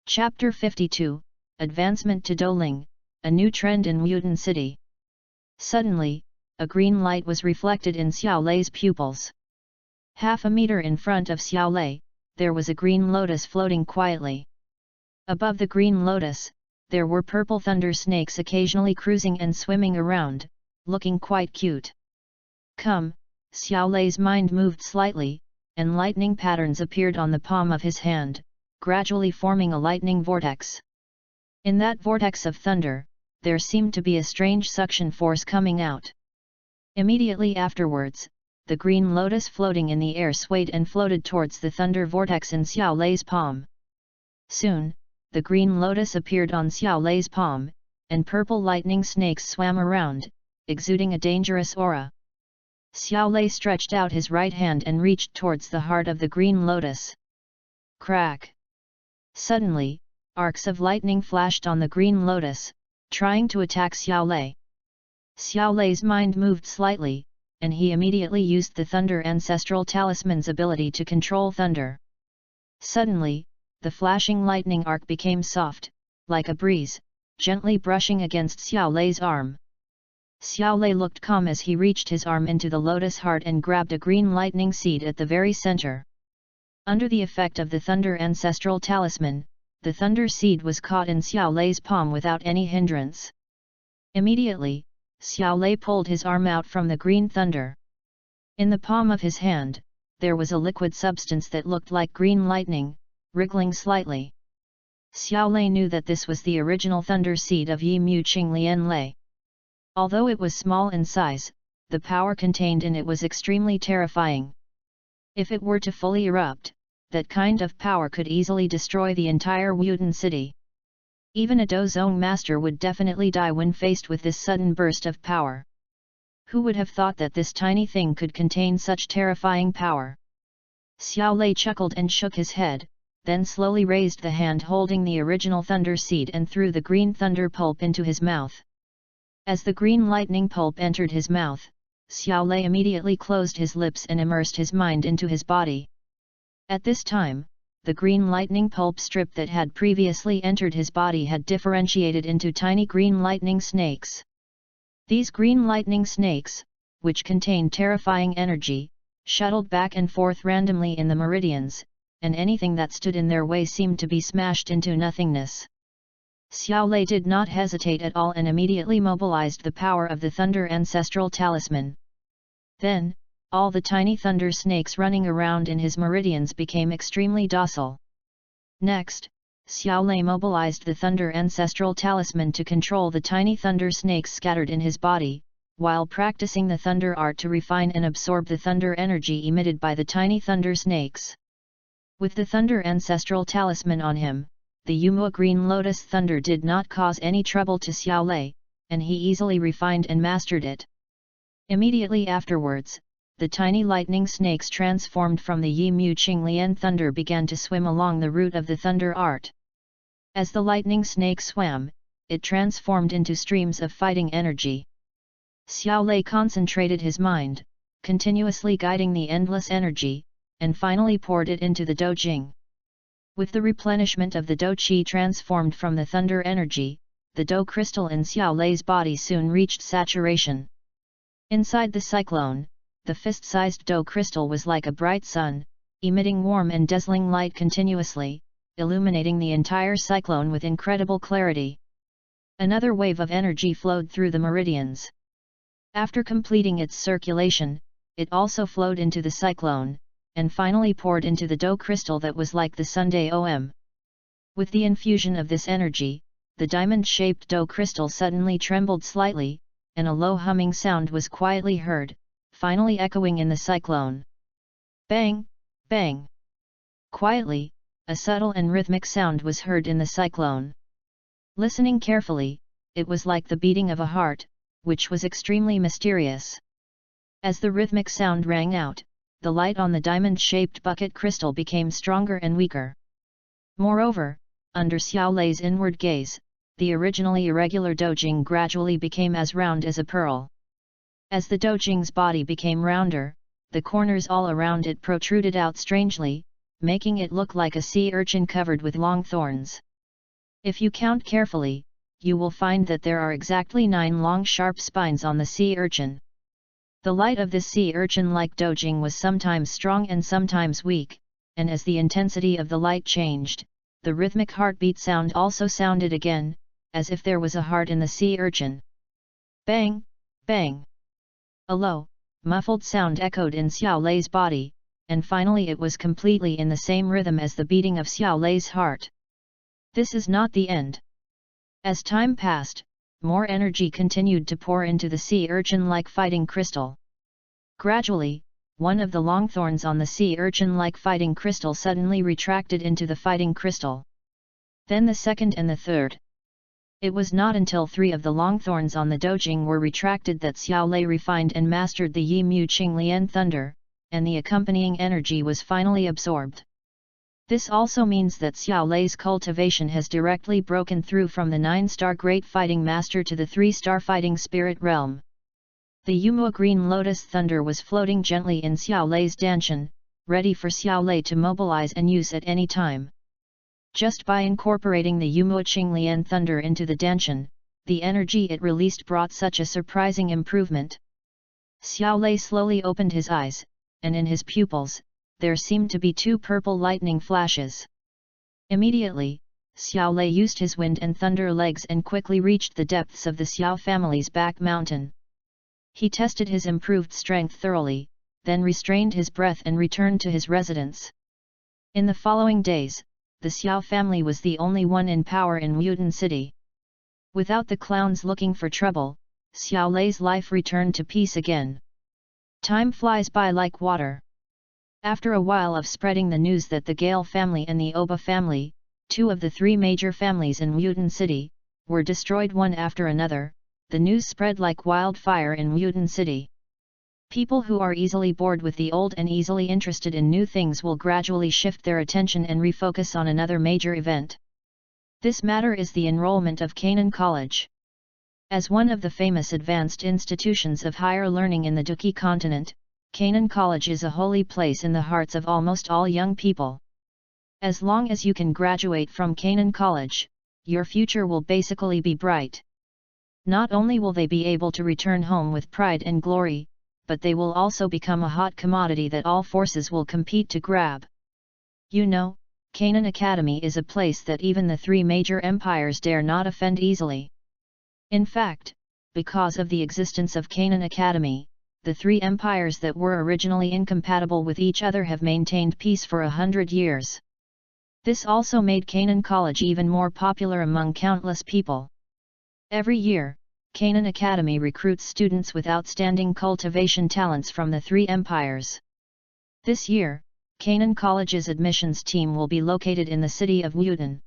Chapter 52, Advancement to Douling, a new trend in Mutant City. Suddenly, a green light was reflected in Xiao Lei's pupils. Half a meter in front of Xiao Lei, there was a green lotus floating quietly. Above the green lotus, there were purple thunder snakes occasionally cruising and swimming around, looking quite cute. "Come," Xiao Lei's mind moved slightly, and lightning patterns appeared on the palm of his hand, gradually forming a lightning vortex. In that vortex of thunder, there seemed to be a strange suction force coming out. Immediately afterwards, the green lotus floating in the air swayed and floated towards the thunder vortex in Xiao Lei's palm. Soon, the green lotus appeared on Xiao Lei's palm, and purple lightning snakes swam around, exuding a dangerous aura. Xiao Lei stretched out his right hand and reached towards the heart of the green lotus. Crack! Suddenly, arcs of lightning flashed on the green lotus, trying to attack Xiao Lei. Xiao Lei's mind moved slightly, and he immediately used the Thunder Ancestral Talisman's ability to control thunder. Suddenly, the flashing lightning arc became soft, like a breeze, gently brushing against Xiao Lei's arm. Xiao Lei looked calm as he reached his arm into the lotus heart and grabbed a green lightning seed at the very center. Under the effect of the Thunder Ancestral Talisman, the thunder seed was caught in Xiao Lei's palm without any hindrance. Immediately, Xiao Lei pulled his arm out from the green thunder. In the palm of his hand, there was a liquid substance that looked like green lightning, wriggling slightly. Xiao Lei knew that this was the original thunder seed of Yi Mu Qinglian Lei. Although it was small in size, the power contained in it was extremely terrifying. If it were to fully erupt, that kind of power could easily destroy the entire Wuden city. Even a Dozong master would definitely die when faced with this sudden burst of power. Who would have thought that this tiny thing could contain such terrifying power? Xiao Lei chuckled and shook his head, then slowly raised the hand holding the original thunder seed and threw the green thunder pulp into his mouth. As the green lightning pulp entered his mouth, Xiao Lei immediately closed his lips and immersed his mind into his body. At this time, the green lightning pulp strip that had previously entered his body had differentiated into tiny green lightning snakes. These green lightning snakes, which contained terrifying energy, shuttled back and forth randomly in the meridians, and anything that stood in their way seemed to be smashed into nothingness. Xiao Lei did not hesitate at all and immediately mobilized the power of the Thunder Ancestral Talisman. Then, all the tiny thunder snakes running around in his meridians became extremely docile. Next, Xiao Lei mobilized the Thunder Ancestral Talisman to control the tiny thunder snakes scattered in his body, while practicing the thunder art to refine and absorb the thunder energy emitted by the tiny thunder snakes. With the Thunder Ancestral Talisman on him, the Yumua Green Lotus Thunder did not cause any trouble to Xiao Lei, and he easily refined and mastered it. Immediately afterwards, the tiny lightning snakes transformed from the Yi Mu Qing Lian thunder began to swim along the route of the thunder art. As the lightning snake swam, it transformed into streams of fighting energy. Xiao Lei concentrated his mind, continuously guiding the endless energy, and finally poured it into the Dojing. With the replenishment of the Do Qi transformed from the thunder energy, the Do crystal in Xiao Lei's body soon reached saturation. Inside the cyclone, the fist-sized Do crystal was like a bright sun, emitting warm and dazzling light continuously, illuminating the entire cyclone with incredible clarity. Another wave of energy flowed through the meridians. After completing its circulation, it also flowed into the cyclone, and finally poured into the Do crystal that was like the Sunday Om. With the infusion of this energy, the diamond-shaped Do crystal suddenly trembled slightly, and a low humming sound was quietly heard, finally echoing in the cyclone. Bang! Bang! Quietly, a subtle and rhythmic sound was heard in the cyclone. Listening carefully, it was like the beating of a heart, which was extremely mysterious. As the rhythmic sound rang out, the light on the diamond-shaped bucket crystal became stronger and weaker. Moreover, under Xiao Lei's inward gaze, the originally irregular Dojing gradually became as round as a pearl. As the Dojing's body became rounder, the corners all around it protruded out strangely, making it look like a sea urchin covered with long thorns. If you count carefully, you will find that there are exactly 9 long sharp spines on the sea urchin. The light of this sea urchin-like Dojing was sometimes strong and sometimes weak, and as the intensity of the light changed, the rhythmic heartbeat sound also sounded again, as if there was a heart in the sea urchin. Bang! Bang! A low, muffled sound echoed in Xiao Lei's body, and finally it was completely in the same rhythm as the beating of Xiao Lei's heart. This is not the end. As time passed, more energy continued to pour into the sea urchin-like fighting crystal. Gradually, one of the long thorns on the sea urchin-like fighting crystal suddenly retracted into the fighting crystal. Then the second and the third. It was not until 3 of the long thorns on the Dojing were retracted that Xiao Lei refined and mastered the Yi Mu Qing Lian thunder, and the accompanying energy was finally absorbed. This also means that Xiao Lei's cultivation has directly broken through from the 9-star Great Fighting Master to the 3-star Fighting Spirit realm. The Yumua Green Lotus Thunder was floating gently in Xiao Lei's danshan, ready for Xiao Lei to mobilize and use at any time. Just by incorporating the Yumua Qing Lian Thunder into the danshan, the energy it released brought such a surprising improvement. Xiao Lei slowly opened his eyes, and in his pupils, there seemed to be 2 purple lightning flashes. Immediately, Xiao Lei used his wind and thunder legs and quickly reached the depths of the Xiao family's back mountain. He tested his improved strength thoroughly, then restrained his breath and returned to his residence. In the following days, the Xiao family was the only one in power in Wudin City. Without the clowns looking for trouble, Xiao Lei's life returned to peace again. Time flies by like water. After a while of spreading the news that the Gale family and the Oba family, 2 of the 3 major families in Wudin City, were destroyed one after another, the news spread like wildfire in Wudin City. People who are easily bored with the old and easily interested in new things will gradually shift their attention and refocus on another major event. This matter is the enrollment of Canaan College. As one of the famous advanced institutions of higher learning in the Duki continent, Canaan College is a holy place in the hearts of almost all young people. As long as you can graduate from Canaan College, your future will basically be bright. Not only will they be able to return home with pride and glory, but they will also become a hot commodity that all forces will compete to grab. You know, Canaan Academy is a place that even the 3 major empires dare not offend easily. In fact, because of the existence of Canaan Academy, the 3 empires that were originally incompatible with each other have maintained peace for 100 years. This also made Canaan College even more popular among countless people. Every year, Canaan Academy recruits students with outstanding cultivation talents from the 3 empires. This year, Canaan College's admissions team will be located in the city of Wudin.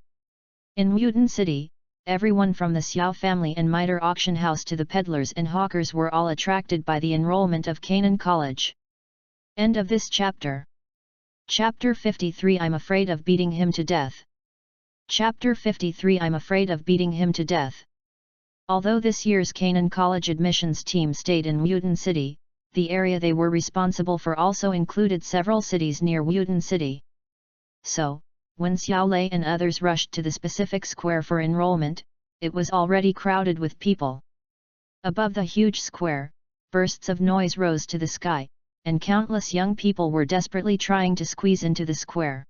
In Wudin City, everyone from the Xiao family and Mitre auction house to the peddlers and hawkers were all attracted by the enrollment of Canaan College. End of this chapter. Chapter 53 I'm afraid of beating him to death. Chapter 53 I'm afraid of beating him to death. Although this year's Canaan College admissions team stayed in Wooten City, the area they were responsible for also included several cities near Wooten City. So, when Xiao Lei and others rushed to the specific square for enrollment, it was already crowded with people. Above the huge square, bursts of noise rose to the sky, and countless young people were desperately trying to squeeze into the square.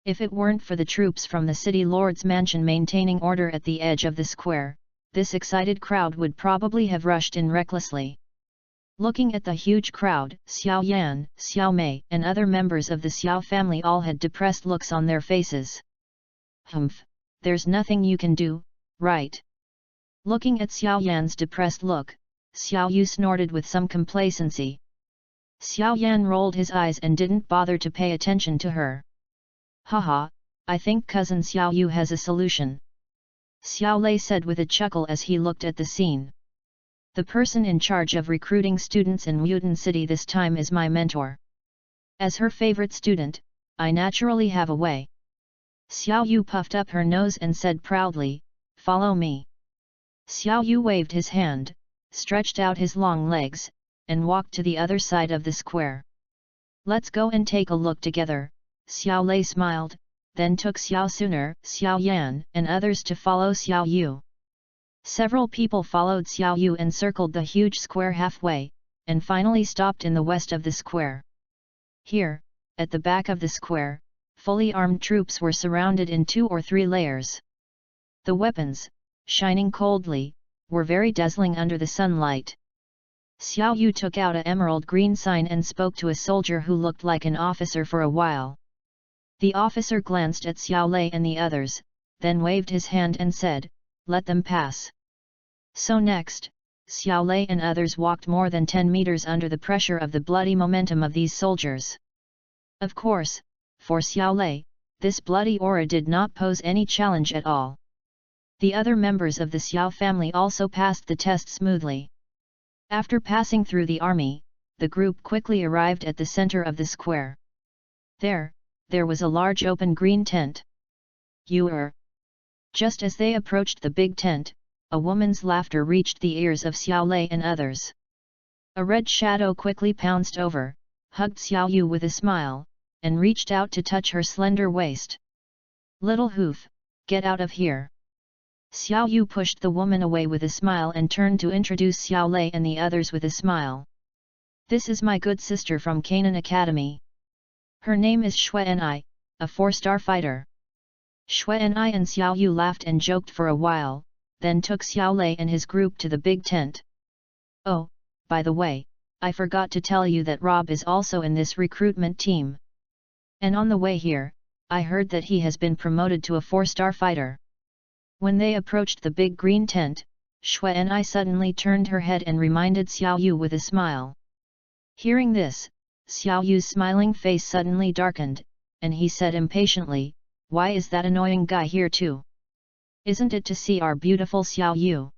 If it weren't for the troops from the city lord's mansion maintaining order at the edge of the square, this excited crowd would probably have rushed in recklessly. Looking at the huge crowd, Xiao Yan, Xiao Mei, and other members of the Xiao family all had depressed looks on their faces. Humph, there's nothing you can do, right? Looking at Xiao Yan's depressed look, Xiao Yu snorted with some complacency. Xiao Yan rolled his eyes and didn't bother to pay attention to her. Haha, I think cousin Xiao Yu has a solution. Xiao Lei said with a chuckle as he looked at the scene. The person in charge of recruiting students in Wooten City this time is my mentor. As her favorite student, I naturally have a way. Xiao Yu puffed up her nose and said proudly, "Follow me." Xiao Yu waved his hand, stretched out his long legs, and walked to the other side of the square. "Let's go and take a look together," Xiao Lei smiled, then took Xiao Suner, Xiao Yan, and others to follow Xiao Yu. Several people followed Xiao Yu and circled the huge square halfway, and finally stopped in the west of the square. Here, at the back of the square, fully armed troops were surrounded in 2 or 3 layers. The weapons, shining coldly, were very dazzling under the sunlight. Xiao Yu took out an emerald green sign and spoke to a soldier who looked like an officer for a while. The officer glanced at Xiao Lei and the others, then waved his hand and said, "Let them pass." So next, Xiao Lei and others walked more than 10 meters under the pressure of the bloody momentum of these soldiers. Of course, for Xiao Lei, this bloody aura did not pose any challenge at all. The other members of the Xiao family also passed the test smoothly. After passing through the army, the group quickly arrived at the center of the square. There was a large open green tent. Just as they approached the big tent, a woman's laughter reached the ears of Xiao Lei and others. A red shadow quickly pounced over, hugged Xiao Yu with a smile, and reached out to touch her slender waist. "Little hoof, get out of here." Xiao Yu pushed the woman away with a smile and turned to introduce Xiao Lei and the others with a smile. "This is my good sister from Canaan Academy. Her name is Xuan'ai, a 4-star fighter." Xuan'ai and Xiao Yu laughed and joked for a while, then took Xiao Lei and his group to the big tent. "Oh, by the way, I forgot to tell you that Rob is also in this recruitment team. And on the way here, I heard that he has been promoted to a 4-star fighter." When they approached the big green tent, Xuan'ai suddenly turned her head and reminded Xiao Yu with a smile. Hearing this, Xiao Yu's smiling face suddenly darkened, and he said impatiently, "Why is that annoying guy here too? Isn't it to see our beautiful Xiao Yu?"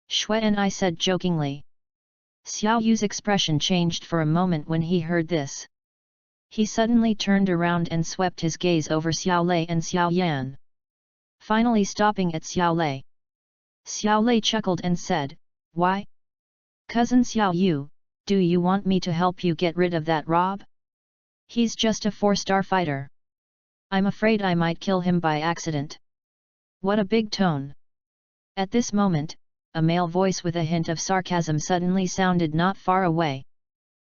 Xuan'ai said jokingly. Xiao Yu's expression changed for a moment when he heard this. He suddenly turned around and swept his gaze over Xiao Lei and Xiao Yan. Finally stopping at Xiao Lei. Xiao Lei chuckled and said, "Why? Cousin Xiao Yu, do you want me to help you get rid of that Rob? He's just a 4-star fighter. I'm afraid I might kill him by accident." What a big tone! At this moment, a male voice with a hint of sarcasm suddenly sounded not far away.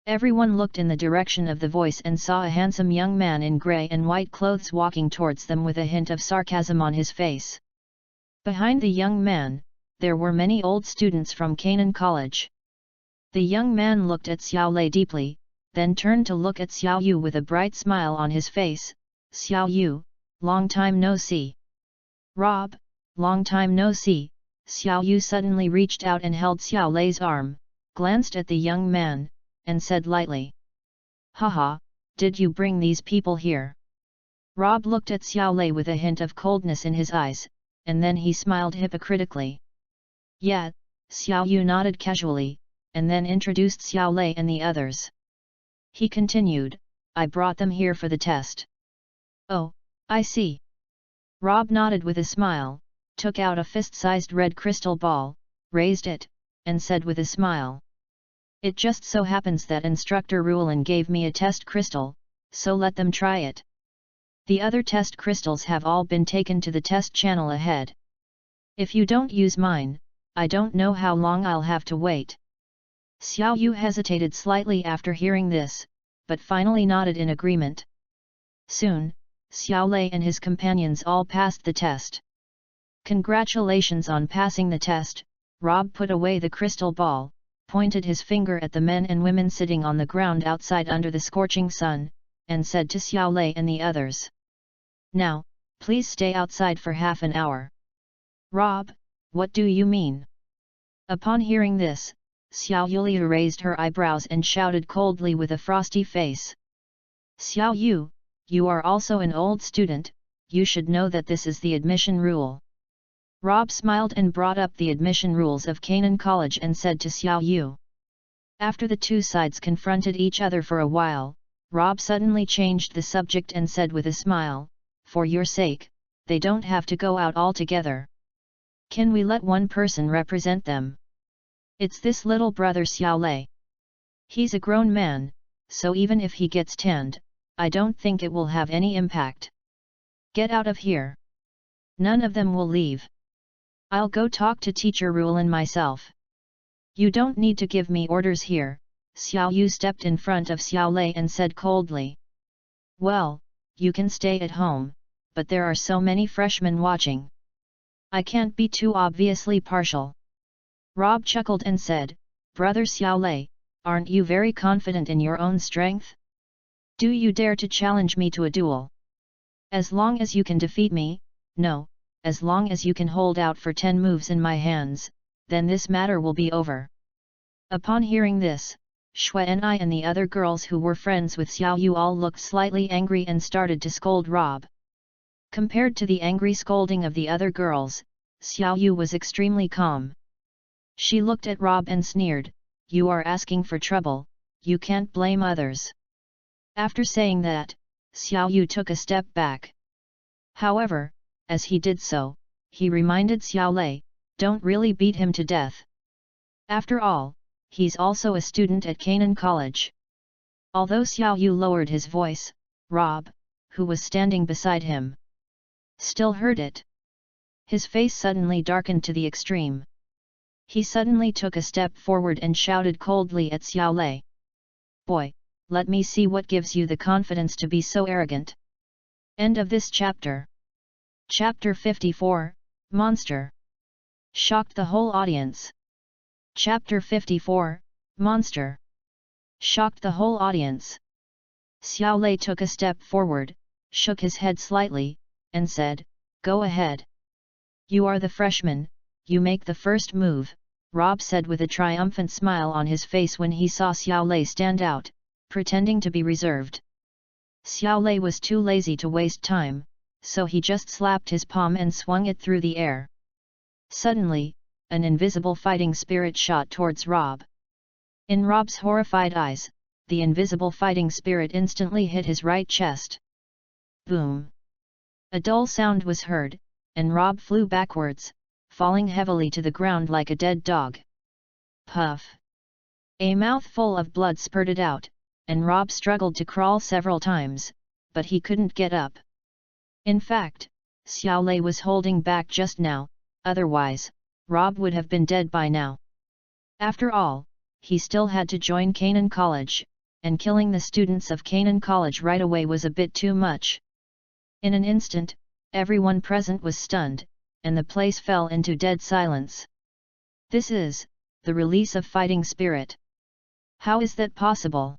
Everyone looked in the direction of the voice and saw a handsome young man in grey and white clothes walking towards them with a hint of sarcasm on his face. Behind the young man, there were many old students from Canaan College. The young man looked at Xiao Lei deeply, then turned to look at Xiao Yu with a bright smile on his face. "Xiao Yu, long time no see." "Rob, long time no see." Xiao Yu suddenly reached out and held Xiao Lei's arm, glanced at the young man, and said lightly, "Haha, did you bring these people here?" Rob looked at Xiao Lei with a hint of coldness in his eyes, and then he smiled hypocritically. "Yeah," Xiao Yu nodded casually, and then introduced Xiao Lei and the others. He continued, I brought them here for the test. Oh, I see. Rob nodded with a smile, took out a fist-sized red crystal ball, raised it, and said with a smile. It just so happens that Instructor Ruelin gave me a test crystal, so let them try it. The other test crystals have all been taken to the test channel ahead. If you don't use mine, I don't know how long I'll have to wait. Xiao Yu hesitated slightly after hearing this, but finally nodded in agreement. Soon, Xiao Lei and his companions all passed the test. Congratulations on passing the test. Rob put away the crystal ball, pointed his finger at the men and women sitting on the ground outside under the scorching sun, and said to Xiao Lei and the others. Now, please stay outside for half an hour. Rob, what do you mean? Upon hearing this, Xiao Yuliu raised her eyebrows and shouted coldly with a frosty face. Xiao Yu, you are also an old student, you should know that this is the admission rule. Rob smiled and brought up the admission rules of Canaan College and said to Xiao Yu. After the two sides confronted each other for a while, Rob suddenly changed the subject and said with a smile, for your sake, they don't have to go out altogether. Can we let one person represent them? It's this little brother Xiao Lei. He's a grown man, so even if he gets tanned, I don't think it will have any impact. Get out of here. None of them will leave. I'll go talk to Teacher Ruelin myself. You don't need to give me orders here. Xiao Yu stepped in front of Xiao Lei and said coldly. Well, you can stay at home, but there are so many freshmen watching. I can't be too obviously partial. Rob chuckled and said, Brother Xiao Lei, aren't you very confident in your own strength? Do you dare to challenge me to a duel? As long as you can defeat me, no, as long as you can hold out for 10 moves in my hands, then this matter will be over. Upon hearing this, Xuan'ai and the other girls who were friends with Xiao Yu all looked slightly angry and started to scold Rob. Compared to the angry scolding of the other girls, Xiao Yu was extremely calm. She looked at Rob and sneered, You are asking for trouble, you can't blame others. After saying that, Xiao Yu took a step back. However, as he did so, he reminded Xiao Lei, don't really beat him to death. After all, he's also a student at Canaan College. Although Xiao Yu lowered his voice, Rob, who was standing beside him, still heard it. His face suddenly darkened to the extreme. He suddenly took a step forward and shouted coldly at Xiao Lei. Boy, let me see what gives you the confidence to be so arrogant. End of this chapter. Chapter 54, Monster. Shocked the whole audience. Chapter 54, Monster. Shocked the whole audience. Xiao Lei took a step forward, shook his head slightly, and said, Go ahead. You are the freshman, you make the first move, Rob said with a triumphant smile on his face when he saw Xiao Lei stand out, pretending to be reserved. Xiao Lei was too lazy to waste time, so he just slapped his palm and swung it through the air. Suddenly, an invisible fighting spirit shot towards Rob. In Rob's horrified eyes, the invisible fighting spirit instantly hit his right chest. Boom! A dull sound was heard, and Rob flew backwards, falling heavily to the ground like a dead dog. Puff! A mouthful of blood spurted out, and Rob struggled to crawl several times, but he couldn't get up. In fact, Xiao Lei was holding back just now, otherwise, Rob would have been dead by now. After all, he still had to join Canaan College, and killing the students of Canaan College right away was a bit too much. In an instant, everyone present was stunned, and the place fell into dead silence. This is the release of fighting spirit. How is that possible?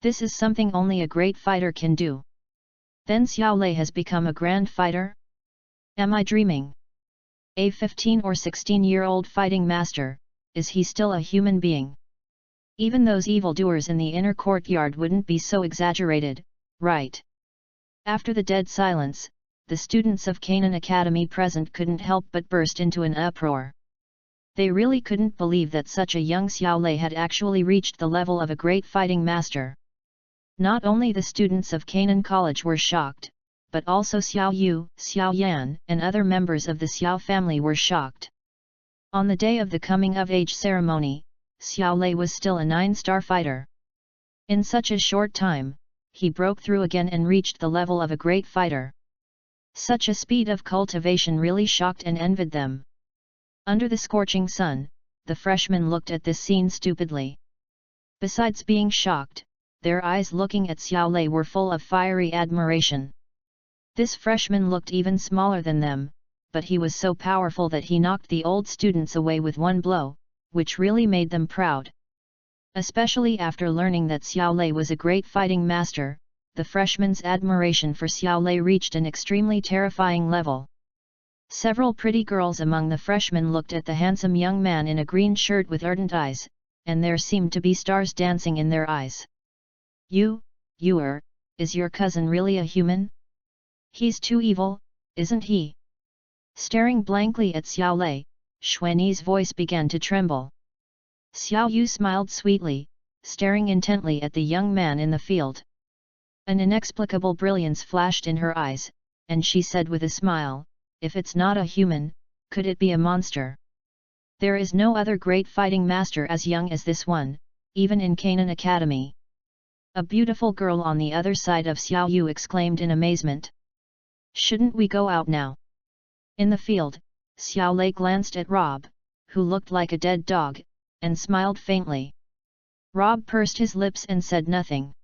This is something only a great fighter can do. Then Xiao Lei has become a grand fighter? Am I dreaming? A 15 or 16-year-old fighting master, is he still a human being? Even those evildoers in the inner courtyard wouldn't be so exaggerated, right? After the dead silence, the students of Canaan Academy present couldn't help but burst into an uproar. They really couldn't believe that such a young Xiao Lei had actually reached the level of a great fighting master. Not only the students of Canaan College were shocked, but also Xiao Yu, Xiao Yan, and other members of the Xiao family were shocked. On the day of the coming-of-age ceremony, Xiao Lei was still a 9-star fighter. In such a short time, he broke through again and reached the level of a great fighter. Such a speed of cultivation really shocked and envied them. Under the scorching sun, the freshmen looked at this scene stupidly. Besides being shocked, their eyes looking at Xiao Lei were full of fiery admiration. This freshman looked even smaller than them, but he was so powerful that he knocked the old students away with one blow, which really made them proud. Especially after learning that Xiao Lei was a great fighting master, the freshmen's admiration for Xiao Lei reached an extremely terrifying level. Several pretty girls among the freshmen looked at the handsome young man in a green shirt with ardent eyes, and there seemed to be stars dancing in their eyes. Is your cousin really a human? He's too evil, isn't he? Staring blankly at Xiao Lei, Xuanyi's voice began to tremble. Xiao Yu smiled sweetly, staring intently at the young man in the field. An inexplicable brilliance flashed in her eyes, and she said with a smile, "If it's not a human, could it be a monster? There is no other great fighting master as young as this one, even in Canaan Academy." A beautiful girl on the other side of Xiao Yu exclaimed in amazement. "Shouldn't we go out now?" In the field, Xiao Lei glanced at Rob, who looked like a dead dog, and smiled faintly. Rob pursed his lips and said nothing.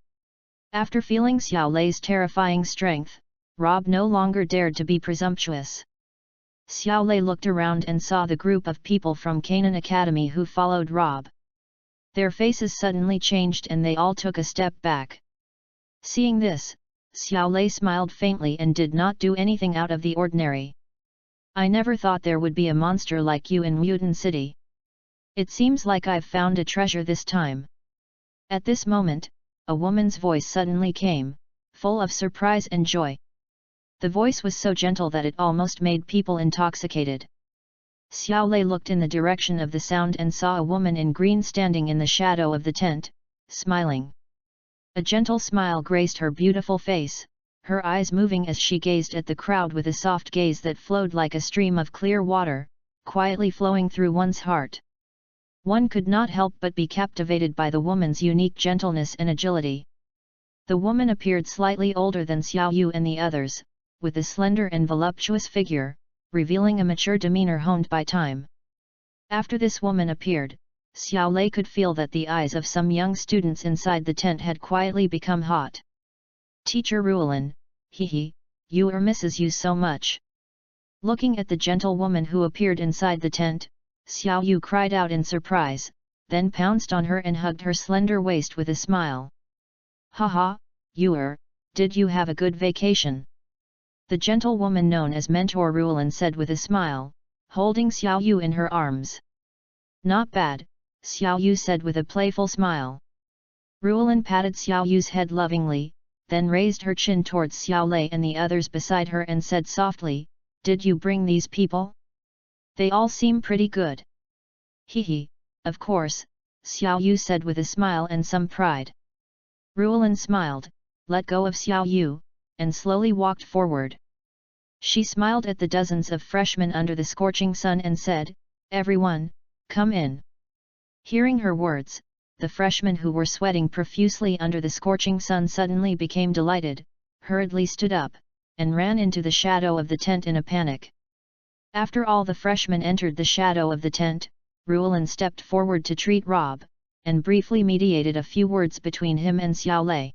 After feeling Xiao Lei's terrifying strength, Rob no longer dared to be presumptuous. Xiao Lei looked around and saw the group of people from Canaan Academy who followed Rob. Their faces suddenly changed and they all took a step back. Seeing this, Xiao Lei smiled faintly and did not do anything out of the ordinary. "I never thought there would be a monster like you in Mutant City. It seems like I've found a treasure this time." At this moment, a woman's voice suddenly came, full of surprise and joy. The voice was so gentle that it almost made people intoxicated. Xiao Lei looked in the direction of the sound and saw a woman in green standing in the shadow of the tent, smiling. A gentle smile graced her beautiful face, her eyes moving as she gazed at the crowd with a soft gaze that flowed like a stream of clear water, quietly flowing through one's heart. One could not help but be captivated by the woman's unique gentleness and agility. The woman appeared slightly older than Xiao Yu and the others, with a slender and voluptuous figure, revealing a mature demeanor honed by time. After this woman appeared, Xiao Lei could feel that the eyes of some young students inside the tent had quietly become hot. "Teacher Ruolin, you misses you so much." Looking at the gentle woman who appeared inside the tent, Xiao Yu cried out in surprise, then pounced on her and hugged her slender waist with a smile. "Haha, did you have a good vacation?" The gentle woman known as Mentor Ruolin said with a smile, holding Xiao Yu in her arms. "Not bad," Xiao Yu said with a playful smile. Ruolin patted Xiao Yu's head lovingly, then raised her chin towards Xiao Lei and the others beside her and said softly, "Did you bring these people? They all seem pretty good." Of course," Xiao Yu said with a smile and some pride. Ruolin smiled, let go of Xiao Yu, and slowly walked forward. She smiled at the dozens of freshmen under the scorching sun and said, "Everyone, come in." Hearing her words, the freshmen who were sweating profusely under the scorching sun suddenly became delighted, hurriedly stood up, and ran into the shadow of the tent in a panic. After all the freshmen entered the shadow of the tent, Ruolin stepped forward to treat Rob, and briefly mediated a few words between him and Xiao Lei.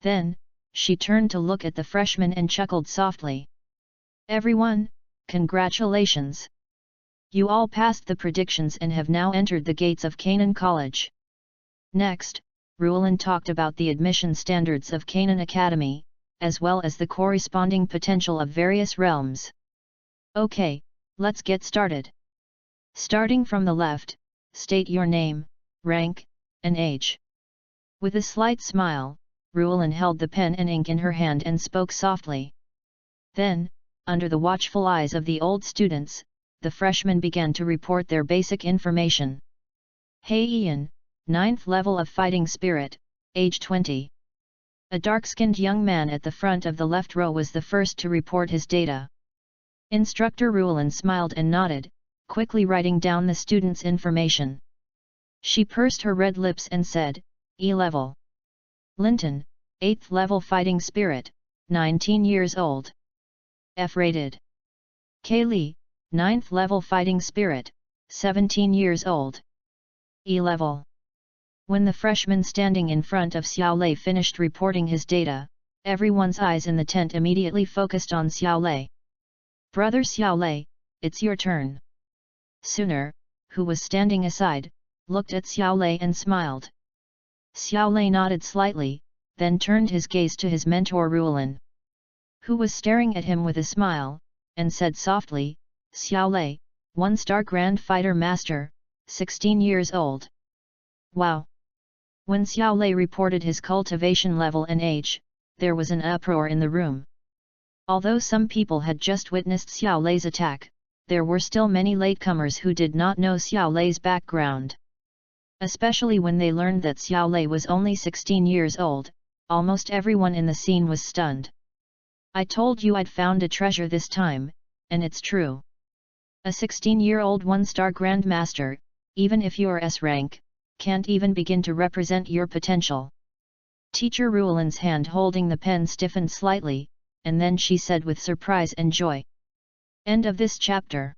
Then, she turned to look at the freshmen and chuckled softly. "Everyone, congratulations! You all passed the predictions and have now entered the gates of Canaan College." Next, Ruolin talked about the admission standards of Canaan Academy, as well as the corresponding potential of various realms. "Okay, let's get started. Starting from the left, state your name, rank, and age." With a slight smile, Ruolin held the pen and ink in her hand and spoke softly. Then, under the watchful eyes of the old students, the freshmen began to report their basic information. Hey Ian, 9th level of fighting spirit, age 20. A dark-skinned young man at the front of the left row was the first to report his data. Instructor Ruelin smiled and nodded, quickly writing down the student's information. She pursed her red lips and said, E-level. Linton, 8th level fighting spirit, 19 years old. F-rated. Kaylee, 9th level fighting spirit, 17 years old. E-level. When the freshman standing in front of Xiaolei finished reporting his data, everyone's eyes in the tent immediately focused on Xiaolei. Brother Xiaolei, it's your turn. Sooner, who was standing aside, looked at Xiaolei and smiled. Xiaolei nodded slightly, then turned his gaze to his mentor Ruelin, who was staring at him with a smile, and said softly, Xiaolei, 1-star Grand Fighter Master, 16 years old. Wow! When Xiaolei reported his cultivation level and age, there was an uproar in the room. Although some people had just witnessed Xiaolei's attack, there were still many latecomers who did not know Xiaolei's background. Especially when they learned that Xiaolei was only 16 years old, almost everyone in the scene was stunned. I told you I'd found a treasure this time, and it's true. A 16-year-old 1-star Grandmaster, even if you're S-rank, can't even begin to represent your potential. Teacher Ruelin's hand holding the pen stiffened slightly, and then she said with surprise and joy. End of this chapter.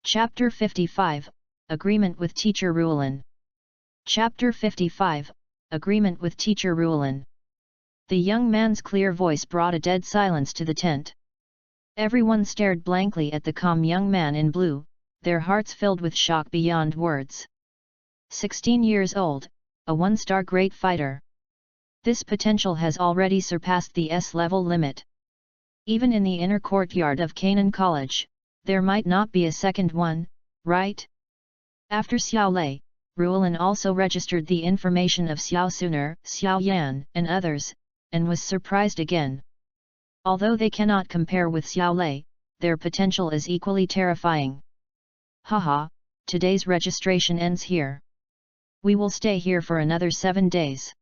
Chapter 55, Agreement with Teacher Ruelin. Chapter 55, Agreement with Teacher Ruelin. The young man's clear voice brought a dead silence to the tent. Everyone stared blankly at the calm young man in blue, their hearts filled with shock beyond words. 16 years old, a 1-star great fighter. This potential has already surpassed the S-level limit. Even in the inner courtyard of Canaan College, there might not be a second one, right? After Xiaolei, Ruelin also registered the information of Xiao Suner, Xiao Yan, and others, and was surprised again. Although they cannot compare with Xiaolei, their potential is equally terrifying. Haha, today's registration ends here. We will stay here for another 7 days.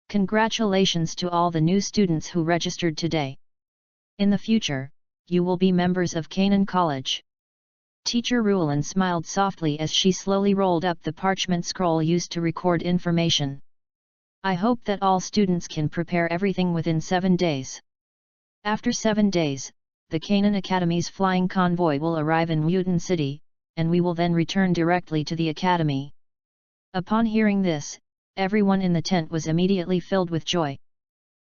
Congratulations to all the new students who registered today. In the future, you will be members of Canaan College. Teacher Ruelin smiled softly as she slowly rolled up the parchment scroll used to record information. I hope that all students can prepare everything within 7 days. After 7 days, the Canaan Academy's flying convoy will arrive in Mutant City, and we will then return directly to the Academy. Upon hearing this, everyone in the tent was immediately filled with joy.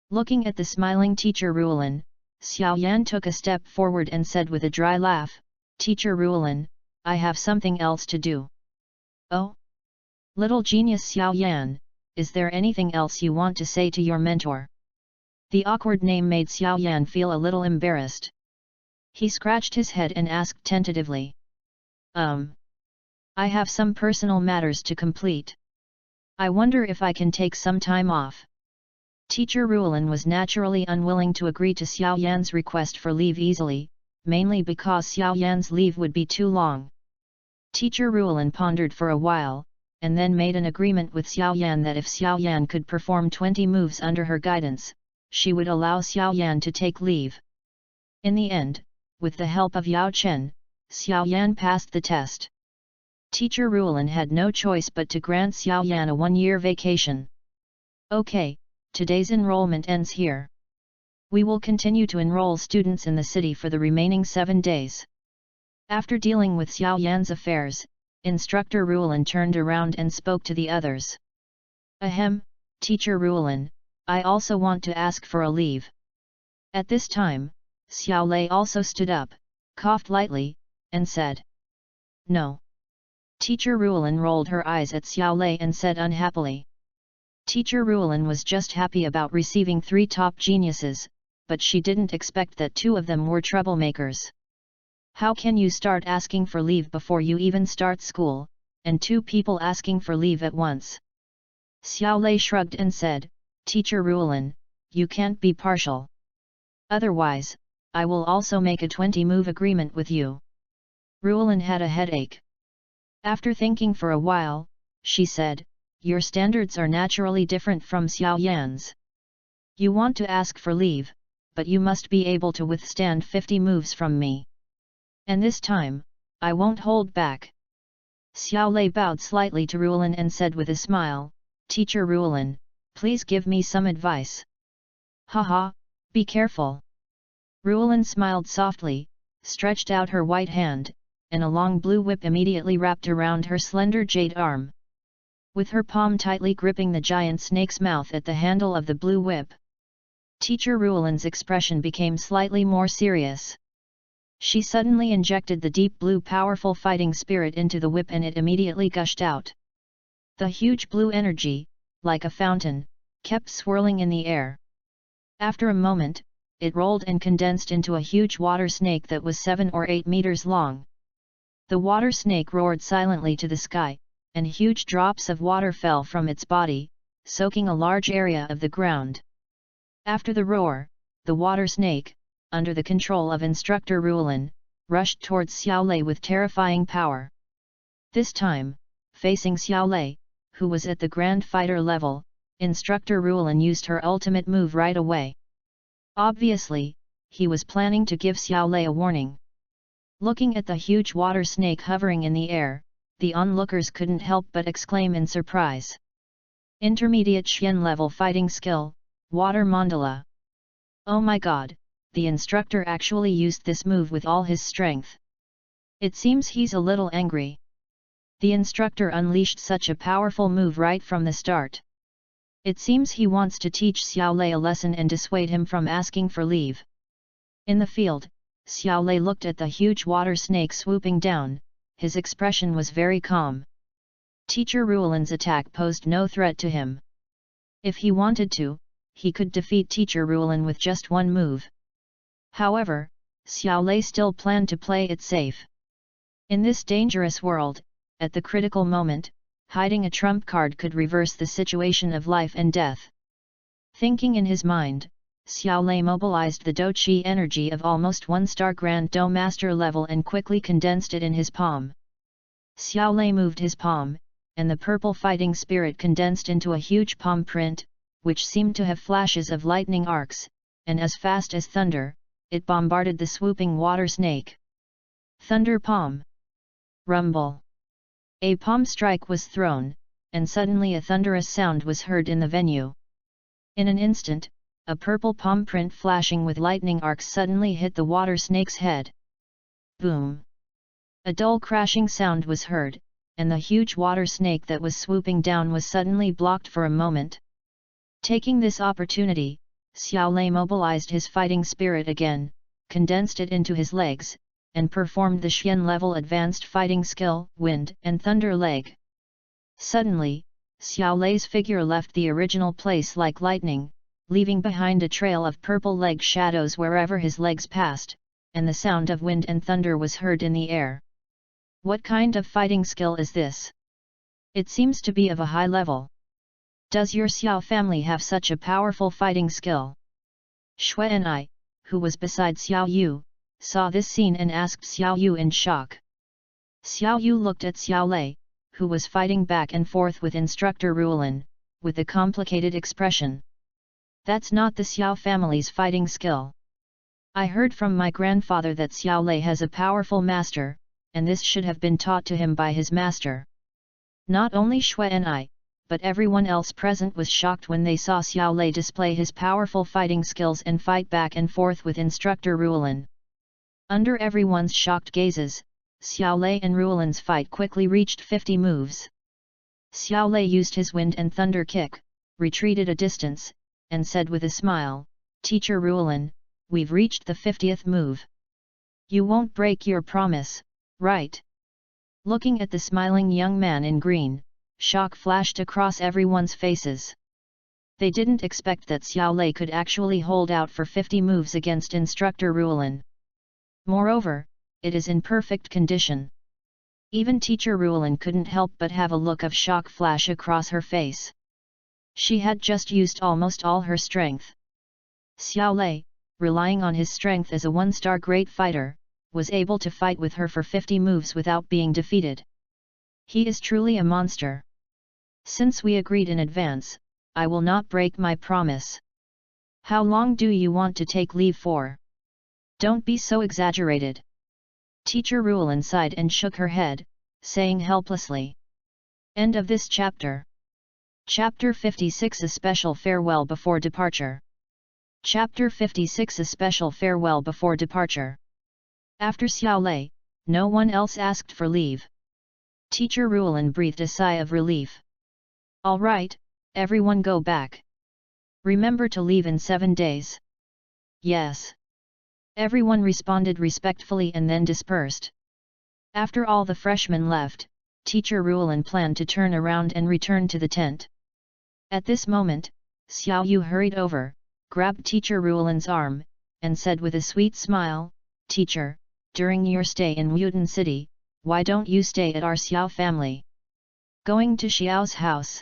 Looking at the smiling Teacher Ruelin, Xiao Yan took a step forward and said with a dry laugh, Teacher Ruelin, I have something else to do. Oh? Little genius Xiao Yan, is there anything else you want to say to your mentor? The awkward name made Xiao Yan feel a little embarrassed. He scratched his head and asked tentatively. I have some personal matters to complete. I wonder if I can take some time off. Teacher Ruelin was naturally unwilling to agree to Xiao Yan's request for leave easily, mainly because Xiao Yan's leave would be too long. Teacher Ruelin pondered for a while, and then made an agreement with Xiao Yan that if Xiao Yan could perform 20 moves under her guidance, she would allow Xiao Yan to take leave. In the end, with the help of Yao Chen, Xiao Yan passed the test. Teacher Ruelin had no choice but to grant Xiao Yan a 1-year vacation. Okay, today's enrollment ends here. We will continue to enroll students in the city for the remaining 7 days. After dealing with Xiao Yan's affairs, Instructor Ruelin turned around and spoke to the others. Ahem, Teacher Ruelin, I also want to ask for a leave. At this time, Xiaolei also stood up, coughed lightly, and said. No. Teacher Ruelin rolled her eyes at Xiaolei and said unhappily. Teacher Ruelin was just happy about receiving 3 top geniuses, but she didn't expect that 2 of them were troublemakers. How can you start asking for leave before you even start school, and 2 people asking for leave at once? Xiaolei shrugged and said, Teacher Ruelin, you can't be partial. Otherwise, I will also make a 20-move agreement with you. Ruelin had a headache. After thinking for a while, she said, your standards are naturally different from Xiao Yan's. You want to ask for leave, but you must be able to withstand 50 moves from me. And this time, I won't hold back. Xiao Lei bowed slightly to Ruolin and said with a smile, Teacher Ruolin, please give me some advice. Haha, be careful. Ruolin smiled softly, stretched out her white hand, and a long blue whip immediately wrapped around her slender jade arm. With her palm tightly gripping the giant snake's mouth at the handle of the blue whip, Teacher Ruolin's expression became slightly more serious. She suddenly injected the deep blue powerful fighting spirit into the whip and it immediately gushed out. The huge blue energy, like a fountain, kept swirling in the air. After a moment, it rolled and condensed into a huge water snake that was 7 or 8 meters long. The water snake roared silently to the sky, and huge drops of water fell from its body, soaking a large area of the ground. After the roar, the water snake, under the control of Instructor Ruolin, rushed towards Xiao Lei with terrifying power. This time, facing Xiao Lei, who was at the Grand Fighter level, Instructor Ruolin used her ultimate move right away. Obviously, he was planning to give Xiao Lei a warning. Looking at the huge water snake hovering in the air, the onlookers couldn't help but exclaim in surprise. Intermediate Xian level fighting skill, Water Mandala. Oh my god, the instructor actually used this move with all his strength. It seems he's a little angry. The instructor unleashed such a powerful move right from the start. It seems he wants to teach Xiao Lei a lesson and dissuade him from asking for leave. In the field, Xiao Lei looked at the huge water snake swooping down, his expression was very calm. Teacher Ruolin's attack posed no threat to him. If he wanted to, he could defeat Teacher Ruolin with just one move. However, Xiao Lei still planned to play it safe. In this dangerous world, at the critical moment, hiding a trump card could reverse the situation of life and death. Thinking in his mind, Xiao Lei mobilized the Do Qi energy of almost 1-star Grand Do Master level and quickly condensed it in his palm. Xiao Lei moved his palm, and the purple fighting spirit condensed into a huge palm print, which seemed to have flashes of lightning arcs, and as fast as thunder, it bombarded the swooping water snake. Thunder Palm. Rumble. A palm strike was thrown, and suddenly a thunderous sound was heard in the venue. In an instant, a purple palm print flashing with lightning arcs suddenly hit the water snake's head. Boom! A dull crashing sound was heard, and the huge water snake that was swooping down was suddenly blocked for a moment. Taking this opportunity, Xiao Lei mobilized his fighting spirit again, condensed it into his legs, and performed the Xian level advanced fighting skill, Wind and Thunder Leg. Suddenly, Xiao Lei's figure left the original place like lightning, leaving behind a trail of purple leg shadows wherever his legs passed, and the sound of wind and thunder was heard in the air. What kind of fighting skill is this? It seems to be of a high level. Does your Xiao family have such a powerful fighting skill? Shui and I, who was beside Xiao Yu, saw this scene and asked Xiao Yu in shock. Xiao Yu looked at Xiao Lei, who was fighting back and forth with Instructor Ruolin, with a complicated expression. That's not the Xiao family's fighting skill. I heard from my grandfather that Xiao Lei has a powerful master, and this should have been taught to him by his master. Not only Shui and I, but everyone else present was shocked when they saw Xiao Lei display his powerful fighting skills and fight back and forth with Instructor Ruolin. Under everyone's shocked gazes, Xiao Lei and Ruolin's fight quickly reached 50 moves. Xiao Lei used his wind and thunder kick, retreated a distance, and said with a smile, Teacher Ruolin, we've reached the 50th move. You won't break your promise, right? Looking at the smiling young man in green, shock flashed across everyone's faces. They didn't expect that Xiao Lei could actually hold out for 50 moves against Instructor Ruolin. Moreover, it is in perfect condition. Even Teacher Ruolin couldn't help but have a look of shock flash across her face. She had just used almost all her strength. Xiao Lei, relying on his strength as a 1-star great fighter, was able to fight with her for 50 moves without being defeated. He is truly a monster. Since we agreed in advance, I will not break my promise. How long do you want to take leave for? Don't be so exaggerated. Teacher Ruolin sighed and shook her head, saying helplessly. End of this chapter. Chapter 56 A Special Farewell Before Departure. Chapter 56 A Special Farewell Before Departure. After Xiao Lei, no one else asked for leave. Teacher Ruolin breathed a sigh of relief. All right, everyone go back. Remember to leave in 7 days. Yes. Everyone responded respectfully and then dispersed. After all the freshmen left, Teacher Ruolin planned to turn around and return to the tent. At this moment, Xiao Yu hurried over, grabbed Teacher Ruolin's arm, and said with a sweet smile, Teacher, during your stay in Wutan City, why don't you stay at our Xiao family? Going to Xiao's house.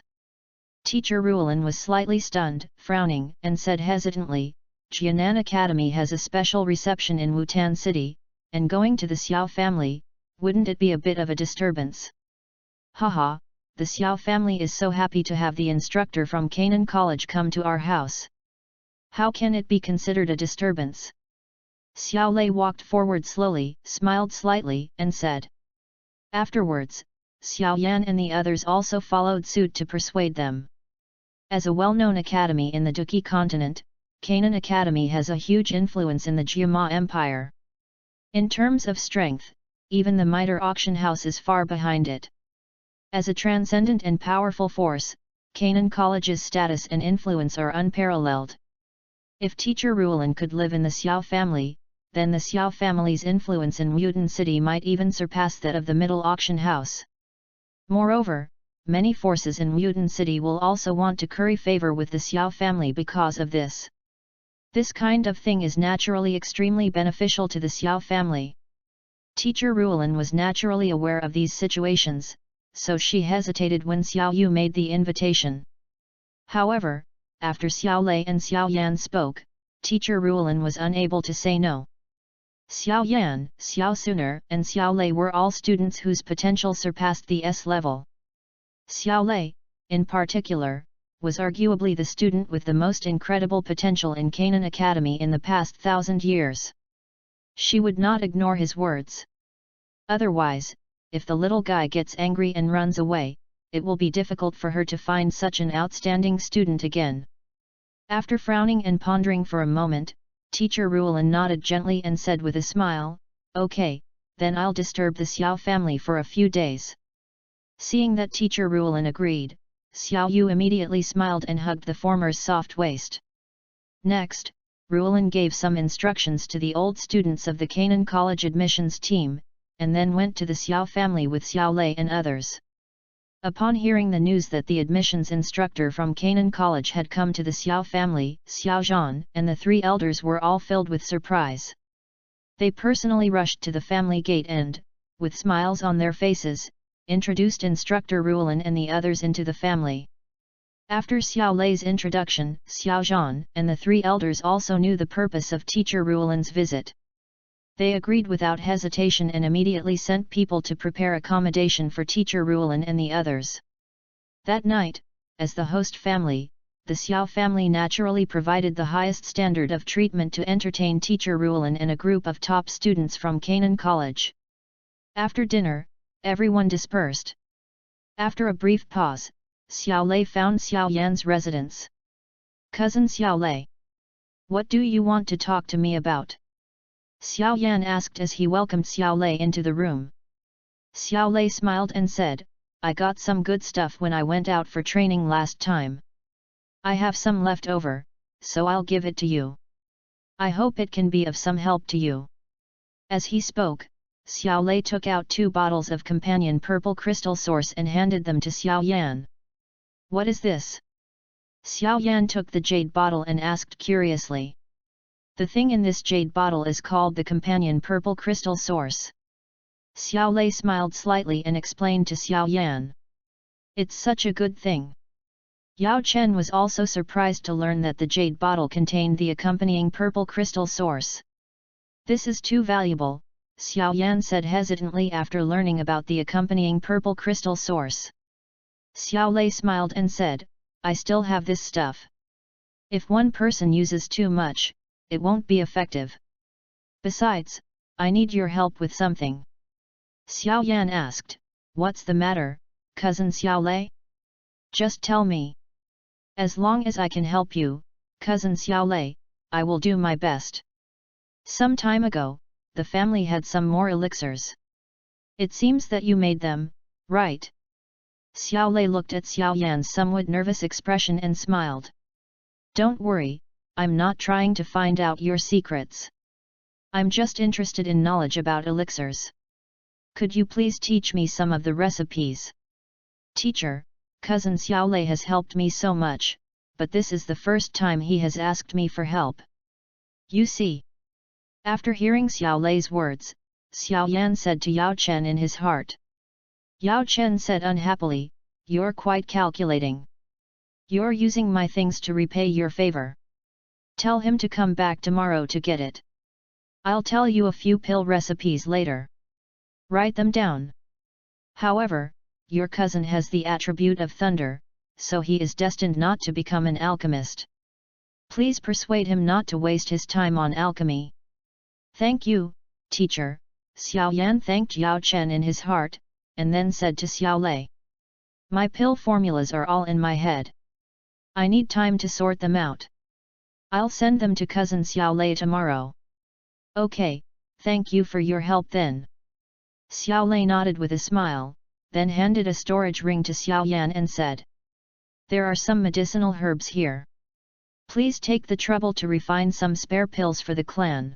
Teacher Ruolin was slightly stunned, frowning, and said hesitantly, Jianan Academy has a special reception in Wutan City, and going to the Xiao family, wouldn't it be a bit of a disturbance? Haha, the Xiao family is so happy to have the instructor from Canaan College come to our house. How can it be considered a disturbance? Xiao Lei walked forward slowly, smiled slightly, and said. Afterwards, Xiao Yan and the others also followed suit to persuade them. As a well-known academy in the Duqi continent, Canaan Academy has a huge influence in the Jiama Empire. In terms of strength, even the Mitre auction house is far behind it. As a transcendent and powerful force, Canaan College's status and influence are unparalleled. If Teacher Ruolin could live in the Xiao family, then the Xiao family's influence in Wutan City might even surpass that of the Middle Auction House. Moreover, many forces in Wutan City will also want to curry favor with the Xiao family because of this. This kind of thing is naturally extremely beneficial to the Xiao family. Teacher Ruolin was naturally aware of these situations, so she hesitated when Xiao Yu made the invitation. However, after Xiao Lei and Xiao Yan spoke, Teacher Ruolin was unable to say no. Xiao Yan, Xiao Suner, and Xiao Lei were all students whose potential surpassed the S level. Xiao Lei, in particular, was arguably the student with the most incredible potential in Canaan Academy in the past 1,000 years. She would not ignore his words. Otherwise, if the little guy gets angry and runs away, it will be difficult for her to find such an outstanding student again. After frowning and pondering for a moment, Teacher Ruolin nodded gently and said with a smile, Okay, then I'll disturb the Xiao family for a few days. Seeing that Teacher Ruolin agreed, Xiao Yu immediately smiled and hugged the former's soft waist. Next, Ruolin gave some instructions to the old students of the Canaan College admissions team, and then went to the Xiao family with Xiao Lei and others. Upon hearing the news that the admissions instructor from Canaan College had come to the Xiao family, Xiao Zhan and the 3 elders were all filled with surprise. They personally rushed to the family gate and, with smiles on their faces, introduced Instructor Ruolin and the others into the family. After Xiao Lei's introduction, Xiao Zhan and the 3 elders also knew the purpose of Teacher Ruolin's visit. They agreed without hesitation and immediately sent people to prepare accommodation for Teacher Ruolin and the others. That night, as the host family, the Xiao family naturally provided the highest standard of treatment to entertain Teacher Ruolin and a group of top students from Canaan College. After dinner, everyone dispersed. After a brief pause, Xiao Lei found Xiao Yan's residence. Cousin Xiao Lei. What do you want to talk to me about? Xiao Yan asked as he welcomed Xiao Lei into the room. Xiao Lei smiled and said, I got some good stuff when I went out for training last time. I have some left over, so I'll give it to you. I hope it can be of some help to you. As he spoke, Xiao Lei took out 2 bottles of companion purple crystal source and handed them to Xiao Yan. What is this? Xiao Yan took the jade bottle and asked curiously. The thing in this jade bottle is called the companion purple crystal source. Xiao Lei smiled slightly and explained to Xiao Yan. It's such a good thing. Yao Chen was also surprised to learn that the jade bottle contained the accompanying purple crystal source. This is too valuable, Xiao Yan said hesitantly after learning about the accompanying purple crystal source. Xiao Lei smiled and said, I still have this stuff. If one person uses too much, it won't be effective. Besides, I need your help with something. Xiao Yan asked, What's the matter, cousin Xiao Lei? Just tell me. As long as I can help you, cousin Xiao Lei, I will do my best. Some time ago, the family had some more elixirs. It seems that you made them, right? Xiao Lei looked at Xiao Yan's somewhat nervous expression and smiled. Don't worry, I'm not trying to find out your secrets. I'm just interested in knowledge about elixirs. Could you please teach me some of the recipes? Teacher, cousin Xiao Lei has helped me so much, but this is the first time he has asked me for help. You see. After hearing Xiao Lei's words, Xiao Yan said to Yao Chen in his heart. Yao Chen said unhappily, You're quite calculating. You're using my things to repay your favor. Tell him to come back tomorrow to get it. I'll tell you a few pill recipes later. Write them down. However, your cousin has the attribute of thunder, so he is destined not to become an alchemist. Please persuade him not to waste his time on alchemy. Thank you, teacher. Xiao Yan thanked Yao Chen in his heart, and then said to Xiao Lei. My pill formulas are all in my head. I need time to sort them out. I'll send them to cousin Xiao Lei tomorrow. Okay, thank you for your help then. Xiao Lei nodded with a smile, then handed a storage ring to Xiao Yan and said. There are some medicinal herbs here. Please take the trouble to refine some spare pills for the clan.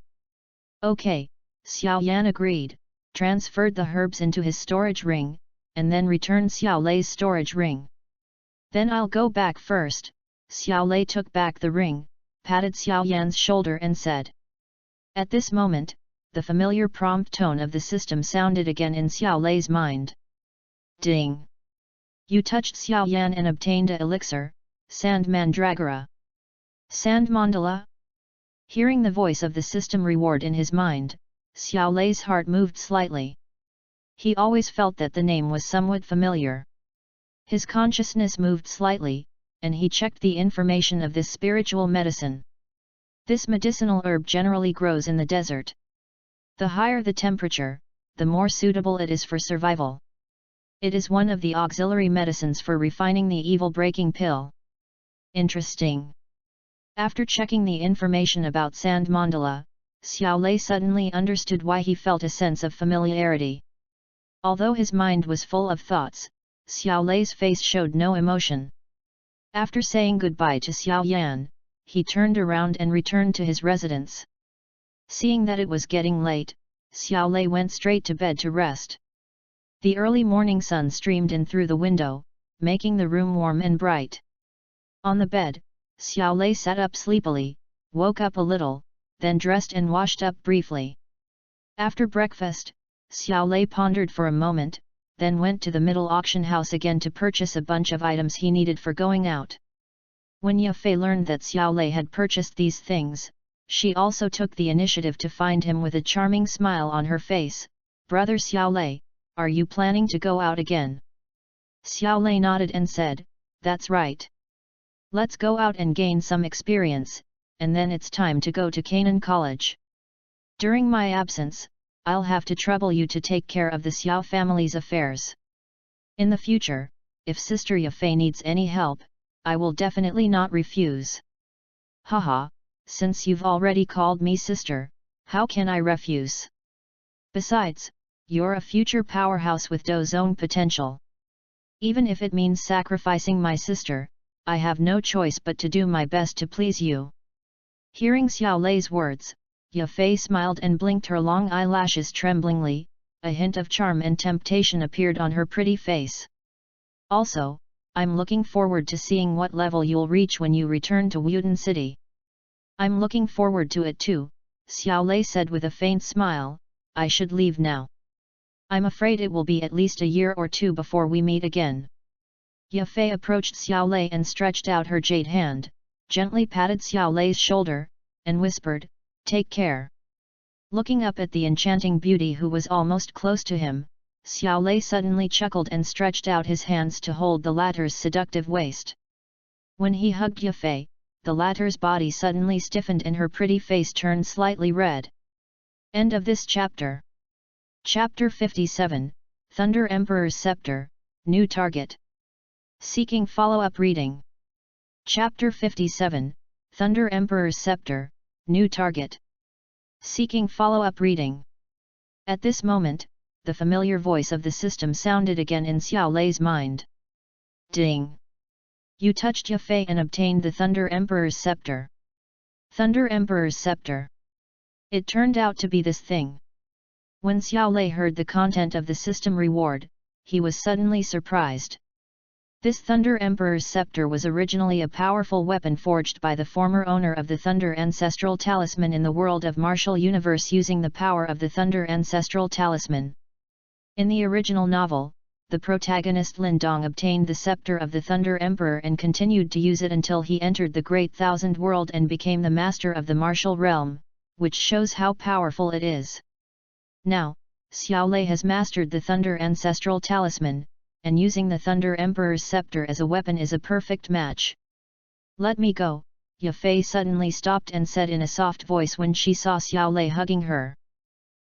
Okay, Xiao Yan agreed, transferred the herbs into his storage ring, and then returned Xiao Lei's storage ring. Then I'll go back first. Xiao Lei took back the ring, patted Xiao Yan's shoulder and said. At this moment, the familiar prompt tone of the system sounded again in Xiao Lei's mind. Ding! You touched Xiao Yan and obtained a elixir, Sand Mandragora. Sand Mandala? Hearing the voice of the system reward in his mind, Xiao Lei's heart moved slightly. He always felt that the name was somewhat familiar. His consciousness moved slightly, and he checked the information of this spiritual medicine. This medicinal herb generally grows in the desert. The higher the temperature, the more suitable it is for survival. It is one of the auxiliary medicines for refining the evil-breaking pill. Interesting. After checking the information about Sand Mandala, Xiao Lei suddenly understood why he felt a sense of familiarity. Although his mind was full of thoughts, Xiao Lei's face showed no emotion. After saying goodbye to Xiao Yan, he turned around and returned to his residence. Seeing that it was getting late, Xiao Lei went straight to bed to rest. The early morning sun streamed in through the window, making the room warm and bright. On the bed, Xiao Lei sat up sleepily, woke up a little, then dressed and washed up briefly. After breakfast, Xiao Lei pondered for a moment, then went to the middle auction house again to purchase a bunch of items he needed for going out. When Ye Fei learned that Xiao Lei had purchased these things, she also took the initiative to find him with a charming smile on her face. Brother Xiao Lei, are you planning to go out again? Xiao Lei nodded and said, That's right. Let's go out and gain some experience, and then it's time to go to Canaan College. During my absence, I'll have to trouble you to take care of the Xiao family's affairs. In the future, if Sister Ye Fei needs any help, I will definitely not refuse. Haha, since you've already called me sister, how can I refuse? Besides, you're a future powerhouse with Do's own potential. Even if it means sacrificing my sister, I have no choice but to do my best to please you. Hearing Xiao Lei's words, Ye Fei smiled and blinked her long eyelashes tremblingly, a hint of charm and temptation appeared on her pretty face. Also, I'm looking forward to seeing what level you'll reach when you return to Wuden City. I'm looking forward to it too, Xiao Lei said with a faint smile. I should leave now. I'm afraid it will be at least a year or two before we meet again. Ye Fei approached Xiao Lei and stretched out her jade hand, gently patted Xiao Lei's shoulder, and whispered, Take care. Looking up at the enchanting beauty who was almost close to him, Xiao Lei suddenly chuckled and stretched out his hands to hold the latter's seductive waist. When he hugged Ye Fei, the latter's body suddenly stiffened and her pretty face turned slightly red. End of this chapter. Chapter 57, Thunder Emperor's Scepter, New Target. Seeking follow-up reading. Chapter 57, Thunder Emperor's Scepter, New Target. Seeking follow-up reading. At this moment, the familiar voice of the system sounded again in Xiao Lei's mind. Ding! You touched Yafei and obtained the Thunder Emperor's Scepter. Thunder Emperor's Scepter. It turned out to be this thing. When Xiao Lei heard the content of the system reward, he was suddenly surprised. This Thunder Emperor's Scepter was originally a powerful weapon forged by the former owner of the Thunder Ancestral Talisman in the world of Martial Universe using the power of the Thunder Ancestral Talisman. In the original novel, the protagonist Lin Dong obtained the Scepter of the Thunder Emperor and continued to use it until he entered the Great Thousand World and became the master of the martial realm, which shows how powerful it is. Now, Xiao Lei has mastered the Thunder Ancestral Talisman, and using the Thunder Emperor's Scepter as a weapon is a perfect match. Let me go, Yafei suddenly stopped and said in a soft voice when she saw Xiao Lei hugging her.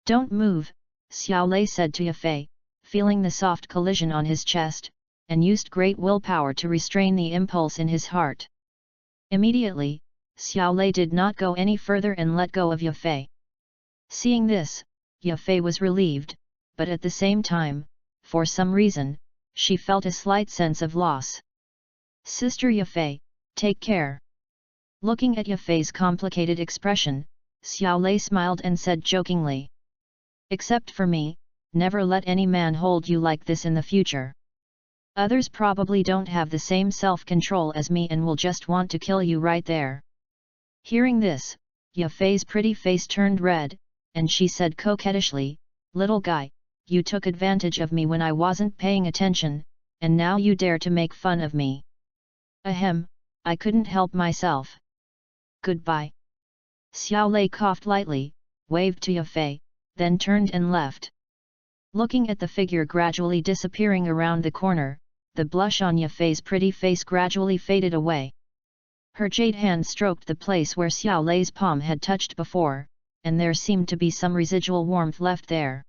Don't move, Xiao Lei said to Yafei, feeling the soft collision on his chest, and used great willpower to restrain the impulse in his heart. Immediately, Xiao Lei did not go any further and let go of Yafei. Seeing this, Yafei was relieved, but at the same time, for some reason, she felt a slight sense of loss. Sister Yafei, take care. Looking at Yafei's complicated expression, Xiao Lei smiled and said jokingly. Except for me, never let any man hold you like this in the future. Others probably don't have the same self-control as me and will just want to kill you right there. Hearing this, Yafei's pretty face turned red, and she said coquettishly, Little guy, you took advantage of me when I wasn't paying attention, and now you dare to make fun of me. Ahem, I couldn't help myself. Goodbye. Xiao Lei coughed lightly, waved to Yafei, then turned and left. Looking at the figure gradually disappearing around the corner, the blush on Yafei's pretty face gradually faded away. Her jade hand stroked the place where Xiao Lei's palm had touched before, and there seemed to be some residual warmth left there.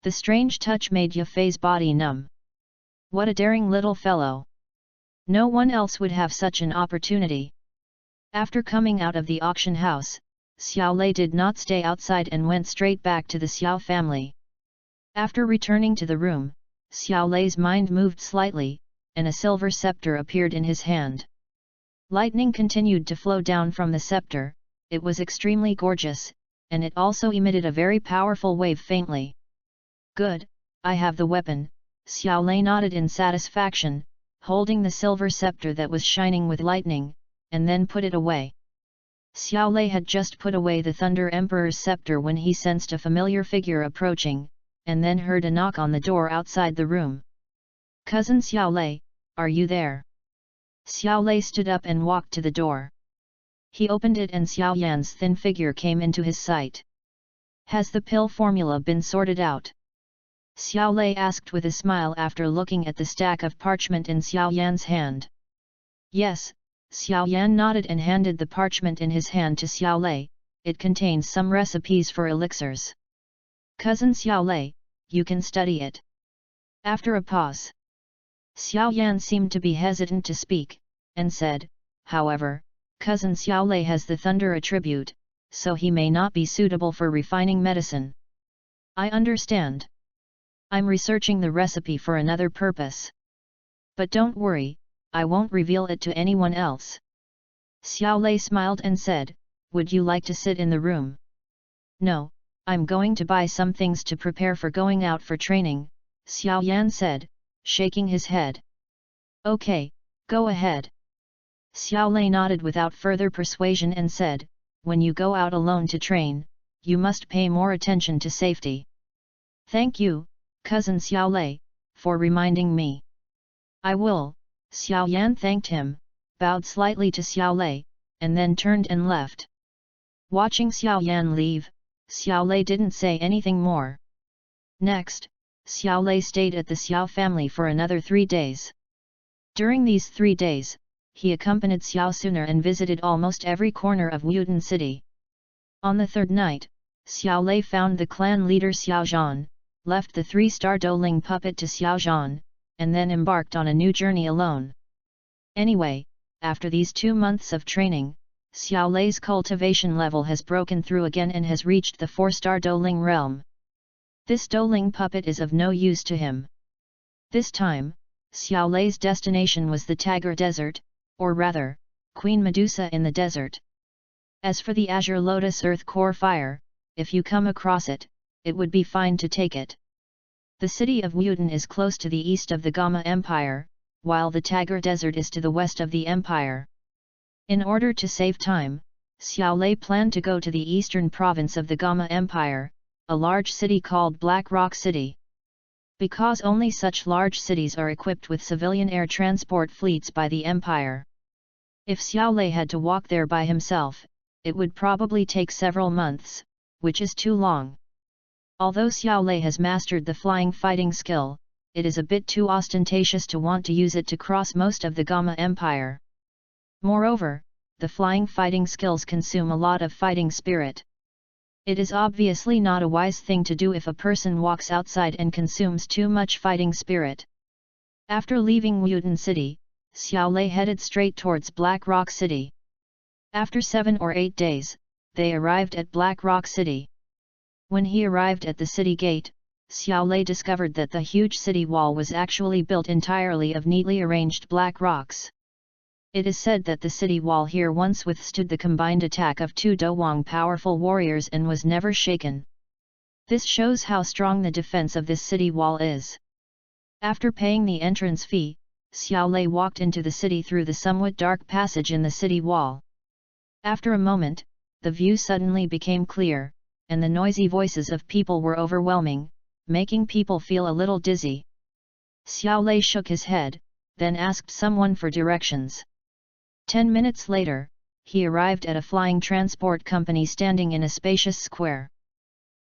The strange touch made Yafei's body numb. What a daring little fellow! No one else would have such an opportunity. After coming out of the auction house, Xiao Lei did not stay outside and went straight back to the Xiao family. After returning to the room, Xiao Lei's mind moved slightly, and a silver scepter appeared in his hand. Lightning continued to flow down from the scepter. It was extremely gorgeous, and it also emitted a very powerful wave faintly. Good, I have the weapon, Xiao Lei nodded in satisfaction, holding the silver scepter that was shining with lightning, and then put it away. Xiao Lei had just put away the Thunder Emperor's scepter when he sensed a familiar figure approaching, and then heard a knock on the door outside the room. Cousin Xiao Lei, are you there? Xiao Lei stood up and walked to the door. He opened it and Xiao Yan's thin figure came into his sight. Has the pill formula been sorted out? Xiao Lei asked with a smile after looking at the stack of parchment in Xiao Yan's hand. Yes, Xiao Yan nodded and handed the parchment in his hand to Xiao Lei. It contains some recipes for elixirs. Cousin Xiao Lei, you can study it. After a pause, Xiao Yan seemed to be hesitant to speak, and said, however, Cousin Xiao Lei has the thunder attribute, so he may not be suitable for refining medicine. I understand. I'm researching the recipe for another purpose. But don't worry, I won't reveal it to anyone else. Xiao Lei smiled and said, would you like to sit in the room? No, I'm going to buy some things to prepare for going out for training, Xiao Yan said, shaking his head. Okay, go ahead. Xiao Lei nodded without further persuasion and said, when you go out alone to train, you must pay more attention to safety. Thank you, Cousin Xiao Lei, for reminding me. I will, Xiao Yan thanked him, bowed slightly to Xiao Lei, and then turned and left. Watching Xiao Yan leave, Xiao Lei didn't say anything more. Next, Xiao Lei stayed at the Xiao family for another 3 days. During these 3 days, he accompanied Xiao Suner and visited almost every corner of Wudin city. On the third night, Xiao Lei found the clan leader Xiao Zhan, left the 3-star Douling puppet to Xiao Zhan, and then embarked on a new journey alone. Anyway, after these 2 months of training, Xiao Lei's cultivation level has broken through again and has reached the 4-star Douling realm. This Douling puppet is of no use to him. This time, Xiao Lei's destination was the Tagar Desert, or rather, Queen Medusa in the desert. As for the Azure Lotus Earth Core Fire, if you come across it, it would be fine to take it. The city of Wudin is close to the east of the Gama Empire, while the Tagar Desert is to the west of the empire. In order to save time, Xiao Lei planned to go to the eastern province of the Gama Empire, a large city called Black Rock City. Because only such large cities are equipped with civilian air transport fleets by the empire. If Xiao Lei had to walk there by himself, it would probably take several months, which is too long. Although Xiao Lei has mastered the flying fighting skill, it is a bit too ostentatious to want to use it to cross most of the Gama Empire. Moreover, the flying fighting skills consume a lot of fighting spirit. It is obviously not a wise thing to do if a person walks outside and consumes too much fighting spirit. After leaving Wudin City, Xiao Lei headed straight towards Black Rock City. After 7 or 8 days, they arrived at Black Rock City. When he arrived at the city gate, Xiao Lei discovered that the huge city wall was actually built entirely of neatly arranged black rocks. It is said that the city wall here once withstood the combined attack of 2 Dowang powerful warriors and was never shaken. This shows how strong the defense of this city wall is. After paying the entrance fee, Xiao Lei walked into the city through the somewhat dark passage in the city wall. After a moment, the view suddenly became clear, and the noisy voices of people were overwhelming, making people feel a little dizzy. Xiao Lei shook his head, then asked someone for directions. 10 minutes later, he arrived at a flying transport company standing in a spacious square.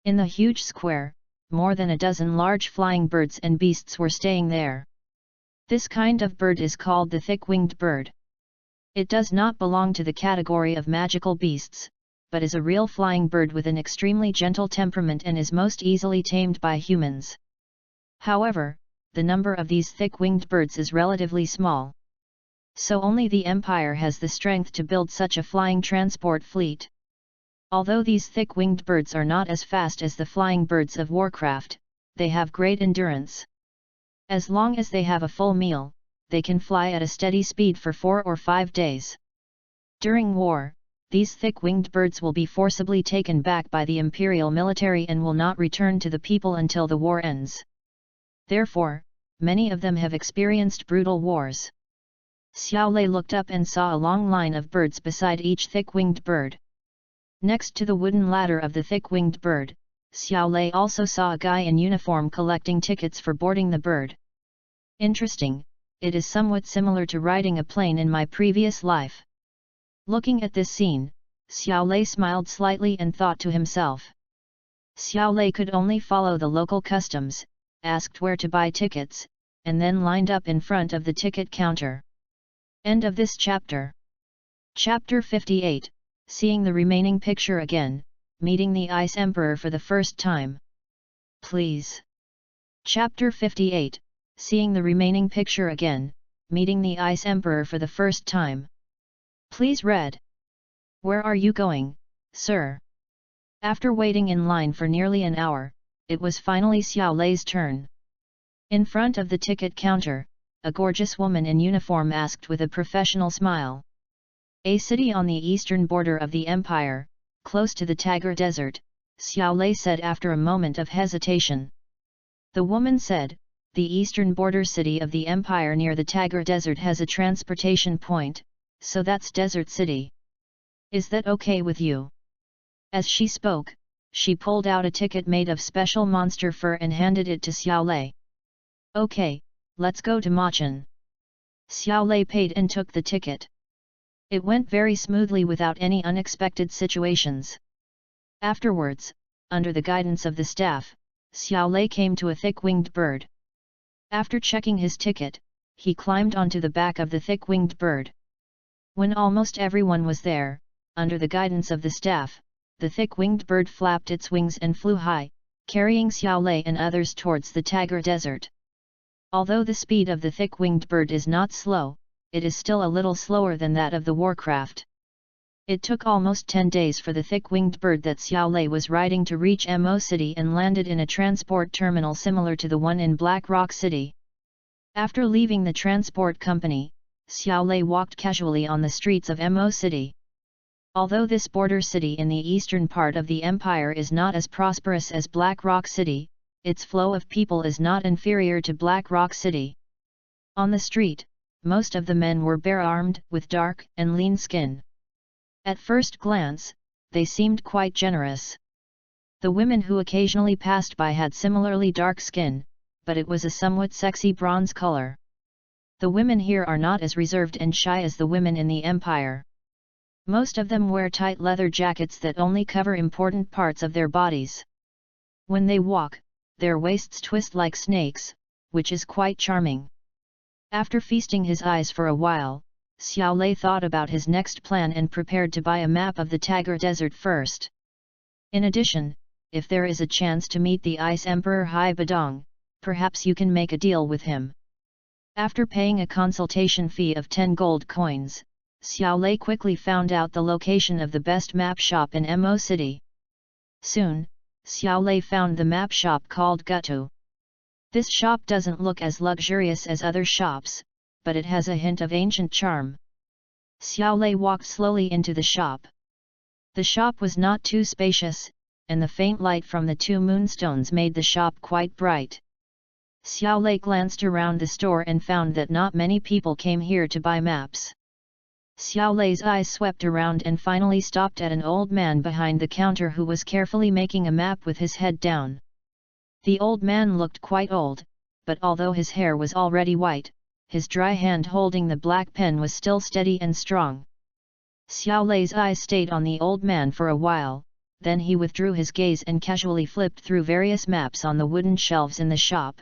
In the huge square, more than a dozen large flying birds and beasts were staying there. This kind of bird is called the thick-winged bird. It does not belong to the category of magical beasts, but is a real flying bird with an extremely gentle temperament and is most easily tamed by humans. However, the number of these thick-winged birds is relatively small. So only the Empire has the strength to build such a flying transport fleet. Although these thick-winged birds are not as fast as the flying birds of Warcraft, they have great endurance. As long as they have a full meal, they can fly at a steady speed for 4 or 5 days. During war, these thick-winged birds will be forcibly taken back by the imperial military and will not return to the people until the war ends. Therefore, many of them have experienced brutal wars. Xiao Lei looked up and saw a long line of birds beside each thick-winged bird. Next to the wooden ladder of the thick-winged bird, Xiao Lei also saw a guy in uniform collecting tickets for boarding the bird. Interesting, it is somewhat similar to riding a plane in my previous life. Looking at this scene, Xiao Lei smiled slightly and thought to himself. Xiao Lei could only follow the local customs, asked where to buy tickets, and then lined up in front of the ticket counter. End of this chapter. Chapter 58, Seeing the remaining picture again, meeting the Ice Emperor for the first time. Please. Chapter 58, Seeing the remaining picture again, meeting the Ice Emperor for the first time. Please read. Where are you going, sir? After waiting in line for nearly an hour, it was finally Xiao Lei's turn. In front of the ticket counter, a gorgeous woman in uniform asked with a professional smile. A city on the eastern border of the empire, close to the Tagar Desert, Xiao Lei said after a moment of hesitation. The woman said, the eastern border city of the empire near the Tagar Desert has a transportation point, so that's Desert City. Is that okay with you? As she spoke, she pulled out a ticket made of special monster fur and handed it to Xiao Lei. Okay, let's go to Machan. Xiao Lei paid and took the ticket. It went very smoothly without any unexpected situations. Afterwards, under the guidance of the staff, Xiao Lei came to a thick-winged bird. After checking his ticket, he climbed onto the back of the thick-winged bird. When almost everyone was there, under the guidance of the staff, the thick-winged bird flapped its wings and flew high, carrying Xiaolei and others towards the Tiger Desert. Although the speed of the thick-winged bird is not slow, it is still a little slower than that of the warcraft. It took almost 10 days for the thick-winged bird that Xiaolei was riding to reach Mo City and landed in a transport terminal similar to the one in Black Rock City. After leaving the transport company, Xiaolei walked casually on the streets of Mo City. Although this border city in the eastern part of the empire is not as prosperous as Black Rock City, its flow of people is not inferior to Black Rock City. On the street, most of the men were bare-armed, with dark and lean skin. At first glance, they seemed quite generous. The women who occasionally passed by had similarly dark skin, but it was a somewhat sexy bronze color. The women here are not as reserved and shy as the women in the empire. Most of them wear tight leather jackets that only cover important parts of their bodies. When they walk, their waists twist like snakes, which is quite charming. After feasting his eyes for a while, Xiaolei thought about his next plan and prepared to buy a map of the Tiger Desert first. In addition, if there is a chance to meet the Ice Emperor Hai Badong, perhaps you can make a deal with him. After paying a consultation fee of 10 gold coins, Xiaolei quickly found out the location of the best map shop in Mo City. Soon, Xiaolei found the map shop called Gutu. This shop doesn't look as luxurious as other shops, but it has a hint of ancient charm. Xiaolei walked slowly into the shop. The shop was not too spacious, and the faint light from the 2 moonstones made the shop quite bright. Xiaolei glanced around the store and found that not many people came here to buy maps. Xiaolei's eyes swept around and finally stopped at an old man behind the counter who was carefully making a map with his head down. The old man looked quite old, but although his hair was already white, his dry hand holding the black pen was still steady and strong. Xiaolei's eyes stayed on the old man for a while, then he withdrew his gaze and casually flipped through various maps on the wooden shelves in the shop.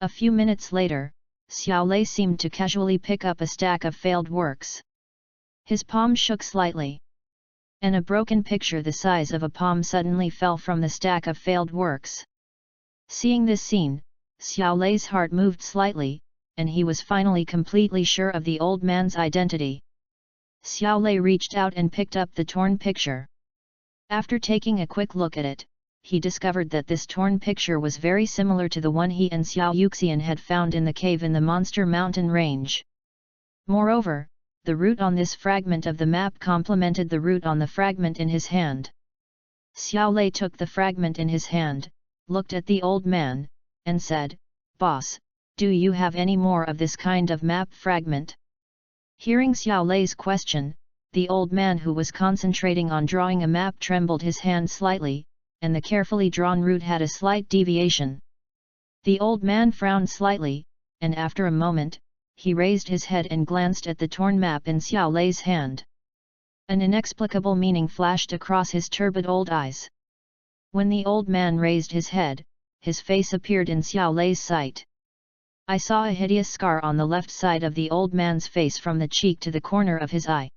A few minutes later, Xiaolei seemed to casually pick up a stack of failed works. His palm shook slightly. And a broken picture the size of a palm suddenly fell from the stack of failed works. Seeing this scene, Xiaolei's heart moved slightly, and he was finally completely sure of the old man's identity. Xiaolei reached out and picked up the torn picture. After taking a quick look at it, he discovered that this torn picture was very similar to the one he and Xiao Yuxian had found in the cave in the Monster Mountain range. Moreover, the route on this fragment of the map complemented the route on the fragment in his hand. Xiaolei took the fragment in his hand, looked at the old man, and said, "Boss, do you have any more of this kind of map fragment?" Hearing Xiaolei's question, the old man who was concentrating on drawing a map trembled his hand slightly, and the carefully drawn route had a slight deviation. The old man frowned slightly, and after a moment, he raised his head and glanced at the torn map in Xiaolei's hand. An inexplicable meaning flashed across his turbid old eyes. When the old man raised his head, his face appeared in Xiaolei's sight. I saw a hideous scar on the left side of the old man's face from the cheek to the corner of his eye.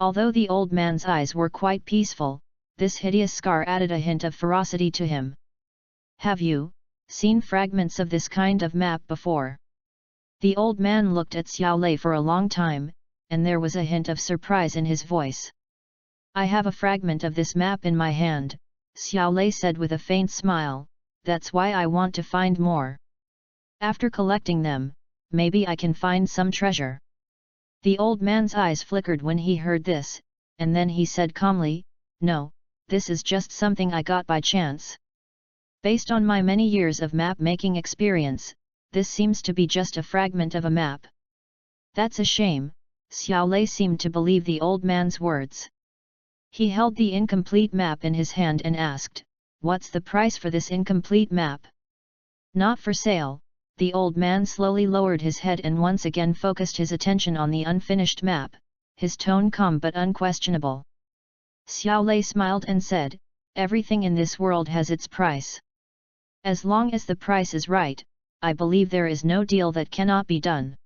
Although the old man's eyes were quite peaceful, this hideous scar added a hint of ferocity to him. "Have you seen fragments of this kind of map before?" The old man looked at Xiaolei for a long time, and there was a hint of surprise in his voice. "I have a fragment of this map in my hand," Xiaolei said with a faint smile, "that's why I want to find more. After collecting them, maybe I can find some treasure." The old man's eyes flickered when he heard this, and then he said calmly, "No, this is just something I got by chance. Based on my many years of map-making experience, this seems to be just a fragment of a map." "That's a shame," Xiaolei seemed to believe the old man's words. He held the incomplete map in his hand and asked, "What's the price for this incomplete map?" "Not for sale." The old man slowly lowered his head and once again focused his attention on the unfinished map, his tone calm but unquestionable. Xiaolei smiled and said, "Everything in this world has its price. As long as the price is right, I believe there is no deal that cannot be done."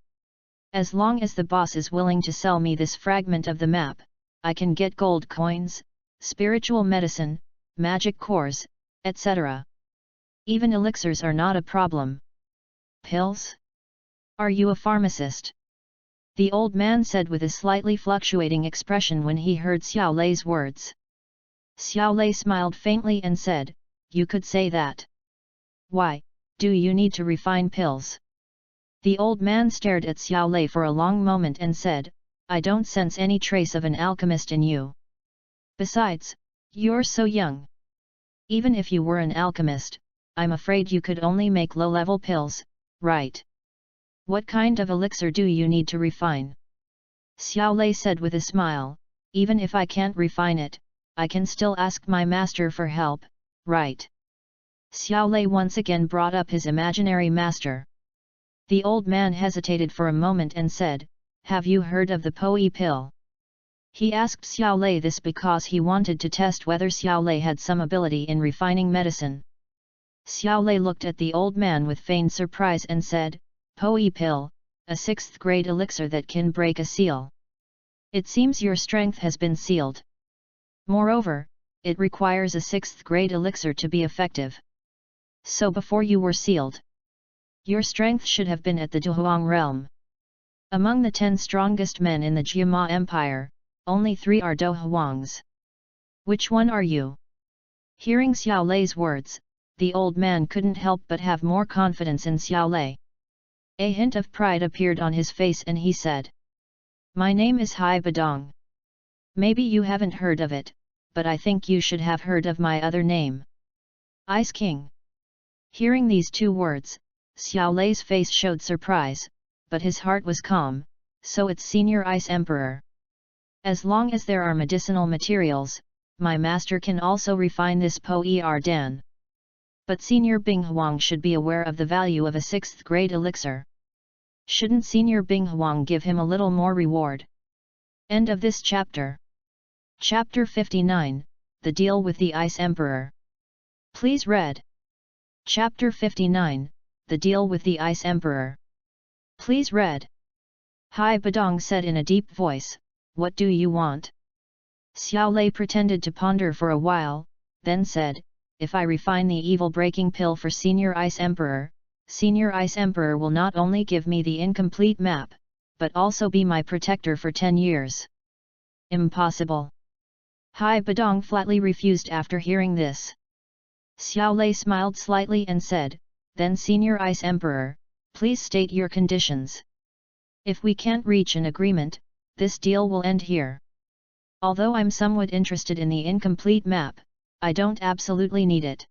As long as the boss is willing to sell me this fragment of the map, I can get gold coins, spiritual medicine, magic cores, etc. Even elixirs are not a problem. Pills? Are you a pharmacist? The old man said with a slightly fluctuating expression when he heard Xiao Lei's words. Xiao Lei smiled faintly and said, "You could say that. Why, do you need to refine pills?" The old man stared at Xiao Lei for a long moment and said, "I don't sense any trace of an alchemist in you. Besides, you're so young. Even if you were an alchemist, I'm afraid you could only make low-level pills, right? What kind of elixir do you need to refine?" Xiao Lei said with a smile, "Even if I can't refine it, I can still ask my master for help, right?" Xiao Lei once again brought up his imaginary master. The old man hesitated for a moment and said, "Have you heard of the Poe pill?" He asked Xiao Lei this because he wanted to test whether Xiao Lei had some ability in refining medicine. Xiao Lei looked at the old man with feigned surprise and said, "Poe pill, a 6th grade elixir that can break a seal. It seems your strength has been sealed. Moreover, it requires a 6th grade elixir to be effective. So before you were sealed, your strength should have been at the Duhuang realm. Among the 10 strongest men in the Jiama Empire, only 3 are Duhuangs. Which one are you?" Hearing Xiao Lei's words, the old man couldn't help but have more confidence in Xiao Lei. A hint of pride appeared on his face and he said, "My name is Hai Badong. Maybe you haven't heard of it, but I think you should have heard of my other name. Ice King." Hearing these 2 words, Xiao Lei's face showed surprise, but his heart was calm, "So it's Senior Ice Emperor. As long as there are medicinal materials, my master can also refine this Poe Dan. But Senior Bing Huang should be aware of the value of a 6th grade elixir. Shouldn't Senior Bing Huang give him a little more reward?" End of this chapter. Chapter 59, The Deal with the Ice Emperor. Please read. Chapter 59, The Deal with the Ice Emperor. Please read. Hai Badong said in a deep voice, "What do you want?" Xiao Lei pretended to ponder for a while, then said, "If I refine the evil-breaking pill for Senior Ice Emperor will not only give me the incomplete map, but also be my protector for 10 years. Impossible." Hai Badong flatly refused after hearing this. Xiao Lei smiled slightly and said, "Then Senior Ice Emperor, please state your conditions. If we can't reach an agreement, this deal will end here. Although I'm somewhat interested in the incomplete map, I don't absolutely need it.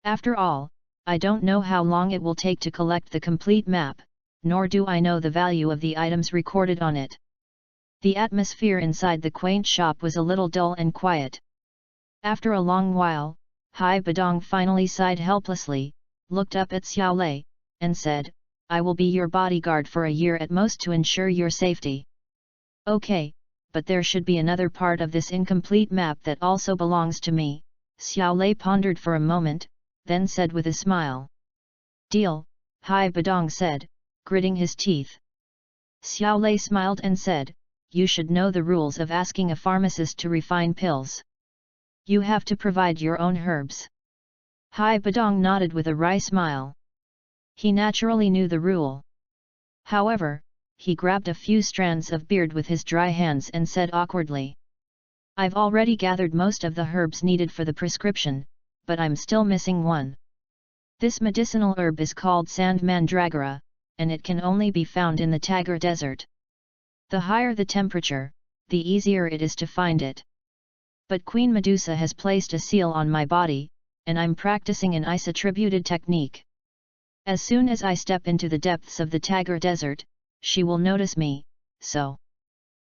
After all, I don't know how long it will take to collect the complete map, nor do I know the value of the items recorded on it." The atmosphere inside the quaint shop was a little dull and quiet. After a long while, Hai Badong finally sighed helplessly, looked up at Xiao Lei, and said, "I will be your bodyguard for a year at most to ensure your safety." "Okay, but there should be another part of this incomplete map that also belongs to me," Xiao Lei pondered for a moment, then said with a smile. "Deal," Hai Badong said, gritting his teeth. Xiao Lei smiled and said, "You should know the rules of asking a pharmacist to refine pills. You have to provide your own herbs." Hai Badong nodded with a wry smile. He naturally knew the rule. However, he grabbed a few strands of beard with his dry hands and said awkwardly, "I've already gathered most of the herbs needed for the prescription, but I'm still missing one. This medicinal herb is called sand mandragora, and it can only be found in the Tagar Desert. The higher the temperature, the easier it is to find it. But Queen Medusa has placed a seal on my body, and I'm practicing an ice-attributed technique. As soon as I step into the depths of the Tagar Desert, she will notice me, so..."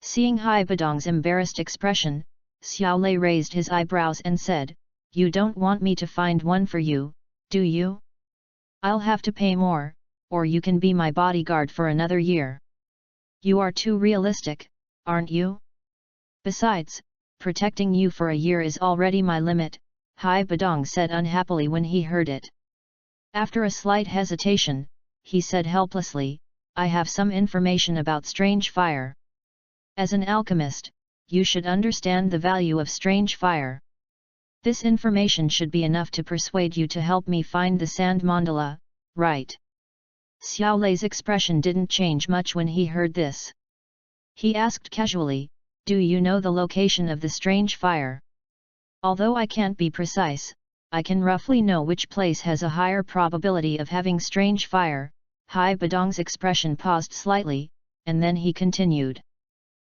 Seeing Hai Badong's embarrassed expression, Xiao Lei raised his eyebrows and said, "You don't want me to find one for you, do you? I'll have to pay more, or you can be my bodyguard for another year. You are too realistic, aren't you? Besides, protecting you for a year is already my limit," Hai Badong said unhappily when he heard it. After a slight hesitation, he said helplessly, I have some information about strange fire. As an alchemist, you should understand the value of strange fire. This information should be enough to persuade you to help me find the sand mandala, right? Xiao Lei's expression didn't change much when he heard this. He asked casually, do you know the location of the strange fire? Although I can't be precise, I can roughly know which place has a higher probability of having strange fire. Hai Badong's expression paused slightly, and then he continued.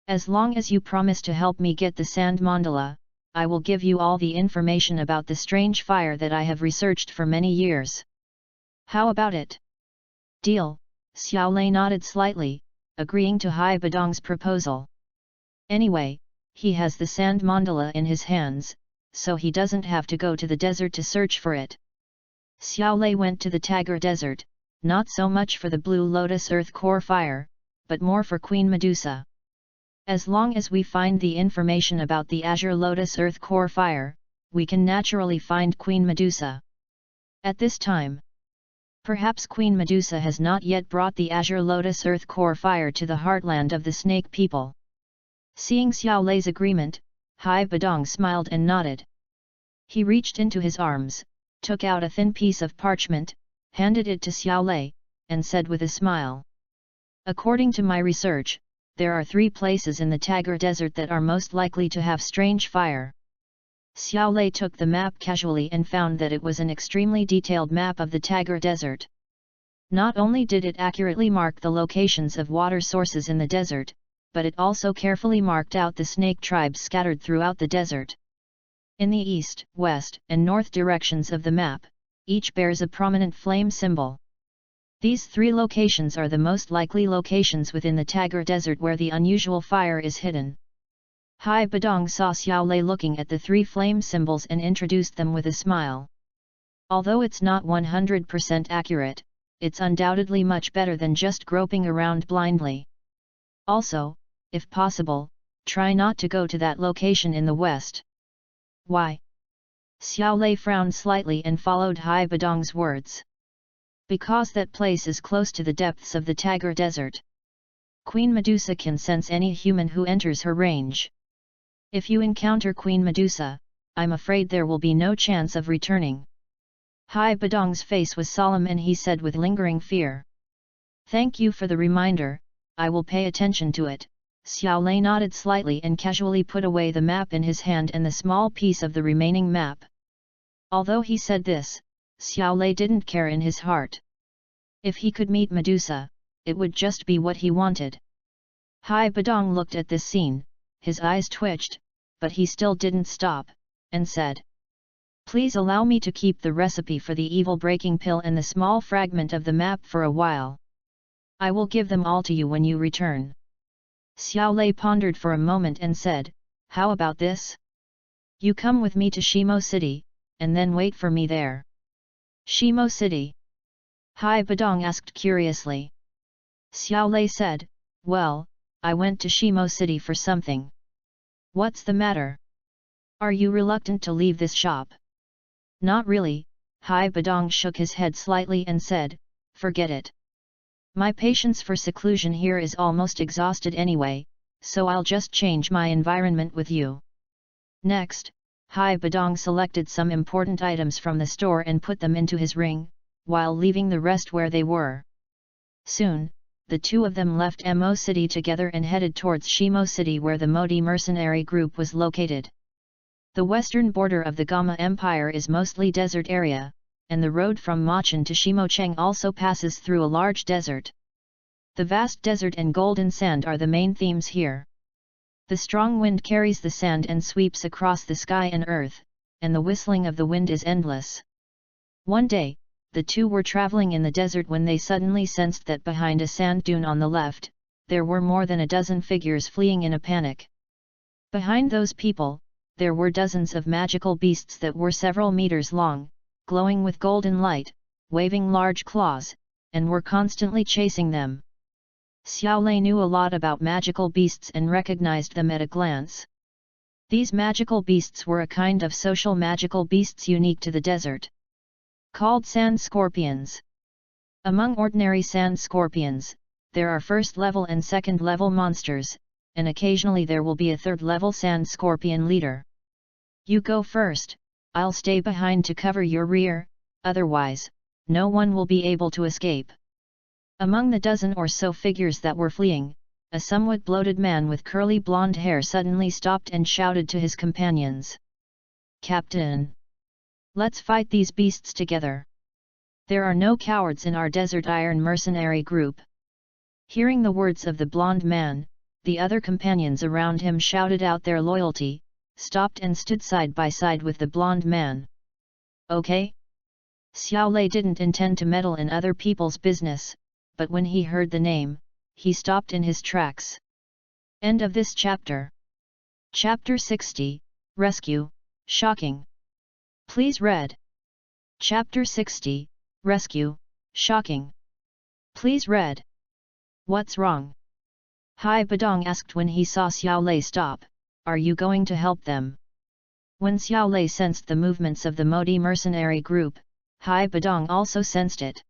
As long as you promise to help me get the sand mandala, I will give you all the information about the strange fire that I have researched for many years. How about it? Deal, Xiao Lei nodded slightly, agreeing to Hai Badong's proposal. Anyway, he has the sand mandala in his hands, so he doesn't have to go to the desert to search for it. Xiao Lei went to the Tagar Desert, not so much for the Blue Lotus Earth Core Fire, but more for Queen Medusa. As long as we find the information about the Azure Lotus Earth Core Fire, we can naturally find Queen Medusa. At this time, perhaps Queen Medusa has not yet brought the Azure Lotus Earth Core Fire to the heartland of the Snake people. Seeing Xiao Lei's agreement, Hai Badong smiled and nodded. He reached into his arms, took out a thin piece of parchment, handed it to Xiao Lei, and said with a smile. According to my research, there are 3 places in the Tagar Desert that are most likely to have strange fire. Xiao Lei took the map casually and found that it was an extremely detailed map of the Tagar Desert. Not only did it accurately mark the locations of water sources in the desert, but it also carefully marked out the snake tribes scattered throughout the desert. In the east, west, and north directions of the map, each bears a prominent flame symbol. These 3 locations are the most likely locations within the Tagar Desert where the unusual fire is hidden. Hai Badong saw Xiao Lei looking at the 3 flame symbols and introduced them with a smile. Although it's not 100% accurate, it's undoubtedly much better than just groping around blindly. Also, if possible, try not to go to that location in the west. Why? Xiao Lei frowned slightly and followed Hai Badong's words. Because that place is close to the depths of the Tagar Desert. Queen Medusa can sense any human who enters her range. If you encounter Queen Medusa, I'm afraid there will be no chance of returning. Hai Badong's face was solemn and he said with lingering fear. Thank you for the reminder, I will pay attention to it. Xiao Lei nodded slightly and casually put away the map in his hand and the small piece of the remaining map. Although he said this, Xiao Lei didn't care in his heart. If he could meet Medusa, it would just be what he wanted. Hai Badong looked at this scene, his eyes twitched, but he still didn't stop, and said. Please allow me to keep the recipe for the evil breaking pill and the small fragment of the map for a while. I will give them all to you when you return. Xiao Lei pondered for a moment and said, how about this? You come with me to Shimo City, and then wait for me there. Shimo City? Hai Badong asked curiously. Xiao Lei said, well, I went to Shimo City for something. What's the matter? Are you reluctant to leave this shop? Not really, Hai Badong shook his head slightly and said, forget it. My patience for seclusion here is almost exhausted anyway, so I'll just change my environment with you. Next, Hai Badong selected some important items from the store and put them into his ring, while leaving the rest where they were. Soon, the 2 of them left Mo City together and headed towards Shimo City where the Modi mercenary group was located. The western border of the Gama Empire is mostly desert area, and the road from Machan to Shimocheng also passes through a large desert. The vast desert and golden sand are the main themes here. The strong wind carries the sand and sweeps across the sky and earth, and the whistling of the wind is endless. One day, the 2 were traveling in the desert when they suddenly sensed that behind a sand dune on the left, there were more than a dozen figures fleeing in a panic. Behind those people, there were dozens of magical beasts that were several meters long, glowing with golden light, waving large claws, and were constantly chasing them. Xiao Lei knew a lot about magical beasts and recognized them at a glance. These magical beasts were a kind of social magical beasts unique to the desert. Called sand scorpions. Among ordinary sand scorpions, there are first level and second level monsters, and occasionally there will be a third level sand scorpion leader. You go first, I'll stay behind to cover your rear, otherwise, no one will be able to escape. Among the dozen or so figures that were fleeing, a somewhat bloated man with curly blonde hair suddenly stopped and shouted to his companions. Captain! Let's fight these beasts together. There are no cowards in our Desert Iron mercenary group. Hearing the words of the blonde man, the other companions around him shouted out their loyalty, stopped and stood side by side with the blonde man. Okay? Xiao Lei didn't intend to meddle in other people's business, but when he heard the name, he stopped in his tracks. End of this chapter. Chapter 60, Rescue, Shocking. Please read. Chapter 60, Rescue, Shocking. Please read. What's wrong? Hai Badong asked when he saw Xiao Lei stop, are you going to help them? When Xiao Lei sensed the movements of the Modi mercenary group, Hai Badong also sensed it.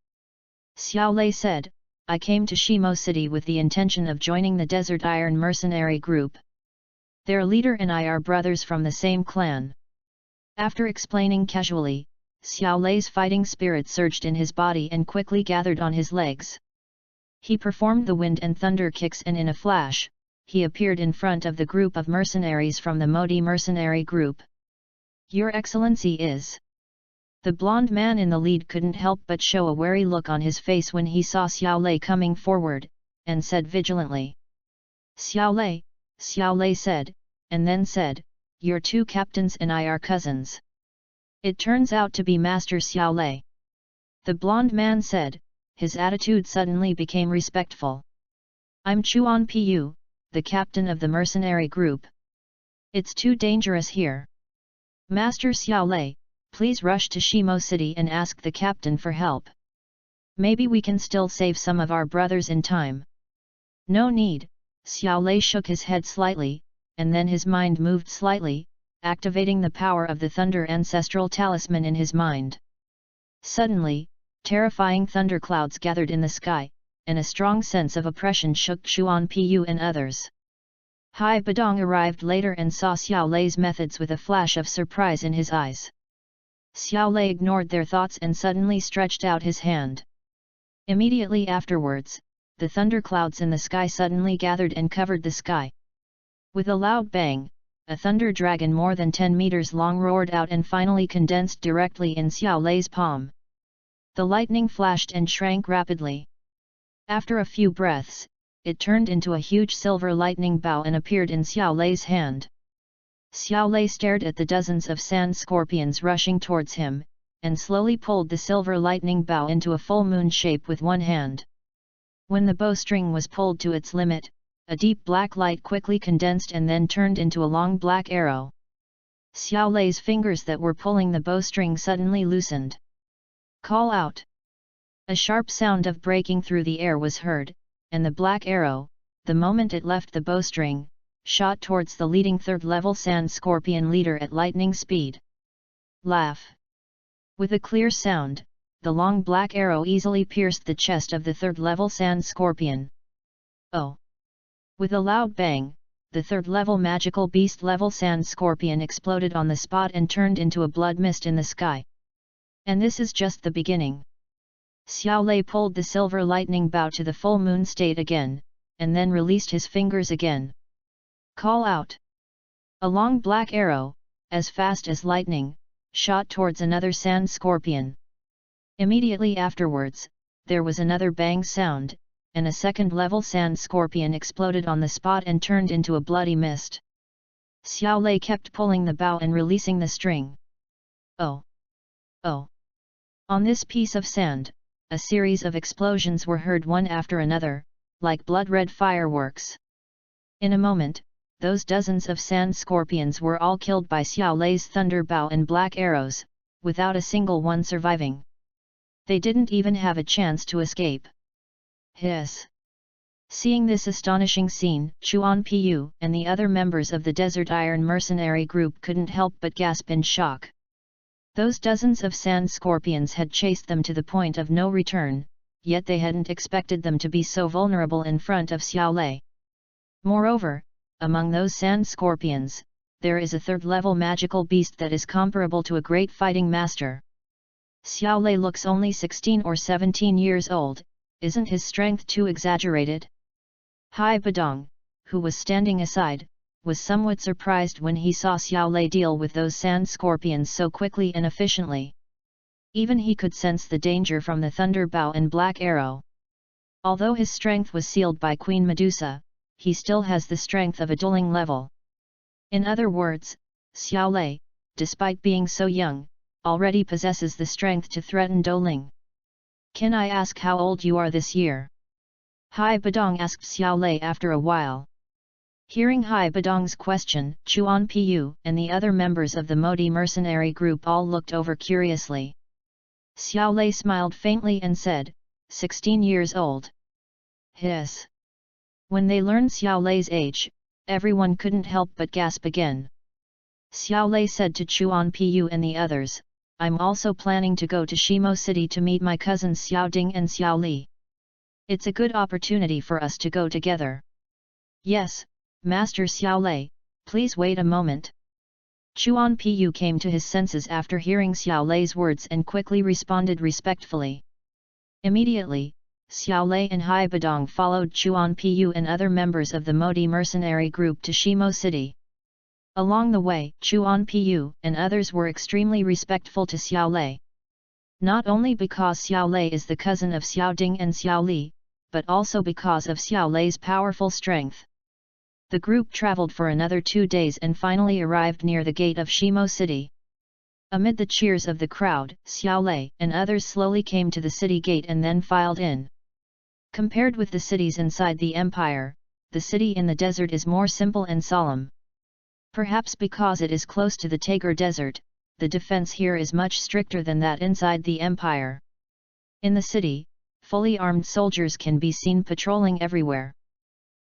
Xiao Lei said, I came to Shimo City with the intention of joining the Desert Iron mercenary group. Their leader and I are brothers from the same clan. After explaining casually, Xiao Lei's fighting spirit surged in his body and quickly gathered on his legs. He performed the wind and thunder kicks and in a flash, he appeared in front of the group of mercenaries from the Modi mercenary group. Your Excellency is... The blonde man in the lead couldn't help but show a wary look on his face when he saw Xiao Lei coming forward, and said vigilantly. Xiao Lei said, and then said, your two captains and I are cousins. It turns out to be Master Xiao Lei. The blonde man said, his attitude suddenly became respectful. I'm Chuan Pu, the captain of the mercenary group. It's too dangerous here. Master Xiao Lei, please rush to Shimo City and ask the captain for help. Maybe we can still save some of our brothers in time. No need, Xiao Lei shook his head slightly, and then his mind moved slightly, activating the power of the Thunder Ancestral Talisman in his mind. Suddenly, terrifying thunderclouds gathered in the sky, and a strong sense of oppression shook Chuan Pu and others. Hai Badong arrived later and saw Xiao Lei's methods with a flash of surprise in his eyes. Xiao Lei ignored their thoughts and suddenly stretched out his hand. Immediately afterwards, the thunderclouds in the sky suddenly gathered and covered the sky. With a loud bang, a thunder dragon more than 10 meters long roared out and finally condensed directly in Xiao Lei's palm. The lightning flashed and shrank rapidly. After a few breaths, it turned into a huge silver lightning bow and appeared in Xiao Lei's hand. Xiao Lei stared at the dozens of sand scorpions rushing towards him, and slowly pulled the silver lightning bow into a full moon shape with one hand. When the bowstring was pulled to its limit, a deep black light quickly condensed and then turned into a long black arrow. Xiao Lei's fingers that were pulling the bowstring suddenly loosened. Call out! A sharp sound of breaking through the air was heard, and the black arrow, the moment it left the bowstring, shot towards the leading third-level sand scorpion leader at lightning speed. Laugh! With a clear sound, the long black arrow easily pierced the chest of the third-level sand scorpion. Oh! With a loud bang, the third-level magical beast-level sand scorpion exploded on the spot and turned into a blood mist in the sky. And this is just the beginning. Xiao Lei pulled the silver lightning bow to the full moon state again, and then released his fingers again. Call out! A long black arrow, as fast as lightning, shot towards another sand scorpion. Immediately afterwards, there was another bang sound, and a second-level sand scorpion exploded on the spot and turned into a bloody mist. Xiao Lei kept pulling the bow and releasing the string. Oh! Oh! On this piece of sand, a series of explosions were heard one after another, like blood-red fireworks. In a moment, those dozens of sand scorpions were all killed by Xiao Lei's thunder bow and black arrows, without a single one surviving. They didn't even have a chance to escape. Hiss! Seeing this astonishing scene, Chuan Pu and the other members of the Desert Iron mercenary group couldn't help but gasp in shock. Those dozens of sand scorpions had chased them to the point of no return, yet they hadn't expected them to be so vulnerable in front of Xiao Lei. Moreover, among those sand scorpions, there is a third-level magical beast that is comparable to a great fighting master. Xiao Lei looks only 16 or 17 years old, isn't his strength too exaggerated? Hai Badong, who was standing aside, was somewhat surprised when he saw Xiao Lei deal with those sand scorpions so quickly and efficiently. Even he could sense the danger from the thunder bow and black arrow. Although his strength was sealed by Queen Medusa, he still has the strength of a dueling level. In other words, Xiao Lei, despite being so young, already possesses the strength to threaten dueling. Can I ask how old you are this year? Hai Badong asked Xiao Lei after a while. Hearing Hai Badong's question, Chuan Piyu and the other members of the Modi mercenary group all looked over curiously. Xiao Lei smiled faintly and said, 16 years old. Hiss. When they learned Xiao Lei's age, everyone couldn't help but gasp again. Xiao Lei said to Chuan Piyu and the others, I'm also planning to go to Shimo City to meet my cousins Xiao Ding and Xiao Li. It's a good opportunity for us to go together. Yes, Master Xiao Lei, please wait a moment. Chuan Piyu came to his senses after hearing Xiao Lei's words and quickly responded respectfully. Immediately, Xiao Lei and Hai Badong followed Chuan Piyu and other members of the Modi mercenary group to Shimo City. Along the way, Chuan Piyu and others were extremely respectful to Xiao Lei. Not only because Xiao Lei is the cousin of Xiao Ding and Xiao Li, but also because of Xiao Lei's powerful strength. The group traveled for another 2 days and finally arrived near the gate of Shimo City. Amid the cheers of the crowd, Xiao Lei and others slowly came to the city gate and then filed in. Compared with the cities inside the empire, the city in the desert is more simple and solemn. Perhaps because it is close to the Tagar Desert, the defense here is much stricter than that inside the empire. In the city, fully armed soldiers can be seen patrolling everywhere.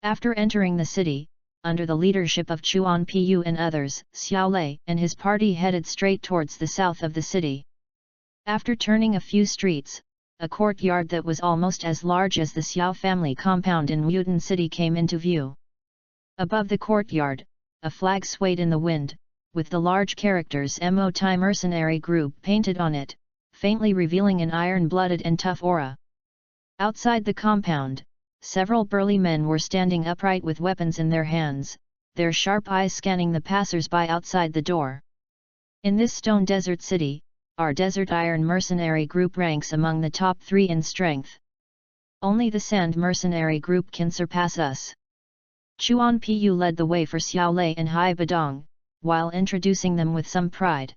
After entering the city, under the leadership of Chuan Piyu and others, Xiao Lei and his party headed straight towards the south of the city. After turning a few streets, a courtyard that was almost as large as the Xiao family compound in Mutan City came into view. Above the courtyard, a flag swayed in the wind, with the large characters MOTI mercenary group painted on it, faintly revealing an iron-blooded and tough aura. Outside the compound, several burly men were standing upright with weapons in their hands, their sharp eyes scanning the passers-by outside the door. In this stone desert city, our Desert Iron mercenary group ranks among the top 3 in strength. Only the Sand mercenary group can surpass us. Chuan Piyu led the way for Xiao Lei and Hai Badong, while introducing them with some pride.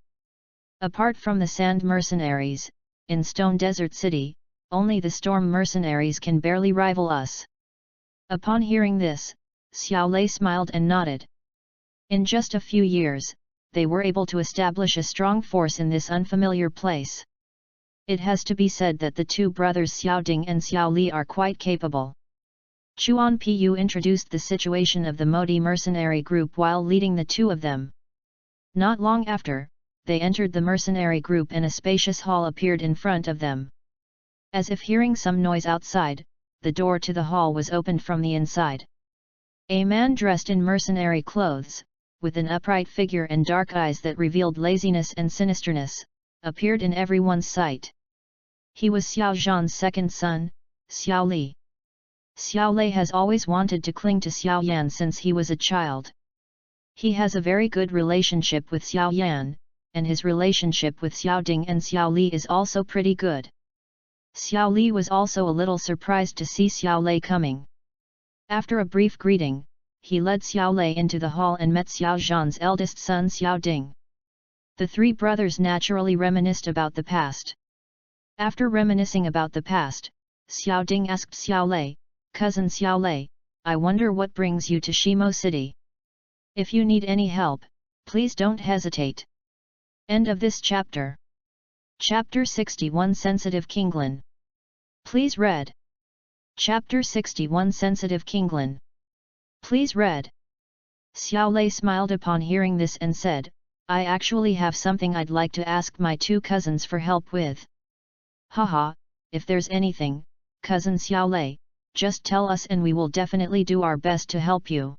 Apart from the Sand mercenaries, in Stone Desert City, only the Storm mercenaries can barely rival us. Upon hearing this, Xiao Lei smiled and nodded. In just a few years, they were able to establish a strong force in this unfamiliar place. It has to be said that the 2 brothers Xiao Ding and Xiao Li are quite capable. Chuan Piyu introduced the situation of the Modi mercenary group while leading the 2 of them. Not long after, they entered the mercenary group and a spacious hall appeared in front of them. As if hearing some noise outside, the door to the hall was opened from the inside. A man dressed in mercenary clothes, with an upright figure and dark eyes that revealed laziness and sinisterness, appeared in everyone's sight. He was Xiao Zhan's second son, Xiao Li. Xiao Lei has always wanted to cling to Xiao Yan since he was a child. He has a very good relationship with Xiao Yan, and his relationship with Xiao Ding and Xiao Li is also pretty good. Xiao Li was also a little surprised to see Xiao Lei coming. After a brief greeting, he led Xiao Lei into the hall and met Xiao Zhan's eldest son Xiao Ding. The 3 brothers naturally reminisced about the past. After reminiscing about the past, Xiao Ding asked Xiao Lei, "Cousin Xiao Lei, I wonder what brings you to Shimo City. If you need any help, please don't hesitate." End of this chapter. Chapter 61 Sensitive Kinglin. Please read. Chapter 61 Sensitive Kinglin. Please read. Xiao Lei smiled upon hearing this and said, "I actually have something I'd like to ask my 2 cousins for help with." Haha, if there's anything, cousin Xiao Lei, just tell us and we will definitely do our best to help you.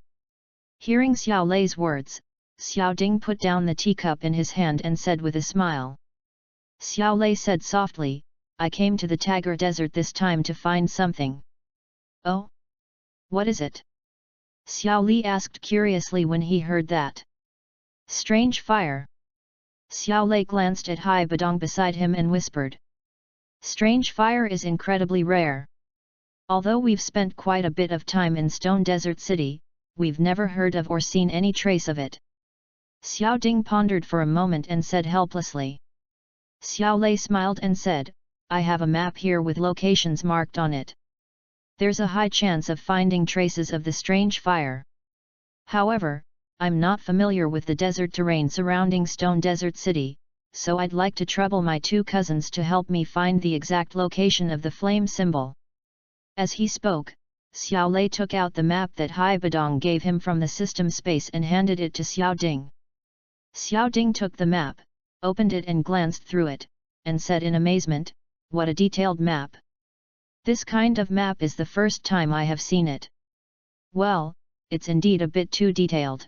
Hearing Xiao Lei's words, Xiao Ding put down the teacup in his hand and said with a smile. Xiao Lei said softly, I came to the Tagar Desert this time to find something. Oh? What is it? Xiao Li asked curiously when he heard that. Strange fire. Xiao Lei glanced at Hai Badong beside him and whispered. Strange fire is incredibly rare. Although we've spent quite a bit of time in Stone Desert City, we've never heard of or seen any trace of it. Xiao Ding pondered for a moment and said helplessly. Xiao Lei smiled and said, I have a map here with locations marked on it. There's a high chance of finding traces of the strange fire. However, I'm not familiar with the desert terrain surrounding Stone Desert City, so I'd like to trouble my two cousins to help me find the exact location of the flame symbol. As he spoke, Xiao Lei took out the map that Hai Badong gave him from the system space and handed it to Xiao Ding. Xiao Ding took the map, opened it and glanced through it, and said in amazement, what a detailed map! This kind of map is the first time I have seen it. Well, it's indeed a bit too detailed.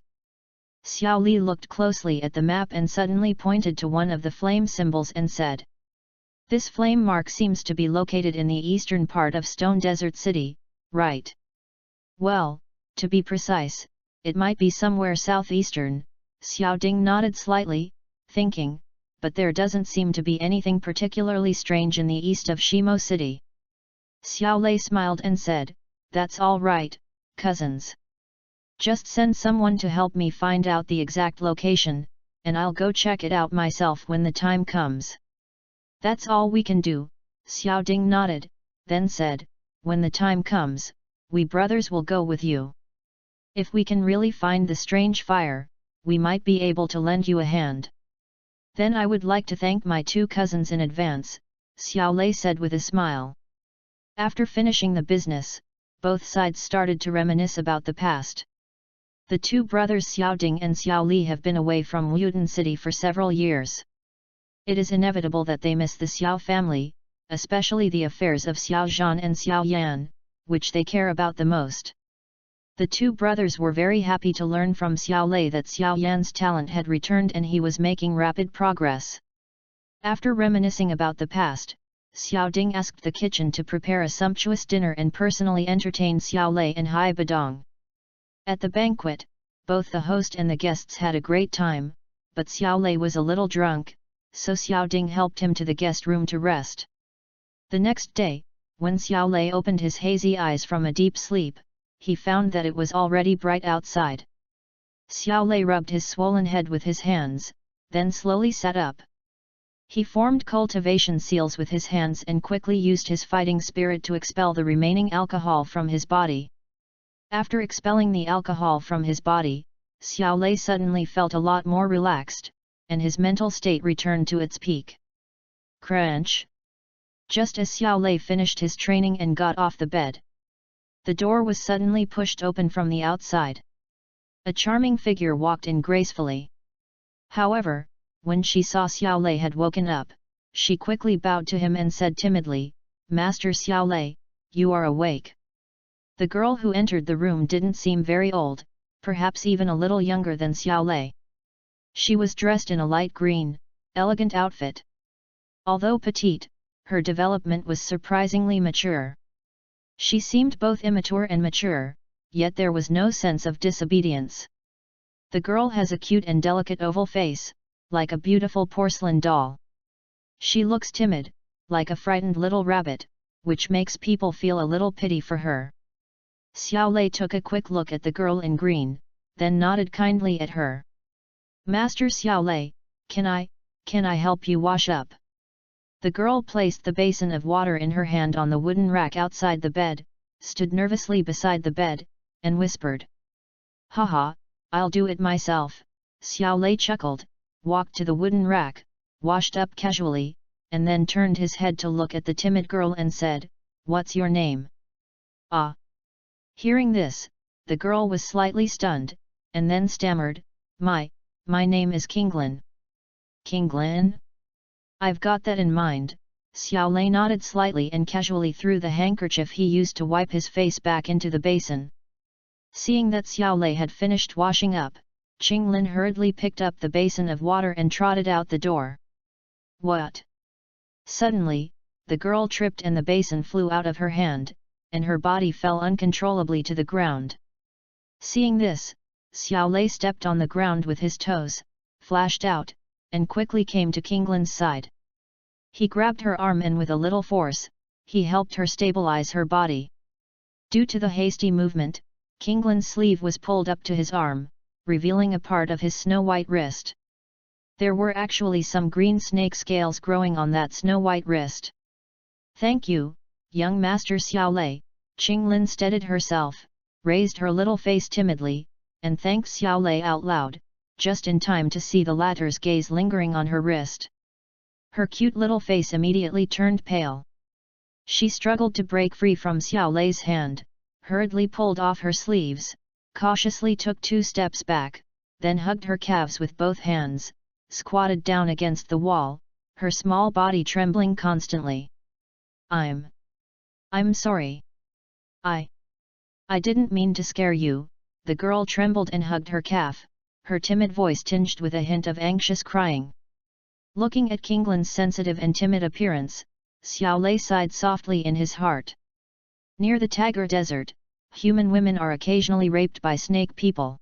Xiao Li looked closely at the map and suddenly pointed to one of the flame symbols and said. This flame mark seems to be located in the eastern part of Stone Desert City, right? Well, to be precise, it might be somewhere southeastern. Xiao Ding nodded slightly, thinking, but there doesn't seem to be anything particularly strange in the east of Shimo City. Xiao Lei smiled and said, that's all right, cousins. Just send someone to help me find out the exact location, and I'll go check it out myself when the time comes. That's all we can do, Xiao Ding nodded, then said, when the time comes, we brothers will go with you. If we can really find the strange fire, we might be able to lend you a hand. Then I would like to thank my two cousins in advance, Xiao Lei said with a smile. After finishing the business, both sides started to reminisce about the past. The two brothers Xiao Ding and Xiao Li have been away from Wudin City for several years. It is inevitable that they miss the Xiao family, especially the affairs of Xiao Zhan and Xiao Yan, which they care about the most. The two brothers were very happy to learn from Xiao Lei that Xiao Yan's talent had returned and he was making rapid progress. After reminiscing about the past, Xiao Ding asked the kitchen to prepare a sumptuous dinner and personally entertain Xiao Lei and Hai Badong. At the banquet, both the host and the guests had a great time, but Xiao Lei was a little drunk, so Xiao Ding helped him to the guest room to rest. The next day, when Xiao Lei opened his hazy eyes from a deep sleep, he found that it was already bright outside. Xiao Lei rubbed his swollen head with his hands, then slowly sat up. He formed cultivation seals with his hands and quickly used his fighting spirit to expel the remaining alcohol from his body. After expelling the alcohol from his body, Xiao Lei suddenly felt a lot more relaxed, and his mental state returned to its peak. Crunch! Just as Xiao Lei finished his training and got off the bed, the door was suddenly pushed open from the outside. A charming figure walked in gracefully. However, when she saw Xiao Lei had woken up, she quickly bowed to him and said timidly, Master Xiao Lei, you are awake. The girl who entered the room didn't seem very old, perhaps even a little younger than Xiao Lei. She was dressed in a light green, elegant outfit. Although petite, her development was surprisingly mature. She seemed both immature and mature, yet there was no sense of disobedience. The girl has a cute and delicate oval face, like a beautiful porcelain doll. She looks timid, like a frightened little rabbit, which makes people feel a little pity for her. Xiao Lei took a quick look at the girl in green, then nodded kindly at her. Master Xiao Lei, can I help you wash up? The girl placed the basin of water in her hand on the wooden rack outside the bed, stood nervously beside the bed, and whispered. Haha, I'll do it myself, Xiao Lei chuckled, walked to the wooden rack, washed up casually, and then turned his head to look at the timid girl and said, What's your name? Ah! Hearing this, the girl was slightly stunned, and then stammered, My name is Kinglin. Kinglin? I've got that in mind, Xiao Lei nodded slightly and casually threw the handkerchief he used to wipe his face back into the basin. Seeing that Xiao Lei had finished washing up, Qinglin hurriedly picked up the basin of water and trotted out the door. What? Suddenly, the girl tripped and the basin flew out of her hand, and her body fell uncontrollably to the ground. Seeing this, Xiao Lei stepped on the ground with his toes, flashed out, and quickly came to Qinglin's side. He grabbed her arm and with a little force, he helped her stabilize her body. Due to the hasty movement, Qinglin's sleeve was pulled up to his arm, revealing a part of his snow-white wrist. There were actually some green snake scales growing on that snow-white wrist. Thank you, young Master Xiao Lei. Qinglin steadied herself, raised her little face timidly, and thanked Xiao Lei out loud, just in time to see the latter's gaze lingering on her wrist. Her cute little face immediately turned pale. She struggled to break free from Xiao Lei's hand, hurriedly pulled off her sleeves, cautiously took 2 steps back, then hugged her calves with both hands, squatted down against the wall, her small body trembling constantly. I'm sorry. I didn't mean to scare you. The girl trembled and hugged her calf, her timid voice tinged with a hint of anxious crying. Looking at Qinglin's sensitive and timid appearance, Xiao Lei sighed softly in his heart. Near the Tagar Desert, human women are occasionally raped by snake people.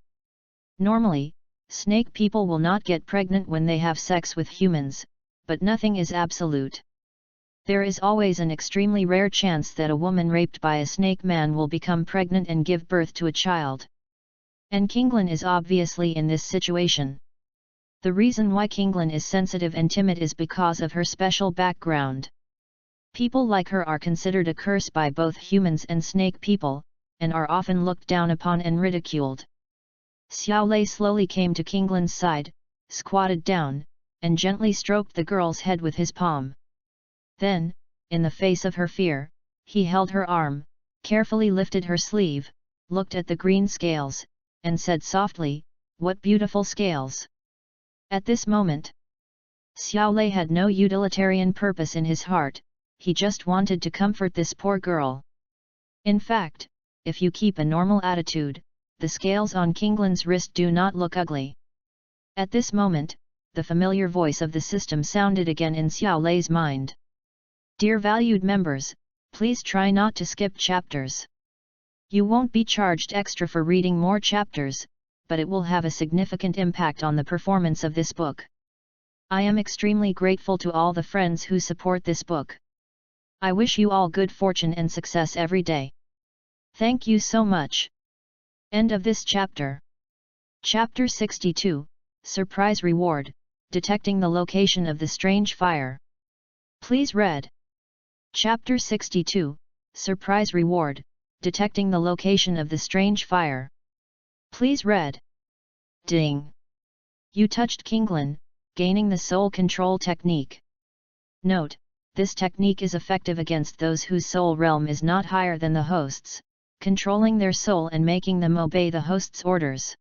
Normally, snake people will not get pregnant when they have sex with humans, but nothing is absolute. There is always an extremely rare chance that a woman raped by a snake man will become pregnant and give birth to a child. And Qinglin is obviously in this situation. The reason why Qinglin is sensitive and timid is because of her special background. People like her are considered a curse by both humans and snake people, and are often looked down upon and ridiculed. Xiao Lei slowly came to Qinglin's side, squatted down, and gently stroked the girl's head with his palm. Then, in the face of her fear, he held her arm, carefully lifted her sleeve, looked at the green scales, and said softly, "What beautiful scales!" At this moment, Xiao Lei had no utilitarian purpose in his heart, he just wanted to comfort this poor girl. In fact, if you keep a normal attitude, the scales on Qinglin's wrist do not look ugly. At this moment, the familiar voice of the system sounded again in Xiao Lei's mind. Dear valued members, please try not to skip chapters. You won't be charged extra for reading more chapters, but it will have a significant impact on the performance of this book. I am extremely grateful to all the friends who support this book. I wish you all good fortune and success every day. Thank you so much. End of this chapter. Chapter 62, Surprise Reward, Detecting the Location of the Strange Fire. Please read. Chapter 62, Surprise Reward, Detecting the Location of the Strange Fire. Please read. Ding. You touched Qinglin, gaining the soul control technique. Note, this technique is effective against those whose soul realm is not higher than the host's, controlling their soul and making them obey the host's orders.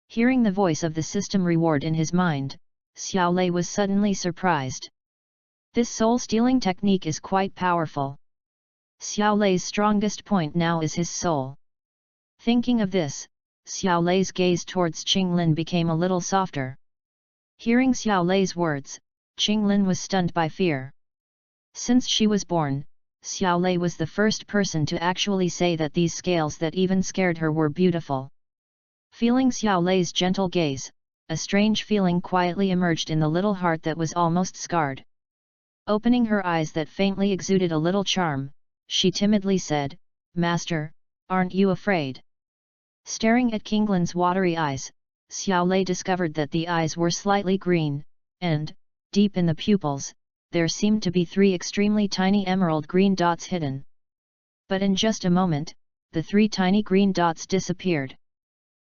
Hearing the voice of the system reward in his mind, Xiao Lei was suddenly surprised. This soul-stealing technique is quite powerful. Xiao Lei's strongest point now is his soul. Thinking of this, Xiao Lei's gaze towards Qinglin became a little softer. Hearing Xiao Lei's words, Qinglin was stunned by fear. Since she was born, Xiao Lei was the first person to actually say that these scales that even scared her were beautiful. Feeling Xiao Lei's gentle gaze, a strange feeling quietly emerged in the little heart that was almost scarred. Opening her eyes that faintly exuded a little charm, she timidly said, "Master, aren't you afraid?" Staring at Qinglin's watery eyes, Xiao Lei discovered that the eyes were slightly green, and, deep in the pupils, there seemed to be 3 extremely tiny emerald green dots hidden. But in just a moment, the 3 tiny green dots disappeared.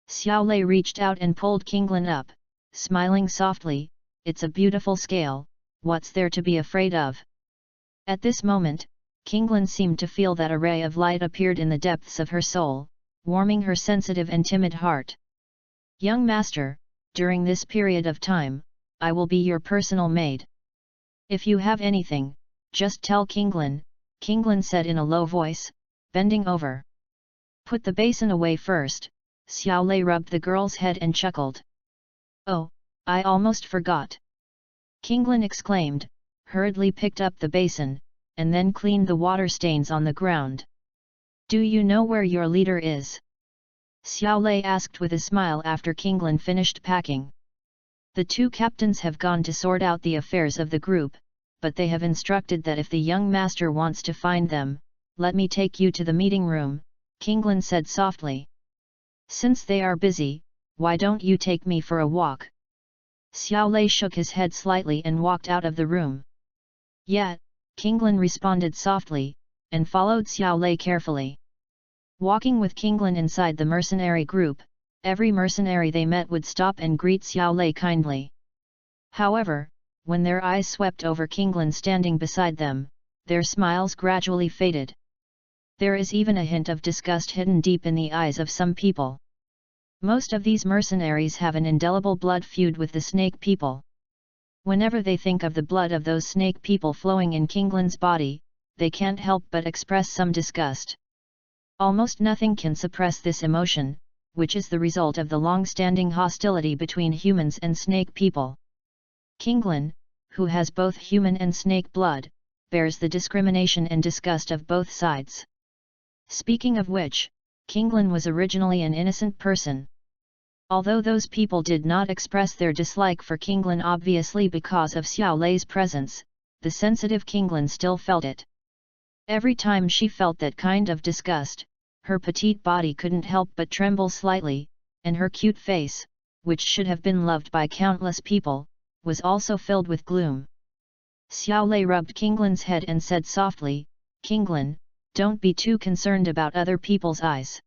Xiao Lei reached out and pulled Qinglin up, smiling softly, "It's a beautiful scale, what's there to be afraid of?" At this moment, Qinglin seemed to feel that a ray of light appeared in the depths of her soul, warming her sensitive and timid heart. "Young master, during this period of time, I will be your personal maid. If you have anything, Just tell Kinglin, Kinglin said in a low voice, bending over. Put the basin away first. Xiao Lei rubbed the girl's head and chuckled. Oh, I almost forgot. Kinglin exclaimed, hurriedly picked up the basin, and then cleaned the water stains on the ground. Do you know where your leader is? Xiao Lei asked with a smile after Kinglin finished packing. The two captains have gone to sort out the affairs of the group, but they have instructed that if the young master wants to find them, let me take you to the meeting room, Kinglin said softly. Since they are busy, why don't you take me for a walk? Xiao Lei shook his head slightly and walked out of the room. Yeah, Kinglin responded softly, and followed Xiao Lei carefully. Walking with Kinglin inside the mercenary group, every mercenary they met would stop and greet Xiao Lei kindly. However, when their eyes swept over Kinglin standing beside them, their smiles gradually faded. There is even a hint of disgust hidden deep in the eyes of some people. Most of these mercenaries have an indelible blood feud with the snake people. Whenever they think of the blood of those snake people flowing in Kinglin's body, they can't help but express some disgust. Almost nothing can suppress this emotion, which is the result of the long-standing hostility between humans and snake people. Kinglin, who has both human and snake blood, bears the discrimination and disgust of both sides. Speaking of which, Kinglin was originally an innocent person. Although those people did not express their dislike for Kinglin obviously because of Xiao Lei's presence, the sensitive Kinglin still felt it. Every time she felt that kind of disgust, her petite body couldn't help but tremble slightly, and her cute face, which should have been loved by countless people, was also filled with gloom. Xiao Lei rubbed Kinglin's head and said softly, Kinglin, don't be too concerned about other people's eyes.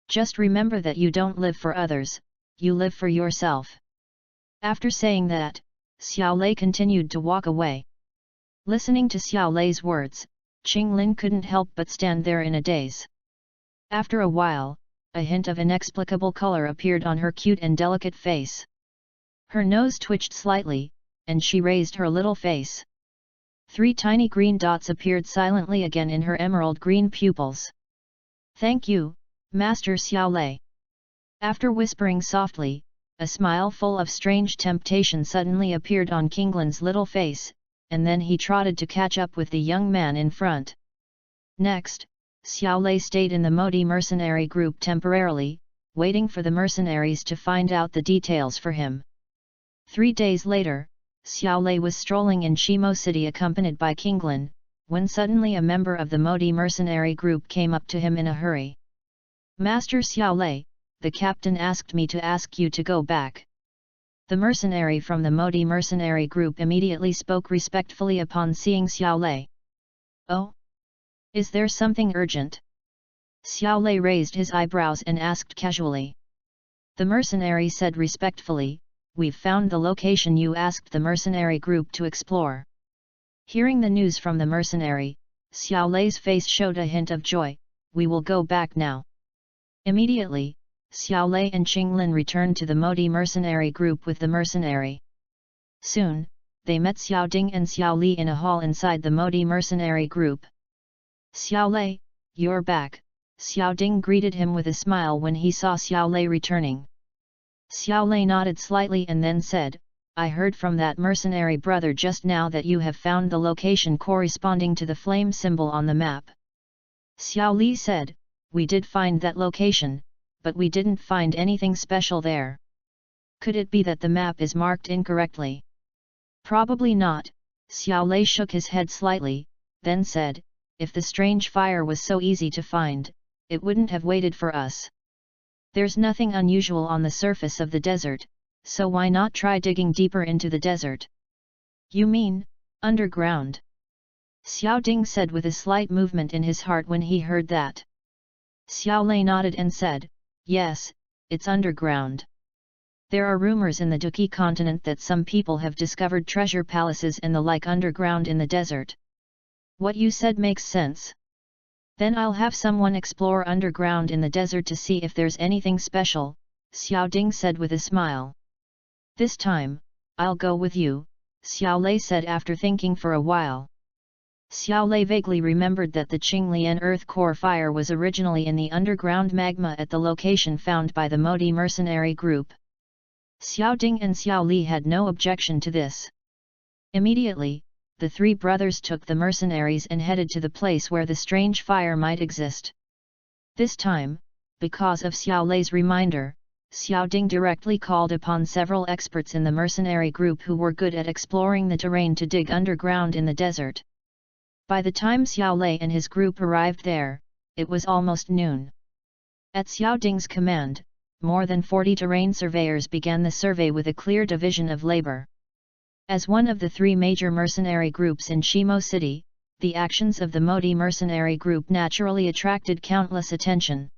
Just remember that you don't live for others, you live for yourself. After saying that, Xiao Lei continued to walk away. Listening to Xiao Lei's words, Qinglin couldn't help but stand there in a daze. After a while, a hint of inexplicable color appeared on her cute and delicate face. Her nose twitched slightly, and she raised her little face. 3 tiny green dots appeared silently again in her emerald green pupils. Thank you, Master Xiao Lei. After whispering softly, a smile full of strange temptation suddenly appeared on Kinglin's little face, and then he trotted to catch up with the young man in front. Next, Xiao Lei stayed in the Modi mercenary group temporarily, waiting for the mercenaries to find out the details for him. 3 days later, Xiao Lei was strolling in Shimo City accompanied by Kinglin, when suddenly a member of the Modi mercenary group came up to him in a hurry. Master Xiao Lei, the captain asked me to ask you to go back. The mercenary from the Modi mercenary group immediately spoke respectfully upon seeing Xiao Lei. Oh? Is there something urgent? Xiao Lei raised his eyebrows and asked casually. The mercenary said respectfully, we've found the location you asked the mercenary group to explore. Hearing the news from the mercenary, Xiao Lei's face showed a hint of joy. We will go back now. Immediately, Xiao Lei and Qinglin returned to the Modi mercenary group with the mercenary. Soon, they met Xiao Ding and Xiao Li in a hall inside the Modi mercenary group. Xiao Lei, you're back, Xiao Ding greeted him with a smile when he saw Xiao Lei returning. Xiao Lei nodded slightly and then said, I heard from that mercenary brother just now that you have found the location corresponding to the flame symbol on the map. Xiao Li said, we did find that location, but we didn't find anything special there. Could it be that the map is marked incorrectly? Probably not, Xiao Lei shook his head slightly, then said, if the strange fire was so easy to find, it wouldn't have waited for us. There's nothing unusual on the surface of the desert, so why not try digging deeper into the desert? You mean, underground? Xiao Ding said with a slight movement in his heart when he heard that. Xiao Lei nodded and said, yes, it's underground. There are rumors in the Duqi continent that some people have discovered treasure palaces and the like underground in the desert. What you said makes sense. Then I'll have someone explore underground in the desert to see if there's anything special, Xiao Ding said with a smile. This time, I'll go with you, Xiao Lei said after thinking for a while. Xiao Lei vaguely remembered that the Qinglian earth core fire was originally in the underground magma at the location found by the Modi mercenary group. Xiao Ding and Xiao Li had no objection to this. Immediately, the three brothers took the mercenaries and headed to the place where the strange fire might exist. This time, because of Xiao Lei's reminder, Xiao Ding directly called upon several experts in the mercenary group who were good at exploring the terrain to dig underground in the desert. By the time Xiao Lei and his group arrived there, it was almost noon. At Xiao Ding's command, more than 40 terrain surveyors began the survey with a clear division of labor. As one of the three major mercenary groups in Shimo City, the actions of the Modi mercenary group naturally attracted countless attention.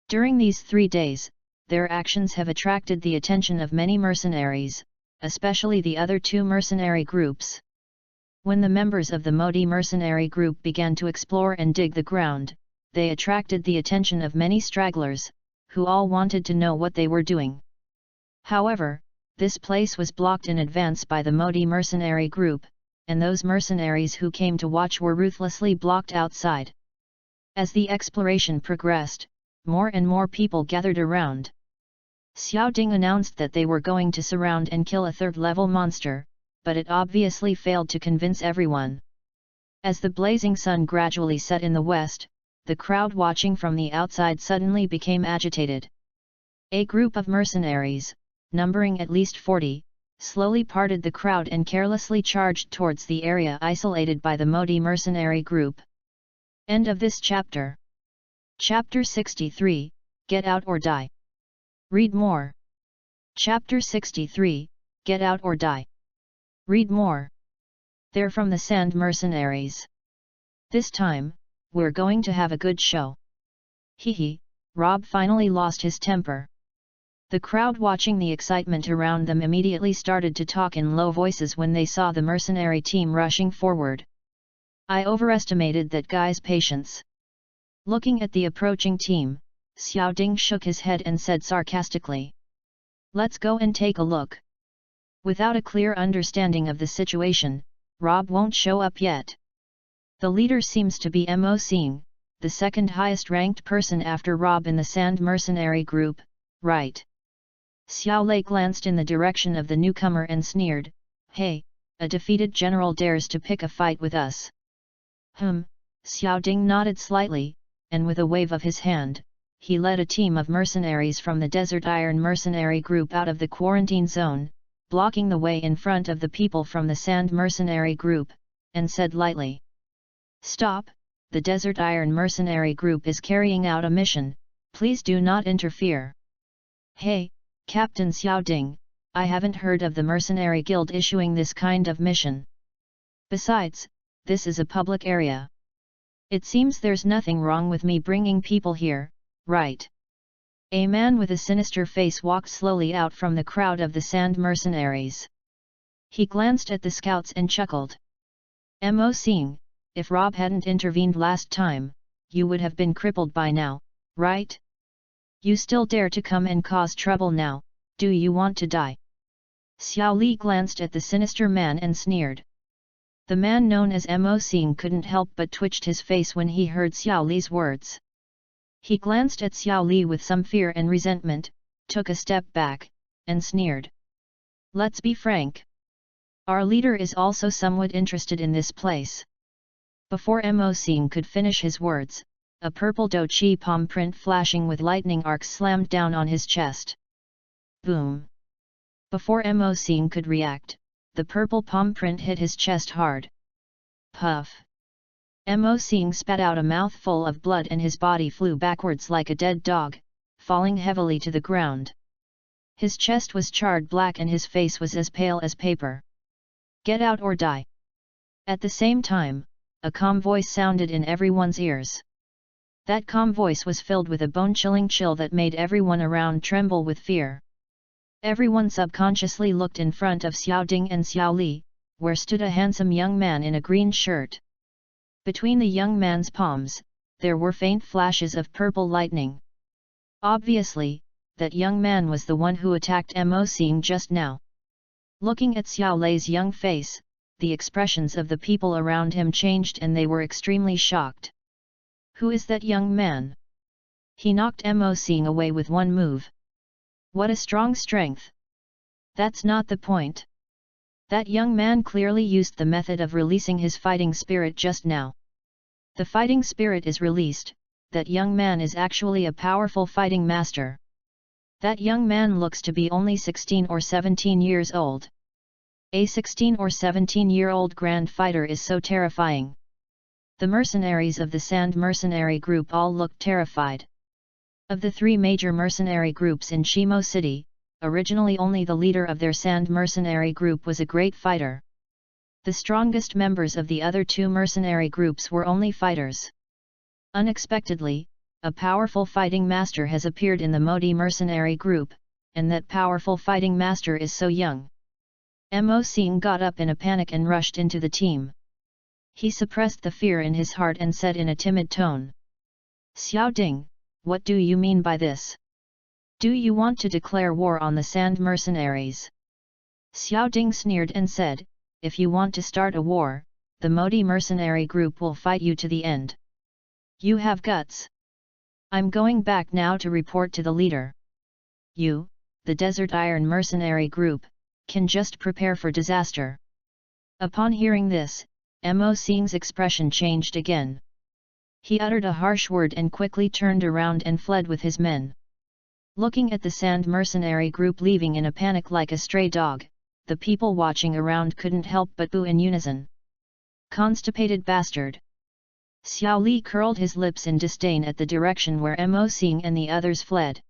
During these 3 days, their actions have attracted the attention of many mercenaries, especially the other two mercenary groups. When the members of the Modi mercenary group began to explore and dig the ground, they attracted the attention of many stragglers, who all wanted to know what they were doing. However, this place was blocked in advance by the Modi mercenary group, and those mercenaries who came to watch were ruthlessly blocked outside. As the exploration progressed, more and more people gathered around. Xiao Ding announced that they were going to surround and kill a third-level monster, but it obviously failed to convince everyone. As the blazing sun gradually set in the west, the crowd watching from the outside suddenly became agitated. A group of mercenaries, numbering at least 40, slowly parted the crowd and carelessly charged towards the area isolated by the Modi mercenary group. End of this chapter. Chapter 63, Get Out or Die. Read more. Chapter 63, Get Out or Die. Read more. They're from the Sand Mercenaries. This time, we're going to have a good show. Hee. Rob finally lost his temper. The crowd watching the excitement around them immediately started to talk in low voices when they saw the mercenary team rushing forward. I overestimated that guy's patience. Looking at the approaching team, Xiao Ding shook his head and said sarcastically, "Let's go and take a look." Without a clear understanding of the situation, Rob won't show up yet. The leader seems to be Mo Xing, the second highest ranked person after Rob in the Sand Mercenary group, right? Xiao Lei glanced in the direction of the newcomer and sneered, "Hey, a defeated general dares to pick a fight with us." Xiao Ding nodded slightly, and with a wave of his hand, he led a team of mercenaries from the Desert Iron Mercenary group out of the quarantine zone, blocking the way in front of the people from the Sand Mercenary group, and said lightly, "Stop, the Desert Iron Mercenary group is carrying out a mission, please do not interfere." "Hey, Captain Xiao Ding, I haven't heard of the Mercenary Guild issuing this kind of mission. Besides, this is a public area. It seems there's nothing wrong with me bringing people here, right?" A man with a sinister face walked slowly out from the crowd of the Sand Mercenaries. He glanced at the scouts and chuckled. "Mo Xing, if Rob hadn't intervened last time, you would have been crippled by now, right? You still dare to come and cause trouble now, do you want to die?" Xiao Li glanced at the sinister man and sneered. The man known as Mo Xing couldn't help but twitched his face when he heard Xiao Li's words. He glanced at Xiao Li with some fear and resentment, took a step back, and sneered. "Let's be frank. Our leader is also somewhat interested in this place." Before Mo Xing could finish his words, a purple Do Chi palm print flashing with lightning arcs slammed down on his chest. Boom! Before Mo Xing could react, the purple palm print hit his chest hard. Puff! Mo Xing spat out a mouthful of blood and his body flew backwards like a dead dog, falling heavily to the ground. His chest was charred black and his face was as pale as paper. "Get out or die!" At the same time, a calm voice sounded in everyone's ears. That calm voice was filled with a bone-chilling chill that made everyone around tremble with fear. Everyone subconsciously looked in front of Xiao Ding and Xiao Li, where stood a handsome young man in a green shirt. Between the young man's palms, there were faint flashes of purple lightning. Obviously, that young man was the one who attacked Mo Xing just now. Looking at Xiao Lei's young face, the expressions of the people around him changed and they were extremely shocked. Who is that young man? He knocked Mo Xing away with one move. What a strong strength! That's not the point. That young man clearly used the method of releasing his fighting spirit just now. The fighting spirit is released, that young man is actually a powerful fighting master. That young man looks to be only 16 or 17 years old. A 16 or 17-year-old grand fighter is so terrifying. The mercenaries of the Sand Mercenary Group all looked terrified. Of the three major mercenary groups in Shimo City, originally only the leader of their Sand Mercenary Group was a great fighter. The strongest members of the other two mercenary groups were only fighters. Unexpectedly, a powerful fighting master has appeared in the Modi mercenary group, and that powerful fighting master is so young. Mo Xing got up in a panic and rushed into the team. He suppressed the fear in his heart and said in a timid tone, "Xiao Ding, what do you mean by this? Do you want to declare war on the Sand Mercenaries?" Xiao Ding sneered and said, "If you want to start a war, the Modi mercenary group will fight you to the end. You have guts. I'm going back now to report to the leader. You, the Desert Iron mercenary group, can just prepare for disaster." Upon hearing this, Mo Xing's expression changed again. He uttered a harsh word and quickly turned around and fled with his men. Looking at the Sand Mercenary Group leaving in a panic like a stray dog, the people watching around couldn't help but boo in unison. Constipated bastard! Xiao Li curled his lips in disdain at the direction where Mo Xing and the others fled.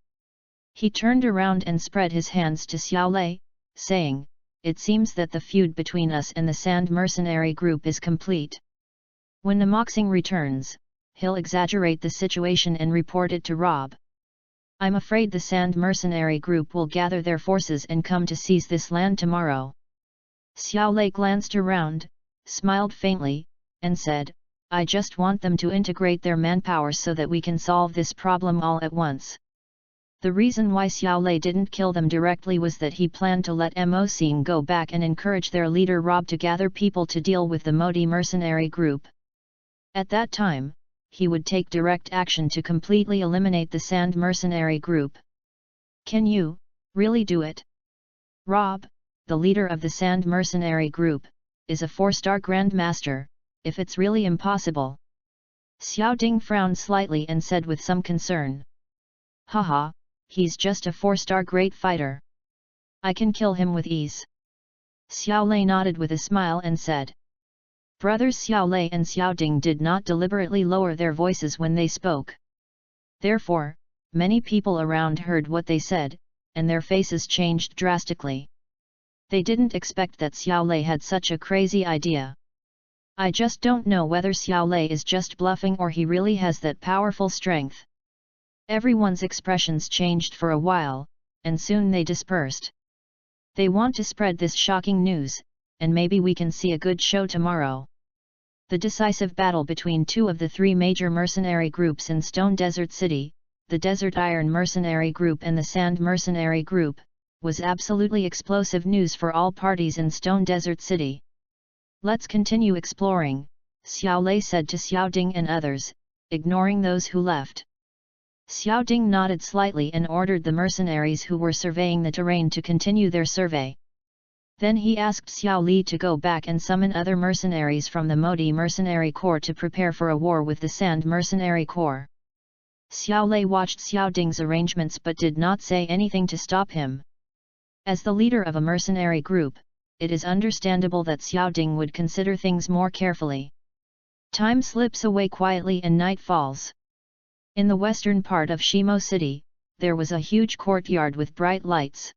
He turned around and spread his hands to Xiao Lei, saying, "It seems that the feud between us and the Sand Mercenary Group is complete. When Namoxing returns, he'll exaggerate the situation and report it to Rob. I'm afraid the Sand Mercenary Group will gather their forces and come to seize this land tomorrow." Xiao Lei glanced around, smiled faintly, and said, "I just want them to integrate their manpower so that we can solve this problem all at once." The reason why Xiao Lei didn't kill them directly was that he planned to let Mo Xing go back and encourage their leader Rob to gather people to deal with the Modi mercenary group. At that time, he would take direct action to completely eliminate the Sand Mercenary Group. "Can you really do it? Rob, the leader of the Sand Mercenary Group, is a 4-star Grandmaster, if it's really impossible." Xiao Ding frowned slightly and said with some concern, "Haha, he's just a 4-star great fighter. I can kill him with ease." Xiao Lei nodded with a smile and said. Brothers Xiao Lei and Xiao Ding did not deliberately lower their voices when they spoke. Therefore, many people around heard what they said, and their faces changed drastically. They didn't expect that Xiao Lei had such a crazy idea. I just don't know whether Xiao Lei is just bluffing or he really has that powerful strength. Everyone's expressions changed for a while, and soon they dispersed. They want to spread this shocking news, and maybe we can see a good show tomorrow. The decisive battle between two of the three major mercenary groups in Stone Desert City, the Desert Iron Mercenary Group and the Sand Mercenary Group, was absolutely explosive news for all parties in Stone Desert City. "Let's continue exploring," Xiao Lei said to Xiao Ding and others, ignoring those who left. Xiao Ding nodded slightly and ordered the mercenaries who were surveying the terrain to continue their survey. Then he asked Xiao Li to go back and summon other mercenaries from the Modi Mercenary Corps to prepare for a war with the Sand Mercenary Corps. Xiao Lei watched Xiao Ding's arrangements but did not say anything to stop him. As the leader of a mercenary group, it is understandable that Xiao Ding would consider things more carefully. Time slips away quietly and night falls. In the western part of Shimo City, there was a huge courtyard with bright lights.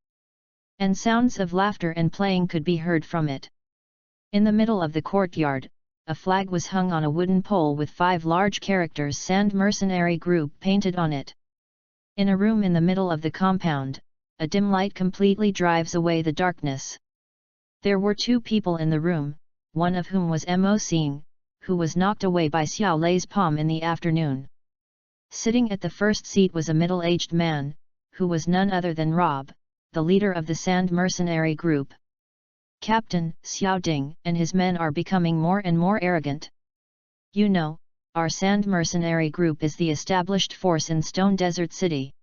And sounds of laughter and playing could be heard from it. In the middle of the courtyard, a flag was hung on a wooden pole with 5 large characters Sand Mercenary Group painted on it. In a room in the middle of the compound, a dim light completely drives away the darkness. There were 2 people in the room, one of whom was Mo Xing, who was knocked away by Xiao Lei's palm in the afternoon. Sitting at the first seat was a middle-aged man, who was none other than Rob, the leader of the Sand Mercenary Group. Captain Xiao Ding and his men are becoming more and more arrogant. You know, our Sand Mercenary Group is the established force in Stone Desert City.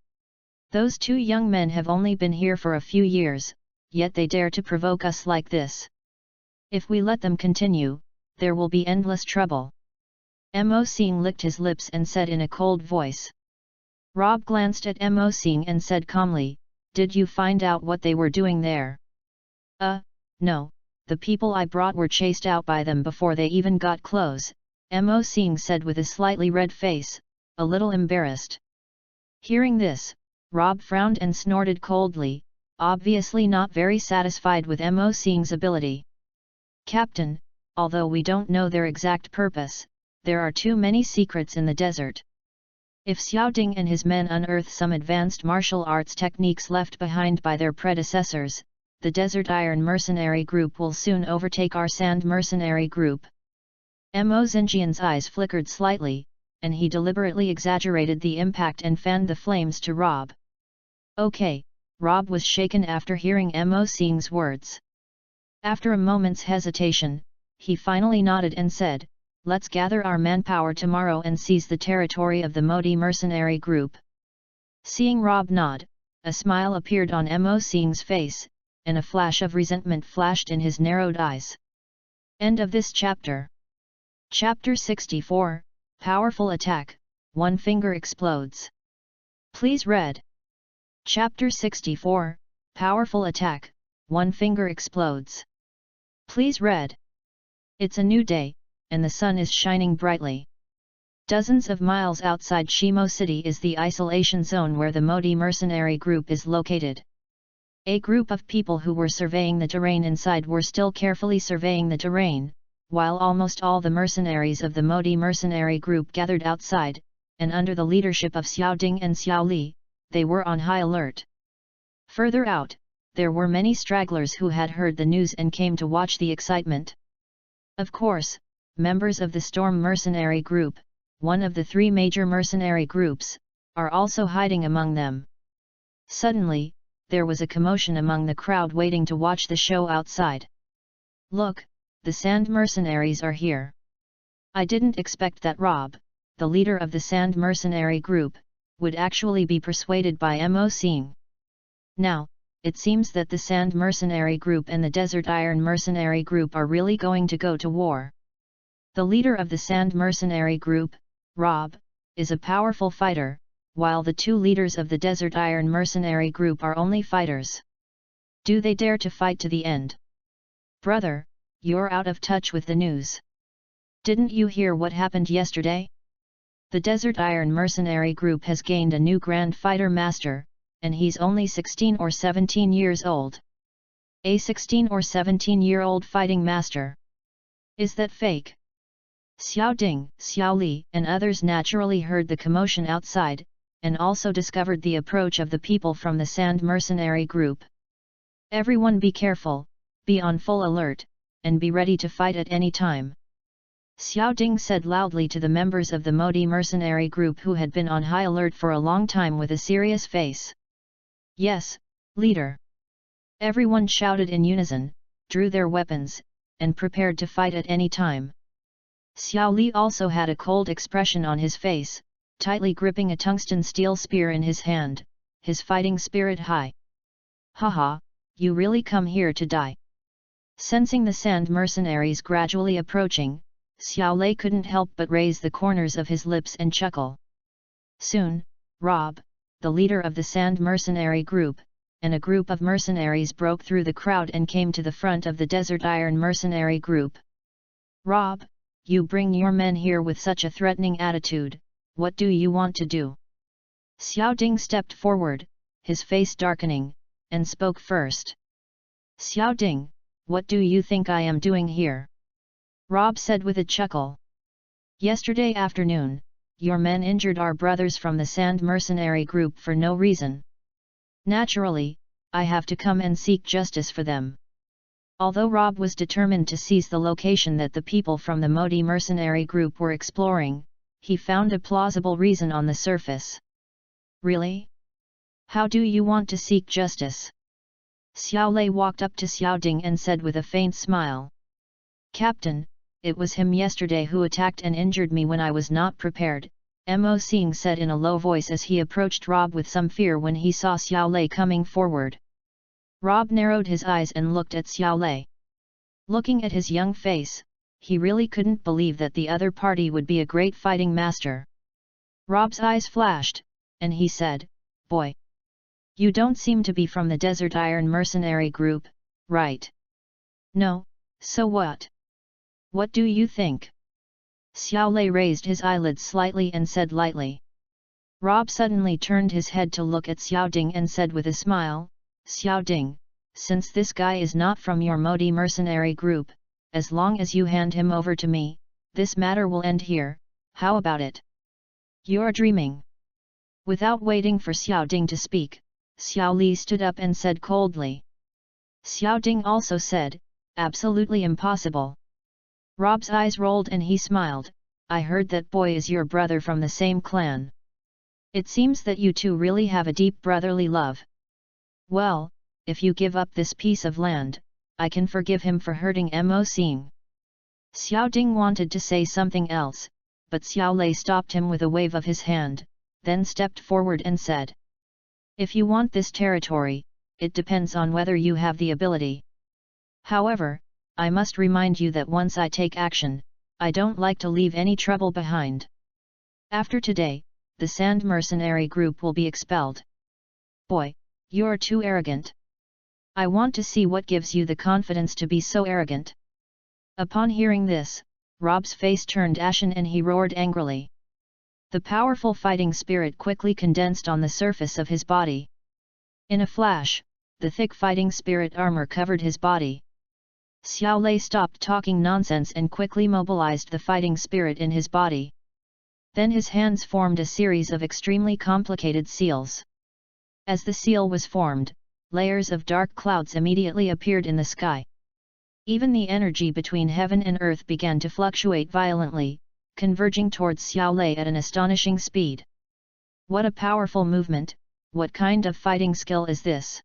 Those two young men have only been here for a few years, yet they dare to provoke us like this. If we let them continue, there will be endless trouble. Mo Sing licked his lips and said in a cold voice. Rob glanced at Mo Sing and said calmly, "Did you find out what they were doing there?" No, the people I brought were chased out by them before they even got close," Mo Sing said with a slightly red face, a little embarrassed. Hearing this, Rob frowned and snorted coldly, obviously not very satisfied with Mo Sing's ability. "Captain, although we don't know their exact purpose, there are too many secrets in the desert. If Xiao Ding and his men unearth some advanced martial arts techniques left behind by their predecessors, the Desert Iron Mercenary Group will soon overtake our Sand Mercenary Group." Mo Xinjian's eyes flickered slightly, and he deliberately exaggerated the impact and fanned the flames to Rob. "Okay," Rob was shaken after hearing Mo Sing's words. After a moment's hesitation, he finally nodded and said, "Let's gather our manpower tomorrow and seize the territory of the Modi Mercenary Group." Seeing Rob nod, a smile appeared on Mo Sing's face, and a flash of resentment flashed in his narrowed eyes. End of this chapter. Chapter 64, Powerful Attack, One Finger Explodes. Please read. Chapter 64, Powerful Attack, One Finger Explodes. Please read. It's a new day, and the sun is shining brightly. Dozens of miles outside Shimo City is the isolation zone where the Modi Mercenary Group is located. A group of people who were surveying the terrain inside were still carefully surveying the terrain, while almost all the mercenaries of the Modi Mercenary Group gathered outside, and under the leadership of Xiao Ding and Xiao Li, they were on high alert. Further out, there were many stragglers who had heard the news and came to watch the excitement. Of course, members of the Storm Mercenary Group, one of the three major mercenary groups, are also hiding among them. Suddenly, there was a commotion among the crowd waiting to watch the show outside. "Look, the Sand Mercenaries are here." I didn't expect that Rob, the leader of the Sand Mercenary Group, would actually be persuaded by Mo Sing. Now, it seems that the Sand Mercenary Group and the Desert Iron Mercenary Group are really going to go to war. The leader of the Sand Mercenary Group, Rob, is a powerful fighter, while the two leaders of the Desert Iron Mercenary Group are only fighters. Do they dare to fight to the end? Brother, you're out of touch with the news. Didn't you hear what happened yesterday? The Desert Iron Mercenary Group has gained a new Grand Fighter Master, and he's only 16 or 17 years old. A 16 or 17-year-old fighting master. Is that fake? Xiao Ding, Xiao Li and others naturally heard the commotion outside, and also discovered the approach of the people from the Sand Mercenary Group. "Everyone be careful, be on full alert, and be ready to fight at any time," Xiao Ding said loudly to the members of the Modi Mercenary Group who had been on high alert for a long time with a serious face. "Yes, leader." Everyone shouted in unison, drew their weapons, and prepared to fight at any time. Xiao Li also had a cold expression on his face, tightly gripping a tungsten steel spear in his hand, his fighting spirit high. "Haha, you really come here to die." Sensing the Sand Mercenaries gradually approaching, Xiao Lei couldn't help but raise the corners of his lips and chuckle. Soon, Rob, the leader of the Sand Mercenary Group, and a group of mercenaries broke through the crowd and came to the front of the Desert Iron Mercenary Group. "Rob, you bring your men here with such a threatening attitude, what do you want to do?" Xiao Ding stepped forward, his face darkening, and spoke first. "Xiao Ding, what do you think I am doing here?" Rob said with a chuckle. "Yesterday afternoon, your men injured our brothers from the Sand Mercenary Group for no reason. Naturally, I have to come and seek justice for them." Although Rob was determined to seize the location that the people from the Modi Mercenary Group were exploring, he found a plausible reason on the surface. "Really? How do you want to seek justice?" Xiao Lei walked up to Xiao Ding and said with a faint smile. Captain, it was him yesterday who attacked and injured me when I was not prepared, Mo Xing said in a low voice as he approached Rob with some fear when he saw Xiao Lei coming forward. Rob narrowed his eyes and looked at Xiao Lei. Looking at his young face, he really couldn't believe that the other party would be a great fighting master. Rob's eyes flashed, and he said, "Boy, you don't seem to be from the Desert Iron mercenary group, right?" "No, so what? What do you think?" Xiao Lei raised his eyelids slightly and said lightly. Rob suddenly turned his head to look at Xiao Ding and said with a smile, "Xiao Ding, since this guy is not from your Modi mercenary group, as long as you hand him over to me, this matter will end here, how about it?" "You're dreaming." Without waiting for Xiao Ding to speak, Xiao Li stood up and said coldly. Xiao Ding also said, "Absolutely impossible." Rob's eyes rolled and he smiled, "I heard that boy is your brother from the same clan. It seems that you two really have a deep brotherly love. Well, if you give up this piece of land, I can forgive him for hurting Mo Xing." Xiao Ding wanted to say something else, but Xiao Lei stopped him with a wave of his hand, then stepped forward and said, "If you want this territory, it depends on whether you have the ability. However, I must remind you that once I take action, I don't like to leave any trouble behind. After today, the Sand Mercenary group will be expelled." "Boy, you're too arrogant. I want to see what gives you the confidence to be so arrogant." Upon hearing this, Rob's face turned ashen and he roared angrily. The powerful fighting spirit quickly condensed on the surface of his body. In a flash, the thick fighting spirit armor covered his body. Xiao Lei stopped talking nonsense and quickly mobilized the fighting spirit in his body. Then his hands formed a series of extremely complicated seals. As the seal was formed, layers of dark clouds immediately appeared in the sky. Even the energy between heaven and earth began to fluctuate violently, converging towards Xiao Lei at an astonishing speed. What a powerful movement, what kind of fighting skill is this?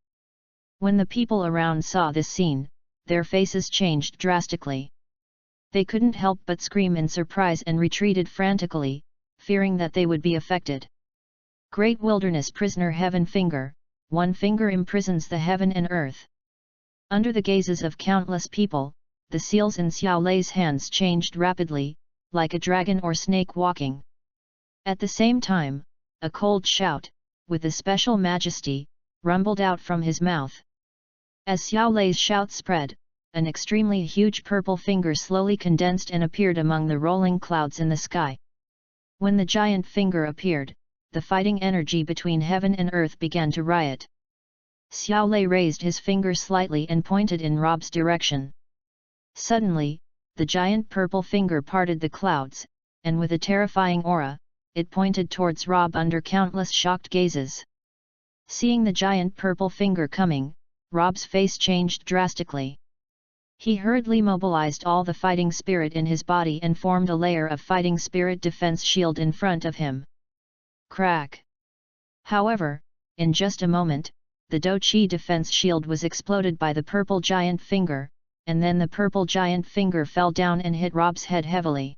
When the people around saw this scene, their faces changed drastically. They couldn't help but scream in surprise and retreated frantically, fearing that they would be affected. Great Wilderness Prisoner Heaven Finger, one finger imprisons the heaven and earth. Under the gazes of countless people, the seals in Xiao Lei's hands changed rapidly, like a dragon or snake walking. At the same time, a cold shout, with a special majesty, rumbled out from his mouth. As Xiao Lei's shout spread, an extremely huge purple finger slowly condensed and appeared among the rolling clouds in the sky. When the giant finger appeared, the fighting energy between heaven and earth began to riot. Xiao Lei raised his finger slightly and pointed in Rob's direction. Suddenly, the giant purple finger parted the clouds, and with a terrifying aura, it pointed towards Rob under countless shocked gazes. Seeing the giant purple finger coming, Rob's face changed drastically. He hurriedly mobilized all the fighting spirit in his body and formed a layer of fighting spirit defense shield in front of him. Crack! However, in just a moment, the Do-Chi defense shield was exploded by the purple giant finger, and then the purple giant finger fell down and hit Rob's head heavily.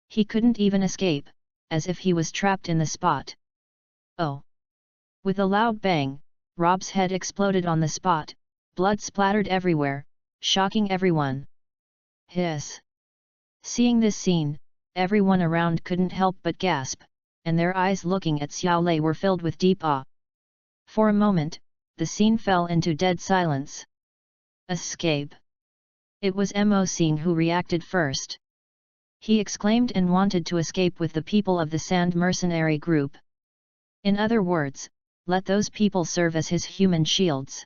He couldn't even escape, as if he was trapped in the spot. Oh! With a loud bang, Rob's head exploded on the spot, blood splattered everywhere, shocking everyone. Hiss! Seeing this scene, everyone around couldn't help but gasp, and their eyes looking at Xiao Lei were filled with deep awe. For a moment, the scene fell into dead silence. Escape! It was Mo Xing who reacted first. He exclaimed and wanted to escape with the people of the Sand Mercenary group. In other words, let those people serve as his human shields.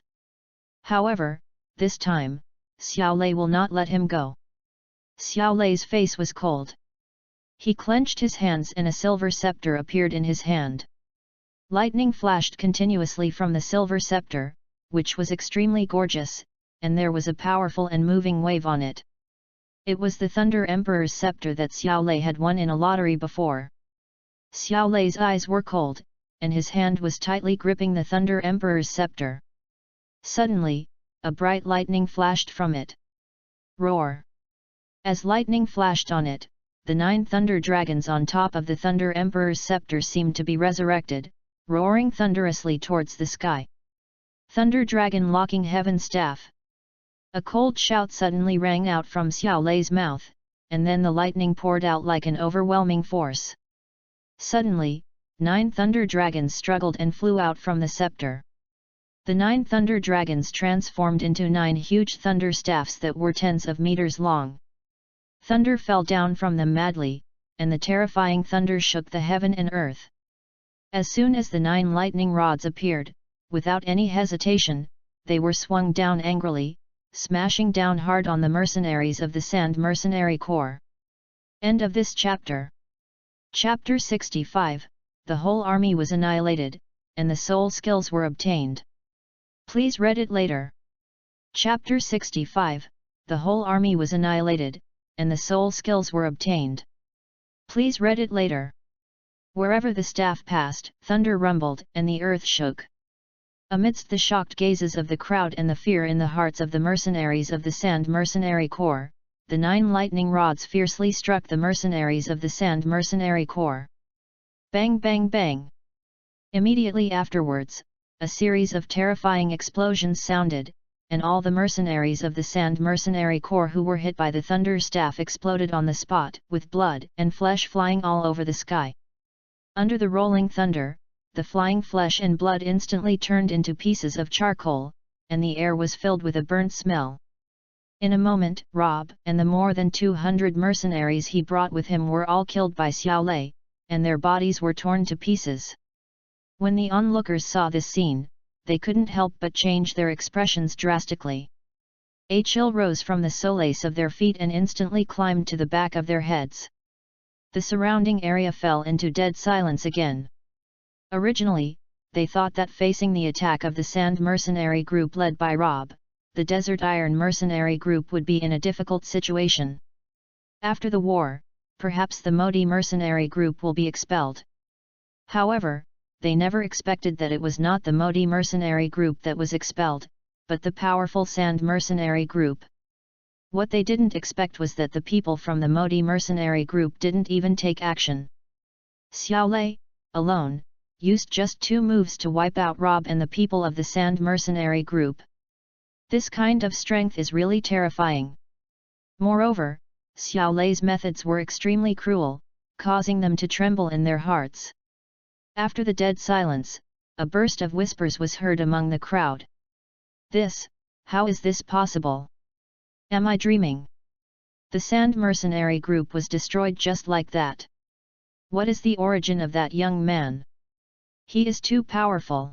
However, this time, Xiao Lei will not let him go. Xiao Lei's face was cold. He clenched his hands and a silver scepter appeared in his hand. Lightning flashed continuously from the silver scepter, which was extremely gorgeous, and there was a powerful and moving wave on it. It was the Thunder Emperor's scepter that Xiao Lei had won in a lottery before. Xiao Lei's eyes were cold, and his hand was tightly gripping the Thunder Emperor's scepter. Suddenly, a bright lightning flashed from it. Roar! As lightning flashed on it, the 9 thunder dragons on top of the Thunder Emperor's scepter seemed to be resurrected, roaring thunderously towards the sky. Thunder Dragon locking Heaven Staff! A cold shout suddenly rang out from Xiao Lei's mouth, and then the lightning poured out like an overwhelming force. Suddenly, 9 thunder dragons struggled and flew out from the scepter. The 9 thunder dragons transformed into 9 huge thunder staffs that were tens of meters long. Thunder fell down from them madly, and the terrifying thunder shook the heaven and earth. As soon as the 9 lightning rods appeared, without any hesitation, they were swung down angrily, smashing down hard on the mercenaries of the Sand Mercenary Corps. End of this chapter. Chapter 65, the whole army was annihilated, and the soul skills were obtained. Please read it later. Chapter 65, the whole army was annihilated, and the soul skills were obtained. Please read it later. Wherever the staff passed, thunder rumbled, and the earth shook. Amidst the shocked gazes of the crowd and the fear in the hearts of the mercenaries of the Sand Mercenary Corps, the 9 lightning rods fiercely struck the mercenaries of the Sand Mercenary Corps. Bang bang bang! Immediately afterwards, a series of terrifying explosions sounded, and all the mercenaries of the Sand Mercenary Corps who were hit by the thunder staff exploded on the spot, with blood and flesh flying all over the sky. Under the rolling thunder, the flying flesh and blood instantly turned into pieces of charcoal, and the air was filled with a burnt smell. In a moment, Rob and the more than 200 mercenaries he brought with him were all killed by Xiao Lei, and their bodies were torn to pieces. When the onlookers saw this scene, they couldn't help but change their expressions drastically. A chill rose from the soles of their feet and instantly climbed to the back of their heads. The surrounding area fell into dead silence again. Originally, they thought that facing the attack of the Sand Mercenary Group led by Rob, the Desert Iron Mercenary Group would be in a difficult situation. After the war, perhaps the Modi Mercenary Group will be expelled. However, they never expected that it was not the Modi Mercenary Group that was expelled, but the powerful Sand Mercenary Group. What they didn't expect was that the people from the Modi Mercenary Group didn't even take action. Xiao Lei, alone, used just 2 moves to wipe out Rob and the people of the Sand Mercenary Group. This kind of strength is really terrifying. Moreover, Xiao Lei's methods were extremely cruel, causing them to tremble in their hearts. After the dead silence, a burst of whispers was heard among the crowd. How is this possible? Am I dreaming? The Sand Mercenary Group was destroyed just like that. What is the origin of that young man? He is too powerful.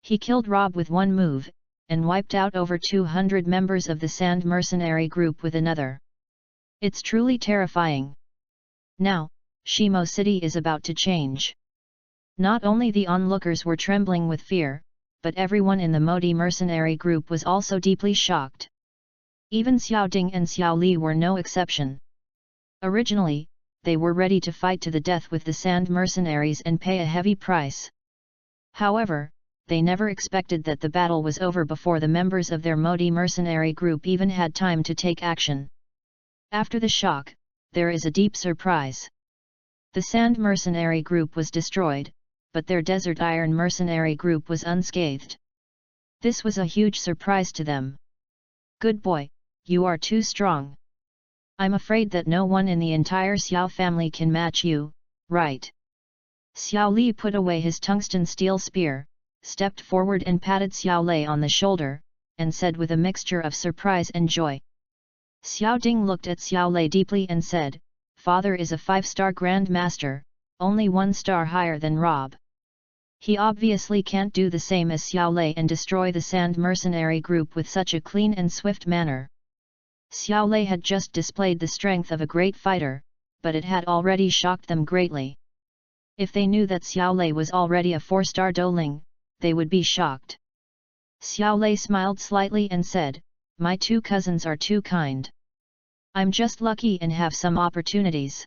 He killed Rob with 1 move, and wiped out over 200 members of the Sand Mercenary Group with another. It's truly terrifying. Now, Shimo City is about to change. Not only the onlookers were trembling with fear, but everyone in the Modi Mercenary Group was also deeply shocked. Even Xiao Ding and Xiao Li were no exception. Originally, they were ready to fight to the death with the Sand Mercenaries and pay a heavy price. However, they never expected that the battle was over before the members of their Modi Mercenary Group even had time to take action. After the shock, there is a deep surprise. The Sand Mercenary Group was destroyed, but their Desert Iron Mercenary Group was unscathed. This was a huge surprise to them. Good boy, you are too strong. I'm afraid that no one in the entire Xiao family can match you, right? Xiao Li put away his tungsten steel spear, stepped forward and patted Xiao Lei on the shoulder, and said with a mixture of surprise and joy. Xiao Ding looked at Xiao Lei deeply and said, "Father is a 5-star Grand Master, only 1 star higher than Rob. He obviously can't do the same as Xiao Lei and destroy the Sand Mercenary Group with such a clean and swift manner." Xiao Lei had just displayed the strength of a great fighter, but it had already shocked them greatly. If they knew that Xiao Lei was already a 4-star Douling, they would be shocked. Xiao Lei smiled slightly and said, "My 2 cousins are too kind. I'm just lucky and have some opportunities."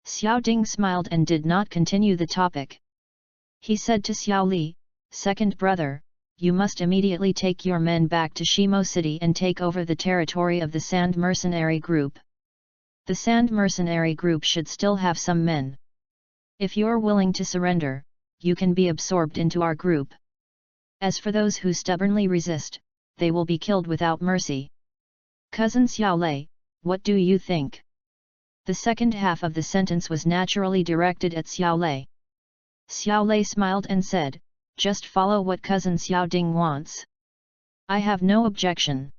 Xiao Ding smiled and did not continue the topic. He said to Xiao Li, "Second brother, you must immediately take your men back to Shimo City and take over the territory of the Sand Mercenary Group. The Sand Mercenary Group should still have some men. If you're willing to surrender, you can be absorbed into our group. As for those who stubbornly resist, they will be killed without mercy. Cousin Xiaolei, what do you think? The second half of the sentence was naturally directed at Xiaolei. Xiaolei smiled and said, just follow what cousin Xiaoding wants. I have no objection.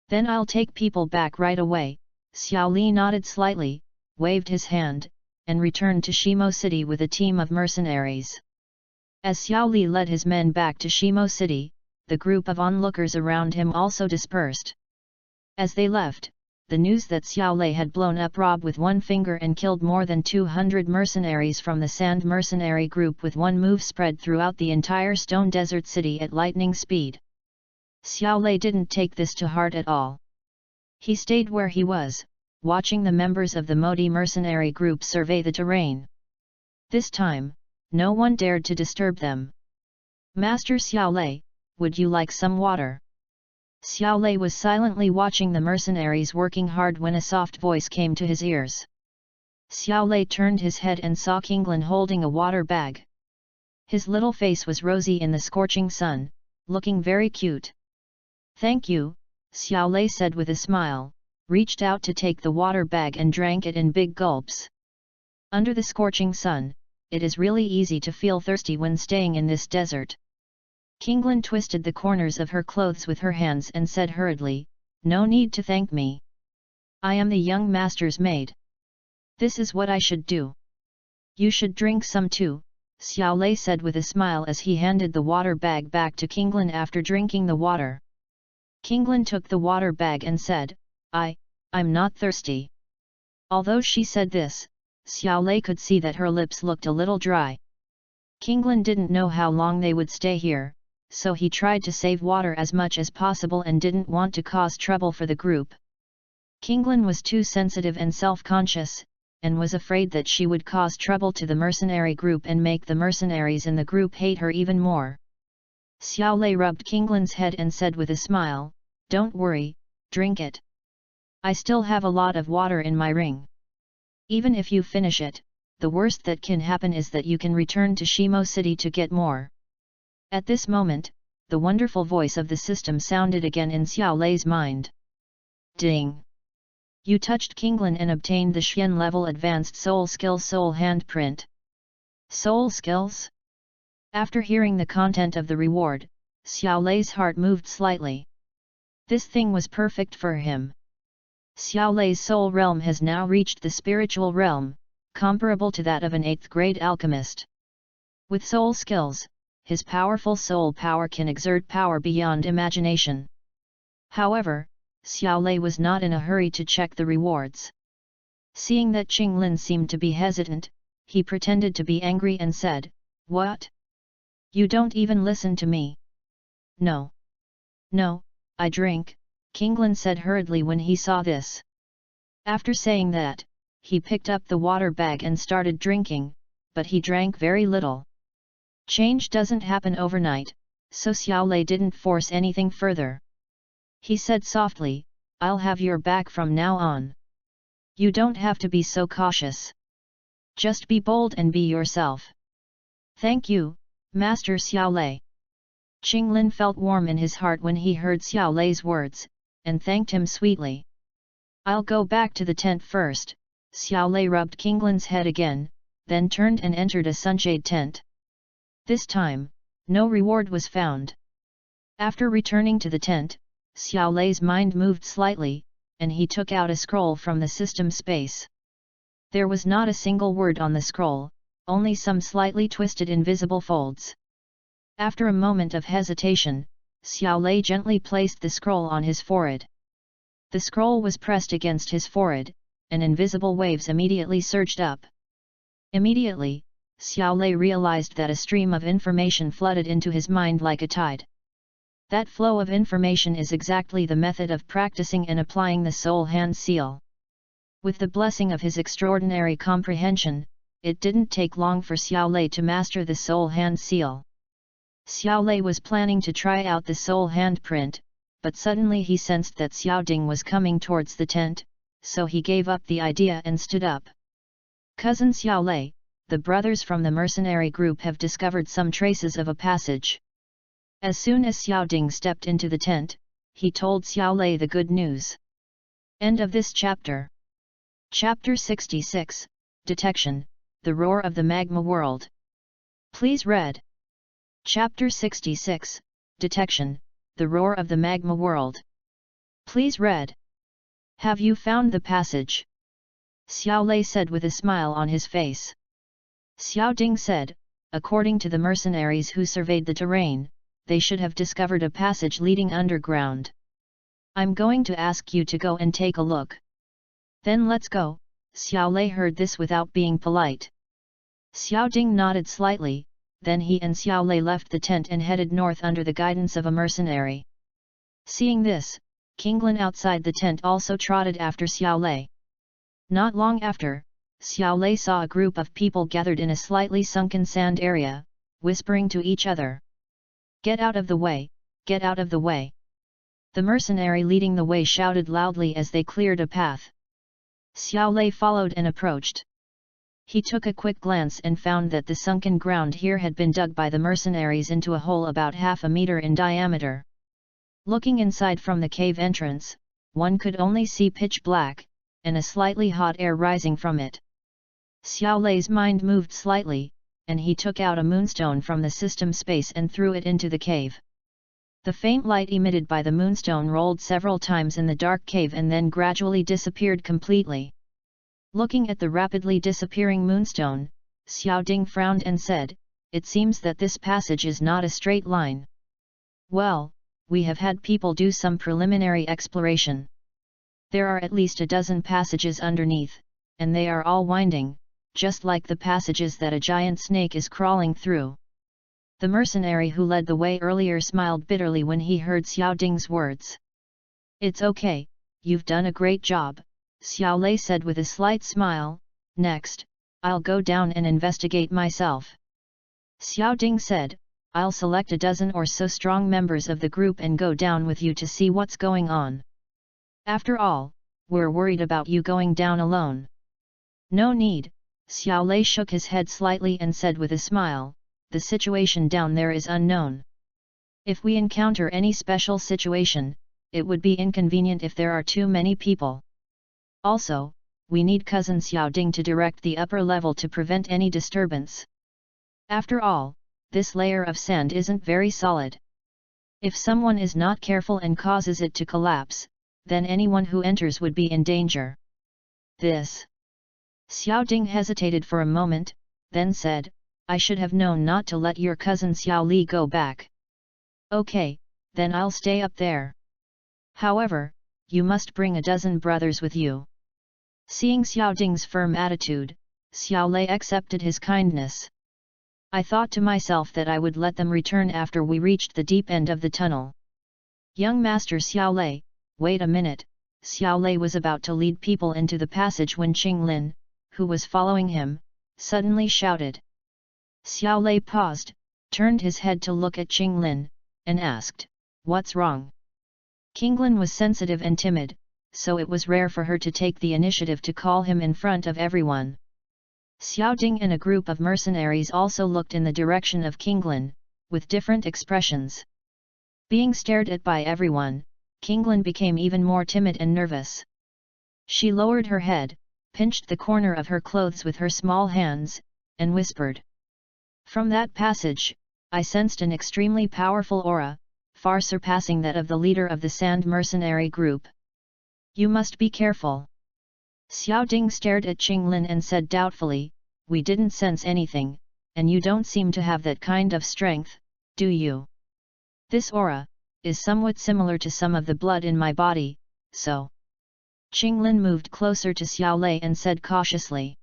Then I'll take people back right away. Xiaoli nodded slightly, waved his hand, and returned to Shimo City with a team of mercenaries. As Xiaoli led his men back to Shimo City, the group of onlookers around him also dispersed. As they left, the news that Xiaolei had blown up Rob with one finger and killed more than 200 mercenaries from the Sand Mercenary Group with one move spread throughout the entire Stone Desert City at lightning speed. Xiaolei didn't take this to heart at all. He stayed where he was, watching the members of the Modi mercenary group survey the terrain. This time, no one dared to disturb them. Master Xiaolei, would you like some water? Xiaolei was silently watching the mercenaries working hard when a soft voice came to his ears. Xiaolei turned his head and saw Kinglin holding a water bag. His little face was rosy in the scorching sun, looking very cute. Thank you, Xiaolei said with a smile, reached out to take the water bag and drank it in big gulps. Under the scorching sun, it is really easy to feel thirsty when staying in this desert. Kinglin twisted the corners of her clothes with her hands and said hurriedly, no need to thank me. I am the young master's maid. This is what I should do. You should drink some too, Xiaolei said with a smile as he handed the water bag back to Kinglin after drinking the water. Kinglin took the water bag and said, I'm not thirsty. Although she said this, Xiaolei could see that her lips looked a little dry. Kinglin didn't know how long they would stay here, so he tried to save water as much as possible and didn't want to cause trouble for the group. Kinglin was too sensitive and self-conscious, and was afraid that she would cause trouble to the mercenary group and make the mercenaries in the group hate her even more. Xiaolei rubbed Kinglin's head and said with a smile, don't worry, drink it. I still have a lot of water in my ring. Even if you finish it, the worst that can happen is that you can return to Shimo City to get more. At this moment, the wonderful voice of the system sounded again in Xiaolei's mind. Ding! You touched Kinglin and obtained the Xian level Advanced Soul Skill Soul Handprint. Soul Skills? After hearing the content of the reward, Xiaolei's heart moved slightly. This thing was perfect for him. Xiaolei's soul realm has now reached the spiritual realm, comparable to that of an 8th grade alchemist. With soul skills, his powerful soul power can exert power beyond imagination. However, Xiaolei was not in a hurry to check the rewards. Seeing that Qinglin seemed to be hesitant, he pretended to be angry and said, What? You don't even listen to me. No. No, I drink, Kinglin said hurriedly when he saw this. After saying that, he picked up the water bag and started drinking, but he drank very little. Change doesn't happen overnight, so Xiaolei didn't force anything further. He said softly, I'll have your back from now on. You don't have to be so cautious. Just be bold and be yourself. Thank you, Master Xiaolei. Qinglin felt warm in his heart when he heard Xiaolei's words, and thanked him sweetly. I'll go back to the tent first, Xiaolei rubbed Kinglin's head again, then turned and entered a sunshade tent. This time, no reward was found. After returning to the tent, Xiaolei's mind moved slightly, and he took out a scroll from the system space. There was not a single word on the scroll, only some slightly twisted invisible folds. After a moment of hesitation, Xiaolei gently placed the scroll on his forehead. The scroll was pressed against his forehead, and invisible waves immediately surged up. Immediately, Xiaolei realized that a stream of information flooded into his mind like a tide. That flow of information is exactly the method of practicing and applying the soul hand seal. With the blessing of his extraordinary comprehension, it didn't take long for Xiaolei to master the soul hand seal. Xiao Lei was planning to try out the soul handprint, but suddenly he sensed that Xiao Ding was coming towards the tent, so he gave up the idea and stood up. Cousin Xiao Lei, the brothers from the mercenary group have discovered some traces of a passage. As soon as Xiao Ding stepped into the tent, he told Xiao Lei the good news. End of this chapter. Chapter 66, Detection, The Roar of the Magma World. Please read. Chapter 66, Detection, The Roar of the Magma World. Please read. Have you found the passage? Xiao Lei said with a smile on his face. Xiao Ding said, according to the mercenaries who surveyed the terrain, they should have discovered a passage leading underground. I'm going to ask you to go and take a look. Then let's go. Xiao Lei heard this without being polite. Xiao Ding nodded slightly, then he and Xiao Lei left the tent and headed north under the guidance of a mercenary. Seeing this, Kinglin outside the tent also trotted after Xiao Lei. Not long after, Xiao Lei saw a group of people gathered in a slightly sunken sand area, whispering to each other. Get out of the way, get out of the way. The mercenary leading the way shouted loudly as they cleared a path. Xiao Lei followed and approached. He took a quick glance and found that the sunken ground here had been dug by the mercenaries into a hole about half a meter in diameter. Looking inside from the cave entrance, one could only see pitch black, and a slightly hot air rising from it. Xiao Lei's mind moved slightly, and he took out a moonstone from the system space and threw it into the cave. The faint light emitted by the moonstone rolled several times in the dark cave and then gradually disappeared completely. Looking at the rapidly disappearing moonstone, Xiao Ding frowned and said, "It seems that this passage is not a straight line." Well, we have had people do some preliminary exploration. There are at least a dozen passages underneath, and they are all winding, just like the passages that a giant snake is crawling through. The mercenary who led the way earlier smiled bitterly when he heard Xiao Ding's words. It's okay, you've done a great job, Xiao Lei said with a slight smile. Next, I'll go down and investigate myself. Xiao Ding said, I'll select a dozen or so strong members of the group and go down with you to see what's going on. After all, we're worried about you going down alone. No need, Xiao Lei shook his head slightly and said with a smile, the situation down there is unknown. If we encounter any special situation, it would be inconvenient if there are too many people. Also, we need cousin Xiao Ding to direct the upper level to prevent any disturbance. After all, this layer of sand isn't very solid. If someone is not careful and causes it to collapse, then anyone who enters would be in danger. This. Xiao Ding hesitated for a moment, then said, I should have known not to let your cousin Xiao Li go back. Okay, then I'll stay up there. However, you must bring a dozen brothers with you. Seeing Xiao Ding's firm attitude, Xiao Lei accepted his kindness. I thought to myself that I would let them return after we reached the deep end of the tunnel. Young Master Xiao Lei, wait a minute. Xiao Lei was about to lead people into the passage when Qing Lin, who was following him, suddenly shouted. Xiao Lei paused, turned his head to look at Qing Lin, and asked, What's wrong? Qing Lin was sensitive and timid, so it was rare for her to take the initiative to call him in front of everyone. Xiao Ding and a group of mercenaries also looked in the direction of Qing Lin, with different expressions. Being stared at by everyone, Qing Lin became even more timid and nervous. She lowered her head, pinched the corner of her clothes with her small hands, and whispered. From that passage, I sensed an extremely powerful aura, far surpassing that of the leader of the Sand Mercenary group. You must be careful. Xiao Ding stared at Qing Lin and said doubtfully, We didn't sense anything, and you don't seem to have that kind of strength, do you? This aura is somewhat similar to some of the blood in my body, so. Qing Lin moved closer to Xiao Lei and said cautiously.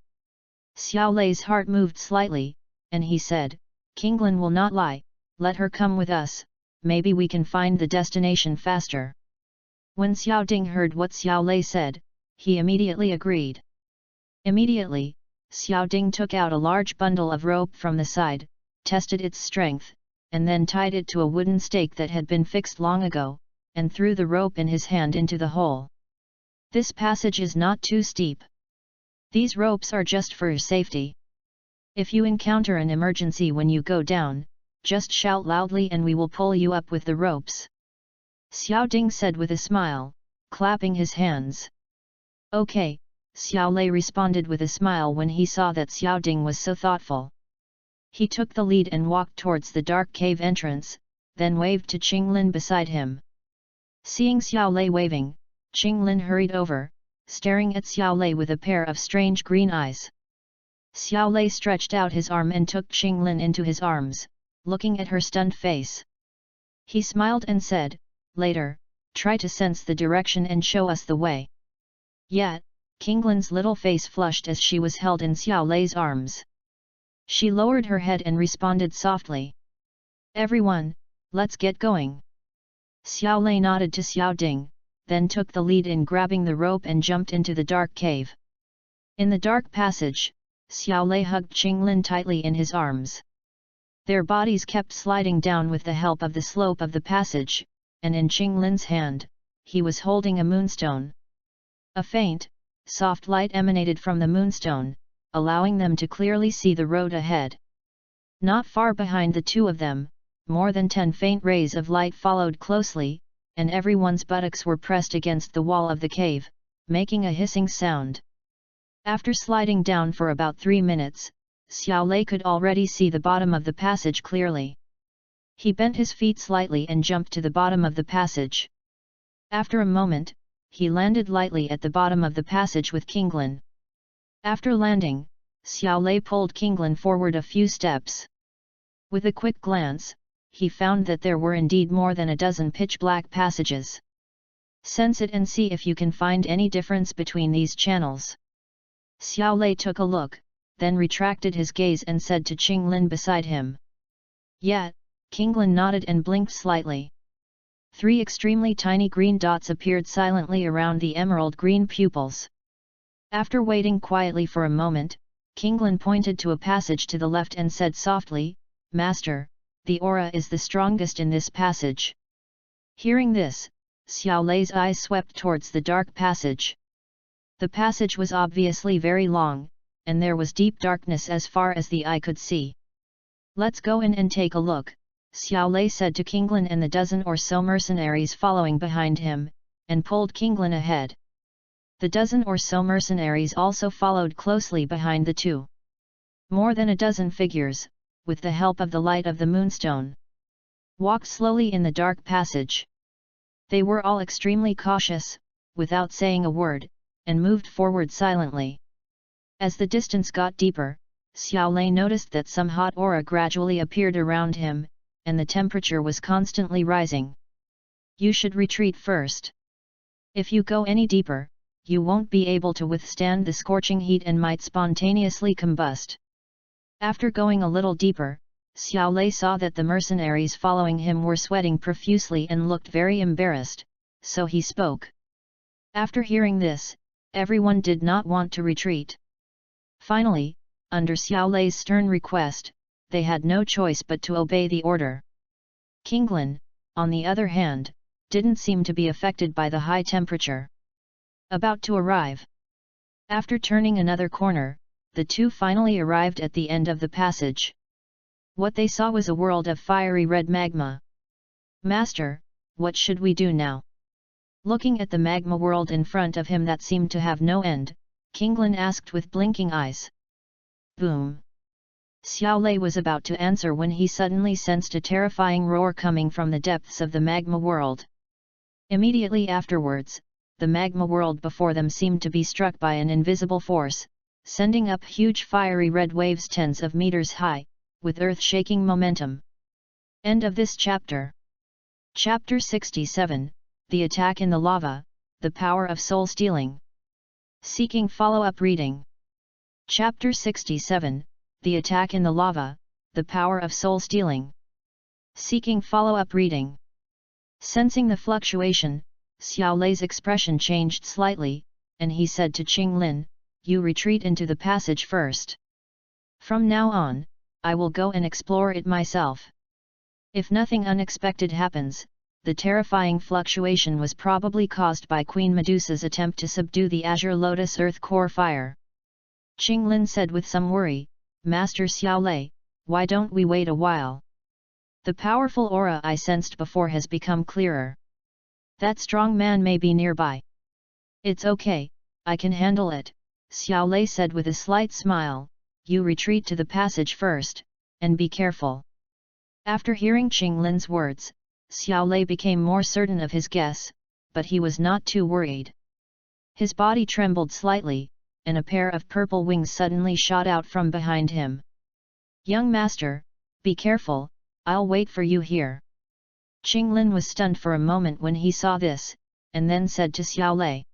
Xiao Lei's heart moved slightly, and he said, Qing Lin will not lie, let her come with us, maybe we can find the destination faster. When Xiao Ding heard what Xiao Lei said, he immediately agreed. Immediately, Xiao Ding took out a large bundle of rope from the side, tested its strength, and then tied it to a wooden stake that had been fixed long ago, and threw the rope in his hand into the hole. This passage is not too steep. These ropes are just for your safety. If you encounter an emergency when you go down, just shout loudly and we will pull you up with the ropes. Xiao Ding said with a smile, clapping his hands. Okay, Xiao Lei responded with a smile when he saw that Xiao Ding was so thoughtful. He took the lead and walked towards the dark cave entrance, then waved to Qinglin beside him. Seeing Xiao Lei waving, Qinglin hurried over, staring at Xiao Lei with a pair of strange green eyes. Xiao Lei stretched out his arm and took Qinglin into his arms, looking at her stunned face. He smiled and said, "Later, try to sense the direction and show us the way." Yet, Qinglin's little face flushed as she was held in Xiao Lei's arms. She lowered her head and responded softly. "Everyone, let's get going." Xiao Lei nodded to Xiao Ding, then took the lead in grabbing the rope and jumped into the dark cave. In the dark passage, Xiao Lei hugged Qinglin tightly in his arms. Their bodies kept sliding down with the help of the slope of the passage, and in Qinglin's hand, he was holding a moonstone. A faint, soft light emanated from the moonstone, allowing them to clearly see the road ahead. Not far behind the two of them, more than 10 faint rays of light followed closely, and everyone's buttocks were pressed against the wall of the cave, making a hissing sound. After sliding down for about 3 minutes, Xiao Lei could already see the bottom of the passage clearly. He bent his feet slightly and jumped to the bottom of the passage. After a moment, he landed lightly at the bottom of the passage with Qinglin. After landing, Xiao Lei pulled Qinglin forward a few steps. With a quick glance, he found that there were indeed more than a dozen pitch-black passages. Sense it and see if you can find any difference between these channels. Xiao Lei took a look, then retracted his gaze and said to Qinglin beside him. Yet, Qinglin nodded and blinked slightly. 3 extremely tiny green dots appeared silently around the emerald green pupils. After waiting quietly for a moment, Qinglin pointed to a passage to the left and said softly, "Master, the aura is the strongest in this passage." Hearing this, Xiao Lei's eyes swept towards the dark passage. The passage was obviously very long, and there was deep darkness as far as the eye could see. "Let's go in and take a look," Xiao Lei said to Qinglin and the dozen or so mercenaries following behind him, and pulled Qinglin ahead. The dozen or so mercenaries also followed closely behind the two. More than a dozen figures, with the help of the light of the moonstone, walked slowly in the dark passage. They were all extremely cautious, without saying a word, and moved forward silently. As the distance got deeper, Xiao Lei noticed that some hot aura gradually appeared around him, and the temperature was constantly rising. "You should retreat first. If you go any deeper, you won't be able to withstand the scorching heat and might spontaneously combust." After going a little deeper, Xiao Lei saw that the mercenaries following him were sweating profusely and looked very embarrassed, so he spoke. After hearing this, everyone did not want to retreat. Finally, under Xiao Lei's stern request, they had no choice but to obey the order. Qinglin, on the other hand, didn't seem to be affected by the high temperature. About to arrive. After turning another corner, the two finally arrived at the end of the passage. What they saw was a world of fiery red magma. "Master, what should we do now?" Looking at the magma world in front of him that seemed to have no end, Qinglin asked with blinking eyes. Boom! Xiao Lei was about to answer when he suddenly sensed a terrifying roar coming from the depths of the magma world. Immediately afterwards, the magma world before them seemed to be struck by an invisible force, sending up huge fiery red waves tens of meters high, with earth-shaking momentum. End of this chapter. Chapter 67, The Attack in the Lava, The Power of Soul Stealing. Seeking follow-up reading. Chapter 67, The Attack in the Lava, The Power of Soul Stealing. Seeking follow-up reading. Sensing the fluctuation, Xiao Lei's expression changed slightly, and he said to Qinglin, "You retreat into the passage first. From now on, I will go and explore it myself." If nothing unexpected happens, the terrifying fluctuation was probably caused by Queen Medusa's attempt to subdue the Azure Lotus Earth Core Fire. Qinglin said with some worry, Master Xiaolei, why don't we wait a while? The powerful aura I sensed before has become clearer. That strong man may be nearby. It's okay, I can handle it, Xiaolei said with a slight smile. You retreat to the passage first, and be careful. After hearing Qinglin's words, Xiaolei became more certain of his guess, but he was not too worried. His body trembled slightly, and a pair of purple wings suddenly shot out from behind him. Young master, be careful, I'll wait for you here. Qinglin was stunned for a moment when he saw this, and then said to Xiaolei.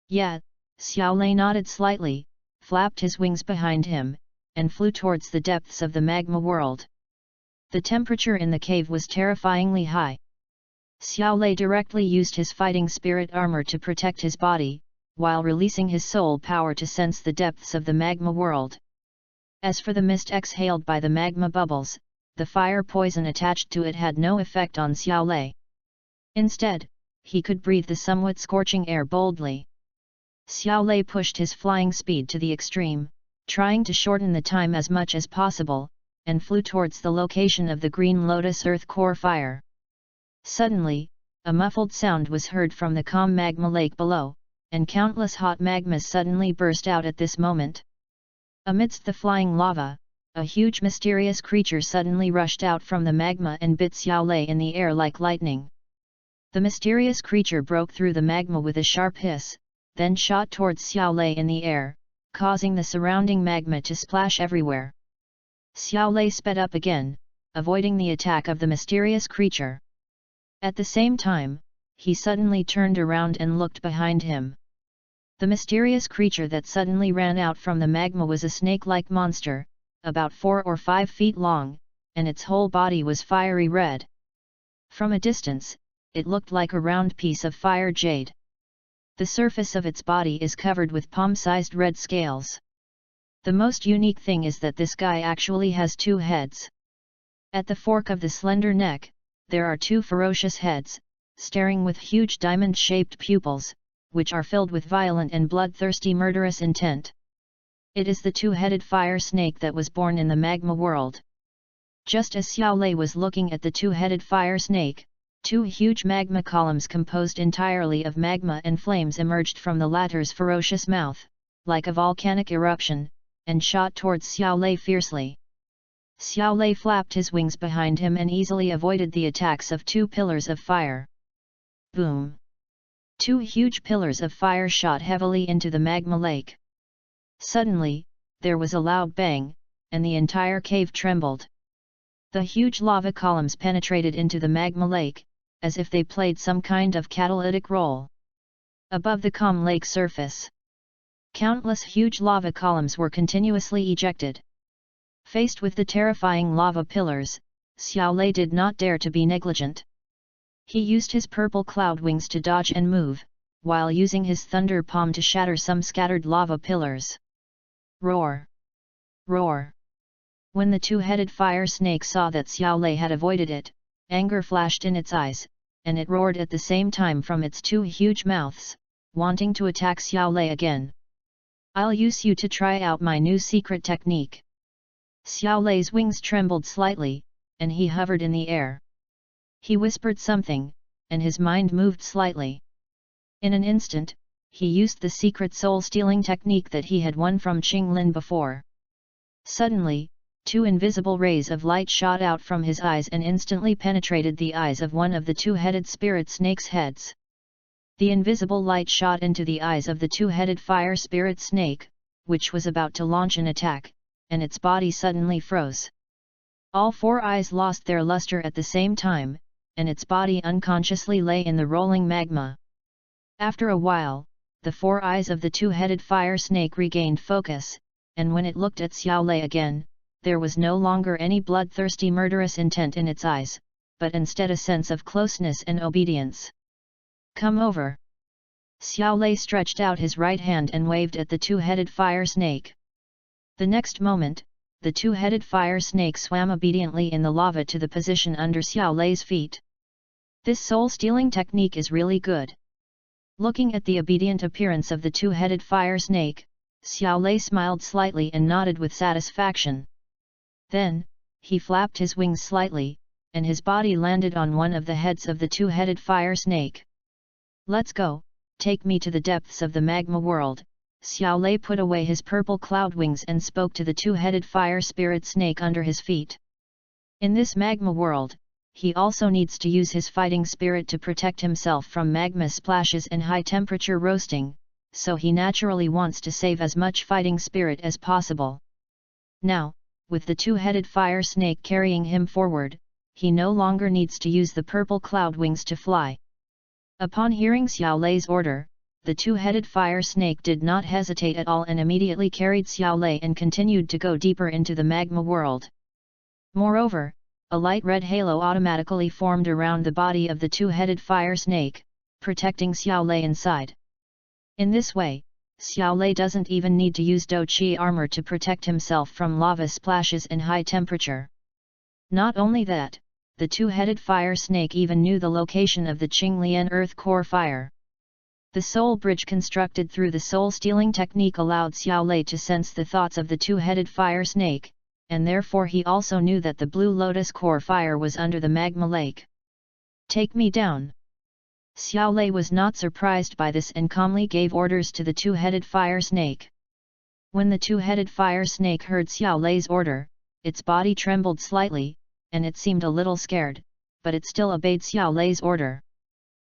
Yeah, Xiaolei nodded slightly, flapped his wings behind him, and flew towards the depths of the magma world. The temperature in the cave was terrifyingly high. Xiaolei directly used his fighting spirit armor to protect his body, while releasing his soul power to sense the depths of the magma world. As for the mist exhaled by the magma bubbles, the fire poison attached to it had no effect on Xiaolei. Instead, he could breathe the somewhat scorching air boldly. Xiaolei pushed his flying speed to the extreme, trying to shorten the time as much as possible, and flew towards the location of the Green Lotus Earth Core Fire. Suddenly, a muffled sound was heard from the calm magma lake below, and countless hot magmas suddenly burst out at this moment. Amidst the flying lava, a huge mysterious creature suddenly rushed out from the magma and bit Xiaolei in the air like lightning. The mysterious creature broke through the magma with a sharp hiss, then shot towards Xiaolei in the air, causing the surrounding magma to splash everywhere. Xiaolei sped up again, avoiding the attack of the mysterious creature. At the same time, he suddenly turned around and looked behind him. The mysterious creature that suddenly ran out from the magma was a snake-like monster, about 4 or 5 feet long, and its whole body was fiery red. From a distance, it looked like a round piece of fire jade. The surface of its body is covered with palm-sized red scales. The most unique thing is that this guy actually has 2 heads. At the fork of the slender neck, there are 2 ferocious heads, staring with huge diamond-shaped pupils, which are filled with violent and bloodthirsty murderous intent. It is the 2-headed fire snake that was born in the magma world. Just as Xiaolei was looking at the 2-headed fire snake, 2 huge magma columns composed entirely of magma and flames emerged from the latter's ferocious mouth, like a volcanic eruption, and shot towards Xiaolei fiercely. Xiaolei flapped his wings behind him and easily avoided the attacks of 2 pillars of fire. Boom! 2 huge pillars of fire shot heavily into the magma lake. Suddenly, there was a loud bang, and the entire cave trembled. The huge lava columns penetrated into the magma lake, as if they played some kind of catalytic role. Above the calm lake surface, countless huge lava columns were continuously ejected. Faced with the terrifying lava pillars, Xiaolei did not dare to be negligent. He used his purple cloud wings to dodge and move, while using his thunder palm to shatter some scattered lava pillars. Roar! Roar! When the 2-headed fire snake saw that Xiaolei had avoided it, anger flashed in its eyes, and it roared at the same time from its 2 huge mouths, wanting to attack Xiaolei again. I'll use you to try out my new secret technique. Xiaolei's wings trembled slightly, and he hovered in the air. He whispered something, and his mind moved slightly. In an instant, he used the secret soul-stealing technique that he had won from Qinglin before. Suddenly, 2 invisible rays of light shot out from his eyes and instantly penetrated the eyes of one of the 2-headed spirit snake's heads. The invisible light shot into the eyes of the 2-headed fire spirit snake, which was about to launch an attack, and its body suddenly froze. All 4 eyes lost their luster at the same time, and its body unconsciously lay in the rolling magma. After a while, the 4 eyes of the 2-headed fire snake regained focus, and when it looked at Xiaolei again, there was no longer any bloodthirsty murderous intent in its eyes, but instead a sense of closeness and obedience. Come over! Xiaolei stretched out his right hand and waved at the 2-headed fire snake. The next moment, the two-headed fire snake swam obediently in the lava to the position under Xiao Lei's feet. This soul-stealing technique is really good. Looking at the obedient appearance of the two-headed fire snake, Xiao Lei smiled slightly and nodded with satisfaction. Then, he flapped his wings slightly, and his body landed on one of the heads of the two-headed fire snake. "Let's go, take me to the depths of the magma world." Xiao Lei put away his purple cloud wings and spoke to the two-headed fire spirit snake under his feet. In this magma world, he also needs to use his fighting spirit to protect himself from magma splashes and high-temperature roasting, so he naturally wants to save as much fighting spirit as possible. Now, with the two-headed fire snake carrying him forward, he no longer needs to use the purple cloud wings to fly. Upon hearing Xiao Lei's order, the two-headed fire snake did not hesitate at all and immediately carried Xiao Lei and continued to go deeper into the magma world. Moreover, a light red halo automatically formed around the body of the two-headed fire snake, protecting Xiao Lei inside. In this way, Xiao Lei doesn't even need to use Do Qi armor to protect himself from lava splashes and high temperature. Not only that, the two-headed fire snake even knew the location of the Qinglian earth core fire. The soul bridge constructed through the soul-stealing technique allowed Xiao Lei to sense the thoughts of the two-headed fire snake, and therefore he also knew that the blue lotus core fire was under the magma lake. "Take me down." Xiao Lei was not surprised by this and calmly gave orders to the two-headed fire snake. When the two-headed fire snake heard Xiao Lei's order, its body trembled slightly, and it seemed a little scared, but it still obeyed Xiao Lei's order.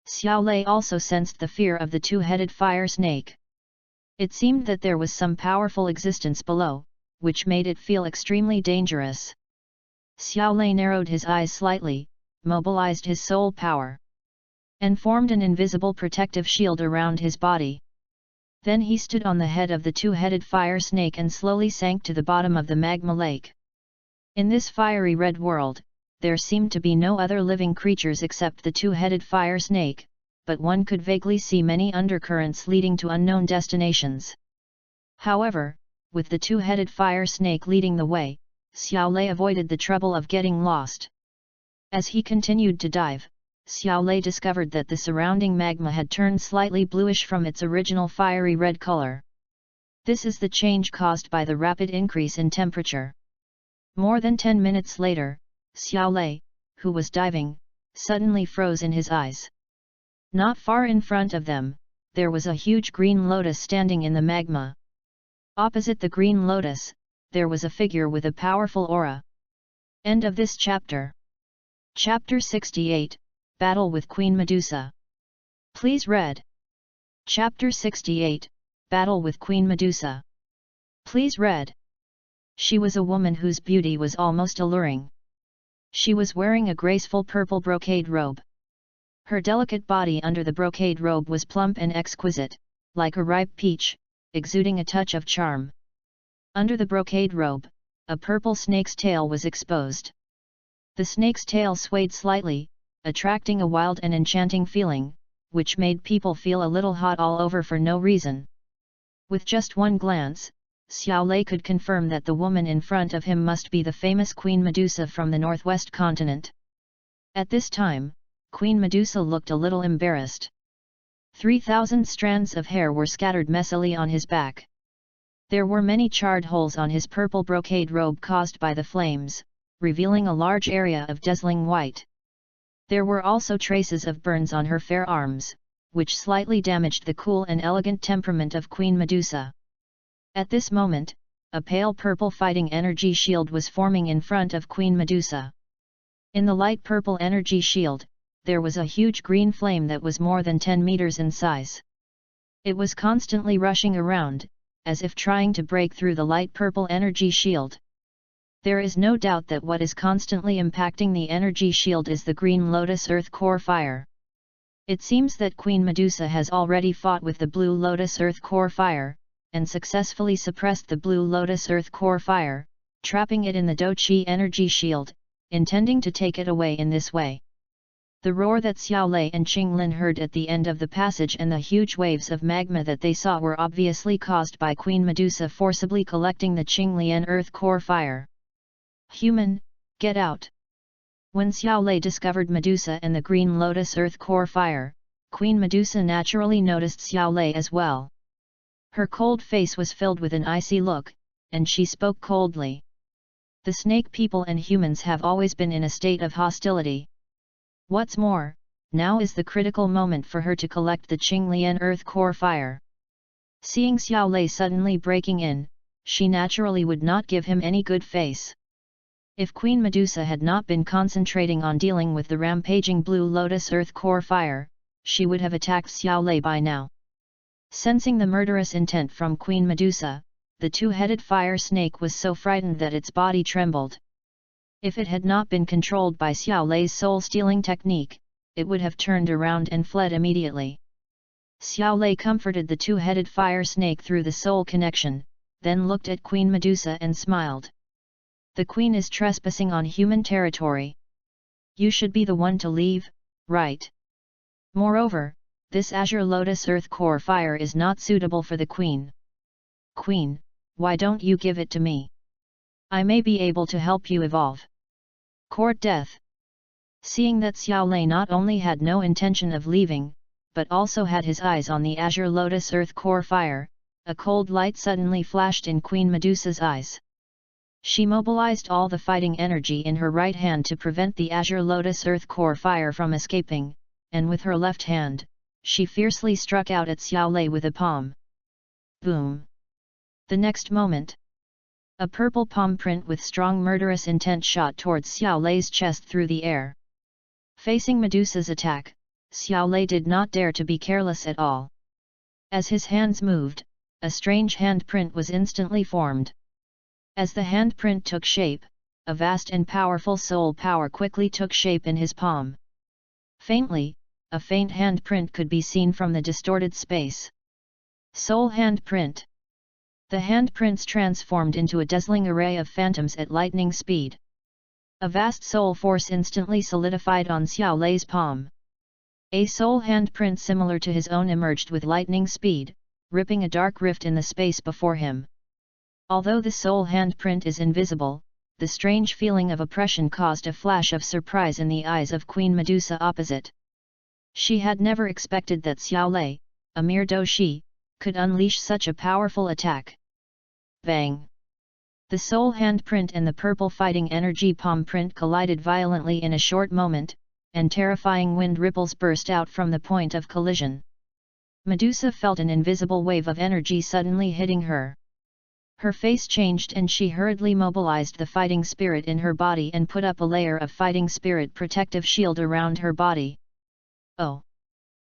Xiao Lei also sensed the fear of the two-headed fire snake. It seemed that there was some powerful existence below, which made it feel extremely dangerous. Xiao Lei narrowed his eyes slightly, mobilized his soul power, and formed an invisible protective shield around his body. Then he stood on the head of the two-headed fire snake and slowly sank to the bottom of the magma lake. In this fiery red world, there seemed to be no other living creatures except the two-headed fire snake, but one could vaguely see many undercurrents leading to unknown destinations. However, with the two-headed fire snake leading the way, Xiao Lei avoided the trouble of getting lost. As he continued to dive, Xiao Lei discovered that the surrounding magma had turned slightly bluish from its original fiery red color. This is the change caused by the rapid increase in temperature. More than 10 minutes later, Xiao Lei, who was diving, suddenly froze in his eyes. Not far in front of them, there was a huge green lotus standing in the magma. Opposite the green lotus, there was a figure with a powerful aura. End of this chapter. Chapter 68, Battle with Queen Medusa. Please read. Chapter 68, Battle with Queen Medusa. Please read. She was a woman whose beauty was almost alluring. She was wearing a graceful purple brocade robe. Her delicate body under the brocade robe was plump and exquisite, like a ripe peach, exuding a touch of charm. Under the brocade robe, a purple snake's tail was exposed. The snake's tail swayed slightly, attracting a wild and enchanting feeling, which made people feel a little hot all over for no reason. With just one glance, Xiao Lei could confirm that the woman in front of him must be the famous Queen Medusa from the Northwest continent. At this time, Queen Medusa looked a little embarrassed. 3,000 strands of hair were scattered messily on his back. There were many charred holes on his purple brocade robe caused by the flames, revealing a large area of dazzling white. There were also traces of burns on her fair arms, which slightly damaged the cool and elegant temperament of Queen Medusa. At this moment, a pale purple fighting energy shield was forming in front of Queen Medusa. In the light purple energy shield, there was a huge green flame that was more than 10 meters in size. It was constantly rushing around, as if trying to break through the light purple energy shield. There is no doubt that what is constantly impacting the energy shield is the green lotus earth core fire. It seems that Queen Medusa has already fought with the blue lotus earth core fire, and successfully suppressed the blue lotus earth core fire, trapping it in the Do Qi energy shield, intending to take it away in this way. The roar that Xiao Lei and Qinglin heard at the end of the passage and the huge waves of magma that they saw were obviously caused by Queen Medusa forcibly collecting the Qinglian earth core fire. Human, get out! When Xiao Lei discovered Medusa and the green lotus earth core fire, Queen Medusa naturally noticed Xiao Lei as well. Her cold face was filled with an icy look, and she spoke coldly. The snake people and humans have always been in a state of hostility. What's more, now is the critical moment for her to collect the Qinglian earth core fire. Seeing Xiao Lei suddenly breaking in, she naturally would not give him any good face. If Queen Medusa had not been concentrating on dealing with the rampaging blue lotus earth core fire, she would have attacked Xiao Lei by now. Sensing the murderous intent from Queen Medusa, the two-headed fire snake was so frightened that its body trembled. If it had not been controlled by Xiao Lei's soul-stealing technique, it would have turned around and fled immediately. Xiao Lei comforted the two-headed fire snake through the soul connection, then looked at Queen Medusa and smiled. The queen is trespassing on human territory. You should be the one to leave, right? Moreover, this azure lotus earth core fire is not suitable for the queen. Queen, why don't you give it to me? I may be able to help you evolve. Court death. Seeing that Xiao Lei not only had no intention of leaving, but also had his eyes on the azure lotus earth core fire, a cold light suddenly flashed in Queen Medusa's eyes. She mobilized all the fighting energy in her right hand to prevent the azure lotus earth core fire from escaping, and with her left hand, she fiercely struck out at Xiao Lei with a palm. Boom! The next moment, a purple palm print with strong murderous intent shot towards Xiao Lei's chest through the air. Facing Medusa's attack, Xiao Lei did not dare to be careless at all. As his hands moved, a strange handprint was instantly formed. As the handprint took shape, a vast and powerful soul power quickly took shape in his palm. Faintly, a faint handprint could be seen from the distorted space. Soul handprint. The handprints transformed into a dazzling array of phantoms at lightning speed. A vast soul force instantly solidified on Xiao Lei's palm. A soul handprint similar to his own emerged with lightning speed, ripping a dark rift in the space before him. Although the soul handprint is invisible, the strange feeling of oppression caused a flash of surprise in the eyes of Queen Medusa opposite. She had never expected that Xiao Lei, a mere doshi, could unleash such a powerful attack. Bang! The soul handprint and the purple fighting energy palm print collided violently in a short moment, and terrifying wind ripples burst out from the point of collision. Medusa felt an invisible wave of energy suddenly hitting her. Her face changed and she hurriedly mobilized the fighting spirit in her body and put up a layer of fighting spirit protective shield around her body. Oh!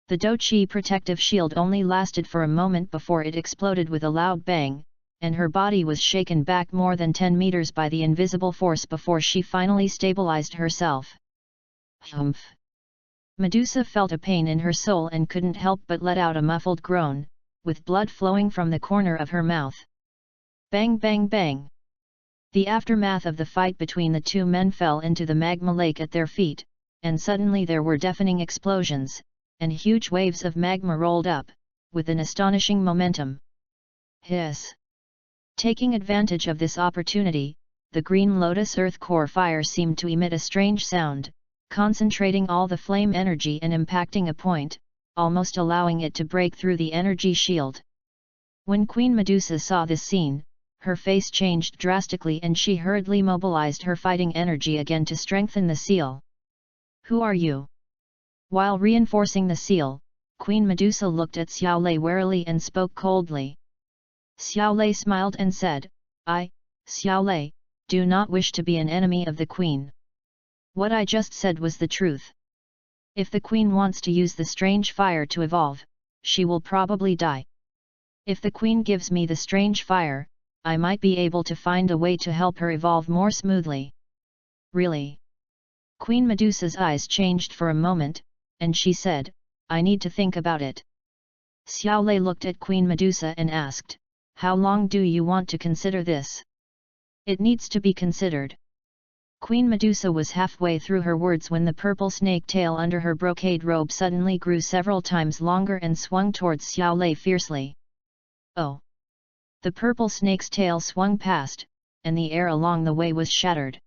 The Dochi protective shield only lasted for a moment before it exploded with a loud bang, and her body was shaken back more than 10 meters by the invisible force before she finally stabilized herself. Humph! Medusa felt a pain in her soul and couldn't help but let out a muffled groan, with blood flowing from the corner of her mouth. Bang bang bang! The aftermath of the fight between the two men fell into the magma lake at their feet, and suddenly there were deafening explosions, and huge waves of magma rolled up, with an astonishing momentum. Hiss! Taking advantage of this opportunity, the green lotus earth core fire seemed to emit a strange sound, concentrating all the flame energy and impacting a point, almost allowing it to break through the energy shield. When Queen Medusa saw this scene, her face changed drastically and she hurriedly mobilized her fighting energy again to strengthen the seal. Who are you? While reinforcing the seal, Queen Medusa looked at Xiao Lei warily and spoke coldly. Xiao Lei smiled and said, I, Xiao Lei, do not wish to be an enemy of the queen. What I just said was the truth. If the queen wants to use the strange fire to evolve, she will probably die. If the queen gives me the strange fire, I might be able to find a way to help her evolve more smoothly. Really? Queen Medusa's eyes changed for a moment, and she said, I need to think about it. Xiao Lei looked at Queen Medusa and asked, how long do you want to consider this? It needs to be considered. Queen Medusa was halfway through her words when the purple snake tail under her brocade robe suddenly grew several times longer and swung towards Xiao Lei fiercely. Oh! The purple snake's tail swung past, and the air along the way was shattered.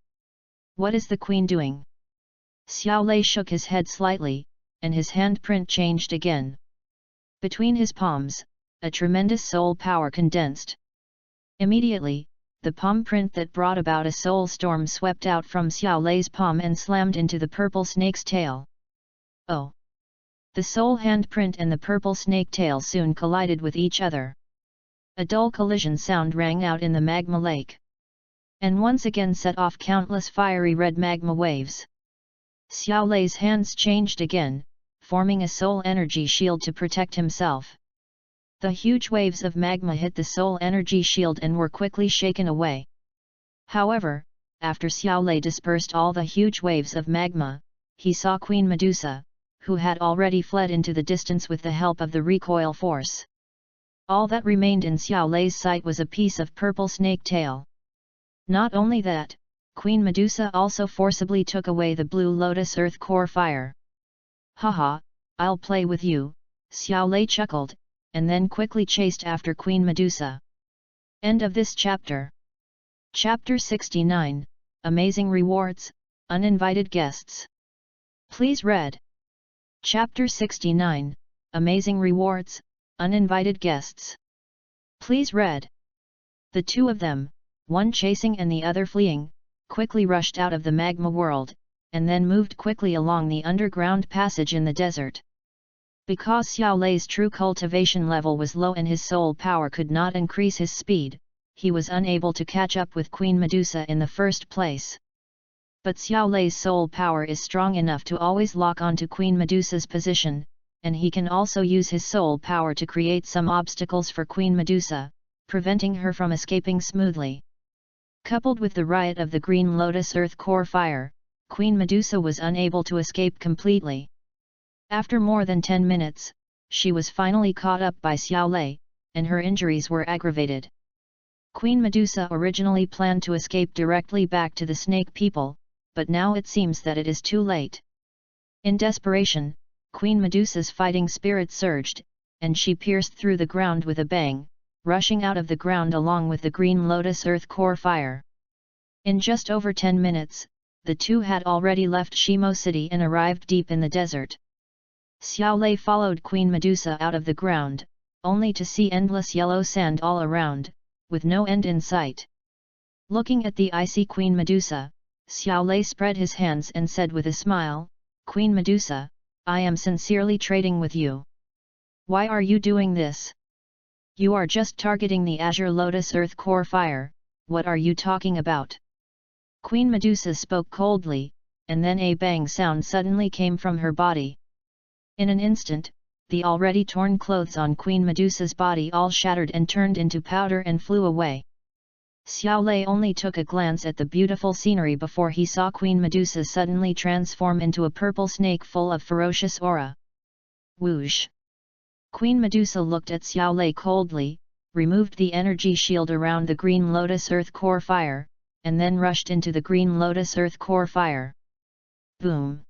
What is the queen doing? Xiao Lei shook his head slightly, and his handprint changed again. Between his palms, a tremendous soul power condensed. Immediately, the palm print that brought about a soul storm swept out from Xiao Lei's palm and slammed into the purple snake's tail. Oh! The soul handprint and the purple snake tail soon collided with each other. A dull collision sound rang out in the magma lake, and once again set off countless fiery red magma waves. Xiao Lei's hands changed again, forming a soul energy shield to protect himself. The huge waves of magma hit the soul energy shield and were quickly shaken away. However, after Xiao Lei dispersed all the huge waves of magma, he saw Queen Medusa, who had already fled into the distance with the help of the recoil force. All that remained in Xiao Lei's sight was a piece of purple snake tail. Not only that, Queen Medusa also forcibly took away the blue lotus earth core fire. Haha, I'll play with you, Xiao Lei chuckled, and then quickly chased after Queen Medusa. End of this chapter. Chapter 69, Amazing Rewards, Uninvited Guests. Please read. Chapter 69, Amazing Rewards, Uninvited Guests. Please read. The two of them, one chasing and the other fleeing, quickly rushed out of the magma world, and then moved quickly along the underground passage in the desert. Because Xiao Lei's true cultivation level was low and his soul power could not increase his speed, he was unable to catch up with Queen Medusa in the first place. But Xiao Lei's soul power is strong enough to always lock onto Queen Medusa's position, and he can also use his soul power to create some obstacles for Queen Medusa, preventing her from escaping smoothly. Coupled with the riot of the green lotus earth core fire, Queen Medusa was unable to escape completely. After more than 10 minutes, she was finally caught up by Xiao Lei, and her injuries were aggravated. Queen Medusa originally planned to escape directly back to the snake people, but now it seems that it is too late. In desperation, Queen Medusa's fighting spirit surged, and she pierced through the ground with a bang, rushing out of the ground along with the green lotus earth core fire. In just over 10 minutes, the two had already left Shimo City and arrived deep in the desert. Xiao Lei followed Queen Medusa out of the ground, only to see endless yellow sand all around, with no end in sight. Looking at the icy Queen Medusa, Xiao Lei spread his hands and said with a smile, "Queen Medusa, I am sincerely trading with you. Why are you doing this? You are just targeting the Azure Lotus Earth Core Fire, what are you talking about?" Queen Medusa spoke coldly, and then a bang sound suddenly came from her body. In an instant, the already torn clothes on Queen Medusa's body all shattered and turned into powder and flew away. Xiao Lei only took a glance at the beautiful scenery before he saw Queen Medusa suddenly transform into a purple snake full of ferocious aura. Whoosh! Queen Medusa looked at Xiao Lei coldly, removed the energy shield around the green lotus earth core fire, and then rushed into the green lotus earth core fire. Boom!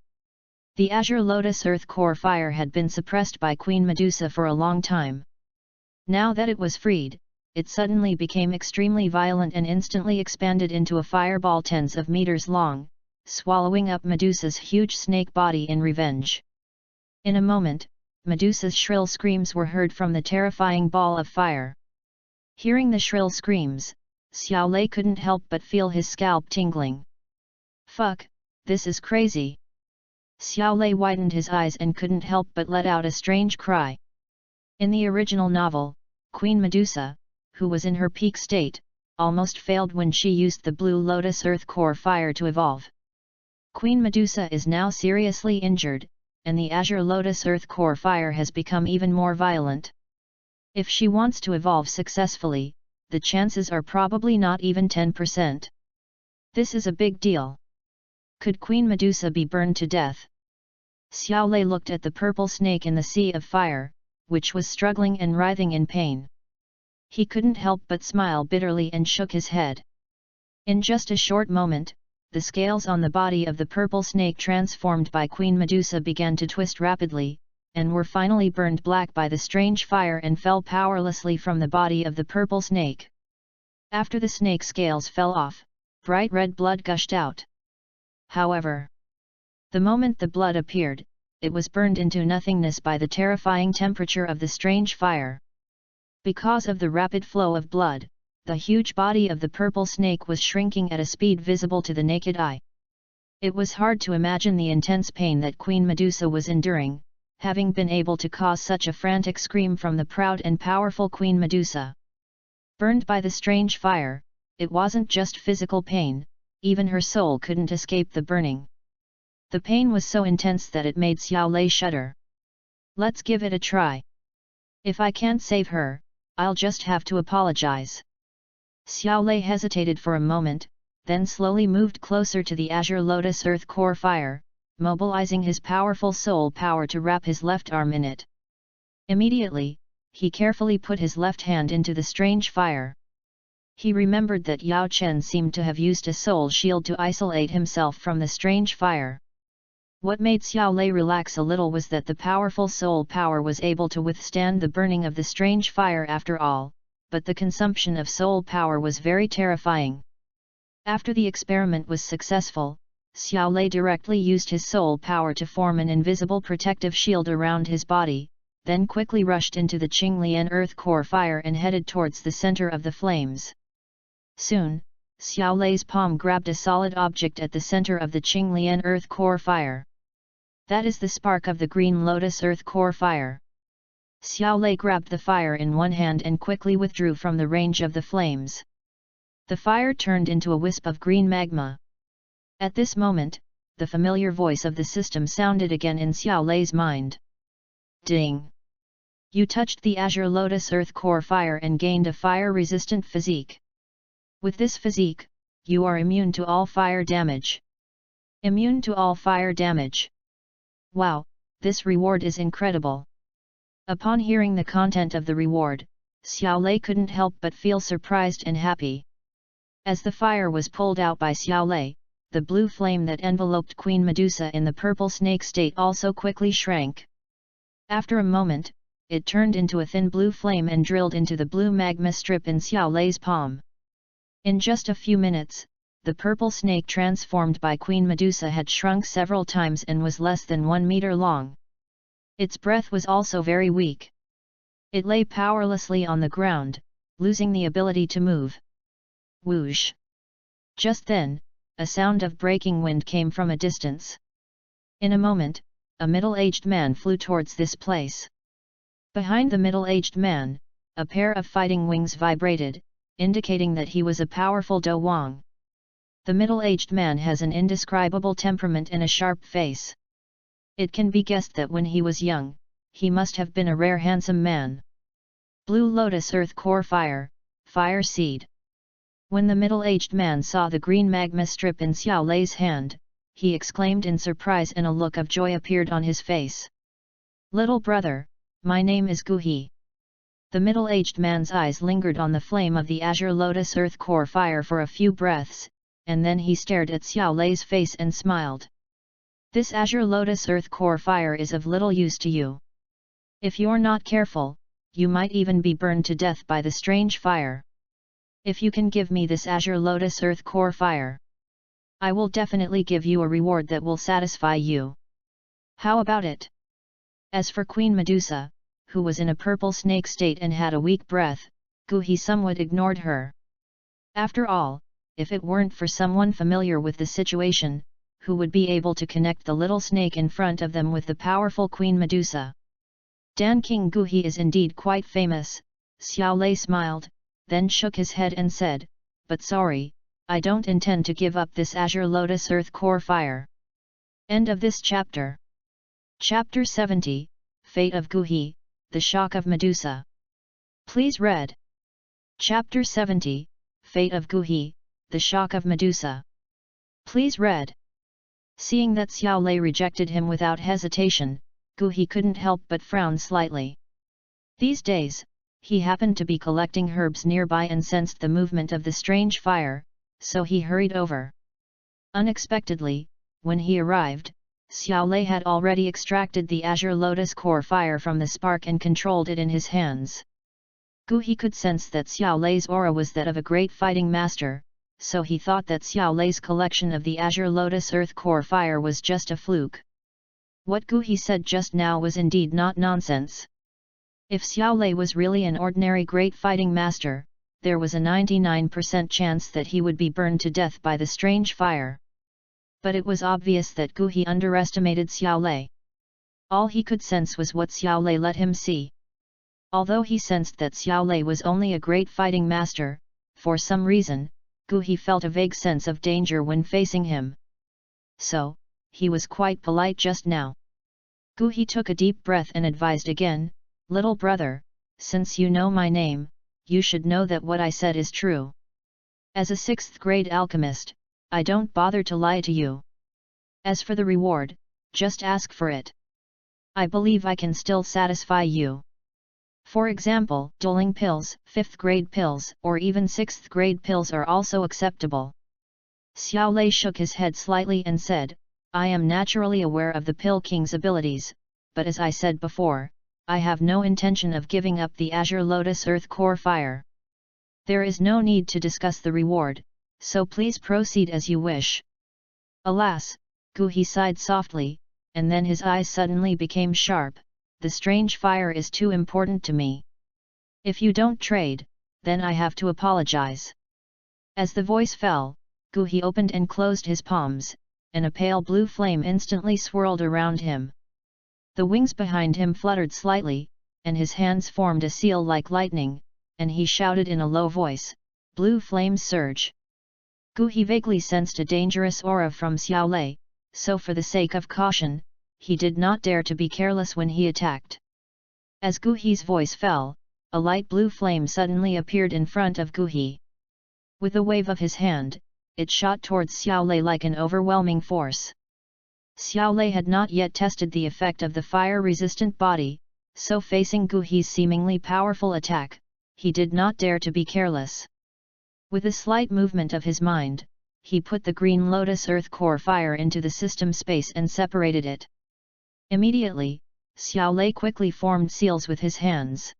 The Azure Lotus Earth Core Fire had been suppressed by Queen Medusa for a long time. Now that it was freed, it suddenly became extremely violent and instantly expanded into a fireball tens of meters long, swallowing up Medusa's huge snake body in revenge. In a moment, Medusa's shrill screams were heard from the terrifying ball of fire. Hearing the shrill screams, Xiao Lei couldn't help but feel his scalp tingling. Fuck, this is crazy! Xiao Lei widened his eyes and couldn't help but let out a strange cry. In the original novel, Queen Medusa, who was in her peak state, almost failed when she used the Blue Lotus Earth Core Fire to evolve. Queen Medusa is now seriously injured, and the Azure Lotus Earth Core Fire has become even more violent. If she wants to evolve successfully, the chances are probably not even 10%. This is a big deal. Could Queen Medusa be burned to death? Xiao Lei looked at the purple snake in the sea of fire, which was struggling and writhing in pain. He couldn't help but smile bitterly and shook his head. In just a short moment, the scales on the body of the purple snake transformed by Queen Medusa began to twist rapidly, and were finally burned black by the strange fire and fell powerlessly from the body of the purple snake. After the snake scales fell off, bright red blood gushed out. However, the moment the blood appeared, it was burned into nothingness by the terrifying temperature of the strange fire. Because of the rapid flow of blood, the huge body of the purple snake was shrinking at a speed visible to the naked eye. It was hard to imagine the intense pain that Queen Medusa was enduring, having been able to cause such a frantic scream from the proud and powerful Queen Medusa. Burned by the strange fire, it wasn't just physical pain, even her soul couldn't escape the burning. The pain was so intense that it made Xiao Lei shudder. Let's give it a try. If I can't save her, I'll just have to apologize. Xiao Lei hesitated for a moment, then slowly moved closer to the Azure Lotus Earth Core Fire, mobilizing his powerful soul power to wrap his left arm in it. Immediately, he carefully put his left hand into the strange fire. He remembered that Yao Chen seemed to have used a soul shield to isolate himself from the strange fire. What made Xiao Lei relax a little was that the powerful soul power was able to withstand the burning of the strange fire after all, but the consumption of soul power was very terrifying. After the experiment was successful, Xiao Lei directly used his soul power to form an invisible protective shield around his body, then quickly rushed into the Qinglian Earth Core Fire and headed towards the center of the flames. Soon, Xiao Lei's palm grabbed a solid object at the center of the Qinglian Earth Core Fire. That is the spark of the Green Lotus Earth Core Fire. Xiao Lei grabbed the fire in one hand and quickly withdrew from the range of the flames. The fire turned into a wisp of green magma. At this moment, the familiar voice of the system sounded again in Xiao Lei's mind. Ding! You touched the Azure Lotus Earth Core Fire and gained a fire-resistant physique. With this physique, you are immune to all fire damage. Immune to all fire damage. Wow, this reward is incredible. Upon hearing the content of the reward, Xiao Lei couldn't help but feel surprised and happy. As the fire was pulled out by Xiao Lei, the blue flame that enveloped Queen Medusa in the purple snake state also quickly shrank. After a moment, it turned into a thin blue flame and drilled into the blue magma strip in Xiao Lei's palm. In just a few minutes, the purple snake transformed by Queen Medusa had shrunk several times and was less than 1 meter long. Its breath was also very weak. It lay powerlessly on the ground, losing the ability to move. Whoosh! Just then, a sound of breaking wind came from a distance. In a moment, a middle-aged man flew towards this place. Behind the middle-aged man, a pair of fighting wings vibrated, indicating that he was a powerful Do Wang. The middle-aged man has an indescribable temperament and a sharp face. It can be guessed that when he was young, he must have been a rare handsome man. Blue Lotus Earth Core Fire, Fire Seed. When the middle-aged man saw the green magma strip in Xiao Lei's hand, he exclaimed in surprise and a look of joy appeared on his face. Little brother, my name is Gu He. The middle-aged man's eyes lingered on the flame of the Azure Lotus Earth Core Fire for a few breaths, and then he stared at Xiao Lei's face and smiled. This Azure Lotus Earth Core Fire is of little use to you. If you're not careful, you might even be burned to death by the strange fire. If you can give me this Azure Lotus Earth Core Fire, I will definitely give you a reward that will satisfy you. How about it? As for Queen Medusa, who was in a purple snake state and had a weak breath, Gu He somewhat ignored her. After all, if it weren't for someone familiar with the situation, who would be able to connect the little snake in front of them with the powerful Queen Medusa? Dan King Gu He is indeed quite famous, Xiao Lei smiled, then shook his head and said, but sorry, I don't intend to give up this Azure Lotus Earth Core Fire. End of this chapter. Chapter 70, Fate of Gu He, The Shock of Medusa. Please read. Chapter 70, Fate of Gu He, The Shock of Medusa. Please read. Seeing that Xiao Lei rejected him without hesitation, Gu He couldn't help but frown slightly. These days, he happened to be collecting herbs nearby and sensed the movement of the strange fire, so he hurried over. Unexpectedly, when he arrived, Xiao Lei had already extracted the azure lotus core fire from the spark and controlled it in his hands. Gu He could sense that Xiao Lei's aura was that of a great fighting master, so he thought that Xiao Lei's collection of the azure lotus earth core fire was just a fluke. What Gu He said just now was indeed not nonsense. If Xiao Lei was really an ordinary great fighting master, there was a 99% chance that he would be burned to death by the strange fire. But it was obvious that Gu He underestimated Xiao Lei. All he could sense was what Xiao Lei let him see. Although he sensed that Xiao Lei was only a great fighting master, for some reason, Gu He felt a vague sense of danger when facing him. So, he was quite polite just now. Gu He took a deep breath and advised again, "Little brother, since you know my name, you should know that what I said is true. As a 6th grade alchemist, I don't bother to lie to you. As for the reward, just ask for it. I believe I can still satisfy you. For example, dueling pills, 5th grade pills, or even 6th grade pills are also acceptable." Xiao Lei shook his head slightly and said, "I am naturally aware of the Pill King's abilities, but as I said before, I have no intention of giving up the azure lotus earth core fire. There is no need to discuss the reward, so please proceed as you wish." Alas, Gu He sighed softly, and then his eyes suddenly became sharp. "The strange fire is too important to me. If you don't trade, then I have to apologize." As the voice fell, Gu He opened and closed his palms, and a pale blue flame instantly swirled around him. The wings behind him fluttered slightly, and his hands formed a seal like lightning, and he shouted in a low voice, "Blue flames surge." Gu He vaguely sensed a dangerous aura from Xiao Lei, so for the sake of caution, he did not dare to be careless when he attacked. As Gu He's voice fell, a light blue flame suddenly appeared in front of Gu He. With a wave of his hand, it shot towards Xiao Lei like an overwhelming force. Xiao Lei had not yet tested the effect of the fire-resistant body, so facing Gu He's seemingly powerful attack, he did not dare to be careless. With a slight movement of his mind, he put the green lotus earth core fire into the system space and separated it. Immediately, Xiao Lei quickly formed seals with his hands.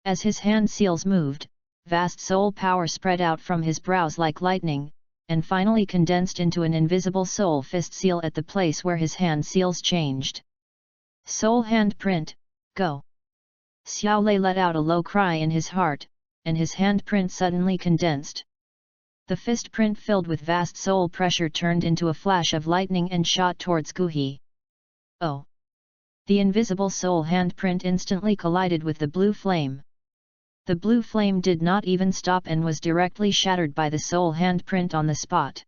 As his hand seals moved, vast soul power spread out from his brows like lightning, and finally condensed into an invisible soul fist seal at the place where his hand seals changed. "Soul handprint, go!" Xiao Lei let out a low cry in his heart, and his handprint suddenly condensed. The fist print filled with vast soul pressure turned into a flash of lightning and shot towards Gu He. Oh! The invisible soul handprint instantly collided with the blue flame. The blue flame did not even stop and was directly shattered by the soul handprint on the spot.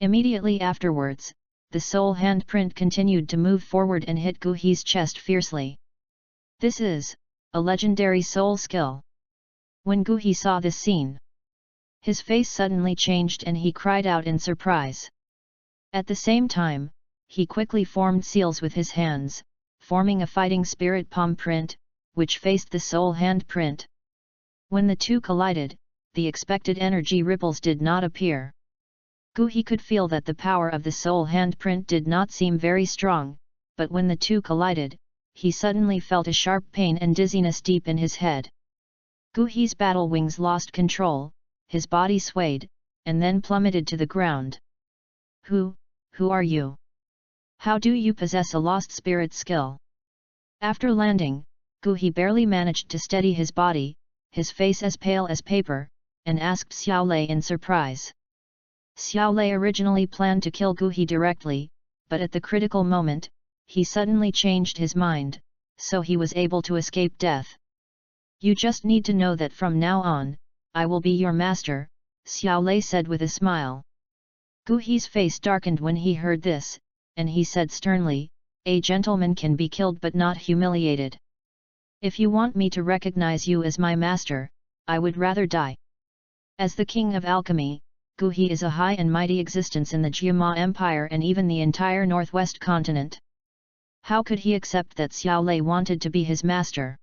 Immediately afterwards, the soul handprint continued to move forward and hit Gu He's chest fiercely. This is a legendary soul skill. When Gu He saw this scene, his face suddenly changed and he cried out in surprise. At the same time, he quickly formed seals with his hands, forming a fighting spirit palm print, which faced the soul handprint. When the two collided, the expected energy ripples did not appear. Gu He could feel that the power of the soul handprint did not seem very strong, but when the two collided, he suddenly felt a sharp pain and dizziness deep in his head. Gu He's battle wings lost control, his body swayed, and then plummeted to the ground. Who are you? How do you possess a lost spirit skill?" After landing, Gu He barely managed to steady his body, his face as pale as paper, and asked Xiao Lei in surprise. Xiao Lei originally planned to kill Gu He directly, but at the critical moment, he suddenly changed his mind, so he was able to escape death. "You just need to know that from now on, I will be your master," Xiao Lei said with a smile. Gu He's face darkened when he heard this, and he said sternly, "A gentleman can be killed but not humiliated. If you want me to recognize you as my master, I would rather die." As the king of alchemy, Gu He is a high and mighty existence in the Jiama Empire and even the entire northwest continent. How could he accept that Xiao Lei wanted to be his master?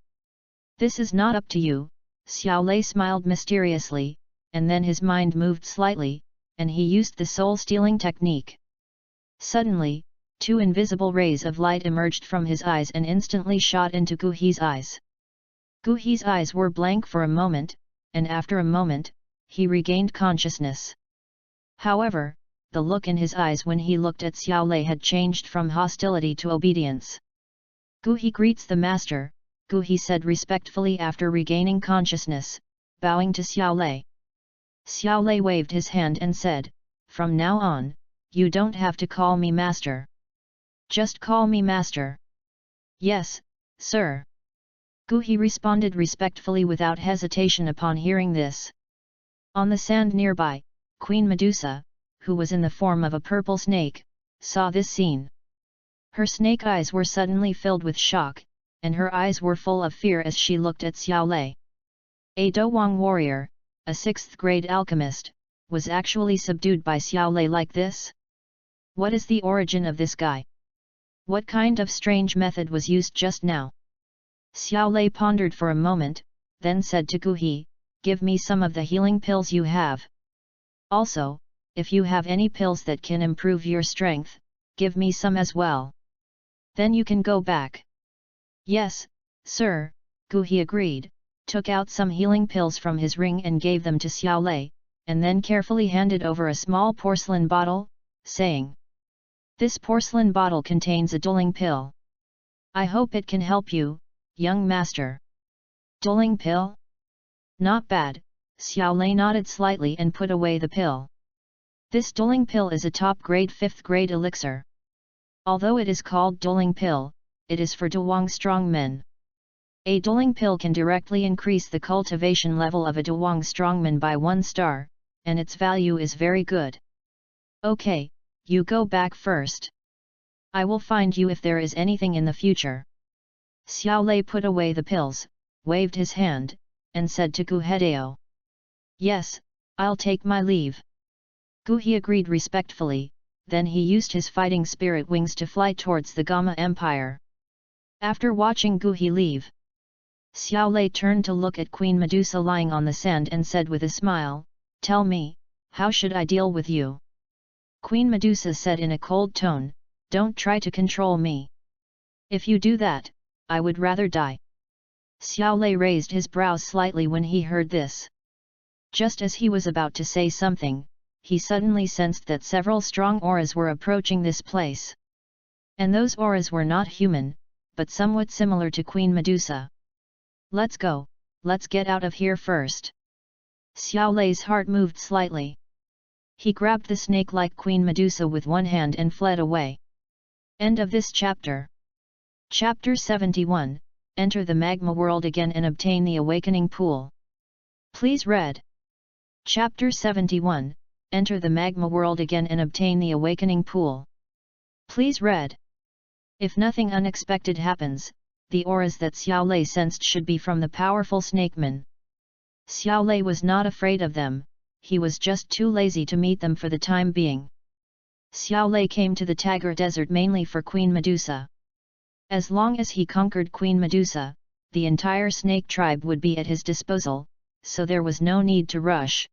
"This is not up to you," Xiao Lei smiled mysteriously, and then his mind moved slightly, and he used the soul-stealing technique. Suddenly, 2 invisible rays of light emerged from his eyes and instantly shot into Gu He's eyes. Gu He's eyes were blank for a moment, and after a moment, he regained consciousness. However, the look in his eyes when he looked at Xiao Lei had changed from hostility to obedience. Gu He greets the master, Gu He said respectfully after regaining consciousness, bowing to Xiao Lei. Xiao Lei waved his hand and said, "From now on, you don't have to call me master. Just call me master." "Yes, sir." Gu He responded respectfully without hesitation upon hearing this. On the sand nearby, Queen Medusa, who was in the form of a purple snake, saw this scene. Her snake eyes were suddenly filled with shock, and her eyes were full of fear as she looked at Xiao Lei. A Dowang warrior, a 6th grade alchemist, was actually subdued by Xiao Lei like this? What is the origin of this guy? What kind of strange method was used just now? Xiao Lei pondered for a moment, then said to Gu He, "Give me some of the healing pills you have. Also, if you have any pills that can improve your strength, give me some as well. Then you can go back." "Yes, sir," Gu He agreed, took out some healing pills from his ring and gave them to Xiao Lei, and then carefully handed over a small porcelain bottle, saying, "This porcelain bottle contains a dulling pill. I hope it can help you, young master." "Dulling pill? Not bad," Xiao Lei nodded slightly and put away the pill. "This dulling pill is a top-grade 5th grade elixir. Although it is called dulling pill, it is for Dawang strong men. A dulling pill can directly increase the cultivation level of a Dawang strongman by 1 star, and its value is very good. Okay, you go back first. I will find you if there is anything in the future." Xiao Lei put away the pills, waved his hand, and said to Gu Hedeo, "Yes, I'll take my leave." Gu He agreed respectfully, then he used his fighting spirit wings to fly towards the Gamma Empire. After watching Gu He leave, Xiao Lei turned to look at Queen Medusa lying on the sand and said with a smile, "Tell me, how should I deal with you?" Queen Medusa said in a cold tone, "Don't try to control me. If you do that, I would rather die." Xiao Lei raised his brows slightly when he heard this. Just as he was about to say something, he suddenly sensed that several strong auras were approaching this place. And those auras were not human, but somewhat similar to Queen Medusa. "Let's go, let's get out of here first." Xiao Lei's heart moved slightly. He grabbed the snake-like Queen Medusa with one hand and fled away. End of this chapter. Chapter 71, Enter the Magma World again and obtain the Awakening Pool. Please read. Chapter 71, Enter the Magma World again and obtain the Awakening Pool. Please read. If nothing unexpected happens, the auras that Xiao Lei sensed should be from the powerful snakemen. Xiao Lei was not afraid of them, he was just too lazy to meet them for the time being. Xiao Lei came to the Tagar Desert mainly for Queen Medusa. As long as he conquered Queen Medusa, the entire snake tribe would be at his disposal, so there was no need to rush.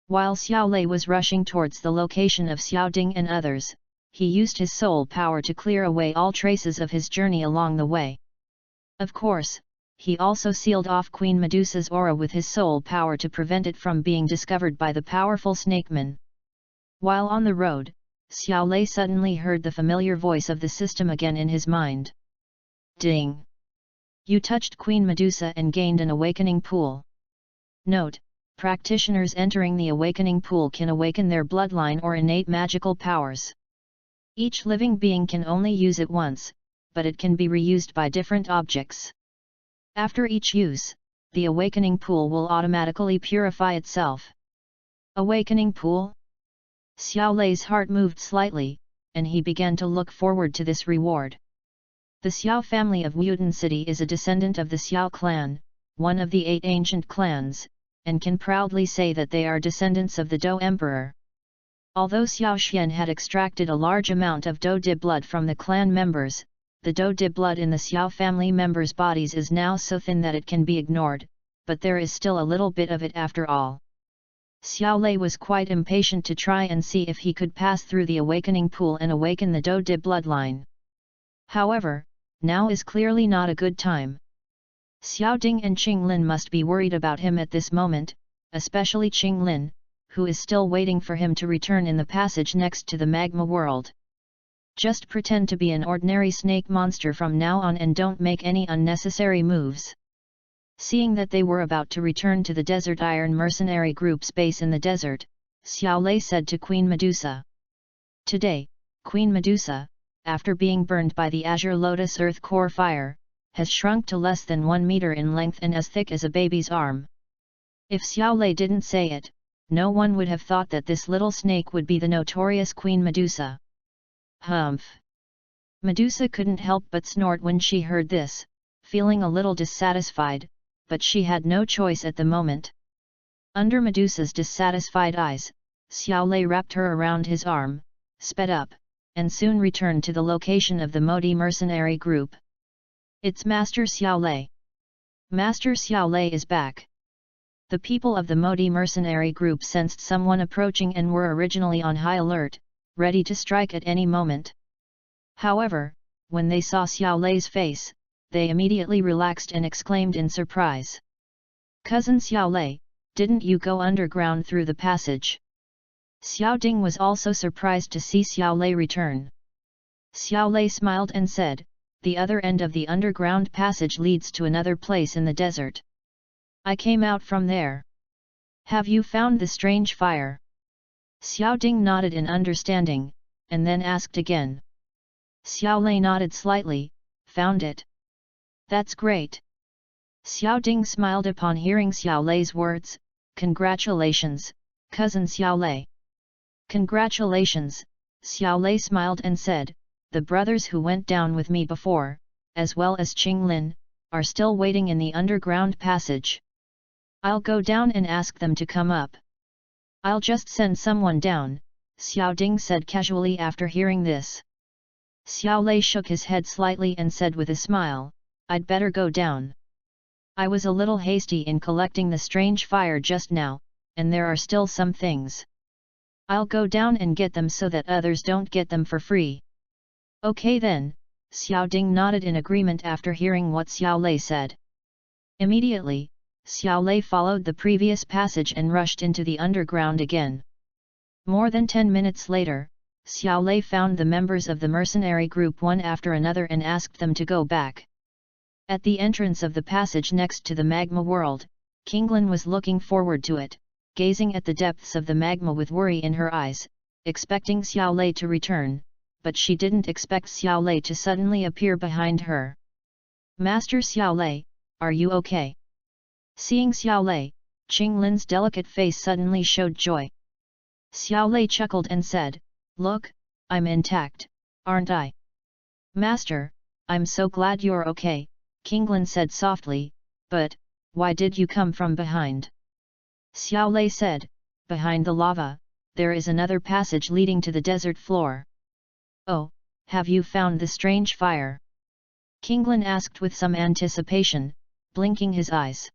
While Xiao Lei was rushing towards the location of Xiao Ding and others, he used his soul power to clear away all traces of his journey along the way. Of course, he also sealed off Queen Medusa's aura with his soul power to prevent it from being discovered by the powerful snakemen. While on the road, Xiao Lei suddenly heard the familiar voice of the system again in his mind. Ding! You touched Queen Medusa and gained an awakening pool. Note: practitioners entering the awakening pool can awaken their bloodline or innate magical powers. Each living being can only use it once, but it can be reused by different objects. After each use, the awakening pool will automatically purify itself. Awakening pool? Xiao Lei's heart moved slightly, and he began to look forward to this reward. The Xiao family of Wuyuan City is a descendant of the Xiao clan, one of the 8 ancient clans, and can proudly say that they are descendants of the Dou Emperor. Although Xiao Xian had extracted a large amount of Dou Di blood from the clan members, the Dou Di blood in the Xiao family members' bodies is now so thin that it can be ignored, but there is still a little bit of it after all. Xiao Lei was quite impatient to try and see if he could pass through the awakening pool and awaken the Dou De bloodline. However, now is clearly not a good time. Xiao Ding and Qing Lin must be worried about him at this moment, especially Qing Lin, who is still waiting for him to return in the passage next to the magma world. Just pretend to be an ordinary snake monster from now on and don't make any unnecessary moves. Seeing that they were about to return to the Desert Iron Mercenary Group's base in the desert, Xiao Lei said to Queen Medusa. Today, Queen Medusa, after being burned by the Azure Lotus Earth Core fire, has shrunk to less than 1 meter in length and as thick as a baby's arm. If Xiao Lei didn't say it, no one would have thought that this little snake would be the notorious Queen Medusa. Humph! Medusa couldn't help but snort when she heard this, feeling a little dissatisfied, but she had no choice at the moment. Under Medusa's dissatisfied eyes, Xiao Lei wrapped her around his arm, sped up, and soon returned to the location of the Modi mercenary group. It's Master Xiao Lei. Master Xiao Lei is back. The people of the Modi mercenary group sensed someone approaching and were originally on high alert, ready to strike at any moment. However, when they saw Xiao Lei's face, they immediately relaxed and exclaimed in surprise. Cousin Xiao Lei, didn't you go underground through the passage? Xiao Ding was also surprised to see Xiao Lei return. Xiao Lei smiled and said, the other end of the underground passage leads to another place in the desert. I came out from there. Have you found the strange fire? Xiao Ding nodded in understanding, and then asked again. Xiao Lei nodded slightly, found it. That's great. Xiao Ding smiled upon hearing Xiao Lei's words, congratulations, cousin Xiao Lei. Congratulations, Xiao Lei smiled and said, the brothers who went down with me before, as well as Qing Lin, are still waiting in the underground passage. I'll go down and ask them to come up. I'll just send someone down, Xiao Ding said casually after hearing this. Xiao Lei shook his head slightly and said with a smile, I'd better go down. I was a little hasty in collecting the strange fire just now, and there are still some things. I'll go down and get them so that others don't get them for free. Okay then, Xiao Ding nodded in agreement after hearing what Xiao Lei said. Immediately, Xiao Lei followed the previous passage and rushed into the underground again. More than 10 minutes later, Xiao Lei found the members of the mercenary group one after another and asked them to go back. At the entrance of the passage next to the magma world, Qinglin was looking forward to it, gazing at the depths of the magma with worry in her eyes, expecting Xiao Lei to return, but she didn't expect Xiao Lei to suddenly appear behind her. Master Xiao Lei, are you okay? Seeing Xiao Lei, Qinglin's delicate face suddenly showed joy. Xiao Lei chuckled and said, Look, I'm intact, aren't I? Master, I'm so glad you're okay, Qinglin said softly, but, why did you come from behind? Xiao Lei said, behind the lava, there is another passage leading to the desert floor. Oh, have you found the strange fire? Qinglin asked with some anticipation, blinking his eyes.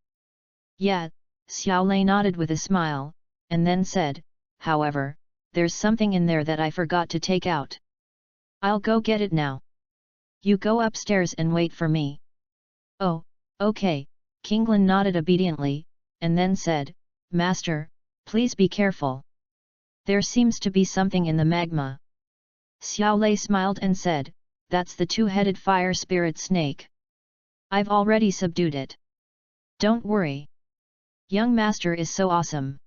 Yeah, Xiao Lei nodded with a smile, and then said, however, there's something in there that I forgot to take out. I'll go get it now. You go upstairs and wait for me. Oh, okay, Qinglin nodded obediently, and then said, Master, please be careful. There seems to be something in the magma. Xiao Lei smiled and said, that's the two-headed fire spirit snake. I've already subdued it. Don't worry. Young master is so awesome.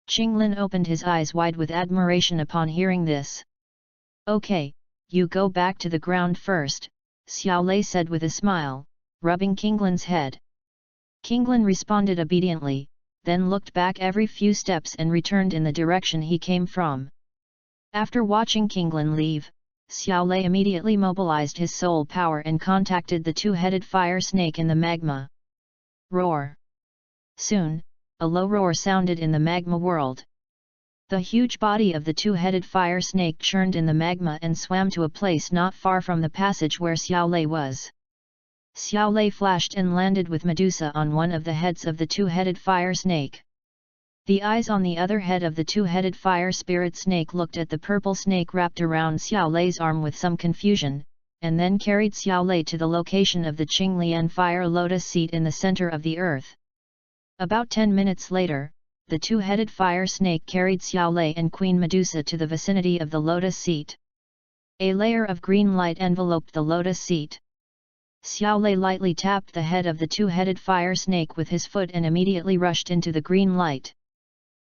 Qinglin opened his eyes wide with admiration upon hearing this. Okay, you go back to the ground first, Xiao Lei said with a smile, rubbing Qinglin's head. Qinglin responded obediently, then looked back every few steps and returned in the direction he came from. After watching Qinglin leave, Xiao Lei immediately mobilized his soul power and contacted the two-headed fire snake in the magma. Roar! Soon, a low roar sounded in the magma world. The huge body of the two-headed fire snake churned in the magma and swam to a place not far from the passage where Xiao Lei was. Xiao Lei flashed and landed with Medusa on one of the heads of the two-headed fire snake. The eyes on the other head of the two-headed fire spirit snake looked at the purple snake wrapped around Xiao Lei's arm with some confusion, and then carried Xiao Lei to the location of the Qinglian fire lotus seat in the center of the earth. About 10 minutes later, the two-headed fire snake carried Xiao Lei and Queen Medusa to the vicinity of the lotus seat. A layer of green light enveloped the lotus seat. Xiao Lei lightly tapped the head of the two-headed fire snake with his foot and immediately rushed into the green light.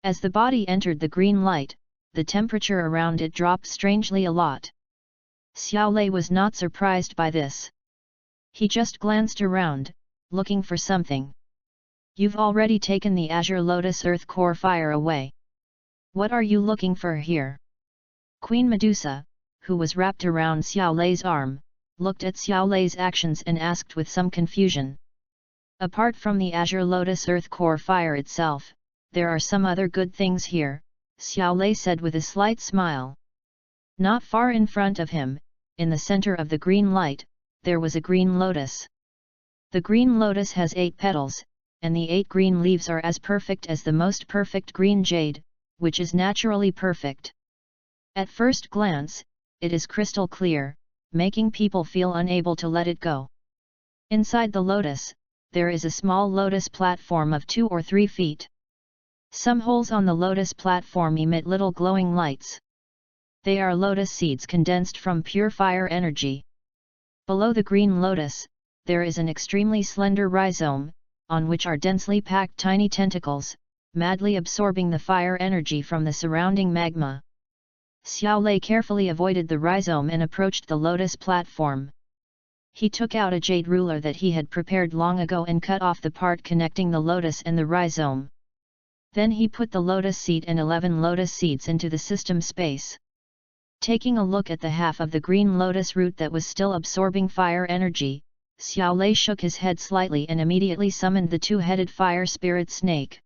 As the body entered the green light, the temperature around it dropped strangely a lot. Xiao Lei was not surprised by this. He just glanced around, looking for something. "You've already taken the Azure Lotus Earth Core Fire away. What are you looking for here?" Queen Medusa, who was wrapped around Xiao Lei's arm, looked at Xiao Lei's actions and asked with some confusion. "Apart from the Azure Lotus Earth Core Fire itself, there are some other good things here," Xiao Lei said with a slight smile. Not far in front of him, in the center of the green light, there was a green lotus. The green lotus has 8 petals, and the 8 green leaves are as perfect as the most perfect green jade, which is naturally perfect. At first glance, it is crystal clear, making people feel unable to let it go. Inside the lotus, there is a small lotus platform of 2 or 3 feet. Some holes on the lotus platform emit little glowing lights. They are lotus seeds condensed from pure fire energy. Below the green lotus, there is an extremely slender rhizome, on which are densely packed tiny tentacles, madly absorbing the fire energy from the surrounding magma. Xiao Lei carefully avoided the rhizome and approached the lotus platform. He took out a jade ruler that he had prepared long ago and cut off the part connecting the lotus and the rhizome. Then he put the lotus seed and 11 lotus seeds into the system space. Taking a look at the half of the green lotus root that was still absorbing fire energy, Xiao Lei shook his head slightly and immediately summoned the two-headed fire spirit snake.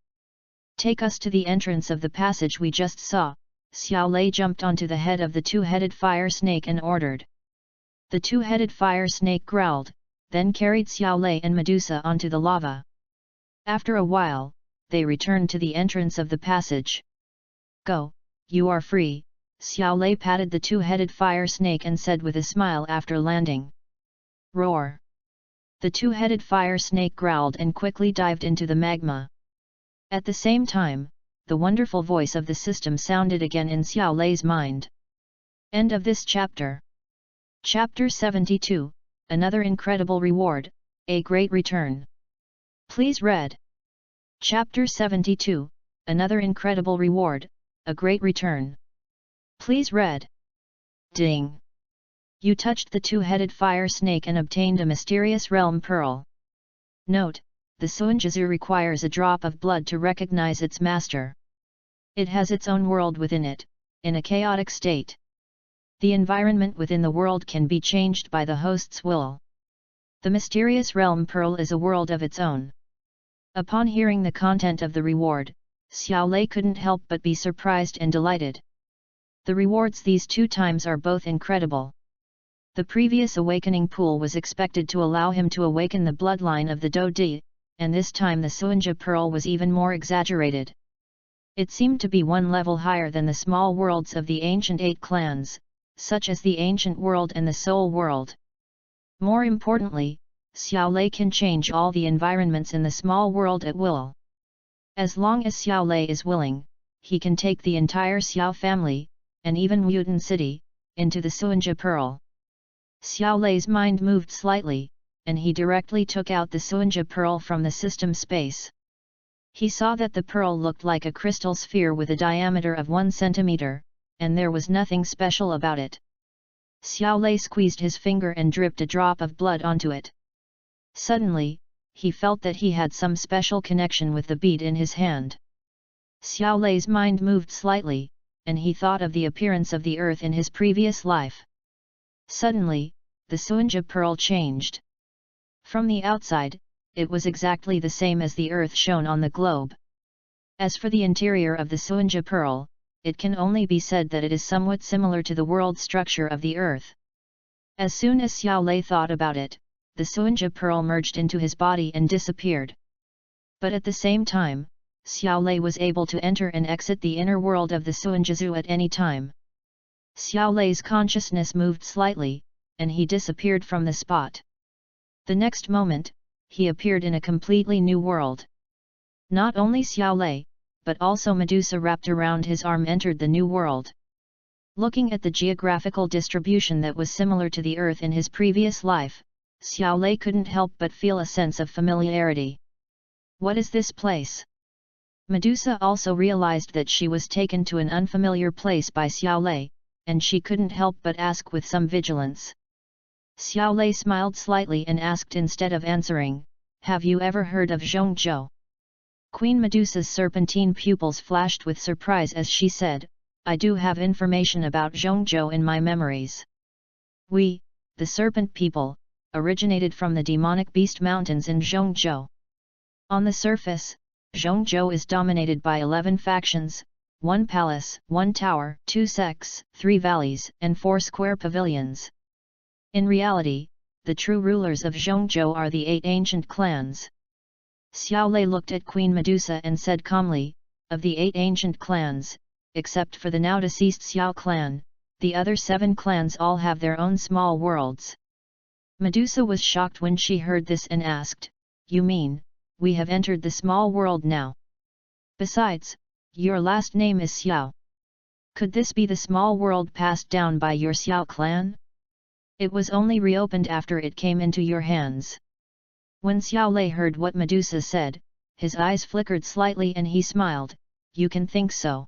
"Take us to the entrance of the passage we just saw," Xiao Lei jumped onto the head of the two-headed fire snake and ordered. The two-headed fire snake growled, then carried Xiao Lei and Medusa onto the lava. After a while, they returned to the entrance of the passage. "Go, you are free," Xiao Lei patted the two-headed fire snake and said with a smile after landing. "Roar!" The two-headed fire snake growled and quickly dived into the magma. At the same time, the wonderful voice of the system sounded again in Xiao Lei's mind. End of this chapter. Chapter 72, Another Incredible Reward, A Great Return. Please read. Chapter 72, Another Incredible Reward, A Great Return. Please read. Ding! You touched the two-headed fire snake and obtained a mysterious realm pearl. Note: the Suinjizu requires a drop of blood to recognize its master. It has its own world within it, in a chaotic state. The environment within the world can be changed by the host's will. The mysterious realm pearl is a world of its own. Upon hearing the content of the reward, Xiao Lei couldn't help but be surprised and delighted. The rewards these 2 times are both incredible. The previous awakening pool was expected to allow him to awaken the bloodline of the Do Di, and this time the Suinja pearl was even more exaggerated. It seemed to be 1 level higher than the small worlds of the ancient 8 clans, such as the Ancient World and the Soul World. More importantly, Xiao Lei can change all the environments in the small world at will. As long as Xiao Lei is willing, he can take the entire Xiao family, and even Mutant City, into the Suinja pearl. Xiao Lei's mind moved slightly, and he directly took out the Suinja pearl from the system space. He saw that the pearl looked like a crystal sphere with a diameter of 1 centimeter, and there was nothing special about it. Xiao Lei squeezed his finger and dripped a drop of blood onto it. Suddenly, he felt that he had some special connection with the bead in his hand. Xiao Lei's mind moved slightly, and he thought of the appearance of the earth in his previous life. Suddenly, the Suinja pearl changed. From the outside, it was exactly the same as the earth shown on the globe. As for the interior of the Suinja pearl, it can only be said that it is somewhat similar to the world structure of the earth. As soon as Xiao Lei thought about it, the Suinja pearl merged into his body and disappeared. But at the same time, Xiao Lei was able to enter and exit the inner world of the Suanjizu at any time. Xiao Lei's consciousness moved slightly, and he disappeared from the spot. The next moment, he appeared in a completely new world. Not only Xiao Lei, but also Medusa wrapped around his arm entered the new world. Looking at the geographical distribution that was similar to the Earth in his previous life, Xiao Lei couldn't help but feel a sense of familiarity. What is this place? Medusa also realized that she was taken to an unfamiliar place by Xiao Lei, and she couldn't help but ask with some vigilance. Xiao Lei smiled slightly and asked instead of answering, "Have you ever heard of Zhongzhou?" Queen Medusa's serpentine pupils flashed with surprise as she said, "I do have information about Zhongzhou in my memories. We, the serpent people, originated from the demonic beast mountains in Zhongzhou. On the surface, Zhongzhou is dominated by 11 factions, 1 palace, 1 tower, 2 sects, 3 valleys, and 4 square pavilions. In reality, the true rulers of Zhongzhou are the 8 ancient clans." Xiao Lei looked at Queen Medusa and said calmly, "Of the 8 ancient clans, except for the now deceased Xiao clan, the other 7 clans all have their own small worlds." Medusa was shocked when she heard this and asked, "You mean, we have entered the small world now? Besides, your last name is Xiao. Could this be the small world passed down by your Xiao clan? It was only reopened after it came into your hands." When Xiao Lei heard what Medusa said, his eyes flickered slightly and he smiled, "You can think so."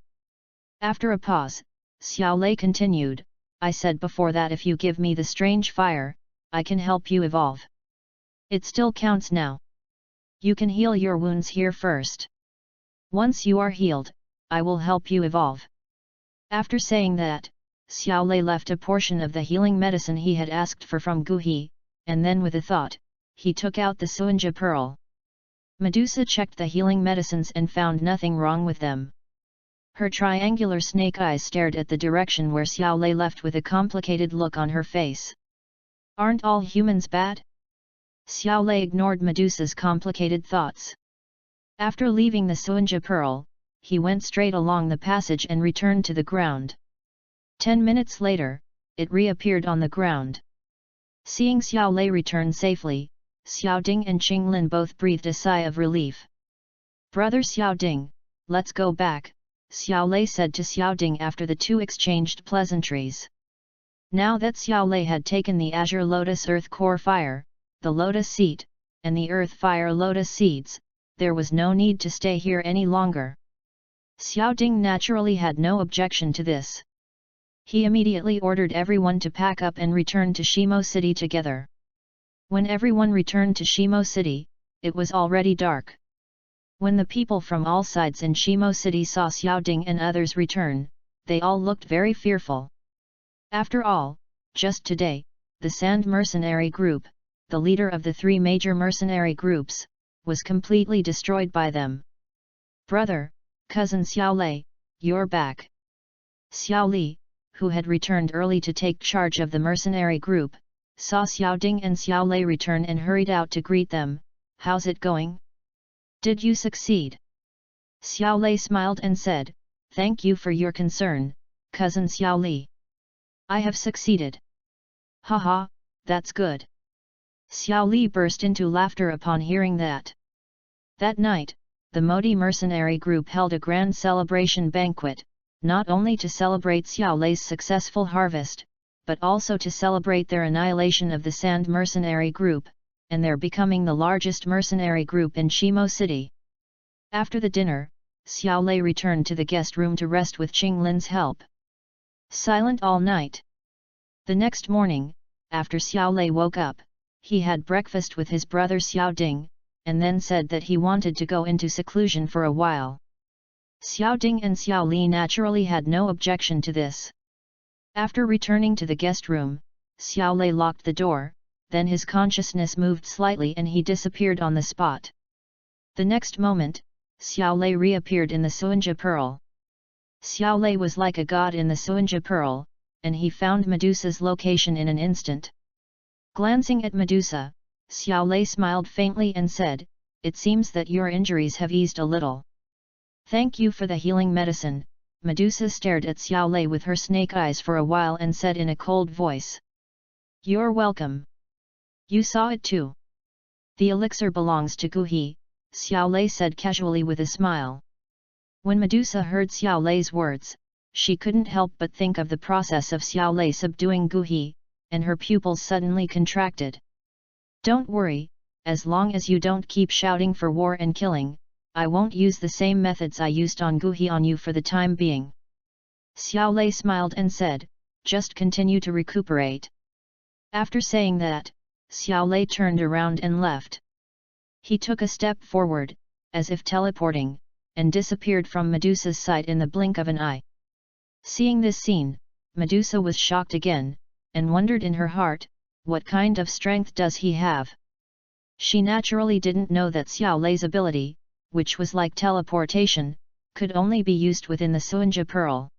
After a pause, Xiao Lei continued, "I said before that if you give me the strange fire, I can help you evolve. It still counts now. You can heal your wounds here first. Once you are healed, I will help you evolve." After saying that, Xiao Lei left a portion of the healing medicine he had asked for from Gu He, and then with a thought, he took out the Suanja pearl. Medusa checked the healing medicines and found nothing wrong with them. Her triangular snake eyes stared at the direction where Xiao Lei left with a complicated look on her face. "Aren't all humans bad?" Xiao Lei ignored Medusa's complicated thoughts. After leaving the Suanja pearl, he went straight along the passage and returned to the ground. 10 minutes later, it reappeared on the ground. Seeing Xiao Lei return safely, Xiao Ding and Qing Lin both breathed a sigh of relief. "Brother Xiao Ding, let's go back," Xiao Lei said to Xiao Ding after the two exchanged pleasantries. Now that Xiao Lei had taken the Azure Lotus Earth Core Fire, the Lotus Seed, and the Earth Fire Lotus Seeds, there was no need to stay here any longer. Xiao Ding naturally had no objection to this. He immediately ordered everyone to pack up and return to Shimo City together. When everyone returned to Shimo City, it was already dark. When the people from all sides in Shimo City saw Xiao Ding and others return, they all looked very fearful. After all, just today, the Sand Mercenary Group, the leader of the 3 major mercenary groups, was completely destroyed by them. "Brother, cousin Xiao Lei, you're back." Xiao Li, who had returned early to take charge of the mercenary group, saw Xiao Ding and Xiao Lei return and hurried out to greet them. "How's it going? Did you succeed?" Xiao Lei smiled and said, "Thank you for your concern, cousin Xiao Li. I have succeeded." "Haha, that's good." Xiao Li burst into laughter upon hearing that. That night, the Modi mercenary group held a grand celebration banquet, not only to celebrate Xiao Lei's successful harvest, but also to celebrate their annihilation of the Sand Mercenary Group, and their becoming the largest mercenary group in Shimo City. After the dinner, Xiao Lei returned to the guest room to rest with Qing Lin's help. Silent all night. The next morning, after Xiao Lei woke up, he had breakfast with his brother Xiao Ding, and then said that he wanted to go into seclusion for a while. Xiao Ding and Xiao Li naturally had no objection to this. After returning to the guest room, Xiao Lei locked the door, then his consciousness moved slightly and he disappeared on the spot. The next moment, Xiao Lei reappeared in the Suanja Pearl. Xiao Lei was like a god in the Suanja Pearl, and he found Medusa's location in an instant. Glancing at Medusa, Xiao Lei smiled faintly and said, "It seems that your injuries have eased a little. Thank you for the healing medicine. Medusa stared at Xiao Lei with her snake eyes for a while and said in a cold voice. You're welcome. You saw it too. The elixir belongs to Guhi, Xiao Lei said casually with a smile. When Medusa heard Xiao Lei's words, she couldn't help but think of the process of Xiao Lei subduing Guhi, and her pupils suddenly contracted. Don't worry, as long as you don't keep shouting for war and killing, I won't use the same methods I used on Guhi on you for the time being. Xiao Lei smiled and said, just continue to recuperate. After saying that, Xiao Lei turned around and left. He took a step forward, as if teleporting, and disappeared from Medusa's sight in the blink of an eye. Seeing this scene, Medusa was shocked again, and wondered in her heart, what kind of strength does he have? She naturally didn't know that Xiao Lei's ability, which was like teleportation, could only be used within the Suanja Pearl.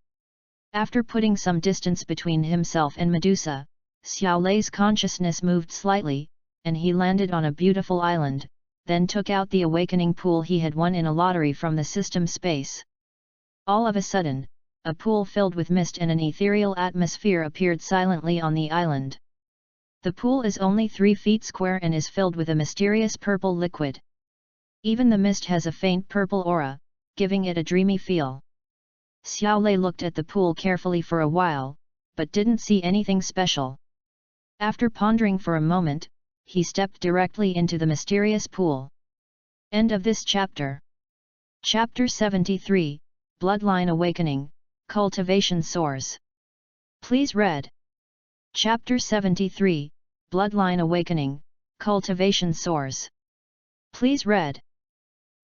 After putting some distance between himself and Medusa, Xiao Lei's consciousness moved slightly, and he landed on a beautiful island, then took out the awakening pool he had won in a lottery from the system space. All of a sudden, a pool filled with mist and an ethereal atmosphere appeared silently on the island. The pool is only 3 feet square and is filled with a mysterious purple liquid. Even the mist has a faint purple aura, giving it a dreamy feel. Xiao Lei looked at the pool carefully for a while, but didn't see anything special. After pondering for a moment, he stepped directly into the mysterious pool. End of this chapter. Chapter 73, Bloodline Awakening, Cultivation Source. Please read. Chapter 73, Bloodline Awakening, Cultivation Source. Please read.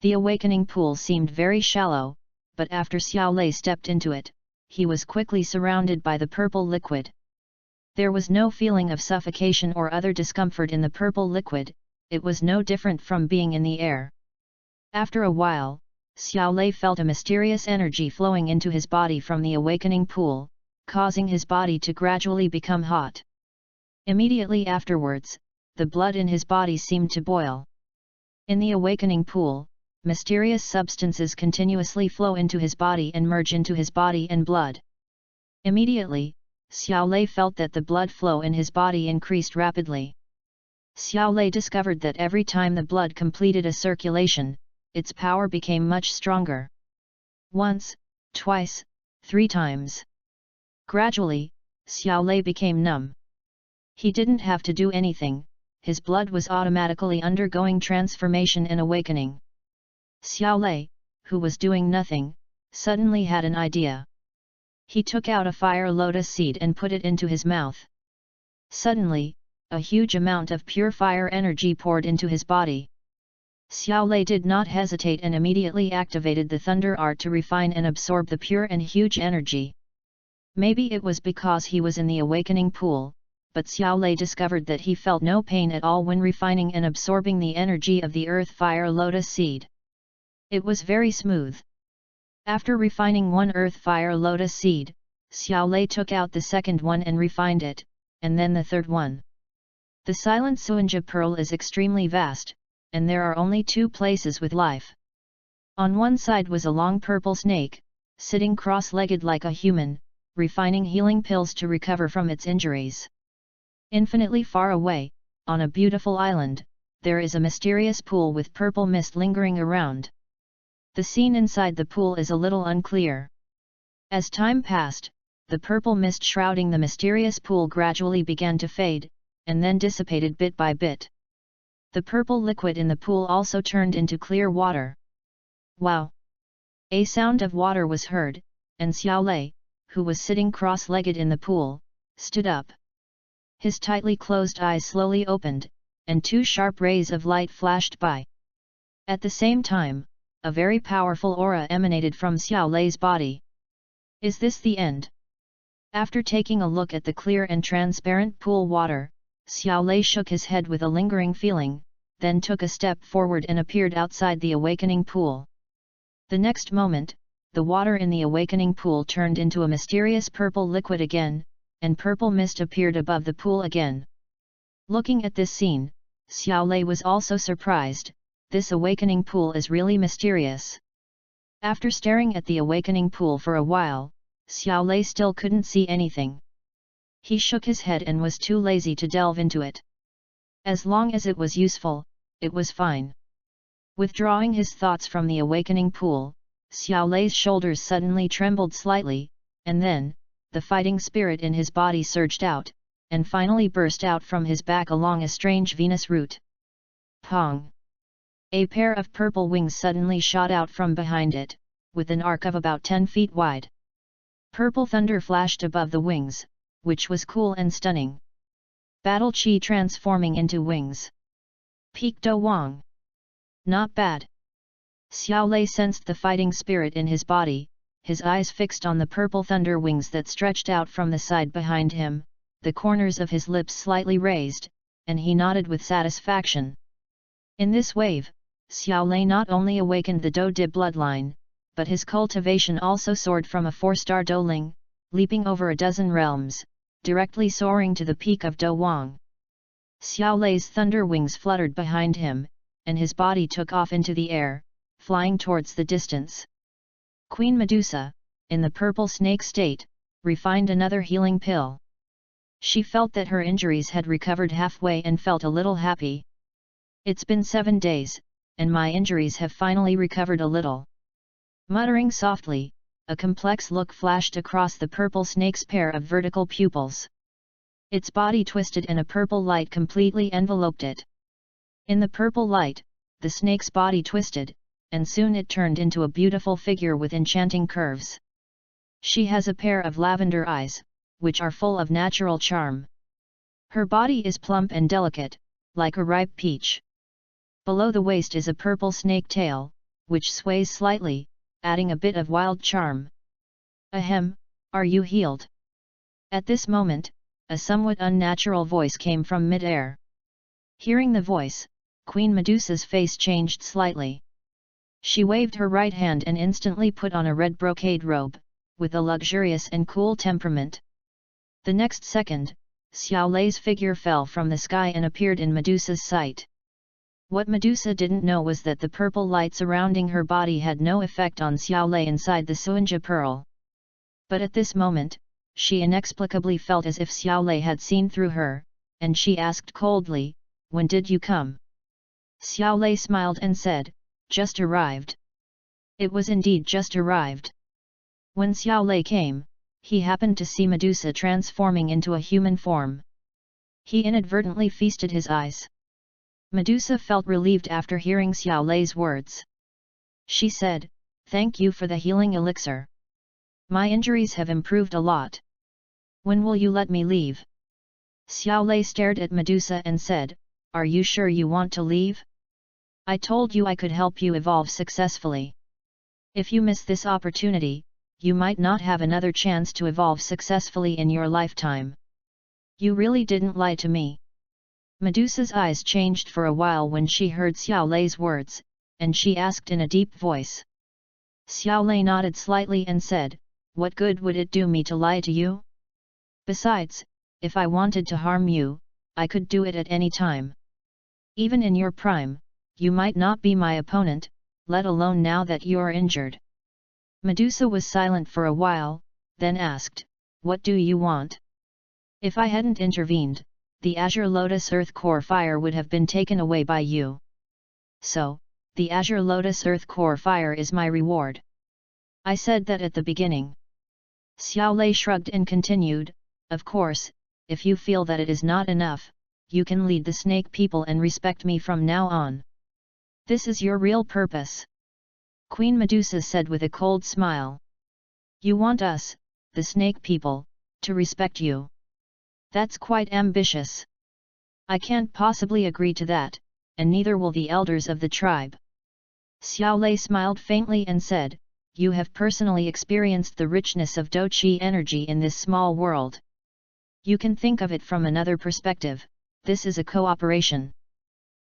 The awakening pool seemed very shallow, but after Xiao Lei stepped into it, he was quickly surrounded by the purple liquid. There was no feeling of suffocation or other discomfort in the purple liquid, it was no different from being in the air. After a while, Xiao Lei felt a mysterious energy flowing into his body from the awakening pool, causing his body to gradually become hot. Immediately afterwards, the blood in his body seemed to boil. In the awakening pool, mysterious substances continuously flow into his body and merge into his body and blood. Immediately, Xiao Lei felt that the blood flow in his body increased rapidly. Xiao Lei discovered that every time the blood completed a circulation, its power became much stronger. Once, twice, 3 times. Gradually, Xiao Lei became numb. He didn't have to do anything, his blood was automatically undergoing transformation and awakening. Xiao Lei, who was doing nothing, suddenly had an idea. He took out a fire lotus seed and put it into his mouth. Suddenly, a huge amount of pure fire energy poured into his body. Xiao Lei did not hesitate and immediately activated the thunder art to refine and absorb the pure and huge energy. Maybe it was because he was in the awakening pool, but Xiao Lei discovered that he felt no pain at all when refining and absorbing the energy of the earth fire lotus seed. It was very smooth. After refining one earth fire lotus seed, Xiao Lei took out the second one and refined it, and then the third one. The silent Suanja Pearl is extremely vast, and there are only 2 places with life. On one side was a long purple snake, sitting cross-legged like a human, refining healing pills to recover from its injuries. Infinitely far away, on a beautiful island, there is a mysterious pool with purple mist lingering around. The scene inside the pool is a little unclear. As time passed, the purple mist shrouding the mysterious pool gradually began to fade, and then dissipated bit by bit. The purple liquid in the pool also turned into clear water. Wow! A sound of water was heard, and Xiao Lei, who was sitting cross-legged in the pool, stood up. His tightly closed eyes slowly opened, and 2 sharp rays of light flashed by. At the same time, a very powerful aura emanated from Xiao Lei's body. Is this the end? After taking a look at the clear and transparent pool water, Xiao Lei shook his head with a lingering feeling, then took a step forward and appeared outside the awakening pool. The next moment, the water in the awakening pool turned into a mysterious purple liquid again, and purple mist appeared above the pool again. Looking at this scene, Xiao Lei was also surprised. This awakening pool is really mysterious. After staring at the awakening pool for a while, Xiao Lei still couldn't see anything. He shook his head and was too lazy to delve into it. As long as it was useful, it was fine. Withdrawing his thoughts from the awakening pool, Xiao Lei's shoulders suddenly trembled slightly, and then, the fighting spirit in his body surged out, and finally burst out from his back along a strange venous route. Pong! A pair of purple wings suddenly shot out from behind it, with an arc of about 10 feet wide. Purple thunder flashed above the wings, which was cool and stunning. Battle Chi transforming into wings. Peak Do Wang. Not bad. Xiao Lei sensed the fighting spirit in his body, his eyes fixed on the purple thunder wings that stretched out from the side behind him, the corners of his lips slightly raised, and he nodded with satisfaction. In this wave, Xiao Lei not only awakened the Do Di bloodline, but his cultivation also soared from a 4-star Doling, leaping over a dozen realms, directly soaring to the peak of Do Wang. Xiao Lei's thunder wings fluttered behind him, and his body took off into the air, flying towards the distance. Queen Medusa, in the purple snake state, refined another healing pill. She felt that her injuries had recovered halfway and felt a little happy. It's been 7 days, and my injuries have finally recovered a little. Muttering softly, a complex look flashed across the purple snake's pair of vertical pupils. Its body twisted and a purple light completely enveloped it. In the purple light, the snake's body twisted, and soon it turned into a beautiful figure with enchanting curves. She has a pair of lavender eyes, which are full of natural charm. Her body is plump and delicate, like a ripe peach. Below the waist is a purple snake tail, which sways slightly, adding a bit of wild charm. Ahem, are you healed? At this moment, a somewhat unnatural voice came from mid-air. Hearing the voice, Queen Medusa's face changed slightly. She waved her right hand and instantly put on a red brocade robe, with a luxurious and cool temperament. The next second, Xiao Lei's figure fell from the sky and appeared in Medusa's sight. What Medusa didn't know was that the purple light surrounding her body had no effect on Xiao Lei inside the Suanja pearl. But at this moment, she inexplicably felt as if Xiao Lei had seen through her, and she asked coldly, "When did you come?" Xiao Lei smiled and said, "Just arrived." It was indeed just arrived. When Xiao Lei came, he happened to see Medusa transforming into a human form. He inadvertently feasted his eyes. Medusa felt relieved after hearing Xiao Lei's words. She said, "Thank you for the healing elixir. My injuries have improved a lot. When will you let me leave?" Xiao Lei stared at Medusa and said, "Are you sure you want to leave? I told you I could help you evolve successfully. If you miss this opportunity, you might not have another chance to evolve successfully in your lifetime. You really didn't lie to me." Medusa's eyes changed for a while when she heard Xiao Lei's words, and she asked in a deep voice. Xiao Lei nodded slightly and said, "What good would it do me to lie to you? Besides, if I wanted to harm you, I could do it at any time. Even in your prime, you might not be my opponent, let alone now that you're injured." Medusa was silent for a while, then asked, "What do you want?" "If I hadn't intervened, the Azure Lotus Earth Core Fire would have been taken away by you. So, the Azure Lotus Earth Core Fire is my reward. I said that at the beginning." Xiao Lei shrugged and continued, "Of course, if you feel that it is not enough, you can lead the snake people and respect me from now on. This is your real purpose." Queen Medusa said with a cold smile. "You want us, the snake people, to respect you? That's quite ambitious. I can't possibly agree to that, and neither will the elders of the tribe." Xiao Lei smiled faintly and said, "You have personally experienced the richness of Do Qi energy in this small world. You can think of it from another perspective, this is a cooperation.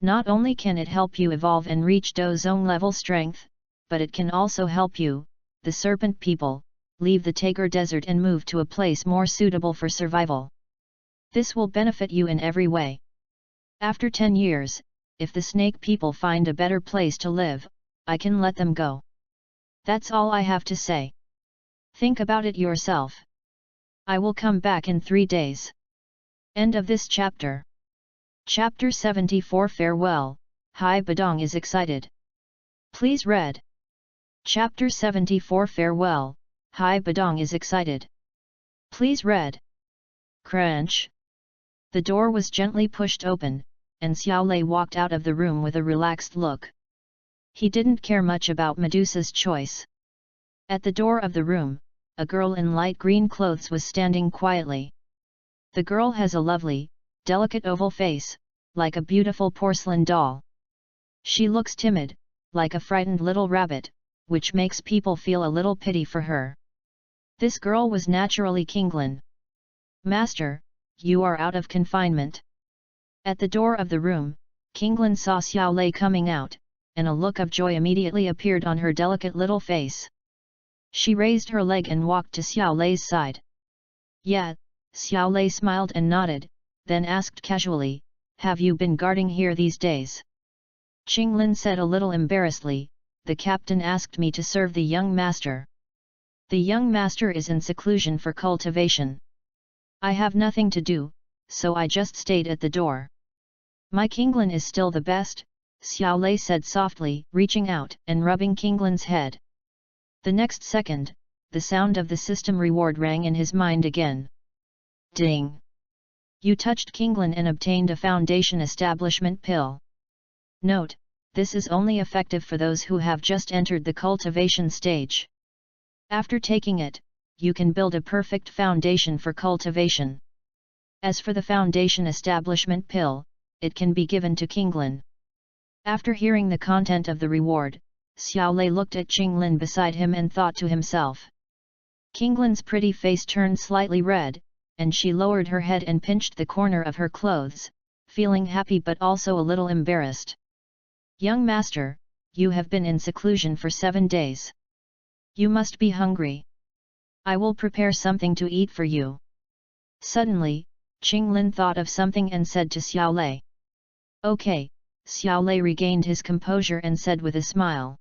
Not only can it help you evolve and reach Do Zone level strength, but it can also help you, the serpent people, leave the Tager Desert and move to a place more suitable for survival. This will benefit you in every way. After 10 years, if the snake people find a better place to live, I can let them go. That's all I have to say. Think about it yourself. I will come back in 3 days. End of this chapter. Chapter 74 Farewell, Hai Badong is excited. Please read. Chapter 74 Farewell, Hai Badong is excited. Please read. Crunch. The door was gently pushed open, and Xiao Lei walked out of the room with a relaxed look. He didn't care much about Medusa's choice. At the door of the room, a girl in light green clothes was standing quietly. The girl has a lovely, delicate oval face, like a beautiful porcelain doll. She looks timid, like a frightened little rabbit, which makes people feel a little pity for her. This girl was naturally Qinglin. Master, you are out of confinement. At the door of the room, Qinglin saw Xiao Lei coming out, and a look of joy immediately appeared on her delicate little face. She raised her leg and walked to Xiao Lei's side. Yeah, Xiao Lei smiled and nodded, then asked casually, have you been guarding here these days? Qinglin said a little embarrassedly, the captain asked me to serve the young master. The young master is in seclusion for cultivation. I have nothing to do, so I just stayed at the door. My Qinglin is still the best, Xiao Lei said softly, reaching out and rubbing Qinglin's head. The next second, the sound of the system reward rang in his mind again. Ding! You touched Qinglin and obtained a foundation establishment pill. Note, this is only effective for those who have just entered the cultivation stage. After taking it, you can build a perfect foundation for cultivation. As for the foundation establishment pill, it can be given to Qinglin. After hearing the content of the reward, Xiao Lei looked at Qinglin beside him and thought to himself. Qinglin's pretty face turned slightly red, and she lowered her head and pinched the corner of her clothes, feeling happy but also a little embarrassed. Young master, you have been in seclusion for 7 days. You must be hungry. I will prepare something to eat for you. Suddenly, Qinglin thought of something and said to Xiao Lei. Okay, Xiao Lei regained his composure and said with a smile.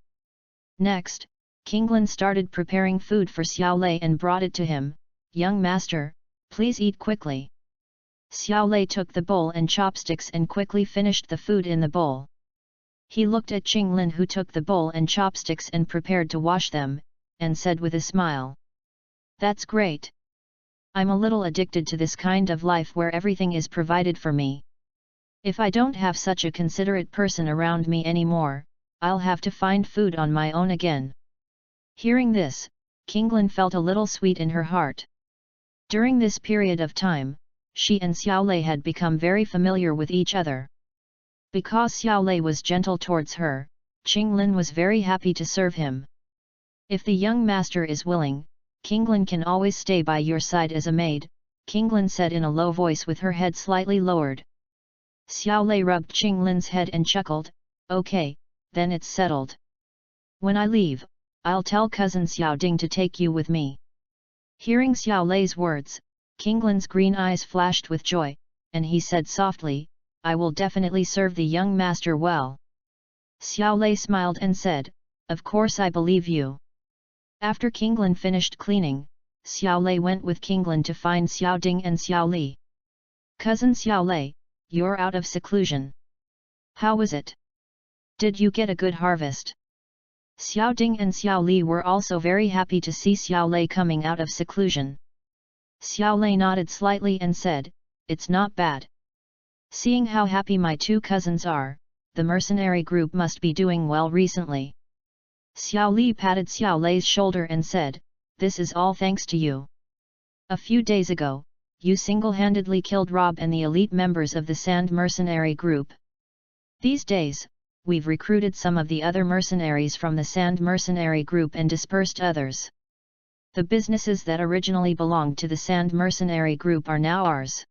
Next, Qinglin started preparing food for Xiao Lei and brought it to him. Young master, please eat quickly. Xiao Lei took the bowl and chopsticks and quickly finished the food in the bowl. He looked at Qinglin who took the bowl and chopsticks and prepared to wash them, and said with a smile. That's great. I'm a little addicted to this kind of life where everything is provided for me. If I don't have such a considerate person around me anymore, I'll have to find food on my own again. Hearing this, Qinglin felt a little sweet in her heart. During this period of time, she and Xiao Lei had become very familiar with each other. Because Xiao Lei was gentle towards her, Qinglin was very happy to serve him. If the young master is willing, Qinglin can always stay by your side as a maid, Qinglin said in a low voice with her head slightly lowered. Xiao Lei rubbed Qinglin's head and chuckled, okay, then it's settled. When I leave, I'll tell cousin Xiao Ding to take you with me. Hearing Xiao Lei's words, Qinglin's green eyes flashed with joy, and he said softly, I will definitely serve the young master well. Xiao Lei smiled and said, of course I believe you. After Qinglin finished cleaning, Xiao Lei went with Qinglin to find Xiao Ding and Xiao Li. Cousin Xiao Lei, you're out of seclusion. How was it? Did you get a good harvest? Xiao Ding and Xiao Li were also very happy to see Xiao Lei coming out of seclusion. Xiao Lei nodded slightly and said, it's not bad. Seeing how happy my 2 cousins are, the mercenary group must be doing well recently. Xiao Li patted Xiao Lei's shoulder and said, this is all thanks to you. A few days ago, you single-handedly killed Rob and the elite members of the Sand Mercenary Group. These days, we've recruited some of the other mercenaries from the Sand Mercenary Group and dispersed others. The businesses that originally belonged to the Sand Mercenary Group are now ours.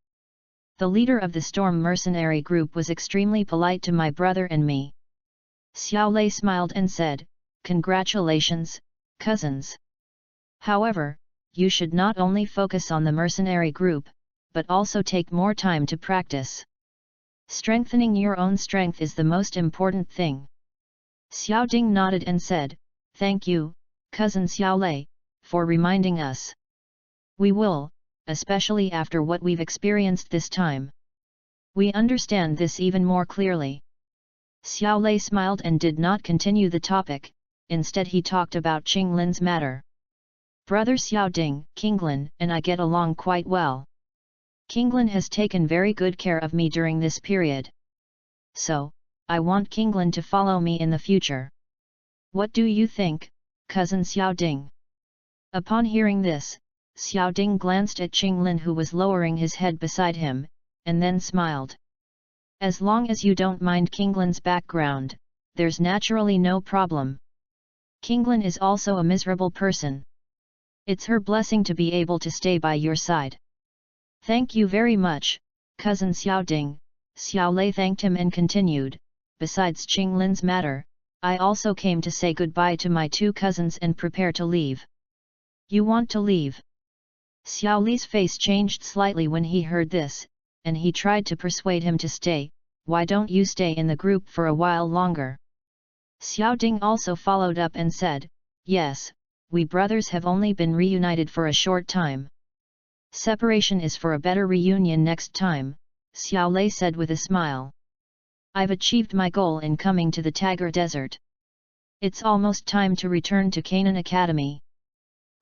The leader of the Storm Mercenary Group was extremely polite to my brother and me. Xiao Lei smiled and said, congratulations, cousins. However, you should not only focus on the mercenary group, but also take more time to practice. Strengthening your own strength is the most important thing. Xiao Ding nodded and said, thank you, cousin Xiao Lei, for reminding us. We will, especially after what we've experienced this time. We understand this even more clearly. Xiao Lei smiled and did not continue the topic, instead he talked about Qinglin's matter. Brother Xiao Ding, Qinglin and I get along quite well. Qinglin has taken very good care of me during this period. So, I want Qinglin to follow me in the future. What do you think, cousin Xiao Ding? Upon hearing this, Xiao Ding glanced at Qinglin who was lowering his head beside him, and then smiled. As long as you don't mind Qinglin's background, there's naturally no problem. Qinglin is also a miserable person. It's her blessing to be able to stay by your side. Thank you very much, cousin Xiao Ding. Xiao Lei thanked him and continued, besides Qinglin's matter, I also came to say goodbye to my two cousins and prepare to leave. You want to leave? Xiao Lei's face changed slightly when he heard this, and he tried to persuade him to stay. Why don't you stay in the group for a while longer? Xiao Ding also followed up and said, yes, we brothers have only been reunited for a short time. Separation is for a better reunion next time, Xiao Lei said with a smile. I've achieved my goal in coming to the Tagar Desert. It's almost time to return to Canaan Academy.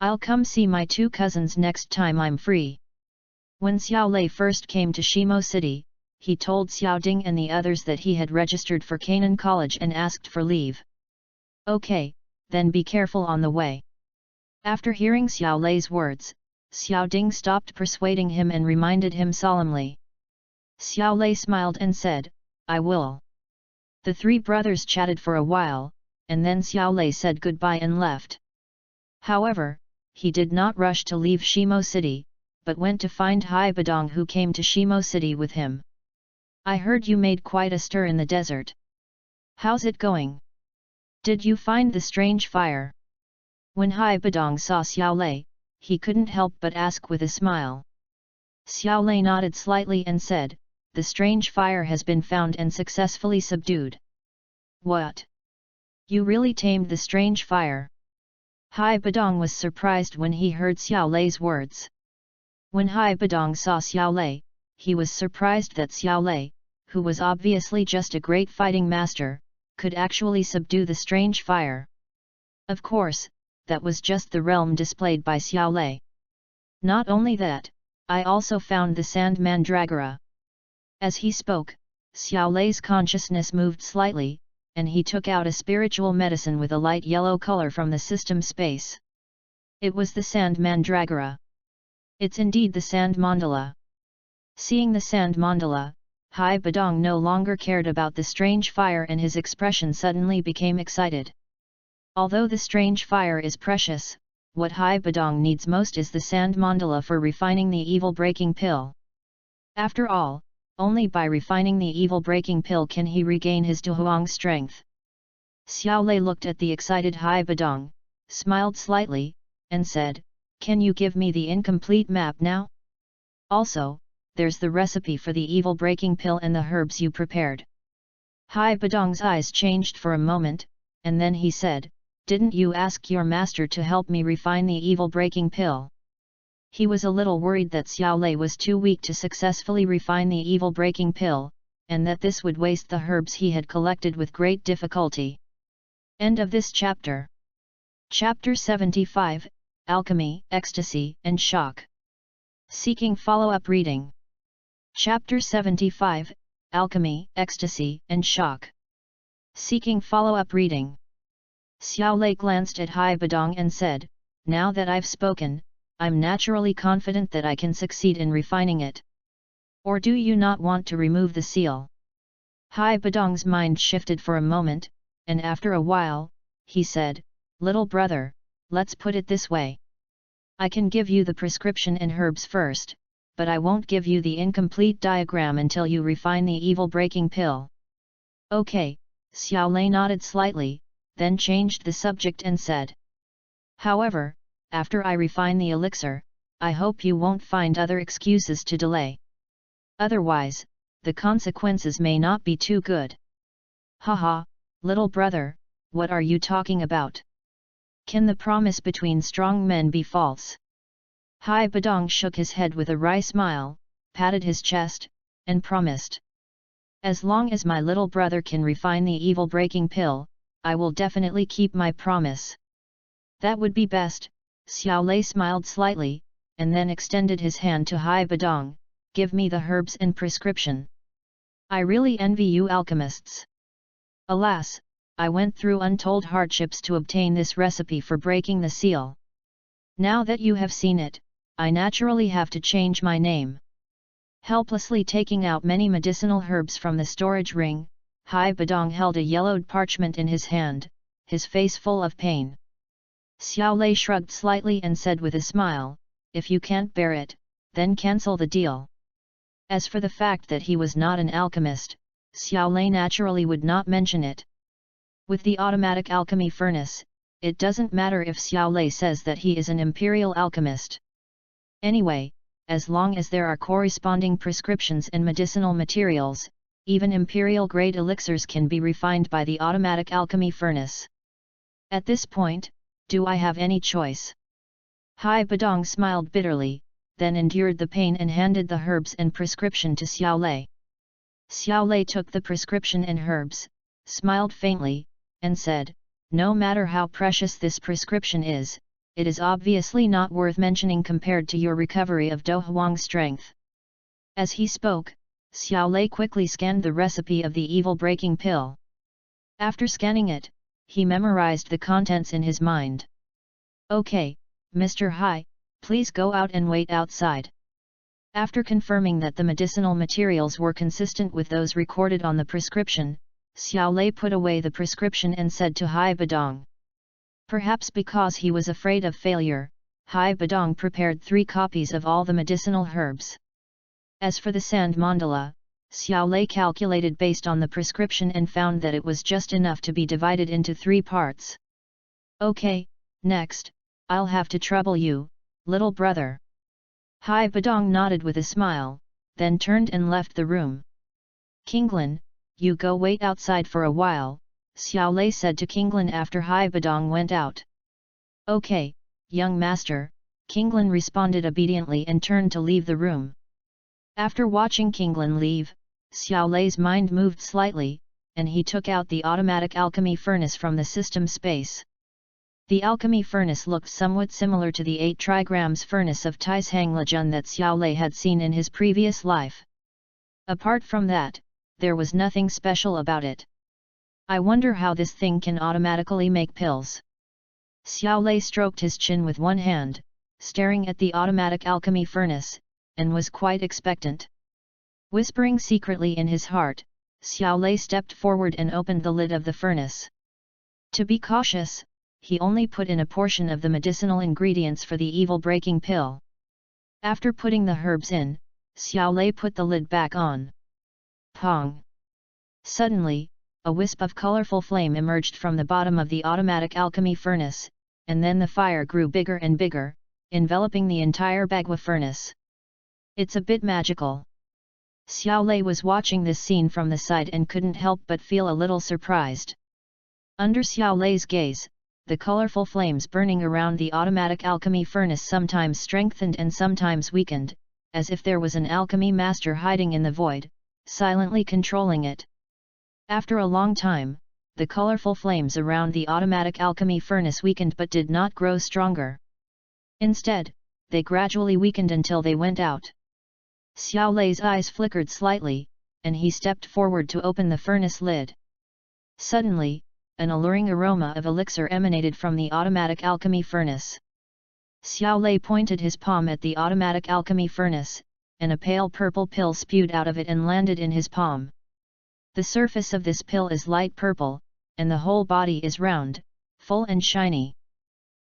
I'll come see my two cousins next time I'm free. When Xiao Lei first came to Shimo City, he told Xiao Ding and the others that he had registered for Canaan College and asked for leave. Okay, then be careful on the way. After hearing Xiao Lei's words, Xiao Ding stopped persuading him and reminded him solemnly. Xiao Lei smiled and said, I will. The three brothers chatted for a while, and then Xiao Lei said goodbye and left. However, he did not rush to leave Shimo City, but went to find Hai Badong who came to Shimo City with him. I heard you made quite a stir in the desert. How's it going? Did you find the strange fire? When Hai Badong saw Xiao Lei, he couldn't help but ask with a smile. Xiao Lei nodded slightly and said, the strange fire has been found and successfully subdued. What? You really tamed the strange fire? Hai Badong was surprised when he heard Xiao Lei's words. When Hai Badong saw Xiao Lei, he was surprised that Xiao Lei, who was obviously just a great fighting master, could actually subdue the strange fire. Of course, that was just the realm displayed by Xiao Lei. Not only that, I also found the sand mandragora. As he spoke, Xiao Lei's consciousness moved slightly, and he took out a spiritual medicine with a light yellow color from the system space. It was the sand mandragora. It's indeed the sand mandala. Seeing the sand mandala, Hai Badong no longer cared about the strange fire and his expression suddenly became excited. Although the strange fire is precious, what Hai Badong needs most is the sand mandala for refining the evil-breaking pill. After all, only by refining the evil-breaking pill can he regain his Duhuang strength. Xiao Lei looked at the excited Hai Badong, smiled slightly, and said, can you give me the incomplete map now? Also, there's the recipe for the evil-breaking pill and the herbs you prepared. Hai Badong's eyes changed for a moment, and then he said, didn't you ask your master to help me refine the evil-breaking pill? He was a little worried that Xiao Lei was too weak to successfully refine the evil-breaking pill, and that this would waste the herbs he had collected with great difficulty. End of this chapter. Chapter 75, Alchemy, Ecstasy, and Shock. Seeking follow-up reading. Chapter 75, Alchemy, Ecstasy, and Shock. Seeking follow-up reading. Xiao Lei glanced at Hai Badong and said, now that I've spoken, I'm naturally confident that I can succeed in refining it. Or do you not want to remove the seal? Hai Badong's mind shifted for a moment, and after a while, he said, little brother, let's put it this way. I can give you the prescription and herbs first, but I won't give you the incomplete diagram until you refine the evil-breaking pill. Okay, Xiao Lei nodded slightly, then changed the subject and said. However, after I refine the elixir, I hope you won't find other excuses to delay. Otherwise, the consequences may not be too good. Haha, little brother, what are you talking about? Can the promise between strong men be false? Hai Badong shook his head with a wry smile, patted his chest, and promised. As long as my little brother can refine the evil-breaking pill, I will definitely keep my promise. That would be best. Xiao Lei smiled slightly, and then extended his hand to Hai Badong. Give me the herbs and prescription. I really envy you alchemists. Alas, I went through untold hardships to obtain this recipe for breaking the seal. Now that you have seen it, I naturally have to change my name. Helplessly taking out many medicinal herbs from the storage ring, Hai Badong held a yellowed parchment in his hand, his face full of pain. Xiao Lei shrugged slightly and said with a smile, if you can't bear it, then cancel the deal. As for the fact that he was not an alchemist, Xiao Lei naturally would not mention it. With the automatic alchemy furnace, it doesn't matter if Xiao Lei says that he is an imperial alchemist. Anyway, as long as there are corresponding prescriptions and medicinal materials, even imperial-grade elixirs can be refined by the automatic alchemy furnace. At this point, do I have any choice? Hai Badong smiled bitterly, then endured the pain and handed the herbs and prescription to Xiao Lei. Xiao Lei took the prescription and herbs, smiled faintly, and said, no matter how precious this prescription is, it is obviously not worth mentioning compared to your recovery of Do Huang strength. As he spoke, Xiao Lei quickly scanned the recipe of the evil-breaking pill. After scanning it, he memorized the contents in his mind. Okay, Mr. Hai, please go out and wait outside. After confirming that the medicinal materials were consistent with those recorded on the prescription, Xiao Lei put away the prescription and said to Hai Badong. Perhaps because he was afraid of failure, Hai Badong prepared 3 copies of all the medicinal herbs. As for the sand mandala, Xiao Lei calculated based on the prescription and found that it was just enough to be divided into 3 parts. Okay, next, I'll have to trouble you, little brother. Hai Badong nodded with a smile, then turned and left the room. Kinglin, you go wait outside for a while, Xiao Lei said to Kinglin after Hai Badong went out. Okay, young master, Kinglin responded obediently and turned to leave the room. After watching Kinglin leave, Xiao Lei's mind moved slightly, and he took out the automatic alchemy furnace from the system space. The alchemy furnace looked somewhat similar to the 8 trigrams furnace of Taishang Lejun that Xiao Lei had seen in his previous life. Apart from that, there was nothing special about it. I wonder how this thing can automatically make pills. Xiao Lei stroked his chin with one hand, staring at the automatic alchemy furnace, and was quite expectant. Whispering secretly in his heart, Xiao Lei stepped forward and opened the lid of the furnace. To be cautious, he only put in a portion of the medicinal ingredients for the evil-breaking pill. After putting the herbs in, Xiao Lei put the lid back on. Pong! Suddenly, a wisp of colorful flame emerged from the bottom of the automatic alchemy furnace, and then the fire grew bigger and bigger, enveloping the entire Bagua furnace. It's a bit magical. Xiao Lei was watching this scene from the side and couldn't help but feel a little surprised. Under Xiao Lei's gaze, the colorful flames burning around the automatic alchemy furnace sometimes strengthened and sometimes weakened, as if there was an alchemy master hiding in the void, silently controlling it. After a long time, the colorful flames around the automatic alchemy furnace weakened but did not grow stronger. Instead, they gradually weakened until they went out. Xiao Lei's eyes flickered slightly, and he stepped forward to open the furnace lid. Suddenly, an alluring aroma of elixir emanated from the automatic alchemy furnace. Xiao Lei pointed his palm at the automatic alchemy furnace, and a pale purple pill spewed out of it and landed in his palm. The surface of this pill is light purple, and the whole body is round, full and shiny.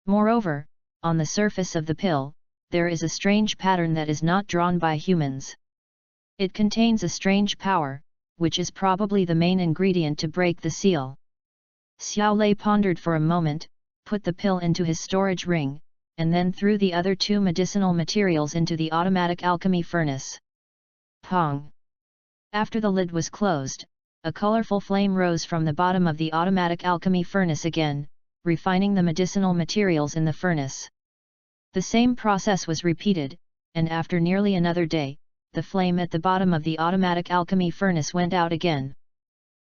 Moreover, on the surface of the pill, there is a strange pattern that is not drawn by humans. It contains a strange power, which is probably the main ingredient to break the seal. Xiao Lei pondered for a moment, put the pill into his storage ring, and then threw the other 2 medicinal materials into the automatic alchemy furnace. Pong! After the lid was closed, a colorful flame rose from the bottom of the automatic alchemy furnace again, refining the medicinal materials in the furnace. The same process was repeated, and after nearly another day, the flame at the bottom of the automatic alchemy furnace went out again.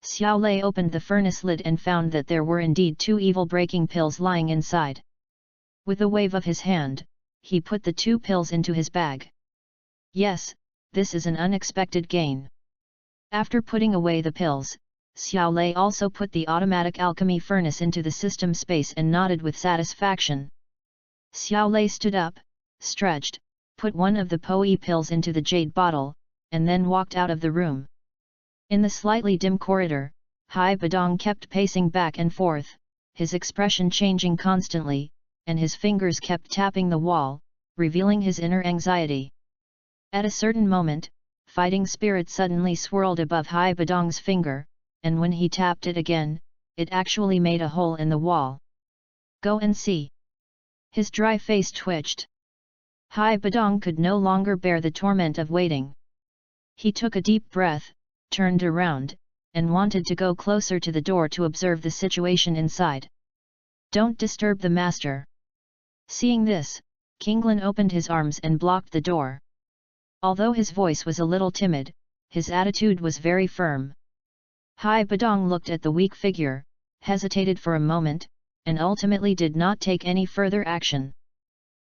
Xiao Lei opened the furnace lid and found that there were indeed 2 evil-breaking pills lying inside. With a wave of his hand, he put the 2 pills into his bag. Yes, this is an unexpected gain. After putting away the pills, Xiao Lei also put the automatic alchemy furnace into the system space and nodded with satisfaction. Xiao Lei stood up, stretched, put one of the PoE pills into the jade bottle, and then walked out of the room. In the slightly dim corridor, Hai Badong kept pacing back and forth, his expression changing constantly, and his fingers kept tapping the wall, revealing his inner anxiety. At a certain moment, fighting spirit suddenly swirled above Hai Badong's finger, and when he tapped it again, it actually made a hole in the wall. Go and see. His dry face twitched. Hai Badong could no longer bear the torment of waiting. He took a deep breath, turned around, and wanted to go closer to the door to observe the situation inside. Don't disturb the master. Seeing this, Kinglin opened his arms and blocked the door. Although his voice was a little timid, his attitude was very firm. Hai Badong looked at the weak figure, hesitated for a moment, and ultimately did not take any further action.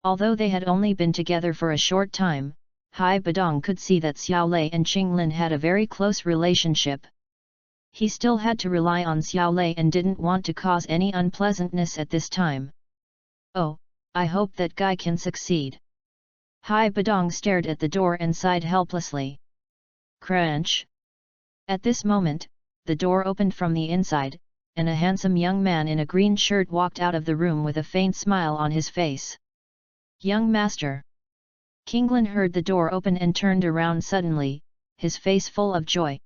Although they had only been together for a short time, Hai Badong could see that Xiao Lei and Qinglin had a very close relationship. He still had to rely on Xiao Lei and didn't want to cause any unpleasantness at this time. Oh, I hope that guy can succeed. Hai Badong stared at the door and sighed helplessly. Crunch! At this moment, the door opened from the inside, and a handsome young man in a green shirt walked out of the room with a faint smile on his face. Young master! Kinglin heard the door open and turned around suddenly, his face full of joy.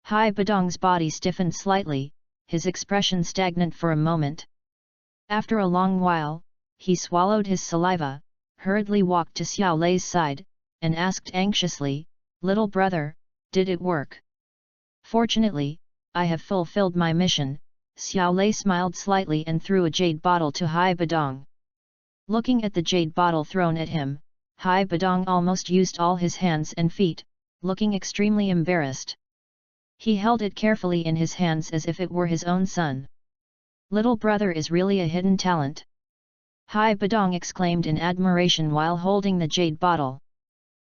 Hai Badong's body stiffened slightly, his expression stagnant for a moment. After a long while, he swallowed his saliva, hurriedly walked to Xiao Lei's side, and asked anxiously, "Little brother, did it work?" "Fortunately, I have fulfilled my mission," Xiao Lei smiled slightly and threw a jade bottle to Hai Badong. Looking at the jade bottle thrown at him, Hai Badong almost used all his hands and feet, looking extremely embarrassed. He held it carefully in his hands as if it were his own son. Little brother is really a hidden talent. Hai Badong exclaimed in admiration while holding the jade bottle.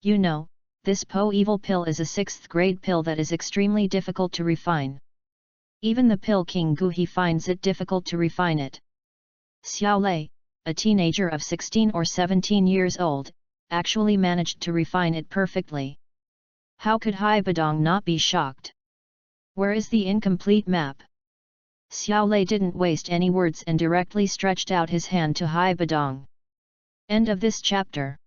You know, this Po-evil pill is a 6th grade pill that is extremely difficult to refine. Even the pill King Guhi finds it difficult to refine it. Xiao Lei, a teenager of 16 or 17 years old, actually managed to refine it perfectly. How could Hai Badong not be shocked? Where is the incomplete map? Xiao Lei didn't waste any words and directly stretched out his hand to Hai Badong. End of this chapter.